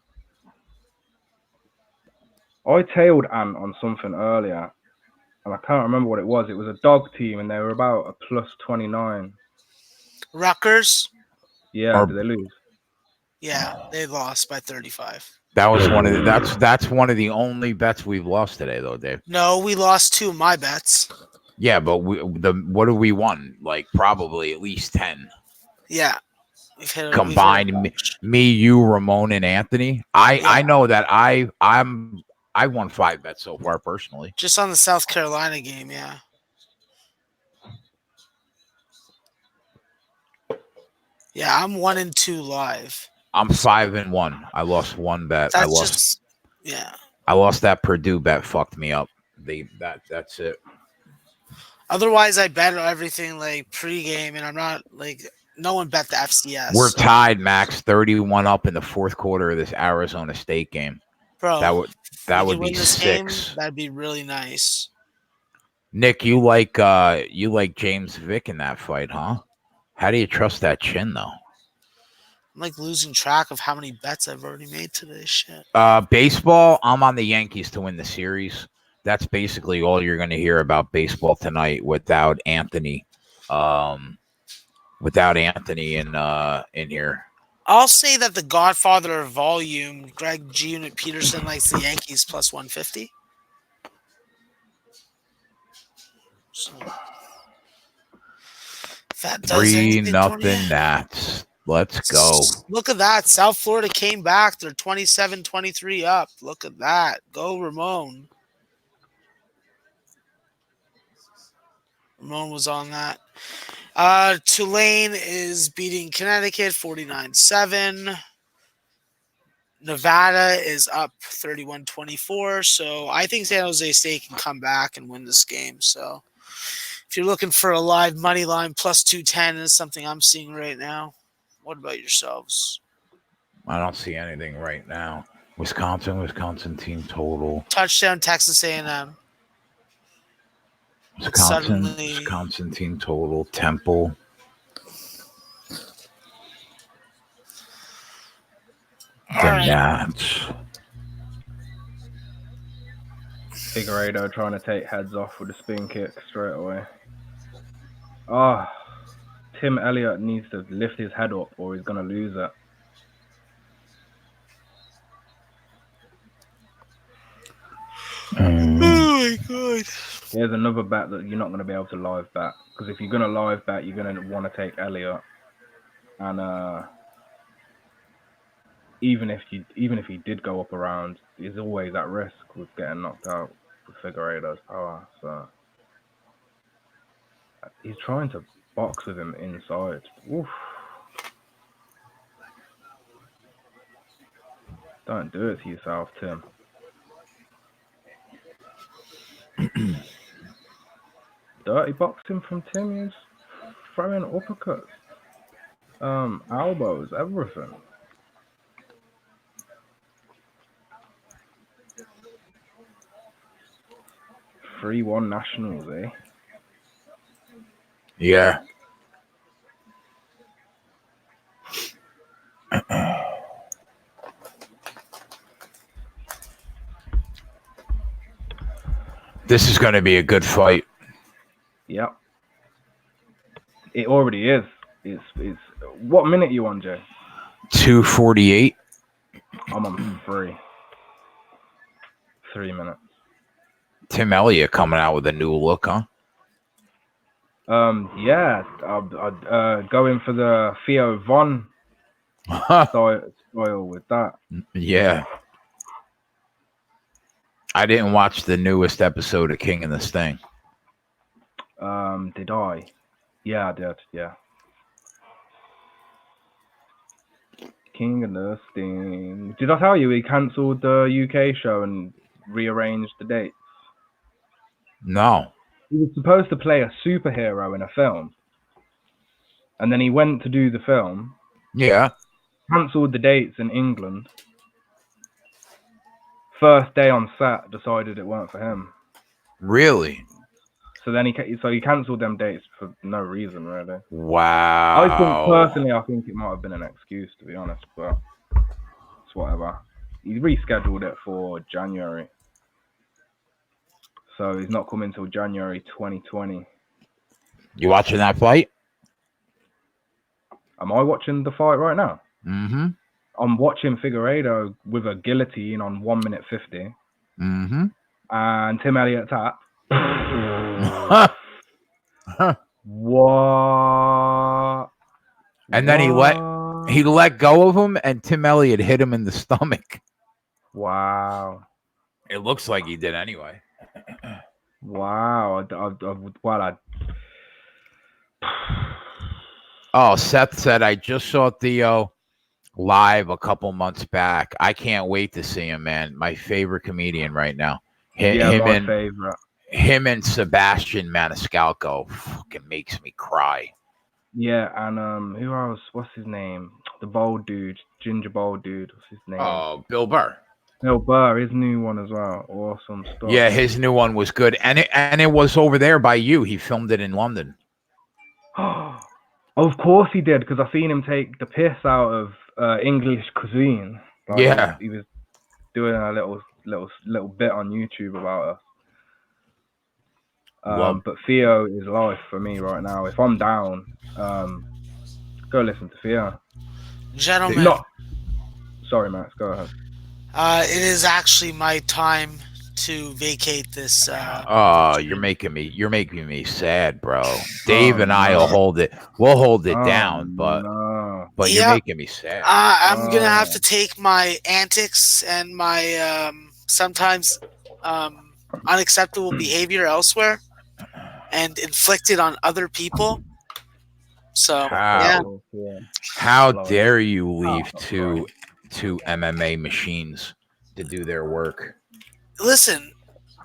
[SPEAKER 5] I tailed Ant on something earlier, and I can't remember what it was. It was a dog team, and they were about a plus 29.
[SPEAKER 3] Rutgers?
[SPEAKER 5] Yeah, did they lose?
[SPEAKER 3] Yeah, they lost by 35.
[SPEAKER 1] That was one of the, that's one of the only bets we've lost today, though, Dave.
[SPEAKER 3] No, we lost 2 of my bets.
[SPEAKER 1] Yeah, but what do we won? Like probably at least 10.
[SPEAKER 3] Yeah. We've hit
[SPEAKER 1] Combined, me, you, Ramon, and Anthony. I know that I won 5 bets so far personally.
[SPEAKER 3] Just on the South Carolina game, yeah. Yeah, I'm 1-2 live.
[SPEAKER 1] I'm 5-1. I lost 1 bet.
[SPEAKER 3] That's just
[SPEAKER 1] I lost that Purdue bet. Fucked me up. That's it.
[SPEAKER 3] Otherwise, I bet everything like pregame, and I'm not like no one bet the FCS.
[SPEAKER 1] We're tied, Max. 31 up in the 4th quarter of this Arizona State game.
[SPEAKER 3] Bro,
[SPEAKER 1] that would be 6.
[SPEAKER 3] Game, that'd be really nice.
[SPEAKER 1] Nick, you like James Vick in that fight, huh? How do you trust that chin though?
[SPEAKER 3] I'm like losing track of how many bets I've already made today. Shit.
[SPEAKER 1] Baseball, I'm on the Yankees to win the series. That's basically all you're going to hear about baseball tonight without Anthony. Without Anthony in here.
[SPEAKER 3] I'll say that the godfather of volume, Greg G. Unit Peterson, likes the Yankees plus 150. So, that does
[SPEAKER 1] 3-0 Nats. Let's go.
[SPEAKER 3] Look at that. South Florida came back. They're 27-23 up. Look at that. Go Ramon. Ramon was on that. Tulane is beating Connecticut 49-7. Nevada is up 31-24. So I think San Jose State can come back and win this game. So if you're looking for a live money line, plus 210 is something I'm seeing right now. What about yourselves?
[SPEAKER 1] I don't see anything right now. Wisconsin team total.
[SPEAKER 3] Touchdown Texas A&M.
[SPEAKER 1] Wisconsin team total. Temple. The Nats.
[SPEAKER 5] Figueredo trying to take heads off with a spin kick straight away. Oh, Tim Elliott needs to lift his head up or he's going to lose it.
[SPEAKER 3] Oh my god.
[SPEAKER 5] Here's another bet that you're not going to be able to live bet. Because if you're going to live bet, you're going to want to take Elliott. And even if he did go up around, he's always at risk with getting knocked out with Figueredo's power. So he's trying to box with him inside. Oof. Don't do it to yourself, Tim. Dirty boxing from Tim. He's throwing uppercuts, elbows, everything. (3-1) Nationals, eh?
[SPEAKER 1] Yeah. This is going to be a good fight.
[SPEAKER 5] Yep. It already is. It's what minute are you on, Jay?
[SPEAKER 1] 2:48.
[SPEAKER 5] I'm on 3 minutes.
[SPEAKER 1] Tim Elliott coming out with a new look, huh?
[SPEAKER 5] Yeah. I'd go in for the Theo Von style with that.
[SPEAKER 1] Yeah. I didn't watch the newest episode of King and the Sting.
[SPEAKER 5] Did I? Yeah, I did. Yeah. King and the Sting. Did I tell you he cancelled the UK show and rearranged the dates?
[SPEAKER 1] No.
[SPEAKER 5] He was supposed to play a superhero in a film, and then he went to do the film.
[SPEAKER 1] Yeah.
[SPEAKER 5] Cancelled the dates in England. First day on set, decided it weren't for him.
[SPEAKER 1] Really?
[SPEAKER 5] So then he cancelled them dates for no reason, really.
[SPEAKER 1] Wow.
[SPEAKER 5] I think it might have been an excuse, to be honest, but it's whatever. He rescheduled it for January. So he's not coming till January 2020.
[SPEAKER 1] You watching that fight?
[SPEAKER 5] Am I watching the fight right now?
[SPEAKER 1] Mm-hmm.
[SPEAKER 5] I'm watching Figueiredo with a guillotine on 1 minute 50.
[SPEAKER 1] Mm-hmm.
[SPEAKER 5] And Tim Elliott tap. What?
[SPEAKER 1] And then he let go of him, and Tim Elliott hit him in the stomach.
[SPEAKER 5] Wow.
[SPEAKER 1] It looks like he did anyway.
[SPEAKER 5] Wow.
[SPEAKER 1] Oh, Seth said, I just saw Theo live a couple months back. I can't wait to see him, man. My favorite comedian right now.
[SPEAKER 5] My favorite.
[SPEAKER 1] Him and Sebastian Maniscalco fucking makes me cry.
[SPEAKER 5] Yeah, and who else? What's his name? The bald dude, ginger bald dude. What's his name?
[SPEAKER 1] Oh, Bill Burr.
[SPEAKER 5] Bill Burr, his new one as well. Awesome stuff.
[SPEAKER 1] Yeah, his new one was good, and it was over there by you. He filmed it in London.
[SPEAKER 5] Of course he did, because I seen him take the piss out of English cuisine. Like,
[SPEAKER 1] yeah,
[SPEAKER 5] he was doing a little bit on YouTube about us. But Theo is life for me right now. If I'm down, go listen to Theo.
[SPEAKER 3] Gentlemen.
[SPEAKER 5] Sorry, Max. Go ahead.
[SPEAKER 3] It is actually my time to vacate this.
[SPEAKER 1] You're making me sad, bro. Dave and I will hold it. We'll hold it down, but you're making me sad.
[SPEAKER 3] I'm gonna have to take my antics and my sometimes unacceptable behavior elsewhere and inflict it on other people. So
[SPEAKER 1] how dare you leave two MMA machines to do their work?
[SPEAKER 3] Listen,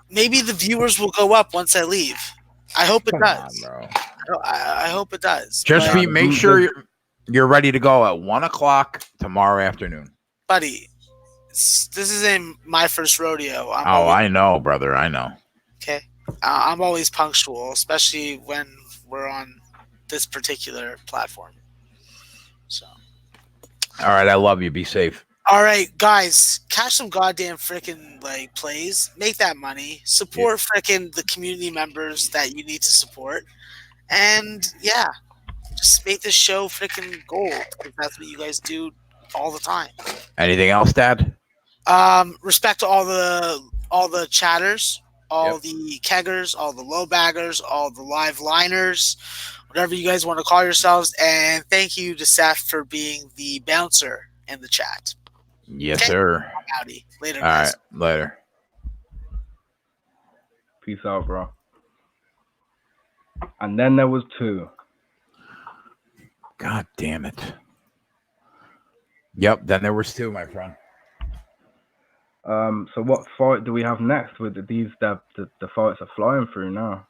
[SPEAKER 3] maybe the viewers will go up once I leave. I hope it does.
[SPEAKER 1] Bro.
[SPEAKER 3] I hope it does.
[SPEAKER 1] Just make sure you're ready to go at 1 o'clock tomorrow afternoon,
[SPEAKER 3] buddy. This isn't my first rodeo.
[SPEAKER 1] I know, brother. I know.
[SPEAKER 3] Okay, I'm always punctual, especially when we're on this particular platform. So,
[SPEAKER 1] all right, I love you. Be safe.
[SPEAKER 3] All right, guys, catch some goddamn freaking plays. Make that money. Support freaking the community members that you need to support, and just make this show freaking gold, because that's what you guys do all the time.
[SPEAKER 1] Anything else, Dad?
[SPEAKER 3] Respect to all the chatters, all the keggers, all the low baggers, all the live liners, whatever you guys want to call yourselves, and thank you to Seth for being the bouncer in the chat.
[SPEAKER 1] Yes, sir.
[SPEAKER 3] Howdy. Later,
[SPEAKER 1] all
[SPEAKER 3] guys.
[SPEAKER 1] Right, later.
[SPEAKER 5] Peace out, bro. And then there was 2.
[SPEAKER 1] God damn it. Yep, then there was 2, my friend.
[SPEAKER 5] So what fight do we have next with these? The fights are flying through now.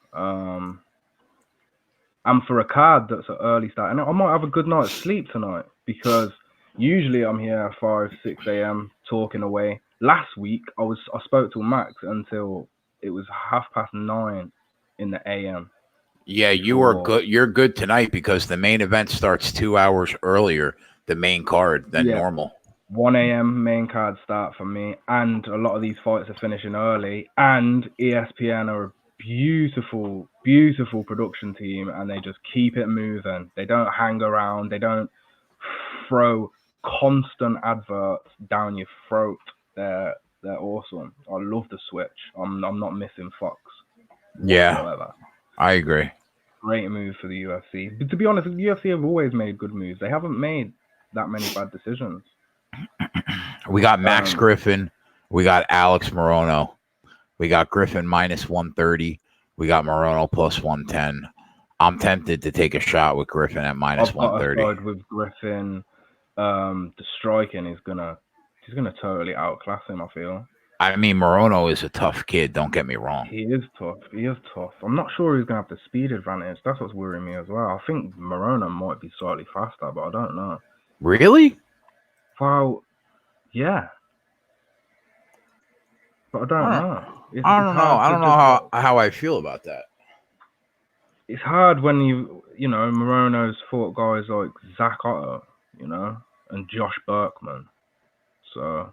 [SPEAKER 5] And for a card that's an early start, and I might have a good night's sleep tonight, because usually I'm here at 5, 6 a.m. talking away. Last week I spoke to Max until it was 9:30 in the a.m.
[SPEAKER 1] Yeah, you are good. You're good tonight because the main event starts 2 hours earlier, the main card, than normal.
[SPEAKER 5] 1 a.m. main card start for me, and a lot of these fights are finishing early. And ESPN are a beautiful, beautiful production team, and they just keep it moving. They don't hang around. They don't throw constant adverts down your throat. They're awesome. I love the switch. I'm not missing Fox.
[SPEAKER 1] Yeah, I agree.
[SPEAKER 5] Great move for the UFC. But to be honest, the UFC have always made good moves. They haven't made that many bad decisions.
[SPEAKER 1] We got Max Griffin. We got Alex Morono. We got Griffin minus 130. We got Morono plus 110. I'm tempted to take a shot with Griffin at minus 130.
[SPEAKER 5] With Griffin, the striking is he's gonna totally outclass him, I feel.
[SPEAKER 1] I mean, Morono is a tough kid. Don't get me wrong.
[SPEAKER 5] He is tough. I'm not sure he's going to have the speed advantage. That's what's worrying me as well. I think Morono might be slightly faster, but I don't know.
[SPEAKER 1] Really?
[SPEAKER 5] Well, yeah. But I don't know.
[SPEAKER 1] I don't know. I don't know how I feel about that.
[SPEAKER 5] It's hard when you know, Morono's fought guys like Zach Otto, you know, and Josh Berkman. So,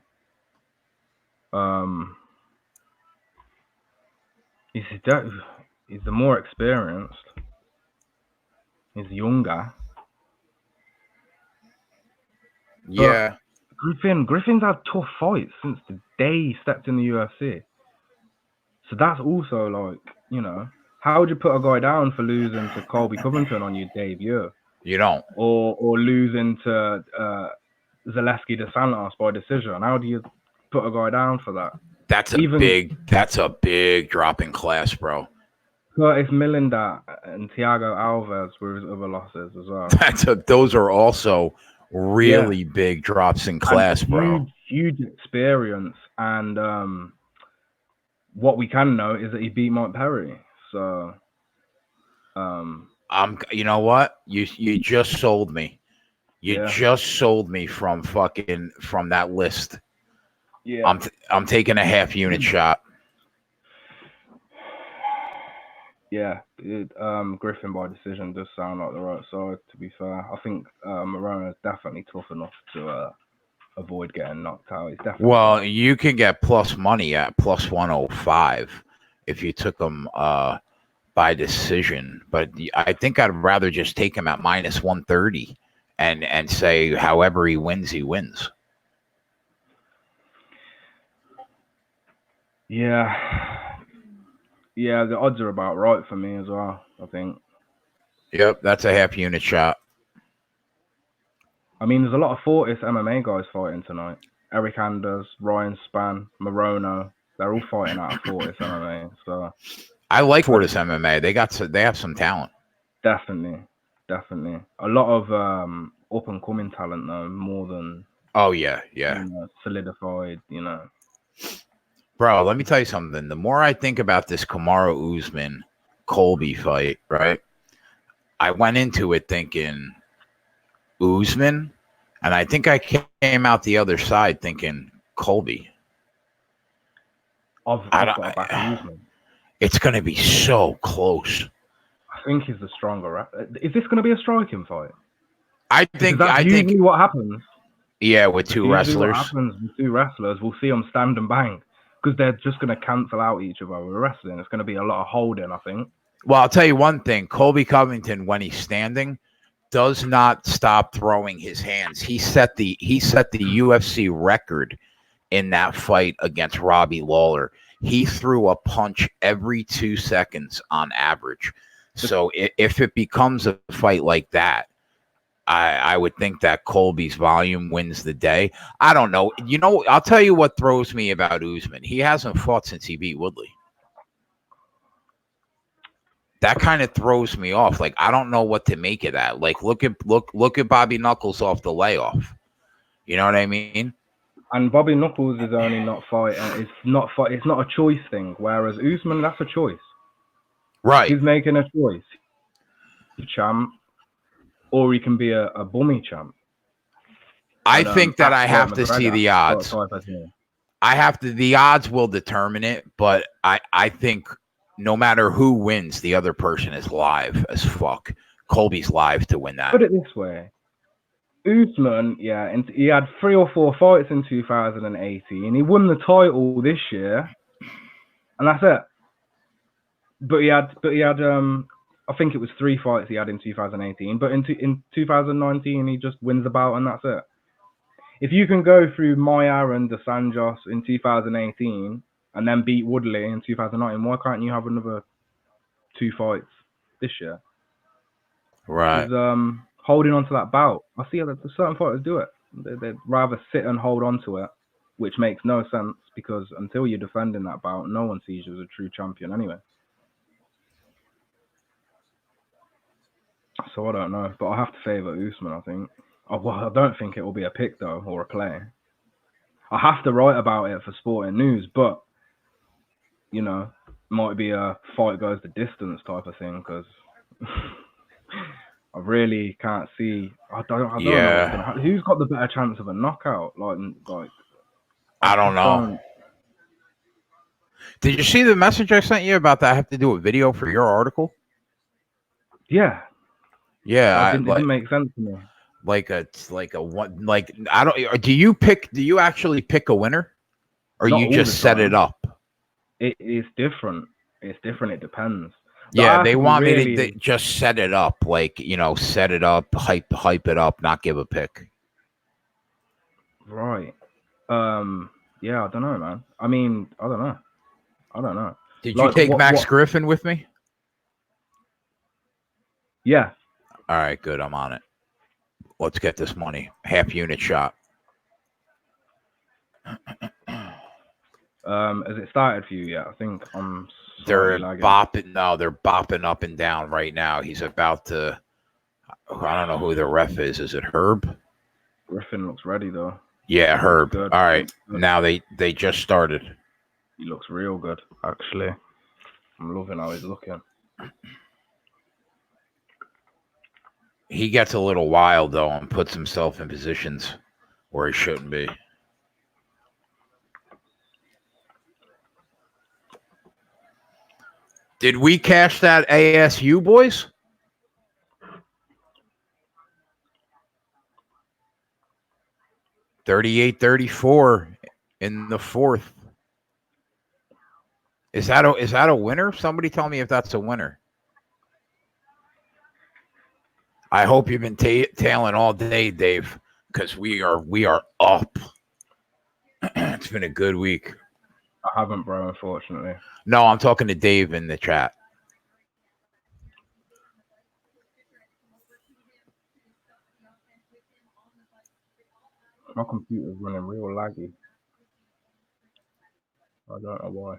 [SPEAKER 5] he's the more experienced. He's younger.
[SPEAKER 1] Yeah.
[SPEAKER 5] But Griffin's had tough fights since the day he stepped in the UFC. So that's also like, you know, how would you put a guy down for losing to Colby Covington on your debut?
[SPEAKER 1] You don't.
[SPEAKER 5] Or losing to Zaleski DeSantos by decision. How do you put a guy down for that?
[SPEAKER 1] That's a big drop in class, bro.
[SPEAKER 5] Curtis Millender and Thiago Alves were his other losses as well.
[SPEAKER 1] Those are also really big drops in class,
[SPEAKER 5] and
[SPEAKER 1] bro.
[SPEAKER 5] Huge experience, and what we can know is that he beat Mike Perry. So,
[SPEAKER 1] you know what? You just sold me. You just sold me from that list.
[SPEAKER 5] Yeah,
[SPEAKER 1] I'm taking a half unit shot.
[SPEAKER 5] Yeah, Griffin by decision does sound like the right side, to be fair. I think Morono is definitely tough enough to avoid getting knocked out. He's definitely
[SPEAKER 1] well, you can get plus money at plus 105 if you took him by decision, but I think I'd rather just take him at minus 130 and say however he wins, he wins.
[SPEAKER 5] Yeah, the odds are about right for me as well, I think.
[SPEAKER 1] Yep, that's a half unit shot.
[SPEAKER 5] I mean, there's a lot of Fortis MMA guys fighting tonight. Eric Anders, Ryan Spann, Morono, they're all fighting out of Fortis MMA. So
[SPEAKER 1] I like Fortis MMA. They have some talent.
[SPEAKER 5] Definitely. A lot of up and coming talent though, more than solidified, you know.
[SPEAKER 1] Bro, let me tell you something. The more I think about this Kamaru Usman Colby fight, right? I went into it thinking Usman, and I think I came out the other side thinking Colby.
[SPEAKER 5] I've got back Usman.
[SPEAKER 1] It's going to be so close.
[SPEAKER 5] I think he's the stronger. Is this going to be a striking fight?
[SPEAKER 1] I think
[SPEAKER 5] what happens.
[SPEAKER 1] Yeah, with two wrestlers.
[SPEAKER 5] What happens with two wrestlers, we'll see them stand and bang because they're just going to cancel out each other with wrestling. It's going to be a lot of holding, I think.
[SPEAKER 1] Well, I'll tell you one thing. Colby Covington, when he's standing, does not stop throwing his hands. He set the UFC record in that fight against Robbie Lawler. He threw a punch every 2 seconds on average. So if it becomes a fight like that, I would think that Colby's volume wins the day. I don't know. You know, I'll tell you what throws me about Usman. He hasn't fought since he beat Woodley. That kind of throws me off. Like, I don't know what to make of that. Like, look at Bobby Knuckles off the layoff. You know what I mean?
[SPEAKER 5] And Bobby Knuckles is only not fighting. It's not a choice thing. Whereas Usman, that's a choice.
[SPEAKER 1] Right.
[SPEAKER 5] He's making a choice. Champ, or he can be a bummy champ.
[SPEAKER 1] I think that I have to see the odds. The odds will determine it, but I think no matter who wins, the other person is live as fuck. Colby's live to win that.
[SPEAKER 5] Put it this way. Usman, and he had 3 or 4 fights in 2018. He won the title this year, and that's it. But he had I think it was 3 fights he had in 2018. But in 2019, he just wins the bout, and that's it. If you can go through Maia and Dos Anjos in 2018 and then beat Woodley in 2019, why can't you have another 2 fights this year?
[SPEAKER 1] Right.
[SPEAKER 5] Holding on to that bout. I see that certain fighters do it. They'd rather sit and hold on to it, which makes no sense because until you're defending that bout, no one sees you as a true champion anyway. So I don't know, but I have to favour Usman, I think. Well, I don't think it will be a pick though, or a play. I have to write about it for Sporting News, but you know, might be a fight goes the distance type of thing because I really can't see. I don't know what's gonna happen. Who's got the better chance of a knockout? Like
[SPEAKER 1] I don't know. Did you see the message I sent you about that? I have to do a video for your article.
[SPEAKER 5] Yeah.
[SPEAKER 1] Yeah,
[SPEAKER 5] it didn't make sense to me.
[SPEAKER 1] I don't. Do you actually pick a winner, or
[SPEAKER 5] Not
[SPEAKER 1] you just set it up?
[SPEAKER 5] It's different. It's different. It depends.
[SPEAKER 1] Yeah, they want me to just set it up, set it up, hype it up, not give a pick.
[SPEAKER 5] Right. Yeah, I don't know, man. I mean, I don't know.
[SPEAKER 1] Did you take Max Griffin with me?
[SPEAKER 5] Yeah.
[SPEAKER 1] All right, good. I'm on it. Let's get this money. Half unit shot.
[SPEAKER 5] Has it started for you yet? I think
[SPEAKER 1] they're bopping. No, they're bopping up and down right now. He's about to. I don't know who the ref is. Is it Herb?
[SPEAKER 5] Griffin looks ready though.
[SPEAKER 1] Yeah, Herb. Good. All right. Now they just started.
[SPEAKER 5] He looks real good, actually. I'm loving how he's looking.
[SPEAKER 1] He gets a little wild though and puts himself in positions where he shouldn't be. Did we cash that ASU, boys? $38-34 in the fourth. Is that a winner? Somebody tell me if that's a winner. I hope you've been tailing all day, Dave, because we are up. It's been a good week.
[SPEAKER 5] I haven't, bro, unfortunately.
[SPEAKER 1] No, I'm talking to Dave in the chat.
[SPEAKER 5] My computer's running real laggy. I don't know why.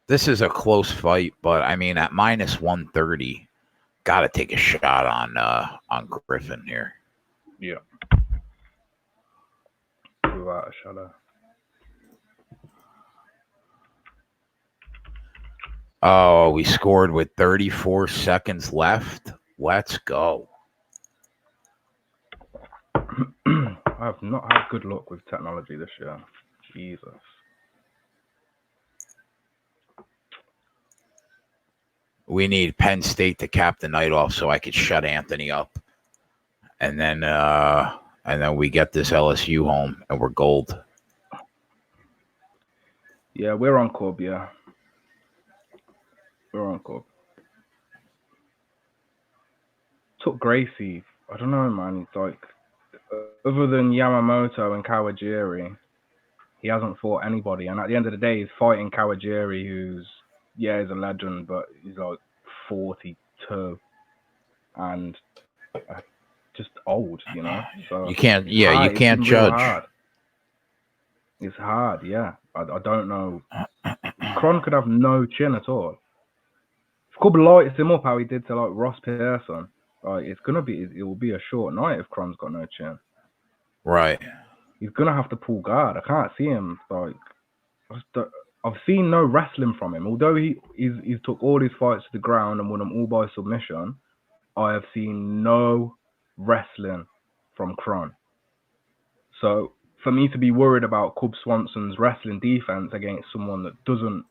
[SPEAKER 1] This is a close fight, but I mean at minus 130, got to take a shot on Griffin here.
[SPEAKER 5] Yeah. Without a shadow.
[SPEAKER 1] Oh, we scored with 34 seconds left. Let's go.
[SPEAKER 5] I have not had good luck with technology this year. Jesus.
[SPEAKER 1] We need Penn State to cap the night off so I could shut Anthony up. And then we get this LSU home and we're gold.
[SPEAKER 5] Yeah, we're on Cub, yeah. We're on Cub. Took Gracie. I don't know, man. It's like, other than Yamamoto and Kawajiri, he hasn't fought anybody. And at the end of the day, he's fighting Kawajiri, who's, yeah, he's a legend, but he's like 42 and just old, you know? So
[SPEAKER 1] you can't judge.
[SPEAKER 5] Hard. It's hard, yeah. I don't know. Kron could have no chin at all. If Cub lights him up how he did to like Ross Pearson, like it will be a short night if Kron's got no chin.
[SPEAKER 1] Right.
[SPEAKER 5] He's gonna have to pull guard. I can't see him I've seen no wrestling from him. Although he's took all his fights to the ground and won them all by submission, I have seen no wrestling from Kron. So for me to be worried about Cub Swanson's wrestling defense against someone that doesn't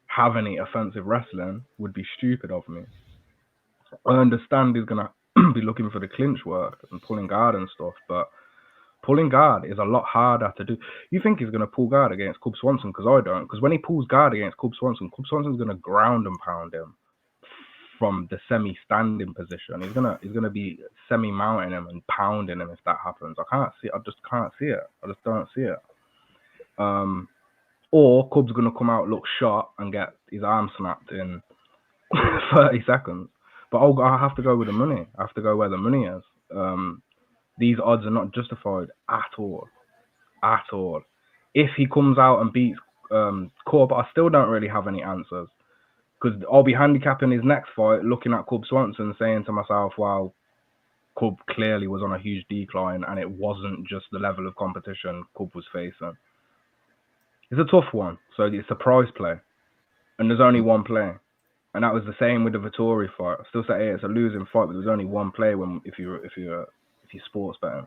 [SPEAKER 5] have any offensive wrestling would be stupid of me. I understand he's gonna be looking for the clinch work and pulling guard and stuff, but pulling guard is a lot harder to do. You think he's gonna pull guard against Cub Swanson? Because I don't. Because when he pulls guard against Cub Swanson's gonna ground and pound him from the semi-standing position. He's gonna be semi-mounting him and pounding him if that happens. I just can't see it. I just don't see it. Or Cub's gonna come out, look shot, and get his arm snapped in 30 seconds. But I have to go with the money. I have to go where the money is. These odds are not justified at all. At all. If he comes out and beats Cub, I still don't really have any answers. Because I'll be handicapping his next fight, looking at Cub Swanson, saying to myself, well, Cub clearly was on a huge decline, and it wasn't just the level of competition Cub was facing. It's a tough one, so it's a prize play, and there's only one play, and that was the same with the Vittori fight. I still say, hey, it's a losing fight, but there's only one play when if you're sports betting.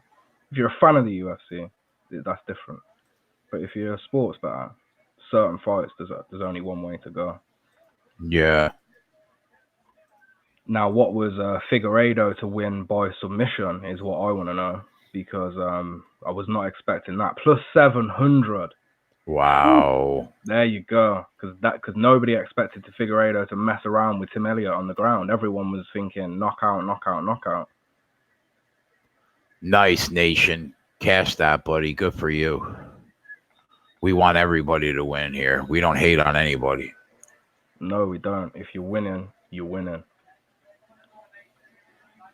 [SPEAKER 5] If you're a fan of the UFC, that's different. But if you're a sports bettor, certain fights there's only one way to go.
[SPEAKER 1] Yeah.
[SPEAKER 5] Now, what was Figueiredo to win by submission is what I want to know, because I was not expecting that. Plus 700.
[SPEAKER 1] Wow.
[SPEAKER 5] There you go. Because nobody expected Figueiredo to mess around with Tim Elliott on the ground. Everyone was thinking knockout, knockout, knockout.
[SPEAKER 1] Nice, Nation. Cash that, buddy. Good for you. We want everybody to win here. We don't hate on anybody.
[SPEAKER 5] No, we don't. If you're winning, you're winning.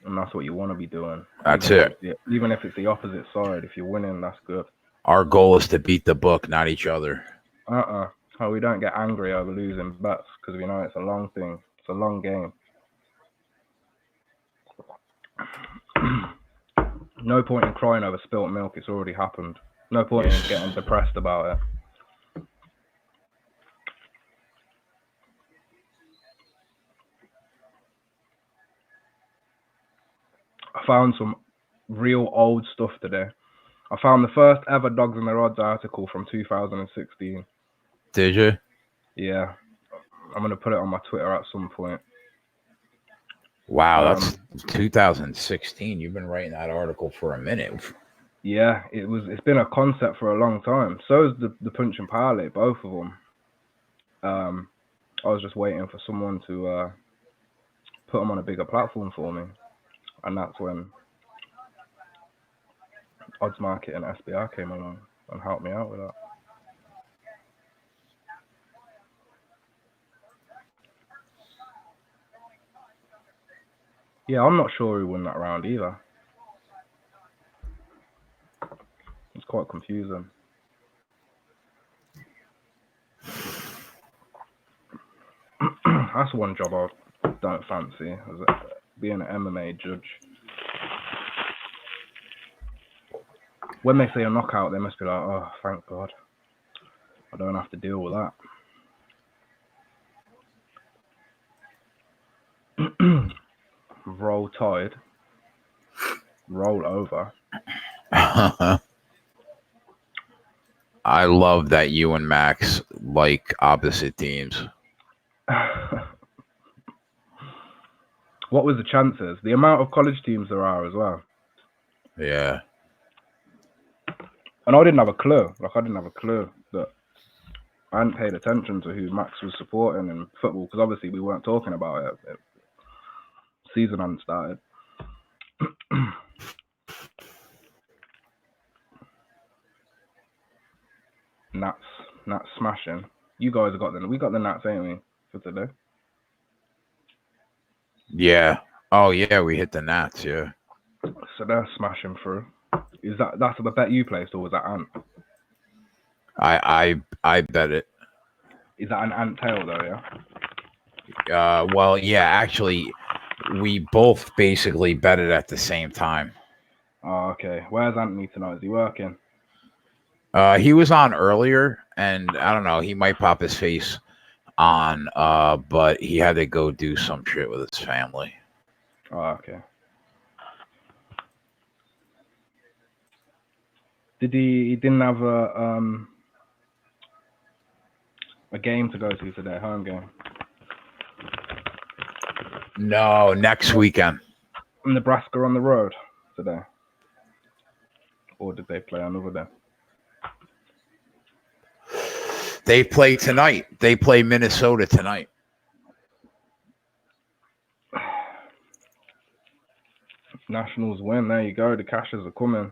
[SPEAKER 5] And that's what you want to be doing.
[SPEAKER 1] That's it.
[SPEAKER 5] Even if it's the opposite side, if you're winning, that's good.
[SPEAKER 1] Our goal is to beat the book, not each other.
[SPEAKER 5] Oh, we don't get angry over losing bets, because we know it's a long thing. It's a long game. No point in crying over spilt milk. It's already happened. No point in getting depressed about it. I found some real old stuff today. I found the first ever Dogs and Their Odds article from 2016.
[SPEAKER 1] Did you?
[SPEAKER 5] Yeah. I'm going to put it on my Twitter at some point.
[SPEAKER 1] Wow, that's 2016. You've been writing that article for a minute.
[SPEAKER 5] Yeah, it's been a concept for a long time. So is the Punch and Parlay, both of them. I was just waiting for someone to put them on a bigger platform for me. And that's when Odds Market and SBR came along and helped me out with that. Yeah, I'm not sure who won that round either. It's quite confusing. That's one job I don't fancy, is it? Being an MMA judge. When they say a knockout, they must be like, oh, thank God. I don't have to deal with that. Roll Tide. Roll over.
[SPEAKER 1] I love that you and Max like opposite teams.
[SPEAKER 5] What was the chances? The amount of college teams there are as well.
[SPEAKER 1] Yeah.
[SPEAKER 5] And I didn't have a clue. I didn't have a clue that I hadn't paid attention to who Max was supporting in football, because obviously we weren't talking about it. Season hadn't started. Nats smashing. You guys have got them. We got the Nats, ain't we, for today?
[SPEAKER 1] Yeah. Oh yeah, we hit the Nats. Yeah.
[SPEAKER 5] So they're smashing through. That's the bet you placed, or was that Ant?
[SPEAKER 1] I bet it.
[SPEAKER 5] Is that an Ant tail though? Yeah.
[SPEAKER 1] Well, yeah. Actually, we both basically bet it at the same time.
[SPEAKER 5] Oh, okay. Where's Anthony tonight? Is he working?
[SPEAKER 1] He was on earlier, and I don't know. He might pop his face on, but he had to go do some shit with his family.
[SPEAKER 5] Oh, okay. He didn't have a game to go to today, home game?
[SPEAKER 1] No, next weekend.
[SPEAKER 5] Nebraska on the road today? Or did they play another day?
[SPEAKER 1] They play tonight. They play Minnesota tonight.
[SPEAKER 5] Nationals win. There you go. The cashes are coming.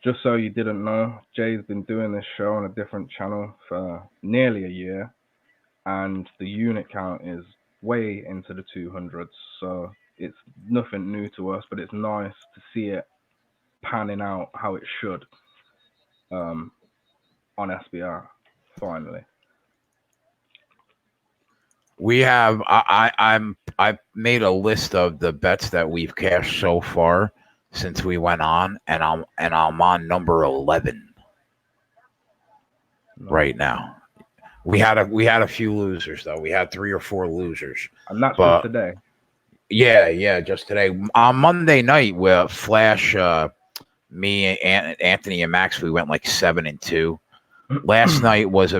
[SPEAKER 5] Just so you didn't know, Jay's been doing this show on a different channel for nearly a year, and the unit count is way into the 200s. So it's nothing new to us, but it's nice to see it panning out how it should on SBR, finally.
[SPEAKER 1] We have. I made a list of the bets that we've cashed so far since we went on, and I'm on number 11 right now. We had a few losers though. We had 3 or 4 losers,
[SPEAKER 5] and that's just today.
[SPEAKER 1] Yeah, just today. On Monday night, with Flash, me and Anthony and Max, we went like 7-2. Last night was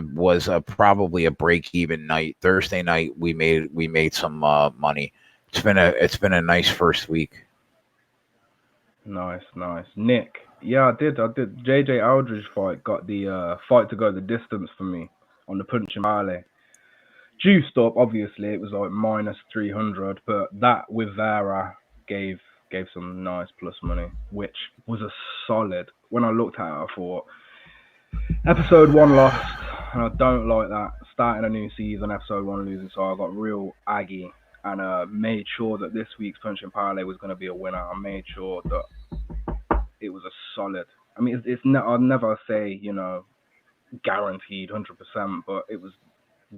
[SPEAKER 1] probably a break even night. Thursday night we made some money. It's been a nice first week.
[SPEAKER 5] Nice. Nick, yeah, I did. JJ Aldridge fight got the fight to go the distance for me on the punch and parlay. Juiced up, obviously, it was like minus 300, but that with Vera gave some nice plus money, which was a solid. When I looked at it, I thought, episode 1 lost, and I don't like that. Starting a new season, episode 1 losing, so I got real aggy and made sure that this week's punch and parlay was going to be a winner. I made sure that it was a solid. I mean, I'd never say, guaranteed 100%, but it was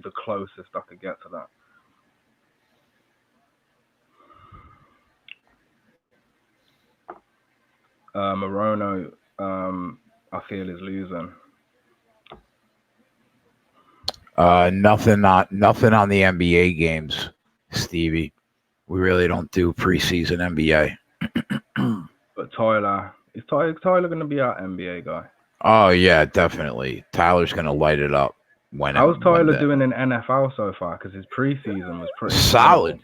[SPEAKER 5] the closest I could get to that. Morono, I feel is losing.
[SPEAKER 1] Nothing on the NBA games, Stevie. We really don't do preseason NBA.
[SPEAKER 5] But Tyler, is Tyler going to be our NBA guy?
[SPEAKER 1] Oh yeah, definitely. Tyler's going to light it up.
[SPEAKER 5] How's Tyler doing in NFL so far? Because his preseason was pretty
[SPEAKER 1] solid.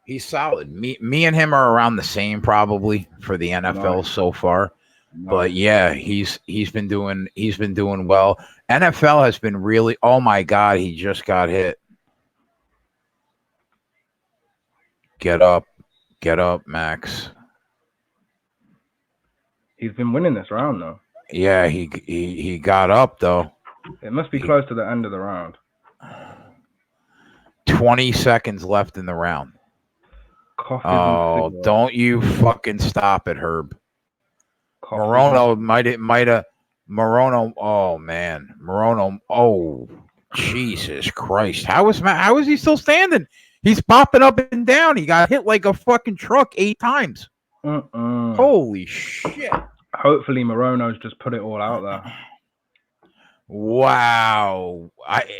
[SPEAKER 1] He's solid. Me and him are around the same probably for the NFL so far. But yeah, he's been doing well. NFL has been really. Oh my God, he just got hit. Get up, Max.
[SPEAKER 5] He's been winning this round though.
[SPEAKER 1] Yeah, he got up though.
[SPEAKER 5] It must be close to the end of the round.
[SPEAKER 1] 20 seconds left in the round. Don't you fucking stop it, Herb. Morono might have Morono. Oh man, Morono. Oh Jesus Christ! How is he still standing? He's popping up and down. He got hit like a fucking truck 8 times. Holy shit!
[SPEAKER 5] Hopefully, Morono's just put it all out there.
[SPEAKER 1] Wow,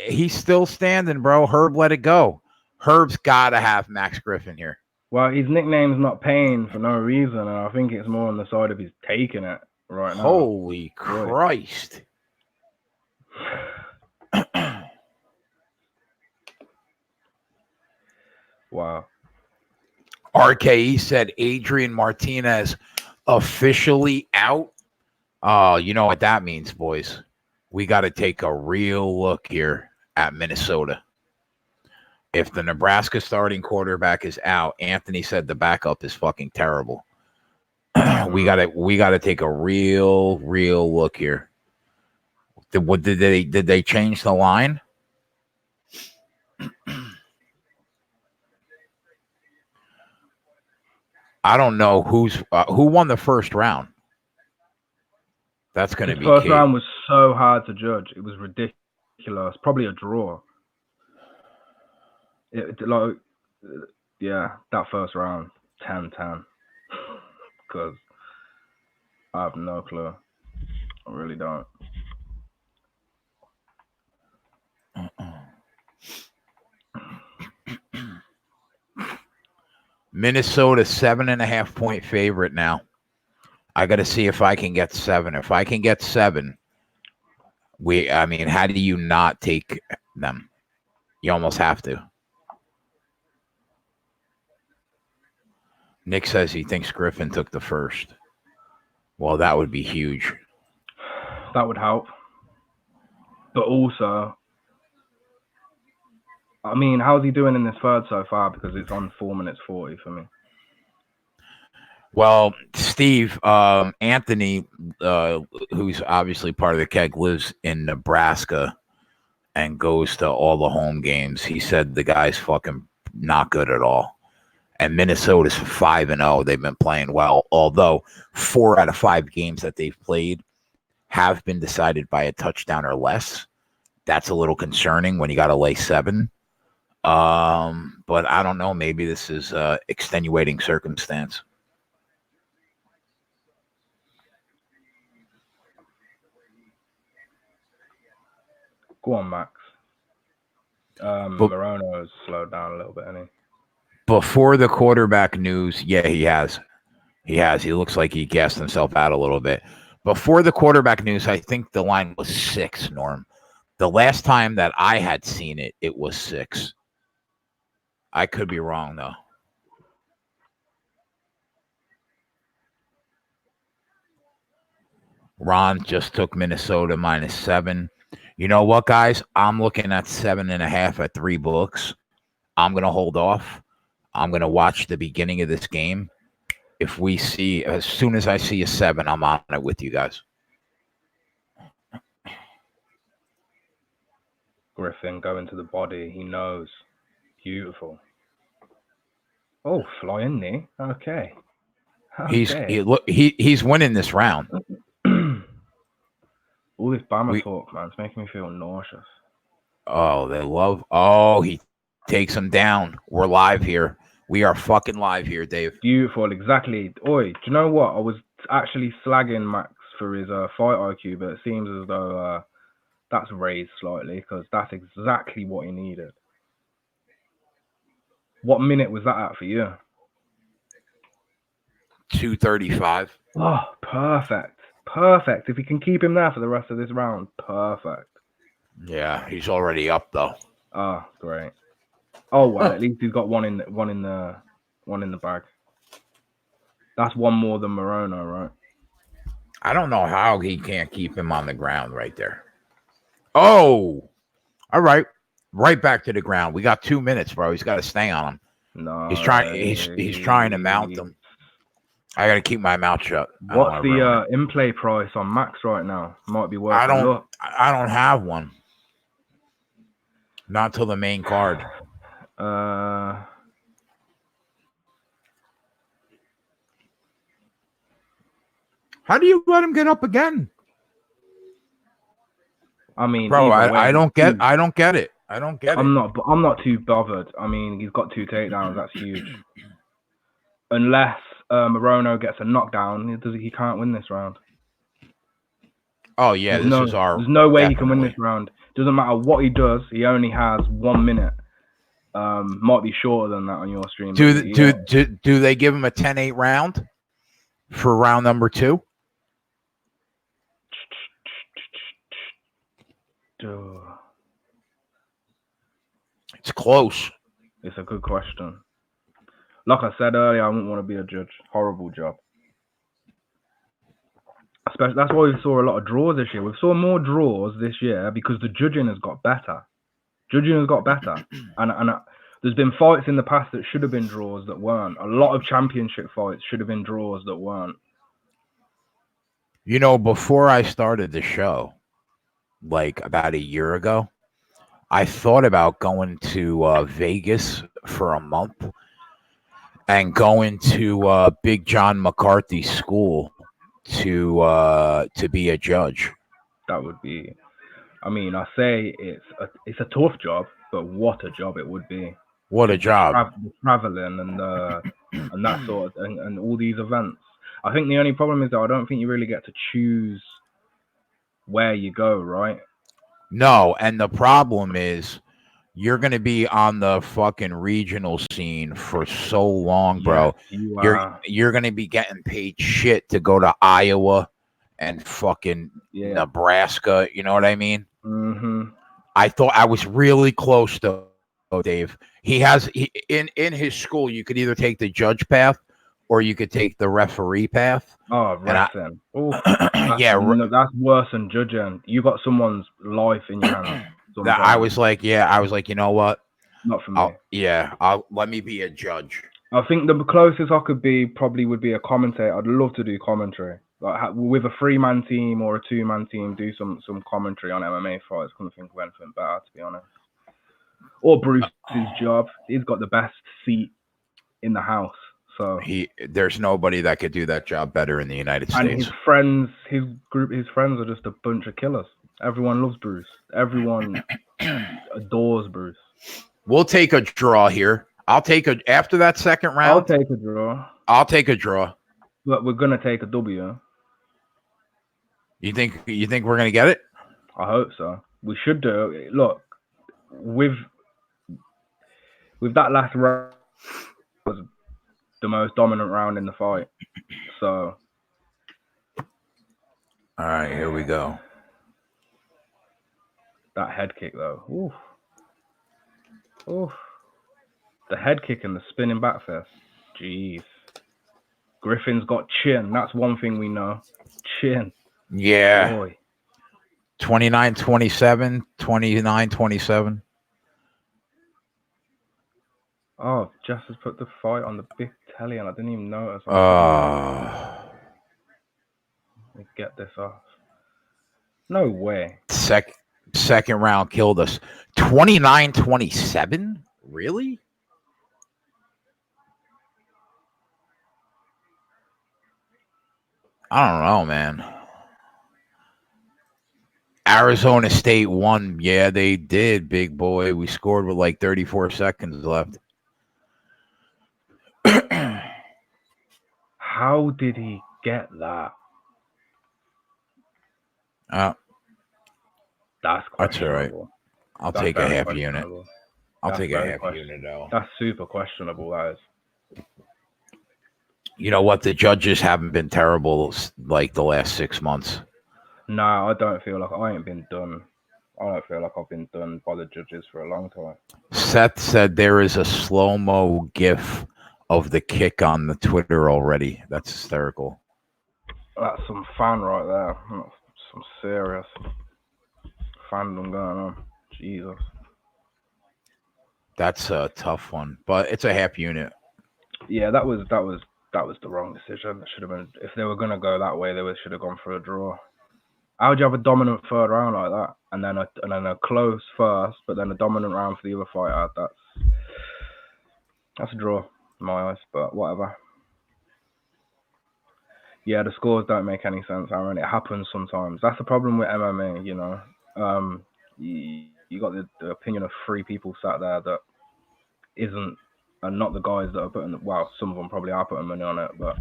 [SPEAKER 1] he's still standing, bro. Herb, let it go. Herb's got to have Max Griffin here.
[SPEAKER 5] Well, his nickname's not Pain for no reason, and I think it's more on the side of he's taking it right now.
[SPEAKER 1] Holy Christ.
[SPEAKER 5] Wow.
[SPEAKER 1] RKE said Adrian Martinez officially out. You know what that means, boys. We got to take a real look here at Minnesota. If the Nebraska starting quarterback is out, Anthony said the backup is fucking terrible. We gotta take a real look here. Did they change the line? I don't know who won the first round. That's going to be
[SPEAKER 5] first
[SPEAKER 1] key.
[SPEAKER 5] Round was so hard to judge. It was ridiculous. Probably a draw. That first round, 10-10. Because I have no clue. I really don't.
[SPEAKER 1] Minnesota 7.5 point favorite now. I got to see if I can get 7. If I can get 7, how do you not take them? You almost have to. Nick says he thinks Griffin took the first. Well, that would be huge.
[SPEAKER 5] That would help. But also, how's he doing in this third so far? Because it's on 4 minutes 40 for me.
[SPEAKER 1] Well, Steve, Anthony, who's obviously part of the keg, lives in Nebraska and goes to all the home games. He said the guy's fucking not good at all. And Minnesota's 5-0. They've been playing well, although 4 out of 5 games that they've played have been decided by a touchdown or less. That's a little concerning when you got to lay 7. But I don't know. Maybe this is extenuating circumstance.
[SPEAKER 5] Go on, Max. Morono's slowed down a little bit, hasn't he?
[SPEAKER 1] Before the quarterback news, yeah, he has. He has. He looks like he gassed himself out a little bit. Before the quarterback news, I think the line was 6, Norm. The last time that I had seen it, it was 6. I could be wrong, though. Ron just took Minnesota -7. You know what, guys? I'm looking at 7.5 at 3 books. I'm going to hold off. I'm going to watch the beginning of this game. If we see, as soon as I see a 7, I'm on it with you guys.
[SPEAKER 5] Griffin going to the body. He knows. Beautiful. Oh, flying knee. Okay.
[SPEAKER 1] He's winning this round.
[SPEAKER 5] All this Bama talk, man, it's making me feel nauseous.
[SPEAKER 1] Oh, they love. Oh, he takes him down. We're live here. We are fucking live here, Dave.
[SPEAKER 5] Beautiful, exactly. Oi, do you know what? I was actually slagging Max for his fight IQ, but it seems as though that's raised slightly because that's exactly what he needed. What minute was that at for you?
[SPEAKER 1] 2:35.
[SPEAKER 5] Oh, perfect. Perfect. If he can keep him there for the rest of this round, perfect.
[SPEAKER 1] Yeah, he's already up though.
[SPEAKER 5] Ah, great. Oh well, at least he's got one in the bag. That's one more than Morono, right?
[SPEAKER 1] I don't know how he can't keep him on the ground right there. Oh, all right. Right back to the ground. We got 2 minutes, bro. He's got to stay on him.
[SPEAKER 5] No,
[SPEAKER 1] he's trying to mount them. I got to keep my mouth shut.
[SPEAKER 5] What's the in-play price on Max right now? Might be worth a look.
[SPEAKER 1] I don't have one. Not till the main card.
[SPEAKER 5] How
[SPEAKER 1] do you let him get up again?
[SPEAKER 5] I mean,
[SPEAKER 1] bro, I don't get it. I don't get it.
[SPEAKER 5] I'm not too bothered. I mean, he's got 2 takedowns. That's huge. Unless Morono gets a knockdown, he can't win this round.
[SPEAKER 1] Oh yeah, there's
[SPEAKER 5] no way he can win this round. Doesn't matter what he does. He only has 1 minute. Might be shorter than that on your stream.
[SPEAKER 1] Do they give him a 10-8 round for round number 2? It's close.
[SPEAKER 5] It's a good question. Like I said earlier, I wouldn't want to be a judge. Horrible job. Especially, that's why we saw a lot of draws this year. We saw more draws this year because the judging has got better. And there's been fights in the past that should have been draws that weren't. A lot of championship fights should have been draws that weren't.
[SPEAKER 1] You know, before I started the show, like about a year ago, I thought about going to Vegas for a month and going to Big John McCarthy's school to be a judge.
[SPEAKER 5] That would be. I mean, I say it's a tough job, but what a job it would be.
[SPEAKER 1] What a job!
[SPEAKER 5] Traveling and that sort of and all these events. I think the only problem is that I don't think you really get to choose where you go, right?
[SPEAKER 1] No, and the problem is you're going to be on the fucking regional scene for so long, bro.
[SPEAKER 5] Yes,
[SPEAKER 1] you're going to be getting paid shit to go to Iowa and fucking Nebraska. You know what I mean?
[SPEAKER 5] Mm-hmm.
[SPEAKER 1] I thought I was really close to Dave. In his school, you could either take the judge path or you could take the referee path.
[SPEAKER 5] Oh, wrestling. That's worse than judging. You got someone's life in your hands.
[SPEAKER 1] I was like, you know what?
[SPEAKER 5] Not for me.
[SPEAKER 1] Let me be a judge.
[SPEAKER 5] I think the closest I could be probably would be a commentator. I'd love to do commentary, like with a 3-man team or a 2-man team. Do some commentary on MMA fights. Couldn't think of anything better, to be honest. Or Bruce's job. He's got the best seat in the house. So
[SPEAKER 1] there's nobody that could do that job better in the United States.
[SPEAKER 5] And his friends are just a bunch of killers. Everyone loves Bruce. Everyone adores Bruce.
[SPEAKER 1] We'll take a draw here. After that second round.
[SPEAKER 5] I'll take a draw.
[SPEAKER 1] I'll take a draw.
[SPEAKER 5] But we're gonna take a W.
[SPEAKER 1] You think we're gonna get it?
[SPEAKER 5] I hope so. We should do. Look, with that last round was the most dominant round in the fight. So.
[SPEAKER 1] All right, here we go.
[SPEAKER 5] That head kick though. Oof. Oof. The head kick and the spinning back fist. Jeez. Griffin's got chin. That's one thing we know. Chin.
[SPEAKER 1] Yeah.
[SPEAKER 5] Boy.
[SPEAKER 1] 29-27, 29-27.
[SPEAKER 5] Oh, Jess has put the fight on the big telly and I didn't even notice. Let me get this off. No way.
[SPEAKER 1] Second round killed us. 29-27? Really? I don't know, man. Arizona State won. Yeah, they did, big boy. We scored with like 34 seconds left.
[SPEAKER 5] How did he get that? That's
[SPEAKER 1] all right. I'll take a half unit. I'll take a half unit, though.
[SPEAKER 5] That's super questionable, that is.
[SPEAKER 1] You know what? The judges haven't been terrible like the last 6 months.
[SPEAKER 5] No, I don't feel like I ain't been done. I don't feel like I've been done by the judges for a long time. Seth
[SPEAKER 1] said there is a slow-mo gif of the kick on the Twitter already. That's hysterical.
[SPEAKER 5] That's some fan right there. Some serious fandom going on. Jesus.
[SPEAKER 1] That's a tough one, but it's a half unit.
[SPEAKER 5] Yeah, that was the wrong decision. It should have been, if they were gonna go that way, they should have gone for a draw. How would you have a dominant third round like that, and then a close first, but then a dominant round for the other fighter? That's a draw in my eyes, but whatever. Yeah, the scores don't make any sense, Aaron. It happens sometimes. That's the problem with MMA, you know. You got the opinion of 3 people sat there that isn't, and not the guys that are putting, well, some of them probably are putting money on it, but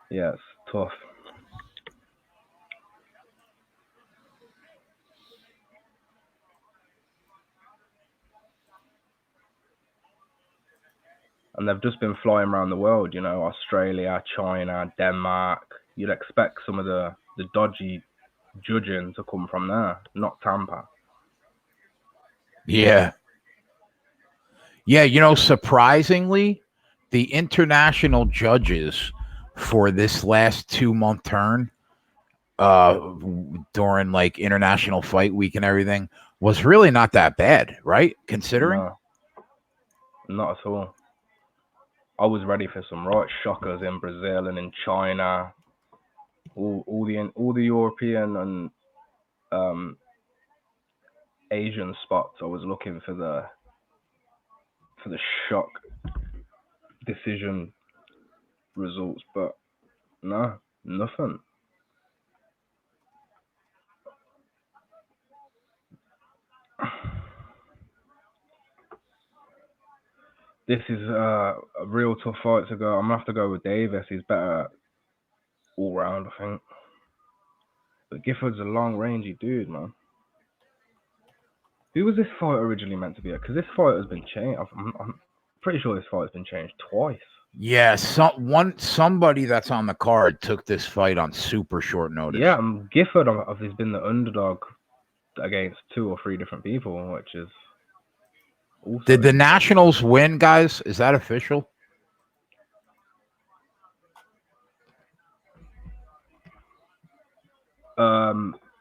[SPEAKER 5] yeah, it's tough. And they've just been flying around the world, you know, Australia, China, Denmark. You'd expect some of the dodgy judging to come from there, not Tampa.
[SPEAKER 1] Yeah. Yeah, you know, surprisingly, the international judges for this last 2-month turn, during like International Fight Week and everything, was really not that bad, right? Considering?
[SPEAKER 5] No, not at all. I was ready for some right shockers in Brazil and in China, all the European and Asian spots. I was looking for the shock decision results, but no, nothing. This is a real tough fight to go. I'm gonna have to go with Davis. He's better all round, I think. But Gifford's a long rangey dude, man. Who was this fight originally meant to be at? Because this fight has been changed. I'm pretty sure this fight has been changed twice.
[SPEAKER 1] Yeah, somebody that's on the card took this fight on super short notice.
[SPEAKER 5] Yeah, Gifford has been the underdog against 2 or 3 different people, which is.
[SPEAKER 1] Did the Nationals win, guys? Is that official?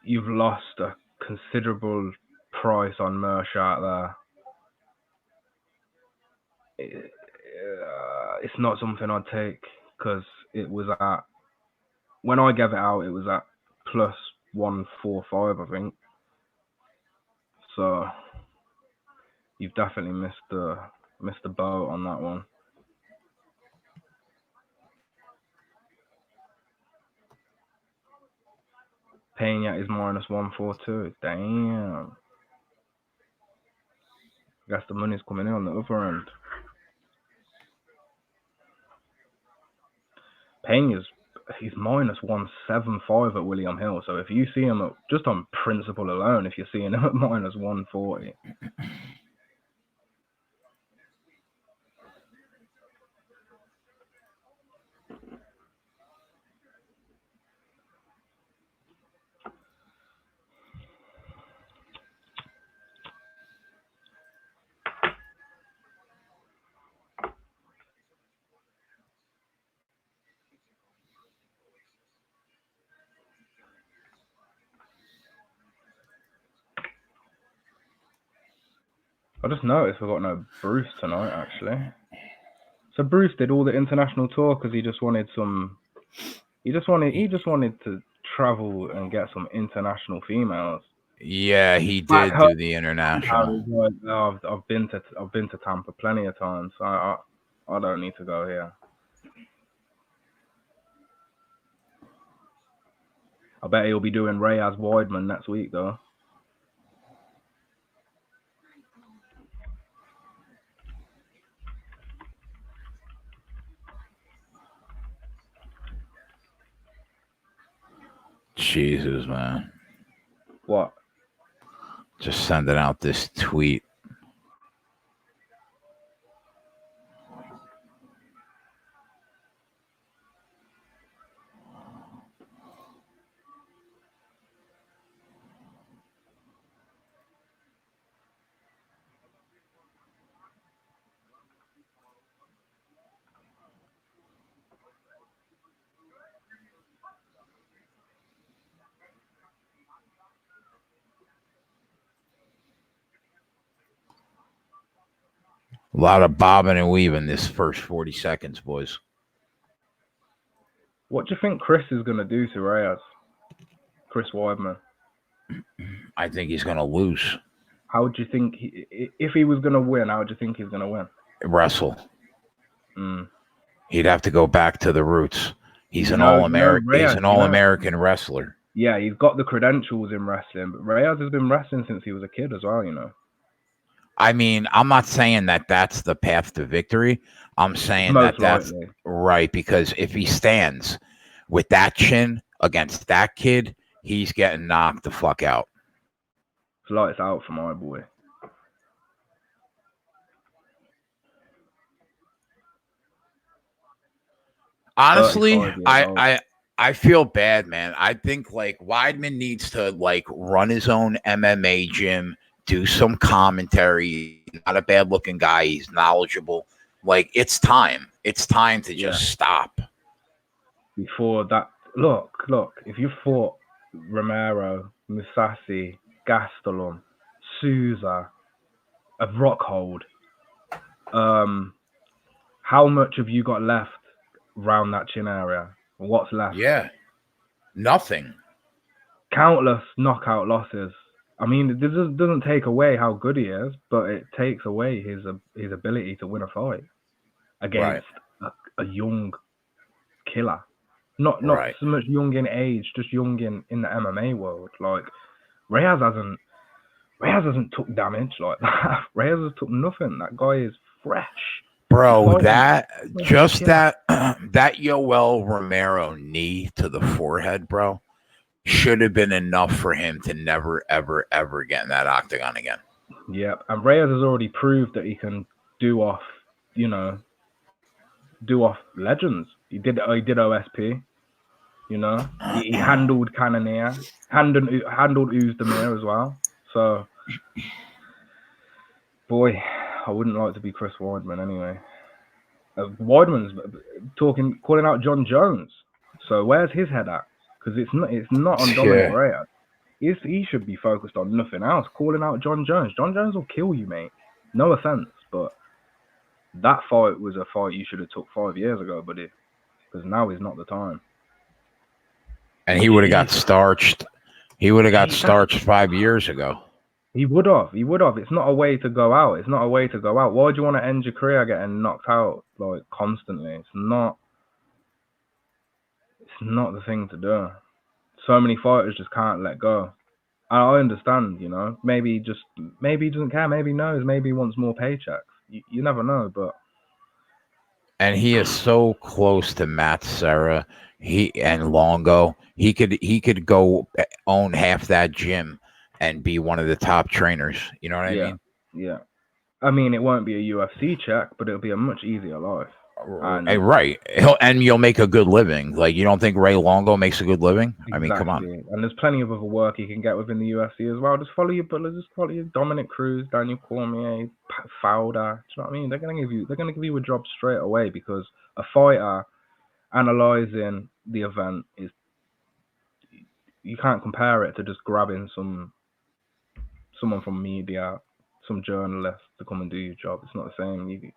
[SPEAKER 5] You've lost a considerable price on Mershaw there. It's not something I'd take because it was at, when I gave it out, it was at plus 145, I think. So you've definitely missed the boat on that one. Pena is minus 142. Damn. Guess the money's coming in on the other end. He's minus 175 at William Hill. So if you see him just on principle alone, if you're seeing him at minus 140. I just noticed we've got no Bruce tonight, actually. So Bruce did all the international tour because he just wanted to travel and get some international females.
[SPEAKER 1] Yeah, he did do the international.
[SPEAKER 5] I've been to Tampa plenty of times. So I don't need to go here. I bet he'll be doing Reyes Weidman next week, though.
[SPEAKER 1] Jesus, man.
[SPEAKER 5] What?
[SPEAKER 1] Just sending out this tweet. A lot of bobbing and weaving this first 40 seconds, boys.
[SPEAKER 5] What do you think Chris is going to do to Reyes? Chris Weidman.
[SPEAKER 1] I think he's going to lose.
[SPEAKER 5] How would you think, if he was going to win, how would you think he's going to win?
[SPEAKER 1] Wrestle. He'd have to go back to the roots. He's an all-American wrestler.
[SPEAKER 5] Yeah, he's got the credentials in wrestling, but Reyes has been wrestling since he was a kid as well, you know.
[SPEAKER 1] I mean, I'm not saying that that's the path to victory. I'm saying that's right, because if he stands with that chin against that kid, he's getting knocked the fuck out.
[SPEAKER 5] It's lights out for my boy.
[SPEAKER 1] Honestly, I feel bad, man. I think like Weidman needs to like run his own MMA gym, do some commentary. He's not a bad looking guy. He's knowledgeable. Like it's time. It's time to just stop. Before
[SPEAKER 5] that, look. If you fought Romero, Musasi, Gastelum, Souza, a Rockhold, how much have you got left around that chin area? What's left?
[SPEAKER 1] Yeah, nothing.
[SPEAKER 5] Countless knockout losses. I mean, this doesn't take away how good he is, but it takes away his ability to win a fight against a young killer. Not so much young in age, just young in the MMA world. Like Reyes hasn't took damage like that. Reyes has took nothing. That guy is fresh.
[SPEAKER 1] Bro, that Yoel Romero knee to the forehead, bro, should have been enough for him to never, ever, ever get in that octagon again.
[SPEAKER 5] Yep, and Reyes has already proved that he can do off legends. He did OSP, you know. He handled Cannonier, handled Uzdemir as well. So, boy, I wouldn't like to be Chris Weidman anyway. Weidman's calling out John Jones. So where's his head at? Because it's not on Dominic Reyes. He should be focused on nothing else. Calling out John Jones. John Jones will kill you, mate. No offense, but that fight was a fight you should have took 5 years ago, buddy. Because now is not the time.
[SPEAKER 1] And he would have got starched. He would have got starched 5 years ago.
[SPEAKER 5] He would have. It's not a way to go out. Why do you want to end your career getting knocked out like constantly? It's not the thing to do. So many fighters just can't let go. I understand, you know. Maybe he doesn't care. Maybe he knows. Maybe he wants more paychecks. You never know, but.
[SPEAKER 1] And he is so close to Matt Serra. And Longo. He could go own half that gym and be one of the top trainers. You know what I mean?
[SPEAKER 5] Yeah. I mean, it won't be a UFC check, but it'll be a much easier life.
[SPEAKER 1] Right. And you'll make a good living. Like, you don't think Ray Longo makes a good living? Exactly. I mean, come on.
[SPEAKER 5] And there's plenty of other work you can get within the UFC as well. Just follow your bullets. Just follow your Dominic Cruz, Daniel Cormier, Fowler. Do you know what I mean? They're gonna give you a job straight away, because a fighter analyzing the event is, you can't compare it to just grabbing someone from media, some journalist to come and do your job. It's not the same.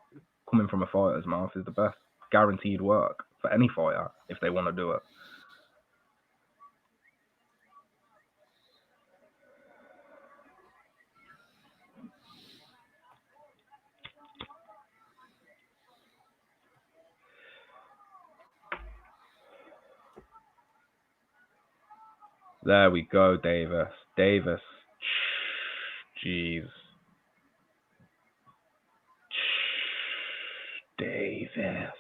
[SPEAKER 5] Coming from a fighter's mouth is the best guaranteed work for any fighter if they want to do it. There we go, Davis. Jeez. Davis.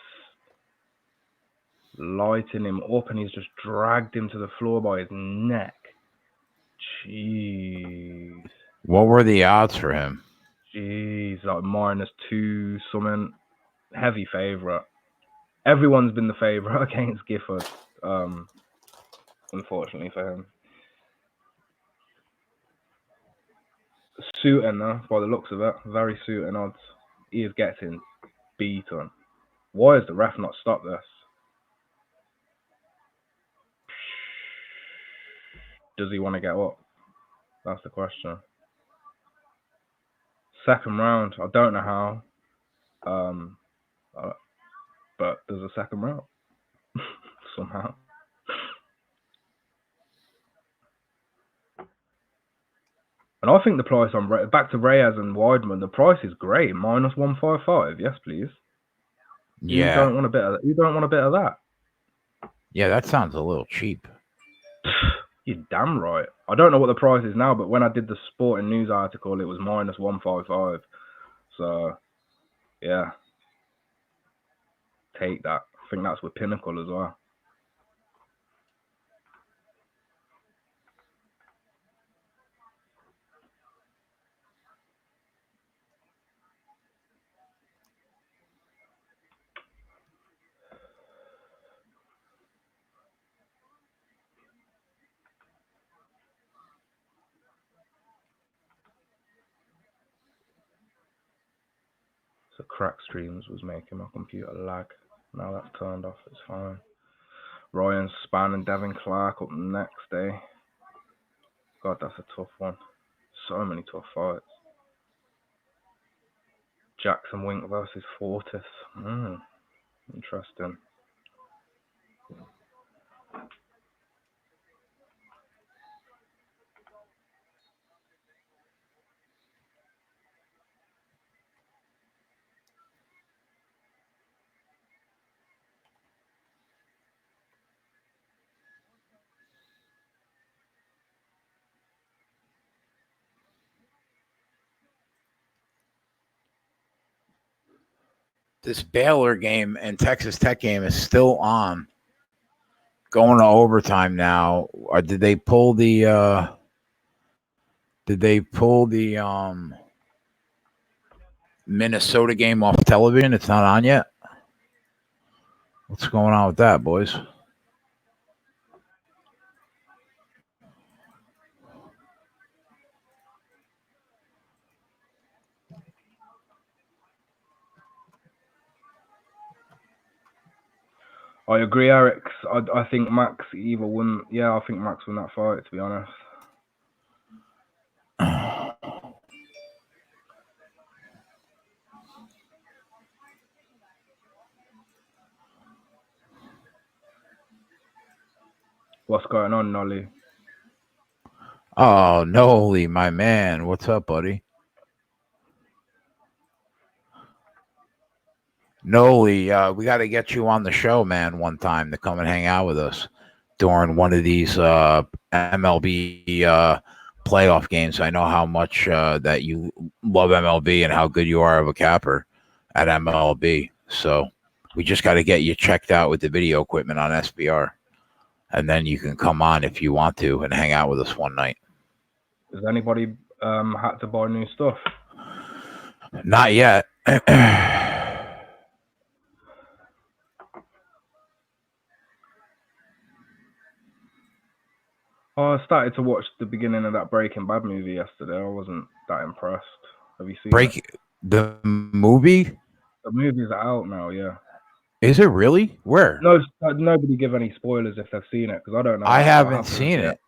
[SPEAKER 5] Lighting him up, and he's just dragged him to the floor by his neck. Jeez.
[SPEAKER 1] What were the odds for him?
[SPEAKER 5] Jeez, like -2 something. Heavy favourite. Everyone's been the favourite against Gifford. Unfortunately for him. Suiting though, by the looks of it. Very suiting odds. He is getting beaten. Why has the ref not stopped this? Does he want to get up? That's the question. Second round. I don't know how. But there's a second round. Somehow. And I think the price on back to Reyes and Weidman, the price is great. -155. Yes, please.
[SPEAKER 1] Yeah.
[SPEAKER 5] You don't want a bit of that.
[SPEAKER 1] Yeah, that sounds a little cheap.
[SPEAKER 5] You're damn right. I don't know what the price is now, but when I did the sporting news article, it was -155. So, yeah. Take that. I think that's with Pinnacle as well. So crack streams was making my computer lag. Now that's turned off, it's fine. Ryan Spann and Devin Clark up next, eh? God, that's a tough one. So many tough fights. Jackson Wink versus Fortis. Interesting.
[SPEAKER 1] This Baylor game and Texas Tech game is still on. Going to overtime now. Or did they pull the Minnesota game off television? It's not on yet. What's going on with that, boys?
[SPEAKER 5] I agree, Eric. I think Max either won. Yeah, I think Max won that fight, to be honest. What's going on, Nolly?
[SPEAKER 1] Oh, Nolly, my man. What's up, buddy? Noli, we got to get you on the show, man, one time to come and hang out with us during one of these MLB playoff games. I know how much that you love MLB and how good you are of a capper at MLB. So we just got to get you checked out with the video equipment on SBR. And then you can come on if you want to and hang out with us one night.
[SPEAKER 5] Has anybody had to buy new stuff?
[SPEAKER 1] Not yet.
[SPEAKER 5] I started to watch the beginning of that Breaking Bad movie yesterday. I wasn't that impressed. Have you seen it?
[SPEAKER 1] The movie?
[SPEAKER 5] The movie's out now, yeah.
[SPEAKER 1] Is it really? Where?
[SPEAKER 5] No, nobody give any spoilers if they've seen it, because I don't know.
[SPEAKER 1] I haven't seen it.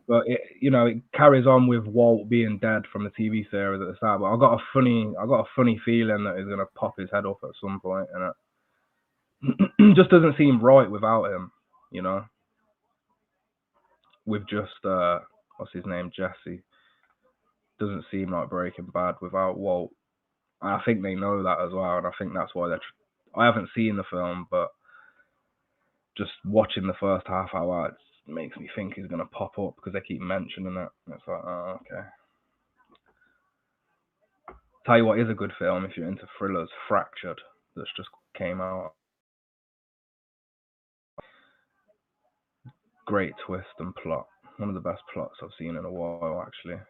[SPEAKER 5] But it carries on with Walt being dead from the TV series at the start. But I got a funny feeling that he's gonna pop his head off at some point, and it just doesn't seem right without him, you know. With just what's his name, Jesse, doesn't seem like Breaking Bad without Walt. And I think they know that as well, and I think that's why I haven't seen the film, but just watching the first half hour, it makes me think he's gonna pop up because they keep mentioning it. And it's like, oh, okay. Tell you what is a good film if you're into thrillers, Fractured, that's just came out. Great twist and plot. One of the best plots I've seen in a while, actually.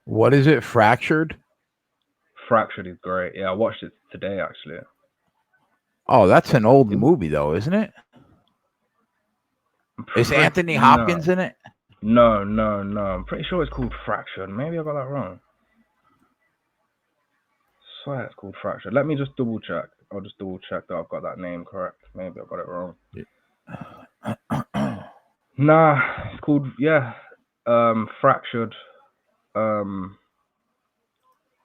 [SPEAKER 1] What is it? Fractured?
[SPEAKER 5] Fractured is great. Yeah, I watched it today, actually.
[SPEAKER 1] Oh, that's an old movie, though, isn't it? Is Anthony Hopkins in it?
[SPEAKER 5] No. I'm pretty sure it's called Fractured. Maybe I got that wrong. I swear it's called Fractured. Let me just double check. I'll just double check that I've got that name correct. Maybe I got it wrong. Nah, it's called Fractured.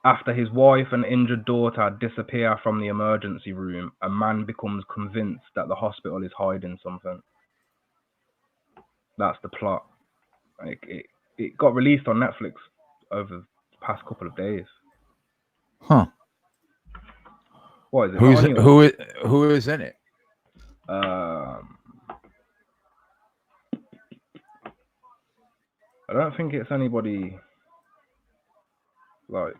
[SPEAKER 5] After his wife and injured daughter disappear from the emergency room, a man becomes convinced that the hospital is hiding something. That's the plot. Like it got released on Netflix over the past couple of days.
[SPEAKER 1] Huh.
[SPEAKER 5] What is it?
[SPEAKER 1] Who is in it?
[SPEAKER 5] I don't think it's anybody like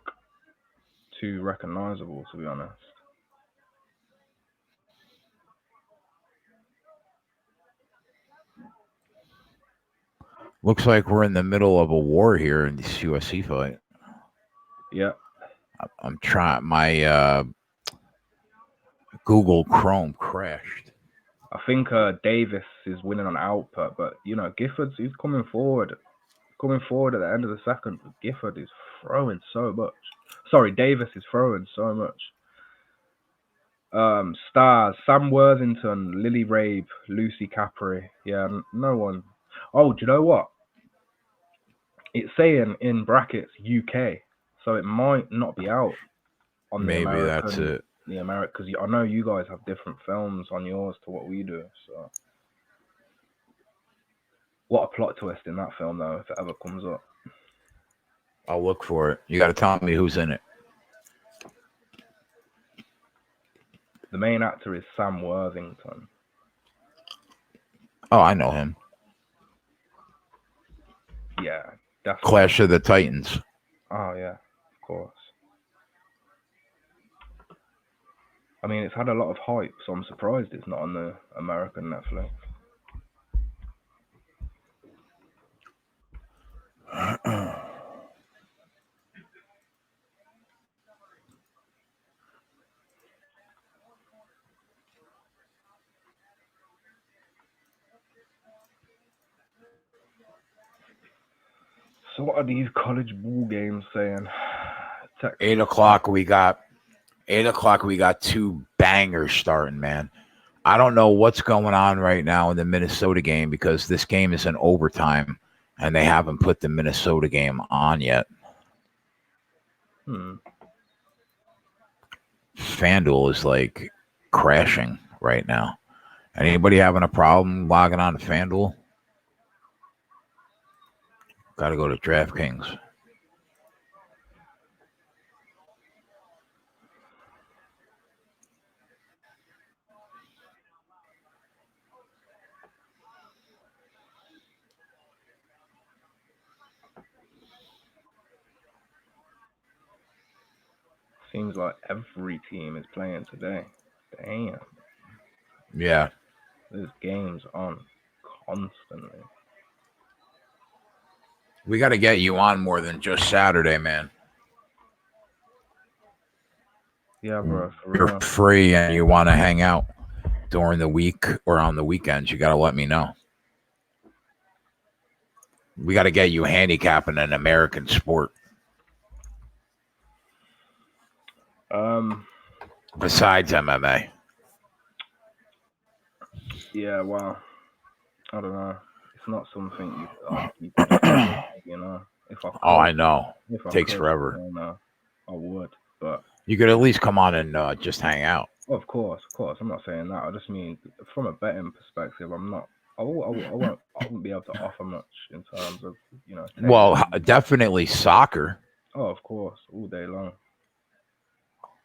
[SPEAKER 5] too recognizable, to be honest.
[SPEAKER 1] Looks like we're in the middle of a war here in this UFC fight.
[SPEAKER 5] Yeah.
[SPEAKER 1] I'm trying. My Google Chrome crashed.
[SPEAKER 5] I think Davis is winning on output, but Gifford's he's coming forward. Coming forward at the end of the second. Gifford is throwing so much. Sorry, Davis is throwing so much. Stars: Sam Worthington, Lily Rabe, Lucy Capri. Yeah, no one. Oh, do you know what? It's saying in brackets UK, so it might not be out on the American.
[SPEAKER 1] Maybe that's it.
[SPEAKER 5] The American, because I know you guys have different films on yours to what we do. So, what a plot twist in that film, though, if it ever comes up.
[SPEAKER 1] I'll look for it. You got to tell me who's in it.
[SPEAKER 5] The main actor is Sam Worthington.
[SPEAKER 1] Oh, I know him.
[SPEAKER 5] Yeah, definitely.
[SPEAKER 1] Clash of the Titans.
[SPEAKER 5] Oh, yeah, of course. I mean, it's had a lot of hype, so I'm surprised it's not on the American Netflix. So what are these college ball games saying?
[SPEAKER 1] 8 o'clock we got 8 o'clock we got two bangers starting, man. I don't know what's going on right now in the Minnesota game because this game is in overtime and they haven't put the Minnesota game on yet. FanDuel is like crashing right now. Anybody having a problem logging on to FanDuel? Got to go to DraftKings.
[SPEAKER 5] seems like every team is playing today. Damn.
[SPEAKER 1] Yeah.
[SPEAKER 5] There's games on constantly.
[SPEAKER 1] We got to get you on more than just Saturday, man.
[SPEAKER 5] Yeah, bro. For
[SPEAKER 1] You're
[SPEAKER 5] real.
[SPEAKER 1] free and you want to hang out during the week or on the weekends, you got to let me know. We got to get you handicapping an American sport. Besides MMA.
[SPEAKER 5] Yeah, well, I don't know. It's not something you can just do, you know. If I could,
[SPEAKER 1] I know.
[SPEAKER 5] If I
[SPEAKER 1] Takes
[SPEAKER 5] could,
[SPEAKER 1] forever.
[SPEAKER 5] you know, I would. But
[SPEAKER 1] you could at least come on and just hang out.
[SPEAKER 5] Of course. I'm not saying that. I just mean from a betting perspective, I'm not. I won't be able to offer much in terms of, you know.
[SPEAKER 1] Well, definitely soccer.
[SPEAKER 5] Oh, of course, all day long.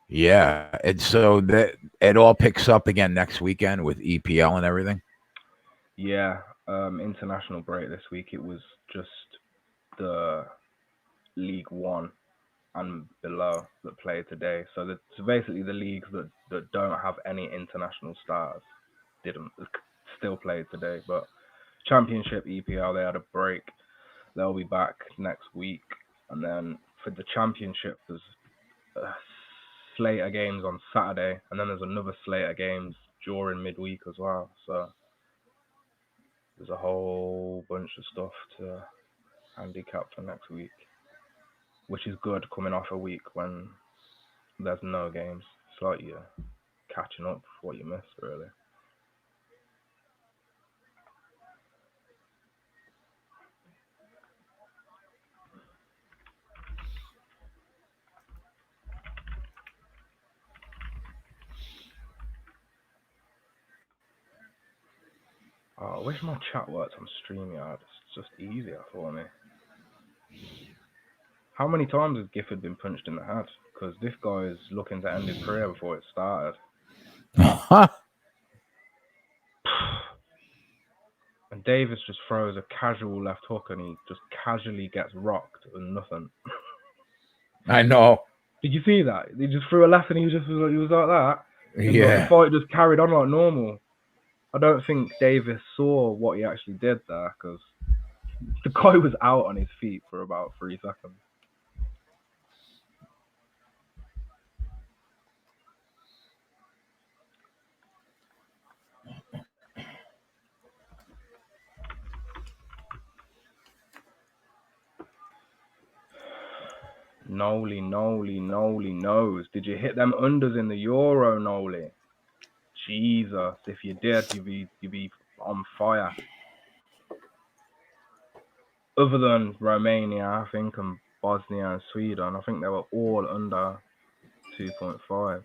[SPEAKER 1] Yeah, and so that it all picks up again next weekend with EPL and everything.
[SPEAKER 5] Yeah, international break this week. It was just the League One and below that play today. So basically the leagues that don't have any international stars didn't still play today. But Championship, EPL, they had a break. They'll be back next week. And then for the Championship, there's a slate of games on Saturday, and then there's another slate of games during midweek as well. So there's a whole bunch of stuff to handicap for next week, which is good coming off a week when there's no games. It's like you're catching up for what you missed, really. Oh, I wish my chat worked on StreamYard. It's just easier for me. How many times has Gifford been punched in the head? Because this guy is looking to end his career before it started. And Davis just throws a casual left hook and he just casually gets rocked and nothing.
[SPEAKER 1] I know.
[SPEAKER 5] Did you see that? He just threw a left and he was like that. And
[SPEAKER 1] yeah.
[SPEAKER 5] The fight just carried on like normal. I don't think Davis saw what he actually did there because the guy was out on his feet for about 3 seconds. Noli knows. Did you hit them unders in the Euro, Noli? Jesus, if you did, you'd be on fire. Other than Romania, I think, and Bosnia and Sweden, I think they were all under 2.5.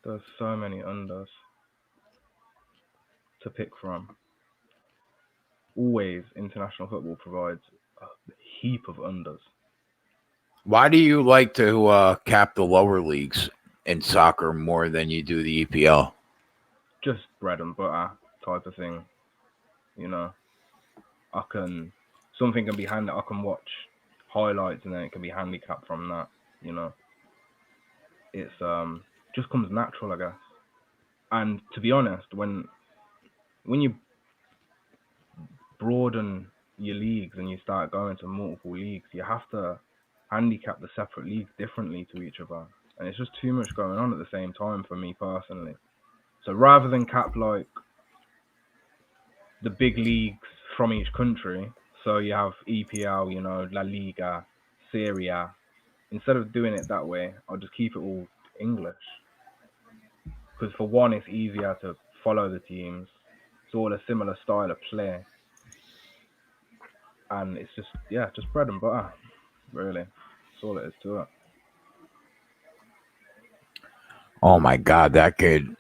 [SPEAKER 5] There's so many unders to pick from. Always, international football provides a heap of unders.
[SPEAKER 1] Why do you like to cap the lower leagues in soccer more than you do the EPL?
[SPEAKER 5] Just bread and butter type of thing, you know. Something can be I can watch highlights and then it can be handicapped from that, you know. It's just comes natural, I guess. And to be honest, when you broaden your leagues and you start going to multiple leagues, you have to handicap the separate leagues differently to each other. And it's just too much going on at the same time for me personally. So rather than cap like the big leagues from each country, so you have EPL, you know, La Liga, Serie A, instead of doing it that way, I'll just keep it all English. Because for one, it's easier to follow the teams. It's all a similar style of play. And it's just bread and butter, really. That's all it is to it.
[SPEAKER 1] Oh my God, that kid.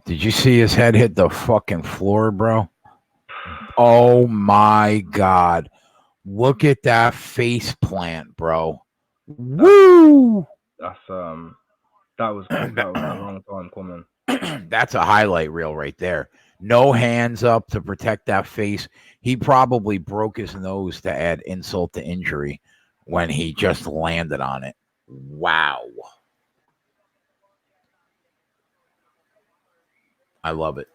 [SPEAKER 1] Did you see his head hit the fucking floor, bro? Oh my God. Look at that face plant, bro. Woo!
[SPEAKER 5] That was a long time coming.
[SPEAKER 1] That's a highlight reel right there. No hands up to protect that face. He probably broke his nose to add insult to injury when he just landed on it. Wow. I love it.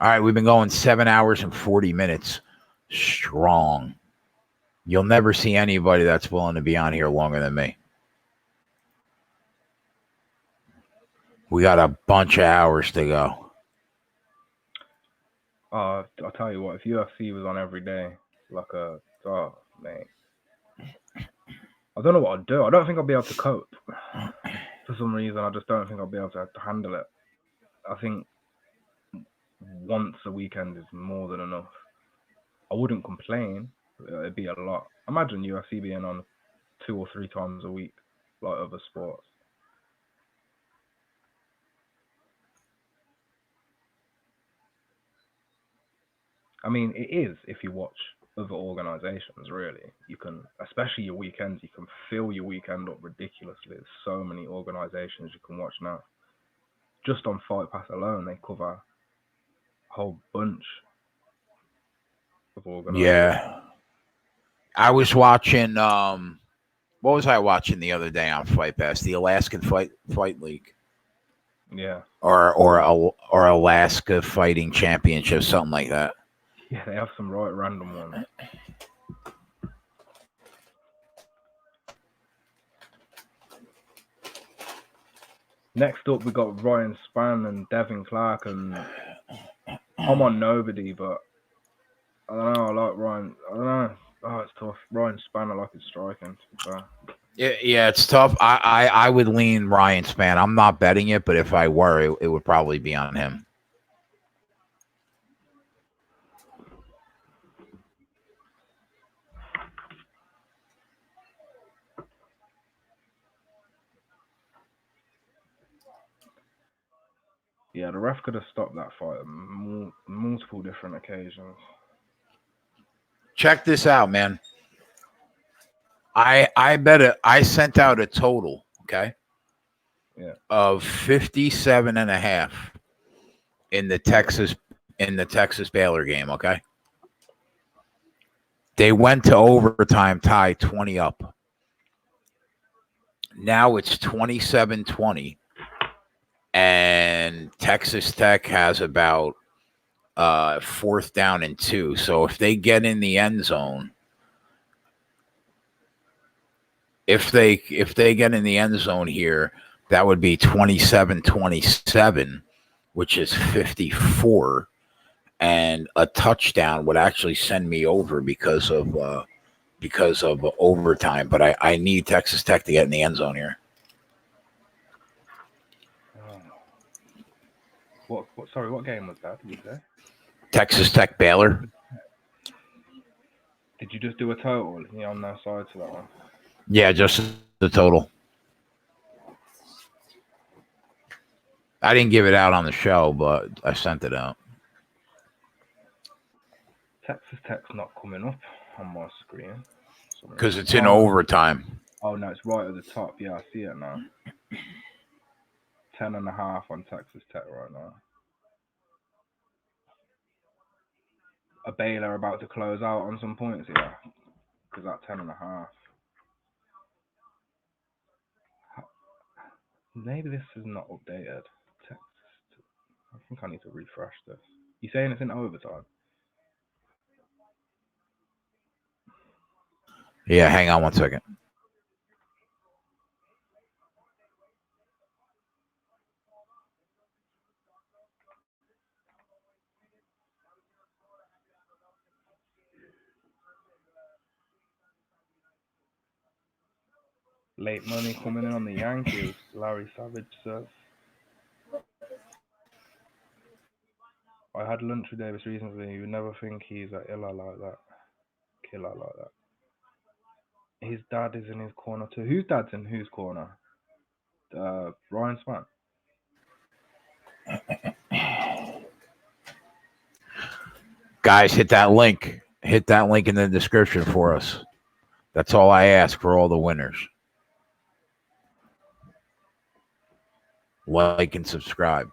[SPEAKER 1] All right, we've been going 7 hours and 40 minutes strong. You'll never see anybody that's willing to be on here longer than me. We got a bunch of hours to go.
[SPEAKER 5] I'll tell you what, if UFC was on every day, mate. I don't know what I'd do. I don't think I'll be able to cope. For some reason, I just don't think I'll be able to handle it. I think once a weekend is more than enough. I wouldn't complain. It'd be a lot. Imagine UFC being on 2 or 3 times a week, like other sports. I mean, it is if you watch other organizations, really. You can, especially your weekends, you can fill your weekend up ridiculously. There's so many organizations you can watch now. Just on Fight Pass alone, they cover a whole bunch of organizations.
[SPEAKER 1] Yeah. I was watching, what was I watching the other day on Fight Pass? The Alaskan Fight League.
[SPEAKER 5] Yeah.
[SPEAKER 1] Or Alaska Fighting Championship, something like that.
[SPEAKER 5] Yeah, they have some right random ones. Next up, we got Ryan Spann and Devin Clark, and I'm on nobody, but I don't know. I like Ryan. I don't know. Oh, it's tough. Ryan Spann, I like his striking.
[SPEAKER 1] Yeah, it's tough. I would lean Ryan Spann. I'm not betting it, but if I were, it would probably be on him.
[SPEAKER 5] Yeah, the ref could have stopped that fight on multiple different occasions.
[SPEAKER 1] Check this out, man. I bet it. I sent out a total, okay, of 57.5 in the Texas Baylor game, okay? They went to overtime, tie 20 up. Now it's 27-20, and Texas Tech has about 4th down and 2. So if they get in the end zone, if they get in the end zone here, that would be 27-27, which is 54, and a touchdown would actually send me over because of overtime. But I need Texas Tech to get in the end zone here.
[SPEAKER 5] What game was that? Did you say?
[SPEAKER 1] Texas Tech Baylor.
[SPEAKER 5] Did you just do a total? Yeah, on their side to that one.
[SPEAKER 1] Yeah, just the total. I didn't give it out on the show, but I sent it out.
[SPEAKER 5] Texas Tech's not coming up on my screen.
[SPEAKER 1] Because it's in overtime.
[SPEAKER 5] Oh, no, it's right at the top. Yeah, I see it now. 10.5 on Texas Tech right now. A Baylor about to close out on some points here. Because that 10.5. Maybe this is not updated. I think I need to refresh this. You saying it's in overtime?
[SPEAKER 1] Yeah, hang on one second.
[SPEAKER 5] Late money coming in on the Yankees. Larry Savage says. I had lunch with Davis recently. You would never think he's a killer like that. His dad is in his corner too. Whose dad's in whose corner? Ryan Spann.
[SPEAKER 1] Guys, hit that link. Hit that link in the description for us. That's all I ask for all the winners. like, and subscribe.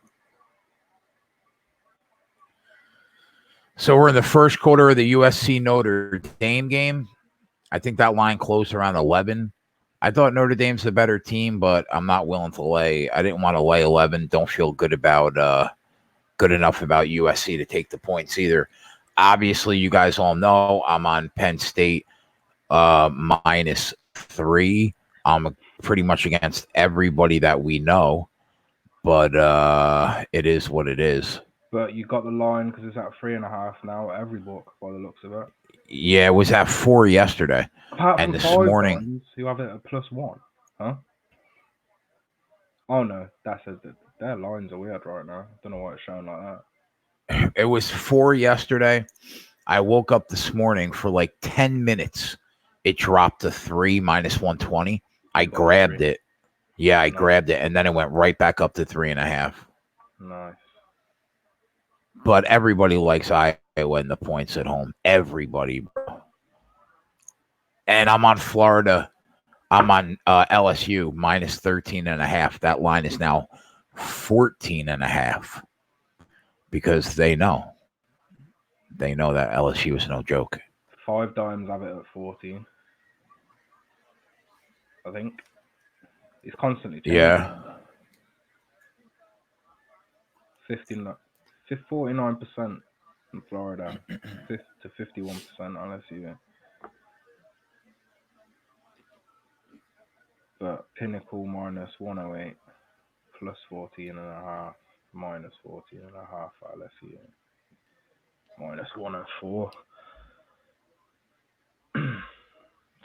[SPEAKER 1] So we're in the first quarter of the USC Notre Dame game. I think that line closed around 11. I thought Notre Dame's a better team, but I'm not willing to lay. I didn't want to lay 11. Don't feel good enough about USC to take the points either. Obviously, you guys all know I'm on Penn State -3. I'm pretty much against everybody that we know, but it is what it is.
[SPEAKER 5] But you got the line because it's at 3.5 now at every book by the looks of it.
[SPEAKER 1] Yeah, it was at 4 yesterday.
[SPEAKER 5] Apart
[SPEAKER 1] and
[SPEAKER 5] from
[SPEAKER 1] this morning,
[SPEAKER 5] lines, you have it at +1, huh? Oh no, their lines are weird right now. Don't know why it's showing like that.
[SPEAKER 1] It was 4 yesterday. I woke up this morning for like 10 minutes. It dropped to 3 -120. I grabbed it. Yeah, I grabbed it, and then it went right back up to 3.5.
[SPEAKER 5] Nice.
[SPEAKER 1] But everybody likes Iowa in the points at home. Everybody, bro. And I'm on Florida. I'm on LSU -13.5. That line is now 14.5 because they know that LSU is no joke.
[SPEAKER 5] 5 dimes have it at 14. I think it's constantly changing.
[SPEAKER 1] Yeah.
[SPEAKER 5] 49% in Florida, to 51% LSU. But Pinnacle -108, +14.5, -14.5 for LSU, -104.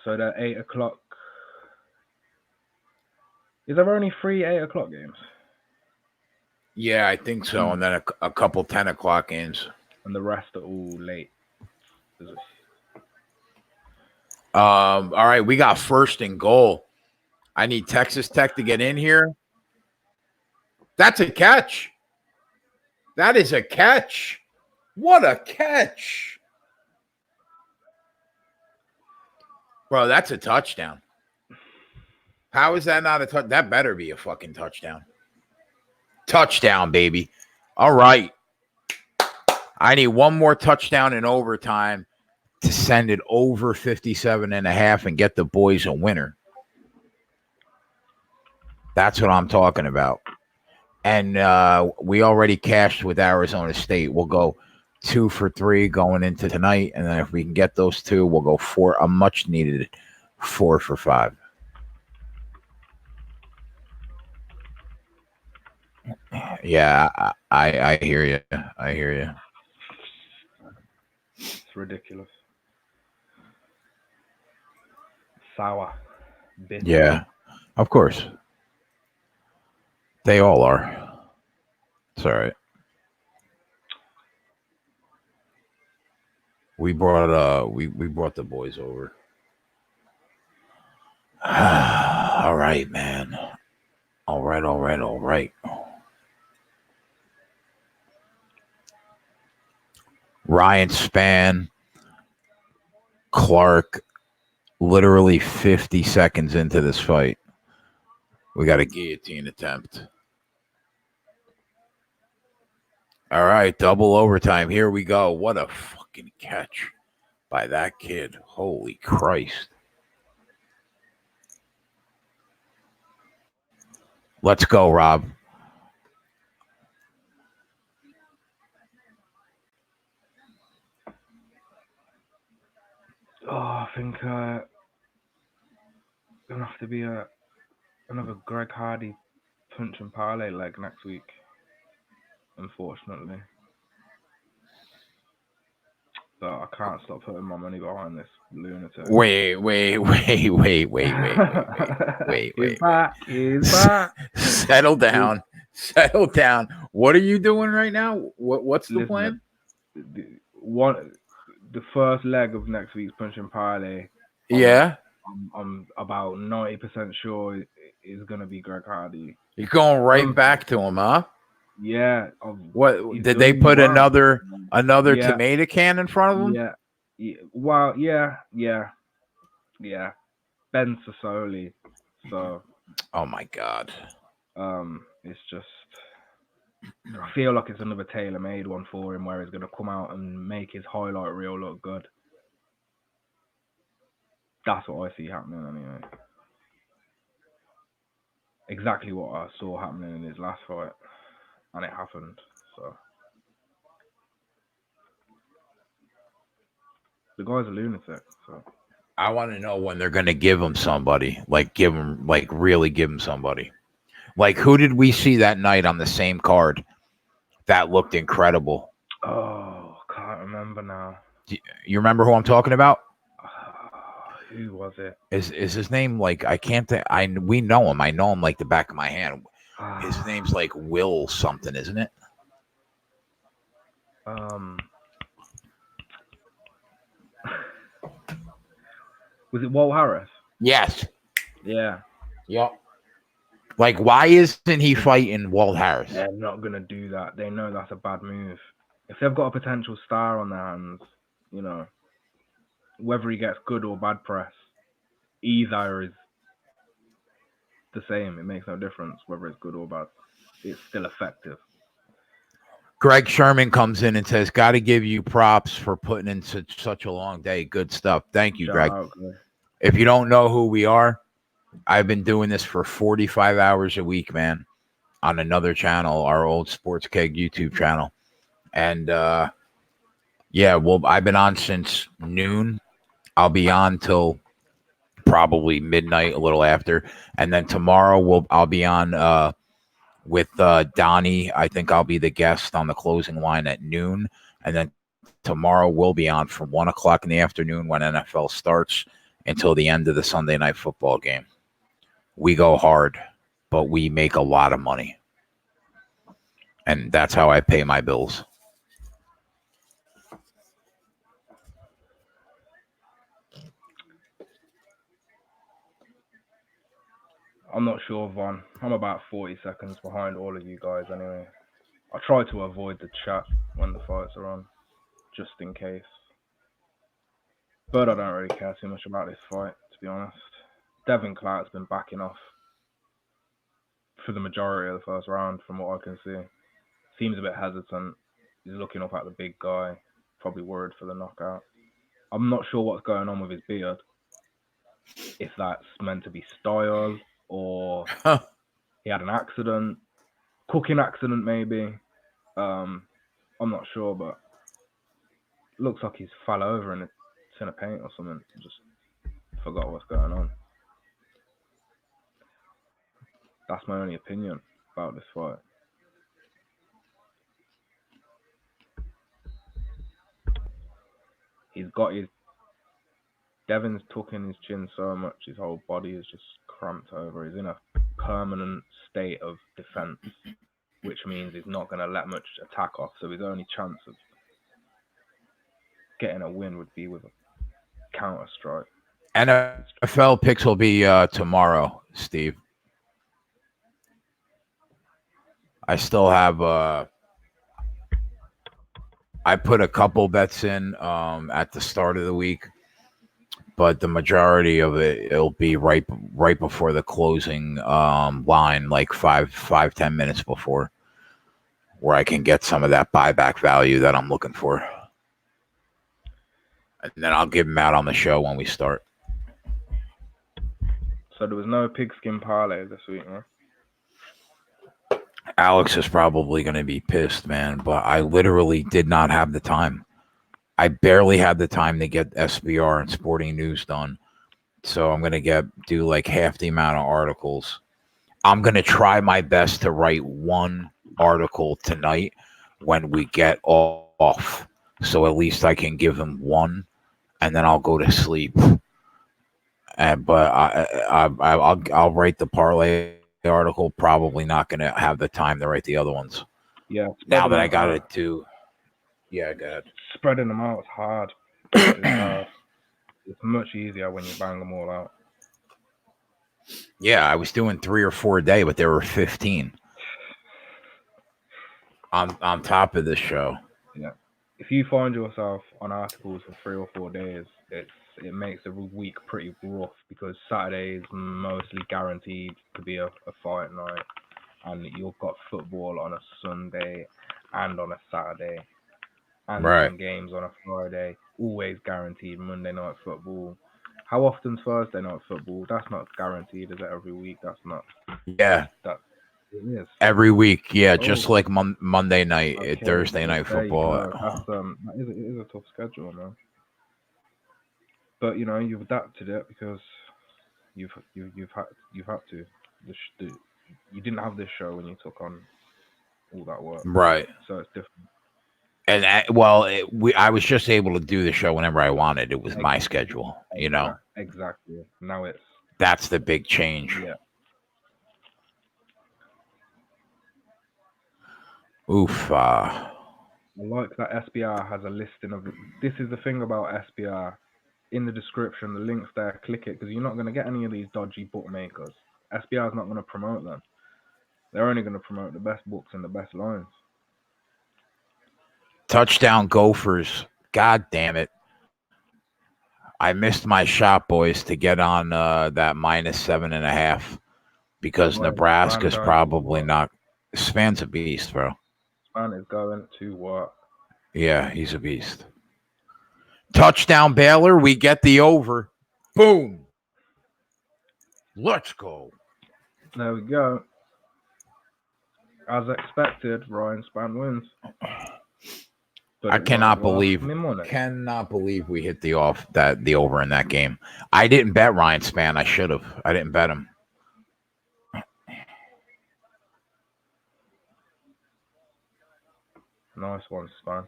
[SPEAKER 5] So they're 8 o'clock. Is there only 3 8 o'clock games?
[SPEAKER 1] Yeah, I think so. And then a couple 10 o'clock games.
[SPEAKER 5] And the rest are all late.
[SPEAKER 1] All right, we got first and goal. I need Texas Tech to get in here. That's a catch. That is a catch. What a catch. Bro, that's a touchdown. How is that not a touchdown? That better be a fucking touchdown. Touchdown, baby. All right. I need one more touchdown in overtime to send it over 57.5 and get the boys a winner. That's what I'm talking about. And we already cashed with Arizona State. We'll go 2 for 3 going into tonight. And then if we can get those 2, we'll go 4. A much needed 4 for 5. Yeah, I hear you. I hear you.
[SPEAKER 5] It's ridiculous. Sour. Bitter.
[SPEAKER 1] Yeah, of course. They all are. It's all right. We brought we brought the boys over. All right, man. All right. Ryan Spann, Clark, literally 50 seconds into this fight. We got a guillotine attempt. All right, double overtime. Here we go. What a fucking catch by that kid. Holy Christ. Let's go, Rob.
[SPEAKER 5] Oh, I think gonna have to be another Greg Hardy punch and parlay leg next week, unfortunately. But I can't stop putting my money behind this lunatic.
[SPEAKER 1] Wait.
[SPEAKER 5] He's back.
[SPEAKER 1] Settle down. What are you doing right now? What's the plan?
[SPEAKER 5] The first leg of next week's punch and parlay.
[SPEAKER 1] Yeah.
[SPEAKER 5] I'm about 90% sure is gonna be Greg Hardy.
[SPEAKER 1] You're going right back to him, huh?
[SPEAKER 5] Yeah.
[SPEAKER 1] What did they put another tomato can in front of him?
[SPEAKER 5] Yeah. Well, yeah. Ben Sassoli. So.
[SPEAKER 1] Oh my God.
[SPEAKER 5] It's just, I feel like it's another tailor-made one for him where he's going to come out and make his highlight reel look good. That's what I see happening anyway. Exactly what I saw happening in his last fight. And it happened, so. The guy's a lunatic, so.
[SPEAKER 1] I want to know when they're going to give him somebody. Really give him somebody. Like, who did we see that night on the same card that looked incredible?
[SPEAKER 5] Oh, can't remember now.
[SPEAKER 1] You remember who I'm talking about?
[SPEAKER 5] Who was it?
[SPEAKER 1] Is his name like, I can't think. We know him. I know him like the back of my hand. His name's like Will something, isn't it?
[SPEAKER 5] Was it Walt Harris?
[SPEAKER 1] Yes.
[SPEAKER 5] Yeah.
[SPEAKER 1] Yep. Like, why isn't he fighting Walt Harris?
[SPEAKER 5] They're not going to do that. They know that's a bad move. If they've got a potential star on their hands, you know, whether he gets good or bad press, either is the same. It makes no difference whether it's good or bad. It's still effective.
[SPEAKER 1] Greg Sherman comes in and says, got to give you props for putting in such a long day. Good stuff. Thank you, Greg. If you don't know who we are, I've been doing this for 45 hours a week, man, on another channel, our old Sports Keg YouTube channel. And, I've been on since noon. I'll be on till probably midnight, a little after. And then tomorrow I'll be on with Donnie. I think I'll be the guest on the closing line at noon. And then tomorrow we'll be on from 1 o'clock in the afternoon when NFL starts until the end of the Sunday night football game. We go hard, but we make a lot of money. And that's how I pay my bills.
[SPEAKER 5] I'm not sure, Von. I'm about 40 seconds behind all of you guys anyway. I try to avoid the chat when the fights are on, just in case. But I don't really care too much about this fight, to be honest. Devin Clark's been backing off for the majority of the first round, from what I can see. Seems a bit hesitant. He's looking up at the big guy, probably worried for the knockout. I'm not sure what's going on with his beard. If that's meant to be style, or he had an accident, cooking accident maybe. I'm not sure, but looks like he's fell over in a tin of paint or something. Just forgot what's going on. That's my only opinion about this fight. Devin's tucking his chin so much, his whole body is just cramped over. He's in a permanent state of defense, which means he's not going to let much attack off. So his only chance of getting a win would be with a counter strike.
[SPEAKER 1] NFL picks will be tomorrow, Steve. I still have I put a couple bets in at the start of the week, but the majority of it'll be right before the closing line, like 5-10 minutes before, where I can get some of that buyback value that I'm looking for. And then I'll give them out on the show when we start.
[SPEAKER 5] So there was no pigskin parlay this week, huh?
[SPEAKER 1] Alex is probably going to be pissed, man, but I literally did not have the time. I barely had the time to get SBR and Sporting News done. So I'm going to do like half the amount of articles. I'm going to try my best to write one article tonight when we get off. So at least I can give them one, and then I'll go to sleep. But I'll write the parlay article. Probably not going to have the time to write the other ones.
[SPEAKER 5] Yeah.
[SPEAKER 1] Now that I got it too. Yeah, go ahead.
[SPEAKER 5] Spreading them out is hard. It's much easier when you bang them all out.
[SPEAKER 1] Yeah, I was doing 3 or 4 a day, but there were 15 on top of this show.
[SPEAKER 5] Yeah. If you find yourself on articles for 3 or 4 days, it makes the week pretty rough, because Saturday is mostly guaranteed to be a fight night. and you've got football on a Sunday and on a Saturday, and
[SPEAKER 1] Right.
[SPEAKER 5] some games on a Friday, always guaranteed Monday night football. How often's Thursday night football? That's not guaranteed, is it, every week? That's not.
[SPEAKER 1] Yeah.
[SPEAKER 5] That it is.
[SPEAKER 1] Every week. Yeah, just like Monday night,
[SPEAKER 5] Okay,
[SPEAKER 1] Thursday night
[SPEAKER 5] there you
[SPEAKER 1] football.
[SPEAKER 5] go. That's it is a tough schedule, man. But you know, you've adapted it because you've had to. You didn't have this show when you took on all that work,
[SPEAKER 1] Right.
[SPEAKER 5] so it's different.
[SPEAKER 1] And I was just able to do the show whenever I wanted. It was my schedule, you know.
[SPEAKER 5] Exactly. Now it's
[SPEAKER 1] That's the big change.
[SPEAKER 5] yeah.
[SPEAKER 1] Oof.
[SPEAKER 5] I like that SBR has a listing of. This is the thing about SBR. In the description, the links there. Click it because you're not going to get any of these dodgy bookmakers. SBR is not going to promote them. They're only going to promote the best books and the best lines.
[SPEAKER 1] Touchdown Gophers. God damn it. I missed my shot, boys, to get on that -7.5 because
[SPEAKER 5] Right,
[SPEAKER 1] Nebraska's
[SPEAKER 5] Span
[SPEAKER 1] probably not. Span's a beast, bro.
[SPEAKER 5] Span is going to what?
[SPEAKER 1] Yeah, he's a beast. Touchdown Baylor. We get the over. Boom. Let's go.
[SPEAKER 5] There we go. As expected, Ryan Span wins. But
[SPEAKER 1] I cannot believe we hit the over in that game. I didn't bet Ryan Span. I should have. I didn't bet him.
[SPEAKER 5] Nice one, Span.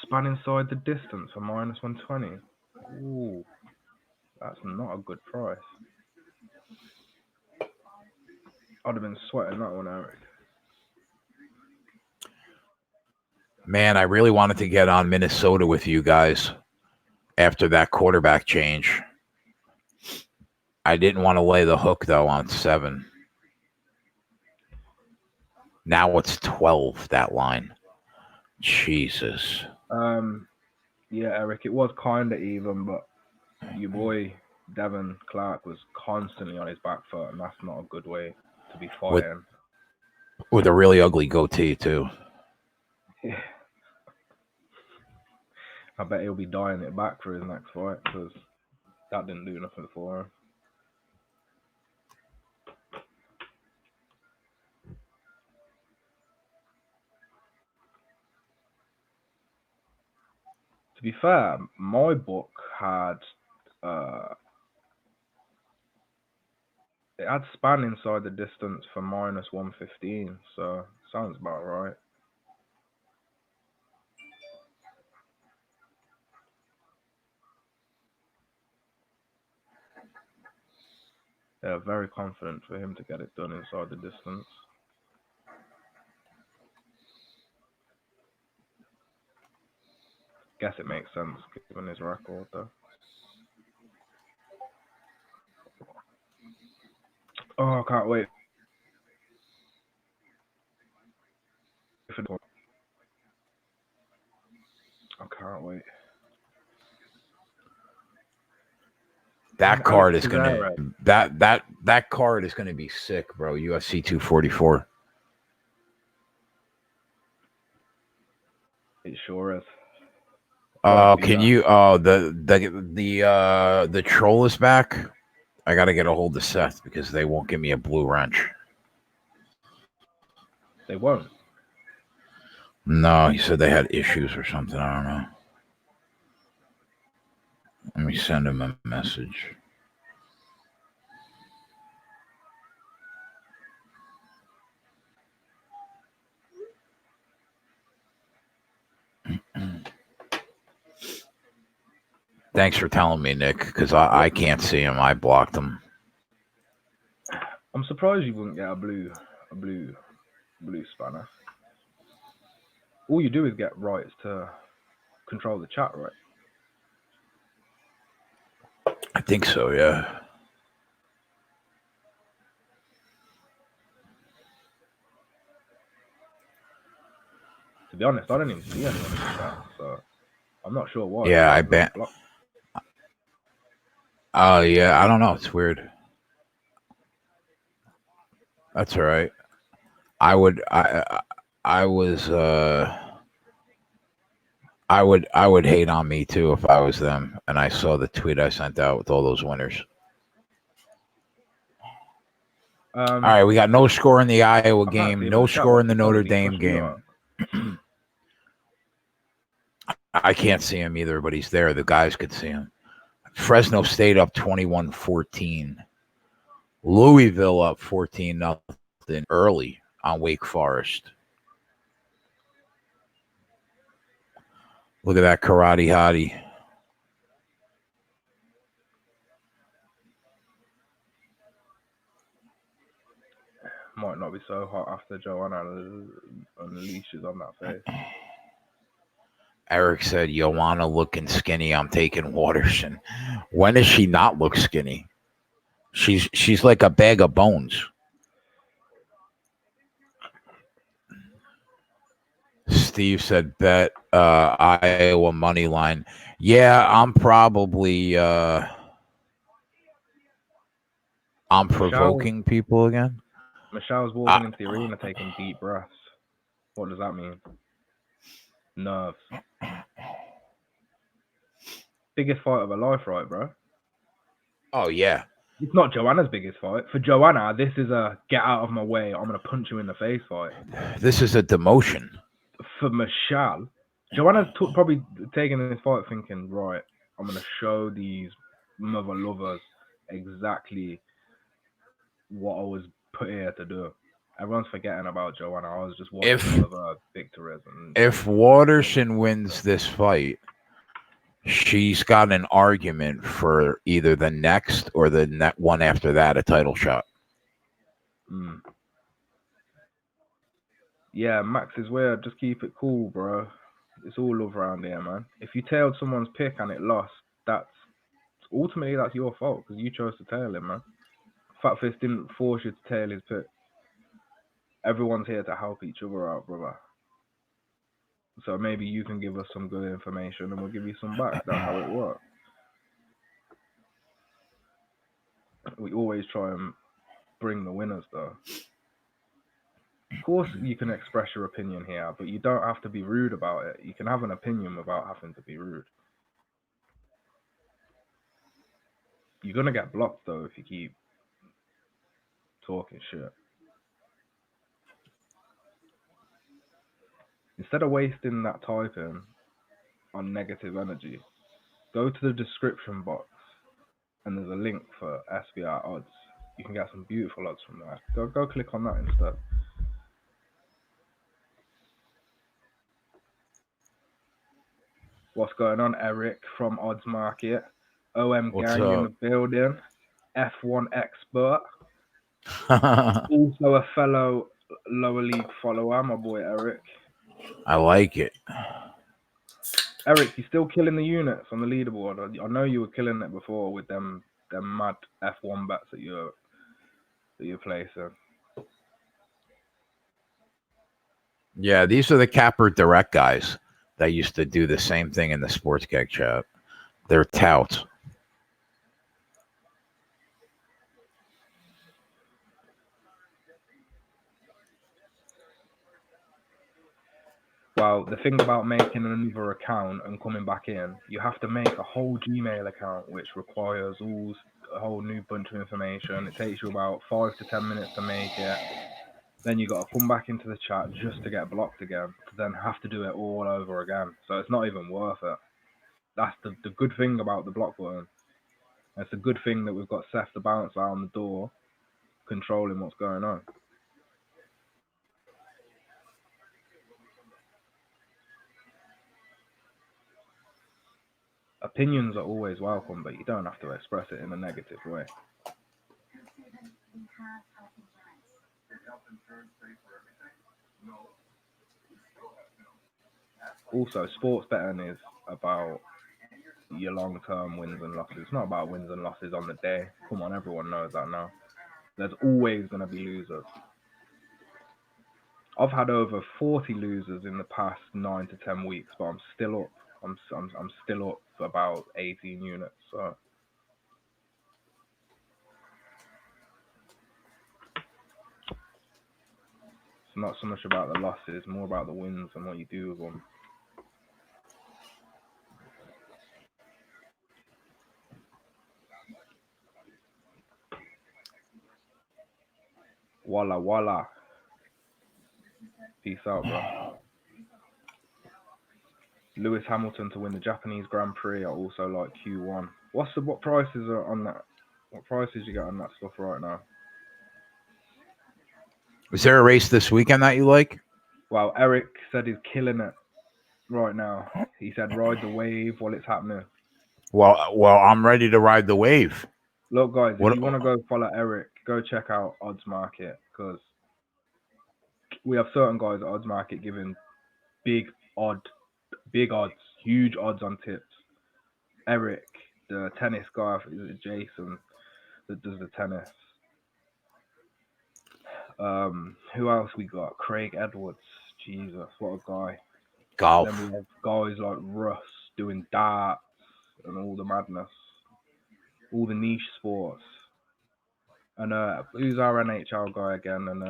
[SPEAKER 5] Span inside the distance for -120. Ooh, that's not a good price. I'd have been sweating that one, Eric.
[SPEAKER 1] Man, I really wanted to get on Minnesota with you guys after that quarterback change. I didn't want to lay the hook, though, on 7. Now it's 12, that line. Jesus.
[SPEAKER 5] Yeah, Eric, it was kind of even, but your boy Devin Clark was constantly on his back foot, and that's not a good way to be fighting.
[SPEAKER 1] With a really ugly goatee, too.
[SPEAKER 5] Yeah. I bet he'll be dying it back for his next fight, because that didn't do nothing for him. To be fair, my book had it had Span inside the distance for -115, so sounds about right. Yeah, very confident for him to get it done inside the distance. Guess it makes sense given his record, though. Oh, I can't wait. I can't wait.
[SPEAKER 1] That card is gonna that card is gonna be sick, bro. UFC 244.
[SPEAKER 5] It sure is.
[SPEAKER 1] Oh, can you? Oh, the troll is back. I got to get a hold of Seth because they won't give me a blue wrench.
[SPEAKER 5] They won't.
[SPEAKER 1] No, he said they had issues or something. I don't know. Let me send him a message. Thanks for telling me, Nick, because I can't see him. I blocked him.
[SPEAKER 5] I'm surprised you wouldn't get a blue spanner. All you do is get rights to control the chat, right?
[SPEAKER 1] I think so, yeah.
[SPEAKER 5] To be honest, I don't even see anyone in the chat, so I'm not sure why.
[SPEAKER 1] Yeah, I bet. Oh, yeah. I don't know. It's weird. That's all right. I would hate on me too if I was them and I saw the tweet I sent out with all those winners. All right, we got no score in the Iowa game, no score in the Notre Dame game. I can't see him either, but he's there. The guys could see him. Fresno State up 21-14. Louisville up 14-0 early on Wake Forest. Look at that karate hottie.
[SPEAKER 5] Might not be so hot after Joanna unleashes on that face.
[SPEAKER 1] Eric said, Joanna looking skinny. I'm taking Waterson. When does she not look skinny? She's like a bag of bones. Steve said, bet Iowa money line. Yeah, I'm probably I'm provoking people again.
[SPEAKER 5] Michelle's walking into the arena taking deep breaths. What does that mean? Nerves. Biggest fight of her life, right, bro?
[SPEAKER 1] Oh, yeah.
[SPEAKER 5] It's not Joanna's biggest fight. For Joanna, this is a get out of my way, I'm going to punch you in the face fight.
[SPEAKER 1] This is a demotion.
[SPEAKER 5] For Michelle, Joanna's probably taking this fight thinking, right, I'm going to show these mother lovers exactly what I was put here to do. Everyone's forgetting about Joanna. I was just watching all of her victories.
[SPEAKER 1] If Waterson wins this fight, she's got an argument for either the next or the one after that, a title shot.
[SPEAKER 5] Yeah, Max is weird. Just keep it cool, bro. It's all love around here, man. If you tailed someone's pick and it lost, that's your fault because you chose to tail him, man. Fat Fist didn't force you to tail his pick. Everyone's here to help each other out, brother. So maybe you can give us some good information and we'll give you some back. That's how it works. We always try and bring the winners, though. Of course, you can express your opinion here, but you don't have to be rude about it. You can have an opinion without having to be rude. You're going to get blocked, though, if you keep talking shit. Instead of wasting that typing on negative energy, go to the description box and there's a link for SBR odds. You can get some beautiful odds from there. Go click on that instead. What's going on, Eric from Odds Market? OM
[SPEAKER 1] What's
[SPEAKER 5] Gang
[SPEAKER 1] up?
[SPEAKER 5] in the building. F1 expert. Also a fellow lower league follower, my boy Eric.
[SPEAKER 1] I like it.
[SPEAKER 5] Eric, you still killing the units on the leaderboard? I know you were killing it before with them mad F1 bets that you're placing.
[SPEAKER 1] Yeah, these are the Capper Direct guys that used to do the same thing in the Sports Gag chat. They're touts.
[SPEAKER 5] Well, the thing about making another account and coming back in, you have to make a whole Gmail account, which requires a whole new bunch of information. It takes you about 5 to 10 minutes to make it. Then you got to come back into the chat just to get blocked again, to then have to do it all over again. So it's not even worth it. That's the good thing about the block button. It's a good thing that we've got Seth the bouncer on the door, controlling what's going on. Opinions are always welcome, but you don't have to express it in a negative way. Also, sports betting is about your long-term wins and losses. It's not about wins and losses on the day. Come on, everyone knows that now. There's always going to be losers. I've had over 40 losers in the past 9 to 10 weeks, but I'm still up. I'm still up about 18 units. So it's not so much about the losses, more about the wins and what you do with them. Walla walla. Peace out, bro. Lewis Hamilton to win the Japanese Grand Prix. I also like Q1. What prices are on that? What prices you got on that stuff right now?
[SPEAKER 1] Is there a race this weekend that you like?
[SPEAKER 5] Well, Eric said he's killing it right now. He said ride the wave while it's happening.
[SPEAKER 1] Well, I'm ready to ride the wave.
[SPEAKER 5] Look, guys, if you want to go follow Eric, go check out Odds Market, because we have certain guys at Odds Market giving big odds, huge odds on tips. Eric, the tennis guy, is it Jason that does the tennis? Who else we got? Craig Edwards. Jesus, what a guy.
[SPEAKER 1] Golf.
[SPEAKER 5] Then we have guys like Russ doing darts and all the madness, all the niche sports. And who's our NHL guy again? And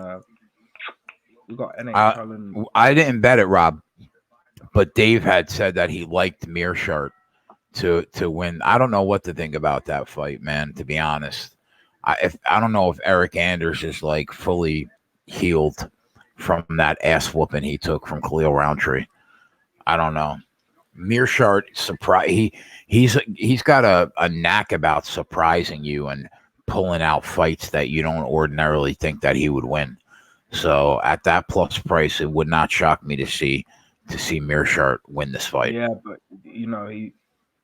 [SPEAKER 5] we got NHL and
[SPEAKER 1] I didn't bet it, Rob, but Dave had said that he liked Mearshart to win. I don't know what to think about that fight, man. To be honest, I don't know if Eric Anders is like fully healed from that ass whooping he took from Khalil Roundtree. I don't know. Mearshart he's got a knack about surprising you and pulling out fights that you don't ordinarily think that he would win. So at that plus price, it would not shock me to see Mearshart win this fight.
[SPEAKER 5] Yeah, but you know,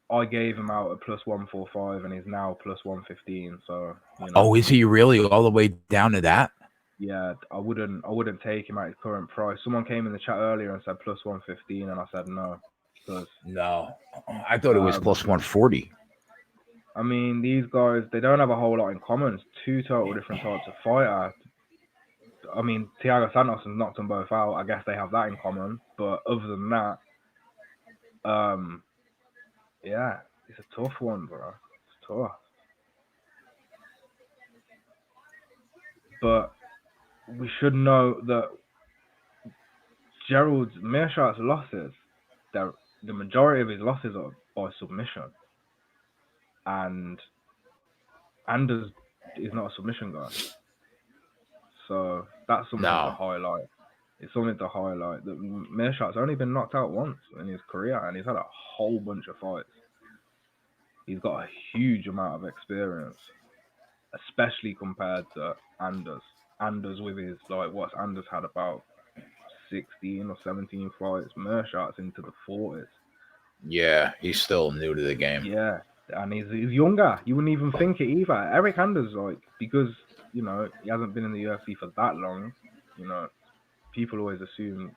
[SPEAKER 5] I gave him out at plus 145 and he's now plus 115. So you know.
[SPEAKER 1] Oh, is he really all the way down to that?
[SPEAKER 5] Yeah, I wouldn't take him at his current price. Someone came in the chat earlier and said plus 115, and I said no.
[SPEAKER 1] No, I thought it was plus 140.
[SPEAKER 5] I mean, these guys, they don't have a whole lot in common. It's two total different types of fighter. I mean, Thiago Santos has knocked them both out. I guess they have that in common. But other than that, yeah, it's a tough one, bro. It's tough. But we should know that Mearshart's losses, the majority of his losses are by submission. And Anders is not a submission guy. So that's something to highlight. It's something to highlight that Mearshart's only been knocked out once in his career, and he's had a whole bunch of fights. He's got a huge amount of experience, especially compared to Anders. Anders with his, what's Anders had about 16 or 17 fights. Mearshart's into the 40s.
[SPEAKER 1] Yeah, he's still new to the game.
[SPEAKER 5] Yeah, and he's younger. You wouldn't even think it either. Eric Anders, because, you know, he hasn't been in the UFC for that long, you know, people always assume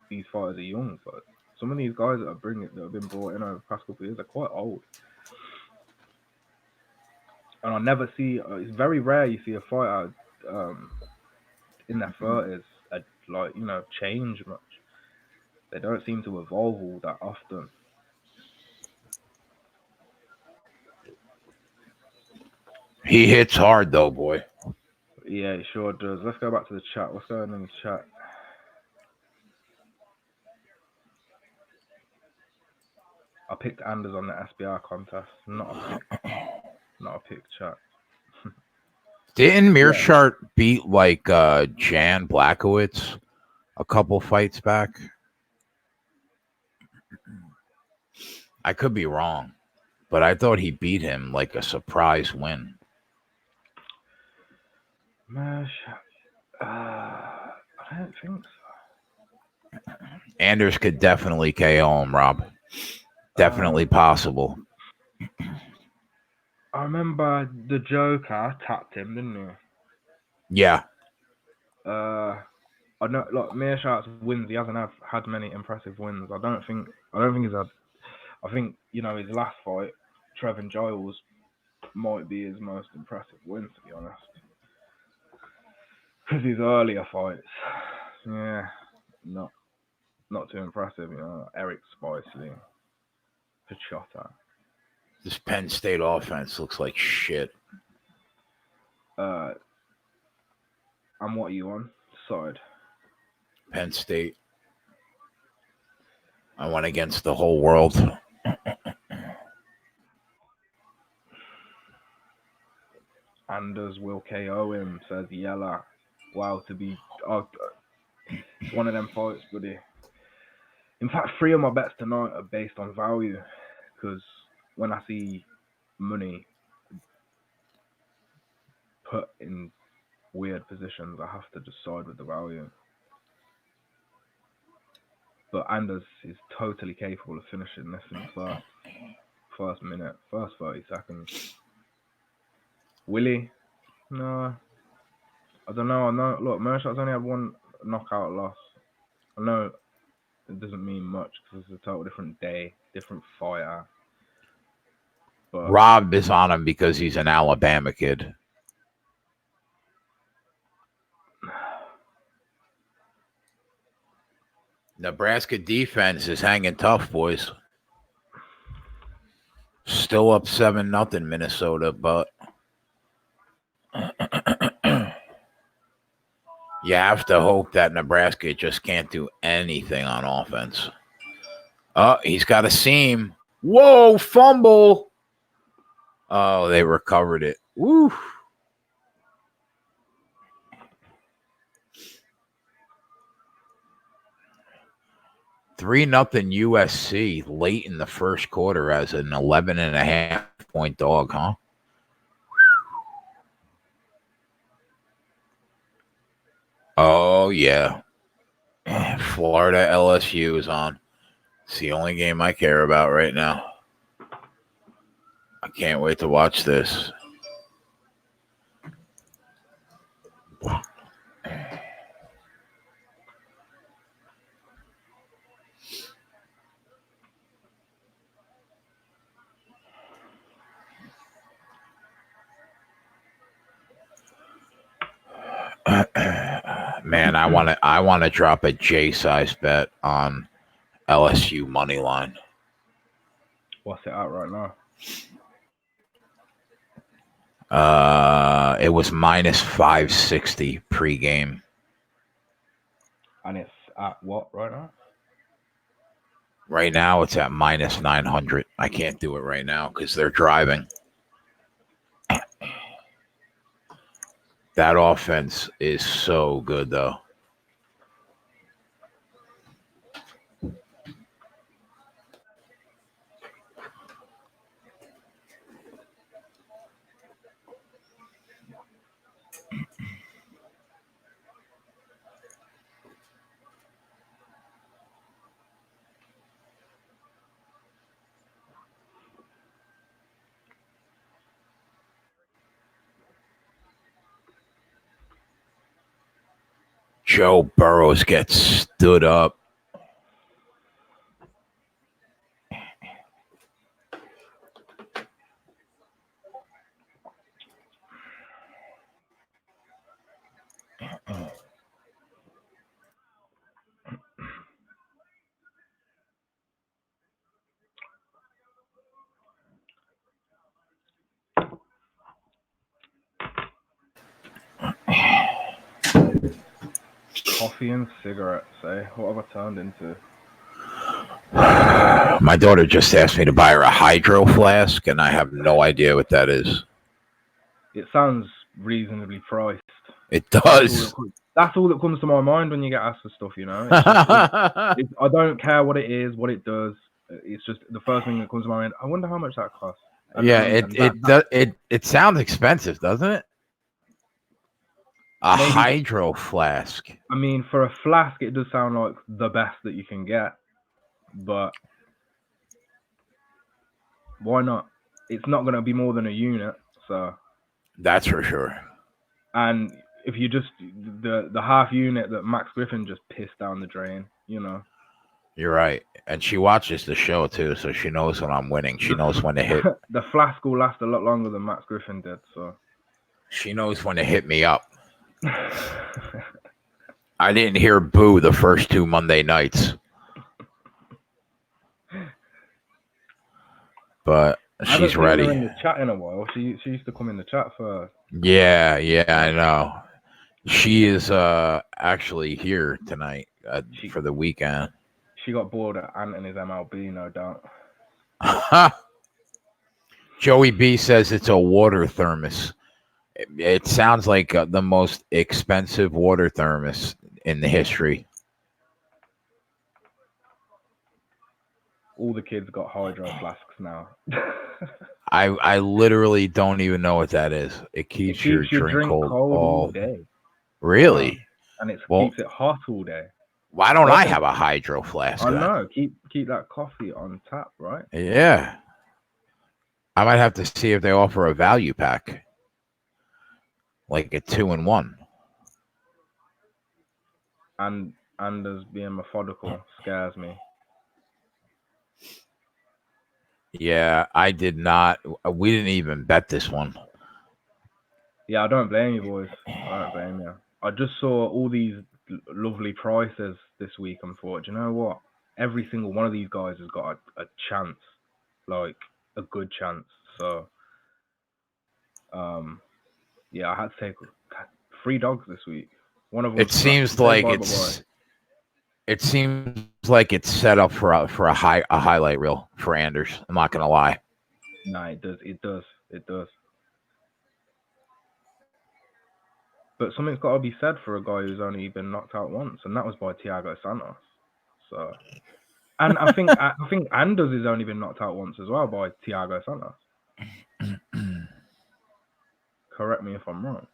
[SPEAKER 5] these fighters are young, but some of these guys that have been brought in over the past couple of years are quite old. And I never see, it's very rare you see a fighter in their 30s, change much. They don't seem to evolve all that often.
[SPEAKER 1] He hits hard, though, boy.
[SPEAKER 5] Yeah, he sure does. Let's go back to the chat. What's going on in the chat? I picked Anders on the SBR contest. Not a pick, chat.
[SPEAKER 1] Didn't Mearshart beat Jan Blachowicz a couple fights back? I could be wrong, but I thought he beat him like a surprise win.
[SPEAKER 5] I don't think so.
[SPEAKER 1] Anders could definitely KO him, Rob. Definitely possible.
[SPEAKER 5] I remember the Joker tapped him, didn't he?
[SPEAKER 1] Yeah.
[SPEAKER 5] I know, Mearshart's wins. He hasn't had many impressive wins. I don't think he's had. I think, you know, his last fight, Trevin Giles, might be his most impressive win, to be honest. Because his earlier fights, yeah, no. not too impressive. Eric Spicely, Pichotta.
[SPEAKER 1] This Penn State offense looks like shit.
[SPEAKER 5] And what are you on? Side.
[SPEAKER 1] Penn State. I went against the whole world.
[SPEAKER 5] Anders will KO him, says Yella. Wow, to be... it's one of them fights, buddy. In fact, 3 of my bets tonight are based on value, because when I see money put in weird positions, I have to decide with the value. But Anders is totally capable of finishing this in the first minute, first 30 seconds. Willie? No. I don't know. Look, Mershot's only had 1 knockout loss. I know it doesn't mean much because it's a total different day, different fighter. But
[SPEAKER 1] Rob is on him because he's an Alabama kid. Nebraska defense is hanging tough, boys. Still up 7-0 Minnesota, but you have to hope that Nebraska just can't do anything on offense. Oh, he's got a seam. Whoa, fumble. Oh, they recovered it. Woo. Three nothing USC late in the first quarter as an 11.5-point dog, huh? Oh, yeah. Florida LSU is on. It's the only game I care about right now. I can't wait to watch this. Man, I want to drop a J size bet on LSU money line.
[SPEAKER 5] what's it at right now?
[SPEAKER 1] It was minus 560 pregame.
[SPEAKER 5] And it's at what right now?
[SPEAKER 1] Right now, it's at minus 900. I can't do it right now because they're driving. That offense is so good, though. Joe Burrows gets stood up.
[SPEAKER 5] Coffee and cigarettes, eh? What have I turned into?
[SPEAKER 1] My daughter just asked me to buy her a hydro flask, and I have no idea what that is.
[SPEAKER 5] It sounds reasonably priced.
[SPEAKER 1] It does.
[SPEAKER 5] That's all that comes to my mind when you get asked for stuff, you know? I don't care what it is, what it does. It's just the first thing that comes to my mind. I wonder how much that costs.
[SPEAKER 1] Yeah, it sounds expensive, doesn't it? Maybe. Hydro flask.
[SPEAKER 5] I mean, for a flask, it does sound like the best that you can get, but why not? It's not going to be more than a unit, so.
[SPEAKER 1] That's for sure.
[SPEAKER 5] And if you just the half unit that Max Griffin just pissed down the drain, you know.
[SPEAKER 1] You're right, and she watches the show too, so she knows when I'm winning. She knows when to hit.
[SPEAKER 5] The flask will last a lot longer than Max Griffin did, so.
[SPEAKER 1] She knows when to hit me up. I didn't hear boo the first 2 Monday nights. but
[SPEAKER 5] I haven't
[SPEAKER 1] she's
[SPEAKER 5] seen her
[SPEAKER 1] ready.
[SPEAKER 5] in the chat in a while. She used to come in the chat first.
[SPEAKER 1] Yeah, I know. She is actually here tonight for the weekend.
[SPEAKER 5] She got bored at Anthony's MLB, no doubt.
[SPEAKER 1] Joey B says it's a water thermos. It sounds like the most expensive water thermos in the history.
[SPEAKER 5] All the kids got hydro flasks now.
[SPEAKER 1] I literally don't even know what that is. It keeps your drink cold all
[SPEAKER 5] day.
[SPEAKER 1] Really?
[SPEAKER 5] And it keeps it hot all day.
[SPEAKER 1] Why don't I have a hydro flask?
[SPEAKER 5] I know. Keep that coffee on tap, right?
[SPEAKER 1] Yeah. I might have to see if they offer a value pack. Like a 2-in-1.
[SPEAKER 5] And as being methodical scares me.
[SPEAKER 1] Yeah, I did not. We didn't even bet this one.
[SPEAKER 5] Yeah, I don't blame you, boys. I don't blame you. I just saw all these lovely prices this week and thought, you know what? Every single one of these guys has got a chance, like a good chance. So, yeah, I had to take 3 dogs this week. One of them.
[SPEAKER 1] It seems like It seems like it's set up for a highlight reel for Anders. I'm not gonna lie.
[SPEAKER 5] No, it does. But something's got to be said for a guy who's only been knocked out once, and that was by Thiago Santos. So, and I think Anders has only been knocked out once as well by Thiago Santos. Correct me if I'm wrong.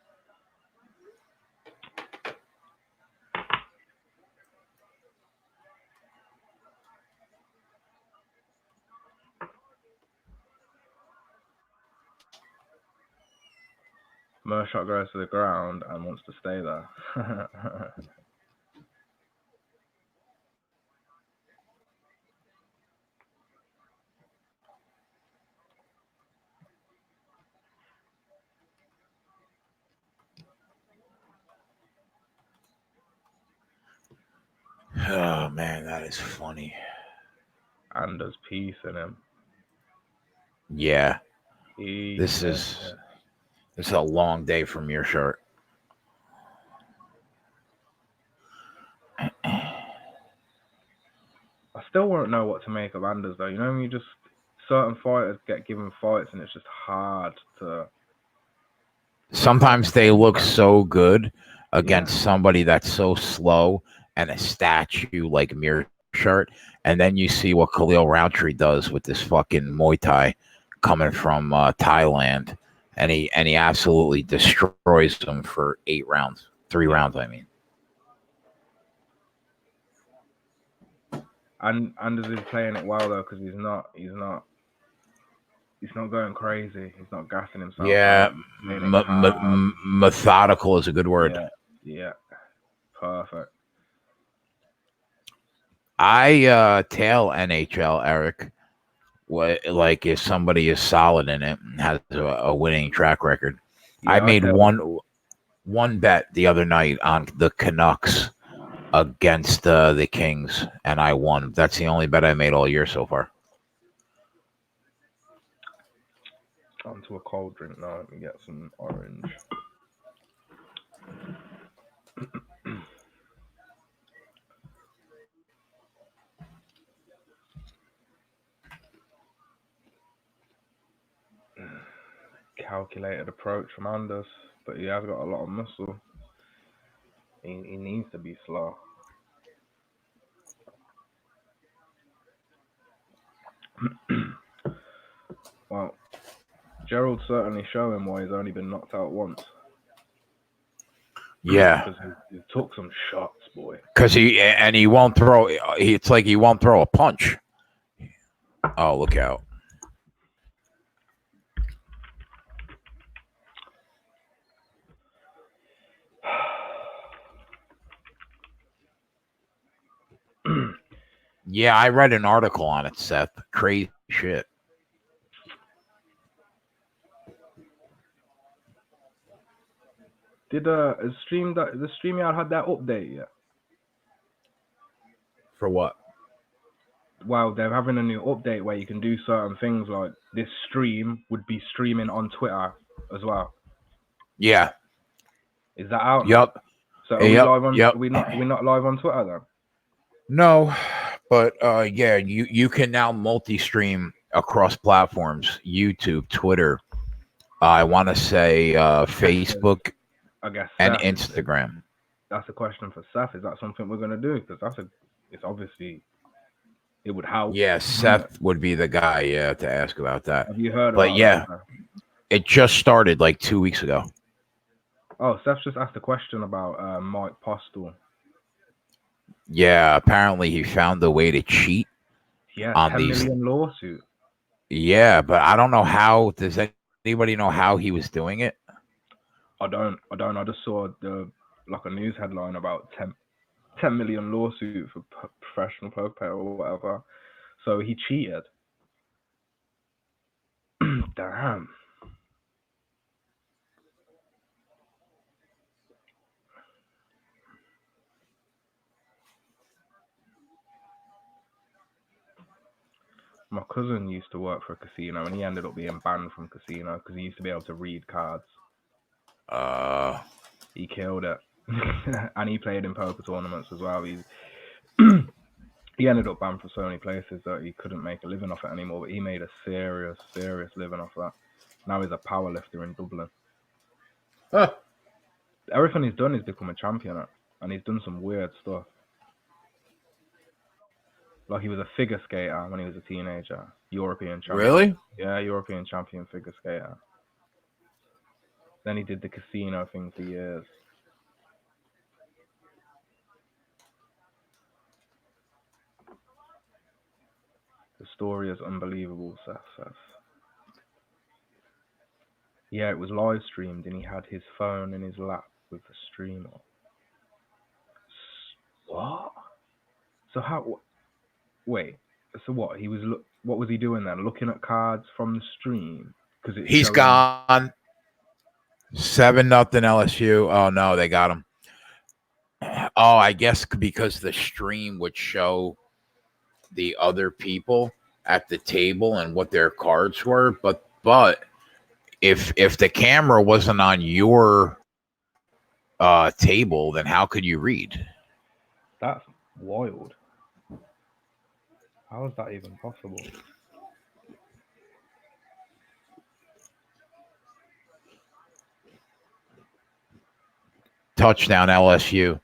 [SPEAKER 5] Mershot goes to the ground and wants to stay there.
[SPEAKER 1] Oh man, that is funny.
[SPEAKER 5] Anders peace in him.
[SPEAKER 1] Yeah. This is a long day from your shirt.
[SPEAKER 5] I still won't know what to make of Anders though. You know, when you just certain fighters get given fights and it's just hard to.
[SPEAKER 1] Sometimes they look so good against somebody that's so slow and a statue like Mearshart, and then you see what Khalil Rountree does with this fucking Muay Thai coming from Thailand, and he absolutely destroys them for 8 rounds, 3 rounds. I mean.
[SPEAKER 5] And Anders is playing it well though, because he's not going crazy. He's not gassing himself.
[SPEAKER 1] Yeah, methodical is a good word.
[SPEAKER 5] Yeah, perfect.
[SPEAKER 1] I tell NHL, Eric, like if somebody is solid in it and has a winning track record. Yeah, I made one bet the other night on the Canucks against the Kings, and I won. That's the only bet I made all year so far.
[SPEAKER 5] Onto a cold drink now. Let me get some orange. Calculated approach from Anders, but he has got a lot of muscle. He needs to be slow. Well, Gerald's certainly showing why he's only been knocked out once.
[SPEAKER 1] Yeah,
[SPEAKER 5] because he took some shots, boy.
[SPEAKER 1] Because he won't throw. It's like he won't throw a punch. Oh, look out! Yeah, I read an article on it, Seth. Crazy shit.
[SPEAKER 5] Did the StreamYard had that update yet?
[SPEAKER 1] For what?
[SPEAKER 5] well, they're having a new update where you can do certain things like this stream would be streaming on Twitter as well.
[SPEAKER 1] Yeah.
[SPEAKER 5] Is that out?
[SPEAKER 1] Yep.
[SPEAKER 5] So are we live on?
[SPEAKER 1] Yep.
[SPEAKER 5] Are we not live on Twitter then?
[SPEAKER 1] No, but yeah, you can now multi-stream across platforms: YouTube, Twitter. I want to say Facebook
[SPEAKER 5] I guess
[SPEAKER 1] and
[SPEAKER 5] Seth,
[SPEAKER 1] Instagram.
[SPEAKER 5] That's a question for Seth. Is that something we're gonna do? Because it's obviously it would help.
[SPEAKER 1] Yeah, Seth would be the guy, to ask about that.
[SPEAKER 5] Have you heard
[SPEAKER 1] but
[SPEAKER 5] about
[SPEAKER 1] yeah,
[SPEAKER 5] that?
[SPEAKER 1] it just started like 2 weeks ago.
[SPEAKER 5] Oh, Seth just asked a question about Mike Postle.
[SPEAKER 1] Yeah, apparently he found a way to cheat.
[SPEAKER 5] Yeah,
[SPEAKER 1] on
[SPEAKER 5] 10 million lawsuit.
[SPEAKER 1] Yeah, but I don't know how. Does anybody know how he was doing it?
[SPEAKER 5] I don't. I just saw a news headline about 10 million lawsuit for professional poker or whatever. So he cheated. Damn. My cousin used to work for a casino, and he ended up being banned from casino because he used to be able to read cards. He killed it, and he played in poker tournaments as well. He ended up banned from so many places that he couldn't make a living off it anymore. But he made a serious living off that. Now he's a power lifter in Dublin.
[SPEAKER 1] Huh.
[SPEAKER 5] Everything he's done is become a champion at, and he's done some weird stuff. Like he was a figure skater when he was a teenager, European champion.
[SPEAKER 1] Really?
[SPEAKER 5] Yeah, European champion figure skater. Then he did the casino thing for years. The story is unbelievable, Seth says. Yeah, it was live streamed and he had his phone in his lap with the stream on. What? So how? Wait. So what? What was he doing then? Looking at cards from the stream? Because
[SPEAKER 1] he's gone. 7-0 LSU. Oh no, they got him. Oh, I guess because the stream would show the other people at the table and what their cards were, but if the camera wasn't on your table, then how could you read?
[SPEAKER 5] That's wild. How is that even possible?
[SPEAKER 1] Touchdown LSU.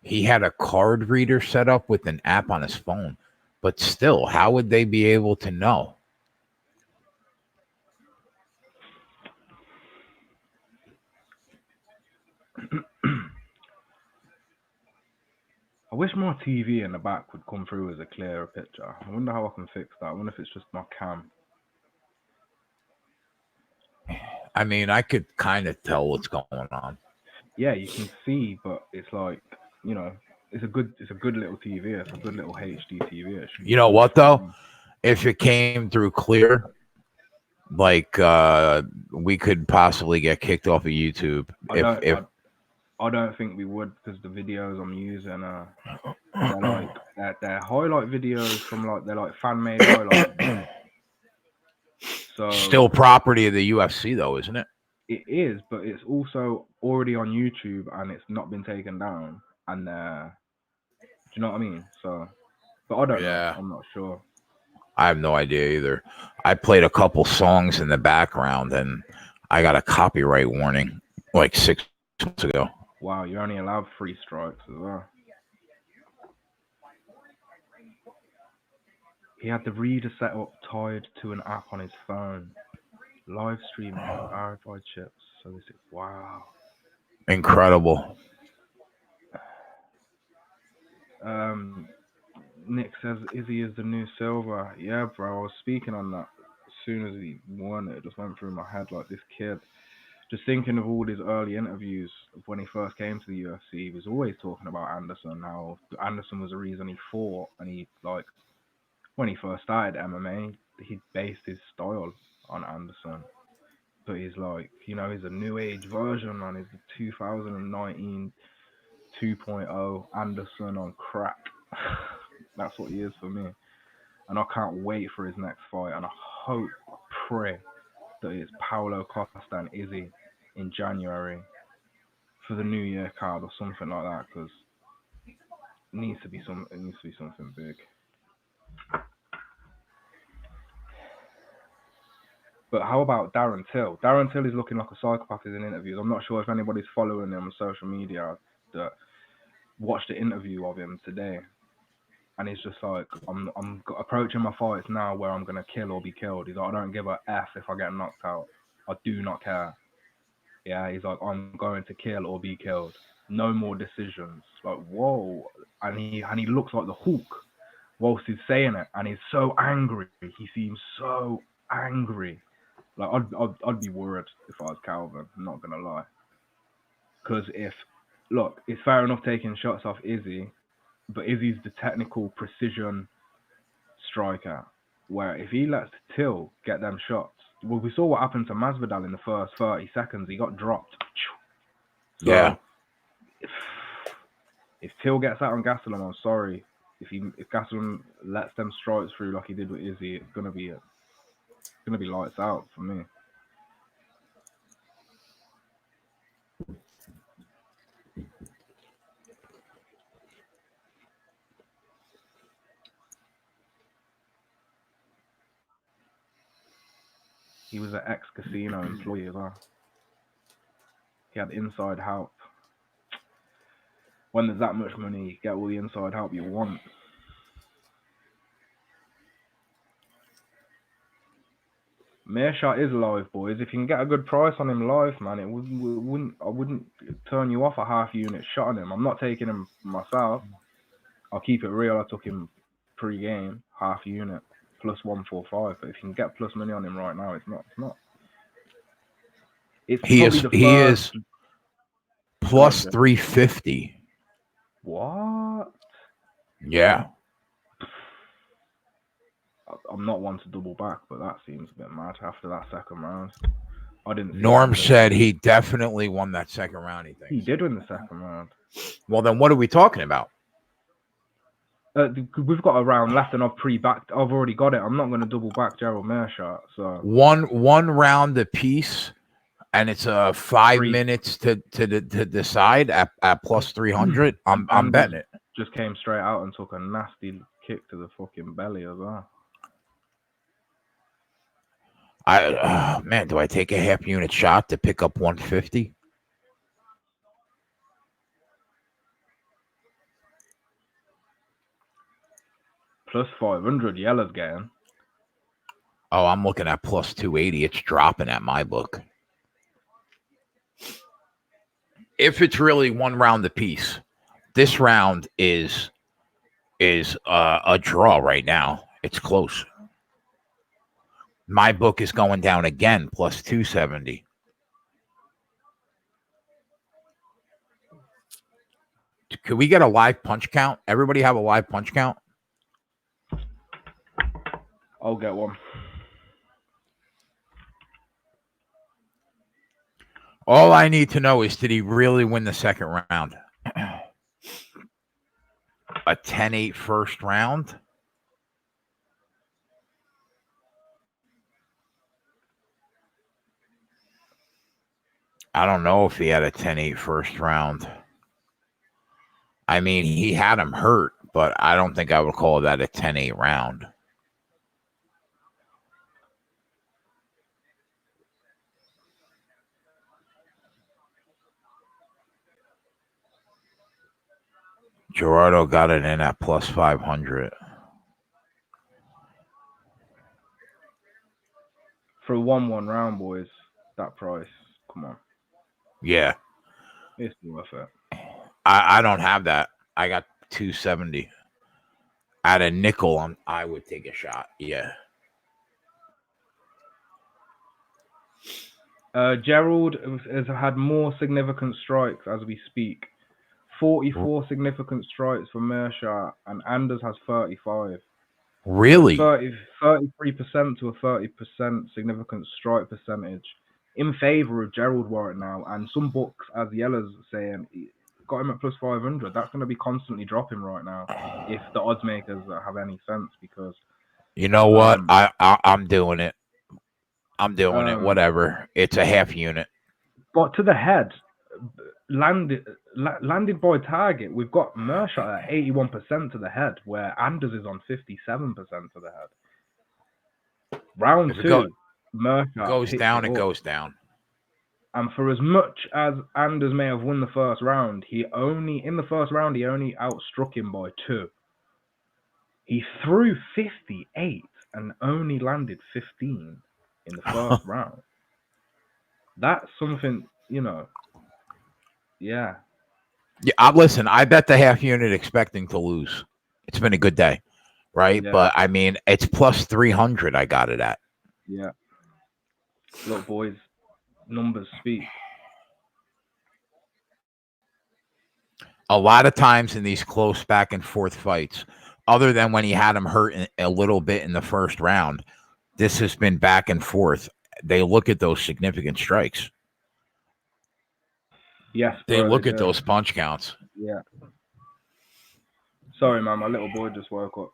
[SPEAKER 1] He had a card reader set up with an app on his phone, but still, how would they be able to know?
[SPEAKER 5] I wish my TV in the back would come through as a clearer picture. I wonder how I can fix that. I wonder if it's just my cam.
[SPEAKER 1] I mean, I could kind of tell what's going on.
[SPEAKER 5] Yeah, you can see, but it's like, it's a good little TV. It's a good little HD TV.
[SPEAKER 1] You know what though? If it came through clear, like we could possibly get kicked off of YouTube.
[SPEAKER 5] I don't think we would, because the videos I'm using they're highlight videos from they're like fan made highlights. So
[SPEAKER 1] still property of the UFC though, isn't it?
[SPEAKER 5] It is, but it's also already on YouTube and it's not been taken down. And do you know what I mean? So, but I don't know. I'm not sure.
[SPEAKER 1] I have no idea either. I played a couple songs in the background and I got a copyright warning like 6 months ago.
[SPEAKER 5] Wow, you're only allowed 3 strikes as well. He had the reader set up tied to an app on his phone. Live streaming RFID chips. So this is wow.
[SPEAKER 1] Incredible.
[SPEAKER 5] Nick says Izzy is the new Silver. Yeah, bro. I was speaking on that as soon as he won it. It just went through my head like this kid. Just thinking of all his early interviews of when he first came to the UFC, he was always talking about Anderson. How Anderson was the reason he fought, and he when he first started MMA, he based his style on Anderson. But he's he's a new age version, and he's the 2019 2.0 Anderson on crack. That's what he is for me. and I can't wait for his next fight. And I pray that it's Paulo Costa and Izzy in January for the New Year card or something like that, because it needs to be something big. But how about Darren Till? Darren Till is looking like a psychopath in interviews. I'm not sure if anybody's following him on social media that watched the interview of him today. And he's just like, I'm approaching my fights now where I'm going to kill or be killed. He's like, I don't give a F if I get knocked out. I do not care. Yeah, he's like, I'm going to kill or be killed. No more decisions. Like, whoa. And he looks like the Hulk whilst he's saying it. And he's so angry. He seems so angry. Like, I'd be worried if I was Calvin, I'm not going to lie. Because look, it's fair enough taking shots off Izzy, but Izzy's the technical precision striker, where if he lets Till get them shots, well, we saw what happened to Masvidal in the first 30 seconds. He got dropped. So,
[SPEAKER 1] yeah.
[SPEAKER 5] If Till gets out on Gastelum, I'm sorry. If Gastelum lets them strikes through like he did with Izzy, it's gonna be lights out for me. He was an ex-casino employee as well. He had inside help. When there's that much money, you get all the inside help you want. Meerschaert is live, boys. If you can get a good price on him live, man, I wouldn't turn you off a half unit shot on him. I'm not taking him myself. I'll keep it real. I took him pre-game, half unit, plus 145. But if you can get plus money on him right now, it's not.
[SPEAKER 1] He is plus 350.
[SPEAKER 5] What?
[SPEAKER 1] Yeah.
[SPEAKER 5] I'm not one to double back, but that seems a bit mad after that second round. I didn't.
[SPEAKER 1] Norm said he definitely won that second round. He thinks
[SPEAKER 5] he did win the second round.
[SPEAKER 1] Well, then what are we talking about?
[SPEAKER 5] We've got a round left, and I've pre-backed. I've already got it. I'm not going to double back Gerald Meerschaert. So
[SPEAKER 1] one round apiece, and it's 5 minutes to decide at plus 300. I'm betting it.
[SPEAKER 5] Just came straight out and took a nasty kick to the fucking belly as well.
[SPEAKER 1] Man, do I take a half unit shot to pick up 150?
[SPEAKER 5] Plus 500, Yella's getting.
[SPEAKER 1] Oh, I'm looking at plus 280. It's dropping at my book. If it's really one round apiece, this round is a draw right now. It's close. My book is going down again, plus 270. Could we get a live punch count? Everybody have a live punch count?
[SPEAKER 5] I'll get one.
[SPEAKER 1] All I need to know is, did he really win the second round? A 10-8 first round? I don't know if he had a 10-8 first round. I mean, he had him hurt, but I don't think I would call that a 10-8 round. Gerardo got it in at plus 500.
[SPEAKER 5] For a 1-1 round, boys, that price, come on.
[SPEAKER 1] Yeah.
[SPEAKER 5] It's worth it.
[SPEAKER 1] I don't have that. I got 270. At a nickel, I would take a shot. Yeah.
[SPEAKER 5] Gerald has had more significant strikes as we speak. 44 significant strikes for Meerschaert, and Anders has 35.
[SPEAKER 1] Really?
[SPEAKER 5] 33% to a 30% significant strike percentage in favor of Gerald right now. And some books, as Yella's saying, got him at plus 500. That's going to be constantly dropping right now if the odds makers have any sense, because
[SPEAKER 1] You know what? I'm doing it. I'm doing it. Whatever. It's a half unit.
[SPEAKER 5] But to the head, landed by target, we've got Mershaw at 81% to the head, where Anders is on 57% to the head. Round
[SPEAKER 1] If it
[SPEAKER 5] two, Mershaw
[SPEAKER 1] goes
[SPEAKER 5] picks
[SPEAKER 1] down,
[SPEAKER 5] it
[SPEAKER 1] it
[SPEAKER 5] up.
[SPEAKER 1] goes down.
[SPEAKER 5] And for as much as Anders may have won the first round, he only outstruck him by 2. He threw 58 and only landed 15 in the first round. That's something, yeah.
[SPEAKER 1] Yeah, listen, I bet the half unit expecting to lose. It's been a good day, right?
[SPEAKER 5] Yeah.
[SPEAKER 1] But, I mean, it's plus 300 I got it at.
[SPEAKER 5] Yeah. Look, boys, numbers speak.
[SPEAKER 1] A lot of times in these close back and forth fights, other than when he had him hurt a little bit in the first round, this has been back and forth. They look at those significant strikes.
[SPEAKER 5] Yes,
[SPEAKER 1] They
[SPEAKER 5] bro,
[SPEAKER 1] look at those punch counts.
[SPEAKER 5] Yeah. Sorry, man, my little boy just woke up.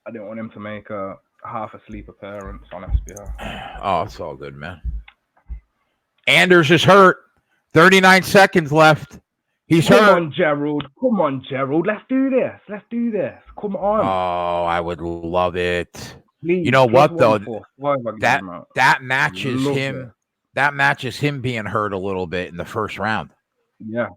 [SPEAKER 5] I didn't want him to make a half asleep appearance on SBR.
[SPEAKER 1] Oh, it's all good, man. Anders is hurt. 39 seconds left. He's hurt.
[SPEAKER 5] Come on, Gerald. Let's do this. Come on.
[SPEAKER 1] Oh, I would love it.
[SPEAKER 5] Please,
[SPEAKER 1] you know what, though?
[SPEAKER 5] That
[SPEAKER 1] matches him. It. That matches him being hurt a little bit in the first round.
[SPEAKER 5] Yeah.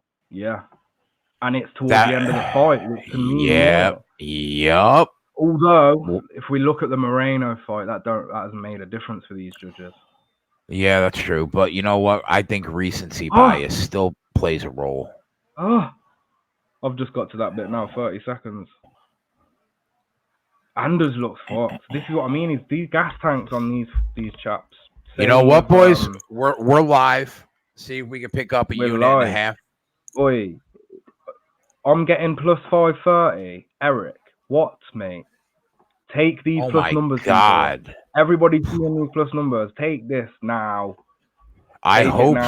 [SPEAKER 5] And it's towards the end of the fight, which can mean more.
[SPEAKER 1] Yep.
[SPEAKER 5] Although, if we look at the Moreno fight, that has made a difference for these judges.
[SPEAKER 1] Yeah, that's true. But you know what? I think recency bias still plays a role.
[SPEAKER 5] I've just got to that bit now. 30 seconds. Anders looks fucked. This is what I mean. Is these gas tanks on these chaps?
[SPEAKER 1] You know what, boys? We're live. See if we can pick up a unit and a half.
[SPEAKER 5] Oi, I'm getting plus 530. Eric, what, mate? Take these plus numbers.
[SPEAKER 1] God.
[SPEAKER 5] Everybody's doing these plus numbers. Take this now.
[SPEAKER 1] I hope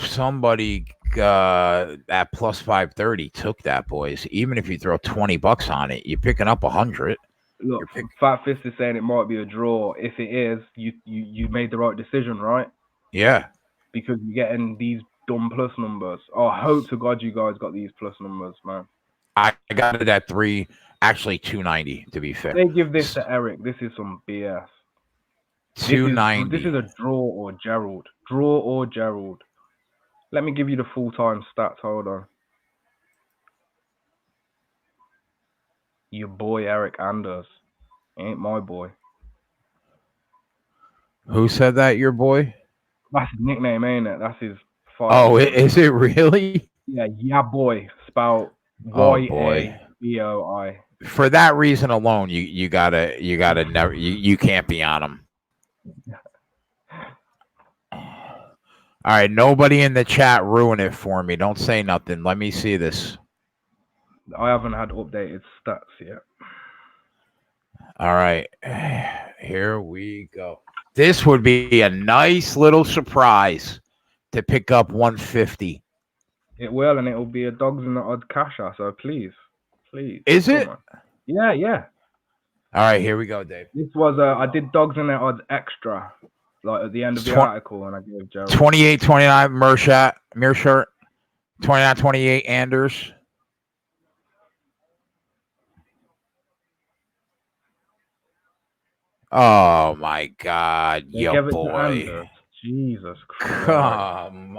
[SPEAKER 1] somebody at plus 530 took that, boys. Even if you throw $20 on it, you're picking up 100.
[SPEAKER 5] Look, Fat Fist is saying it might be a draw. If it is, you made the right decision, right?
[SPEAKER 1] Yeah.
[SPEAKER 5] Because you're getting these dumb plus numbers. Oh, I hope to God you guys got these plus numbers, man.
[SPEAKER 1] I got it at 290 to be fair.
[SPEAKER 5] They give this to Eric. This is some BS.
[SPEAKER 1] 290.
[SPEAKER 5] This is a draw or Gerald. Let me give you the full-time stats. Hold on. Your boy Eric Anders. Ain't my boy.
[SPEAKER 1] Who said that, your boy?
[SPEAKER 5] That's his nickname, ain't it? That's his fight.
[SPEAKER 1] Oh, is it really?
[SPEAKER 5] Yeah, boy. Spelled Y-A-B-O-I.
[SPEAKER 1] For that reason alone, you gotta never you can't be on him. All right, nobody in the chat ruin it for me. Don't say nothing. Let me see this.
[SPEAKER 5] I haven't had updated stats yet.
[SPEAKER 1] All right, here we go. This would be a nice little surprise to pick up 150.
[SPEAKER 5] It will, and it will be a dogs in the odd casher. So please.
[SPEAKER 1] Is it?
[SPEAKER 5] Yeah.
[SPEAKER 1] All right, here we go, Dave.
[SPEAKER 5] This was I did dogs in the odds extra, like at the end of the article, and I gave Gerald
[SPEAKER 1] 28-29 Meerschaert, 29-28 Anders. Oh my God, yo boy!
[SPEAKER 5] Jesus Christ!
[SPEAKER 1] Come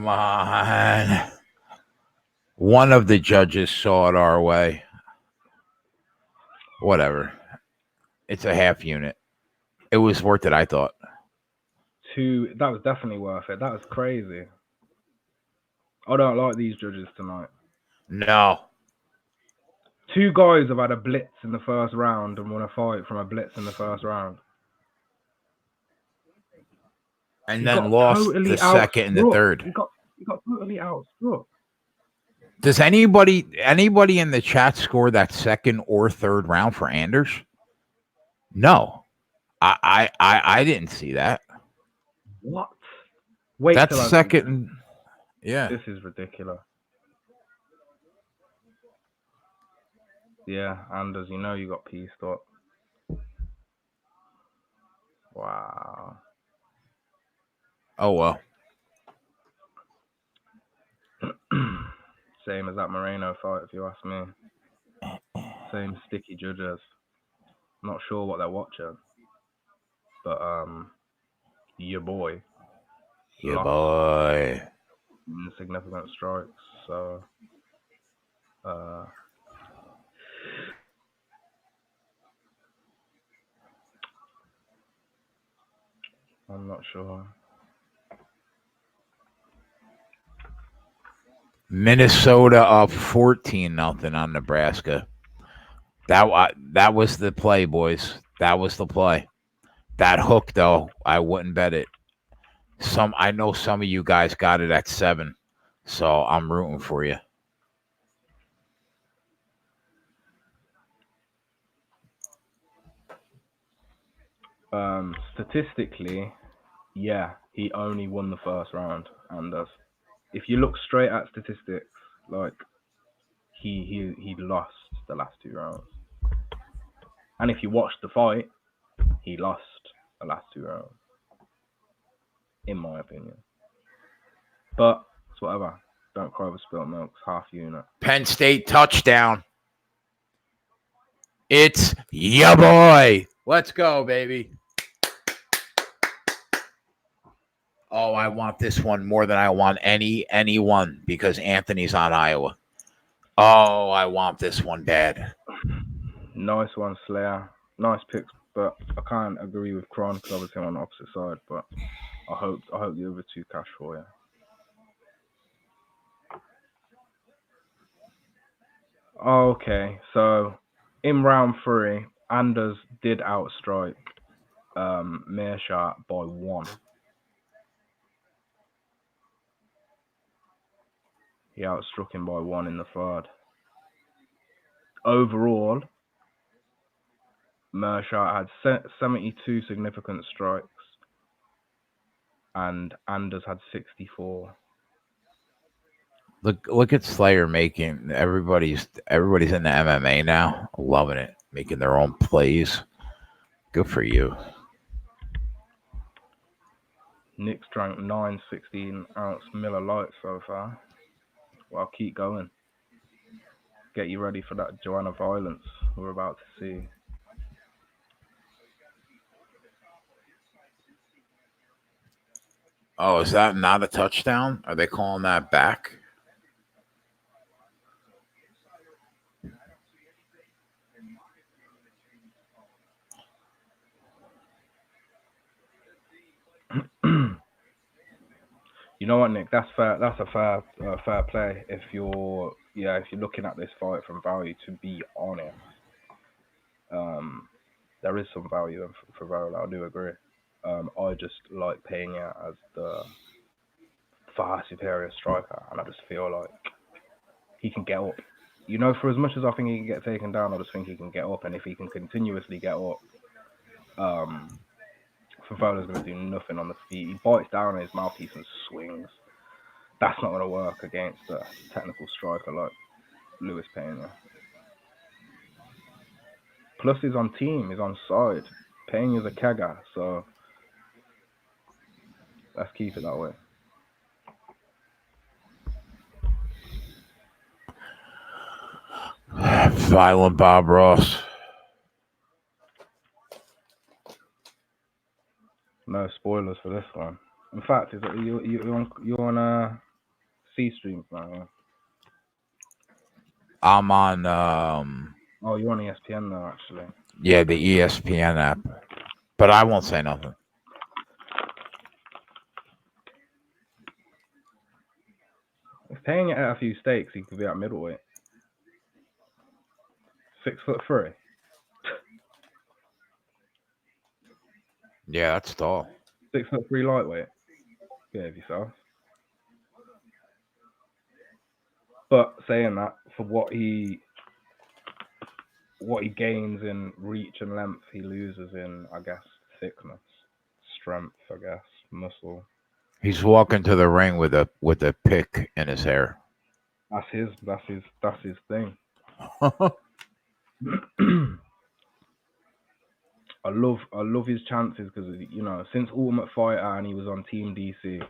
[SPEAKER 1] on! One of the judges saw it our way. Whatever. It's a half unit. It was worth it, I thought.
[SPEAKER 5] That was definitely worth it. That was crazy. I don't like these judges tonight.
[SPEAKER 1] No.
[SPEAKER 5] 2 guys have had a blitz in the first round and won a fight from a blitz in the first round.
[SPEAKER 1] And then lost the second and the third.
[SPEAKER 5] He got totally outstruck.
[SPEAKER 1] Does anybody in the chat score that second or third round for Anders? No. I didn't see that.
[SPEAKER 5] What? Wait,
[SPEAKER 1] that's second. Yeah.
[SPEAKER 5] This is ridiculous. Yeah, Anders, you know you got pieced up. Wow.
[SPEAKER 1] Oh, well.
[SPEAKER 5] Same as that Moreno fight, if you ask me. Same sticky judges. Not sure what they're watching, but your boy
[SPEAKER 1] Yeah,
[SPEAKER 5] lost
[SPEAKER 1] boy.
[SPEAKER 5] significant strikes. So I'm not sure.
[SPEAKER 1] Minnesota up 14-0 on Nebraska. That was the play, boys. That was the play. That hook, though, I wouldn't bet it. I know some of you guys got it at 7, so I'm rooting for you.
[SPEAKER 5] Statistically, yeah, he only won the first round, and if you look straight at statistics, like he lost the last 2 rounds, and if you watch the fight, he lost the last 2 rounds, in my opinion. But it's whatever. Don't cry over spilt milk. It's half unit.
[SPEAKER 1] Penn State touchdown. It's ya boy. Let's go, baby. Oh, I want this one more than I want anyone because Anthony's on Iowa. Oh, I want this one bad.
[SPEAKER 5] Nice one, Slayer. Nice picks, but I can't agree with Kron because obviously I'm on the opposite side. But I hope the other 2 cash for you. Okay, so in round 3, Anders did outstrike Meerschaert by 1. He outstruck him by 1 in the 3rd. Overall, Meerschaert had 72 significant strikes, and Anders had 64.
[SPEAKER 1] Look at Slayer making everybody's in the MMA now, loving it, making their own plays. Good for you.
[SPEAKER 5] Nick's drank 9 16-ounce Miller Lights so far. Well, keep going. Get you ready for that Joanna violence we're about to see.
[SPEAKER 1] Oh, is that not a touchdown? Are they calling that back?
[SPEAKER 5] You know what, Nick? That's fair. That's a fair play. If you're looking at this fight from value, to be honest, there is some value in Favela. I do agree. I just like Pena as the far superior striker, and I just feel like he can get up. You know, for as much as I think he can get taken down, I just think he can get up, and if he can continuously get up, Favela's going to do nothing on the feet. He bites down in his mouthpiece and swings. That's not going to work against a technical striker like Luis Pena. Plus, he's on team. He's on side. Pena's a kegger, so let's keep it that way.
[SPEAKER 1] Violent Bob Ross.
[SPEAKER 5] No spoilers for this one. In fact, is it, you're on C stream now?
[SPEAKER 1] I'm on.
[SPEAKER 5] Oh, you're on ESPN now, actually.
[SPEAKER 1] Yeah, the ESPN app. But I won't say nothing.
[SPEAKER 5] If Pena at a few stakes, he could be at middleweight. 6'3".
[SPEAKER 1] Yeah, that's tall.
[SPEAKER 5] 6'3" lightweight. Behave yourself. But saying that, for what he gains in reach and length, he loses in, I guess, thickness, strength, I guess, muscle.
[SPEAKER 1] He's walking to the ring with a pick in his hair.
[SPEAKER 5] That's his thing. I love his chances because since Ultimate Fighter and he was on Team DC,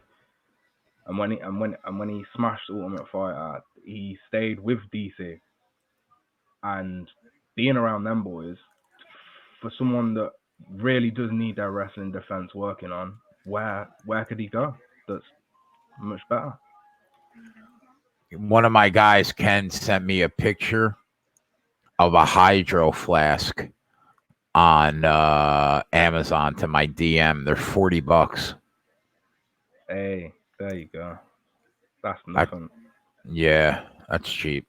[SPEAKER 5] and when he smashed Ultimate Fighter, he stayed with DC, and being around them boys for someone that really does need their wrestling defense working on, where could he go? That's much better.
[SPEAKER 1] One of my guys, Ken, sent me a picture of a hydro flask on Amazon to my DM. They're $40.
[SPEAKER 5] Hey, there you go. That's nothing.
[SPEAKER 1] Yeah, that's cheap.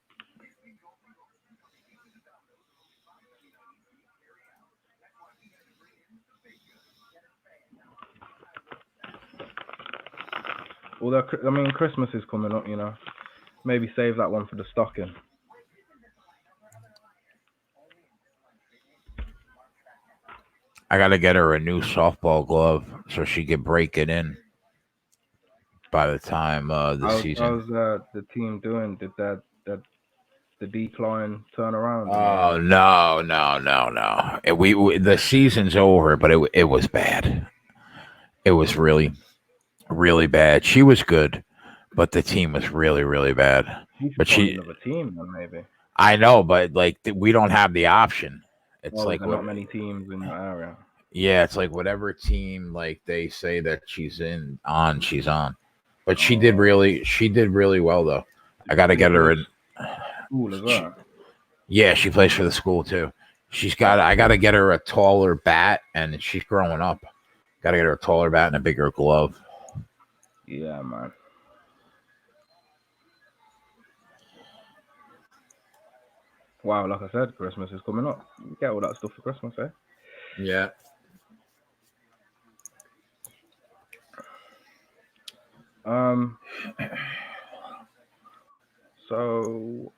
[SPEAKER 5] Although, I mean, Christmas is coming up, Maybe save that one for the stocking.
[SPEAKER 1] I got to get her a new softball glove so she can break it in by the time the season.
[SPEAKER 5] How's the team doing? Did the decline turn around?
[SPEAKER 1] Oh, no. The season's over, but it was bad. It was really, really bad. She was good, but the team was really, really bad. But
[SPEAKER 5] another team, then maybe.
[SPEAKER 1] I know, but we don't have the option. It's
[SPEAKER 5] not many teams in the area.
[SPEAKER 1] Yeah, it's like whatever team they say that she's on, she's on. But she did really well though. I got to get her in
[SPEAKER 5] school as well.
[SPEAKER 1] Yeah, she plays for the school too. I got to get her a taller bat, and she's growing up. Got to get her a taller bat and a bigger glove.
[SPEAKER 5] Yeah, man. Wow, like I said, Christmas is coming up. You get all that stuff for Christmas, eh?
[SPEAKER 1] Yeah.
[SPEAKER 5] So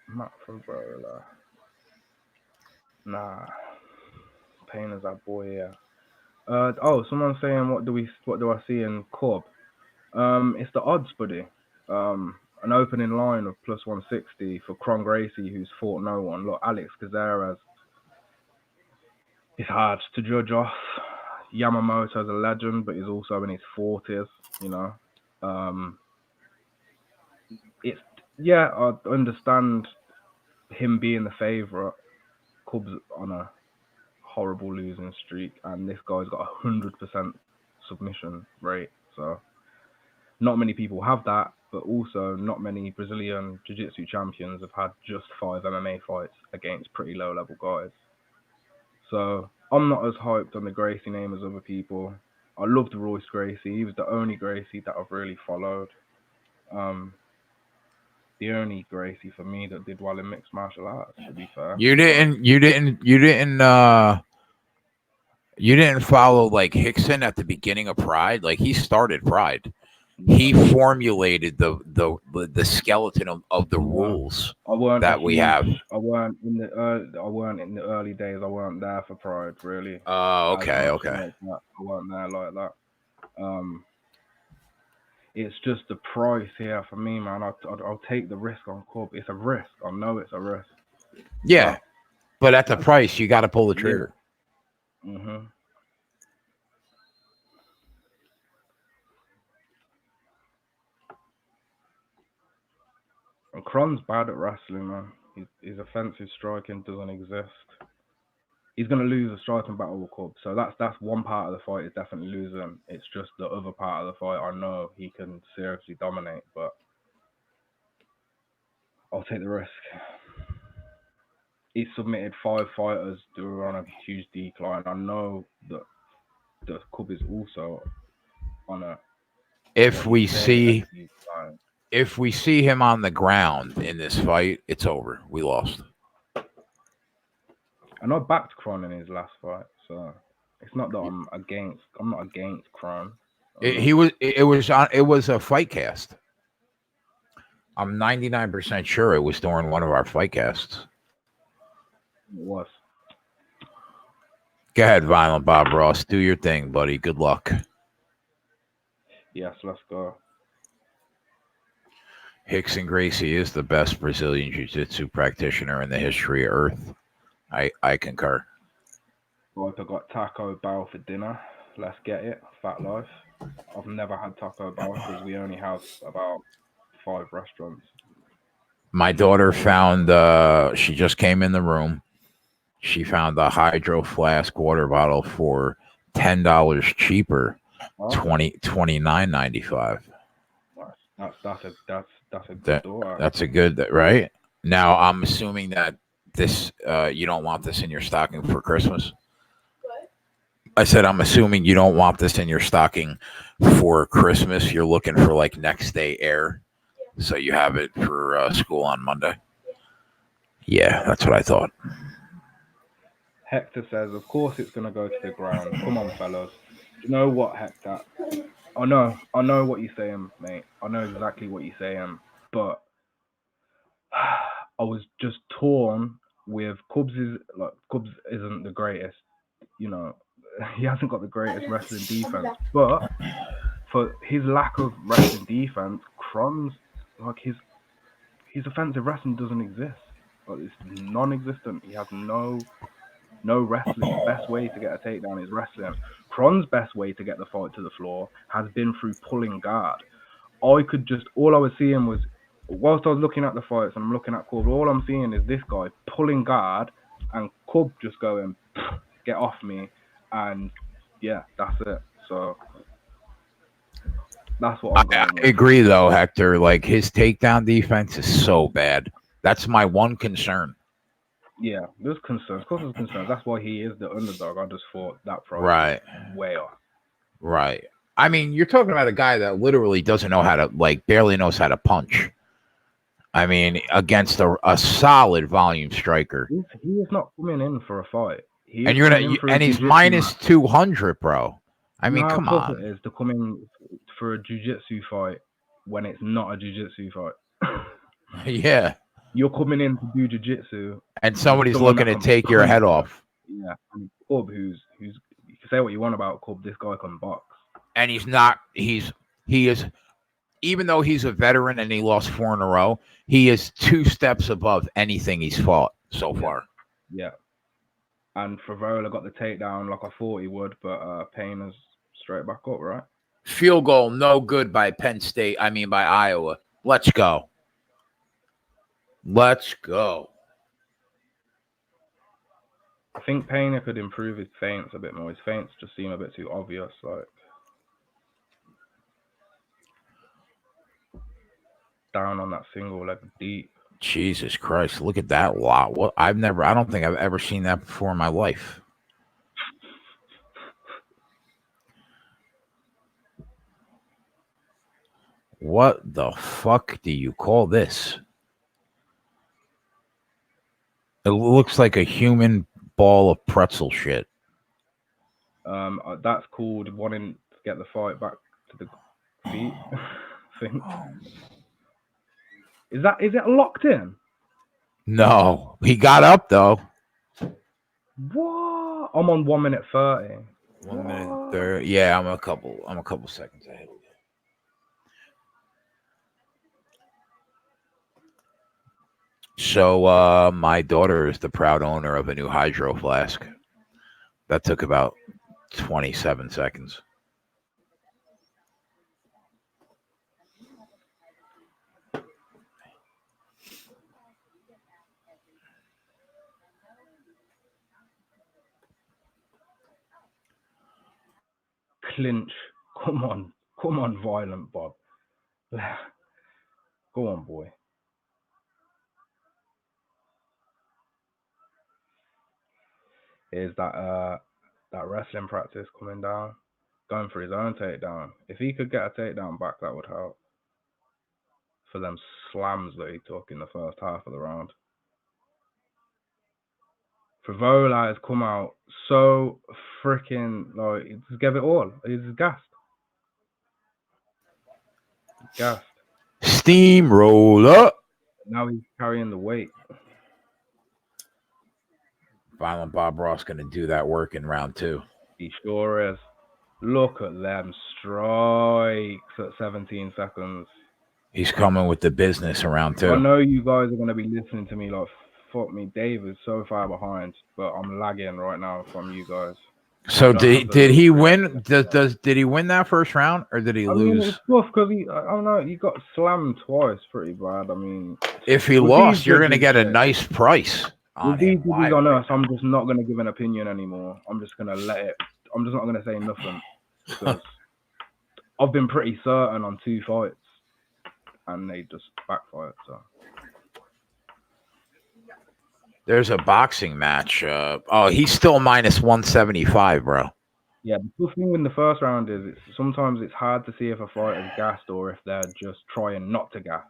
[SPEAKER 5] Matt from Brola. Nah. Payne is that boy, yeah. Someone's saying what do I see in Cobb? It's the odds, buddy. An opening line of plus 160 for Kron Gracie, who's fought no one. Look, Alex Cazares, it's hard to judge off. Yamamoto's a legend, but he's also in his 40s, I understand him being the favourite. Cubs on a horrible losing streak, and this guy's got 100% submission rate, so not many people have that, but also not many Brazilian Jiu-Jitsu champions have had just 5 MMA fights against pretty low-level guys. So I'm not as hyped on the Gracie name as other people. I loved Royce Gracie. He was the only Gracie that I've really followed. The only Gracie for me that did well in mixed martial arts, to be fair.
[SPEAKER 1] You didn't follow Hickson at the beginning of Pride. He started Pride. He formulated the skeleton of the rules that we have.
[SPEAKER 5] I weren't in the early days. I weren't there for Pride, really.
[SPEAKER 1] Oh, okay.
[SPEAKER 5] I weren't there like that. It's just the price here for me, man. I'll take the risk on Cobb. It's a risk. I know it's a risk.
[SPEAKER 1] Yeah, but at the price, you got to pull the trigger.
[SPEAKER 5] Yeah. Mm-hmm. And Kron's bad at wrestling, man. His offensive striking doesn't exist. He's going to lose a striking battle with Cobb. So that's one part of the fight is definitely losing. It's just the other part of the fight I know he can seriously dominate, but I'll take the risk. He submitted 5 fighters who were on a huge decline. I know that the Cobb is also on a...
[SPEAKER 1] If we see him on the ground in this fight, it's over. We lost.
[SPEAKER 5] And I backed Kron in his last fight, so it's not that I'm not against Kron.
[SPEAKER 1] It was a fight cast. I'm 99% sure it was during one of our fight casts.
[SPEAKER 5] It was.
[SPEAKER 1] Go ahead, Violent Bob Ross. Do your thing, buddy. Good luck.
[SPEAKER 5] Yes, let's go.
[SPEAKER 1] Rickson Gracie is the best Brazilian Jiu-Jitsu practitioner in the history of Earth. I concur.
[SPEAKER 5] Boy, I got Taco Bell for dinner. Let's get it. Fat life. I've never had Taco Bell because we only have about 5 restaurants.
[SPEAKER 1] My daughter found, she just came in the room. She found a Hydro Flask water bottle for $10 cheaper, $29.95.
[SPEAKER 5] That's a good door.
[SPEAKER 1] That's a good, right? Now I'm assuming that this you don't want this in your stocking for Christmas. What? I said I'm assuming you don't want this in your stocking for Christmas. You're looking for like next day air, so you have it for school on Monday. Yeah, that's what I thought.
[SPEAKER 5] Hector says, of course it's going to go to the ground. Come on, fellas. You know what, Hector? I know what you're saying, mate. I know exactly what you're saying. But I was just torn with Cubs isn't the greatest, you know. He hasn't got the greatest wrestling defense. But for his lack of wrestling defense, Kron's, like, his offensive wrestling doesn't exist. Like, it's non-existent. He has no wrestling. The best way to get a takedown is wrestling. Kron's best way to get the fight to the floor has been through pulling guard. All I was seeing was, whilst I was looking at the fights and I'm looking at Cub, all I'm seeing is this guy pulling guard and Cub just going, get off me. And yeah, that's it. So that's what I'm going with.
[SPEAKER 1] I agree though, Hector. Like, his takedown defense is so bad. That's my one concern.
[SPEAKER 5] Yeah, there's concerns. Of course, there's concerns. That's why he is the underdog. I just thought that price was way off.
[SPEAKER 1] Right. I mean, you're talking about a guy that literally doesn't know how to, like, barely knows how to punch. I mean, against a solid volume striker.
[SPEAKER 5] He is not coming in for a fight.
[SPEAKER 1] And he's minus 200, bro. I mean, come on.
[SPEAKER 5] It is to come in for a jiu-jitsu fight when it's not a jiu-jitsu fight.
[SPEAKER 1] Yeah.
[SPEAKER 5] You're coming in to do jiu-jitsu,
[SPEAKER 1] and somebody's looking to take your head off.
[SPEAKER 5] Yeah, and Cub, who's you can say what you want about Cub, this guy can box.
[SPEAKER 1] And he's not. He is, even though he's a veteran and he lost 4 in a row, he is 2 steps above anything he's fought so far.
[SPEAKER 5] Yeah. And Favola got the takedown like I thought he would, but Payne is straight back up, right?
[SPEAKER 1] Field goal, no good by by Iowa. Let's go. Let's go.
[SPEAKER 5] I think Payne could improve his feints a bit more. His feints just seem a bit too obvious. Like, down on that single leg deep.
[SPEAKER 1] Jesus Christ, look at that lot. What I don't think I've ever seen that before in my life. What the fuck do you call this? It looks like a human ball of pretzel shit.
[SPEAKER 5] That's called wanting to get the fight back to the feet. I think. Is it locked in?
[SPEAKER 1] No, he got up though.
[SPEAKER 5] What? I'm on 1 minute 30.
[SPEAKER 1] 1 minute 30. Yeah, I'm a couple seconds ahead. So my daughter is the proud owner of a new Hydro Flask. That took about 27 seconds.
[SPEAKER 5] Clinch. Come on, Violent Bob. Go on, boy. Is that wrestling practice coming down, going for his own takedown? If he could get a takedown back, that would help. For them slams that he took in the first half of the round. Favola has come out so freaking, like, he just gave it all. He's gassed.
[SPEAKER 1] Steamroller.
[SPEAKER 5] Now he's carrying the weight.
[SPEAKER 1] Violent Bob Ross going to do that work in round 2.
[SPEAKER 5] He sure is. Look at them strikes at 17 seconds.
[SPEAKER 1] He's coming with the business around
[SPEAKER 5] I
[SPEAKER 1] too.
[SPEAKER 5] know you guys are going to be listening to me like, fuck me, Dave is so far behind, but I'm lagging right now from you guys.
[SPEAKER 1] So did he win? Did he win that first round or did he
[SPEAKER 5] I mean,
[SPEAKER 1] lose?
[SPEAKER 5] it's tough because I don't know. He got slammed twice, pretty bad. I mean,
[SPEAKER 1] If he lost, you're gonna get a nice price on
[SPEAKER 5] with these
[SPEAKER 1] him.
[SPEAKER 5] judges on us, I'm just not gonna give an opinion anymore. I'm just gonna let it. I'm just not gonna say nothing because I've been pretty certain on 2 fights, and they just backfired. So
[SPEAKER 1] there's a boxing match. He's still minus 175, bro.
[SPEAKER 5] yeah, the tough thing in the first round is sometimes it's hard to see if a fighter's gassed or if they're just trying not to gas.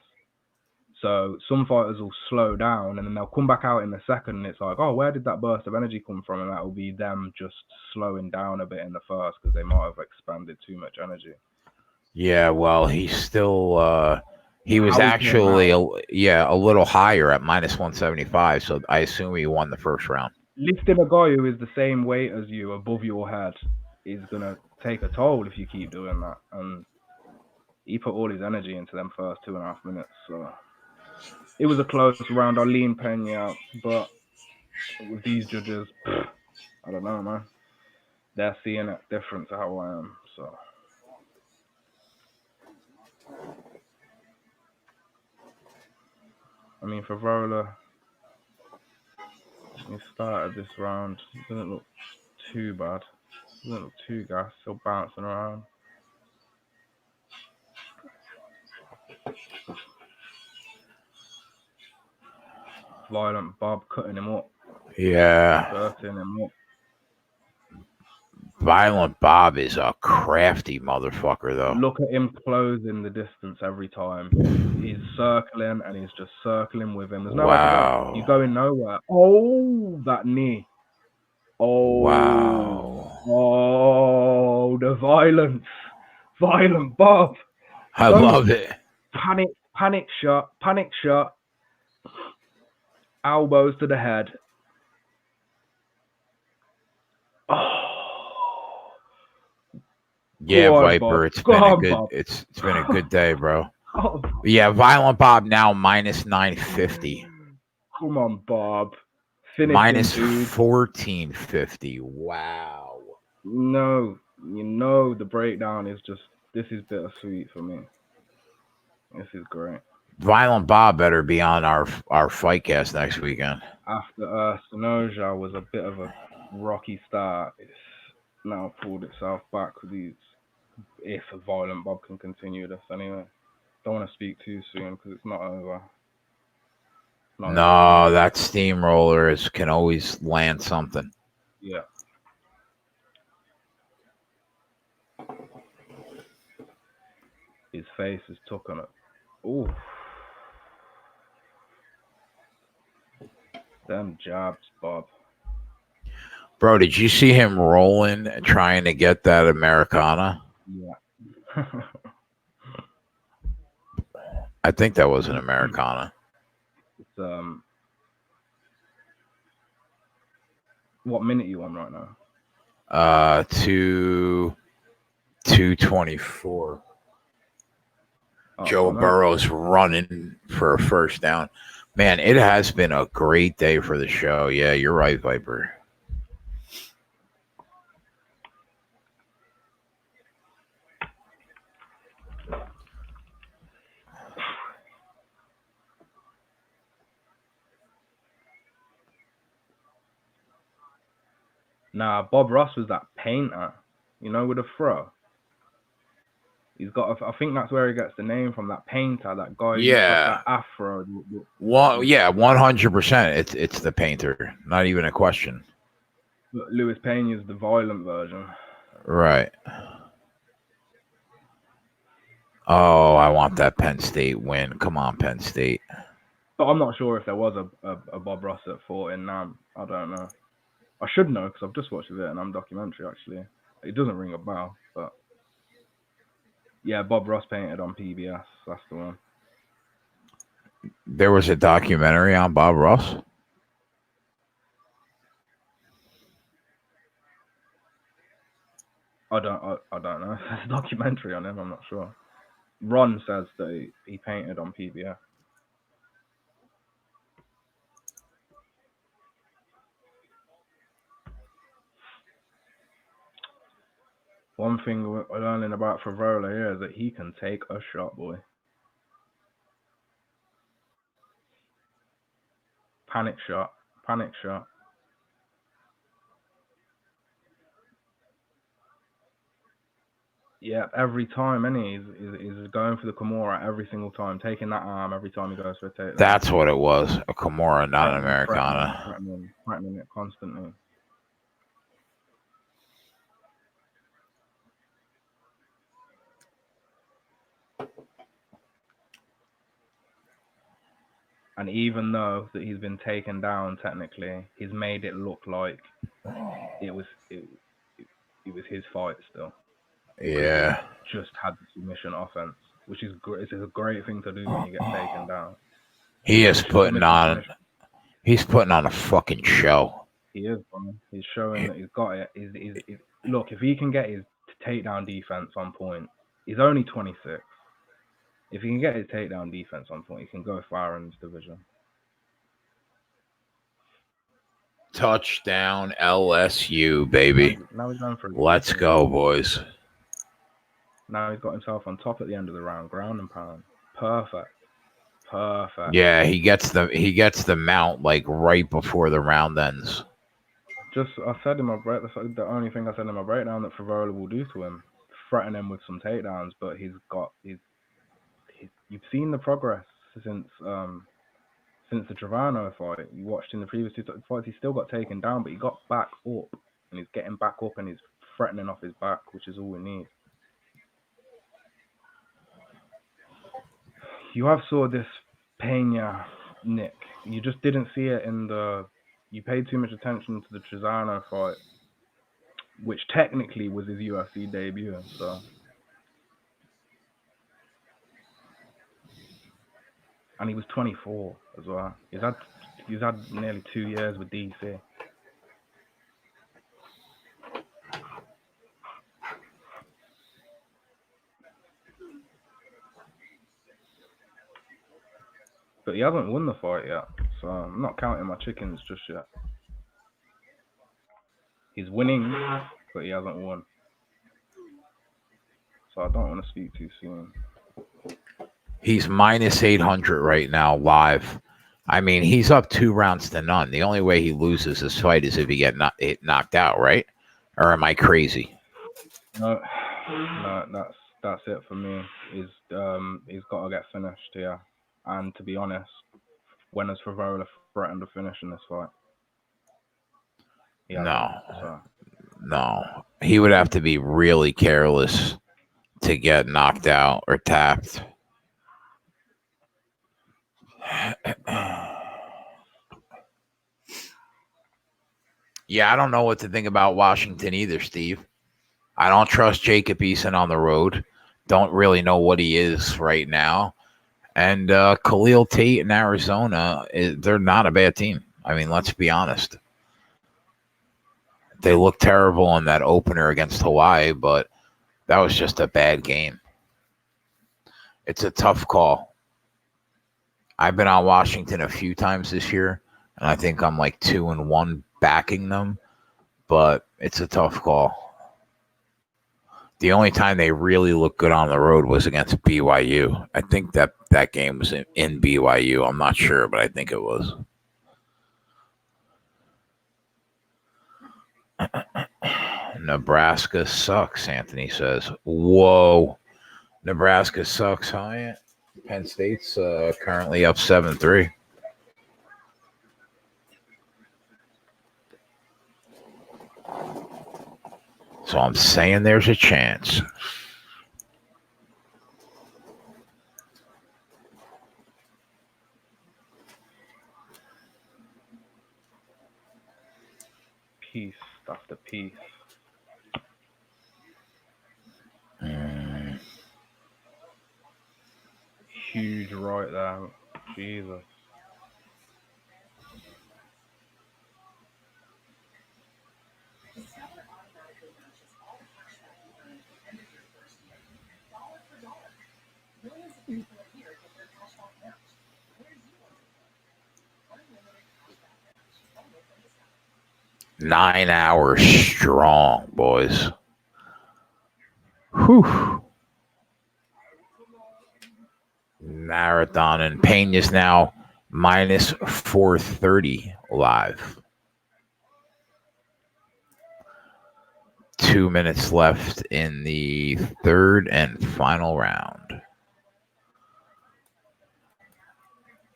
[SPEAKER 5] So some fighters will slow down and then they'll come back out in the second and it's like, oh, where did that burst of energy come from? And that will be them just slowing down a bit in the first because they might have expanded too much energy.
[SPEAKER 1] Yeah, well, he's still he was actually a little higher at minus 175, so I assume he won the first round.
[SPEAKER 5] Lifting a guy who is the same weight as you above your head is going to take a toll if you keep doing that. And he put all his energy into them first 2.5 minutes. So it was a close round. I lean Pena, but with these judges, I don't know, man. They're seeing it different to how I am. So I mean, for Vola, he started this round. It doesn't look too bad. It doesn't look too gas. Still bouncing around. Violent Bob cutting him up.
[SPEAKER 1] Yeah.
[SPEAKER 5] Burting him up.
[SPEAKER 1] Violent Bob is a crafty motherfucker, though.
[SPEAKER 5] Look at him closing the distance every time. He's circling and he's just circling with him. There's nowhere to go. You're going nowhere. Oh, that knee. Oh.
[SPEAKER 1] Wow.
[SPEAKER 5] Oh, the violence. Violent Bob.
[SPEAKER 1] I love it.
[SPEAKER 5] Panic shot. Elbows to the head. Oh.
[SPEAKER 1] Yeah,
[SPEAKER 5] God,
[SPEAKER 1] Viper,
[SPEAKER 5] Bob.
[SPEAKER 1] it's been a good day, bro. Yeah, Violent Bob now minus 950.
[SPEAKER 5] Come on, Bob. Finish
[SPEAKER 1] minus
[SPEAKER 5] him, dude.
[SPEAKER 1] 1450. Wow.
[SPEAKER 5] No, you know the breakdown is just, this is bittersweet for me. This is great.
[SPEAKER 1] Violent Bob better be on our fight cast next weekend.
[SPEAKER 5] After Sonoja was a bit of a rocky start, it's now pulled itself back with these. If a Violent Bob can continue this anyway. Don't want to speak too soon because it's not over.
[SPEAKER 1] That steamroller can always land something.
[SPEAKER 5] Yeah. His face is took on it. Ooh. Them jabs, Bob.
[SPEAKER 1] Bro, did you see him rolling and trying to get that Americana?
[SPEAKER 5] Yeah.
[SPEAKER 1] I think that was an Americana.
[SPEAKER 5] It's, what minute are you on right now?
[SPEAKER 1] 2:24. Joe Burrow's running for a first down. Man, it has been a great day for the show. Yeah, you're right, Viper.
[SPEAKER 5] Nah, Bob Ross was that painter, with a throw. He's got, I think that's where he gets the name from, that painter, that guy who's got that afro.
[SPEAKER 1] Well, yeah, 100%. It's the painter, not even a question.
[SPEAKER 5] But Luis Peña's the violent version.
[SPEAKER 1] Right. Oh, I want that Penn State win. Come on, Penn State.
[SPEAKER 5] But I'm not sure if there was a Bob Ross at 14 now. I don't know. I should know because I've just watched a Vietnam documentary, actually. It doesn't ring a bell, but yeah, Bob Ross painted on PBS. That's the one.
[SPEAKER 1] There was a documentary on Bob Ross?
[SPEAKER 5] I don't know. There's a documentary on him. I'm not sure. Ron says that he painted on PBS. One thing we're learning about Favola here is that he can take a shot, boy. Panic shot. Yeah, every time, he's going for the Kimura every single time, taking that arm every time he goes for a takedown.
[SPEAKER 1] That's what it was. A Kimura, not an Americana.
[SPEAKER 5] Threatening it constantly. And even though that he's been taken down technically, he's made it look like it was his fight still.
[SPEAKER 1] Yeah.
[SPEAKER 5] Just had the submission offense, which is it's a great thing to do when you get taken down.
[SPEAKER 1] He is putting on. He's putting on a fucking show.
[SPEAKER 5] He is, man. He's showing that he's got it. He's look, if he can get his takedown defense on point, he's only 26. If he can get his takedown defense on point, he can go far in this division.
[SPEAKER 1] Touchdown LSU, baby.
[SPEAKER 5] Now he's going for it.
[SPEAKER 1] Let's go, boys.
[SPEAKER 5] Now he's got himself on top at the end of the round, ground and pound. Perfect.
[SPEAKER 1] Yeah, he gets the mount like right before the round ends.
[SPEAKER 5] I said in my break. That's the only thing I said in my breakdown that Favola will do to him, threaten him with some takedowns. But you've seen the progress since the Joanna fight. You watched in the previous two fights, he still got taken down, but he got back up, and he's getting back up, and he's threatening off his back, which is all we need. You have saw this Pena Nick. You just didn't see it in the. You paid too much attention to the Trizano fight, which technically was his UFC debut. So, and he was 24 as well. He's had nearly 2 years with DC. But he hasn't won the fight yet, so I'm not counting my chickens just yet. He's winning, but he hasn't won. So I don't want to speak too soon.
[SPEAKER 1] He's minus 800 right now live. I mean, he's up 2 rounds to none. The only way he loses this fight is if he get knocked out, right? Or am I crazy?
[SPEAKER 5] No, that's it for me. He's got to get finished here. And to be honest, when has Favola threatened to finish in this fight?
[SPEAKER 1] No. He would have to be really careless to get knocked out or tapped. Yeah, I don't know what to think about Washington either, Steve. I don't trust Jacob Eason on the road. Don't really know what he is right now. And Khalil Tate in Arizona, they're not a bad team. I mean, let's be honest. They look terrible in that opener against Hawaii, but that was just a bad game. It's a tough call. I've been on Washington a few times this year, and I think I'm like 2-1 backing them, but it's a tough call. The only time they really looked good on the road was against BYU. I think that game was in BYU. I'm not sure, but I think it was. Nebraska sucks, Anthony says. Whoa. Nebraska sucks, huh? Penn State's currently up 7-3. So I'm saying there's a chance.
[SPEAKER 5] Piece after piece. Huge right there. Jesus.
[SPEAKER 1] 9 hours strong, boys. Whew. Marathon, and Pena's now minus 430 live. 2 minutes left in the third and final round.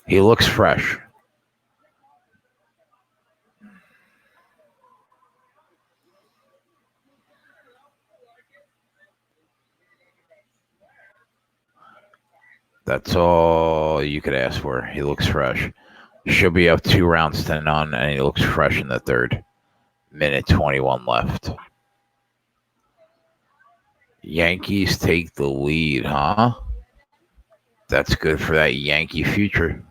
[SPEAKER 1] He looks fresh. That's all you could ask for. He looks fresh. Should be up 2 rounds to none, and he looks fresh in the third. Minute 21 left. Yankees take the lead, huh? That's good for that Yankee future.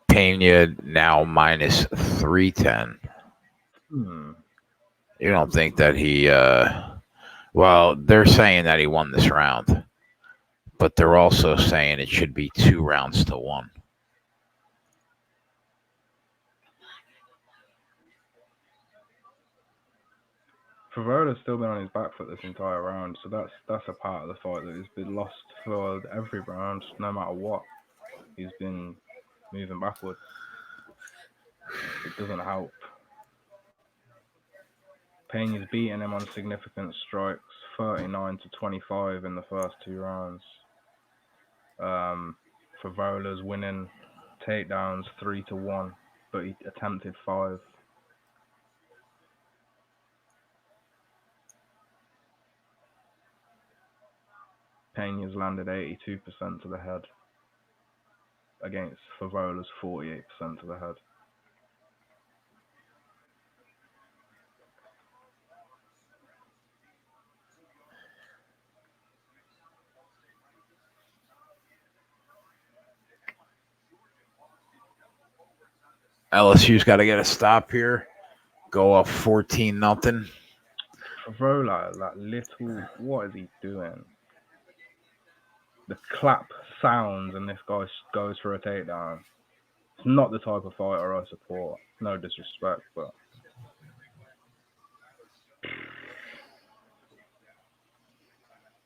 [SPEAKER 1] Pena now minus 310. You don't think that he well, they're saying that he won this round, but they're also saying it should be 2 rounds to 1.
[SPEAKER 5] Favorola's still been on his back foot this entire round, so that's a part of the fight that has been lost for every round, no matter what. He's been moving backwards. It doesn't help. Pena's beating him on significant strikes, 39-25 in the first 2 rounds. Favorola's winning takedowns 3-1, but he attempted 5. Pena's landed 82% to the head against Favorola's 48% to the head.
[SPEAKER 1] LSU's got to get a stop here. Go up 14-0.
[SPEAKER 5] Favola, that little, what is he doing? The clap sounds and this guy goes for a takedown. It's not the type of fighter I support. No disrespect, but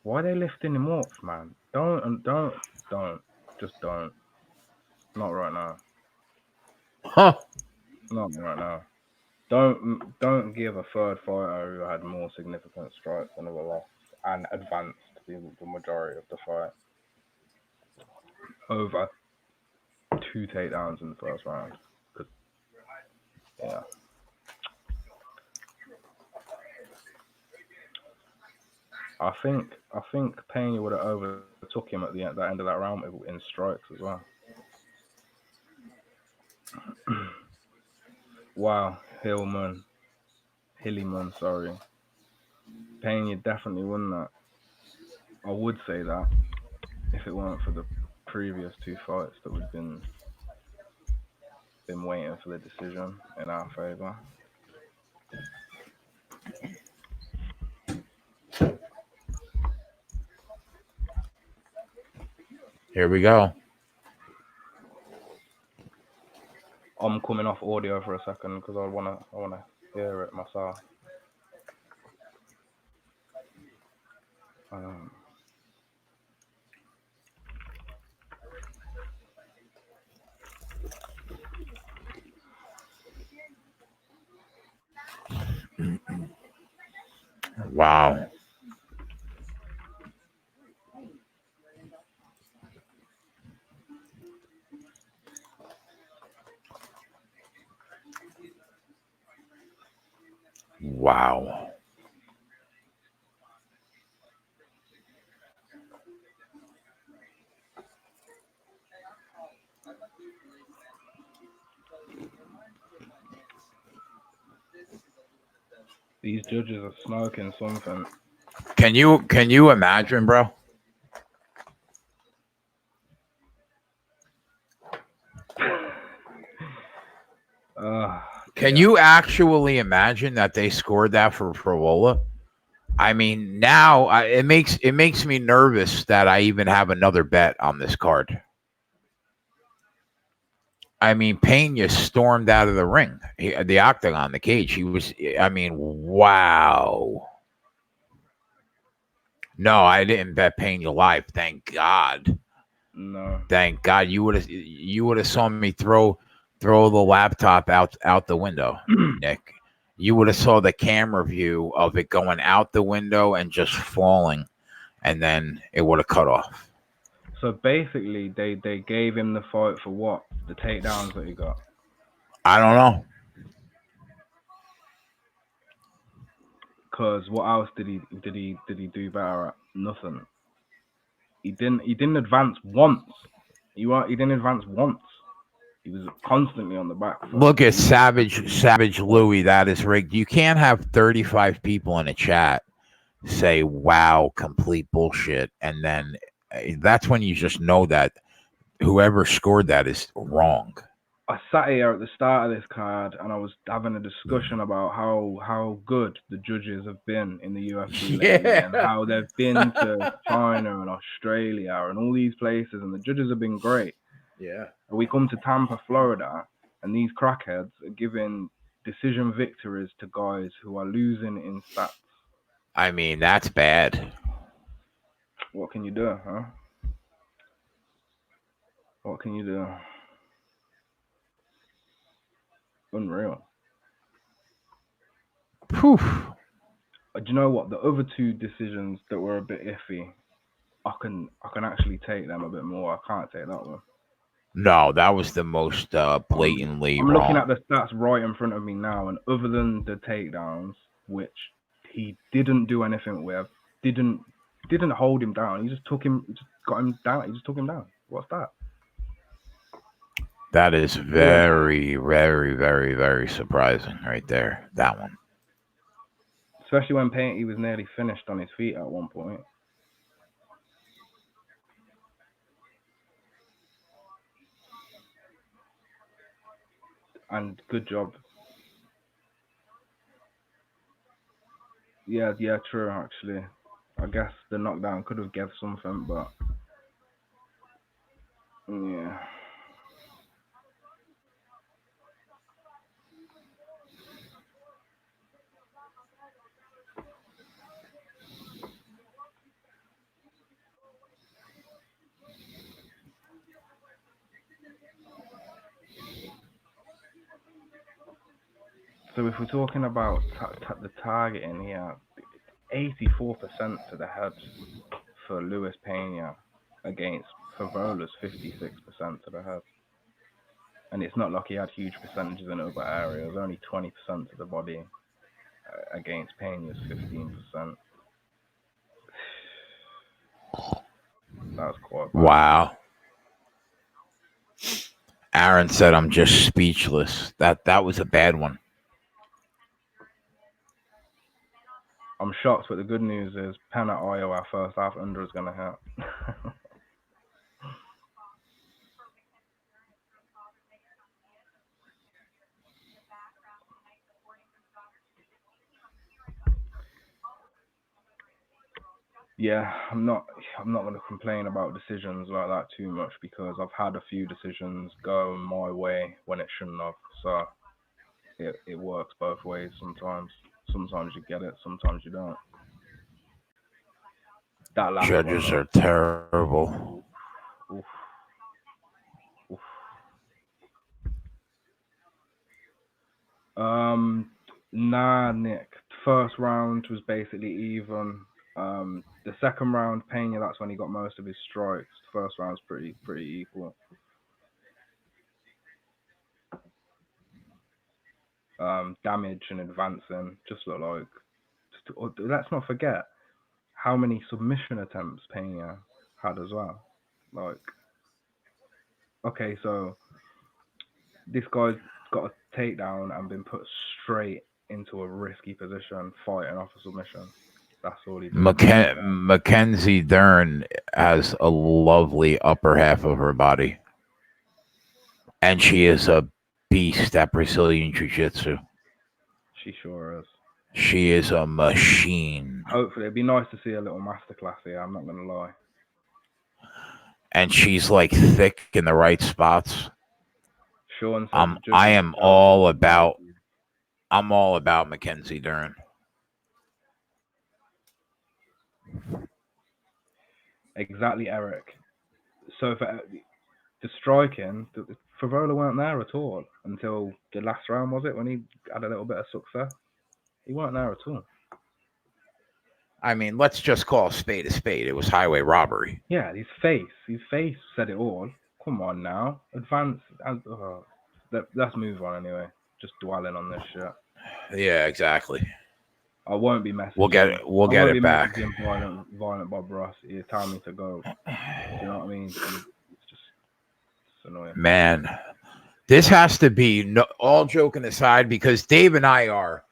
[SPEAKER 5] why are they lifting him up, man? Don't. Just don't. Not right now.
[SPEAKER 1] Huh.
[SPEAKER 5] Not right now. Don't give a third fighter who had more significant strikes than who lost and advanced the majority of the fight over 2 takedowns in the first round. Yeah. I think Pena would have overtook him at the end of that round in strikes as well. Wow, Hillyman, sorry. Pena definitely won that. I would say that if it weren't for the previous 2 fights that we've been waiting for the decision in our favor.
[SPEAKER 1] Here we go.
[SPEAKER 5] I'm coming off audio for a second because I wanna hear it myself.
[SPEAKER 1] Wow. Wow.
[SPEAKER 5] These judges are smoking something.
[SPEAKER 1] Can you imagine, bro? Can you actually imagine that they scored that for Frowola? I mean, now it makes me nervous that I even have another bet on this card. I mean, Pena stormed out of the ring, the octagon, the cage. I mean, wow. No, I didn't bet Pena live. Thank God.
[SPEAKER 5] No.
[SPEAKER 1] Thank God. You would have saw me throw the laptop out the window, Nick. You would have saw the camera view of it going out the window and just falling, and then it would have cut off.
[SPEAKER 5] So basically, they gave him the fight for what? The takedowns that he got.
[SPEAKER 1] I don't know.
[SPEAKER 5] Because what else did he do better at? Nothing. He didn't advance once. He didn't advance once. He was constantly on the back foot.
[SPEAKER 1] Look at Savage Louis. That is rigged. You can't have 35 people in a chat say, wow, complete bullshit. And then that's when you just know that whoever scored that is wrong.
[SPEAKER 5] I sat here at the start of this card and I was having a discussion about how good the judges have been in the UFC lately, and how they've been to China and Australia and all these places, and the judges have been great.
[SPEAKER 1] Yeah.
[SPEAKER 5] We come to Tampa, Florida, and these crackheads are giving decision victories to guys who are losing in stats.
[SPEAKER 1] I mean, that's bad.
[SPEAKER 5] What can you do, huh? What can you do? Unreal.
[SPEAKER 1] Phew.
[SPEAKER 5] Do you know what? The other two decisions that were a bit iffy, I can actually take them a bit more. I can't take that one.
[SPEAKER 1] No, that was the most blatantly
[SPEAKER 5] I'm
[SPEAKER 1] wrong.
[SPEAKER 5] looking at the stats right in front of me now, and other than the takedowns, which he didn't do anything with, didn't hold him down. He just got him down. He just took him down. What's that?
[SPEAKER 1] That is very, very, very, very surprising right there. That one.
[SPEAKER 5] Especially when he was nearly finished on his feet at one point. And good job. Yeah, true, actually. I guess the knockdown could have given something, but yeah. So if we're talking about the targeting here, 84% to the head for Luis Pena against Favola's 56% to the head. And it's not like he had huge percentages in other areas, only 20% to the body against Pena's 15%. That's quite bad.
[SPEAKER 1] Wow. Aaron said, I'm just speechless. That was a bad one.
[SPEAKER 5] I'm shocked, but the good news is Pena Iowa first half under is going to hit. Yeah, I'm not going to complain about decisions like that too much, because I've had a few decisions go my way when it shouldn't have. So it works both ways sometimes. Sometimes you get it, sometimes you don't. That last
[SPEAKER 1] Judges
[SPEAKER 5] one,
[SPEAKER 1] are terrible.
[SPEAKER 5] Oof. Oof. Nah, Nick. First round was basically even. The second round, Pena, that's when he got most of his strikes. First round's pretty equal. Damage and advancing just look like. Let's not forget how many submission attempts Pena had as well. Like, okay, so this guy's got a takedown and been put straight into a risky position, fighting off a submission. That's all he did.
[SPEAKER 1] Mackenzie Dern has a lovely upper half of her body. And she is a beast at Brazilian Jiu-Jitsu.
[SPEAKER 5] She sure is.
[SPEAKER 1] She is a machine.
[SPEAKER 5] Hopefully, it'd be nice to see a little masterclass here. I'm not gonna lie.
[SPEAKER 1] And she's like thick in the right spots.
[SPEAKER 5] Sean said
[SPEAKER 1] I'm all about Mackenzie Dern.
[SPEAKER 5] Exactly, Eric. So for the striking, Favola weren't there at all until the last round, was it? When he had a little bit of success, he weren't there at all.
[SPEAKER 1] I mean, let's just call a spade a spade. It was highway robbery.
[SPEAKER 5] Yeah, his face said it all. Come on now, advance. Let's move on anyway. Just dwelling on this shit.
[SPEAKER 1] Yeah, exactly.
[SPEAKER 5] I won't be messaging.
[SPEAKER 1] We'll get it back.
[SPEAKER 5] Violent Bob Ross. He's telling me to go. Do you know what I mean? It's annoying.
[SPEAKER 1] Man, this has to be all joking aside, because Dave and I are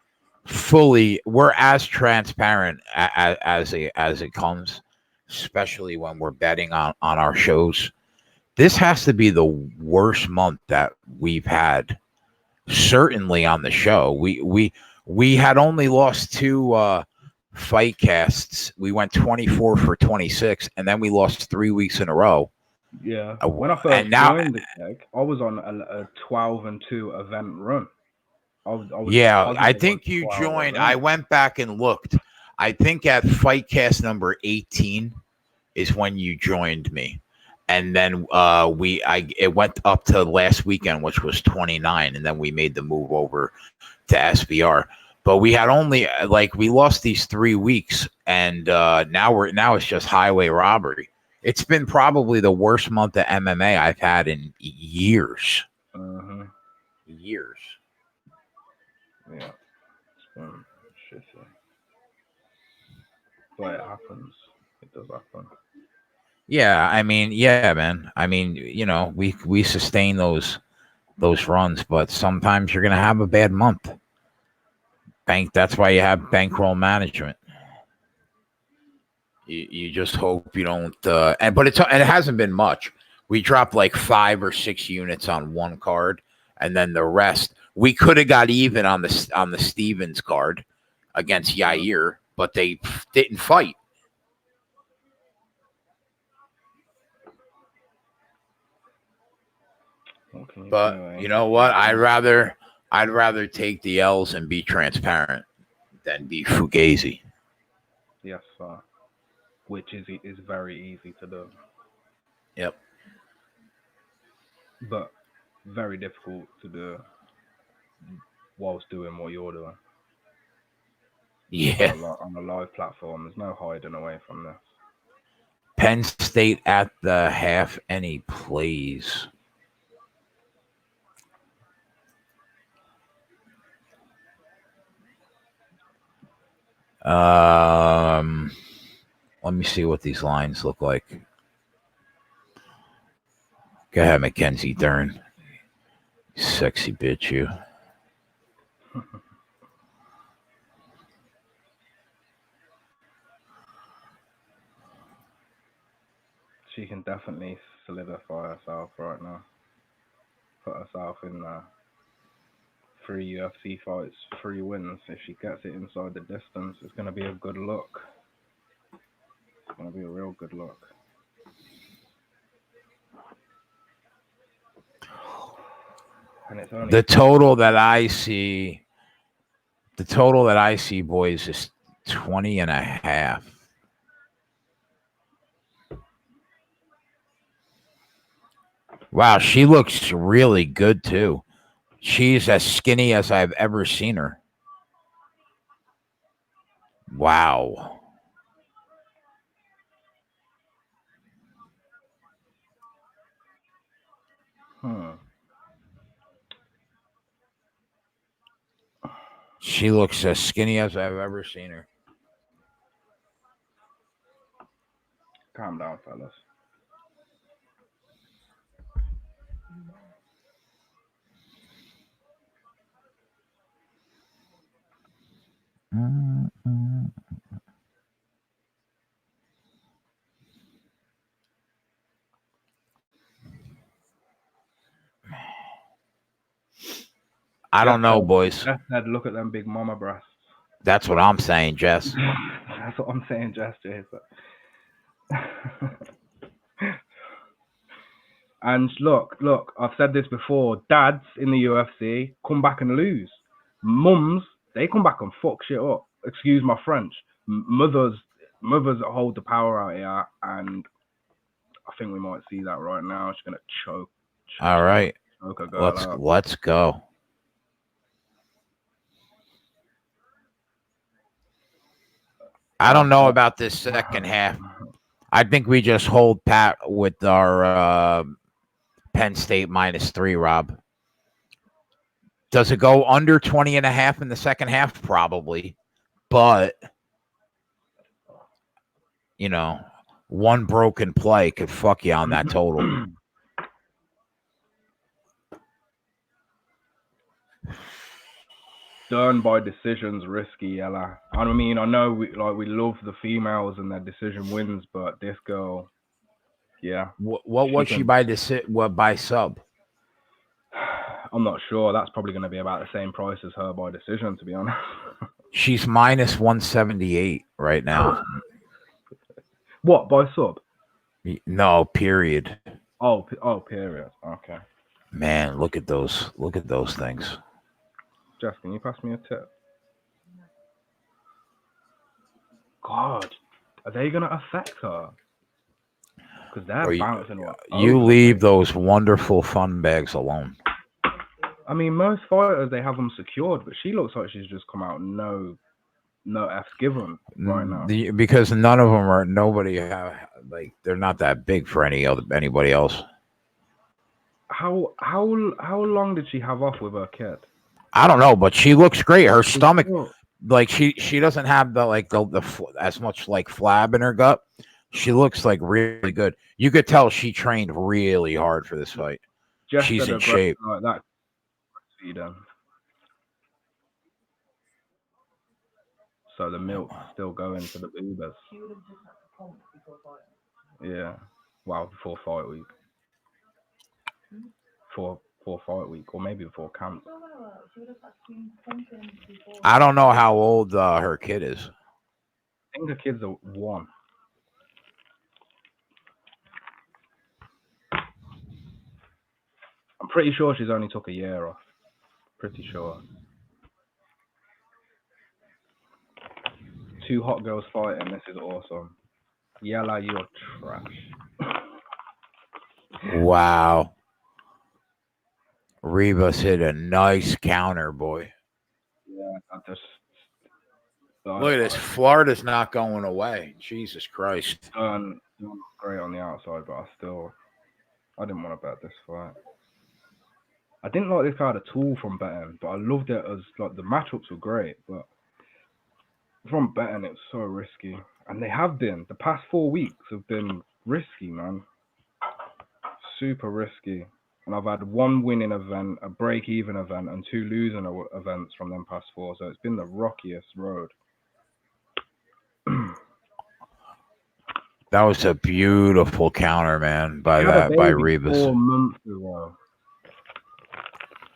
[SPEAKER 1] we're as transparent as it comes, especially when we're betting on our shows. This has to be the worst month that we've had, certainly on the show. We had only lost 2 fight casts. We went 24 for 26, and then we lost 3 weeks in a row.
[SPEAKER 5] Yeah. When I first joined the keg, I was on a 12-2 event run.
[SPEAKER 1] I think you joined. I went back and looked. I think at fight cast number 18 is when you joined me. And then it went up to last weekend, which was 29, and then we made the move over to SBR. But we had only we lost these 3 weeks, and now it's just highway robbery. It's been probably the worst month of MMA I've had in years. Years.
[SPEAKER 5] Yeah, it's been shitty. But it happens. It does happen.
[SPEAKER 1] Yeah, I mean, yeah, man. I mean, we sustain those runs, but sometimes you're gonna have a bad month. That's why you have bankroll management. You just hope you don't. But it hasn't been much. We dropped like 5 or 6 units on one card, and then the rest we could have got even on the Stevens card against Yair, but they didn't fight. But you know what? I'd rather take the L's and be transparent than be fugazi.
[SPEAKER 5] Yes, sir. Which is very easy to do.
[SPEAKER 1] Yep.
[SPEAKER 5] But very difficult to do whilst doing what you're doing.
[SPEAKER 1] Yeah.
[SPEAKER 5] On a live platform, there's no hiding away from this.
[SPEAKER 1] Penn State at the half, any plays? Let me see what these lines look like. Go ahead, Mackenzie Dern. Sexy bitch, you.
[SPEAKER 5] She can definitely solidify herself right now. Put herself in 3 UFC fights, 3 wins. If she gets it inside the distance, it's going to be a good look. It's going to be a real good look. And it's only
[SPEAKER 1] the total that I see, boys, is 20.5. Wow, she looks really good too. She's as skinny as I've ever seen her. Wow. She looks as skinny as I've ever seen her.
[SPEAKER 5] Calm down, fellas.
[SPEAKER 1] I don't know, boys.
[SPEAKER 5] Jess said, look at them big mama breasts.
[SPEAKER 1] That's what I'm saying, Jess.
[SPEAKER 5] That's what I'm saying, Jess. And look, I've said this before. Dads in the UFC come back and lose. Mums, they come back and fuck shit up. Excuse my French. Mothers hold the power out here, and I think we might see that right now. She's gonna choke.
[SPEAKER 1] All right,
[SPEAKER 5] choke a girl out.
[SPEAKER 1] let's go. I don't know about this second half. I think we just hold pat with our Penn State -3, Rob. Does it go under 20.5 in the second half? Probably. But, you know, one broken play could fuck you on that total.
[SPEAKER 5] Done by decisions risky, Ella. I mean, I know we love the females and their decision wins, but this girl, yeah.
[SPEAKER 1] What was she by by sub?
[SPEAKER 5] I'm not sure. That's probably going to be about the same price as her by decision, to be honest.
[SPEAKER 1] She's -178 right now.
[SPEAKER 5] What, by sub?
[SPEAKER 1] No, period.
[SPEAKER 5] Oh, period. Okay.
[SPEAKER 1] Man, look at those things.
[SPEAKER 5] Jeff, can you pass me a tip? God, are they going to affect her? Because they're bouncing.
[SPEAKER 1] You leave those wonderful fun bags alone.
[SPEAKER 5] I mean, most fighters, they have them secured, but she looks like she's just come out no F's given right now.
[SPEAKER 1] Because none of them are, they're not that big for anybody else.
[SPEAKER 5] How long did she have off with her kid?
[SPEAKER 1] I don't know, but she looks great. Her stomach, like she doesn't have the as much like flab in her gut. She looks like really good. You could tell she trained really hard for this fight.
[SPEAKER 5] Just
[SPEAKER 1] she's in shape.
[SPEAKER 5] Like that. So the milk's still going to the boobers. Yeah. Wow, before fight week. For fight week, or maybe before camp.
[SPEAKER 1] I don't know how old her kid is.
[SPEAKER 5] I think the kids are 1. I'm pretty sure she's only took a year off. Pretty sure. 2 hot girls fighting. This is awesome. Yella, you're trash.
[SPEAKER 1] Wow. Rivas hit a nice counter, boy.
[SPEAKER 5] Yeah,
[SPEAKER 1] look at this. Florida's not going away. Jesus Christ.
[SPEAKER 5] Great on the outside, but I didn't want to bet this fight. I didn't like this card at all from betting, but I loved it as like the matchups were great, but from betting it's so risky. And they have been. The past 4 weeks have been risky, man. Super risky. And I've had 1 winning event, a break-even event, and 2 losing events from them past 4. So it's been the rockiest road.
[SPEAKER 1] That was a beautiful counter, man, by Rivas.
[SPEAKER 5] 4 months ago.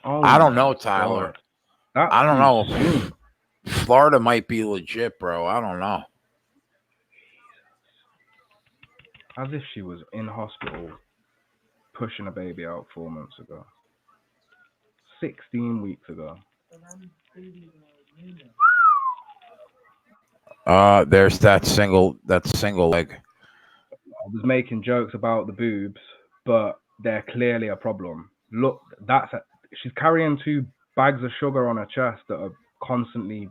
[SPEAKER 5] Oh,
[SPEAKER 1] I don't know, Tyler. I don't know.
[SPEAKER 5] Soon.
[SPEAKER 1] Florida might be legit, bro. I don't know.
[SPEAKER 5] As if she was in hospital pushing a baby out 4 months ago. 16 weeks ago.
[SPEAKER 1] There's that single leg.
[SPEAKER 5] I was making jokes about the boobs, but they're clearly a problem. Look, she's carrying 2 bags of sugar on her chest that are constantly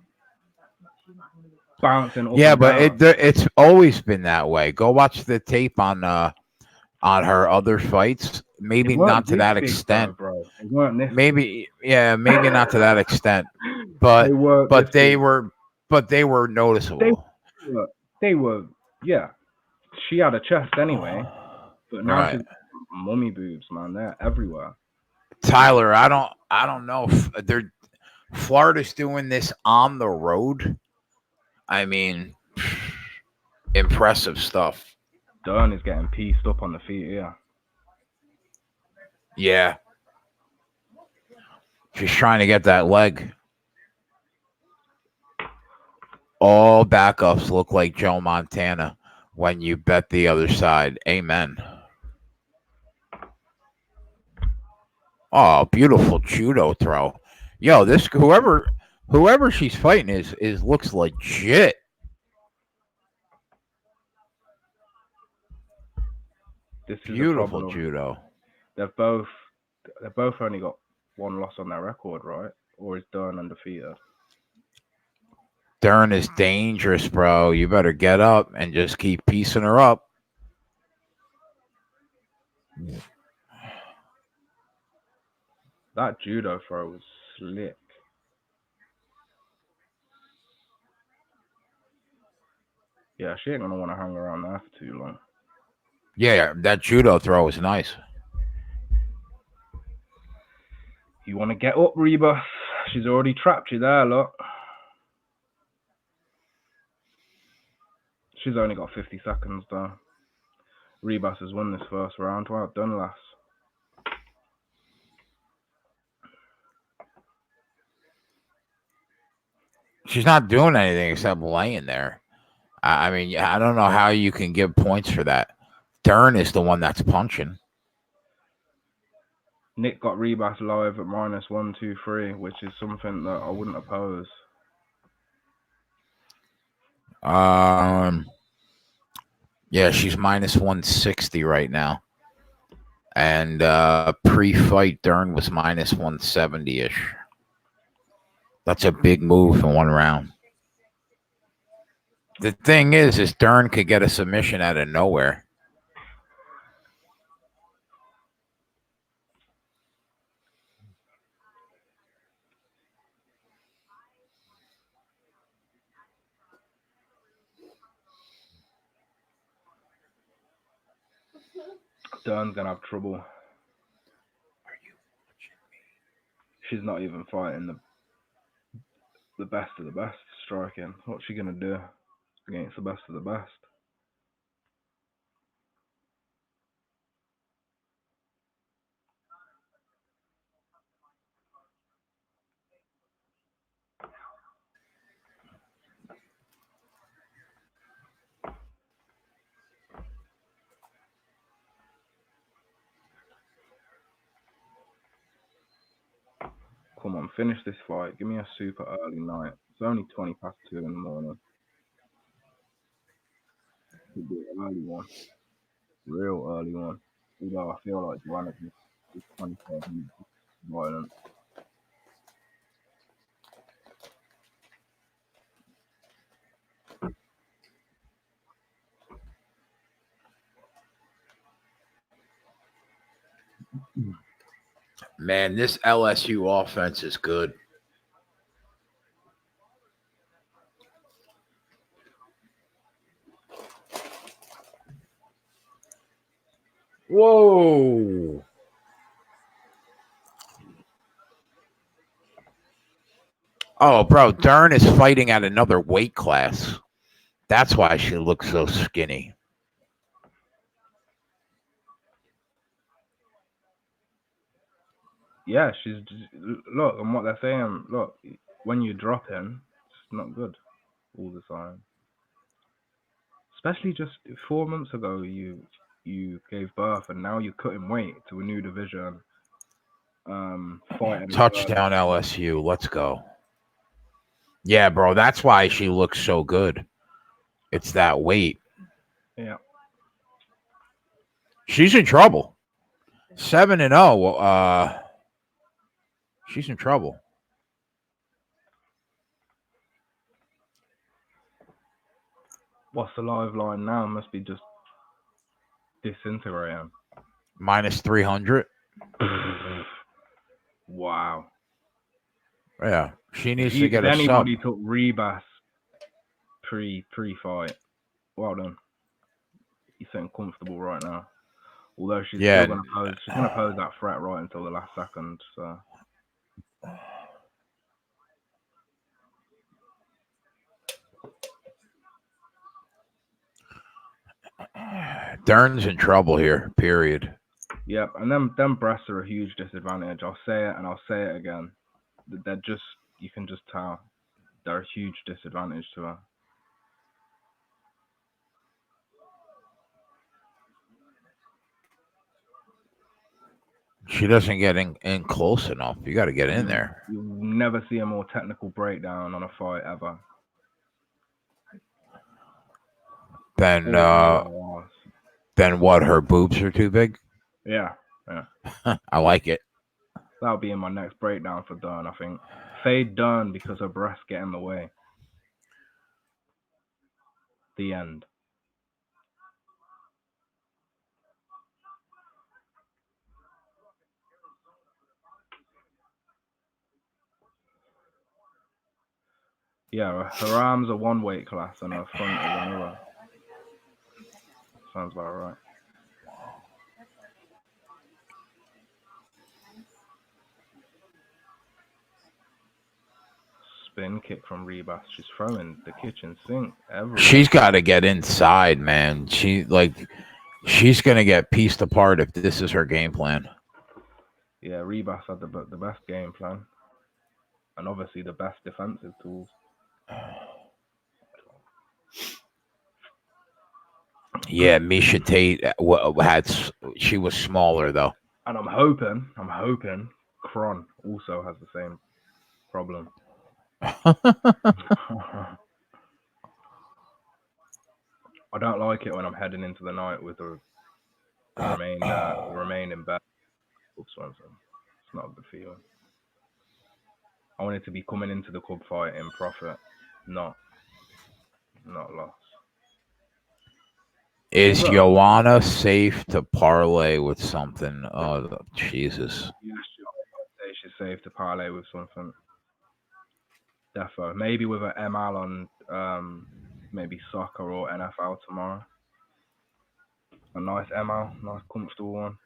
[SPEAKER 5] bouncing up.
[SPEAKER 1] Yeah, but it's always been that way. Go watch the tape on her other fights. Maybe not to that extent,
[SPEAKER 5] bro. They weren't this
[SPEAKER 1] maybe not to that extent, but they were noticeable.
[SPEAKER 5] They were, yeah. She had a chest anyway, but now she's mummy boobs, man. They're everywhere.
[SPEAKER 1] Tyler, I don't know if Florida's doing this on the road. I mean, impressive stuff.
[SPEAKER 5] Dern is getting pieced up on the feet, yeah.
[SPEAKER 1] Yeah. She's trying to get that leg. All backups look like Joe Montana when you bet the other side. Amen. Oh, beautiful judo throw. Yo, this whoever she's fighting is looks legit.
[SPEAKER 5] This is
[SPEAKER 1] Beautiful
[SPEAKER 5] the problem.
[SPEAKER 1] judo.
[SPEAKER 5] They've both only got one loss on their record, right? Or is Dern undefeated?
[SPEAKER 1] Dern is dangerous, bro. You better get up and just keep piecing her up.
[SPEAKER 5] That judo throw was slick. Yeah, she ain't gonna want to hang around there for too long.
[SPEAKER 1] Yeah, that judo throw was nice.
[SPEAKER 5] You want to get up, Reba? She's already trapped you there, look. She's only got 50 seconds, though. Rebus has won this first round. Well done, lass.
[SPEAKER 1] She's not doing anything except laying there. I mean, I don't know how you can give points for that. Dern is the one that's punching.
[SPEAKER 5] Nick got Rebus live at -123, which is something that I wouldn't oppose.
[SPEAKER 1] Yeah, she's -160 right now. And pre-fight Dern was -170-ish. That's a big move in one round. The thing is Dern could get a submission out of nowhere.
[SPEAKER 5] Dern's gonna have trouble. She's not even fighting the best of the best striking. What's she gonna do against the best of the best? Come on, finish this fight. Give me a super early night. It's only 20 past 2 in the morning. Could be an early one. Real early one. Although I feel like Joanna is 25 minutes violent.
[SPEAKER 1] Man, this LSU offense is good. Whoa. Oh, bro, Dern is fighting at another weight class. That's why she looks so skinny.
[SPEAKER 5] Yeah, she's look, and what they're saying, look, when you drop in, it's not good all the time. Especially just 4 months ago, you gave birth, and now you're cutting weight to a new division. Fighting
[SPEAKER 1] Touchdown LSU. Let's go. Yeah, bro, that's why she looks so good. It's that weight.
[SPEAKER 5] Yeah.
[SPEAKER 1] She's in trouble. 7-0. She's in trouble.
[SPEAKER 5] What's the live line now? Must be just disintegrating.
[SPEAKER 1] -300.
[SPEAKER 5] Wow.
[SPEAKER 1] Yeah, she needs to get a
[SPEAKER 5] anybody
[SPEAKER 1] sub.
[SPEAKER 5] took Rebus pre-fight, well done. You're sitting comfortable right now. Although she's still gonna pose that threat right until the last second. So
[SPEAKER 1] Dern's in trouble here. Period.
[SPEAKER 5] Yep, and them breasts are a huge disadvantage. I'll say it and I'll say it again. they're just, you can just tell they're a huge disadvantage to her.
[SPEAKER 1] She doesn't get in close enough. You got to get in there.
[SPEAKER 5] You'll never see a more technical breakdown on a fight ever.
[SPEAKER 1] Then what? Her boobs are too big.
[SPEAKER 5] Yeah.
[SPEAKER 1] I like it.
[SPEAKER 5] That'll be in my next breakdown for Dern, I think. Fade Dern because her breasts get in the way. The end. Yeah, her arms are one weight class and her front is another. Sounds about right. Spin kick from Rebus. She's throwing the kitchen sink everywhere.
[SPEAKER 1] She's got to get inside, man. She's going to get pieced apart if this is her game plan.
[SPEAKER 5] Yeah, Rebus had the best game plan. And obviously the best defensive tools.
[SPEAKER 1] Yeah, Misha Tate she was smaller though.
[SPEAKER 5] And I'm hoping Kron also has the same problem. I don't like it when I'm heading into the night with the remaining bet. It's not a good feeling. I want it to be coming into the club fight in profit, not loss.
[SPEAKER 1] Is Joanna safe to parlay with something? Oh, Jesus.
[SPEAKER 5] Yeah, she's safe to parlay with something. Defo. Maybe with an ML on maybe soccer or NFL tomorrow. A nice ML, nice comfortable one.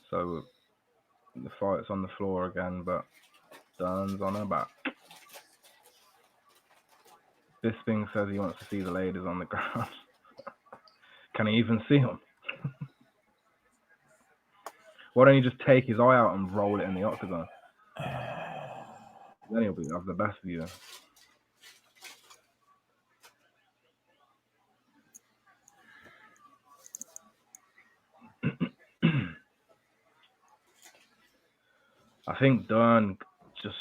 [SPEAKER 5] So the fight's on the floor again, but Dern's on her back. Bisping says he wants to see the ladies on the ground. Can he even see them? Why don't you just take his eye out and roll it in the octagon? Then he'll have the best view. I think Dern just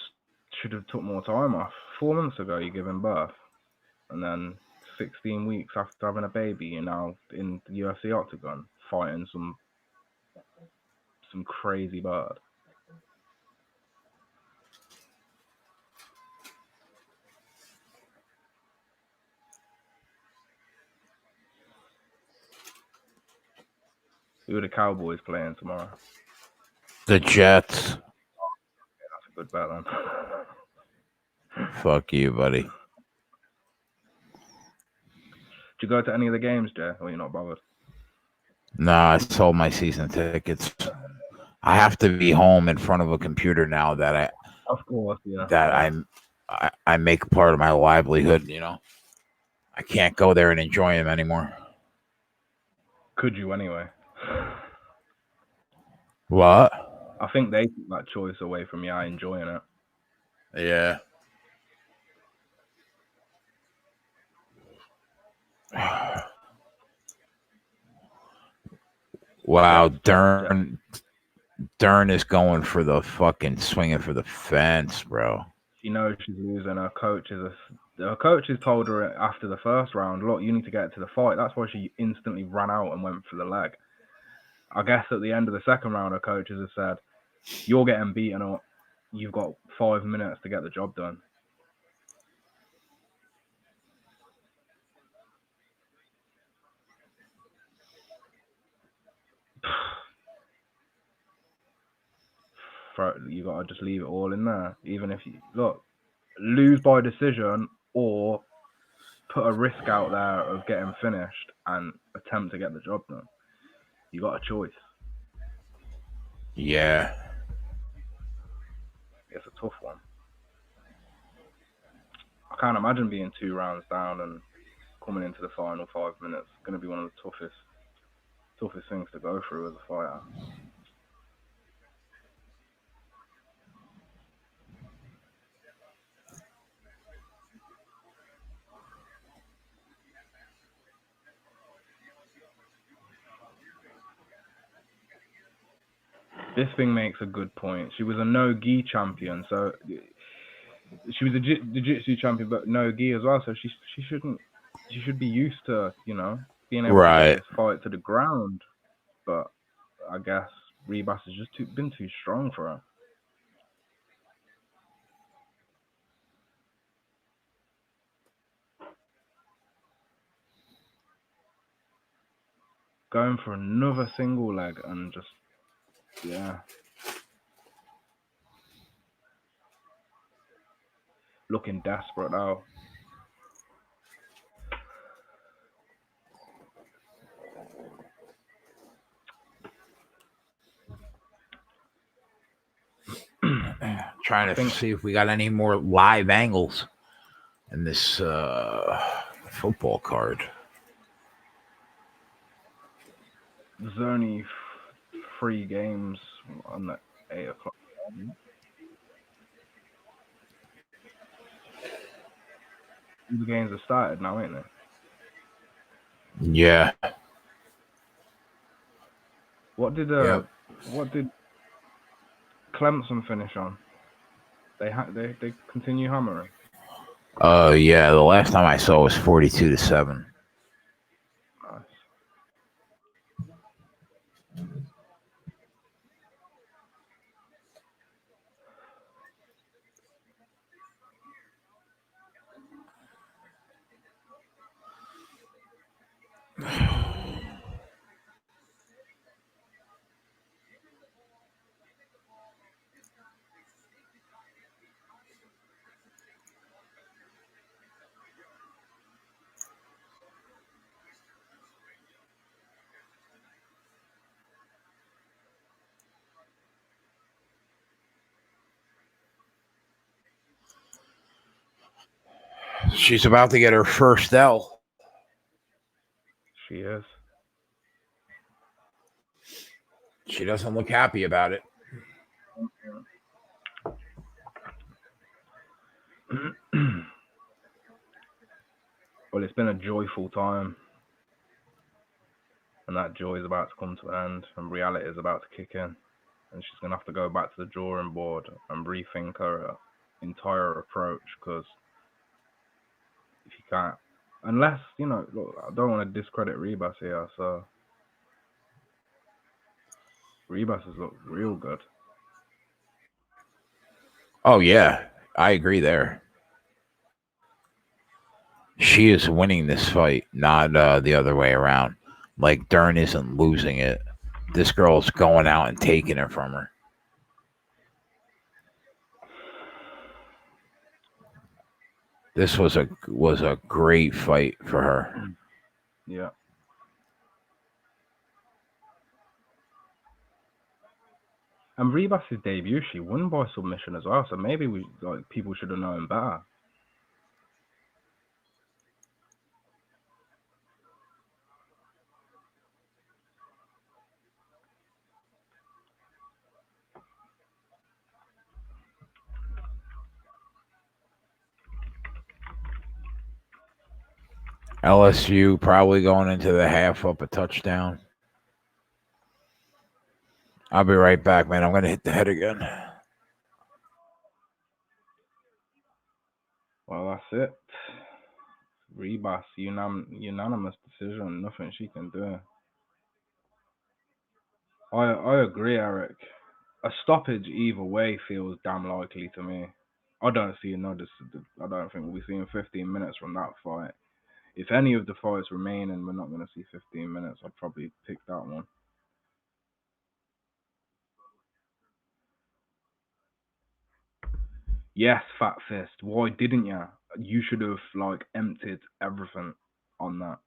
[SPEAKER 5] should have took more time off. 4 months ago, you give him birth, and then 16 weeks after having a baby, you're now in the UFC octagon fighting some crazy bird. Who are the Cowboys playing tomorrow?
[SPEAKER 1] The Jets.
[SPEAKER 5] That's a good bet then.
[SPEAKER 1] Fuck you, buddy.
[SPEAKER 5] Did you go to any of the games, Jay, or you're not bothered?
[SPEAKER 1] No, I sold my season tickets. I have to be home in front of a computer now that
[SPEAKER 5] Of course, yeah.
[SPEAKER 1] That I make part of my livelihood, you know. I can't go there and enjoy them anymore.
[SPEAKER 5] Could you anyway?
[SPEAKER 1] What?
[SPEAKER 5] I think they took that choice away from you enjoying it.
[SPEAKER 1] Yeah. Wow, Dern is going for the fucking swinging for the fence, bro.
[SPEAKER 5] She knows she's losing. Her coach has told her after the first round, look, you need to get to the fight. That's why she instantly ran out and went for the leg. I guess at the end of the second round, her coaches have said, you're getting beaten up. You've got 5 minutes to get the job done. You got to just leave it all in there. Even if you, look, lose by decision or put a risk out there of getting finished and attempt to get the job done. You got a choice.
[SPEAKER 1] Yeah.
[SPEAKER 5] It's a tough one. I can't imagine being 2 rounds down and coming into the final 5 minutes. It's going to be one of the toughest things to go through as a fighter. This thing makes a good point. She was a no-gi champion, so she was a jiu-jitsu champion, but no-gi as well. So she should be used to, you know, being able to get this fight to the ground. But I guess Ribas has just been too strong for her. Going for another single leg and just, yeah. Looking desperate now.
[SPEAKER 1] Trying to see if we got any more live angles in this football card.
[SPEAKER 5] There's only 3 games on the 8 o'clock. The games have started now, ain't they?
[SPEAKER 1] Yeah.
[SPEAKER 5] What did Clemson finish on? They continue hammering.
[SPEAKER 1] Yeah. The last time I saw was 42-7.
[SPEAKER 5] Nice.
[SPEAKER 1] She's about to get her first L.
[SPEAKER 5] She is.
[SPEAKER 1] She doesn't look happy about it.
[SPEAKER 5] Well, it's been a joyful time. And that joy is about to come to an end. And reality is about to kick in. And she's going to have to go back to the drawing board and rethink her entire approach. Because if you can't... Unless, you know, look, I don't want to discredit Ribas here. So Ribas has looked real good.
[SPEAKER 1] Oh, yeah. I agree there. She is winning this fight, not the other way around. Like, Dern isn't losing it. This girl's going out and taking it from her. This was a great fight for her.
[SPEAKER 5] Yeah. And Ribas' debut, she won by submission as well. So maybe people should have known better.
[SPEAKER 1] LSU probably going into the half up a touchdown. I'll be right back, man. I'm going to hit the head again.
[SPEAKER 5] Well, that's it. Ribas, unanimous decision. Nothing she can do. I agree, Eric. A stoppage either way feels damn likely to me. I don't see another. I don't think we'll be seeing 15 minutes from that fight. If any of the fights remain and we're not going to see 15 minutes, I'd probably pick that one. Yes, Fat Fist. Why didn't you? You should have emptied everything on that.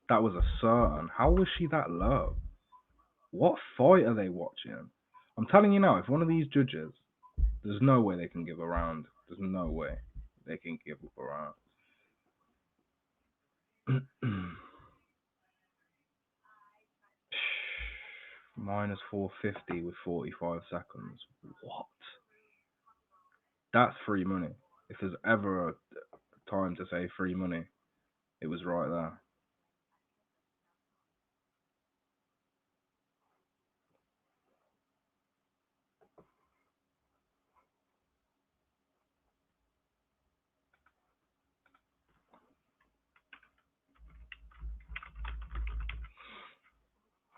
[SPEAKER 5] That was a certain. How was she that low? What fight are they watching? I'm telling you now, if one of these judges, there's no way they can give a round. There's no way they can give a round. Minus 450 with 45 seconds. What? That's free money. If there's ever a time to say free money, it was right there.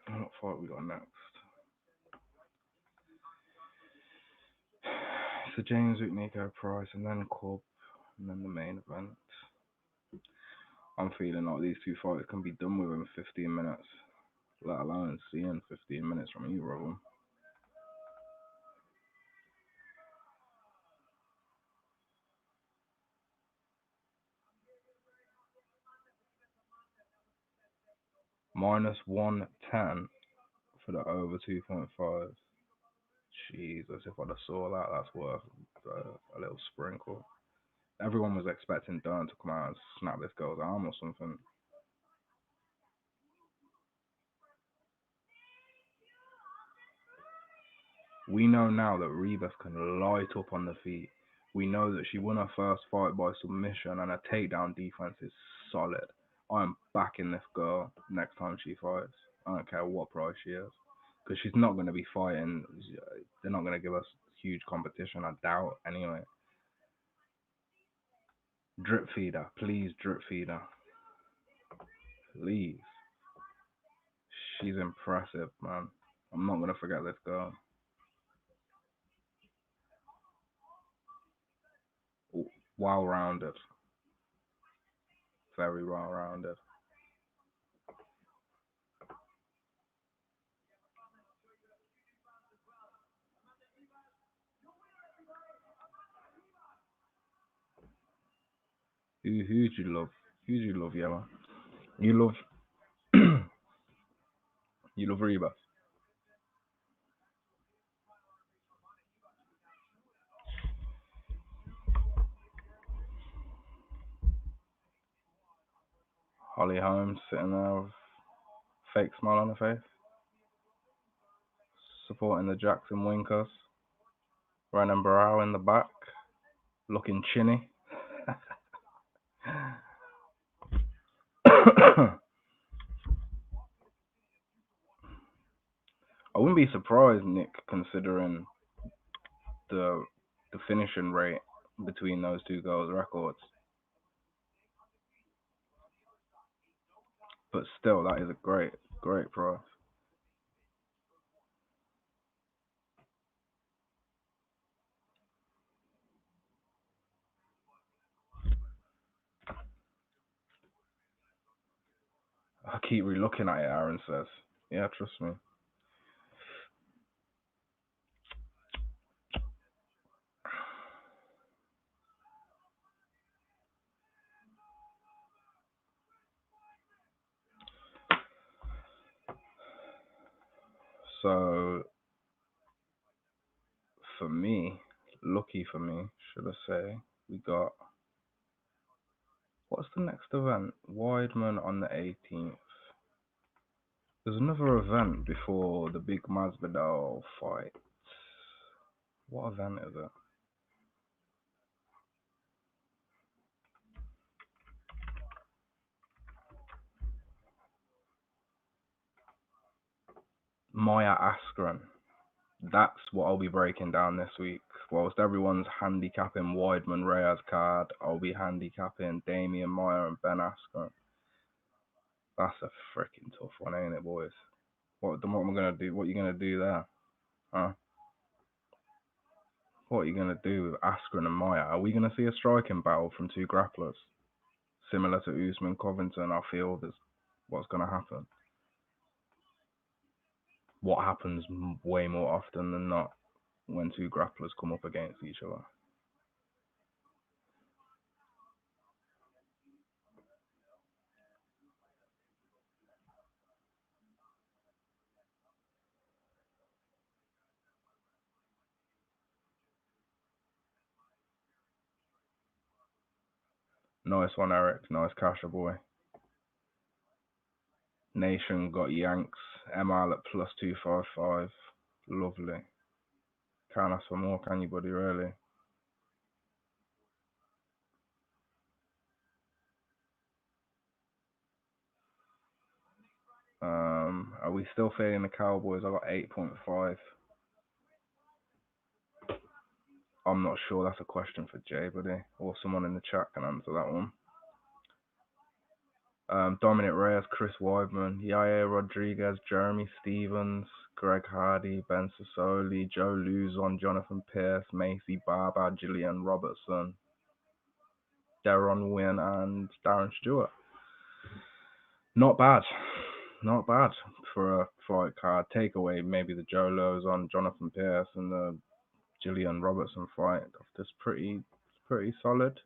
[SPEAKER 5] What fight we got next? So James Wick, Nico Price, and then Cobb, and then the main event. I'm feeling like these two fights can be done within 15 minutes, let alone seeing 15 minutes from either of them. Minus 110 for the over 2.5. Jesus, if I'd have saw that, that's worth a little sprinkle. Everyone was expecting Dern to come out and snap this girl's arm or something. We know now that Rebus can light up on the feet. We know that she won her first fight by submission and her takedown defense is solid. I am backing this girl next time she fights. I don't care what price she is. Because she's not going to be fighting. They're not going to give us huge competition, I doubt, anyway. Drip feeder. Please drip feeder. Please. She's impressive, man. I'm not going to forget this girl. Well-rounded. Very well-rounded. Who do you love? Who do you love, Yella? You love you love Reba. Holly Holmes sitting there with a fake smile on her face. Supporting the Jackson Winkers. Renan Barrow in the back. Looking chinny. I wouldn't be surprised, Nick, considering the finishing rate between those two girls' records. But still, that is a great price. I keep re-looking at it, Aaron says. Yeah, trust me. So, for me, lucky for me, should I say, we got... What's the next event? Weidman on the 18th. There's another event before the big Masvidal fight. What event is it? Maya Askren. That's what I'll be breaking down this week. Whilst everyone's handicapping Weidman Reyes card, I'll be handicapping Damian Maya and Ben Askren. That's a freaking tough one, ain't it, boys? What am I gonna do? What are you gonna do there? Huh? What are you gonna do with Askren and Maya? Are we gonna see a striking battle from two grapplers? Similar to Usman Covington, I feel that's what's gonna happen. What happens way more often than not when two grapplers come up against each other. Nice one, Eric. Nice catcher, boy. Nation got Yanks. ML at plus 255. Lovely. Can't ask for more, can you, buddy? Really? Are we still fading the Cowboys? I got 8.5. I'm not sure. That's a question for Jay, buddy, or someone in the chat can answer that one. Dominic Reyes, Chris Weidman, Yair Rodriguez, Jeremy Stevens, Greg Hardy, Ben Sassoli, Joe Luzon, Jonathan Pierce, Macy Barber, Gillian Robertson, Deron Wynn, and Darren Stewart. Not bad. Not bad for a fight card. Take away maybe the Joe Luzon, Jonathan Pierce, and the Gillian Robertson fight. That's pretty solid.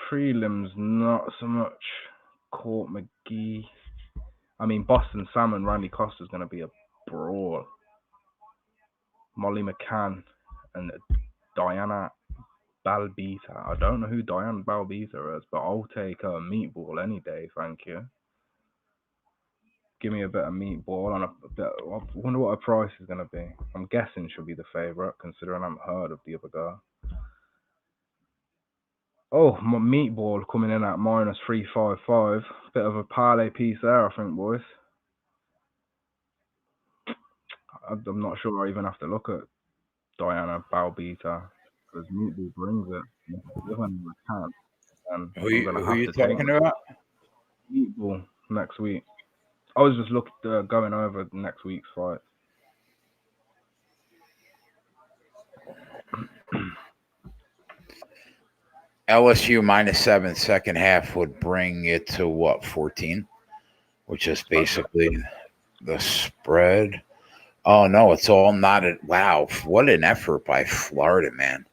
[SPEAKER 5] Prelims, not so much. Court McGee. I mean, Boston Sam and Randy Costa's going to be a brawl. Molly McCann and Diana Balbita. I don't know who Diana Balbita is, but I'll take a meatball any day, thank you. Give me a bit of meatball and a bit. I wonder what her price is going to be. I'm guessing she'll be the favourite, considering I haven't heard of the other girl. Oh, my meatball coming in at minus 355. Bit of a parlay piece there, I think, boys. I'm not sure I even have to look at Diana Balbita because meatball brings it. If I can, then
[SPEAKER 1] Who you talking about?
[SPEAKER 5] Meatball next week. I was just going over next week's fight.
[SPEAKER 1] LSU -7 second half would bring it to what, 14, which is basically the spread. Oh no, it's all not a wow. What an effort by Florida, man.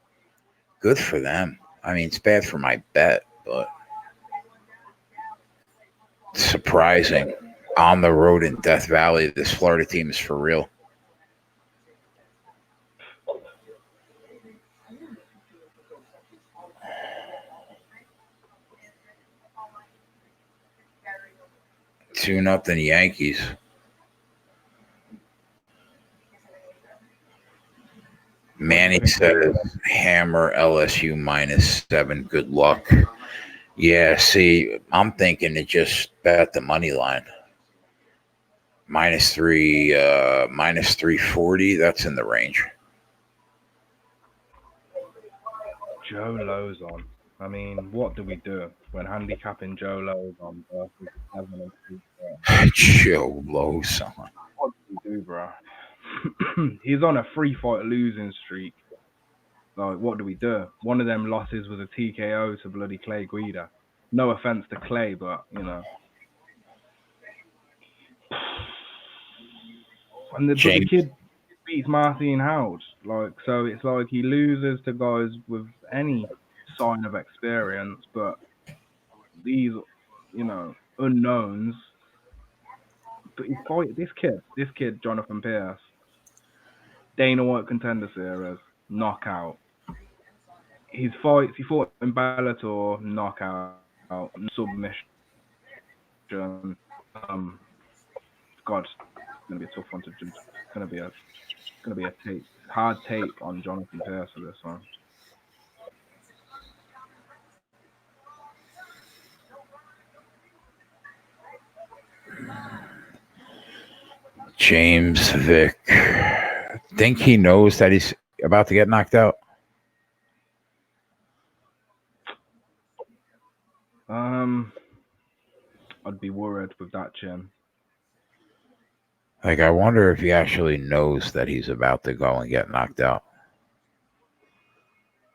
[SPEAKER 1] Good for them. I mean, it's bad for my bet, but surprising. On the road in Death Valley, this Florida team is for real. Tune up the Yankees. Manny says hammer LSU -7. Good luck. Yeah, see, I'm thinking to just bet the money line. -3, -340. That's in the range.
[SPEAKER 5] Joe Lozon. I mean, what do we do when handicapping Joe Lozon versus 7 and 2?
[SPEAKER 1] Joe Lozon.
[SPEAKER 5] What do we do, bro? He's on a 3-fight losing streak. Like, what do we do? One of them losses was a TKO to bloody Clay Guida. No offense to Clay, but you know. And the kid beats Martin Howard. Like, so it's like he loses to guys with any sign of experience, but these, you know, unknowns. But he fight this kid, Jonathan Pierce. Dana White Contender Series, knockout. His fights, he fought in Bellator, knockout, submission. God, it's gonna be a tough one to judge. It's gonna be a hard tape on Jonathan Pierce for this one.
[SPEAKER 1] James Vick. Think he knows that he's about to get knocked out?
[SPEAKER 5] I'd be worried with that chin.
[SPEAKER 1] Like, I wonder if he actually knows that he's about to go and get knocked out.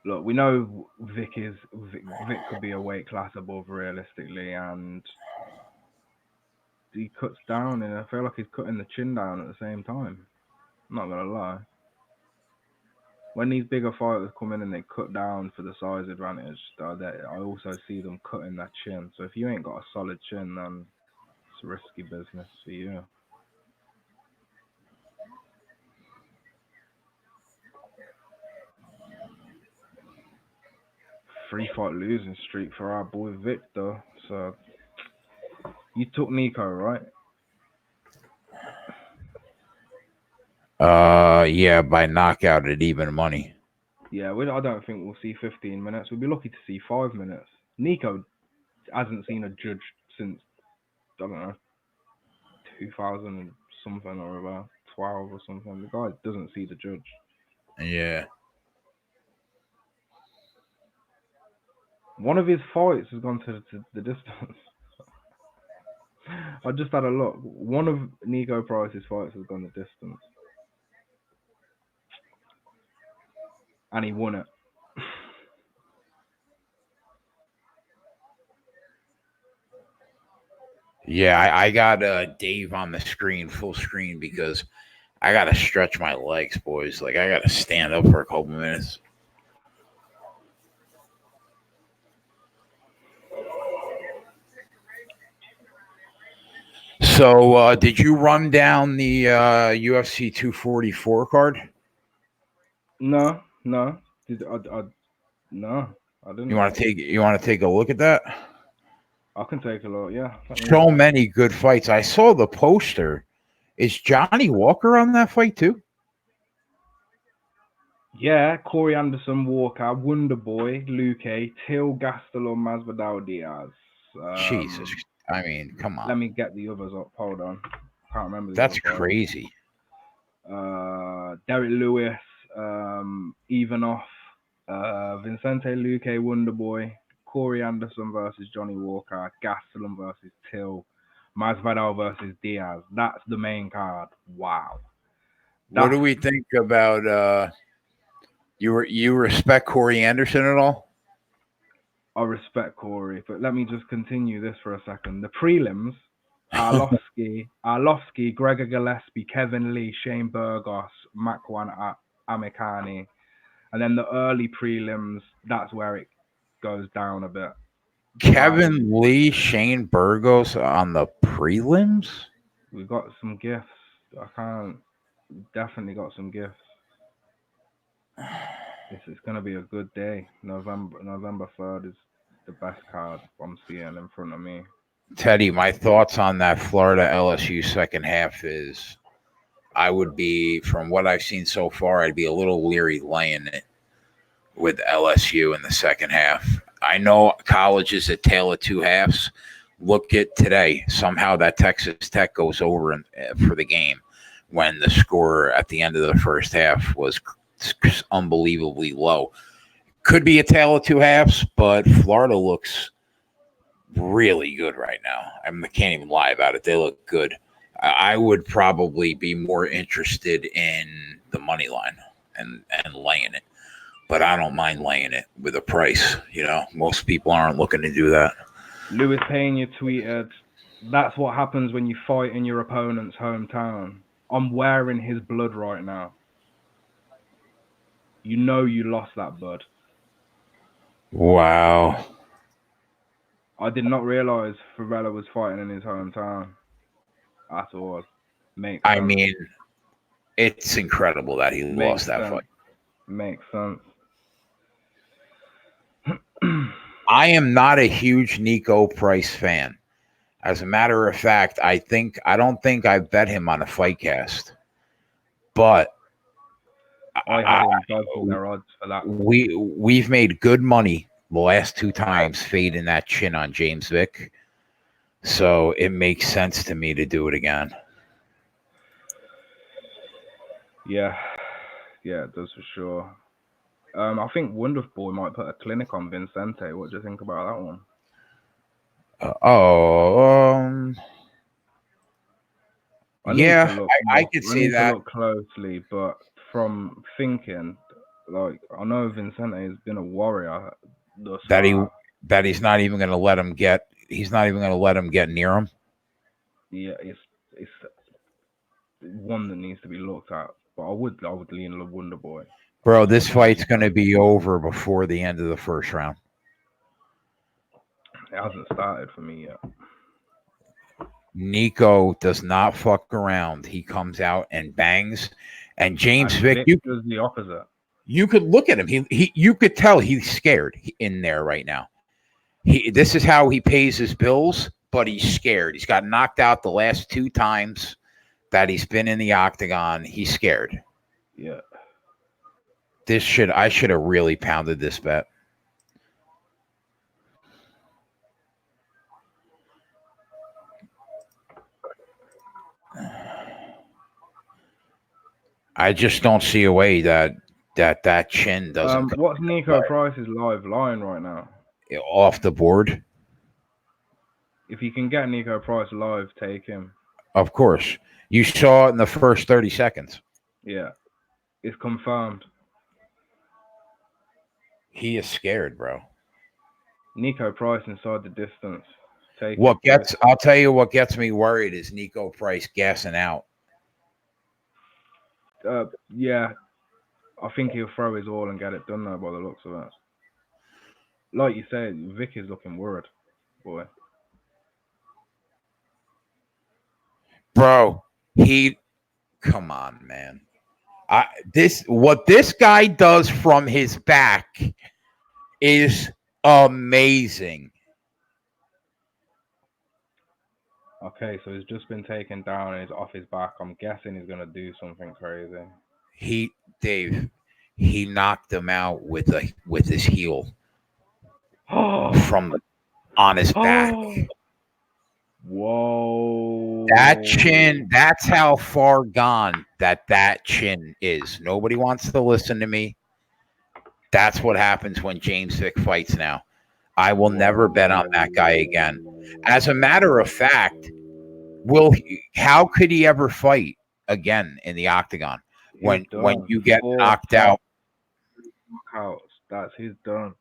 [SPEAKER 5] Look, we know Vic could be a weight class above realistically, and he cuts down, and I feel like he's cutting the chin down at the same time. I'm not gonna lie. When these bigger fighters come in and they cut down for the size advantage, I also see them cutting that chin. So if you ain't got a solid chin, then it's risky business for you. Three-fight losing streak for our boy Vic, though. So You took Nico, right?
[SPEAKER 1] Yeah, by knockout at even money.
[SPEAKER 5] Yeah, I don't think we'll see 15 minutes. We'll be lucky to see 5 minutes. Nico hasn't seen a judge since, I don't know, 2000 and something or about 12 or something. The guy doesn't see the judge.
[SPEAKER 1] Yeah.
[SPEAKER 5] One of his fights has gone to the distance. I just had a look. One of Nico Price's fights has gone the distance. And he won it.
[SPEAKER 1] Yeah, I got Dave on the screen, full screen, because I got to stretch my legs, boys. Like, I got to stand up for a couple minutes. So, did you run down the UFC 244 card?
[SPEAKER 5] No. No, I didn't.
[SPEAKER 1] You want to take a look at that?
[SPEAKER 5] I can take a look, yeah.
[SPEAKER 1] So many good fights. I saw the poster. Is Johnny Walker on that fight too?
[SPEAKER 5] Yeah, Corey Anderson, Walker, Wonder Boy, Luque, Till, Gastelum, Masvidal, Diaz.
[SPEAKER 1] Jesus, I mean, come on.
[SPEAKER 5] Let me get the others up. Hold on, can't remember.
[SPEAKER 1] That's crazy.
[SPEAKER 5] Derek Lewis, Ivanov, Vincente Luque, Wonder Boy, Corey Anderson versus Johnny Walker, Gastelum versus Till, Masvidal versus Diaz. That's the main card. Wow.
[SPEAKER 1] What do we think about you respect Corey Anderson at all?
[SPEAKER 5] I respect Corey, but let me just continue this for a second. The prelims: Arlovsky, Gregor Gillespie, Kevin Lee, Shane Burgos, Makwan Amikani, and then the early prelims. That's where it goes down a bit.
[SPEAKER 1] Kevin Lee, Shane Burgos on the prelims.
[SPEAKER 5] We got some gifts. Definitely got some gifts. This is gonna be a good day. November 3rd is the best card I'm seeing in front of me.
[SPEAKER 1] Teddy, my thoughts on that Florida LSU second half is I would be, from what I've seen so far, I'd be a little leery laying it with LSU in the second half. I know college is a tale of two halves. Look at today. Somehow that Texas Tech goes over for the game when the score at the end of the first half was unbelievably low. Could be a tale of two halves, but Florida looks really good right now. I can't even lie about it. They look good. I would probably be more interested in the money line and laying it, but I don't mind laying it with a price. You know, most people aren't looking to do that.
[SPEAKER 5] Lewis Pena tweeted, "That's what happens when you fight in your opponent's hometown. I'm wearing his blood right now. You know you lost that, bud."
[SPEAKER 1] Wow.
[SPEAKER 5] I did not realize Farella was fighting in his hometown at all.
[SPEAKER 1] I mean, it's incredible that he lost that fight.
[SPEAKER 5] Makes sense.
[SPEAKER 1] I am not a huge Nico Price fan. As a matter of fact, I don't think I bet him on a fight cast. But
[SPEAKER 5] I had him double their odds for that.
[SPEAKER 1] We've made good money the last two times fading that chin on James Vick. So it makes sense to me to do it again.
[SPEAKER 5] Yeah, it does for sure. I think Wonder Boy might put a clinic on Vincente. What do you think about that one?
[SPEAKER 1] I could see that.
[SPEAKER 5] Look closely, but from thinking, like, I know Vincente has been a warrior.
[SPEAKER 1] That he's not even going to let him get. He's not even going to let him get near him.
[SPEAKER 5] Yeah, it's one that needs to be looked at. But I would lean on Wonder Boy.
[SPEAKER 1] Bro, this fight's going to be over before the end of the first round.
[SPEAKER 5] It hasn't started for me yet.
[SPEAKER 1] Nico does not fuck around. He comes out and bangs. And James Vick
[SPEAKER 5] does the opposite.
[SPEAKER 1] You could look at him. You could tell he's scared in there right now. This is how he pays his bills but he's scared. He's got knocked out the last 2 times that he's been in the octagon. He's scared.
[SPEAKER 5] Yeah.
[SPEAKER 1] I should have really pounded this bet. I just don't see a way that chin doesn't come
[SPEAKER 5] What's Nico Price's live line right now?
[SPEAKER 1] off the board.
[SPEAKER 5] If you can get Nico Price live, take him.
[SPEAKER 1] Of course. You saw it in the first 30 seconds.
[SPEAKER 5] Yeah. It's confirmed.
[SPEAKER 1] He is scared, bro.
[SPEAKER 5] Nico Price inside the distance.
[SPEAKER 1] I'll tell you what gets me worried is Nico Price gassing out.
[SPEAKER 5] Yeah. I think he'll throw his all and get it done though by the looks of it. Like you said, Vic is looking worried, boy.
[SPEAKER 1] Bro, come on, man. What this guy does from his back is amazing.
[SPEAKER 5] Okay, so he's just been taken down and he's off his back. I'm guessing he's gonna do something crazy.
[SPEAKER 1] Dave, he knocked him out with his heel on his back.
[SPEAKER 5] Whoa.
[SPEAKER 1] That chin, that's how far gone that chin is. Nobody wants to listen to me. That's what happens when James Vick fights now. I will never bet on that guy again. As a matter of fact, how could he ever fight again in the octagon when you get knocked out?
[SPEAKER 5] That's he's done.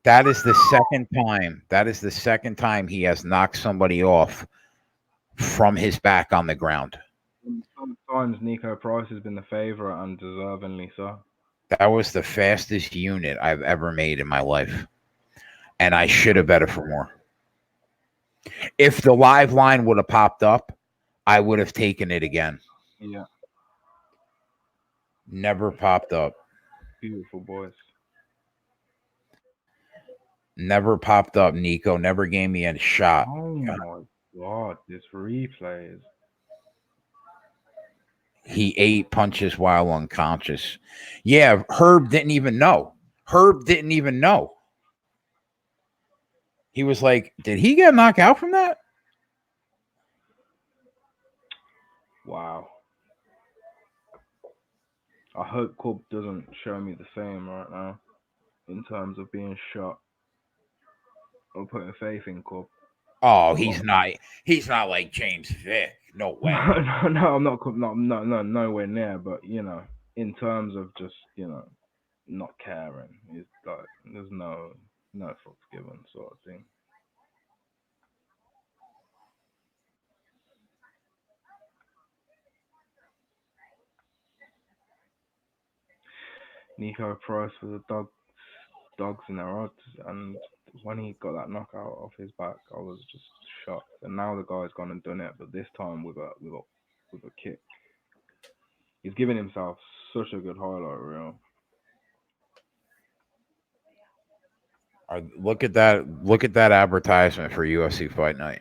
[SPEAKER 1] That is the second time. That is the second time he has knocked somebody off from his back on the ground.
[SPEAKER 5] Sometimes Nico Price has been the favorite and deservingly so.
[SPEAKER 1] That was the fastest unit I've ever made in my life. And I should have bet it for more. If the live line would have popped up, I would have taken it again.
[SPEAKER 5] Yeah.
[SPEAKER 1] Never popped up.
[SPEAKER 5] Beautiful boys.
[SPEAKER 1] Never popped up, Nico. Never gave me a shot.
[SPEAKER 5] Oh my God, this replay is.
[SPEAKER 1] He ate punches while unconscious. Yeah, Herb didn't even know. He was like, did he get knocked out from that?
[SPEAKER 5] Wow. I hope Cobb doesn't show me the same right now in terms of being shot. I'm putting faith in Cobb.
[SPEAKER 1] Oh, he's not like James Vick. No way.
[SPEAKER 5] No, I'm not. No, nowhere near. But in terms of just not caring, it's like there's no fucks given sort of thing. Nico Price for the dogs in their odds, and when he got that knockout off his back, I was just shocked. And now the guy's gone and done it, but this time with a kick. He's giving himself such a good highlight reel.
[SPEAKER 1] Look at that advertisement for UFC Fight Night.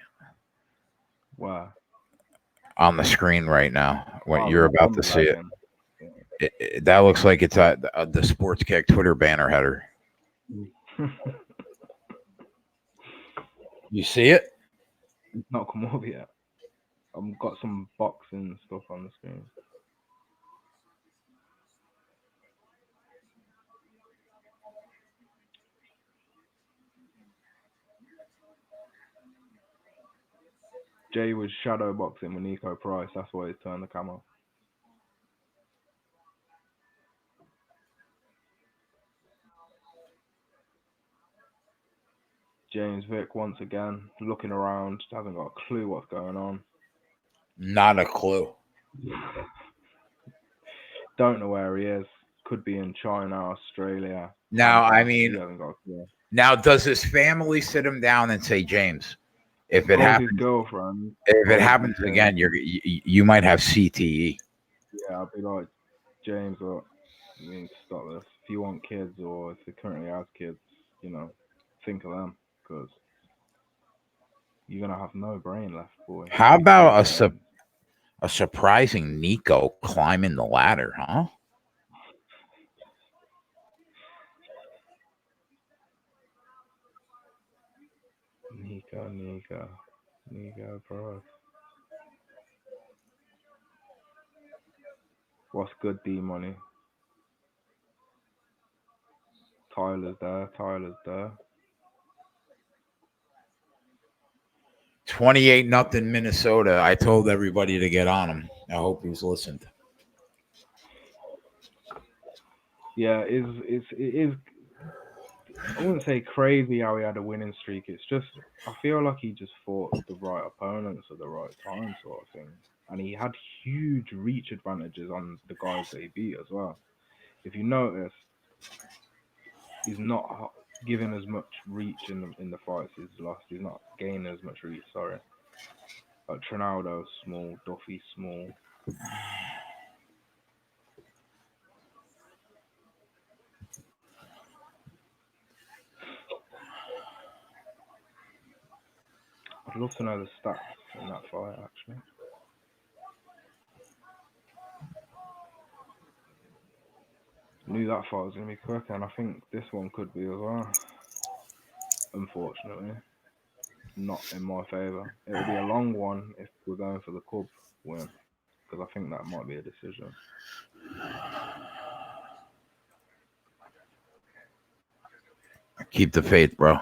[SPEAKER 5] Wow.
[SPEAKER 1] On the screen right now. What you're about to see it. That looks like it's the Sports Kick Twitter banner header. You see it?
[SPEAKER 5] It's not come up yet. I've got some boxing stuff on the screen. Jay was shadow boxing with Nico Price. That's why he's turned the camera. James Vick once again looking around, hasn't got a clue what's going on.
[SPEAKER 1] Not a clue.
[SPEAKER 5] Don't know where he is. Could be in China, Australia.
[SPEAKER 1] Now,
[SPEAKER 5] Tampa.
[SPEAKER 1] I mean,
[SPEAKER 5] He hasn't got a clue.
[SPEAKER 1] Now does his family sit him down and say, James, if it happens,
[SPEAKER 5] his girlfriend,
[SPEAKER 1] if it happens again, you might have CTE.
[SPEAKER 5] Yeah, I'll be like, James, look, you need to stop this. If you want kids, or if you currently have kids, think of them, because you're gonna have no brain left, boy.
[SPEAKER 1] How about a surprising Nico climbing the ladder, huh?
[SPEAKER 5] Nico, bro. What's good, D Money? Tyler's there.
[SPEAKER 1] 28-0 Minnesota. I told everybody to get on him. I hope he's listened.
[SPEAKER 5] Yeah, it is. I wouldn't say crazy how he had a winning streak. It's just I feel like he just fought the right opponents at the right time, sort of thing. And he had huge reach advantages on the guys that he beat as well. If you notice, he's not giving as much reach in the fights he's lost. He's not gaining as much reach. Sorry. Like Trinaldo's small, Duffy's small. I'd love to know the stats in that fight, actually. Knew that fight was going to be quick, and I think this one could be as well. Unfortunately, not in my favour. It'll be a long one if we're going for the Cub win, because I think that might be a decision.
[SPEAKER 1] Keep the faith, bro.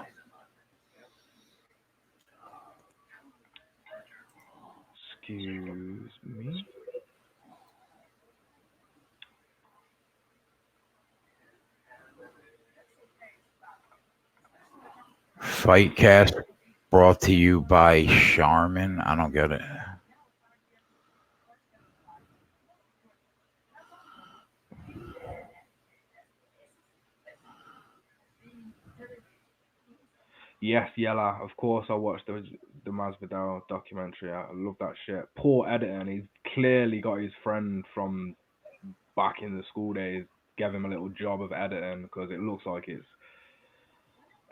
[SPEAKER 5] Excuse me?
[SPEAKER 1] Fightcast brought to you by Charmin. I don't get it.
[SPEAKER 5] Yes, Yella. Of course, I watched the Masvidal documentary. I love that shit. Poor editing. He's clearly got his friend from back in the school days gave him a little job of editing because it looks like it's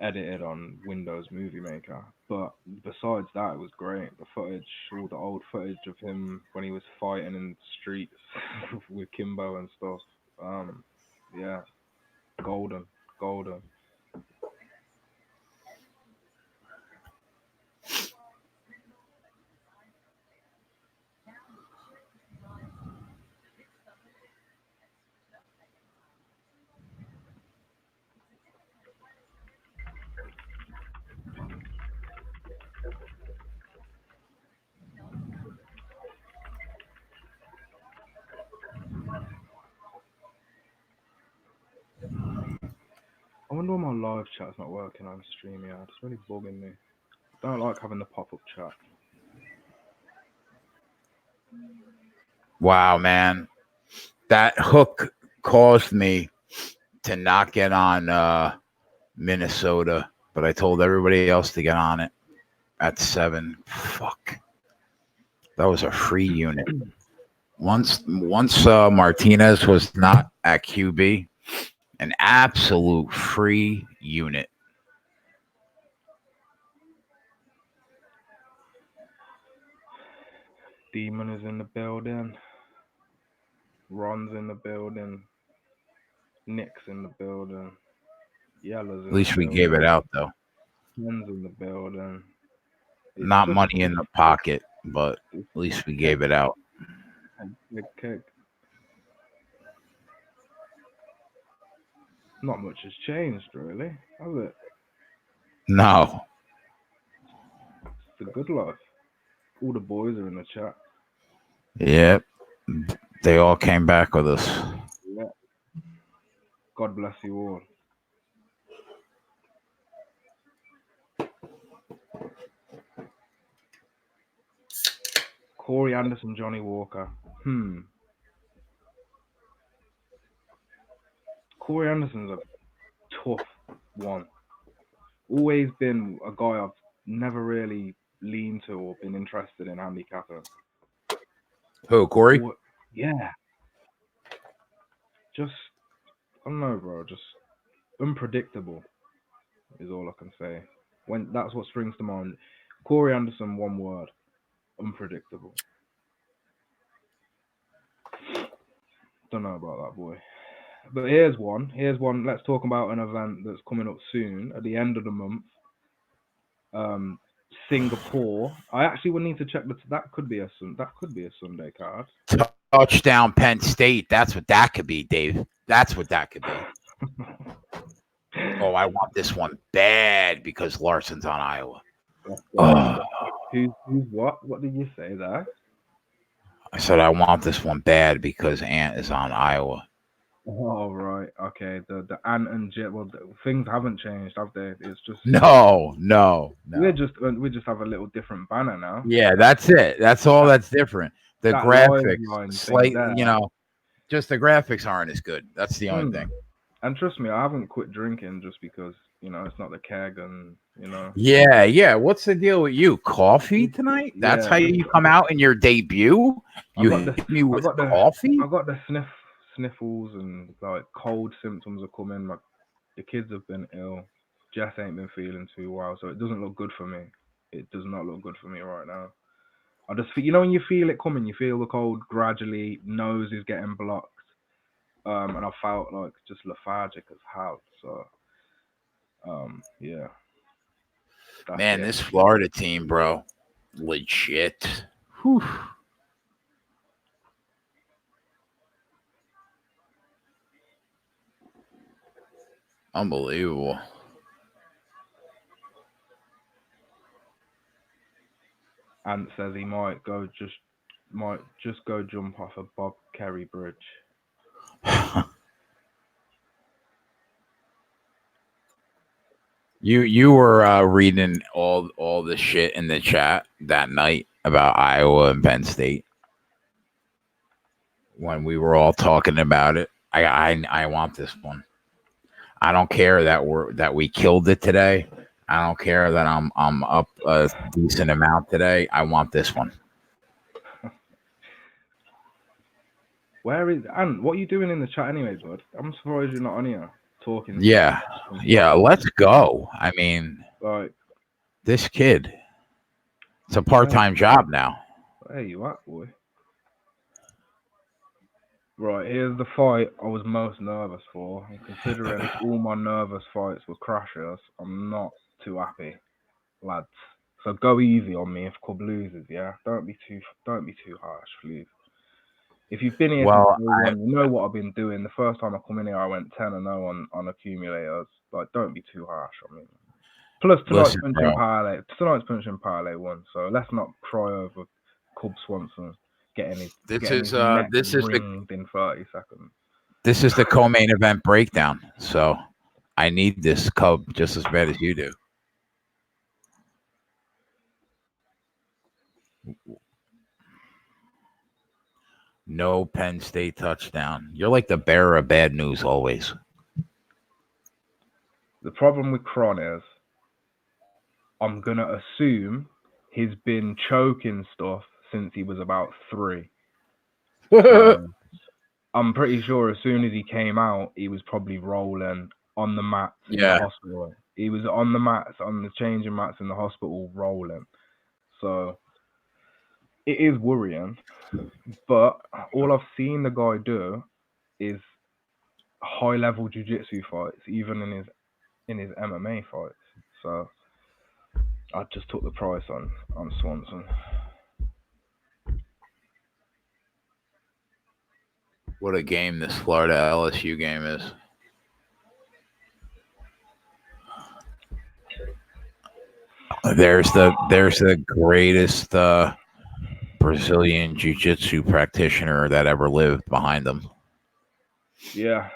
[SPEAKER 5] edited on Windows Movie Maker. But besides that, it was great. The footage, all the old footage of him when he was fighting in the streets with Kimbo and stuff. Yeah, golden. I wonder why my live chat's not working on StreamYard. It's really bugging me. I don't like having the pop-up chat.
[SPEAKER 1] Wow, man. That hook caused me to not get on Minnesota, but I told everybody else to get on it at 7. Fuck. That was a free unit. Once Martinez was not at QB, an absolute free unit.
[SPEAKER 5] Demon is in the building. Ron's in the building. Nick's in the building. Yella's in
[SPEAKER 1] At least
[SPEAKER 5] the
[SPEAKER 1] we
[SPEAKER 5] building.
[SPEAKER 1] gave it out, though.
[SPEAKER 5] Ken's in the building. It's
[SPEAKER 1] Not
[SPEAKER 5] just
[SPEAKER 1] money in the pocket, but at least we gave it out.
[SPEAKER 5] Big kick. Not much has changed, really, has it?
[SPEAKER 1] No.
[SPEAKER 5] It's the good life. All the boys are in the chat.
[SPEAKER 1] Yep. They all came back with us.
[SPEAKER 5] Yeah. God bless you all. Corey Anderson, Johnny Walker. Corey Anderson's a tough one. Always been a guy I've never really leaned to or been interested in handicapping.
[SPEAKER 1] Who, Corey?
[SPEAKER 5] Yeah. Just, I don't know, bro. Just unpredictable is all I can say. When that's what springs to mind. Corey Anderson, one word. Unpredictable. Don't know about that, boy. But here's one. Let's talk about an event that's coming up soon at the end of the month. Singapore. I actually would need to check that could be a Sunday card.
[SPEAKER 1] Touchdown Penn State. That's what that could be, Dave. That's what that could be. Oh, I want this one bad because Larson's on Iowa. Oh.
[SPEAKER 5] Who's what? What did you say there?
[SPEAKER 1] I said I want this one bad because Ant is on Iowa.
[SPEAKER 5] Oh right, okay. The Ant and Jet. Well, things haven't changed, have they? It's just
[SPEAKER 1] no.
[SPEAKER 5] We just have a little different banner now.
[SPEAKER 1] Yeah, that's it. That's all that's different. The graphics, slightly, just the graphics aren't as good. That's the only thing.
[SPEAKER 5] And trust me, I haven't quit drinking just because it's not the keg and
[SPEAKER 1] Yeah. What's the deal with you? Coffee tonight? That's how you come out in your debut? You hit me with coffee?
[SPEAKER 5] I got the sniffles and like cold symptoms are coming. The kids have been ill. Jess ain't been feeling too well, so it doesn't look good for me. It does not look good for me right now. I just feel, when you feel it coming, you feel the cold gradually, nose is getting blocked. And I felt like just lethargic as hell. So, yeah.
[SPEAKER 1] Man, this Florida team, bro, legit. Whew. Unbelievable.
[SPEAKER 5] Ant says he might just go jump off a Bob Kerry bridge.
[SPEAKER 1] You were reading all the shit in the chat that night about Iowa and Penn State when we were all talking about it. I want this one. I don't care that we killed it today. I don't care that I'm up a decent amount today. I want this one.
[SPEAKER 5] Where is Ant? What are you doing in the chat anyway, bud? I'm surprised you're not on here talking.
[SPEAKER 1] Yeah, let's go. I mean,
[SPEAKER 5] like
[SPEAKER 1] this kid, it's a part-time job now.
[SPEAKER 5] Where you at, boy? Right, here's the fight I was most nervous for. And considering all my nervous fights were crashes, I'm not too happy, lads. So go easy on me if Cub loses, yeah? Don't be too harsh, please. If you've been here since day one, you know what I've been doing. The first time I come in here, I went 10-0 on accumulators. Like, don't be too harsh on me. Plus, tonight's punching parlay won. So let's not cry over Cub Swanson getting his ringed in 30 seconds.
[SPEAKER 1] This is the co-main event breakdown. So I need this Cub just as bad as you do. No Penn State touchdown. You're like the bearer of bad news always.
[SPEAKER 5] The problem with Cron is I'm going to assume he's been choking stuff since he was about 3. I'm pretty sure as soon as he came out, he was probably rolling on the mats in the hospital. He was on the mats, on the changing mats in the hospital, rolling. So it is worrying. But all I've seen the guy do is high-level jiu-jitsu fights, even in his MMA fights. So I just took the price on Swanson.
[SPEAKER 1] What a game this Florida LSU game is. There's the greatest Brazilian jiu-jitsu practitioner that ever lived behind them.
[SPEAKER 5] Yeah.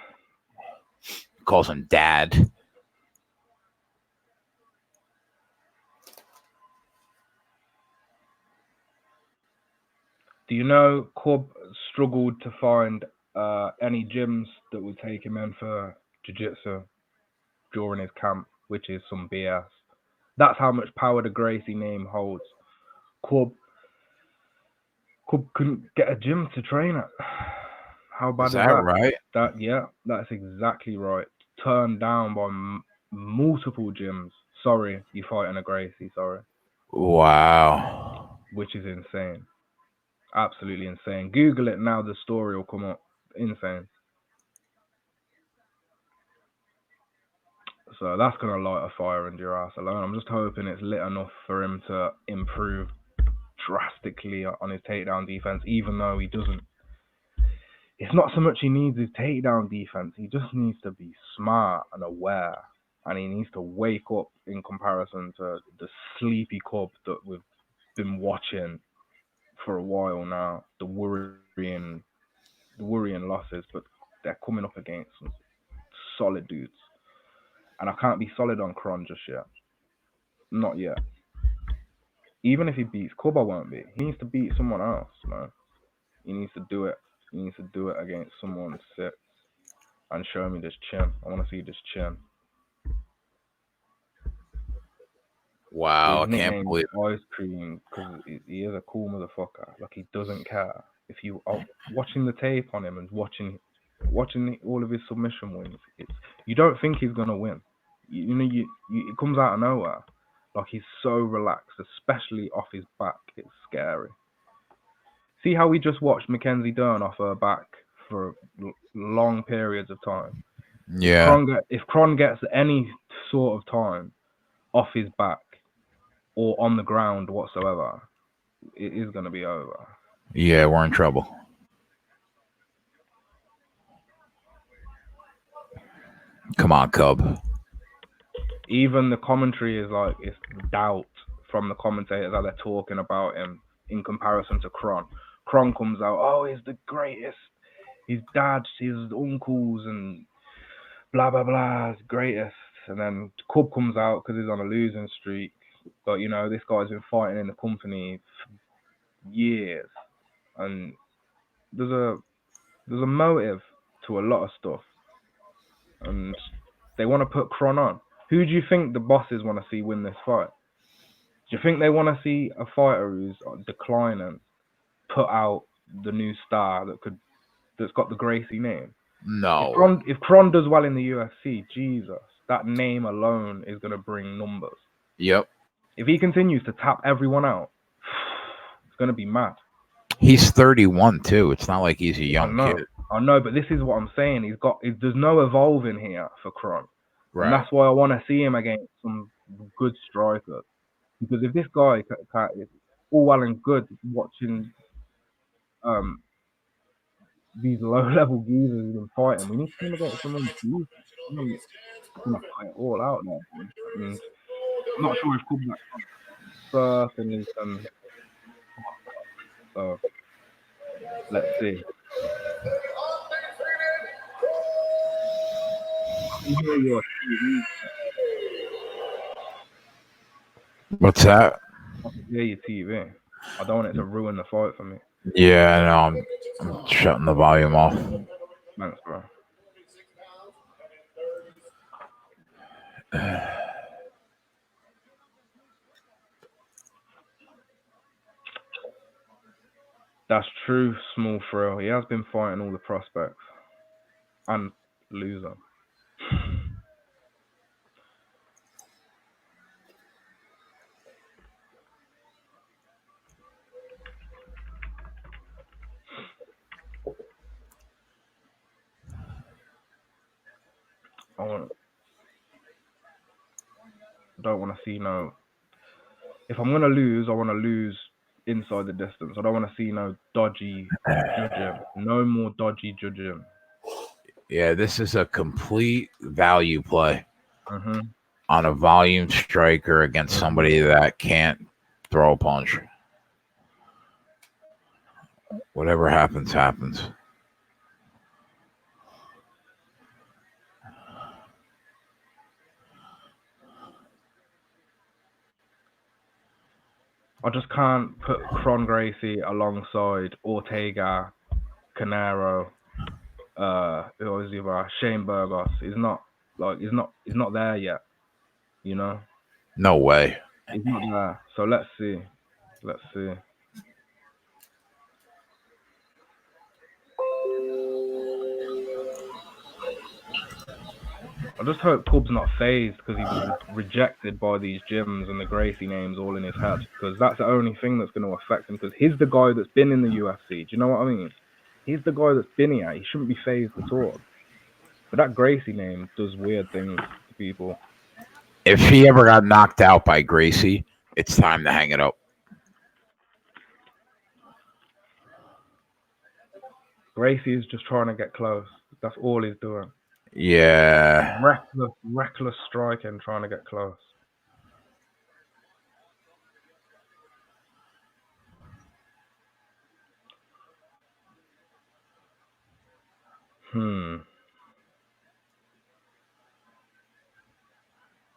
[SPEAKER 1] Calls him Dad.
[SPEAKER 5] Do you know Cobb struggled to find any gyms that would take him in for jiu-jitsu during his camp, which is some BS. That's how much power the Gracie name holds. Cobb couldn't get a gym to train at. How bad is that?
[SPEAKER 1] Right?
[SPEAKER 5] That's exactly right. Turned down by multiple gyms. Sorry, you're fighting a Gracie. Sorry.
[SPEAKER 1] Wow.
[SPEAKER 5] which is insane. Absolutely insane. Google it now, the story will come up. Insane. So that's going to light a fire under your ass alone. I'm just hoping it's lit enough for him to improve drastically on his takedown defense, even though he doesn't. It's not so much he needs his takedown defense. He just needs to be smart and aware. And he needs to wake up in comparison to the sleepy cub that we've been watching for a while now. The worrying losses, but they're coming up against some solid dudes. And I can't be solid on Kron just yet. Not yet. Even if he beats Cub, I won't be. He needs to beat someone else, man. He needs to do it. He needs to do it against someone sick and show me this chin. I want to see this chin.
[SPEAKER 1] Wow,
[SPEAKER 5] His
[SPEAKER 1] I can't
[SPEAKER 5] nickname
[SPEAKER 1] believe
[SPEAKER 5] is Ice Cream because he is a cool motherfucker. Like, he doesn't care. If you are watching the tape on him and watching all of his submission wins, you don't think he's gonna win. It comes out of nowhere. Like, he's so relaxed, especially off his back. It's scary. See how we just watched Mackenzie Dern off her back for long periods of time.
[SPEAKER 1] Yeah.
[SPEAKER 5] If Kron gets any sort of time off his back or on the ground whatsoever, it is going to be over.
[SPEAKER 1] Yeah, we're in trouble. Come on, Cub.
[SPEAKER 5] Even the commentary is like, it's doubt from the commentators how they're talking about him in comparison to Kron. Kron comes out, oh, he's the greatest. His dad, his uncles, and blah, blah, blah, is greatest. And then Cub comes out because he's on a losing streak. But, this guy's been fighting in the company for years. And there's a motive to a lot of stuff. And they want to put Kron on. Who do you think the bosses want to see win this fight? Do you think they want to see a fighter who's declining put out the new star that's got the Gracie name?
[SPEAKER 1] No.
[SPEAKER 5] If Kron does well in the UFC, Jesus, that name alone is going to bring numbers.
[SPEAKER 1] Yep.
[SPEAKER 5] If he continues to tap everyone out, it's going to be mad.
[SPEAKER 1] He's 31 too. It's not like he's a young kid.
[SPEAKER 5] I know, but this is what I'm saying. There's no evolving here for Kron.
[SPEAKER 1] Right.
[SPEAKER 5] And that's why I want to see him against some good strikers. Because if this guy is all well and good watching these low-level geezers who've been fighting, we need to see him against someone who's going to fight all out now. And I'm not sure if Kubnak first and he's so let's see.
[SPEAKER 1] What's that?
[SPEAKER 5] I can hear your TV. I don't want it to ruin the fight for me.
[SPEAKER 1] Yeah, no, I'm shutting the volume off.
[SPEAKER 5] Thanks, bro. That's true, Small Thrill. He has been fighting all the prospects and loser. I don't want to see no. If I'm gonna lose, I want to lose inside the distance. I don't want to see no dodgy judging. No more dodgy judging.
[SPEAKER 1] Yeah, this is a complete value play
[SPEAKER 5] Mm-hmm.
[SPEAKER 1] on a volume striker against somebody that can't throw a punch. Whatever happens, happens.
[SPEAKER 5] I just can't put Kron Gracie alongside Ortega, Canaro, who was the other? Shane Burgos. He's not there yet.
[SPEAKER 1] No way.
[SPEAKER 5] He's not there. So let's see. I just hope Cub's not phased because he was rejected by these gyms and the Gracie names all in his head, because that's the only thing that's going to affect him, because he's the guy that's been in the UFC. Do you know what I mean? He's the guy that's been here. He shouldn't be phased at all. But that Gracie name does weird things to people.
[SPEAKER 1] If he ever got knocked out by Gracie, it's time to hang it up.
[SPEAKER 5] Gracie is just trying to get close. That's all he's doing.
[SPEAKER 1] Yeah.
[SPEAKER 5] Reckless striking, trying to get close.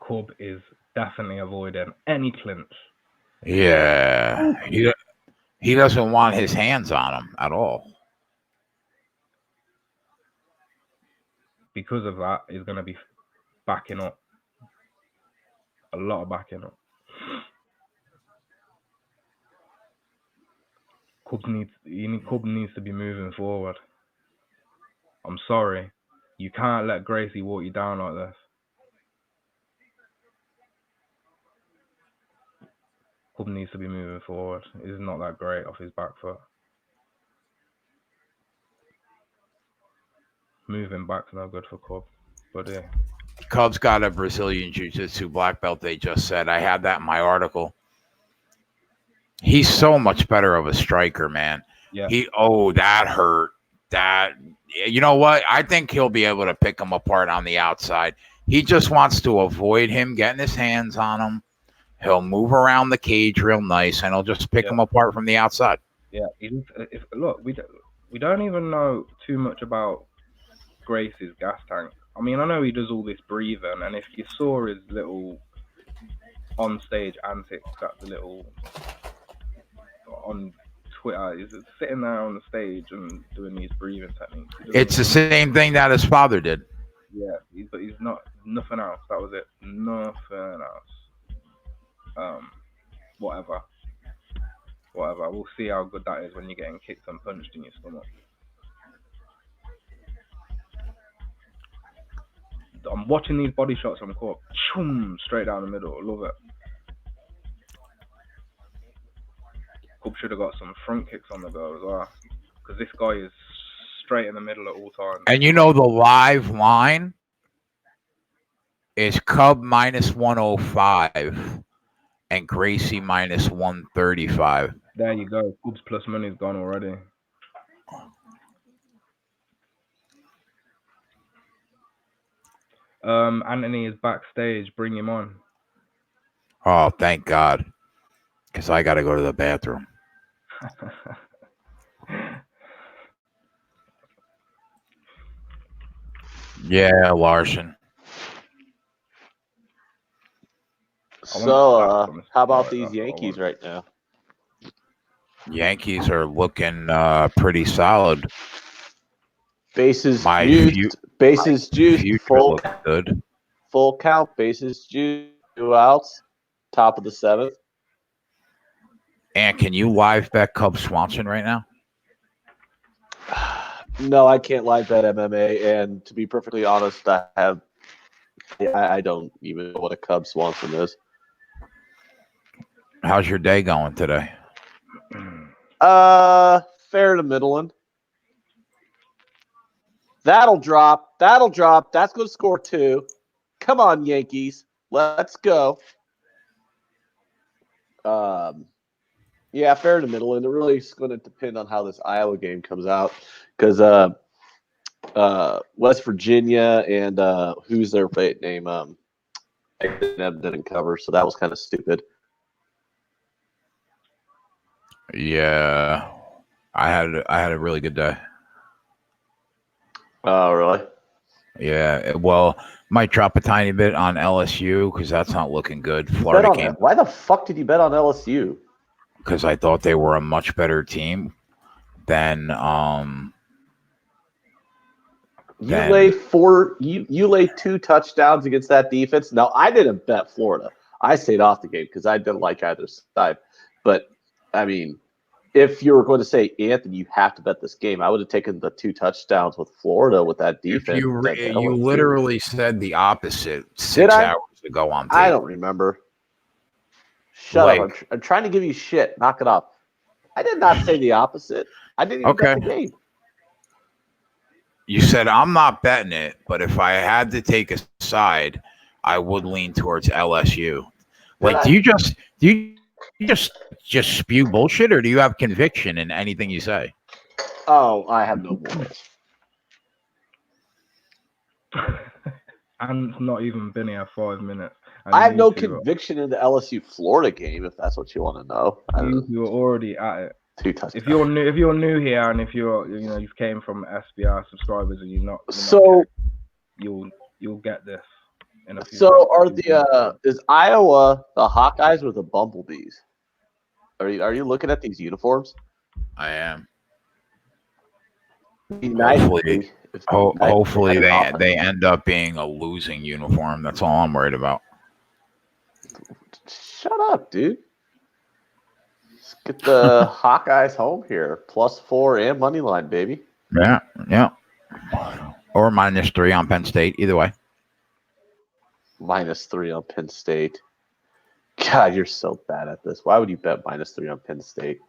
[SPEAKER 5] Cub is definitely avoiding any clinch.
[SPEAKER 1] Yeah. He doesn't want his hands on him at all.
[SPEAKER 5] Because of that, he's going to be backing up. A lot of backing up. Cub needs to be moving forward. I'm sorry. You can't let Gracie walk you down like this. Cub needs to be moving forward. He's not that great off his back foot. Moving back's no good for Cub. But yeah.
[SPEAKER 1] Cub's got a Brazilian Jiu-Jitsu black belt, they just said. I had that in my article. He's so much better of a striker, man.
[SPEAKER 5] Yeah.
[SPEAKER 1] That hurt. You know what? I think he'll be able to pick him apart on the outside. He just wants to avoid him getting his hands on him. He'll move around the cage real nice, and he'll just pick him apart from the outside.
[SPEAKER 5] Yeah. Look, we don't even know too much about Gracie's gas tank. I mean, I know he does all this breathing, and if you saw his little on-stage antics at the little on Twitter, he's sitting there on the stage and doing these breathing techniques.
[SPEAKER 1] It's the same thing that his father did.
[SPEAKER 5] Yeah, but he's not nothing else. That was it. Nothing else. Whatever. We'll see how good that is when you're getting kicked and punched in your stomach. I'm watching these body shots from Corp. Straight down the middle. I love it. Corp should have got some front kicks on the go as well, because this guy is straight in the middle at all times.
[SPEAKER 1] And you know the live line is Cub minus 105 and Gracie minus 135.
[SPEAKER 5] There you go. Cub's plus money's gone already. Anthony is backstage. Bring him on.
[SPEAKER 1] Oh, thank God. Because I got to go to the bathroom. Yeah, Larson.
[SPEAKER 2] So, how about these Yankees right now?
[SPEAKER 1] Yankees are looking pretty solid.
[SPEAKER 2] Bases juiced, full
[SPEAKER 1] good.
[SPEAKER 2] Full count, bases juiced, 2 outs, top of the 7th.
[SPEAKER 1] And can you live bet Cub Swanson right now?
[SPEAKER 2] No, I can't live bet MMA, and to be perfectly honest, I don't even know what a Cub Swanson is.
[SPEAKER 1] How's your day going today?
[SPEAKER 2] Fair to middling. That'll drop. That's going to score 2. Come on, Yankees. Let's go. Yeah, fair to middle, and it really is going to depend on how this Iowa game comes out, because West Virginia and who's their name didn't cover, so that was kind of stupid.
[SPEAKER 1] Yeah, I had a really good day.
[SPEAKER 2] Oh, really?
[SPEAKER 1] Yeah, well, might drop a tiny bit on LSU because that's not looking good. Florida game.
[SPEAKER 2] Why the fuck did you bet on LSU?
[SPEAKER 1] Because I thought they were a much better team than
[SPEAKER 2] you laid 2 touchdowns against that defense. Now, I didn't bet Florida. I stayed off the game because I didn't like either side. But I mean, if you were going to say, Anthony, you have to bet this game, I would have taken the 2 touchdowns with Florida with that defense.
[SPEAKER 1] You literally said the opposite 6 hours ago on tape.
[SPEAKER 2] I don't remember. Shut up. I'm trying to give you shit. Knock it off. I did not say the opposite. I didn't even bet the game.
[SPEAKER 1] You said, I'm not betting it, but if I had to take a side, I would lean towards LSU. Like, do you just spew bullshit, or do you have conviction in anything you say?
[SPEAKER 2] Oh, I have no morals.
[SPEAKER 5] And it's not even been here 5 minutes.
[SPEAKER 2] I have no conviction in the LSU Florida game, if that's what you want to know.
[SPEAKER 5] You're already at it.
[SPEAKER 2] 2 touchdowns.
[SPEAKER 5] If you're new here, and if you came from SBR subscribers, and you're not you'll get this. In a few
[SPEAKER 2] So is Iowa the Hawkeyes or the Bumblebees? Are you looking at these uniforms?
[SPEAKER 1] I am.
[SPEAKER 2] Hopefully
[SPEAKER 1] they end up being a losing uniform. That's all I'm worried about.
[SPEAKER 2] Shut up, dude. Let's get the Hawkeyes home here. +4 and money line, baby.
[SPEAKER 1] Yeah. Or -3 on Penn State. Either way.
[SPEAKER 2] -3 on Penn State. God, you're so bad at this. Why would you bet -3 on Penn State?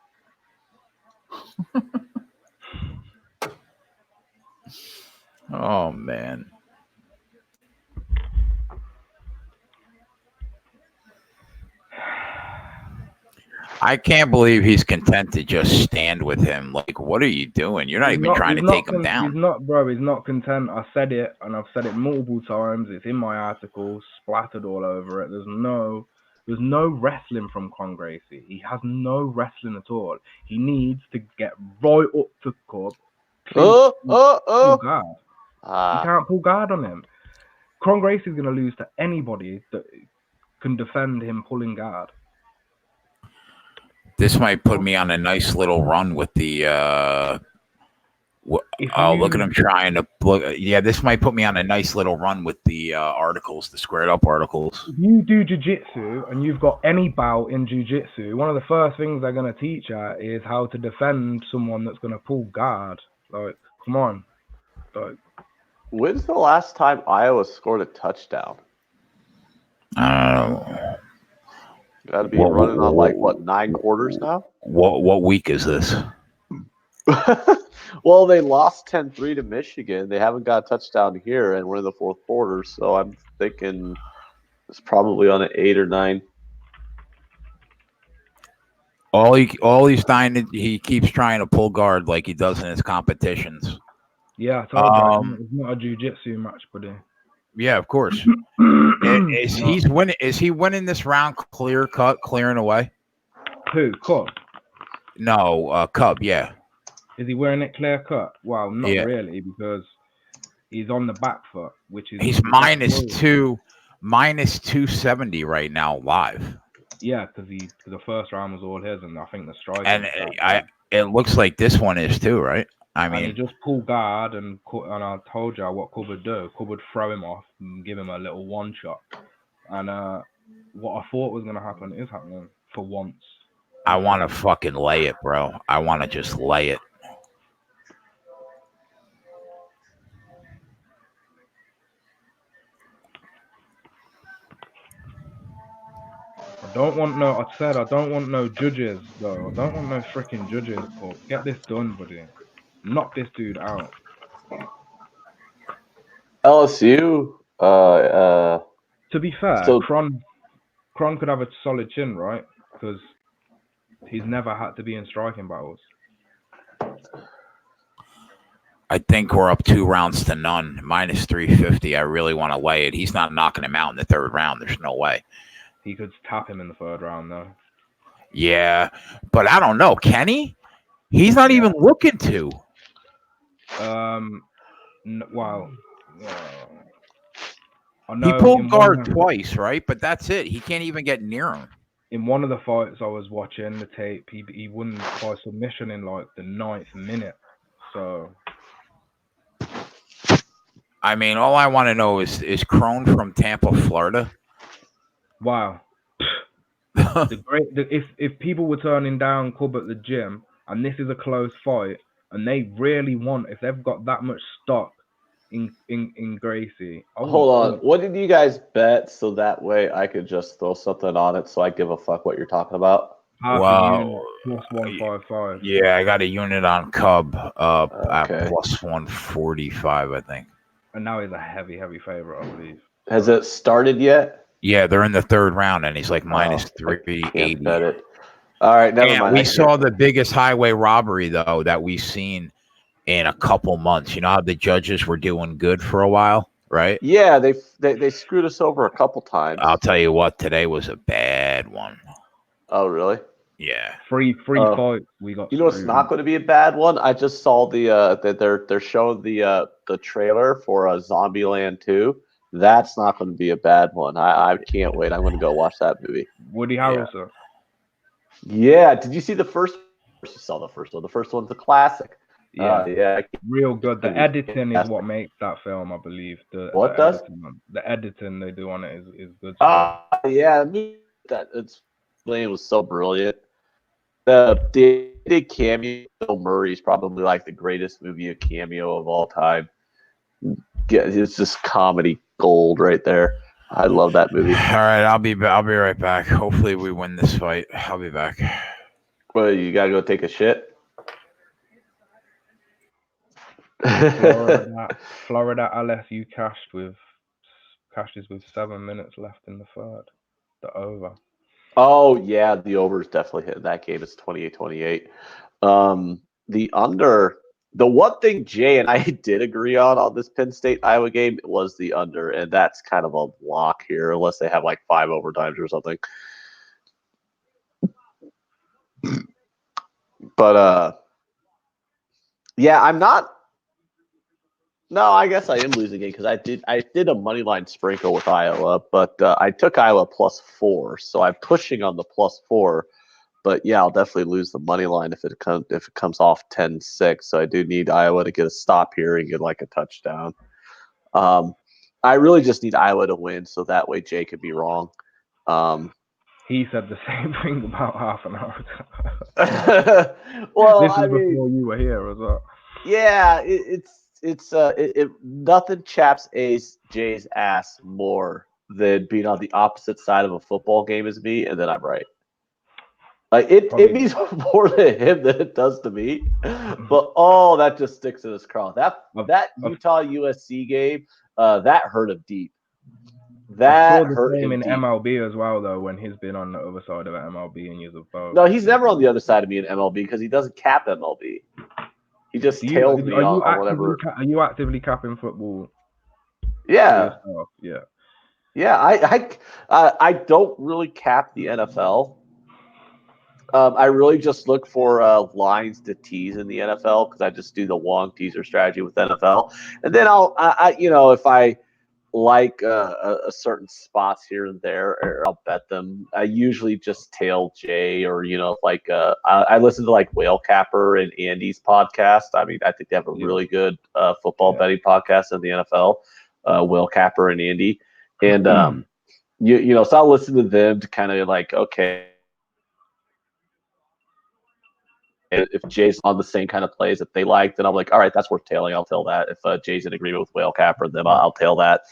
[SPEAKER 1] Oh, man. I can't believe he's content to just stand with him. Like, what are you doing? You're not even trying to take him down.
[SPEAKER 5] He's not content. I said it, and I've said it multiple times. It's in my article, splattered all over it. There's no wrestling from Con Gracie. He has no wrestling at all. He needs to get right up to Cub. Pull guard. You can't pull guard on him. Con Gracie's going to lose to anybody that can defend him pulling guard.
[SPEAKER 1] This might put me on a nice little run with the look at him trying to look. Yeah, this might put me on a nice little run with the articles, the squared up articles.
[SPEAKER 5] If you do jiu-jitsu and you've got any bout in jiu-jitsu, one of the first things they're going to teach you is how to defend someone that's going to pull guard. Like, come on. Like,
[SPEAKER 2] when's the last time Iowa scored a touchdown?
[SPEAKER 1] I don't know.
[SPEAKER 2] Got to be running on 9 quarters now?
[SPEAKER 1] What week is this?
[SPEAKER 2] Well, they lost 10-3 to Michigan. They haven't got a touchdown here, and we're in the 4th quarter, so I'm thinking it's probably on an 8 or 9.
[SPEAKER 1] All he's trying he keeps trying to pull guard like he does in his competitions.
[SPEAKER 5] Yeah, I told you, it's not a jiu-jitsu match, buddy.
[SPEAKER 1] Yeah, of course. Is he winning this round clearing away?
[SPEAKER 5] Who? Cub?
[SPEAKER 1] No, Cub, yeah.
[SPEAKER 5] Is he wearing it clear cut? Well, not really, because he's on the back foot, which is
[SPEAKER 1] he's -270 right now live.
[SPEAKER 5] Yeah, because the first round was all his, and I think the strike.
[SPEAKER 1] And it looks like this one is too, right? I mean,
[SPEAKER 5] he just pulled guard, and I told you what Cub would do. Cub would throw him off and give him a little one shot. And what I thought was going to happen is happening for once.
[SPEAKER 1] I want to fucking lay it, bro. I want to just lay it.
[SPEAKER 5] I don't want no judges, though. I don't want no freaking judges, but get this done, buddy. Knock this dude out.
[SPEAKER 2] LSU.
[SPEAKER 5] To be fair, Cron could have a solid chin, right? Because he's never had to be in striking battles.
[SPEAKER 1] I think we're up 2 rounds to none, -350. I really want to lay it. He's not knocking him out in the 3rd round. There's no way.
[SPEAKER 5] He could tap him in the 3rd round, though.
[SPEAKER 1] Yeah, but I don't know. Can he? He's not even looking to. He pulled guard twice, right? But that's it. He can't even get near him.
[SPEAKER 5] In one of the fights I was watching, the tape, he won by submission in like the 9th minute. So,
[SPEAKER 1] I mean, all I want to know is Crone from Tampa, Florida.
[SPEAKER 5] Wow. If people were turning down Cub at the gym, and this is a close fight, and they really want, if they've got that much stock in Gracie.
[SPEAKER 2] Hold on. What did you guys bet so that way I could just throw something on it so I give a fuck what you're talking about?
[SPEAKER 5] Wow. Plus 155.
[SPEAKER 1] Yeah, I got a unit on Cub at
[SPEAKER 2] Okay.
[SPEAKER 1] plus 145, I think.
[SPEAKER 5] And now he's a heavy favorite, I believe.
[SPEAKER 2] Has it started yet?
[SPEAKER 1] Yeah, they're in the third round, and he's like minus
[SPEAKER 2] I
[SPEAKER 1] 380.
[SPEAKER 2] can't bet it. All right, never mind.
[SPEAKER 1] We saw the biggest highway robbery, though, that we've seen in a couple months. You know how the judges were doing good for a while, right?
[SPEAKER 2] Yeah, they screwed us over a couple times.
[SPEAKER 1] I'll tell you what, today was a bad one.
[SPEAKER 2] Oh, really?
[SPEAKER 1] Yeah.
[SPEAKER 5] Free fight. We got.
[SPEAKER 2] You know, it's not going to be a bad one. I just saw that they're showing the trailer for Zombieland 2. That's not going to be a bad one. I can't wait. I'm going to go watch that movie.
[SPEAKER 5] Woody Harrelson.
[SPEAKER 2] Yeah. Did you see the first? You saw the first one. The first one's a classic.
[SPEAKER 5] Yeah. Real good. The editing is what makes that film, I believe. The editing they do on it is good.
[SPEAKER 2] Yeah. It was so brilliant. The cameo, Bill Murray's probably like the greatest movie cameo of all time. Yeah, it's just comedy gold right there. I love that movie.
[SPEAKER 1] All right, I'll be right back. Hopefully we win this fight. I'll be back.
[SPEAKER 2] Well, you gotta go take a shit.
[SPEAKER 5] Florida LSU cashes with 7 minutes left in the third. The over.
[SPEAKER 2] Oh, yeah, the over is definitely hitting that game. It's 28-28. The under, the one thing Jay and I did agree on this Penn State-Iowa game was the under, and that's kind of a lock here, unless they have like 5 overtimes or something. But, yeah, I'm not. No, I guess I am losing it because I did a money line sprinkle with Iowa, but I took Iowa +4, so I'm pushing on the +4. But yeah, I'll definitely lose the money line if it comes off 10-6. So I do need Iowa to get a stop here and get like a touchdown. I really just need Iowa to win, so that way Jay could be wrong.
[SPEAKER 5] He said the same thing about half an hour
[SPEAKER 2] ago. Well,
[SPEAKER 5] this is before you were here as well.
[SPEAKER 2] Yeah, it's nothing chaps Jay's ass more than being on the opposite side of a football game as me, and then I'm right. Like it means more to him than it does to me. But that just sticks in his craw. That Utah USC game, that hurt him deep. That hurt him
[SPEAKER 5] in
[SPEAKER 2] deep.
[SPEAKER 5] MLB as well, though, when he's been on the other side of MLB and you're both.
[SPEAKER 2] No, he's never on the other side of me in MLB because he doesn't cap MLB. He just tails me on whatever.
[SPEAKER 5] Are you actively capping football?
[SPEAKER 2] Yeah.
[SPEAKER 5] Yeah.
[SPEAKER 2] Yeah, I don't really cap the NFL. I really just look for lines to tease in the NFL because I just do the long teaser strategy with NFL, and then if I like a certain spots here and there, I'll bet them. I usually just tail Jay or I listen to like Whale Capper and Andy's podcast. I mean, I think they have a really good football betting podcast in the NFL. Whale Capper and Andy, and so I'll listen to them to kind of like, okay, if Jay's on the same kind of plays that they like, then I'm like, all right, that's worth tailing. I'll tail that. If Jay's in agreement with Whale Capper, then I'll tail that.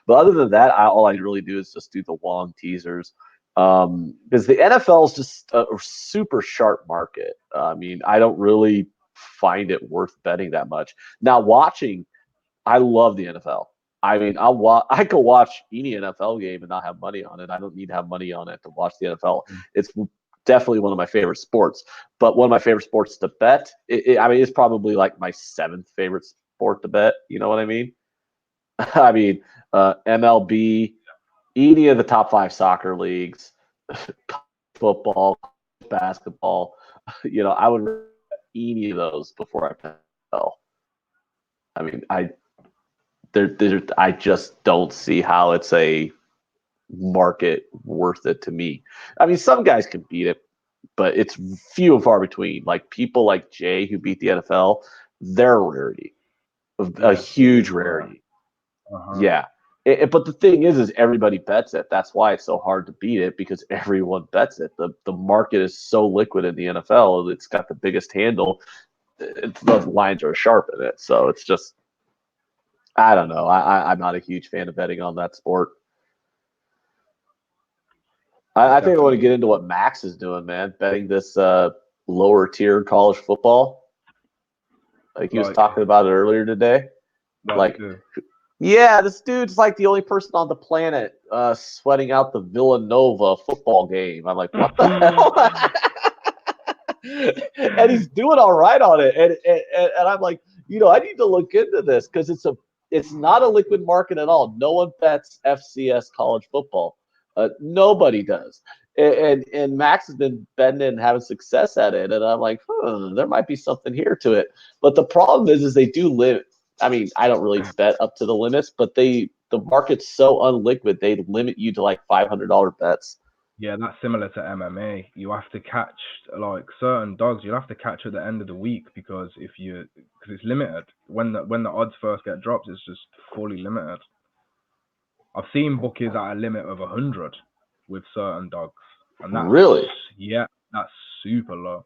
[SPEAKER 2] But other than that, all I really do is just do the long teasers. Because the NFL is just a super sharp market. I mean, I don't really find it worth betting that much. Now, watching, I love the NFL. I mean, I could watch any NFL game and not have money on it. I don't need to have money on it to watch the NFL. It's definitely one of my favorite sports, but one of my favorite sports to bet. It's probably like my 7th favorite sport to bet. You know what I mean? I mean, MLB, any of the top 5 soccer leagues, football, basketball. I would bet any of those before I bet NFL. I mean, I just don't see how it's a market worth it to me. I mean, some guys can beat it, but it's few and far between. Like people like Jay who beat the NFL, they're a rarity, a huge rarity. Yeah, But the thing is everybody bets it. That's why it's so hard to beat it, because everyone bets it. The market is so liquid in the NFL. It's got the biggest handle. The lines are sharp in it. So it's just, I don't know. I'm not a huge fan of betting on that sport. I think I want to get into what Max is doing, man. Betting this lower tier college football. Like he was talking about it earlier today. Like, yeah, this dude's like the only person on the planet sweating out the Villanova football game. I'm like, what the hell? And he's doing all right on it. And I'm like, I need to look into this, because it's not a liquid market at all. No one bets FCS college football. Nobody does. And Max has been betting and having success at it. And I'm like, there might be something here to it. But the problem is they do live. I mean, I don't really bet up to the limits, but the market's so unliquid, they limit you to like $500 bets.
[SPEAKER 5] Yeah, that's similar to MMA. You have to catch like certain dogs. You have to catch at the end of the week, because because it's limited. When the odds first get dropped, it's just fully limited. I've seen bookies at a limit of 100 with certain dogs, and that's
[SPEAKER 2] really,
[SPEAKER 5] that's super low.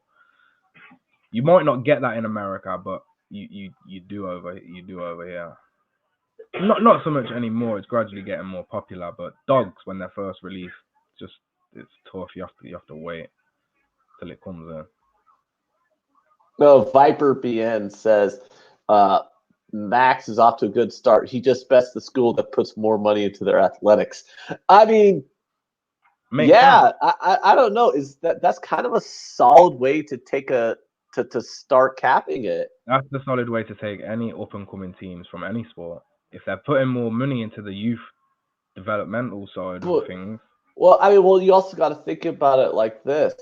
[SPEAKER 5] You might not get that in America, but you do over here. Not so much anymore. It's gradually getting more popular, but dogs, when they're first released, it's tough. You have to wait till it comes in.
[SPEAKER 2] No, Viper BN says Max is off to a good start. He just bets the school that puts more money into their athletics. I mean, I don't know. That's kind of a solid way to take to start capping it.
[SPEAKER 5] That's the solid way to take any up and coming teams from any sport. If they're putting more money into the youth developmental side of things.
[SPEAKER 2] Well, I mean, you also got to think about it like this.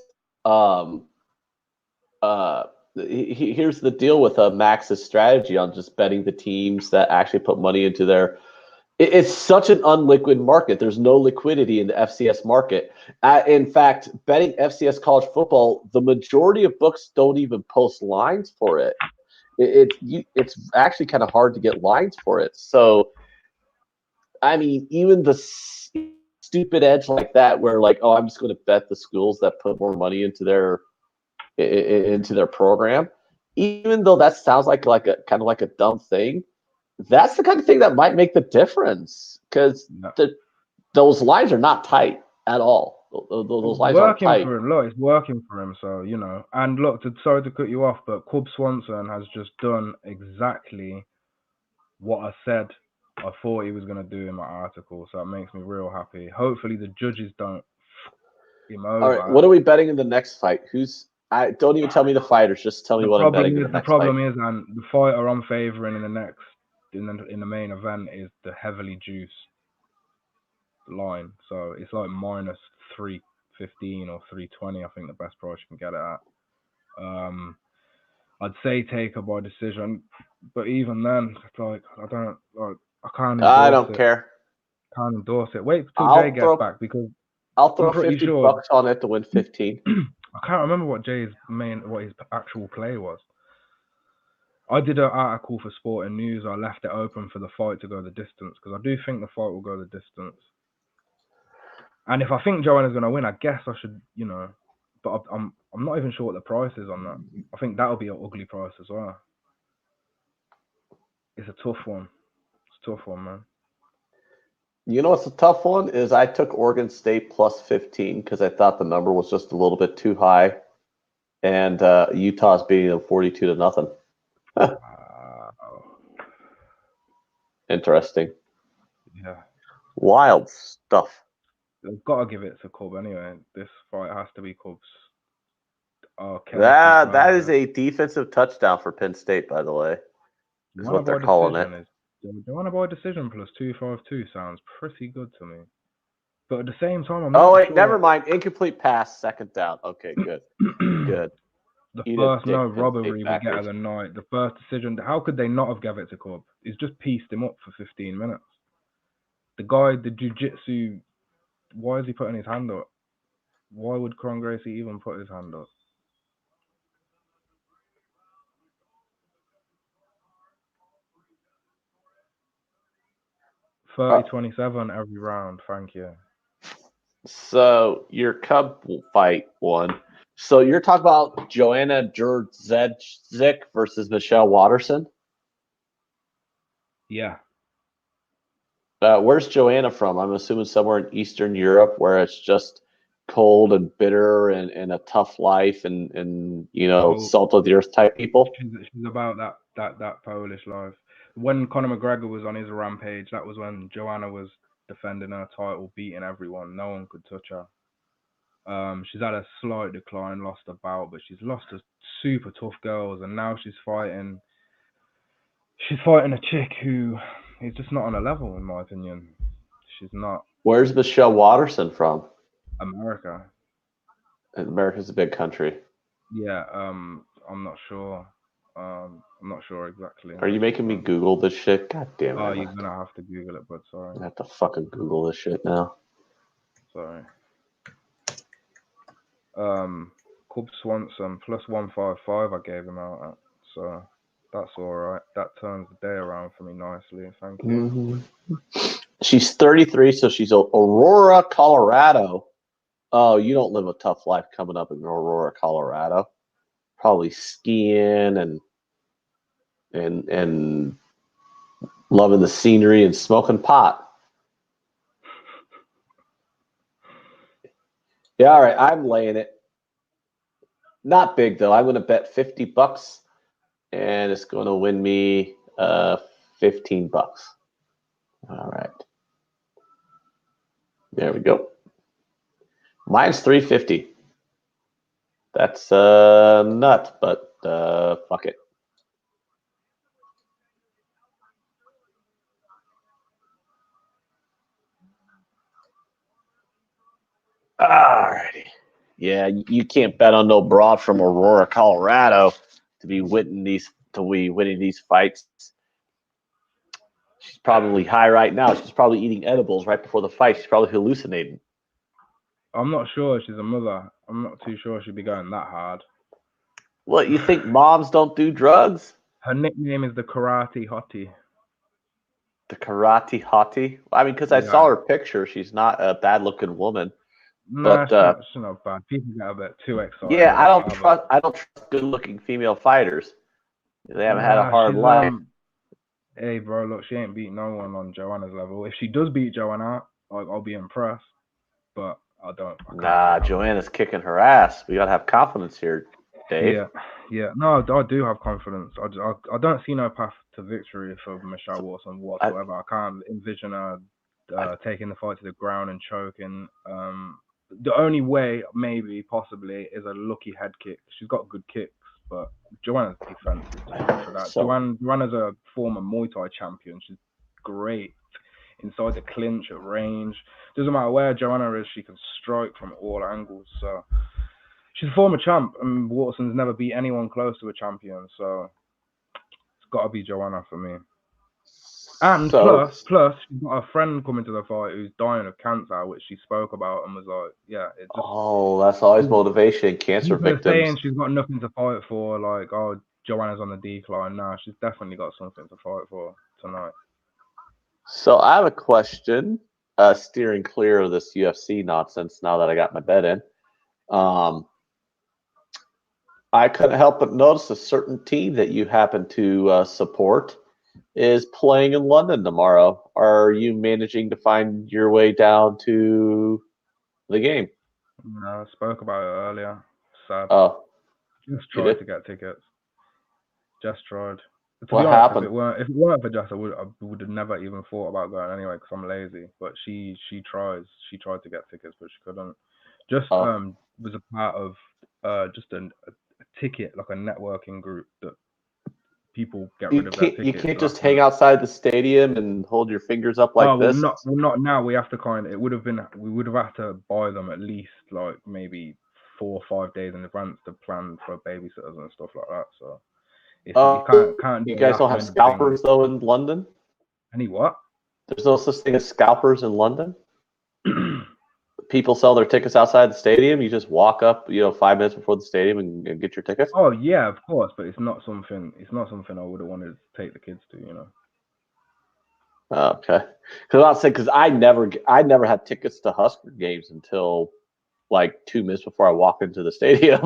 [SPEAKER 2] Here's the deal with Max's strategy on just betting the teams that actually put money into their. It's such an unliquid market. There's no liquidity in the FCS market. In fact, betting FCS college football, the majority of books don't even post lines for it. It's actually kind of hard to get lines for it. So, I mean, even the stupid edge like that, where like, oh, I'm just going to bet the schools that put more money into their program, even though that sounds like a kind of like a dumb thing, that's the kind of thing that might make the difference, because those lines are not tight at all. Those lines aren't tight.
[SPEAKER 5] For him. Look, it's working for him, so And look, sorry to cut you off, but Cub Swanson has just done exactly what I said I thought he was going to do in my article, so it makes me real happy. Hopefully the judges don't f him over.
[SPEAKER 2] All right, what are we betting in the next fight? Don't even tell me the fighters. Just tell me what I'm betting in the next fight.
[SPEAKER 5] The problem is, and the fighter I'm favoring in the main event is the heavily juiced line. So it's like minus 315 or 320. I think the best price you can get it at. I'd say take her by decision, but even then, it's like I can't.
[SPEAKER 2] I don't care.
[SPEAKER 5] Can't endorse it. Wait till Jay gets back, because
[SPEAKER 2] I'll throw $50 on it to win 15.
[SPEAKER 5] I can't remember what his actual play was. I did an article for Sport and News. I left it open for the fight to go the distance, because I do think the fight will go the distance. And if I think Joanna's going to win, I guess I should, but I'm not even sure what the price is on that. I think that'll be an ugly price as well. It's a tough one. It's a tough one, man.
[SPEAKER 2] You know what's a tough one is I took Oregon State plus 15 because I thought the number was just a little bit too high, and Utah's beating them 42-0. Interesting.
[SPEAKER 5] Yeah.
[SPEAKER 2] Wild stuff.
[SPEAKER 5] They've got to give it to Cub anyway. This fight has to be Cubs.
[SPEAKER 2] That is a defensive touchdown for Penn State, by the way. Is what they're calling it.
[SPEAKER 5] Joanna by decision plus 252 sounds pretty good to me. But at the same time,
[SPEAKER 2] never mind. Incomplete pass, second down. Okay, good. Good.
[SPEAKER 5] The first robbery we get of the night. The first decision. How could they not have given it to Cub? He's just pieced him up for 15 minutes. The guy, the jiu-jitsu, why is he putting his hand up? Why would Kron Gracie even put his hand up? 30-27 every round. Thank you.
[SPEAKER 2] So your Cub fight won. So you're talking about Joanna Jędrzejczyk versus Michelle Waterson.
[SPEAKER 5] Yeah.
[SPEAKER 2] Where's Joanna from? I'm assuming somewhere in Eastern Europe where it's just cold and bitter and a tough life and salt of the earth type people.
[SPEAKER 5] She's about that Polish life. When Conor McGregor was on his rampage, that was when Joanna was defending her title, beating everyone. No one could touch her. She's had a slight decline, lost a bout, but she's lost to super tough girls, and now she's fighting a chick who is just not on a level, in my opinion. She's not.
[SPEAKER 2] Where's Michelle Waterson from?
[SPEAKER 5] America.
[SPEAKER 2] America's a big country.
[SPEAKER 5] Yeah, I'm not sure. I'm not sure exactly.
[SPEAKER 2] Are you making me Google this shit? God damn it.
[SPEAKER 5] Oh, you're gonna have to Google it, but sorry.
[SPEAKER 2] I have to fucking Google this shit now.
[SPEAKER 5] Sorry. Cub Swanson plus 155 I gave him out at, so that's alright. That turns the day around for me nicely, thank you.
[SPEAKER 2] Mm-hmm. She's 33, so she's Aurora, Colorado. Oh, you don't live a tough life coming up in Aurora, Colorado. Probably skiing and loving the scenery and smoking pot. Yeah, all right. I'm laying it. Not big though. I'm going to bet $50, and it's going to win me $15. All right. There we go. Mine's $350. That's nuts, but fuck it. Alrighty. Yeah, you can't bet on no broad from Aurora, Colorado to be winning these fights. She's probably high right now. She's probably eating edibles right before the fight. She's probably hallucinating.
[SPEAKER 5] I'm not sure she's a mother. I'm not too sure she'd be going that hard.
[SPEAKER 2] What, you think moms don't do drugs?
[SPEAKER 5] Her nickname is the Karate Hottie.
[SPEAKER 2] The Karate Hottie? I mean, because I saw her picture. She's not a bad-looking woman.
[SPEAKER 5] No, she's not bad. People get a bit too excited.
[SPEAKER 2] Yeah, I don't trust good-looking female fighters. They haven't had a hard life.
[SPEAKER 5] Hey, bro, look, she ain't beat no one on Joanna's level. If she does beat Joanna, I'll be impressed. But I don't.
[SPEAKER 2] Nah, Joanna's kicking her ass. We gotta have confidence here, Dave.
[SPEAKER 5] Yeah. No, I do have confidence. I don't see no path to victory for Michelle Waterson whatsoever. I can't envision her taking the fight to the ground and choking. The only way, maybe, possibly, is a lucky head kick. She's got good kicks, but Joanna's defense is too good for that. Joanna's a former Muay Thai champion. She's great inside the clinch at range. Doesn't matter where Joanna is, she can strike from all angles. So she's a former champ, and Waterson's never beat anyone close to a champion. So it's got to be Joanna for me. And plus, she's got a friend coming to the fight who's dying of cancer, which she spoke about and was like, yeah, it just.
[SPEAKER 2] Oh, that's always motivation. Cancer victims.
[SPEAKER 5] Saying she's got nothing to fight for, like, oh, Joanna's on the decline. Nah, she's definitely got something to fight for tonight.
[SPEAKER 2] So I have a question, steering clear of this UFC nonsense now that I got my bet in. I couldn't help but notice a certain team that you happen to support is playing in London tomorrow. Are you managing to find your way down to the game?
[SPEAKER 5] No, I spoke about it earlier. Sad.
[SPEAKER 2] Oh.
[SPEAKER 5] Just tried to get tickets. Just tried.
[SPEAKER 2] What happened?
[SPEAKER 5] If it weren't for Jess, I would have never even thought about going anyway because I'm lazy. But she tried to get tickets, but she couldn't. Just was a part of just a ticket, like a networking group that people get rid of their tickets.
[SPEAKER 2] You can't just hang outside the stadium and hold your fingers up like this.
[SPEAKER 5] Not now. We have to we would have had to buy them at least like maybe 4 or 5 days in advance to plan for babysitters and stuff like that. So you can't.
[SPEAKER 2] You guys don't have scalpers though in London?
[SPEAKER 5] Any what?
[SPEAKER 2] There's no such thing as scalpers in London. People sell their tickets outside the stadium. You just walk up, 5 minutes before the stadium and get your tickets.
[SPEAKER 5] Oh yeah, of course, but it's not something I would have wanted to take the kids to.
[SPEAKER 2] Okay. Because I never had tickets to Husker games until like 2 minutes before I walk into the stadium.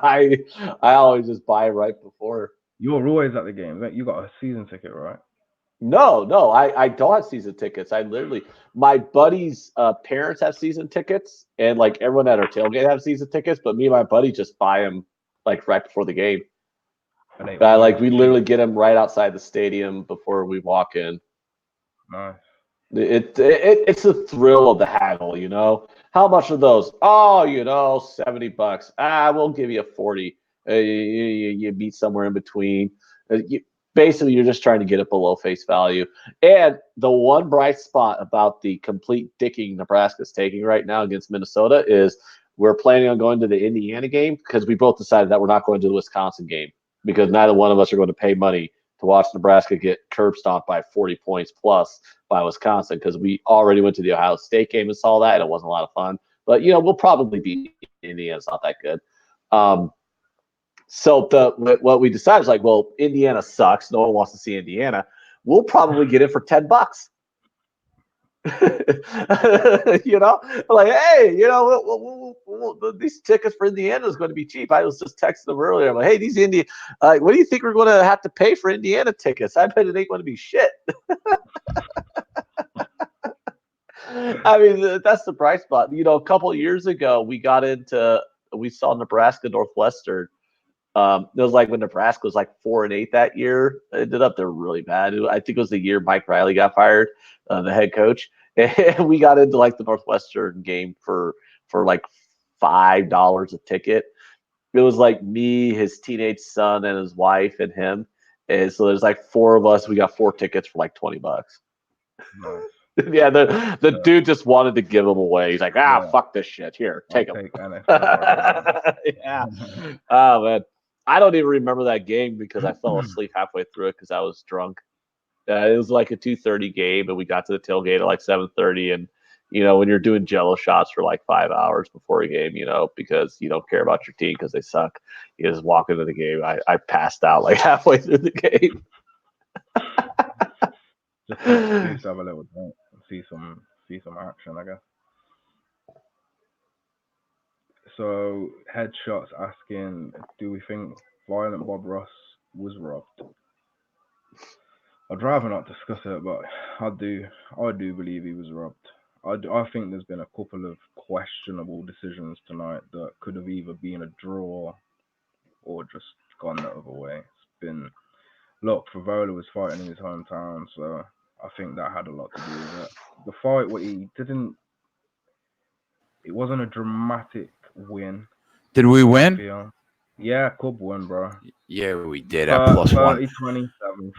[SPEAKER 2] I always just buy right before.
[SPEAKER 5] You're always at the game. You got a season ticket, right?
[SPEAKER 2] No, I don't have season tickets. My buddy's parents have season tickets, and like everyone at our tailgate have season tickets, but me and my buddy just buy them like right before the game. We literally get them right outside the stadium before we walk in.
[SPEAKER 5] Nice.
[SPEAKER 2] It's a thrill of the haggle, you know. How much are those? Oh, $70. We'll give you 40. You meet somewhere in between. Basically, you're just trying to get it below face value. And the one bright spot about the complete dicking Nebraska's taking right now against Minnesota is we're planning on going to the Indiana game because we both decided that we're not going to the Wisconsin game because neither one of us are going to pay money to watch Nebraska get curb stomped by 40 points plus by Wisconsin because we already went to the Ohio State game and saw that, and it wasn't a lot of fun. But, we'll probably beat Indiana. It's not that good. So what we decided is like, well, Indiana sucks. No one wants to see Indiana. We'll probably get it for $10. Like, hey, these tickets for Indiana is going to be cheap. I was just texting them earlier. I'm like, hey, these what do you think we're going to have to pay for Indiana tickets? I bet it ain't going to be shit. I mean, that's the bright spot. A couple of years ago, we saw Nebraska Northwestern. It was like when Nebraska was like 4-8 that year. It ended up they're really bad. I think it was the year Mike Riley got fired, the head coach. And we got into like the Northwestern game for like $5 a ticket. It was like me, his teenage son, and his wife, and him. And so there's like 4 of us. We got 4 tickets for like $20.
[SPEAKER 5] Nice.
[SPEAKER 2] Yeah, the dude just wanted to give them away. He's like, fuck this shit. Here, take them. Yeah. Oh man, I don't even remember that game because I fell asleep halfway through it because I was drunk. It was like a 2:30 game, and we got to the tailgate at like 7:30. And when you're doing Jello shots for like 5 hours before a game, because you don't care about your team because they suck, you just walk into the game. I passed out like halfway through the game.
[SPEAKER 5] Just to have a little drink and see some action, I guess. So Headshots asking, do we think Violent Bob Ross was robbed? I'd rather not discuss it, but I do believe he was robbed. I think there's been a couple of questionable decisions tonight that could have either been a draw or just gone the other way. It's been, look, Favola was fighting in his hometown, so I think that had a lot to do with it. The fight, it wasn't a dramatic win.
[SPEAKER 1] Did we win?
[SPEAKER 5] Yeah, Cub won, bro.
[SPEAKER 1] Yeah, we did at plus
[SPEAKER 5] 30-27,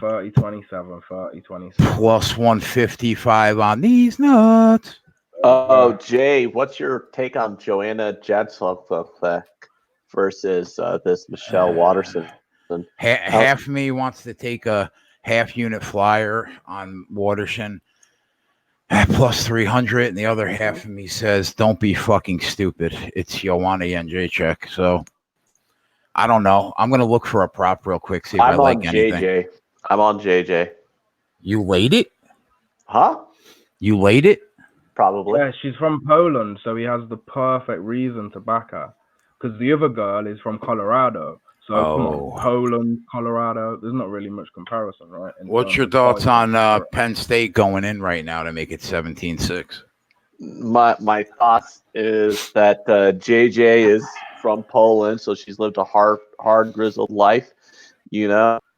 [SPEAKER 5] 30-27, 30-27.
[SPEAKER 1] Plus 155 on these nuts.
[SPEAKER 2] Oh, Jay, what's your take on Joanna Jadczak versus this Michelle Waterson?
[SPEAKER 1] Half of me wants to take a half-unit flyer on Waterson at plus 300, and the other half of me says, don't be fucking stupid. It's Joanna Jędrzejczyk. So I don't know. I'm going to look for a prop real quick, see if I like anything.
[SPEAKER 2] I'm on JJ.
[SPEAKER 1] You laid it?
[SPEAKER 2] Huh?
[SPEAKER 1] You laid it?
[SPEAKER 2] Probably.
[SPEAKER 5] Yeah, she's from Poland, so he has the perfect reason to back her. Because the other girl is from Colorado. So come on, Poland, Colorado, there's not really much comparison, right?
[SPEAKER 1] What's your thoughts on Penn State going in right now to make it 17-6?
[SPEAKER 2] My thoughts is that JJ is from Poland, so she's lived a hard grizzled life.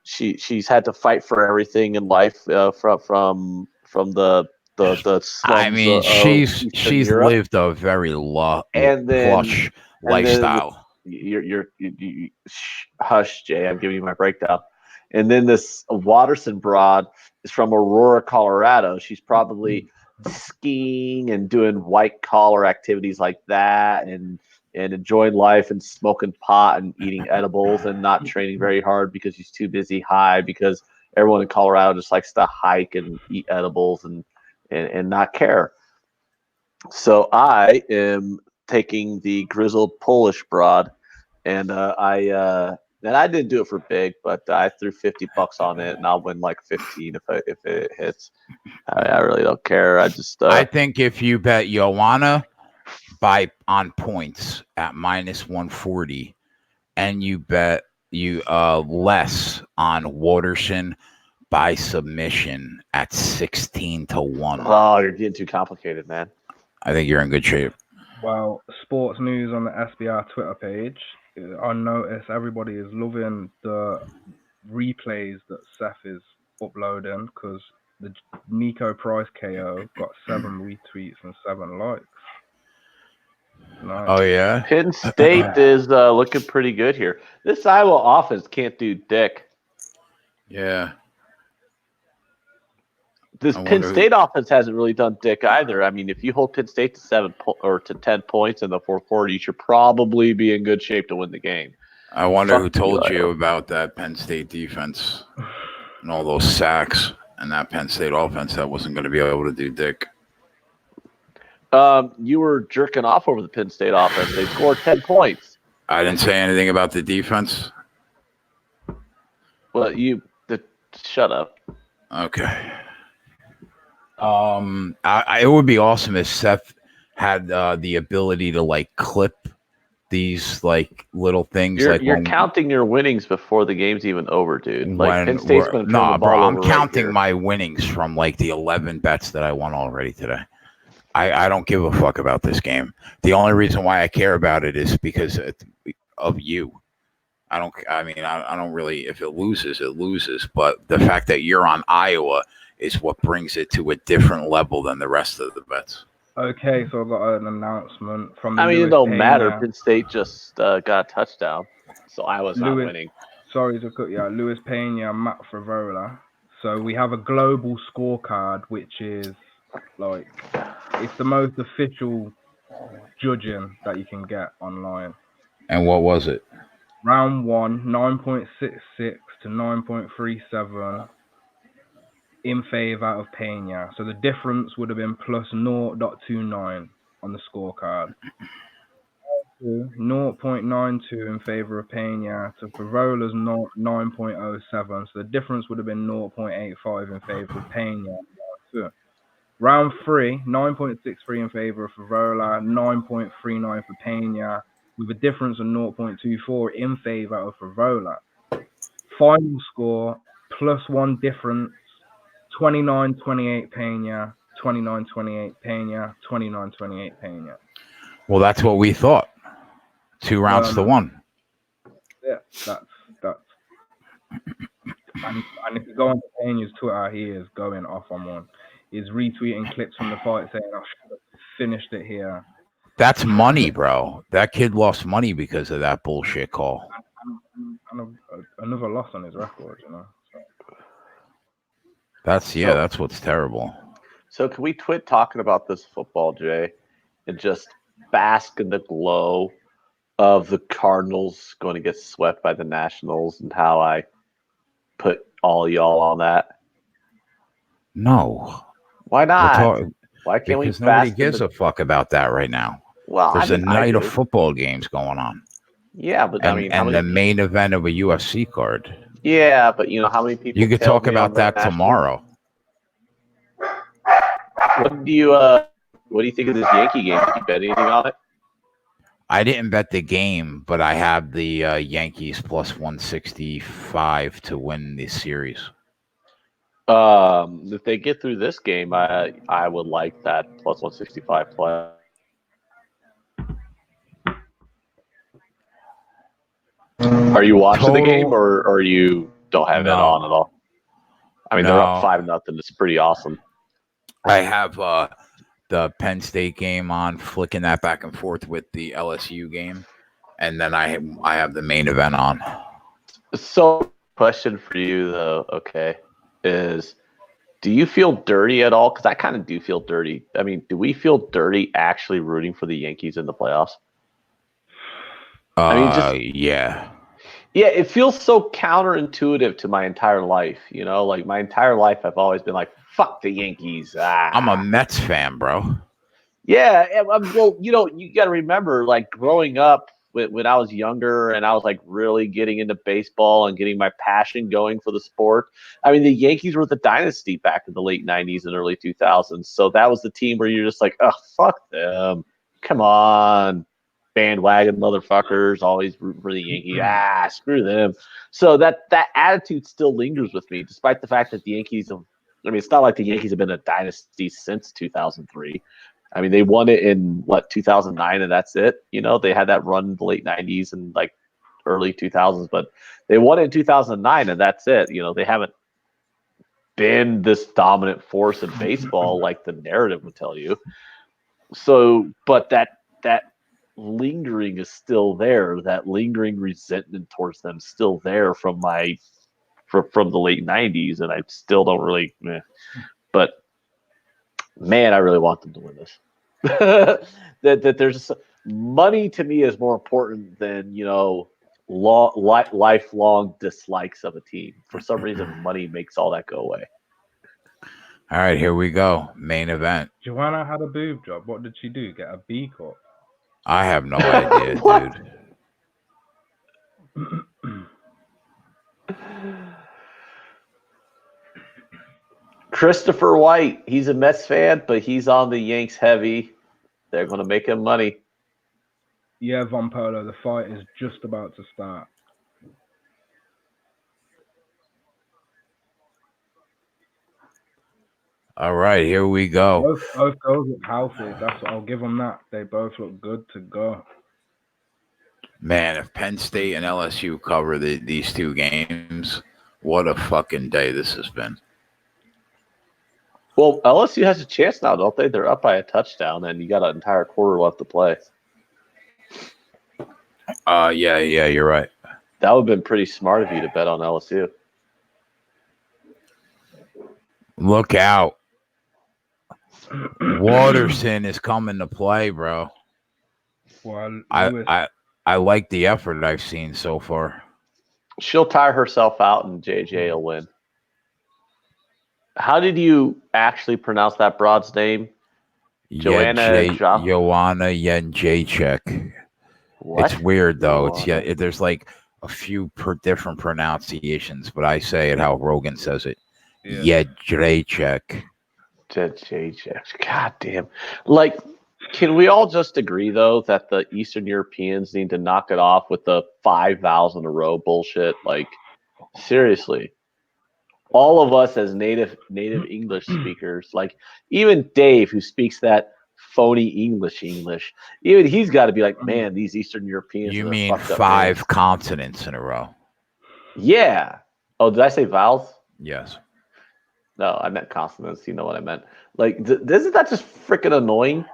[SPEAKER 2] She's had to fight for everything in life from the slums.
[SPEAKER 1] I mean, she's lived a very plush lifestyle.
[SPEAKER 2] You're hush, Jay. I'm giving you my breakdown. And then this Waterson broad is from Aurora, Colorado. She's probably skiing and doing white collar activities like that, and enjoying life and smoking pot and eating edibles and not training very hard because she's too busy high, because everyone in Colorado just likes to hike and eat edibles and not care. So I am taking the grizzled Polish broad, and I And I didn't do it for big, but I threw $50 on it, and I'll win like 15 if it hits. I really don't care. I just
[SPEAKER 1] I think if you bet Joanna on points at -140, and you bet less on Waterson by submission at 16-1.
[SPEAKER 2] Oh, you're getting too complicated, man.
[SPEAKER 1] I think you're in good shape.
[SPEAKER 5] Well, sports news on the SBR Twitter page. I notice everybody is loving the replays that Seth is uploading because the Nico Price KO got 7 retweets and 7 likes. Nice.
[SPEAKER 1] Oh yeah,
[SPEAKER 2] Penn State is looking pretty good here. This Iowa offense can't do dick.
[SPEAKER 1] yeah.
[SPEAKER 2] This Penn State offense hasn't really done dick either. I mean, if you hold Penn State to 7 or to 10 points in the fourth quarter, you should probably be in good shape to win the game.
[SPEAKER 1] I wonder who told you about that Penn State defense and all those sacks and that Penn State offense that wasn't going to be able to do dick.
[SPEAKER 2] You were jerking off over the Penn State offense. They scored 10 points.
[SPEAKER 1] I didn't say anything about the defense.
[SPEAKER 2] Well, shut up.
[SPEAKER 1] Okay. It would be awesome if Seth had the ability to like clip these like little things.
[SPEAKER 2] You're counting your winnings before the game's even over, dude. Like Penn State's going to turn the ball
[SPEAKER 1] bro, I'm
[SPEAKER 2] over
[SPEAKER 1] counting
[SPEAKER 2] right
[SPEAKER 1] my winnings from like the 11 bets that I won already today. I don't give a fuck about this game. The only reason why I care about it is because of you. I don't really. If it loses, it loses. But the fact that you're on Iowa is what brings it to a different level than the rest of the bets.
[SPEAKER 5] Okay, so I've got an announcement from.
[SPEAKER 2] It don't matter. Penn State just got a touchdown, so Iowa's not winning.
[SPEAKER 5] Sorry to cut you out. Luis Pena, Matt Frivola. So we have a global scorecard, which is like it's the most official judging that you can get online.
[SPEAKER 1] And what was it?
[SPEAKER 5] Round 1, 9.66 to 9.37 in favor of Pena. So the difference would have been plus 0.29 on the scorecard. 0.92 in favor of Pena to Fivola's 9.07. So the difference would have been 0.85 in favor of Pena. Round 3, 9.63 in favor of Fivola, 9.39 for Pena, with a difference of 0.24 in favor of Fivola. Final score, +1 difference, 29-28 Pena, 29-28 Pena, 29-28 Pena.
[SPEAKER 1] Well, that's what we thought. 2 rounds to 1.
[SPEAKER 5] Yeah, that's. And if you go on Pena's Twitter, he is going off on one. He's retweeting clips from the fight saying, I should have finished it here.
[SPEAKER 1] That's money, bro. That kid lost money because of that bullshit call.
[SPEAKER 5] And another loss on his record, you know.
[SPEAKER 1] So. That's what's terrible.
[SPEAKER 2] So can we quit talking about this football, Jay, and just bask in the glow of the Cardinals going to get swept by the Nationals and how I put all y'all on that?
[SPEAKER 1] No.
[SPEAKER 2] Why not? Why can't we?
[SPEAKER 1] Because nobody gives a fuck about that right now.
[SPEAKER 2] Well,
[SPEAKER 1] there's a night of football games going on.
[SPEAKER 2] Yeah, but
[SPEAKER 1] the main event of a UFC card.
[SPEAKER 2] Yeah, but you know how many people?
[SPEAKER 1] You could talk about that tomorrow.
[SPEAKER 2] What do you think of this Yankee game? Did you bet anything on it?
[SPEAKER 1] I didn't bet the game, but I have the Yankees +165 to win this series.
[SPEAKER 2] If they get through this game, I would like that +165 play. Are you watching the game, or you don't have it on at all? I mean, they're up 5-0. It's pretty awesome.
[SPEAKER 1] I have the Penn State game on, flicking that back and forth with the LSU game, and then I have the main event on.
[SPEAKER 2] So, question for you though, okay, is do you feel dirty at all? Because I kind of do feel dirty. I mean, do we feel dirty actually rooting for the Yankees in the playoffs?
[SPEAKER 1] Yeah.
[SPEAKER 2] Yeah, it feels so counterintuitive to my entire life. You know, like my entire life, I've always been like, fuck the Yankees.
[SPEAKER 1] I'm a Mets fan, bro.
[SPEAKER 2] Yeah, well, you know, you got to remember, like growing up, when I was younger and I was like really getting into baseball and getting my passion going for the sport. I mean, the Yankees were the dynasty back in the late 90s and early 2000s. So that was the team where you're just like, oh, fuck them. Come on. Bandwagon motherfuckers always root for the Yankees. Screw them. So that attitude still lingers with me, despite the fact that the Yankees have, I mean, it's not like the Yankees have been a dynasty since 2003. I mean, they won it in 2009, and that's it. You know, they had that run in the late 90s and like early 2000s, but they won it in 2009, and that's it. You know, they haven't been this dominant force in baseball like the narrative would tell you. So, but that lingering is still there. That lingering resentment towards them still there from from the late 90s, and I still don't really. But man, I really want them to win this. that there's money to me is more important than lifelong dislikes of a team. For some reason, money makes all that go away.
[SPEAKER 1] All right, here we go. Main event.
[SPEAKER 5] Joanna had a boob job. What did she do? Get a B Corp?
[SPEAKER 1] I have no idea, dude.
[SPEAKER 2] Christopher White, he's a Mets fan, but he's on the Yanks heavy. They're going to make him money.
[SPEAKER 5] Yeah, Von Polo, the fight is just about to start.
[SPEAKER 1] All right, here we go.
[SPEAKER 5] Both girls look healthy. I'll give them that. They both look good to go.
[SPEAKER 1] Man, if Penn State and LSU cover these two games, what a fucking day this has been.
[SPEAKER 2] Well, LSU has a chance now, don't they? They're up by a touchdown, and you got an entire quarter left to play.
[SPEAKER 1] Yeah, you're right.
[SPEAKER 2] That would have been pretty smart of you to bet on LSU.
[SPEAKER 1] Look out. Waterson is coming to play, bro.
[SPEAKER 5] Well,
[SPEAKER 1] I like the effort I've seen so far.
[SPEAKER 2] She'll tire herself out, and JJ will win. How did you actually pronounce that broad's name? Joanna
[SPEAKER 1] Jędrzejczyk. It's weird though.
[SPEAKER 2] Joanna.
[SPEAKER 1] There's like a few different pronunciations, but I say it how Rogan says it. Jędrzejczyk.
[SPEAKER 2] God damn. Like, can we all just agree though that the Eastern Europeans need to knock it off with the 5 vowels in a row bullshit? Like, seriously. All of us as native English speakers, like even Dave, who speaks that phony English, even he's got to be like, man, these Eastern Europeans.
[SPEAKER 1] You mean 5 consonants in a row?
[SPEAKER 2] Yeah. Oh, did I say vowels?
[SPEAKER 1] Yes.
[SPEAKER 2] No, I meant consonants. You know what I meant. Like, isn't that just freaking annoying?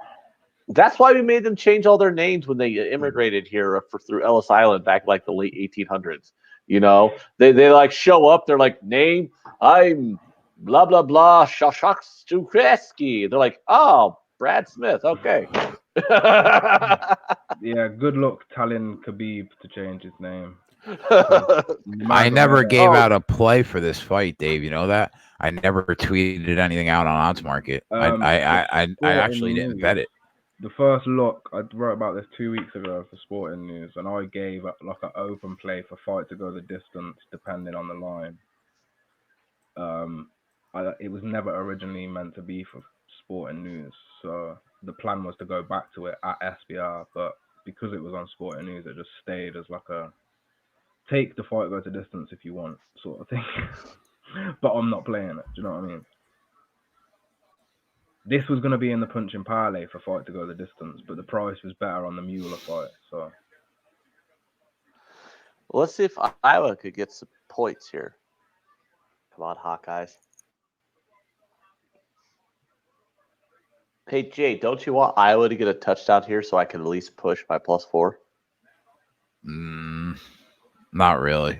[SPEAKER 2] That's why we made them change all their names when they immigrated here through Ellis Island back like the late 1800s. You know, they like show up. They're like, name, I'm blah, blah, blah, Shashak Stukreski. They're like, oh, Brad Smith. Okay.
[SPEAKER 5] Yeah, good luck telling Khabib to change his name.
[SPEAKER 1] I never gave out a play for this fight, Dave. You know that? I never tweeted anything out on Odds Market. I actually didn't bet it.
[SPEAKER 5] The first look, I wrote about this 2 weeks ago for Sporting News, and I gave like an open play for fight to go the distance, depending on the line. It was never originally meant to be for Sporting News, so the plan was to go back to it at SBR, but because it was on Sporting News, it just stayed as like a take the fight, go to distance if you want sort of thing. But I'm not playing it. Do you know what I mean? This was going to be in the punching parlay for fight to go the distance, but the price was better on the Mueller fight. So
[SPEAKER 2] let's see if Iowa could get some points here. Come on, Hawkeyes. Hey, Jay, don't you want Iowa to get a touchdown here so I can at least push my +4?
[SPEAKER 1] Not really.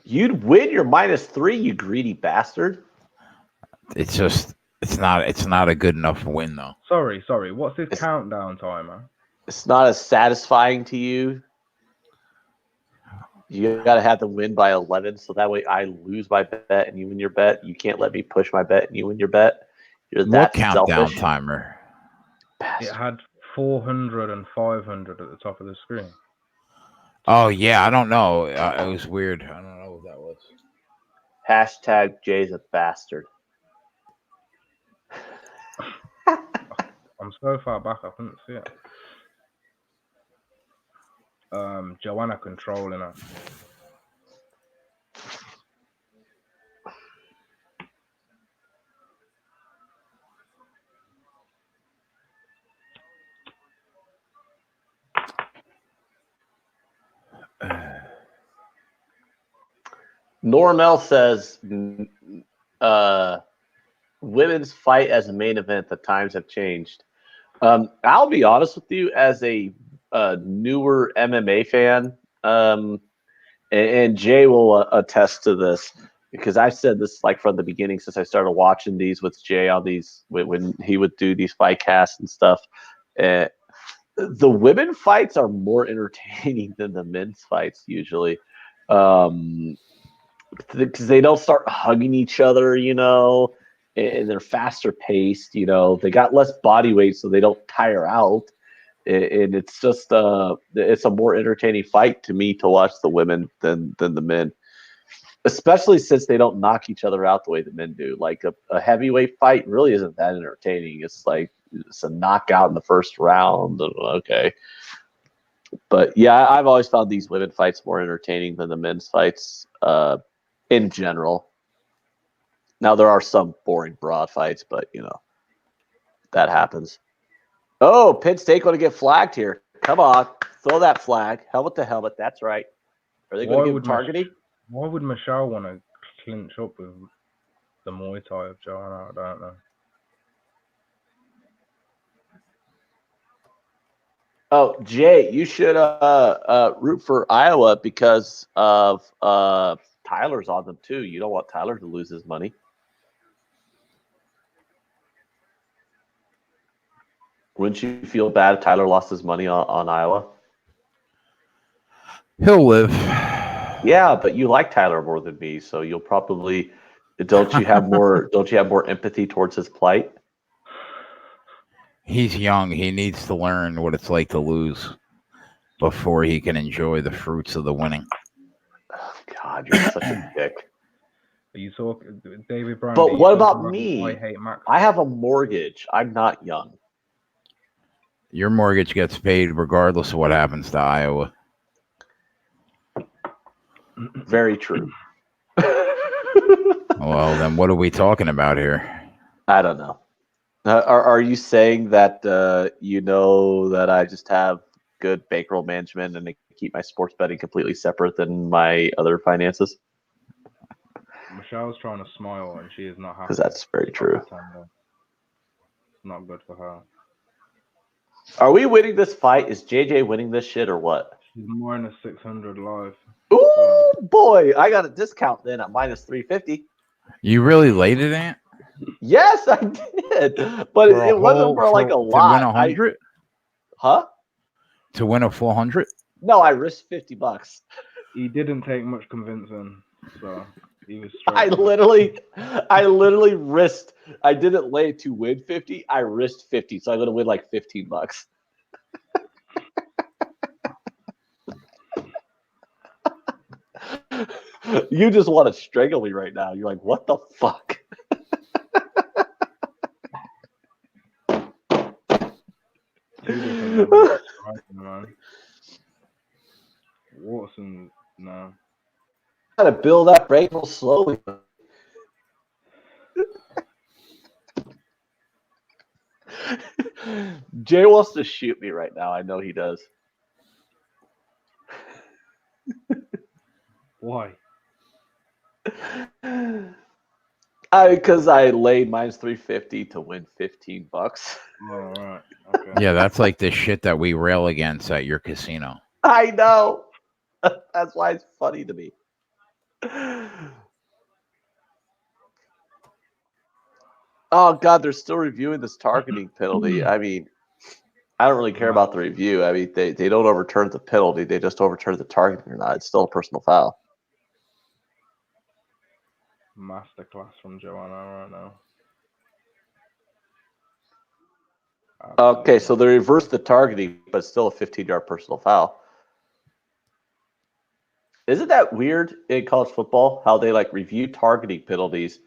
[SPEAKER 2] You'd win your -3, you greedy bastard.
[SPEAKER 1] It's just it's not a good enough win though.
[SPEAKER 5] Sorry. What's this countdown timer?
[SPEAKER 2] It's not as satisfying to you. You got to have them win by 11, so that way I lose my bet and you win your bet. You can't let me push my bet and you win your bet. You're that
[SPEAKER 1] countdown
[SPEAKER 2] selfish.
[SPEAKER 1] timer.
[SPEAKER 5] It had 400 and 500 at the top of the screen.
[SPEAKER 1] Oh yeah, I don't know. It was weird. I don't know what that was.
[SPEAKER 2] Hashtag Jay's a bastard.
[SPEAKER 5] I'm so far back, I couldn't see it. Joanna controlling her.
[SPEAKER 2] Normel says women's fight as a main event. The times have changed. I'll be honest with you, as a newer MMA fan, and Jay will attest to this because I've said this like from the beginning since I started watching these with Jay on these when he would do these fight casts and stuff. The women fights are more entertaining than the men's fights usually. Because they don't start hugging each other, and they're faster paced, they got less body weight, so they don't tire out. And it's just it's a more entertaining fight to me to watch the women than the men, especially since they don't knock each other out the way the men do. Like a heavyweight fight really isn't that entertaining. It's like it's a knockout in the first round. Okay. But yeah, I've always found these women fights more entertaining than the men's fights. In general. Now there are some boring broad fights, but that happens. Oh, Penn State going to get flagged here. Come on, throw that flag. Helmet to helmet. That's right. Are they going to give targeting?
[SPEAKER 5] Why would Michelle want to clinch up with the Muay Thai of Joanna? I don't know.
[SPEAKER 2] Oh, Jay, you should root for Iowa because of Tyler's on them too. You don't want Tyler to lose his money. Wouldn't you feel bad if Tyler lost his money on Iowa?
[SPEAKER 1] He'll live.
[SPEAKER 2] Yeah, but you like Tyler more than me, so you'll probably don't you have more empathy towards his plight?
[SPEAKER 1] He's young. He needs to learn what it's like to lose before he can enjoy the fruits of the winning.
[SPEAKER 2] Oh, God, you're such a dick.
[SPEAKER 5] Are you talking, David Brown?
[SPEAKER 2] But what about me?
[SPEAKER 5] I hate Max.
[SPEAKER 2] I have a mortgage. I'm not young.
[SPEAKER 1] Your mortgage gets paid regardless of what happens to Iowa.
[SPEAKER 2] Very true.
[SPEAKER 1] Well, then what are we talking about here?
[SPEAKER 2] I don't know. Are you saying that that I just have good bankroll management and I keep my sports betting completely separate than my other finances?
[SPEAKER 5] Michelle's trying to smile and she is not happy.
[SPEAKER 2] Because that's very true.
[SPEAKER 5] Not good for her.
[SPEAKER 2] Are we winning this fight? Is JJ winning this shit or what?
[SPEAKER 5] She's minus 600 live.
[SPEAKER 2] Ooh, boy. I got a discount then at minus 350.
[SPEAKER 1] You really laid it, Ant?
[SPEAKER 2] Yes, I did. But it wasn't for like a lot.
[SPEAKER 1] To win 100?
[SPEAKER 2] Huh?
[SPEAKER 1] To win a 400?
[SPEAKER 2] No, I risked $50.
[SPEAKER 5] He didn't take much convincing, so he was
[SPEAKER 2] I literally risked. I didn't lay it to win 50. I risked 50, so I'm gonna win like $15. You just want to strangle me right now. You're like, what the fuck?
[SPEAKER 5] Waterson, no.
[SPEAKER 2] Gotta build that brain real slowly. Jay wants to shoot me right now. I know he does.
[SPEAKER 5] Why?
[SPEAKER 2] Because I laid minus 350 to win $15.
[SPEAKER 5] All right. Okay.
[SPEAKER 1] Yeah, that's like the shit that we rail against at your casino.
[SPEAKER 2] I know. That's why it's funny to me. Oh God, they're still reviewing this targeting penalty. I mean, I don't really care about the review. I mean, they don't overturn the penalty; they just overturn the targeting or not. It's still a personal foul.
[SPEAKER 5] Masterclass from Joanna right now.
[SPEAKER 2] Okay, so they reversed the targeting, but still a 15-yard personal foul. Isn't that weird in college football how they like review targeting penalties,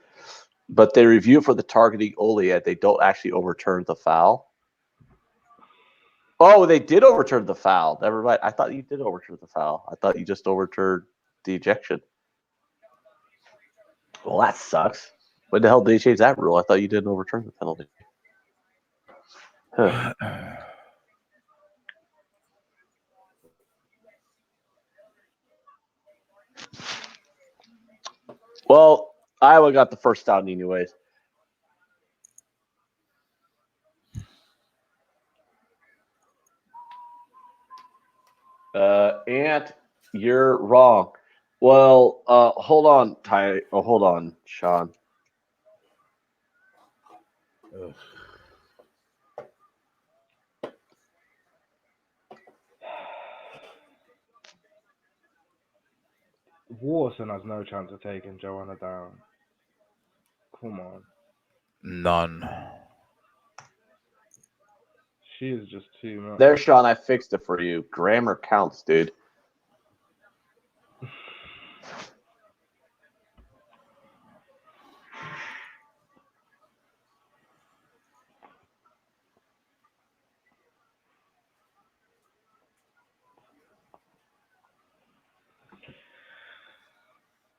[SPEAKER 2] but they review for the targeting only and they don't actually overturn the foul? Oh, they did overturn the foul. Never mind. I thought you did overturn the foul. I thought you just overturned the ejection. Well, that sucks. When the hell did they change that rule? I thought you didn't overturn the penalty. Huh. Well, Iowa got the first down anyways. Ant, you're wrong. Well, hold on, Ty. Oh, hold on, Sean.
[SPEAKER 1] Ugh.
[SPEAKER 5] Waterson has no chance of taking Joanna down. Come on.
[SPEAKER 1] None.
[SPEAKER 5] She is just too much.
[SPEAKER 2] There, Sean, I fixed it for you. Grammar counts, dude.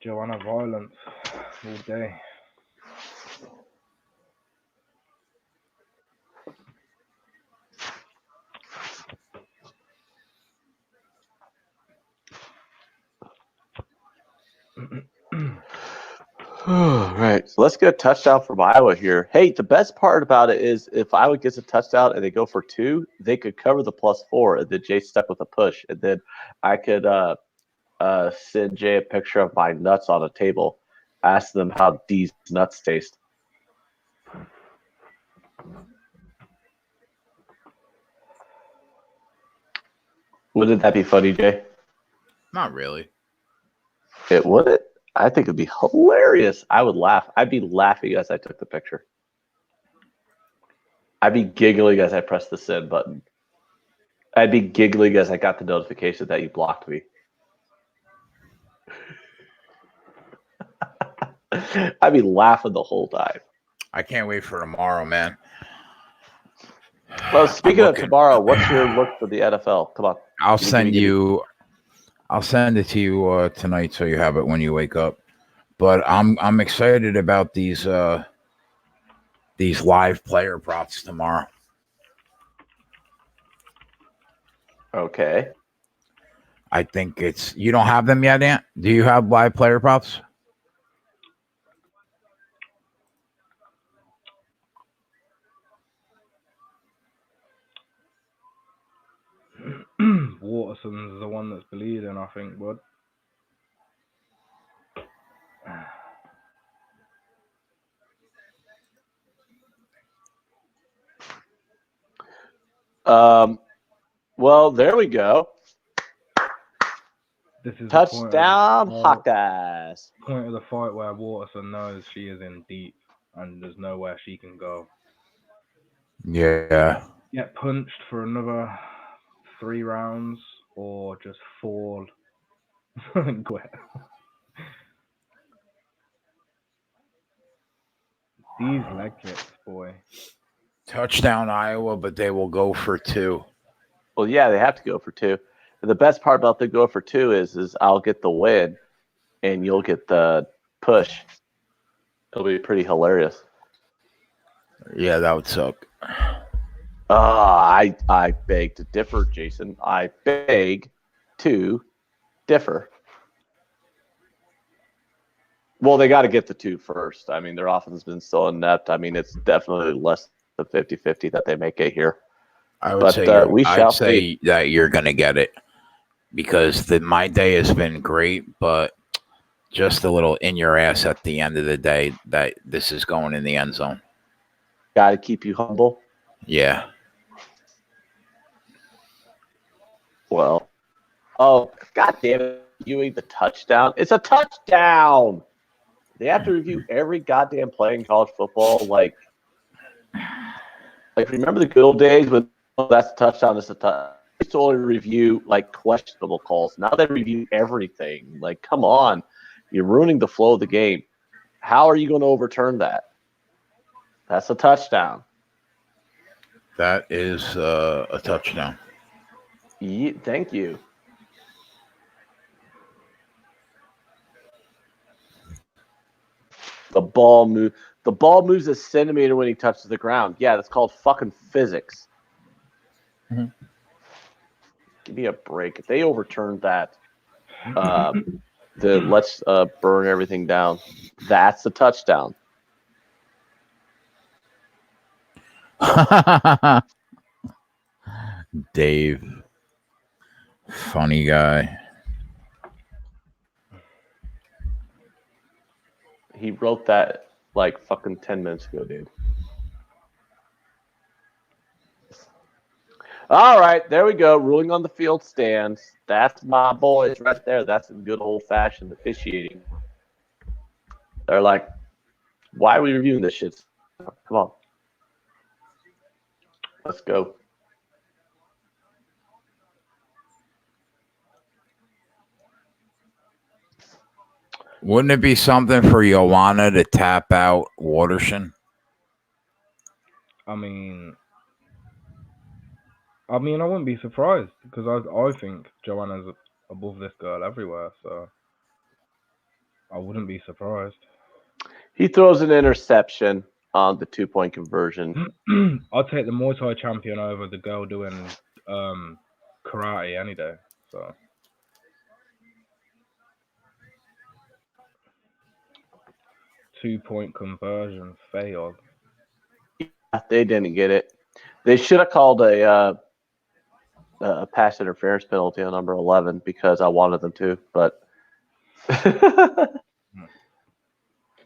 [SPEAKER 5] Joanna violence all day.
[SPEAKER 2] All right, so let's get a touchdown from Iowa here. Hey, the best part about it is if Iowa gets a touchdown and they go for 2, they could cover the +4, and then Jay's stuck with a push, and then I could send Jay a picture of my nuts on a table, ask them how these nuts taste. Wouldn't that be funny, Jay?
[SPEAKER 1] Not really.
[SPEAKER 2] It wouldn't. I think it'd be hilarious. I would laugh. I'd be laughing as I took the picture. I'd be giggling as I pressed the send button. I'd be giggling as I got the notification that you blocked me. I'd be laughing the whole time.
[SPEAKER 1] I can't wait for tomorrow, man.
[SPEAKER 2] Well, speaking of tomorrow, what's your look for the NFL? Come on.
[SPEAKER 1] I'll send it to you tonight so you have it when you wake up. But I'm excited about these live player props tomorrow.
[SPEAKER 2] Okay.
[SPEAKER 1] I think you don't have them yet, Ant? Do you have live player props?
[SPEAKER 5] Waterson's the one that's bleeding, I think, bud.
[SPEAKER 2] Well, there we go.
[SPEAKER 5] This is
[SPEAKER 2] Touchdown, Hawkeyes.
[SPEAKER 5] Point of the fight where Waterson knows she is in deep and there's nowhere she can go.
[SPEAKER 1] Yeah.
[SPEAKER 5] Get punched for another 3 rounds or just fall and quit. These leg kicks, boy.
[SPEAKER 1] Touchdown Iowa, but they will go for 2.
[SPEAKER 2] Well, yeah, they have to go for 2. And the best part about the go for 2 is I'll get the win and you'll get the push. It'll be pretty hilarious.
[SPEAKER 1] Yeah, that would suck.
[SPEAKER 2] I beg to differ, Jason. I beg to differ. Well, they got to get the 2 first. I mean, their offense has been so inept. I mean, it's definitely less than 50-50 that they make it here.
[SPEAKER 1] I would say that you're going to get it because my day has been great, but just a little in your ass at the end of the day that this is going in the end zone.
[SPEAKER 2] Got to keep you humble.
[SPEAKER 1] Yeah.
[SPEAKER 2] Well, oh, God damn it. Viewing the touchdown. It's a touchdown. They have to review every goddamn play in college football. Like remember the good old days when that's a touchdown, it's a touchdown. used to only review like questionable calls. Now they review everything. Like, come on, you're ruining the flow of the game. How are you going to overturn that? That's a touchdown.
[SPEAKER 1] That is a touchdown.
[SPEAKER 2] Yeah, thank you. The ball moves a centimeter when he touches the ground. Yeah, that's called fucking physics.
[SPEAKER 1] Mhm.
[SPEAKER 2] Give me a break. If they overturned that, let's burn everything down. That's a touchdown.
[SPEAKER 1] Dave. Funny guy.
[SPEAKER 2] He wrote that like fucking 10 minutes ago, dude. All right, there we go. Ruling on the field stands. That's my boys right there. That's some good old-fashioned officiating. They're like, why are we reviewing this shit? Come on. Let's go.
[SPEAKER 1] Wouldn't it be something for Joanna to tap out Waterson?
[SPEAKER 5] I mean, I wouldn't be surprised because I think Joanna's above this girl everywhere, so I wouldn't be surprised.
[SPEAKER 2] He throws an interception on the 2-point conversion.
[SPEAKER 5] I'd take the Muay Thai champion over the girl doing karate any day. So 2-point conversion failed.
[SPEAKER 2] They didn't get it. They should have called a pass interference penalty on number 11 because I wanted them to, but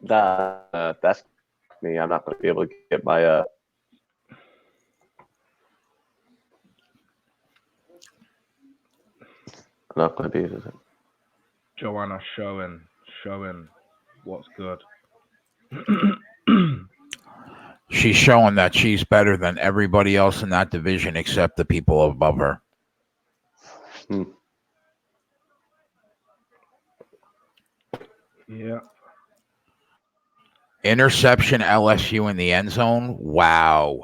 [SPEAKER 2] that's me. I'm not going to be able to get my I'm not going to be able to.
[SPEAKER 5] Joanna showing what's good.
[SPEAKER 1] She's showing that she's better than everybody else in that division except the people above her.
[SPEAKER 5] Yeah.
[SPEAKER 1] Interception LSU in the end zone. Wow.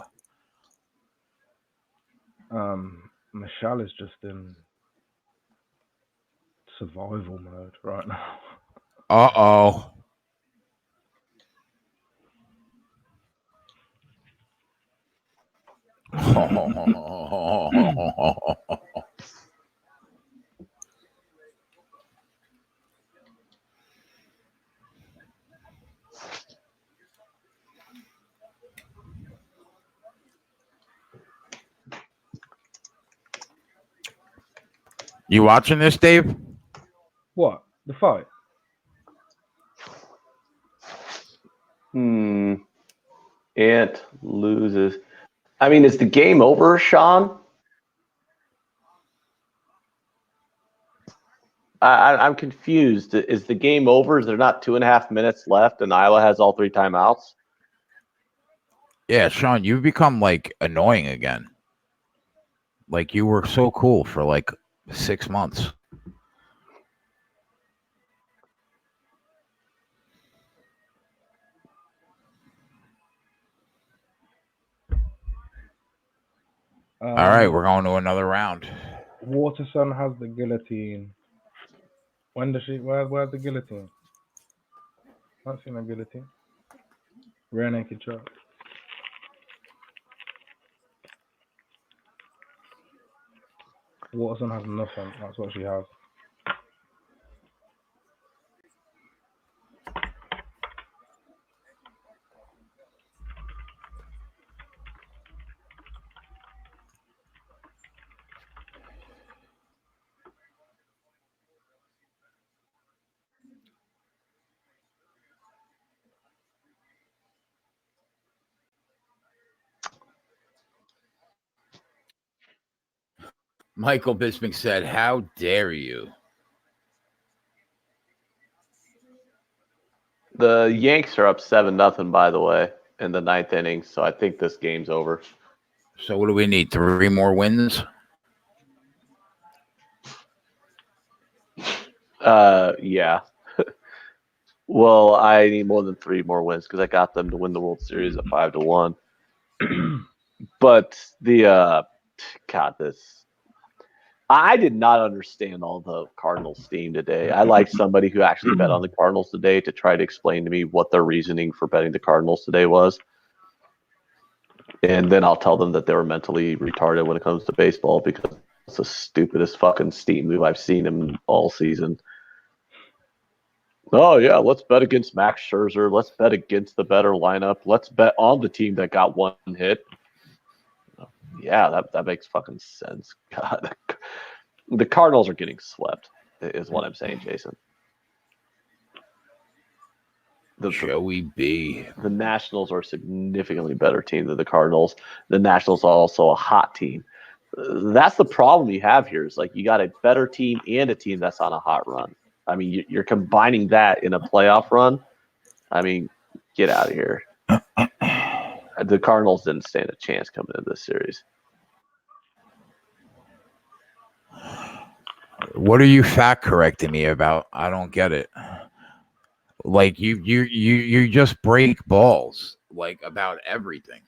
[SPEAKER 5] Michelle is just in survival mode right now.
[SPEAKER 1] Uh-oh. You watching this, Dave?
[SPEAKER 5] What? The fight?
[SPEAKER 2] Ant loses. I mean, is the game over, Sean? I'm confused. Is the game over? Is there not 2.5 minutes left and Iowa has all 3 timeouts?
[SPEAKER 1] Yeah, Sean, you've become like annoying again. Like you were so cool for like 6 months. All right, we're going to another round.
[SPEAKER 5] Waterson has the guillotine. When does she? Where's the guillotine? I haven't seen a guillotine. Rear naked choke. Waterson has nothing. That's what she has.
[SPEAKER 1] Michael Bisping said, "How dare you?"
[SPEAKER 2] The Yanks are up 7-0, by the way, in the 9th inning. So I think this game's over.
[SPEAKER 1] So what do we need? 3 more wins?
[SPEAKER 2] Yeah. Well, I need more than 3 more wins because I got them to win the World Series at 5-1. But the God, this I did not understand all the Cardinals steam today. I like somebody who actually bet on the Cardinals today to try to explain to me what their reasoning for betting the Cardinals today was. And then I'll tell them that they were mentally retarded when it comes to baseball because it's the stupidest fucking steam move I've seen him all season. Oh, yeah, let's bet against Max Scherzer. Let's bet against the better lineup. Let's bet on the team that got 1 hit. Yeah, that makes fucking sense. God, the Cardinals are getting swept, is what I'm saying, Jason.
[SPEAKER 1] Joey B.
[SPEAKER 2] The Nationals are a significantly better team than the Cardinals. The Nationals are also a hot team. That's the problem you have here. Is like you got a better team and a team that's on a hot run. I mean, you're combining that in a playoff run. I mean, get out of here. The Cardinals didn't stand a chance coming into this series.
[SPEAKER 1] What are you fact correcting me about? I don't get it. Like you just break balls like about everything.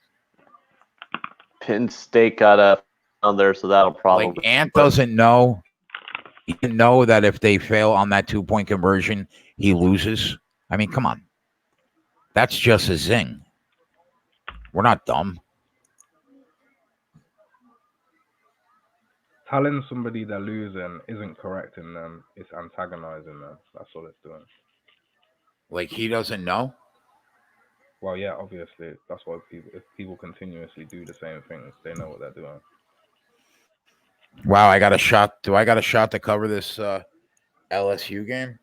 [SPEAKER 2] Penn State got up on there, so that'll probably.
[SPEAKER 1] Like Ant doesn't know. He didn't know that if they fail on that 2-point conversion, he loses. I mean, come on. That's just a zing. We're not dumb.
[SPEAKER 5] Telling somebody they're losing isn't correcting them. It's antagonizing them. That's all it's doing.
[SPEAKER 1] Like he doesn't know?
[SPEAKER 5] Well, yeah, obviously. That's why if people continuously do the same things, they know what they're doing.
[SPEAKER 1] Wow, I got a shot. Do I got a shot to cover this LSU game?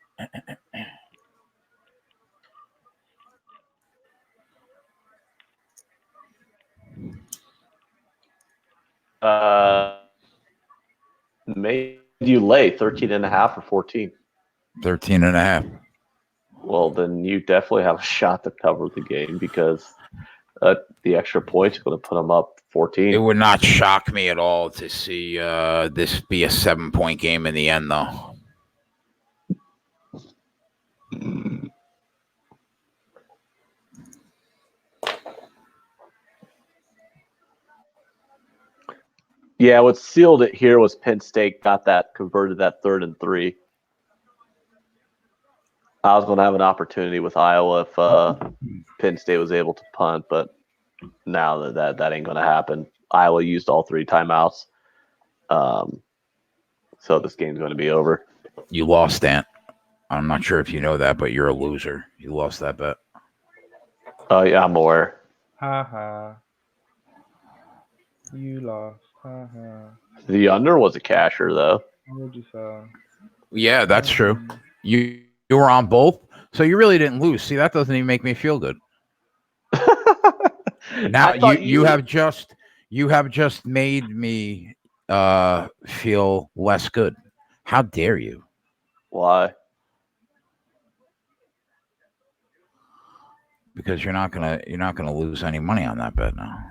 [SPEAKER 2] Made you lay 13.5 or 14?
[SPEAKER 1] 13.5.
[SPEAKER 2] Well, then you definitely have a shot to cover the game because the extra points are going to put them up 14.
[SPEAKER 1] It would not shock me at all to see this be a 7-point game in the end, though.
[SPEAKER 2] Yeah, what sealed it here was Penn State converted that 3rd and 3. I was going to have an opportunity with Iowa if Penn State was able to punt, but now that ain't going to happen. Iowa used all 3 timeouts, so this game's going to be over.
[SPEAKER 1] You lost, Ant. I'm not sure if you know that, but you're a loser. You lost that bet.
[SPEAKER 2] Oh, yeah, I'm aware.
[SPEAKER 5] Ha ha. You lost. Ha ha.
[SPEAKER 2] The under was a casher, though.
[SPEAKER 5] What would you say?
[SPEAKER 1] Yeah, that's true. You were on both, so you really didn't lose. See, that doesn't even make me feel good. Now you have just made me feel less good. How dare you?
[SPEAKER 2] Why?
[SPEAKER 1] Because you're not gonna lose any money on that bet now.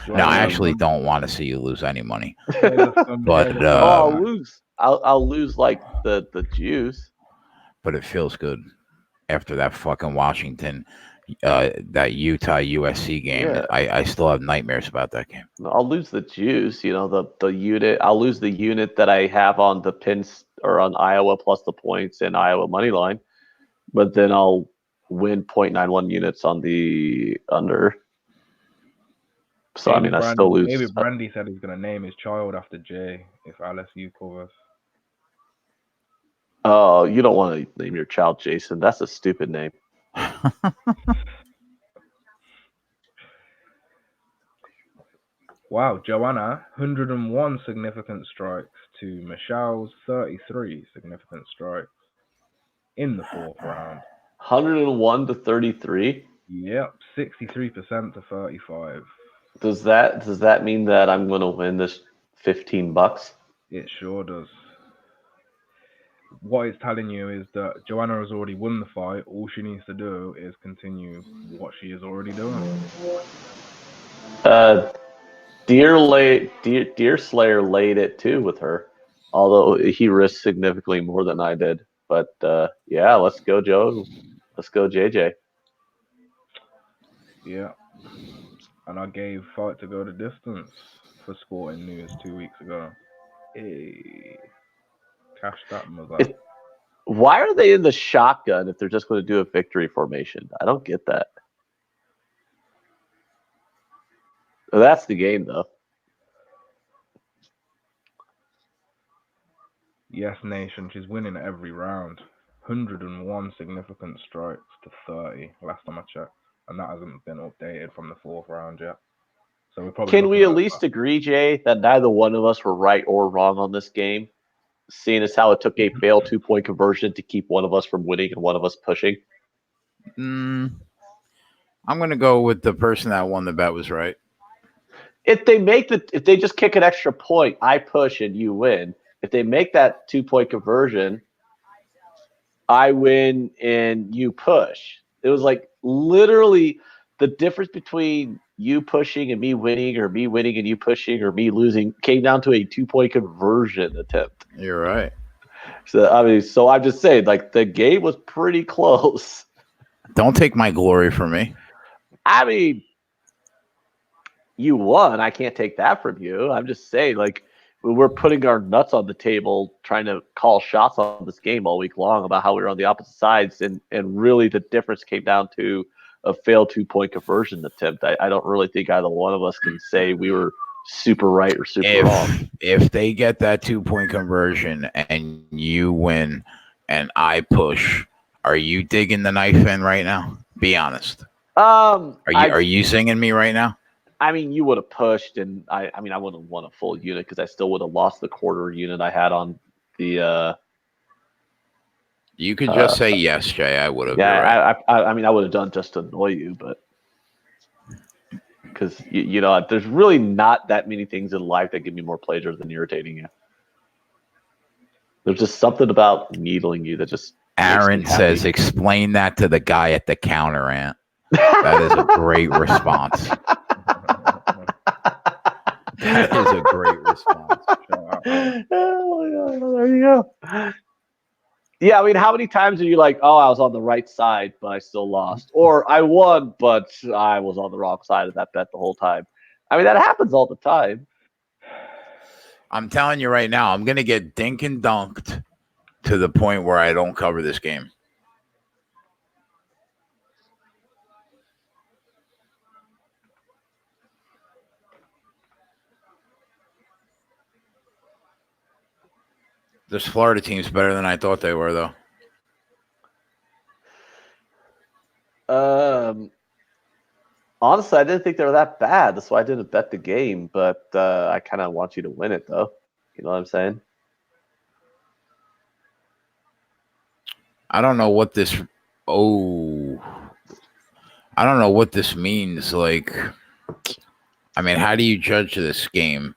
[SPEAKER 1] No, I actually don't want to see you lose any money. But
[SPEAKER 2] I'll lose like the juice.
[SPEAKER 1] But it feels good after that fucking Washington, that Utah USC game.
[SPEAKER 2] Yeah.
[SPEAKER 1] I still have nightmares about that game.
[SPEAKER 2] I'll lose the juice, the unit. I'll lose the unit that I have on the pins or on Iowa plus the points and Iowa money line, but then I'll win 0.91 units on the under. So
[SPEAKER 5] David
[SPEAKER 2] I still lose.
[SPEAKER 5] David Brandy said he's going to name his child after Jay if LSU covers.
[SPEAKER 2] Oh, you don't want to name your child Jason. That's a stupid name.
[SPEAKER 5] Wow, Joanna, 101 significant strikes to Michelle's 33 significant strikes in the 4th round.
[SPEAKER 2] 101 to 33?
[SPEAKER 5] Yep, 63% to 35.
[SPEAKER 2] Does that mean that I'm going to win this $15?
[SPEAKER 5] It sure does. What it's telling you is that Joanna has already won the fight. All she needs to do is continue what she is already doing.
[SPEAKER 2] Deer Slayer laid it too with her, although he risked significantly more than I did. But yeah, let's go, Joe. Let's go, JJ.
[SPEAKER 5] Yeah. And I gave Fight to Go the Distance for Sporting News 2 weeks ago. Hey. Cash that mother.
[SPEAKER 2] Why are they in the shotgun if they're just going to do a victory formation? I don't get that. Well, that's the game, though.
[SPEAKER 5] Yes, Nation. She's winning every round. 101 significant strikes to 30 last time I checked. And that hasn't been updated from the 4th round yet. So we're probably
[SPEAKER 2] Can we at least agree, Jay, that neither one of us were right or wrong on this game? Seeing as how it took a failed 2-point conversion to keep one of us from winning and one of us pushing.
[SPEAKER 1] I'm going to go with the person that won the bet was right.
[SPEAKER 2] If they just kick an extra point, I push and you win. If they make that 2-point conversion, I win and you push. It was like literally the difference between you pushing and me winning, or me winning and you pushing, or me losing, came down to a 2-point conversion attempt.
[SPEAKER 1] You're right.
[SPEAKER 2] So I'm just saying, like, the game was pretty close.
[SPEAKER 1] Don't take my glory from me.
[SPEAKER 2] I mean, you won. I can't take that from you. I'm just saying, like, we're putting our nuts on the table trying to call shots on this game all week long about how we were on the opposite sides, and really the difference came down to a failed 2-point conversion attempt. I don't really think either one of us can say we were super right or super wrong.
[SPEAKER 1] If they get that 2-point conversion and you win and I push, are you digging the knife in right now? Be honest. Are you singing me right now?
[SPEAKER 2] I mean, you would have pushed, and I wouldn't have won a full unit because I still would have lost the quarter unit I had on the.
[SPEAKER 1] You could just say yes, Jay. I would have.
[SPEAKER 2] Yeah, right. I would have done just to annoy you, but because you know, there's really not that many things in life that give me more pleasure than irritating you. There's just something about needling you that just.
[SPEAKER 1] Aaron says, "Explain that to the guy at the counter, Ant." That is a great response. That is a great response.
[SPEAKER 2] Oh, there you go. Yeah, I mean, how many times are you like, oh, I was on the right side, but I still lost? Or I won, but I was on the wrong side of that bet the whole time. I mean, that happens all the time.
[SPEAKER 1] I'm telling you right now, I'm going to get dink and dunked to the point where I don't cover this game. This Florida team's better than I thought they were, though.
[SPEAKER 2] Honestly, I didn't think they were that bad. That's why I didn't bet the game. But I kind of want you to win it, though. You know what I'm saying?
[SPEAKER 1] I don't know what this. I don't know what this means. Like, I mean, how do you judge this game?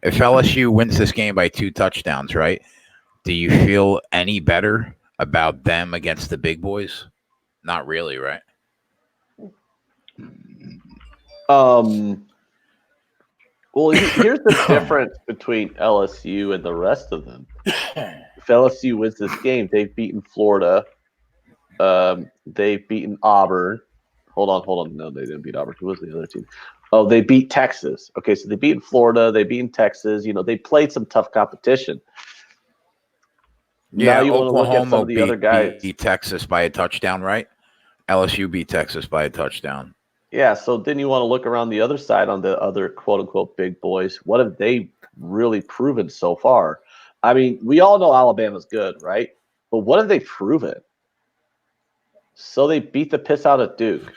[SPEAKER 1] If LSU wins this game by 2 touchdowns, right? Do you feel any better about them against the big boys? Not really, right?
[SPEAKER 2] Well, here's the difference between LSU and the rest of them. If LSU wins this game, they've beaten Florida. They've beaten Auburn. Hold on. No, they didn't beat Auburn. Who was the other team? Oh, they beat Texas. Okay, so they beat Florida. They beat Texas. You know, they played some tough competition.
[SPEAKER 1] Yeah,
[SPEAKER 2] now you want to look at some
[SPEAKER 1] Oklahoma
[SPEAKER 2] of the other guys.
[SPEAKER 1] beat Texas by a touchdown, right? LSU beat Texas by a touchdown.
[SPEAKER 2] Yeah, so then you want to look around the other side on the other quote-unquote big boys. What have they really proven so far? I mean, we all know Alabama's good, right? But what have they proven? So they beat the piss out of Duke.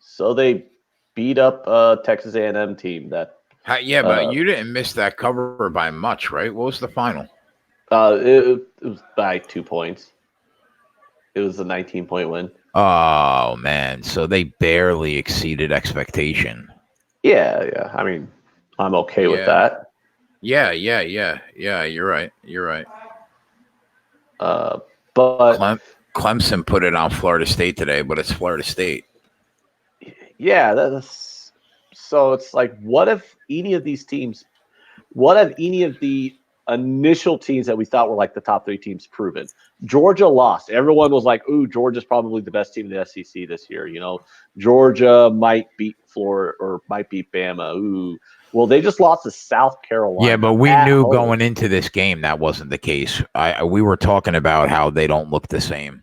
[SPEAKER 2] So they beat up Texas A&M team. But
[SPEAKER 1] you didn't miss that cover by much, right? What was the final?
[SPEAKER 2] It was by 2 points. It was a 19-point win.
[SPEAKER 1] Oh, man. So they barely exceeded expectation.
[SPEAKER 2] Yeah. I mean, I'm okay with that.
[SPEAKER 1] Yeah. You're right.
[SPEAKER 2] But
[SPEAKER 1] Clemson put it on Florida State today, but it's Florida State.
[SPEAKER 2] Yeah, so it's like, what if any of the initial teams that we thought were like the top 3 teams proven. Georgia lost. Everyone was like, "Ooh, Georgia's probably the best team in the SEC this year." Georgia might beat Florida or might beat Bama. Ooh, well, they just lost to South Carolina.
[SPEAKER 1] Yeah, but we knew
[SPEAKER 2] home.
[SPEAKER 1] going into this game that wasn't the case. We were talking about how they don't look the same.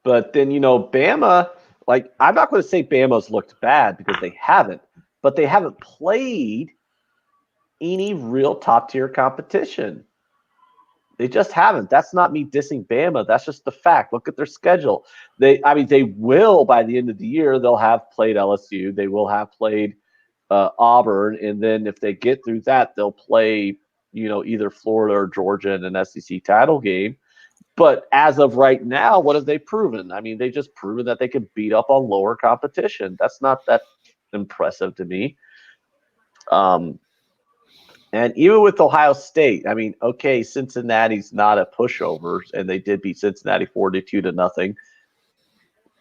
[SPEAKER 2] But then Bama. Like, I'm not going to say Bama's looked bad because they haven't, but they haven't played any real top-tier competition. They just haven't. That's not me dissing Bama. That's just the fact. Look at their schedule. They will, by the end of the year, they'll have played LSU. They will have played Auburn. And then if they get through that, they'll play, either Florida or Georgia in an SEC title game. But as of right now, what have they proven? I mean, they just proven that they can beat up on lower competition. That's not that impressive to me. And even with Ohio State, I mean, okay, Cincinnati's not a pushover, and they did beat Cincinnati 42-0.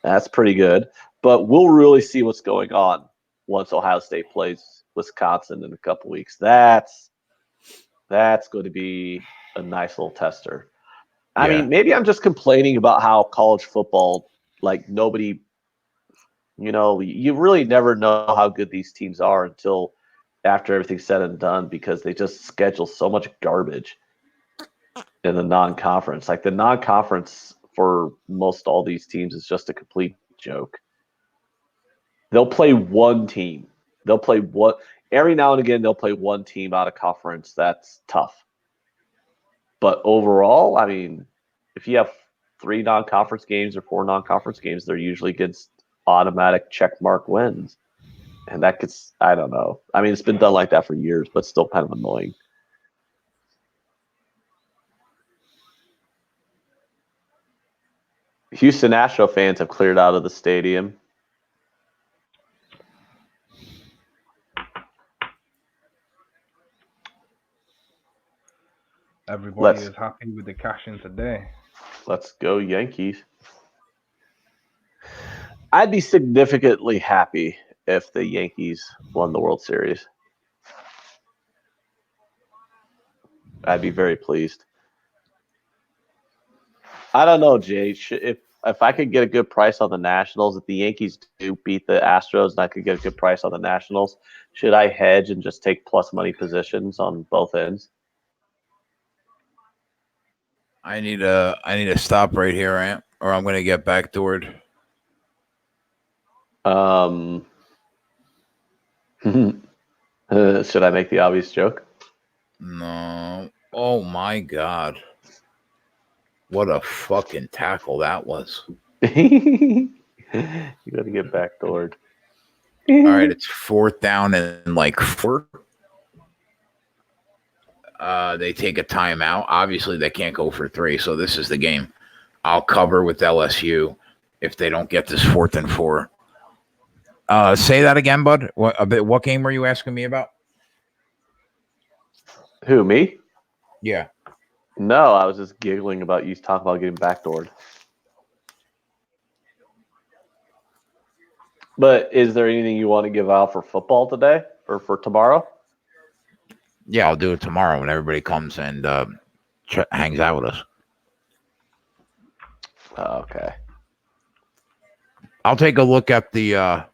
[SPEAKER 2] That's pretty good. But we'll really see what's going on once Ohio State plays Wisconsin in a couple weeks. That's going to be a nice little tester. I mean, maybe I'm just complaining about how college football, like nobody, you really never know how good these teams are until after everything's said and done, because they just schedule so much garbage in the non-conference. Like the non-conference for most all these teams is just a complete joke. They'll play one team. Every now and again, they'll play one team out of conference that's tough. But overall, I mean, if you have 3 non-conference games or 4 non-conference games, they're usually against automatic checkmark wins. And that gets, I don't know. I mean, it's been done like that for years, but still kind of annoying. Houston Astro fans have cleared out of the stadium.
[SPEAKER 5] Everybody is happy with the cash in today.
[SPEAKER 2] Let's go Yankees. I'd be significantly happy if the Yankees won the World Series. I'd be very pleased. I don't know, Jay. If I could get a good price on the Nationals, if the Yankees do beat the Astros and I could get a good price on the Nationals, should I hedge and just take plus money positions on both ends?
[SPEAKER 1] I need to stop right here, Ant, or I'm going to get backdoored.
[SPEAKER 2] Should I make the obvious joke?
[SPEAKER 1] No. Oh my God. What a fucking tackle that was.
[SPEAKER 2] You got to get backdoored.
[SPEAKER 1] All right, it's 4th down and like 4. They take a timeout. Obviously, they can't go for 3, so this is the game. I'll cover with LSU if they don't get this 4th and 4. Say that again, bud. What game were you asking me about?
[SPEAKER 2] Who, me?
[SPEAKER 1] Yeah.
[SPEAKER 2] No, I was just giggling about you talking about getting backdoored. But is there anything you want to give out for football today or for tomorrow?
[SPEAKER 1] Yeah, I'll do it tomorrow when everybody comes and hangs out with us.
[SPEAKER 2] Okay.
[SPEAKER 1] I'll take a look at the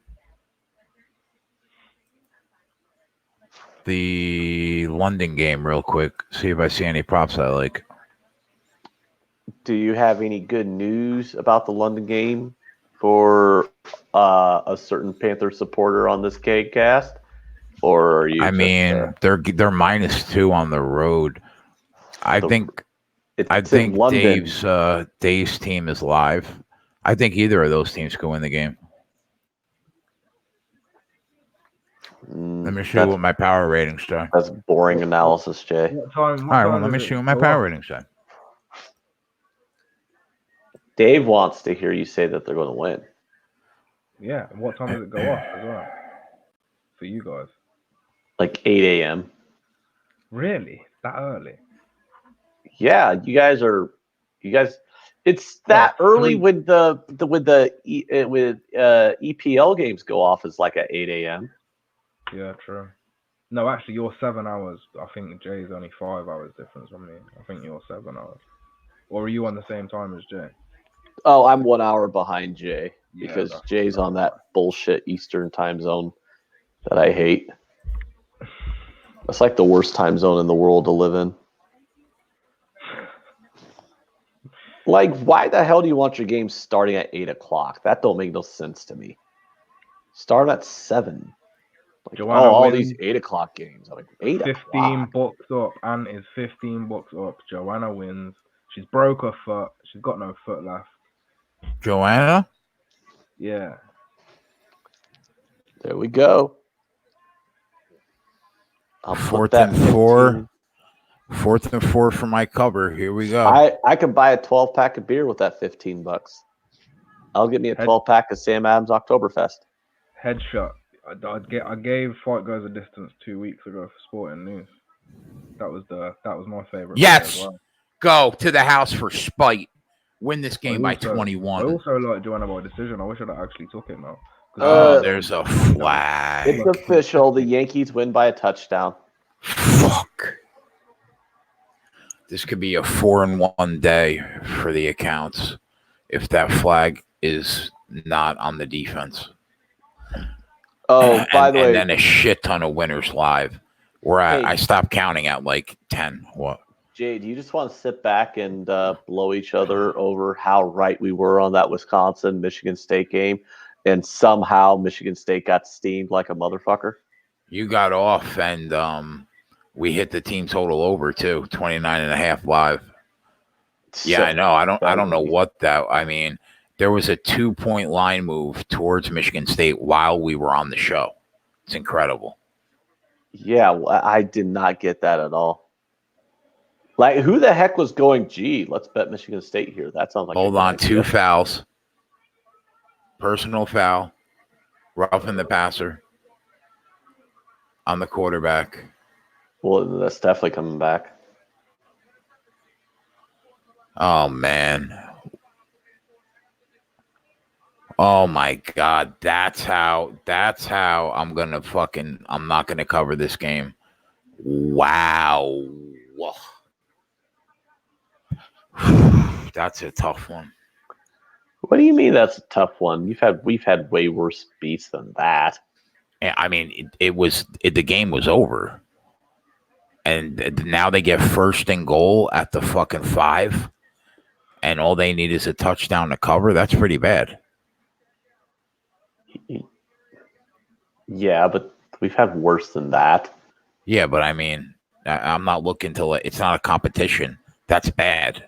[SPEAKER 1] London game real quick. See if I see any props I like.
[SPEAKER 2] Do you have any good news about the London game for a certain Panther supporter on this K-cast? Or are you?
[SPEAKER 1] I mean, they're -2 on the road. I think Dave's team is live. I think either of those teams could win the game. Let me show you what my power ratings say.
[SPEAKER 2] That's boring analysis, Jay.
[SPEAKER 1] All right, well, let me show you what my power ratings say.
[SPEAKER 2] Dave wants to hear you say that they're going to win.
[SPEAKER 5] Yeah, and what time does it go off as well? For you guys?
[SPEAKER 2] Like 8 a.m.
[SPEAKER 5] Really? That early?
[SPEAKER 2] Yeah, you guys. It's that early when the EPL games go off is like at 8 a.m.
[SPEAKER 5] Yeah, true. No, actually, you're 7 hours. I think Jay's only 5 hours difference from me. I think you're 7 hours. Or are you on the same time as Jay?
[SPEAKER 2] Oh, I'm 1 hour behind Jay because
[SPEAKER 5] that's
[SPEAKER 2] Jay's on that bullshit Eastern time zone that I hate. That's like the worst time zone in the world to live in. Like, why the hell do you want your game starting at 8 o'clock? That don't make no sense to me. Start at 7. Like,
[SPEAKER 5] Joanna
[SPEAKER 2] all
[SPEAKER 5] wins.
[SPEAKER 2] these 8 o'clock games. I'm like, 8
[SPEAKER 5] 15
[SPEAKER 2] o'clock?
[SPEAKER 5] bucks up. Ant is 15 bucks up. Joanna wins. She's broke her foot. She's got no foot left.
[SPEAKER 1] Joanna?
[SPEAKER 5] Yeah.
[SPEAKER 2] There we go. I'll
[SPEAKER 1] Fourth
[SPEAKER 2] put that
[SPEAKER 1] and
[SPEAKER 2] 15.
[SPEAKER 1] 4. 4th and 4 for my cover. Here we go.
[SPEAKER 2] I could buy a 12-pack of beer with that 15 bucks. I'll get me a 12-pack of Sam Adams Oktoberfest.
[SPEAKER 5] Headshot. I gave Fight Goes a Distance 2 weeks ago for Sporting News. That was my favorite.
[SPEAKER 1] Yes.
[SPEAKER 5] As well.
[SPEAKER 1] Go to the house for spite. Win this game by 21.
[SPEAKER 5] I also like Joanna by decision. I wish I'd actually took it now.
[SPEAKER 1] There's a flag.
[SPEAKER 2] It's official. The Yankees win by a touchdown.
[SPEAKER 1] Fuck. This could be a 4-1 day for the accounts if that flag is not on the defense.
[SPEAKER 2] Oh, by the way.
[SPEAKER 1] And then a shit ton of winners live. I stopped counting at like 10. What?
[SPEAKER 2] Jay, do you just want to sit back and blow each other over how right we were on that Wisconsin-Michigan State game, and somehow Michigan State got steamed like a motherfucker?
[SPEAKER 1] You got off, and we hit the team total over too, 29.5 live. Yeah, I know. I don't know what that. I mean, there was a 2-point line move towards Michigan State while we were on the show. It's incredible.
[SPEAKER 2] Yeah, I did not get that at all. Like, who the heck was going, gee, let's bet Michigan State here? That sounds like
[SPEAKER 1] Hold on, 2 fouls. Personal foul. Roughing the passer. On the quarterback.
[SPEAKER 2] Well, that's definitely coming back.
[SPEAKER 1] Oh, man. Oh, my God. That's how I'm not going to cover this game. Wow. That's a tough one.
[SPEAKER 2] What do you mean that's a tough one? We've had way worse beats than that.
[SPEAKER 1] I mean, the game was over. And now they get 1st and goal at the fucking 5. And all they need is a touchdown to cover. That's pretty bad.
[SPEAKER 2] Yeah, but we've had worse than that.
[SPEAKER 1] Yeah, but I mean, I'm not looking to it's not a competition. That's bad.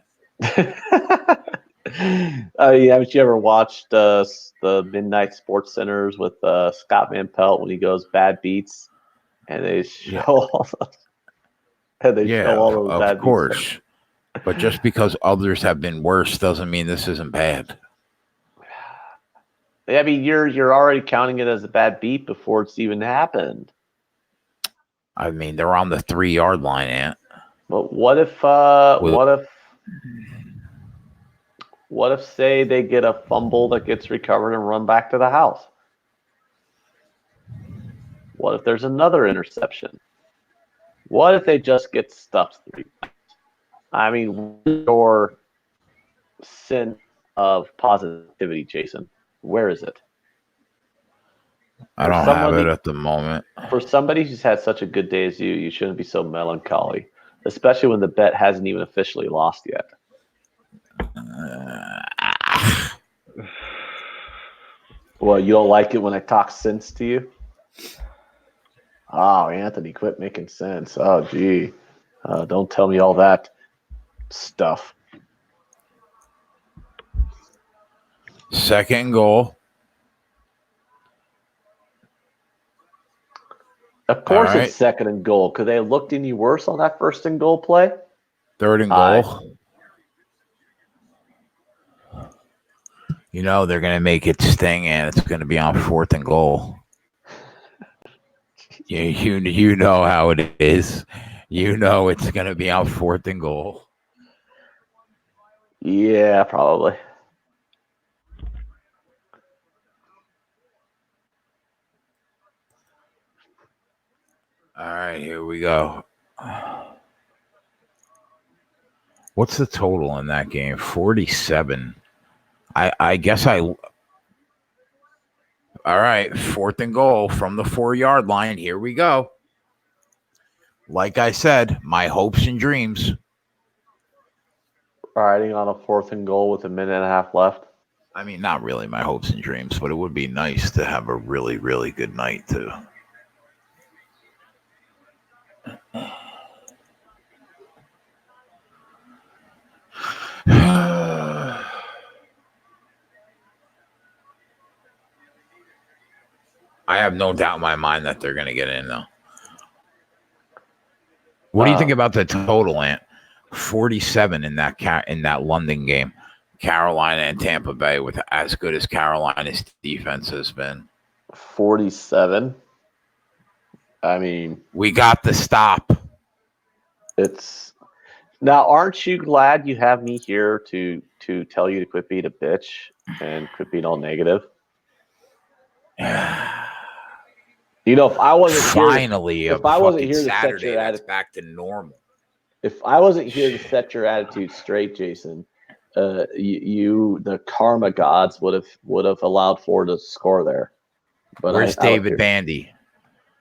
[SPEAKER 2] Haven't you ever watched the Midnight Sports Centers with Scott Van Pelt when he goes bad beats, and they show all those, all those bad
[SPEAKER 1] of course.
[SPEAKER 2] beats?
[SPEAKER 1] But just because others have been worse doesn't mean this isn't bad.
[SPEAKER 2] I mean, you're already counting it as a bad beat before it's even happened.
[SPEAKER 1] I mean, they're on the 3-yard line, Ant.
[SPEAKER 2] But what if say they get a fumble that gets recovered and run back to the house? What if there's another interception? What if they just get stuffed 3 times? I mean, your sense of positivity, Jason, where is it?
[SPEAKER 1] I don't have it at the moment.
[SPEAKER 2] For somebody who's had such a good day as you shouldn't be so melancholy, especially when the bet hasn't even officially lost yet. Well, you don't like it when I talk sense to you? Oh, Anthony, quit making sense. Oh, gee. Don't tell me all that stuff.
[SPEAKER 1] 2nd goal.
[SPEAKER 2] Of course it's 2nd and goal. Could they have looked any worse on that 1st and goal play?
[SPEAKER 1] 3rd and goal. You know they're going to make it sting, and it's going to be on 4th and goal. You know how it is. You know it's going to be on 4th and goal.
[SPEAKER 2] Yeah, probably.
[SPEAKER 1] All right, here we go. What's the total in that game? 47. I guess I. All right, 4th and goal from the 4-yard line. Here we go. Like I said, my hopes and dreams.
[SPEAKER 2] Riding on a 4th and goal with a minute and a half left.
[SPEAKER 1] I mean, not really my hopes and dreams, but it would be nice to have a really, really good night too. I have no doubt in my mind that they're going to get in, though. What do you think about the total, Ant? 47 in that London game. Carolina and Tampa Bay with as good as Carolina's defense has been.
[SPEAKER 2] 47. I mean,
[SPEAKER 1] we got the stop.
[SPEAKER 2] It's now. Aren't you glad you have me here to tell you to quit being a bitch and quit being all negative? You know, if I wasn't
[SPEAKER 1] finally,
[SPEAKER 2] here, if I wasn't here to
[SPEAKER 1] Saturday,
[SPEAKER 2] set your attitude
[SPEAKER 1] back to normal.
[SPEAKER 2] If I wasn't here to set your attitude straight, Jason, the karma gods would have allowed Florida to score there. But
[SPEAKER 1] where's David Bandy?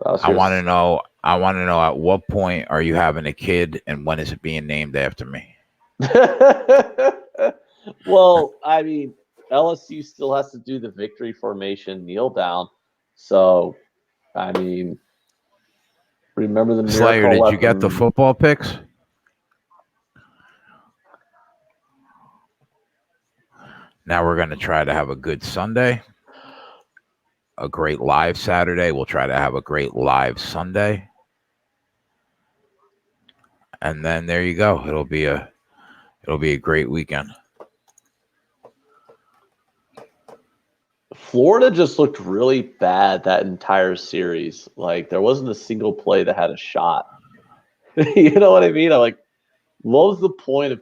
[SPEAKER 1] I want to know. At what point are you having a kid, and when is it being named after me?
[SPEAKER 2] Well, I mean, LSU still has to do the victory formation kneel down. So, I mean, remember the
[SPEAKER 1] Slayer? Did you get the football picks? Now we're going to try to have a good Sunday, a great live Saturday. We'll try to have a great live Sunday. And then there you go. It'll be a great weekend.
[SPEAKER 2] Florida just looked really bad that entire series. Like, there wasn't a single play that had a shot. You know what I mean? I'm like, what was the point of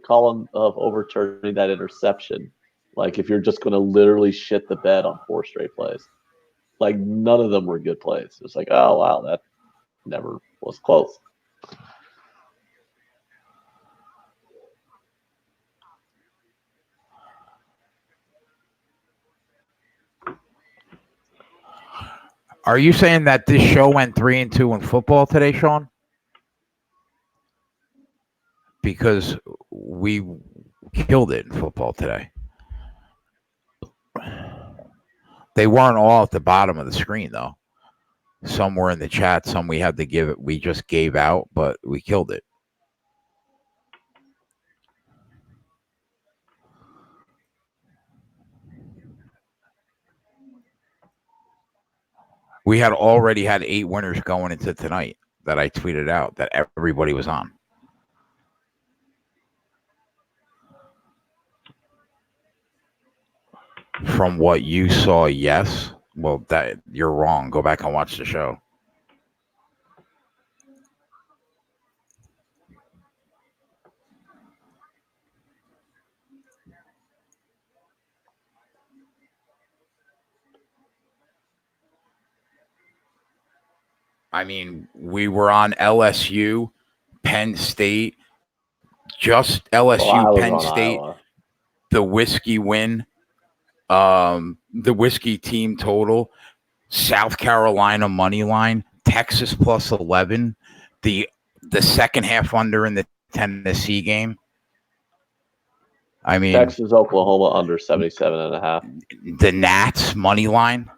[SPEAKER 2] overturning that interception? Like, if you're just going to literally shit the bed on 4 straight plays. Like, none of them were good plays. It's like, oh, wow, that never was close.
[SPEAKER 1] Are you saying that this show went 3-2 in football today, Sean? Because we killed it in football today. They weren't all at the bottom of the screen, though. Some were in the chat. Some we had to give it. We just gave out, but we killed it. We had already had 8 winners going into tonight that I tweeted out that everybody was on. From what you saw, yes. Well, that you're wrong. Go back and watch the show. I mean, we were on LSU, Penn State, just LSU, Penn State, Iowa. The whiskey win, the whiskey team total, South Carolina money line, Texas plus 11, the second half under in the Tennessee game. I mean,
[SPEAKER 2] Texas, Oklahoma under 77.5.
[SPEAKER 1] The Nats money line.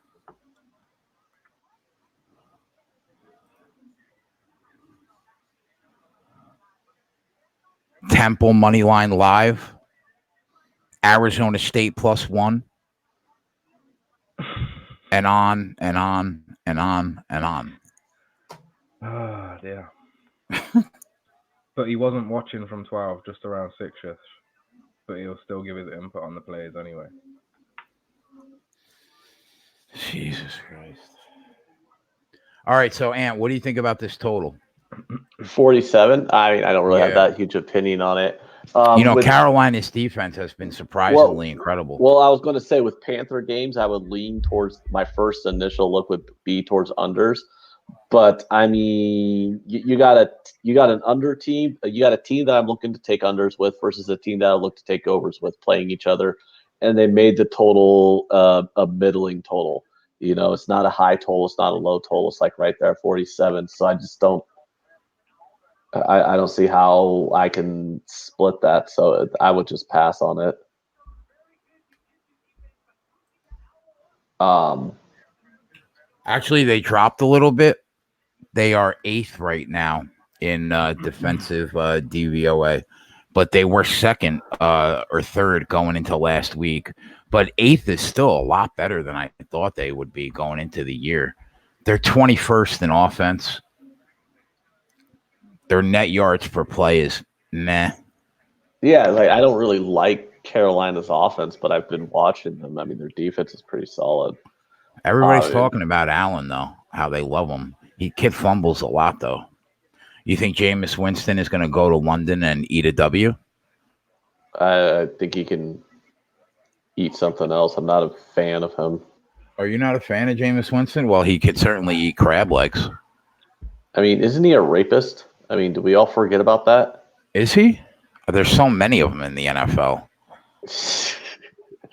[SPEAKER 1] Temple money line live. Arizona State plus 1. And on and on and on and on.
[SPEAKER 5] Oh, dear. But he wasn't watching from 12, just around 6-ish. But he'll still give his input on the plays anyway.
[SPEAKER 1] Jesus Christ. All right, so Ant, what do you think about this total?
[SPEAKER 2] 47. I mean, I don't really have that huge opinion on it.
[SPEAKER 1] Carolina's defense has been surprisingly incredible.
[SPEAKER 2] Well, I was going to say with Panther games, I would lean towards my first initial look would be towards unders. But I mean, you got an under team. You got a team that I'm looking to take unders with versus a team that I look to take overs with playing each other, and they made the total a middling total. It's not a high total, it's not a low total. It's like right there at 47. So I just don't. I don't see how I can split that. So I would just pass on it.
[SPEAKER 1] Actually, they dropped a little bit. They are 8th right now in defensive DVOA, but they were 2nd or 3rd going into last week. But 8th is still a lot better than I thought they would be going into the year. They're 21st in offense. Their net yards per play is meh.
[SPEAKER 2] Yeah, like I don't really like Carolina's offense, but I've been watching them. I mean, their defense is pretty solid.
[SPEAKER 1] Everybody's talking about Allen, though, how they love him. Kid fumbles a lot, though. You think Jameis Winston is going to go to London and eat a W?
[SPEAKER 2] I think he can eat something else. I'm not a fan of him.
[SPEAKER 1] Are you not a fan of Jameis Winston? Well, he could certainly eat crab legs.
[SPEAKER 2] I mean, isn't he a rapist? I mean, do we all forget about that?
[SPEAKER 1] Is he? There's so many of them in the NFL.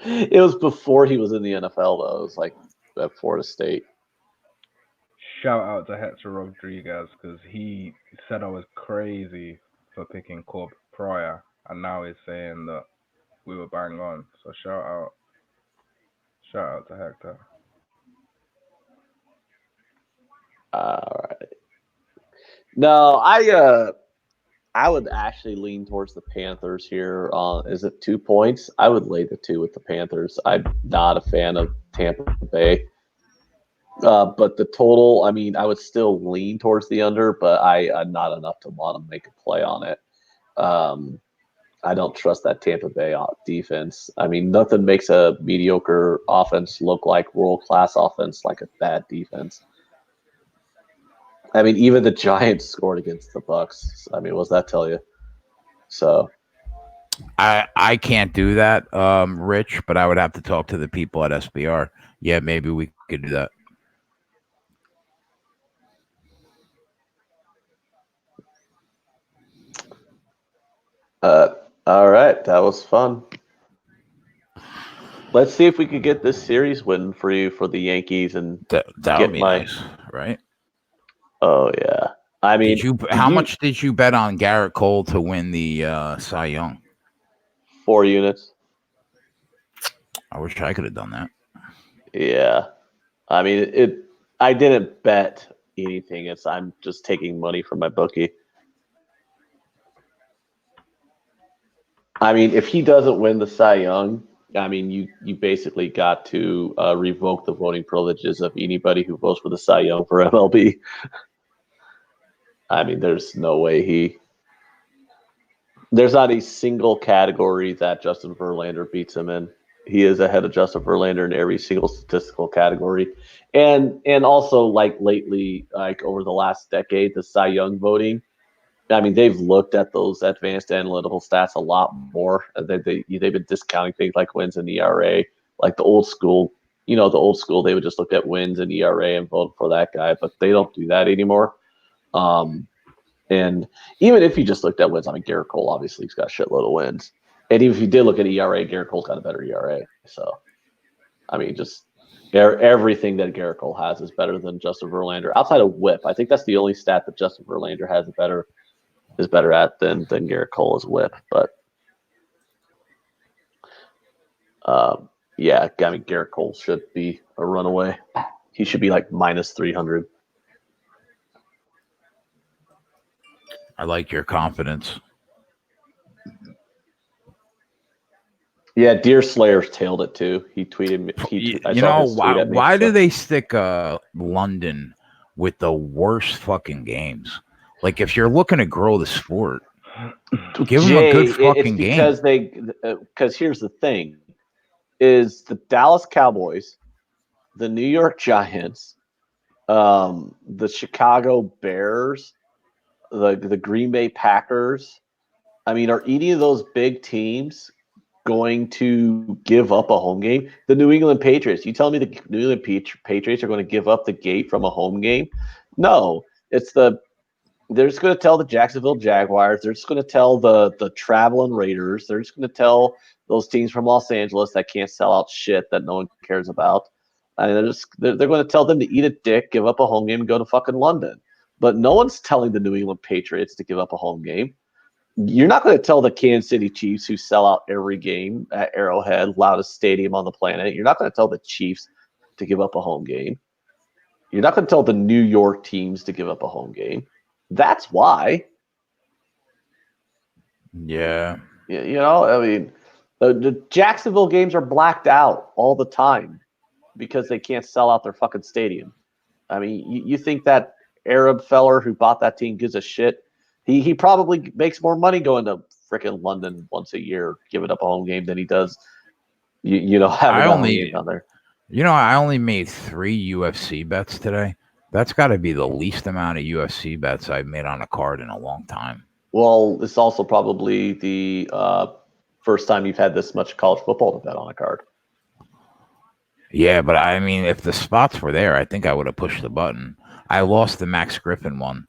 [SPEAKER 2] It was before he was in the NFL, though. It was like at Florida State.
[SPEAKER 5] Shout out to Hector Rodriguez because he said I was crazy for picking Cobb prior, and now he's saying that we were bang on. So shout out to Hector.
[SPEAKER 2] All right. No, I would actually lean towards the Panthers here. Is it 2 points? I would lay the 2 with the Panthers. I'm not a fan of Tampa Bay. But the total, I mean, I would still lean towards the under, but I'm not enough to want to make a play on it. I don't trust that Tampa Bay defense. I mean, nothing makes a mediocre offense look like world-class offense like a bad defense. I mean, even the Giants scored against the Bucks. I mean, what's that tell you? So
[SPEAKER 1] I can't do that, Rich, but I would have to talk to the people at SBR. Yeah, maybe we could do that.
[SPEAKER 2] All right, that was fun. Let's see if we could get this series win for you for the Yankees and
[SPEAKER 1] that would be nice, right?
[SPEAKER 2] Oh yeah. I mean,
[SPEAKER 1] how much did you bet on Garrett Cole to win the Cy Young?
[SPEAKER 2] 4 units.
[SPEAKER 1] I wish I could have done that.
[SPEAKER 2] Yeah. I mean, I didn't bet anything. I'm just taking money from my bookie. I mean, if he doesn't win the Cy Young, I mean, you basically got to revoke the voting privileges of anybody who votes for the Cy Young for MLB. I mean, there's no way there's not a single category that Justin Verlander beats him in. He is ahead of Justin Verlander in every single statistical category. And also, like lately, like over the last decade, the Cy Young voting, I mean, they've looked at those advanced analytical stats a lot more. They've been discounting things like wins and ERA, like the old school. They would just look at wins and ERA and vote for that guy, but they don't do that anymore. And even if you just looked at wins, I mean, Garrett Cole obviously has got a shitload of wins. And even if you did look at ERA, Garrett Cole's got a better ERA. So, I mean, just everything that Garrett Cole has is better than Justin Verlander. Outside of WHIP, I think that's the only stat that Justin Verlander is better at than Garrett Cole is WHIP. But yeah, I mean, Garrett Cole should be a runaway. He should be like minus 300.
[SPEAKER 1] I like your confidence.
[SPEAKER 2] Yeah, Deer Slayer's tailed it too. He tweeted me.
[SPEAKER 1] Why do they stick London with the worst fucking games? Like, if you're looking to grow the sport, give them a good fucking game.
[SPEAKER 2] Because here's the thing, is the Dallas Cowboys, the New York Giants, the Chicago Bears, the Green Bay Packers. I mean, are any of those big teams going to give up a home game? The New England Patriots. You tell me the New England Patriots are going to give up the gate from a home game? No, they're just going to tell the Jacksonville Jaguars. They're just going to tell the traveling Raiders. They're just going to tell those teams from Los Angeles that can't sell out shit that no one cares about. And they're going to tell them to eat a dick, give up a home game, and go to fucking London. But no one's telling the New England Patriots to give up a home game. You're not going to tell the Kansas City Chiefs, who sell out every game at Arrowhead, loudest stadium on the planet. You're not going to tell the Chiefs to give up a home game. You're not going to tell the New York teams to give up a home game. That's why.
[SPEAKER 1] Yeah.
[SPEAKER 2] You know, I mean, the Jacksonville games are blacked out all the time because they can't sell out their fucking stadium. I mean, you think that Arab feller who bought that team gives a shit? He probably makes more money going to freaking London once a year, giving up a home game than he does, having a home game down there.
[SPEAKER 1] I only made 3 UFC bets today. That's got to be the least amount of UFC bets I've made on a card in a long time.
[SPEAKER 2] Well, it's also probably the first time you've had this much college football to bet on a card.
[SPEAKER 1] Yeah, but I mean, if the spots were there, I think I would have pushed the button. I lost the Max Griffin one,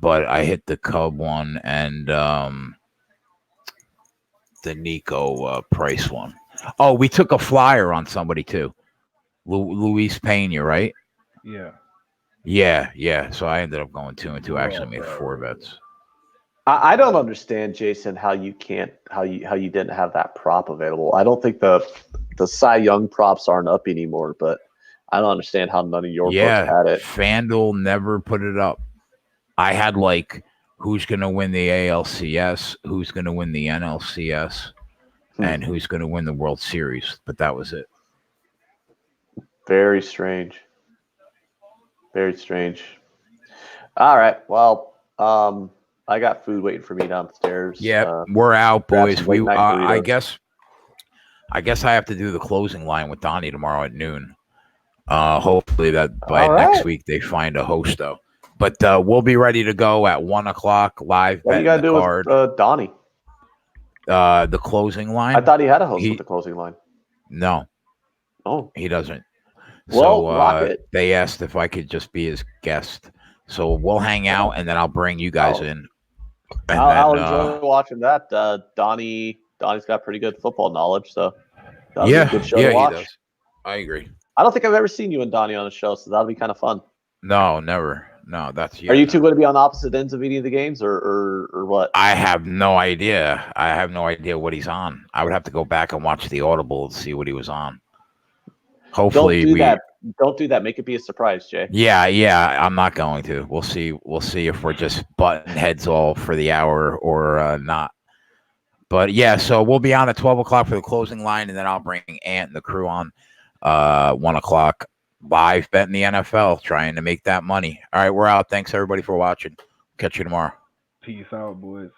[SPEAKER 1] but I hit the Cub one and the Nico Price one. Oh, we took a flyer on somebody too. Luis Pena, right?
[SPEAKER 5] Yeah.
[SPEAKER 1] Yeah. So I ended up going 2 and 2. I actually made 4 bets.
[SPEAKER 2] I don't understand, Jason, how you didn't have that prop available. I don't think the Cy Young props aren't up anymore, but I don't understand how none of your books had it.
[SPEAKER 1] FanDuel never put it up. I had who's going to win the ALCS, who's going to win the NLCS, and who's going to win the World Series, but that was it.
[SPEAKER 2] Very strange. Very strange. All right. Well, I got food waiting for me downstairs.
[SPEAKER 1] Yeah, we're out, boys. I guess I have to do the closing line with Donnie tomorrow at noon. Hopefully that by next week they find a host though. But we'll be ready to go at 1:00 live.
[SPEAKER 2] What do you got to do with Donnie?
[SPEAKER 1] The closing line.
[SPEAKER 2] I thought he had a host with the closing line.
[SPEAKER 1] No.
[SPEAKER 2] Oh,
[SPEAKER 1] he doesn't.
[SPEAKER 2] Well,
[SPEAKER 1] so they asked if I could just be his guest. So we'll hang out and then I'll bring you guys in. And
[SPEAKER 2] I'll enjoy watching that. Donnie's got pretty good football knowledge, so that'll be a good show to watch.
[SPEAKER 1] He does. I agree.
[SPEAKER 2] I don't think I've ever seen you and Donnie on a show, so that'll be kind of fun.
[SPEAKER 1] No, never. No, that's
[SPEAKER 2] Are you two going to be on opposite ends of any of the games, or what?
[SPEAKER 1] I have no idea. I have no idea what he's on. I would have to go back and watch the Audible and see what he was on. Hopefully,
[SPEAKER 2] Don't do that. Make it be a surprise, Jay.
[SPEAKER 1] Yeah. I'm not going to. We'll see. We'll see if we're just butting heads all for the hour or not. But yeah, so we'll be on at 12:00 for the closing line, and then I'll bring Ant and the crew on 1:00 live betting the NFL, trying to make that money. All right, we're out. Thanks everybody for watching. Catch you tomorrow.
[SPEAKER 5] Peace out, boys.